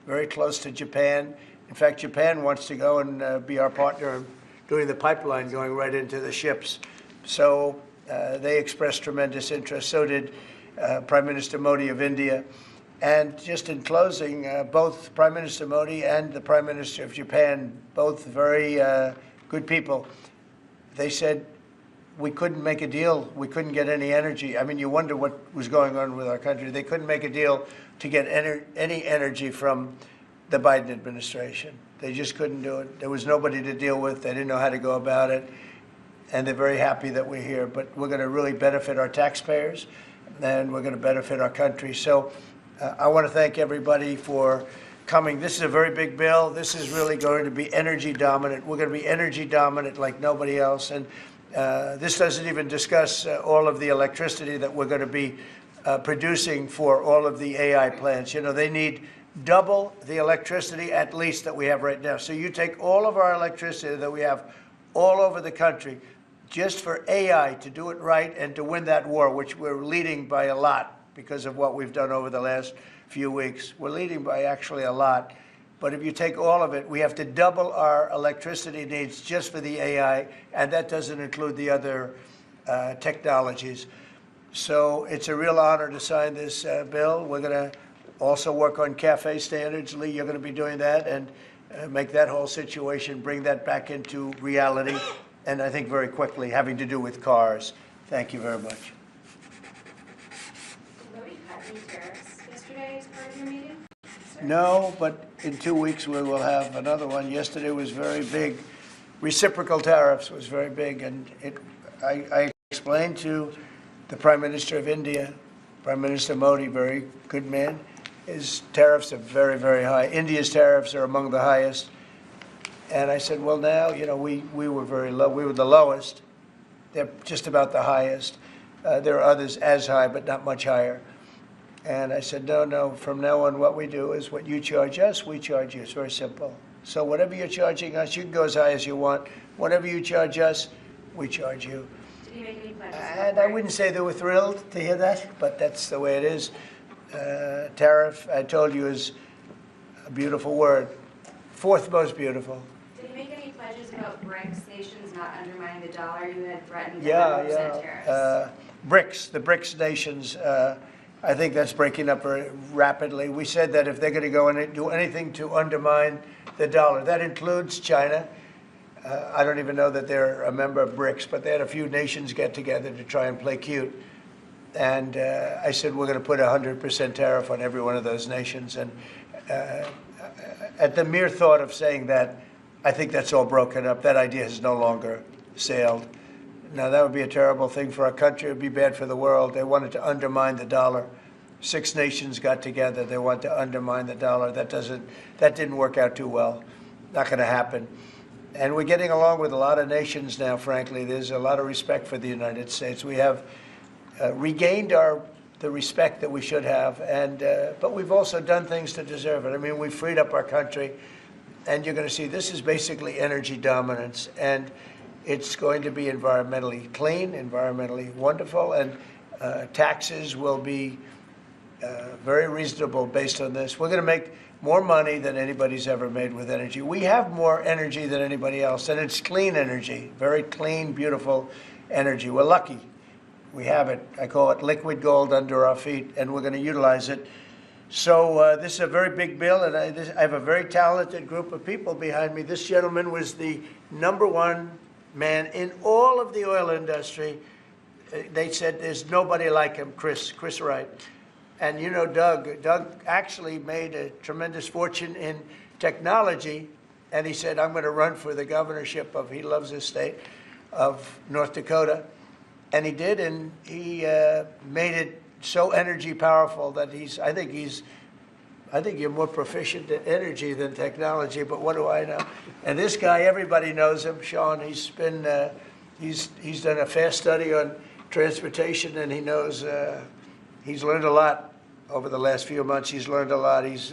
[SPEAKER 18] very close to Japan. In fact, Japan wants to go and be our partner in doing the pipeline going right into the ships. So they expressed tremendous interest. So did Prime Minister Modi of India. And just in closing, both Prime Minister Modi and the Prime Minister of Japan, both very good people, they said we couldn't make a deal. We couldn't get any energy. I mean, you wonder what was going on with our country. They couldn't make a deal to get any energy from the Biden administration. They just couldn't do it. There was nobody to deal with. They didn't know how to go about it. And they're very happy that we're here. But we're going to really benefit our taxpayers, and we're going to benefit our country. So I want to thank everybody for coming. This is a very big bill. This is really going to be energy dominant. We're going to be energy dominant like nobody else. And this doesn't even discuss all of the electricity that we're going to be producing for all of the AI plants. You know, they need double the electricity at least that we have right now. So you take all of our electricity that we have all over the country just for AI to do it right and to win that war, which we're leading by a lot because of what we've done over the last few weeks. We're leading by actually a lot. But if you take all of it, we have to double our electricity needs just for the AI, and that doesn't include the other technologies. So it's a real honor to sign this bill. We're going to also work on CAFE standards. Lee, you're going to be doing that and make that whole situation, bring that back into reality, and I think very quickly, having to do with cars. Thank you very much. No, but in 2 weeks we will have another one. Yesterday was very big. Reciprocal tariffs was very big, and I explained to the Prime Minister of India, Prime Minister Modi, very good man, his tariffs are very, very high. India's tariffs are among the highest. And I said, well, now, you know, we were very low. We were the lowest. They're just about the highest. There are others as high, but not much higher. And I said, no, from now on, what we do is what you charge us, we charge you. It's very simple. So whatever you're charging us, you can go as high as you want. Whatever you charge us, we charge you.
[SPEAKER 4] Did he make any pledges?
[SPEAKER 18] And I wouldn't say they were thrilled to hear that, but that's the way it is. Tariff, I told you, is a beautiful word. Fourth most beautiful.
[SPEAKER 4] Did he make any pledges about BRICS nations not undermining the dollar? You had threatened to 100% tariffs.
[SPEAKER 18] BRICS, the BRICS nations, I think that's breaking up very rapidly. We said that if they're going to go and do anything to undermine the dollar, that includes China. I don't even know that they're a member of BRICS, but they had a few nations get together to try and play cute. And I said, we're going to put 100% tariff on every one of those nations. And at the mere thought of saying that, I think that's all broken up. That idea has no longer sailed. Now, that would be a terrible thing for our country. It would be bad for the world. They wanted to undermine the dollar. 6 nations got together. They want to undermine the dollar. That didn't work out too well. Not going to happen. And we're getting along with a lot of nations now, frankly. There's a lot of respect for the United States. We have regained the respect that we should have, but we've also done things to deserve it. I mean, we've freed up our country, and you're going to see this is basically energy dominance, and it's going to be environmentally clean, environmentally wonderful, and taxes will be very reasonable based on this. We're going to make more money than anybody's ever made with energy. We have more energy than anybody else, and it's clean energy, very clean, beautiful energy. We're lucky. We have it. I call it liquid gold under our feet, and we're going to utilize it. So this is a very big bill, and I have a very talented group of people behind me. This gentleman was the #1 man in all of the oil industry. They said there's nobody like him, Chris Wright. And you know Doug. Doug actually made a tremendous fortune in technology, and he said, I'm going to run for the governorship of, he loves his state, of North Dakota. And he did, and he made it so energy powerful that I think you're more proficient at energy than technology, but what do I know? And this guy, everybody knows him, Sean. He's been, he's done a fast study on transportation, and he knows, he's learned a lot over the last few months. He's learned a lot. He's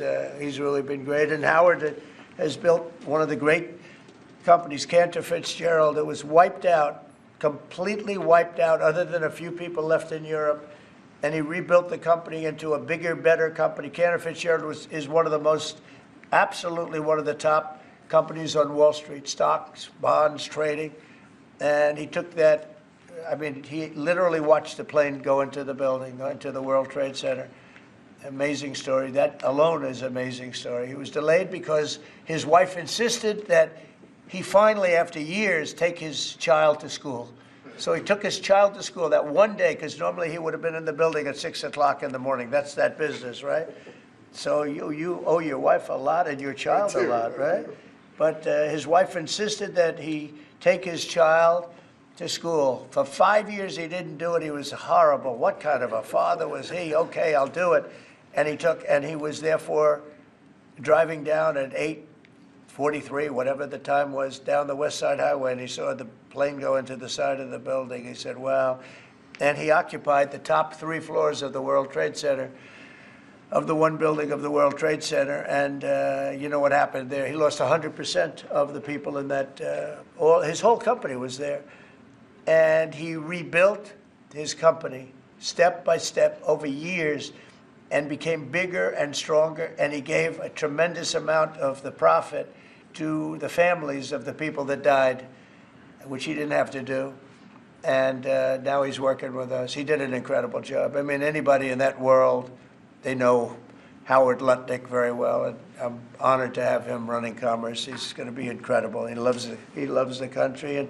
[SPEAKER 18] really been great. And Howard has built one of the great companies, Cantor Fitzgerald. It was wiped out, completely wiped out, other than a few people left in Europe. And he rebuilt the company into a bigger, better company. Cantor Fitzgerald is one of the most, absolutely one of the top companies on Wall Street, stocks, bonds, trading. And he took that, I mean, he literally watched the plane go into the building, go into the World Trade Center. Amazing story. That alone is an amazing story. He was delayed because his wife insisted that he finally, after years, take his child to school. So he took his child to school that one day, because normally he would have been in the building at 6 o'clock in the morning. That's that business, right? So you owe your wife a lot and your child a lot, right? But his wife insisted that he take his child to school. For 5 years he didn't do it. He was horrible. What kind of a father was he? Okay, I'll do it. And he was therefore driving down at 8:43, whatever the time was, down the West Side Highway, and he saw the plane go into the side of the building. He said, wow. And he occupied the top 3 floors of the World Trade Center, of the one building of the World Trade Center. And you know what happened there? He lost 100% of the people in that, his whole company was there. And he rebuilt his company step by step over years and became bigger and stronger. And he gave a tremendous amount of the profit to the families of the people that died, which he didn't have to do. And now he's working with us. He did an incredible job. I mean, anybody in that world, they know Howard Lutnick very well, and I'm honored to have him running Commerce. He's going to be incredible. He loves the country. And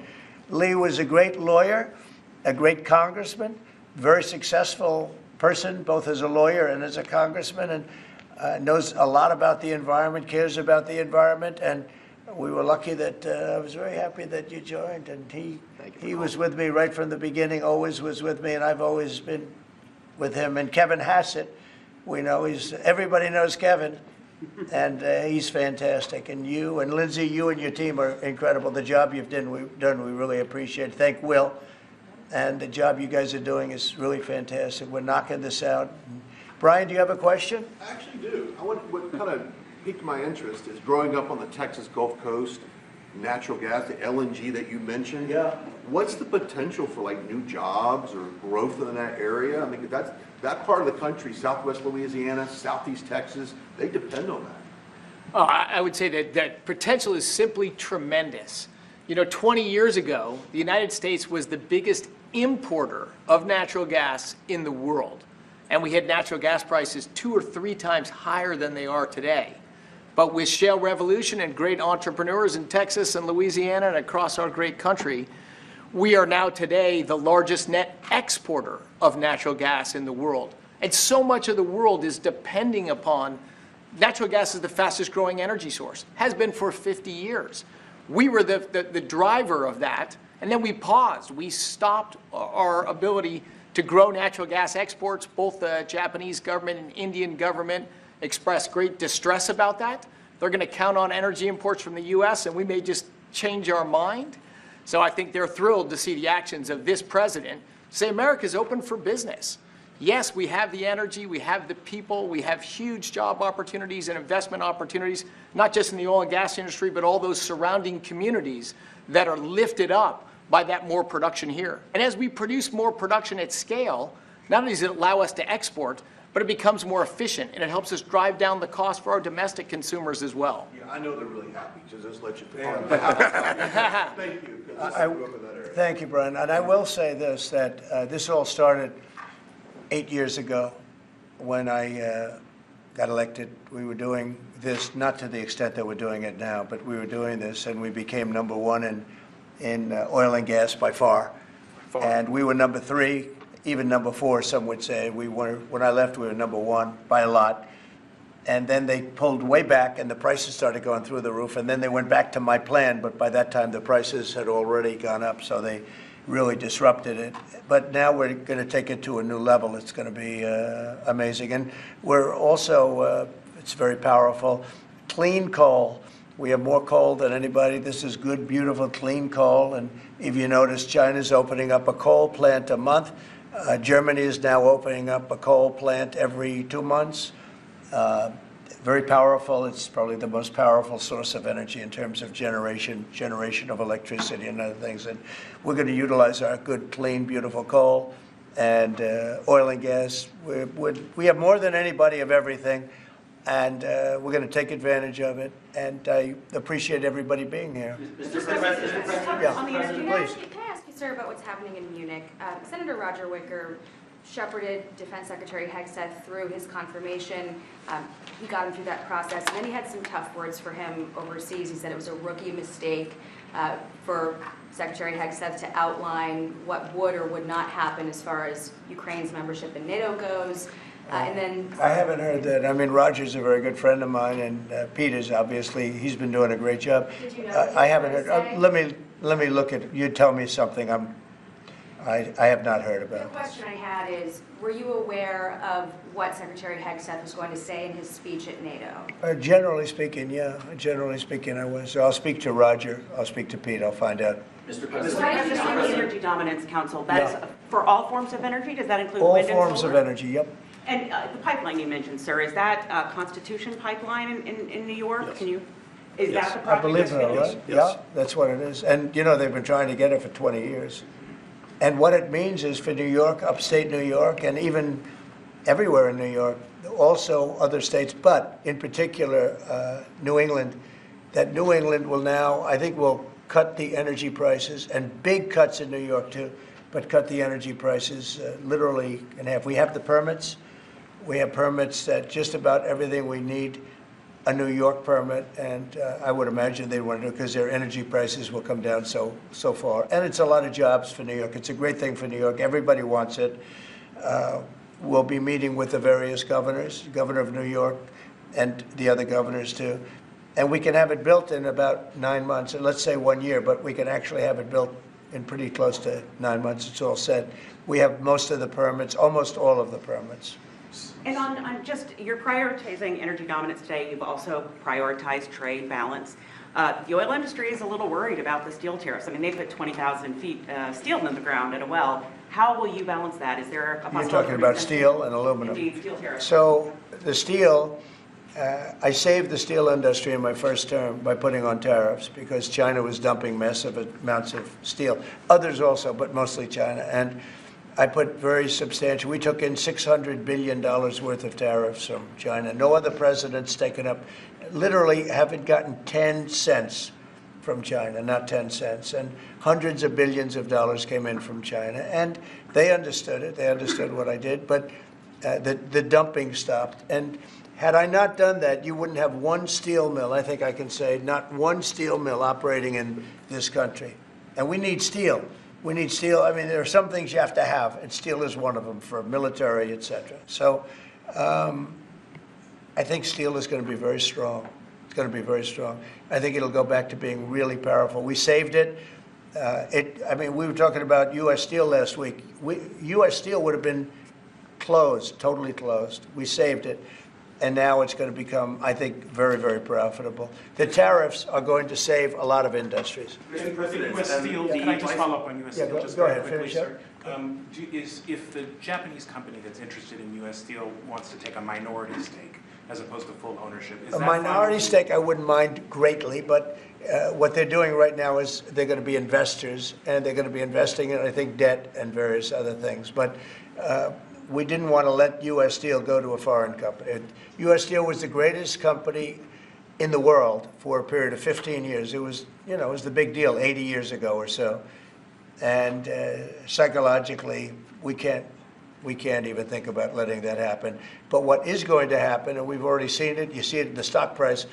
[SPEAKER 18] Lee was a great lawyer, a great congressman, very successful person, both as a lawyer and as a congressman, and knows a lot about the environment, cares about the environment. And we were lucky that I was very happy that you joined. And he was with me right from the beginning, always was with me, and I've always been with him. And Kevin Hassett, we know everybody knows Kevin, and he's fantastic. And you and Lindsay, you and your team are incredible. The job you've done, we really appreciate. Thank Will. And the job you guys are doing is really fantastic. We're knocking this out. Brian, do you have a question?
[SPEAKER 9] I actually do. What kind of piqued my interest is growing up on the Texas Gulf Coast, natural gas, the LNG that you mentioned.
[SPEAKER 18] Yeah.
[SPEAKER 9] What's the potential for like new jobs or growth in that area? I mean, that part of the country, Southwest Louisiana, Southeast Texas, they depend on that.
[SPEAKER 10] I would say that potential is simply tremendous. You know, 20 years ago, the United States was the biggest importer of natural gas in the world. And we had natural gas prices 2 or 3 times higher than they are today. But with shale revolution and great entrepreneurs in Texas and Louisiana and across our great country, we are now today the largest net exporter of natural gas in the world. And so much of the world is depending upon natural gas is the fastest growing energy source, has been for 50 years. We were the driver of that, and then we paused. We stopped our ability to grow natural gas exports. Both the Japanese government and Indian government expressed great distress about that. They're going to count on energy imports from the U.S., and we may just change our mind. So I think they're thrilled to see the actions of this president say America's open for business. Yes, we have the energy, we have the people, we have huge job opportunities and investment opportunities, not just in the oil and gas industry, but all those surrounding communities that are lifted up by that more production here. And as we produce more production at scale, not only does it allow us to export, but it becomes more efficient, and it helps us drive down the cost for our domestic consumers as well.
[SPEAKER 9] Yeah, I know they're really happy, so just let you Thank you. 'Cause I grew up in that area.
[SPEAKER 18] Thank you, Brian. And I will say this, that this all started 8 years ago when I got elected. We were doing this, not to the extent that we're doing it now, but we were doing this, and we became number one in oil and gas by far. And we were number 3, even number 4, some would say. When I left, we were number 1 by a lot. And then they pulled way back, and the prices started going through the roof. And then they went back to my plan, but by that time the prices had already gone up, so they really disrupted it. But now we're going to take it to a new level. It's going to be amazing. And we're also, it's very powerful, clean coal. We have more coal than anybody. This is good, beautiful, clean coal. And if you notice, China's opening up a coal plant a month. Germany is now opening up a coal plant every 2 months. Very powerful. It's probably the most powerful source of energy in terms of generation of electricity and other things. And we're going to utilize our good, clean, beautiful coal and oil and gas. We have more than anybody of everything, and we're going to take advantage of it. And I appreciate everybody being here.
[SPEAKER 4] Mr. President,
[SPEAKER 18] Yeah,
[SPEAKER 4] on the energy,
[SPEAKER 18] please.
[SPEAKER 4] can I ask you, sir, about what's happening in Munich? Senator Roger Wicker shepherded Defense Secretary Hegseth through his confirmation. He got him through that process, and then he had some tough words for him overseas. He said it was a rookie mistake for Secretary Hegseth to outline what would or would not happen as far as Ukraine's membership in NATO goes. And then
[SPEAKER 18] I haven't heard that. I mean, Roger's a very good friend of mine, and Peter's obviously, he's been doing a great job.
[SPEAKER 4] Did you know
[SPEAKER 18] I haven't heard. Let me look at. You tell me something. I have not heard about.
[SPEAKER 4] The question I had is, were you aware of what Secretary Hegseth was going to say in his speech at NATO?
[SPEAKER 18] Generally speaking, yeah. Generally speaking, I was. So I'll speak to Roger. I'll speak to Pete. I'll find out.
[SPEAKER 8] Mr. President, the Energy Dominance Council, that's for all forms of energy? Does that include
[SPEAKER 18] All
[SPEAKER 8] wind and solar?
[SPEAKER 18] forms of energy, yep.
[SPEAKER 8] And the pipeline you mentioned, sir, is that Constitution pipeline in New York?
[SPEAKER 18] Yes.
[SPEAKER 8] Can you, is
[SPEAKER 18] Yes.
[SPEAKER 8] that the project?
[SPEAKER 18] I believe
[SPEAKER 8] that's
[SPEAKER 18] it,
[SPEAKER 8] finished?
[SPEAKER 18] right? Yeah, that's what it is. And, you know, they've been trying to get it for 20 years. And what it means is for New York, upstate New York, and even everywhere in New York, also other states, but in particular New England, that New England will now, I think, will cut the energy prices, and big cuts in New York too, but cut the energy prices literally in half. We have the permits. We have permits that just about everything we need, a New York permit, and I would imagine they want to do because their energy prices will come down so far. And it's a lot of jobs for New York. It's a great thing for New York. Everybody wants it. We'll be meeting with the various governors, Governor of New York, and the other governors too. And we can have it built in about 9 months, let's say 1 year, but we can actually have it built in pretty close to 9 months. It's all set. We have most of the permits, almost all of the permits.
[SPEAKER 8] And on just, you're prioritizing energy dominance today. You've also prioritized trade balance. The oil industry is a little worried about the steel tariffs. I mean, they put 20,000 feet steel in the ground at a well. How will you balance that? Is there a possibility?
[SPEAKER 18] You're talking about steel and aluminum.
[SPEAKER 8] Indeed, steel tariffs.
[SPEAKER 18] So the steel, I saved the steel industry in my first term by putting on tariffs because China was dumping massive amounts of steel. Others also, but mostly China. And I put very substantial, we took in $600 billion worth of tariffs from China. No other president's taken up, literally haven't gotten 10 cents from China, not 10 cents. And hundreds of billions of dollars came in from China. And they understood it. They understood what I did. But the dumping stopped. And had I not done that, you wouldn't have one steel mill, I think I can say, not one steel mill operating in this country. And we need steel. We need steel. I mean, there are some things you have to have, and steel is one of them for military, et cetera. So I think steel is going to be very strong. It's going to be very strong. I think it'll go back to being really powerful. We saved it. I mean, we were talking about U.S. Steel last week. U.S. Steel would have been closed, totally closed. We saved it. And now it's going to become, I think, very, very profitable. The tariffs are going to save a lot of industries.
[SPEAKER 23] Mr. President, U.S. Steel, can I just follow up on U.S. Steel just
[SPEAKER 18] go
[SPEAKER 23] very
[SPEAKER 18] ahead,
[SPEAKER 23] quickly,
[SPEAKER 18] finish
[SPEAKER 23] sir? If the Japanese company that's interested in U.S. Steel wants to take a minority stake as opposed to full ownership, is
[SPEAKER 18] A
[SPEAKER 23] that
[SPEAKER 18] minority
[SPEAKER 23] fine?
[SPEAKER 18] stake I wouldn't mind greatly, but what they're doing right now is they're going to be investors, and they're going to be investing in, I think, debt and various other things. But we didn't want to let U.S. Steel go to a foreign company. U.S. Steel was the greatest company in the world for a period of 15 years. It was, you know, it was the big deal 80 years ago or so. And psychologically, we can't even think about letting that happen. But what is going to happen, and we've already seen it, you see it in the stock price,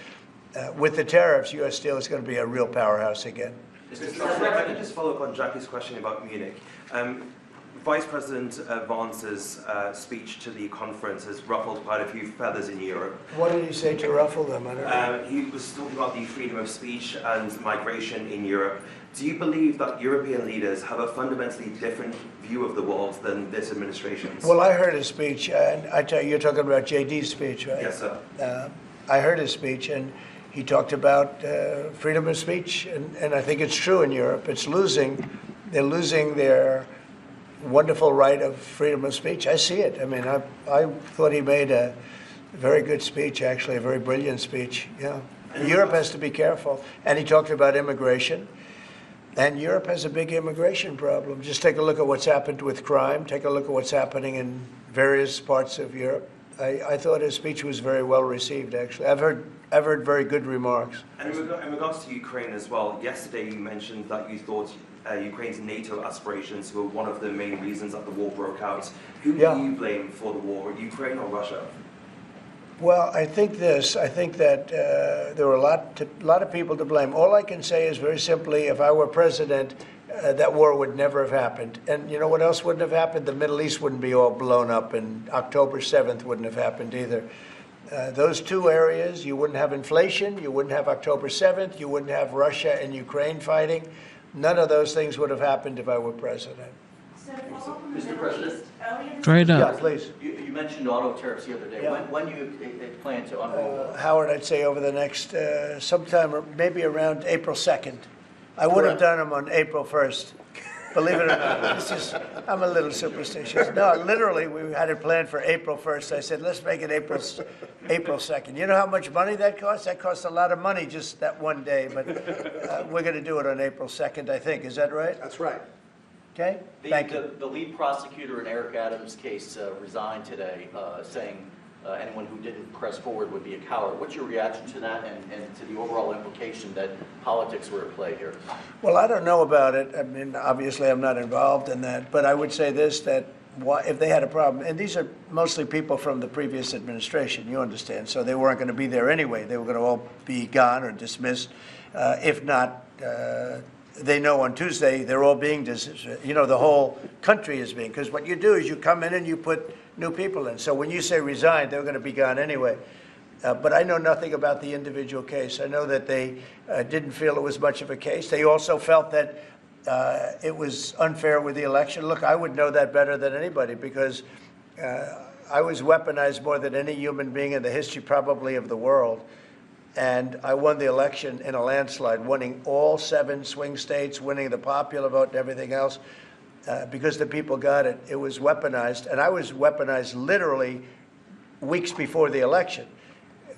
[SPEAKER 18] with the tariffs, U.S. Steel is going to be a real powerhouse again.
[SPEAKER 14] Mr. President, if I could just follow up on Jackie's question about Munich. Vice President Vance's speech to the conference has ruffled quite a few feathers in Europe.
[SPEAKER 18] What did he say to ruffle them? I don't know.
[SPEAKER 14] He was talking about the freedom of speech and migration in Europe. Do you believe that European leaders have a fundamentally different view of the world than this administration's?
[SPEAKER 18] Well, I heard his speech, and I tell you, you're talking about JD's speech, right?
[SPEAKER 14] Yes, sir.
[SPEAKER 18] I heard his speech, and he talked about freedom of speech, and I think it's true in Europe. It's losing. They're losing their wonderful right of freedom of speech. I see it. I mean, I thought he made a very good speech, actually, a very brilliant speech. Yeah. Europe has to be careful. And he talked about immigration. And Europe has a big immigration problem. Just take a look at what's happened with crime. Take a look at what's happening in various parts of Europe. I thought his speech was very well received, actually. I've heard very good remarks.
[SPEAKER 14] And in regards to Ukraine as well, yesterday you mentioned that you thought Ukraine's NATO aspirations were one of the main reasons that the war broke out. Who do you blame for the war, Ukraine or Russia?
[SPEAKER 18] Well, I think that there were a lot of people to blame. All I can say is very simply, if I were president, that war would never have happened. And you know what else wouldn't have happened? The Middle East wouldn't be all blown up, and October 7th wouldn't have happened either. Those two areas, you wouldn't have inflation, you wouldn't have October 7th, you wouldn't have Russia and Ukraine fighting. None of those things would have happened if I were president.
[SPEAKER 16] Mr. President?
[SPEAKER 1] Straight up.
[SPEAKER 18] Yeah, please.
[SPEAKER 16] You mentioned auto tariffs the other day.
[SPEAKER 18] Yeah.
[SPEAKER 16] When do you plan to unroll?
[SPEAKER 18] Howard, I'd say over the next sometime, or maybe around April 2nd. I would have done them on April 1st. Believe it or not, I'm a little superstitious. No, literally, we had it planned for April 1st. I said, let's make it April 2nd. You know how much money that costs? That costs a lot of money just that one day, but we're going to do it on April 2nd, I think. Is that right?
[SPEAKER 9] That's right.
[SPEAKER 18] Okay, thank you.
[SPEAKER 16] The lead prosecutor in Eric Adams' case resigned today, saying anyone who didn't press forward would be a coward. What's your reaction to that and to the overall implication that politics were at play here?
[SPEAKER 18] Well, I don't know about it. I mean, obviously, I'm not involved in that. But I would say this, that if they had a problem, and these are mostly people from the previous administration, you understand, so they weren't going to be there anyway. They were going to all be gone or dismissed. If not, they know on Tuesday they're all being dismissed. You know, the whole country is being, because what you do is you come in and you put new people in. So when you say resign, they're going to be gone anyway. But I know nothing about the individual case. I know that they didn't feel it was much of a case. They also felt that it was unfair with the election. Look, I would know that better than anybody because I was weaponized more than any human being in the history probably of the world. And I won the election in a landslide, winning all 7 swing states, winning the popular vote and everything else. Because the people got it. It was weaponized, and I was weaponized literally weeks before the election.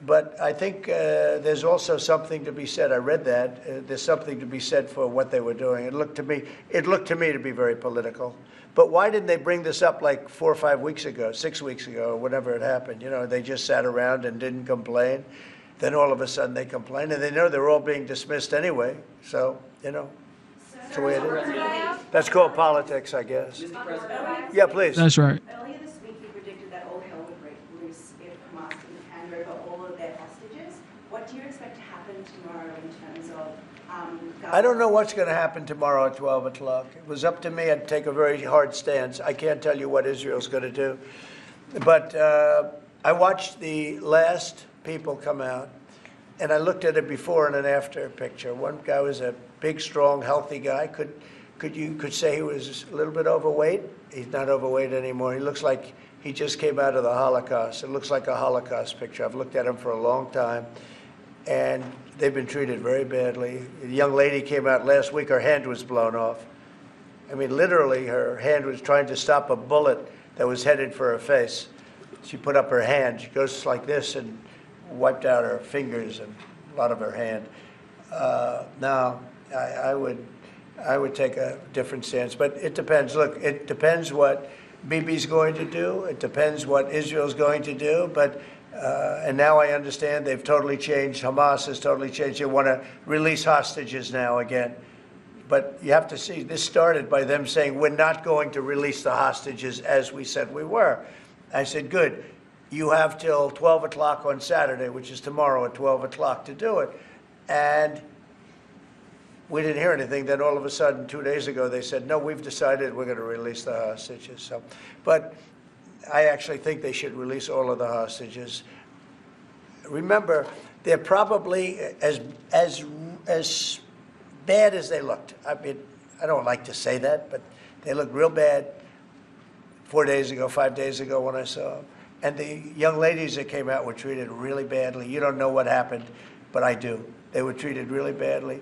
[SPEAKER 18] But I think there's also something to be said. I read that. There's something to be said for what they were doing. It looked to me to be very political. But why didn't they bring this up like 4 or 5 weeks ago, 6 weeks ago, or whenever it happened? You know, they just sat around and didn't complain. Then all of a sudden they complain, and they know they're all being dismissed anyway. So, you know. That's the way it is. That's called politics, I guess.
[SPEAKER 16] Mr. President?
[SPEAKER 18] Yeah, please.
[SPEAKER 1] That's right.
[SPEAKER 17] Earlier this week, you predicted that all hell would break loose if Hamas didn't hand over all of their hostages. What do you expect to happen tomorrow in terms of
[SPEAKER 18] I don't know what's going to happen tomorrow at 12 o'clock. It was up to me. I'd take a very hard stance. I can't tell you what Israel's going to do. But I watched the last people come out. And I looked at a before and an after picture. One guy was a big, strong, healthy guy. Could say he was a little bit overweight. He's not overweight anymore. He looks like he just came out of the Holocaust. It looks like a Holocaust picture. I've looked at him for a long time, and they've been treated very badly. A young lady came out last week. Her hand was blown off. I mean, literally, her hand was trying to stop a bullet that was headed for her face. She put up her hand. She goes like this and wiped out her fingers and a lot of her hand. Now, I would take a different stance, but it depends. Look, it depends what Bibi's going to do. It depends what Israel's going to do. But and now I understand they've totally changed. Hamas has totally changed. They want to release hostages now again. But you have to see, this started by them saying, we're not going to release the hostages as we said we were. I said, good. You have till 12 o'clock on Saturday, which is tomorrow at 12 o'clock, to do it. And we didn't hear anything. Then all of a sudden, 2 days ago, they said, no, we've decided we're going to release the hostages. So, but I actually think they should release all of the hostages. Remember, they're probably as bad as they looked. I mean, I don't like to say that, but they looked real bad 4 days ago, 5 days ago when I saw them. And the young ladies that came out were treated really badly. You don't know what happened, but I do. They were treated really badly.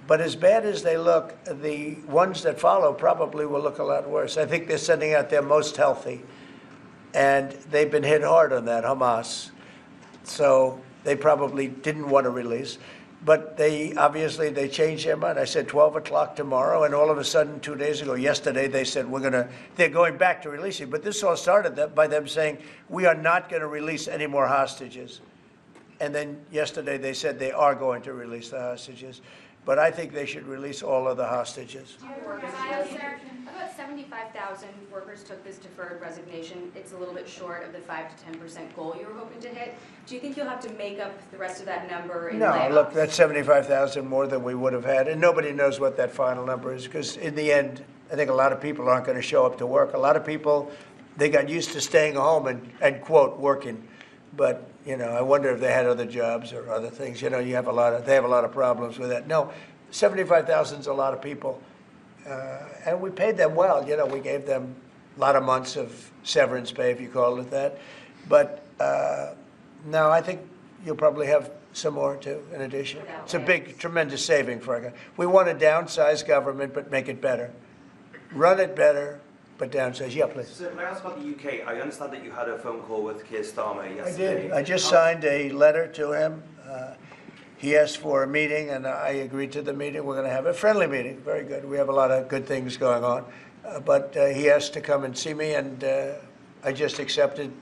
[SPEAKER 18] But as bad as they look, the ones that follow probably will look a lot worse. I think they're sending out their most healthy. And they've been hit hard on that, Hamas. So they probably didn't want to release. But they changed their mind. I said 12 o'clock tomorrow, and all of a sudden, 2 days ago, yesterday, they said they're going back to releasing. But this all started by them saying, we are not going to release any more hostages. And then yesterday they said they are going to release the hostages. But I think they should release all of the hostages.
[SPEAKER 4] About 75,000 workers took this deferred resignation. It's a little bit short of the 5 to 10% goal you were hoping to hit. Do you think you'll have to make up the rest of that number in layoffs?
[SPEAKER 18] No, look, that's 75,000 more than we would have had, and nobody knows what that final number is, because in the end, I think a lot of people aren't going to show up to work. A lot of people, they got used to staying home and quote, working. But, I wonder if they had other jobs or other things. They have a lot of problems with that. No, 75,000 is a lot of people. And we paid them well. We gave them a lot of months of severance pay, if you call it that. But no, I think you'll probably have some more, too, in addition. It's a big, tremendous saving for our. We want to downsize government, but make it better. Run it better, but downsize. Yeah, please.
[SPEAKER 14] So can I ask about the UK? I understand that you had a phone call with Keir Starmer yesterday.
[SPEAKER 18] I did. I just signed a letter to him. He asked for a meeting, and I agreed to the meeting. We're going to have a friendly meeting. Very good. We have a lot of good things going on. But he asked to come and see me, and I just accepted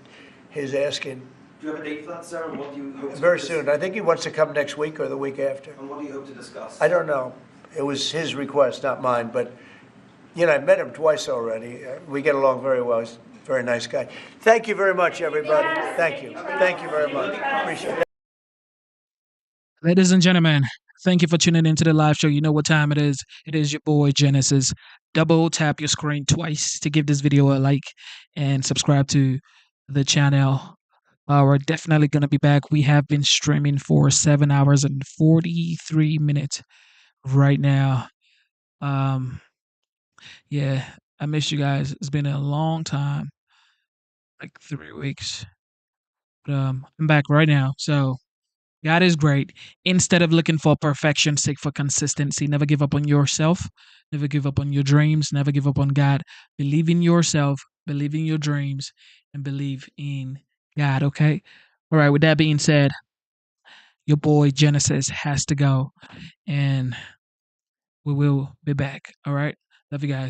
[SPEAKER 18] his asking.
[SPEAKER 14] Do you have a date for that, sir? And what do you hope to
[SPEAKER 18] Very soon. I think he wants to come next week or the week after.
[SPEAKER 14] And what do you hope to discuss?
[SPEAKER 18] I don't know. It was his request, not mine. But, I've met him twice already. We get along very well. He's a very nice guy. Thank you very much, everybody. Thank you. Thank you very much. Appreciate it.
[SPEAKER 1] Ladies and gentlemen, thank you for tuning into the live show. You know what time it is. It is your boy Genesis. Double tap your screen twice to give this video a like and subscribe to the channel. We're definitely going to be back. We have been streaming for 7 hours and 43 minutes right now. Yeah, I miss you guys. It's been a long time, like 3 weeks. But I'm back right now. So God is great. Instead of looking for perfection, seek for consistency. Never give up on yourself. Never give up on your dreams. Never give up on God. Believe in yourself. Believe in your dreams. And believe in God, okay? All right, with that being said, your boy Genesis has to go. And we will be back, all right? Love you guys.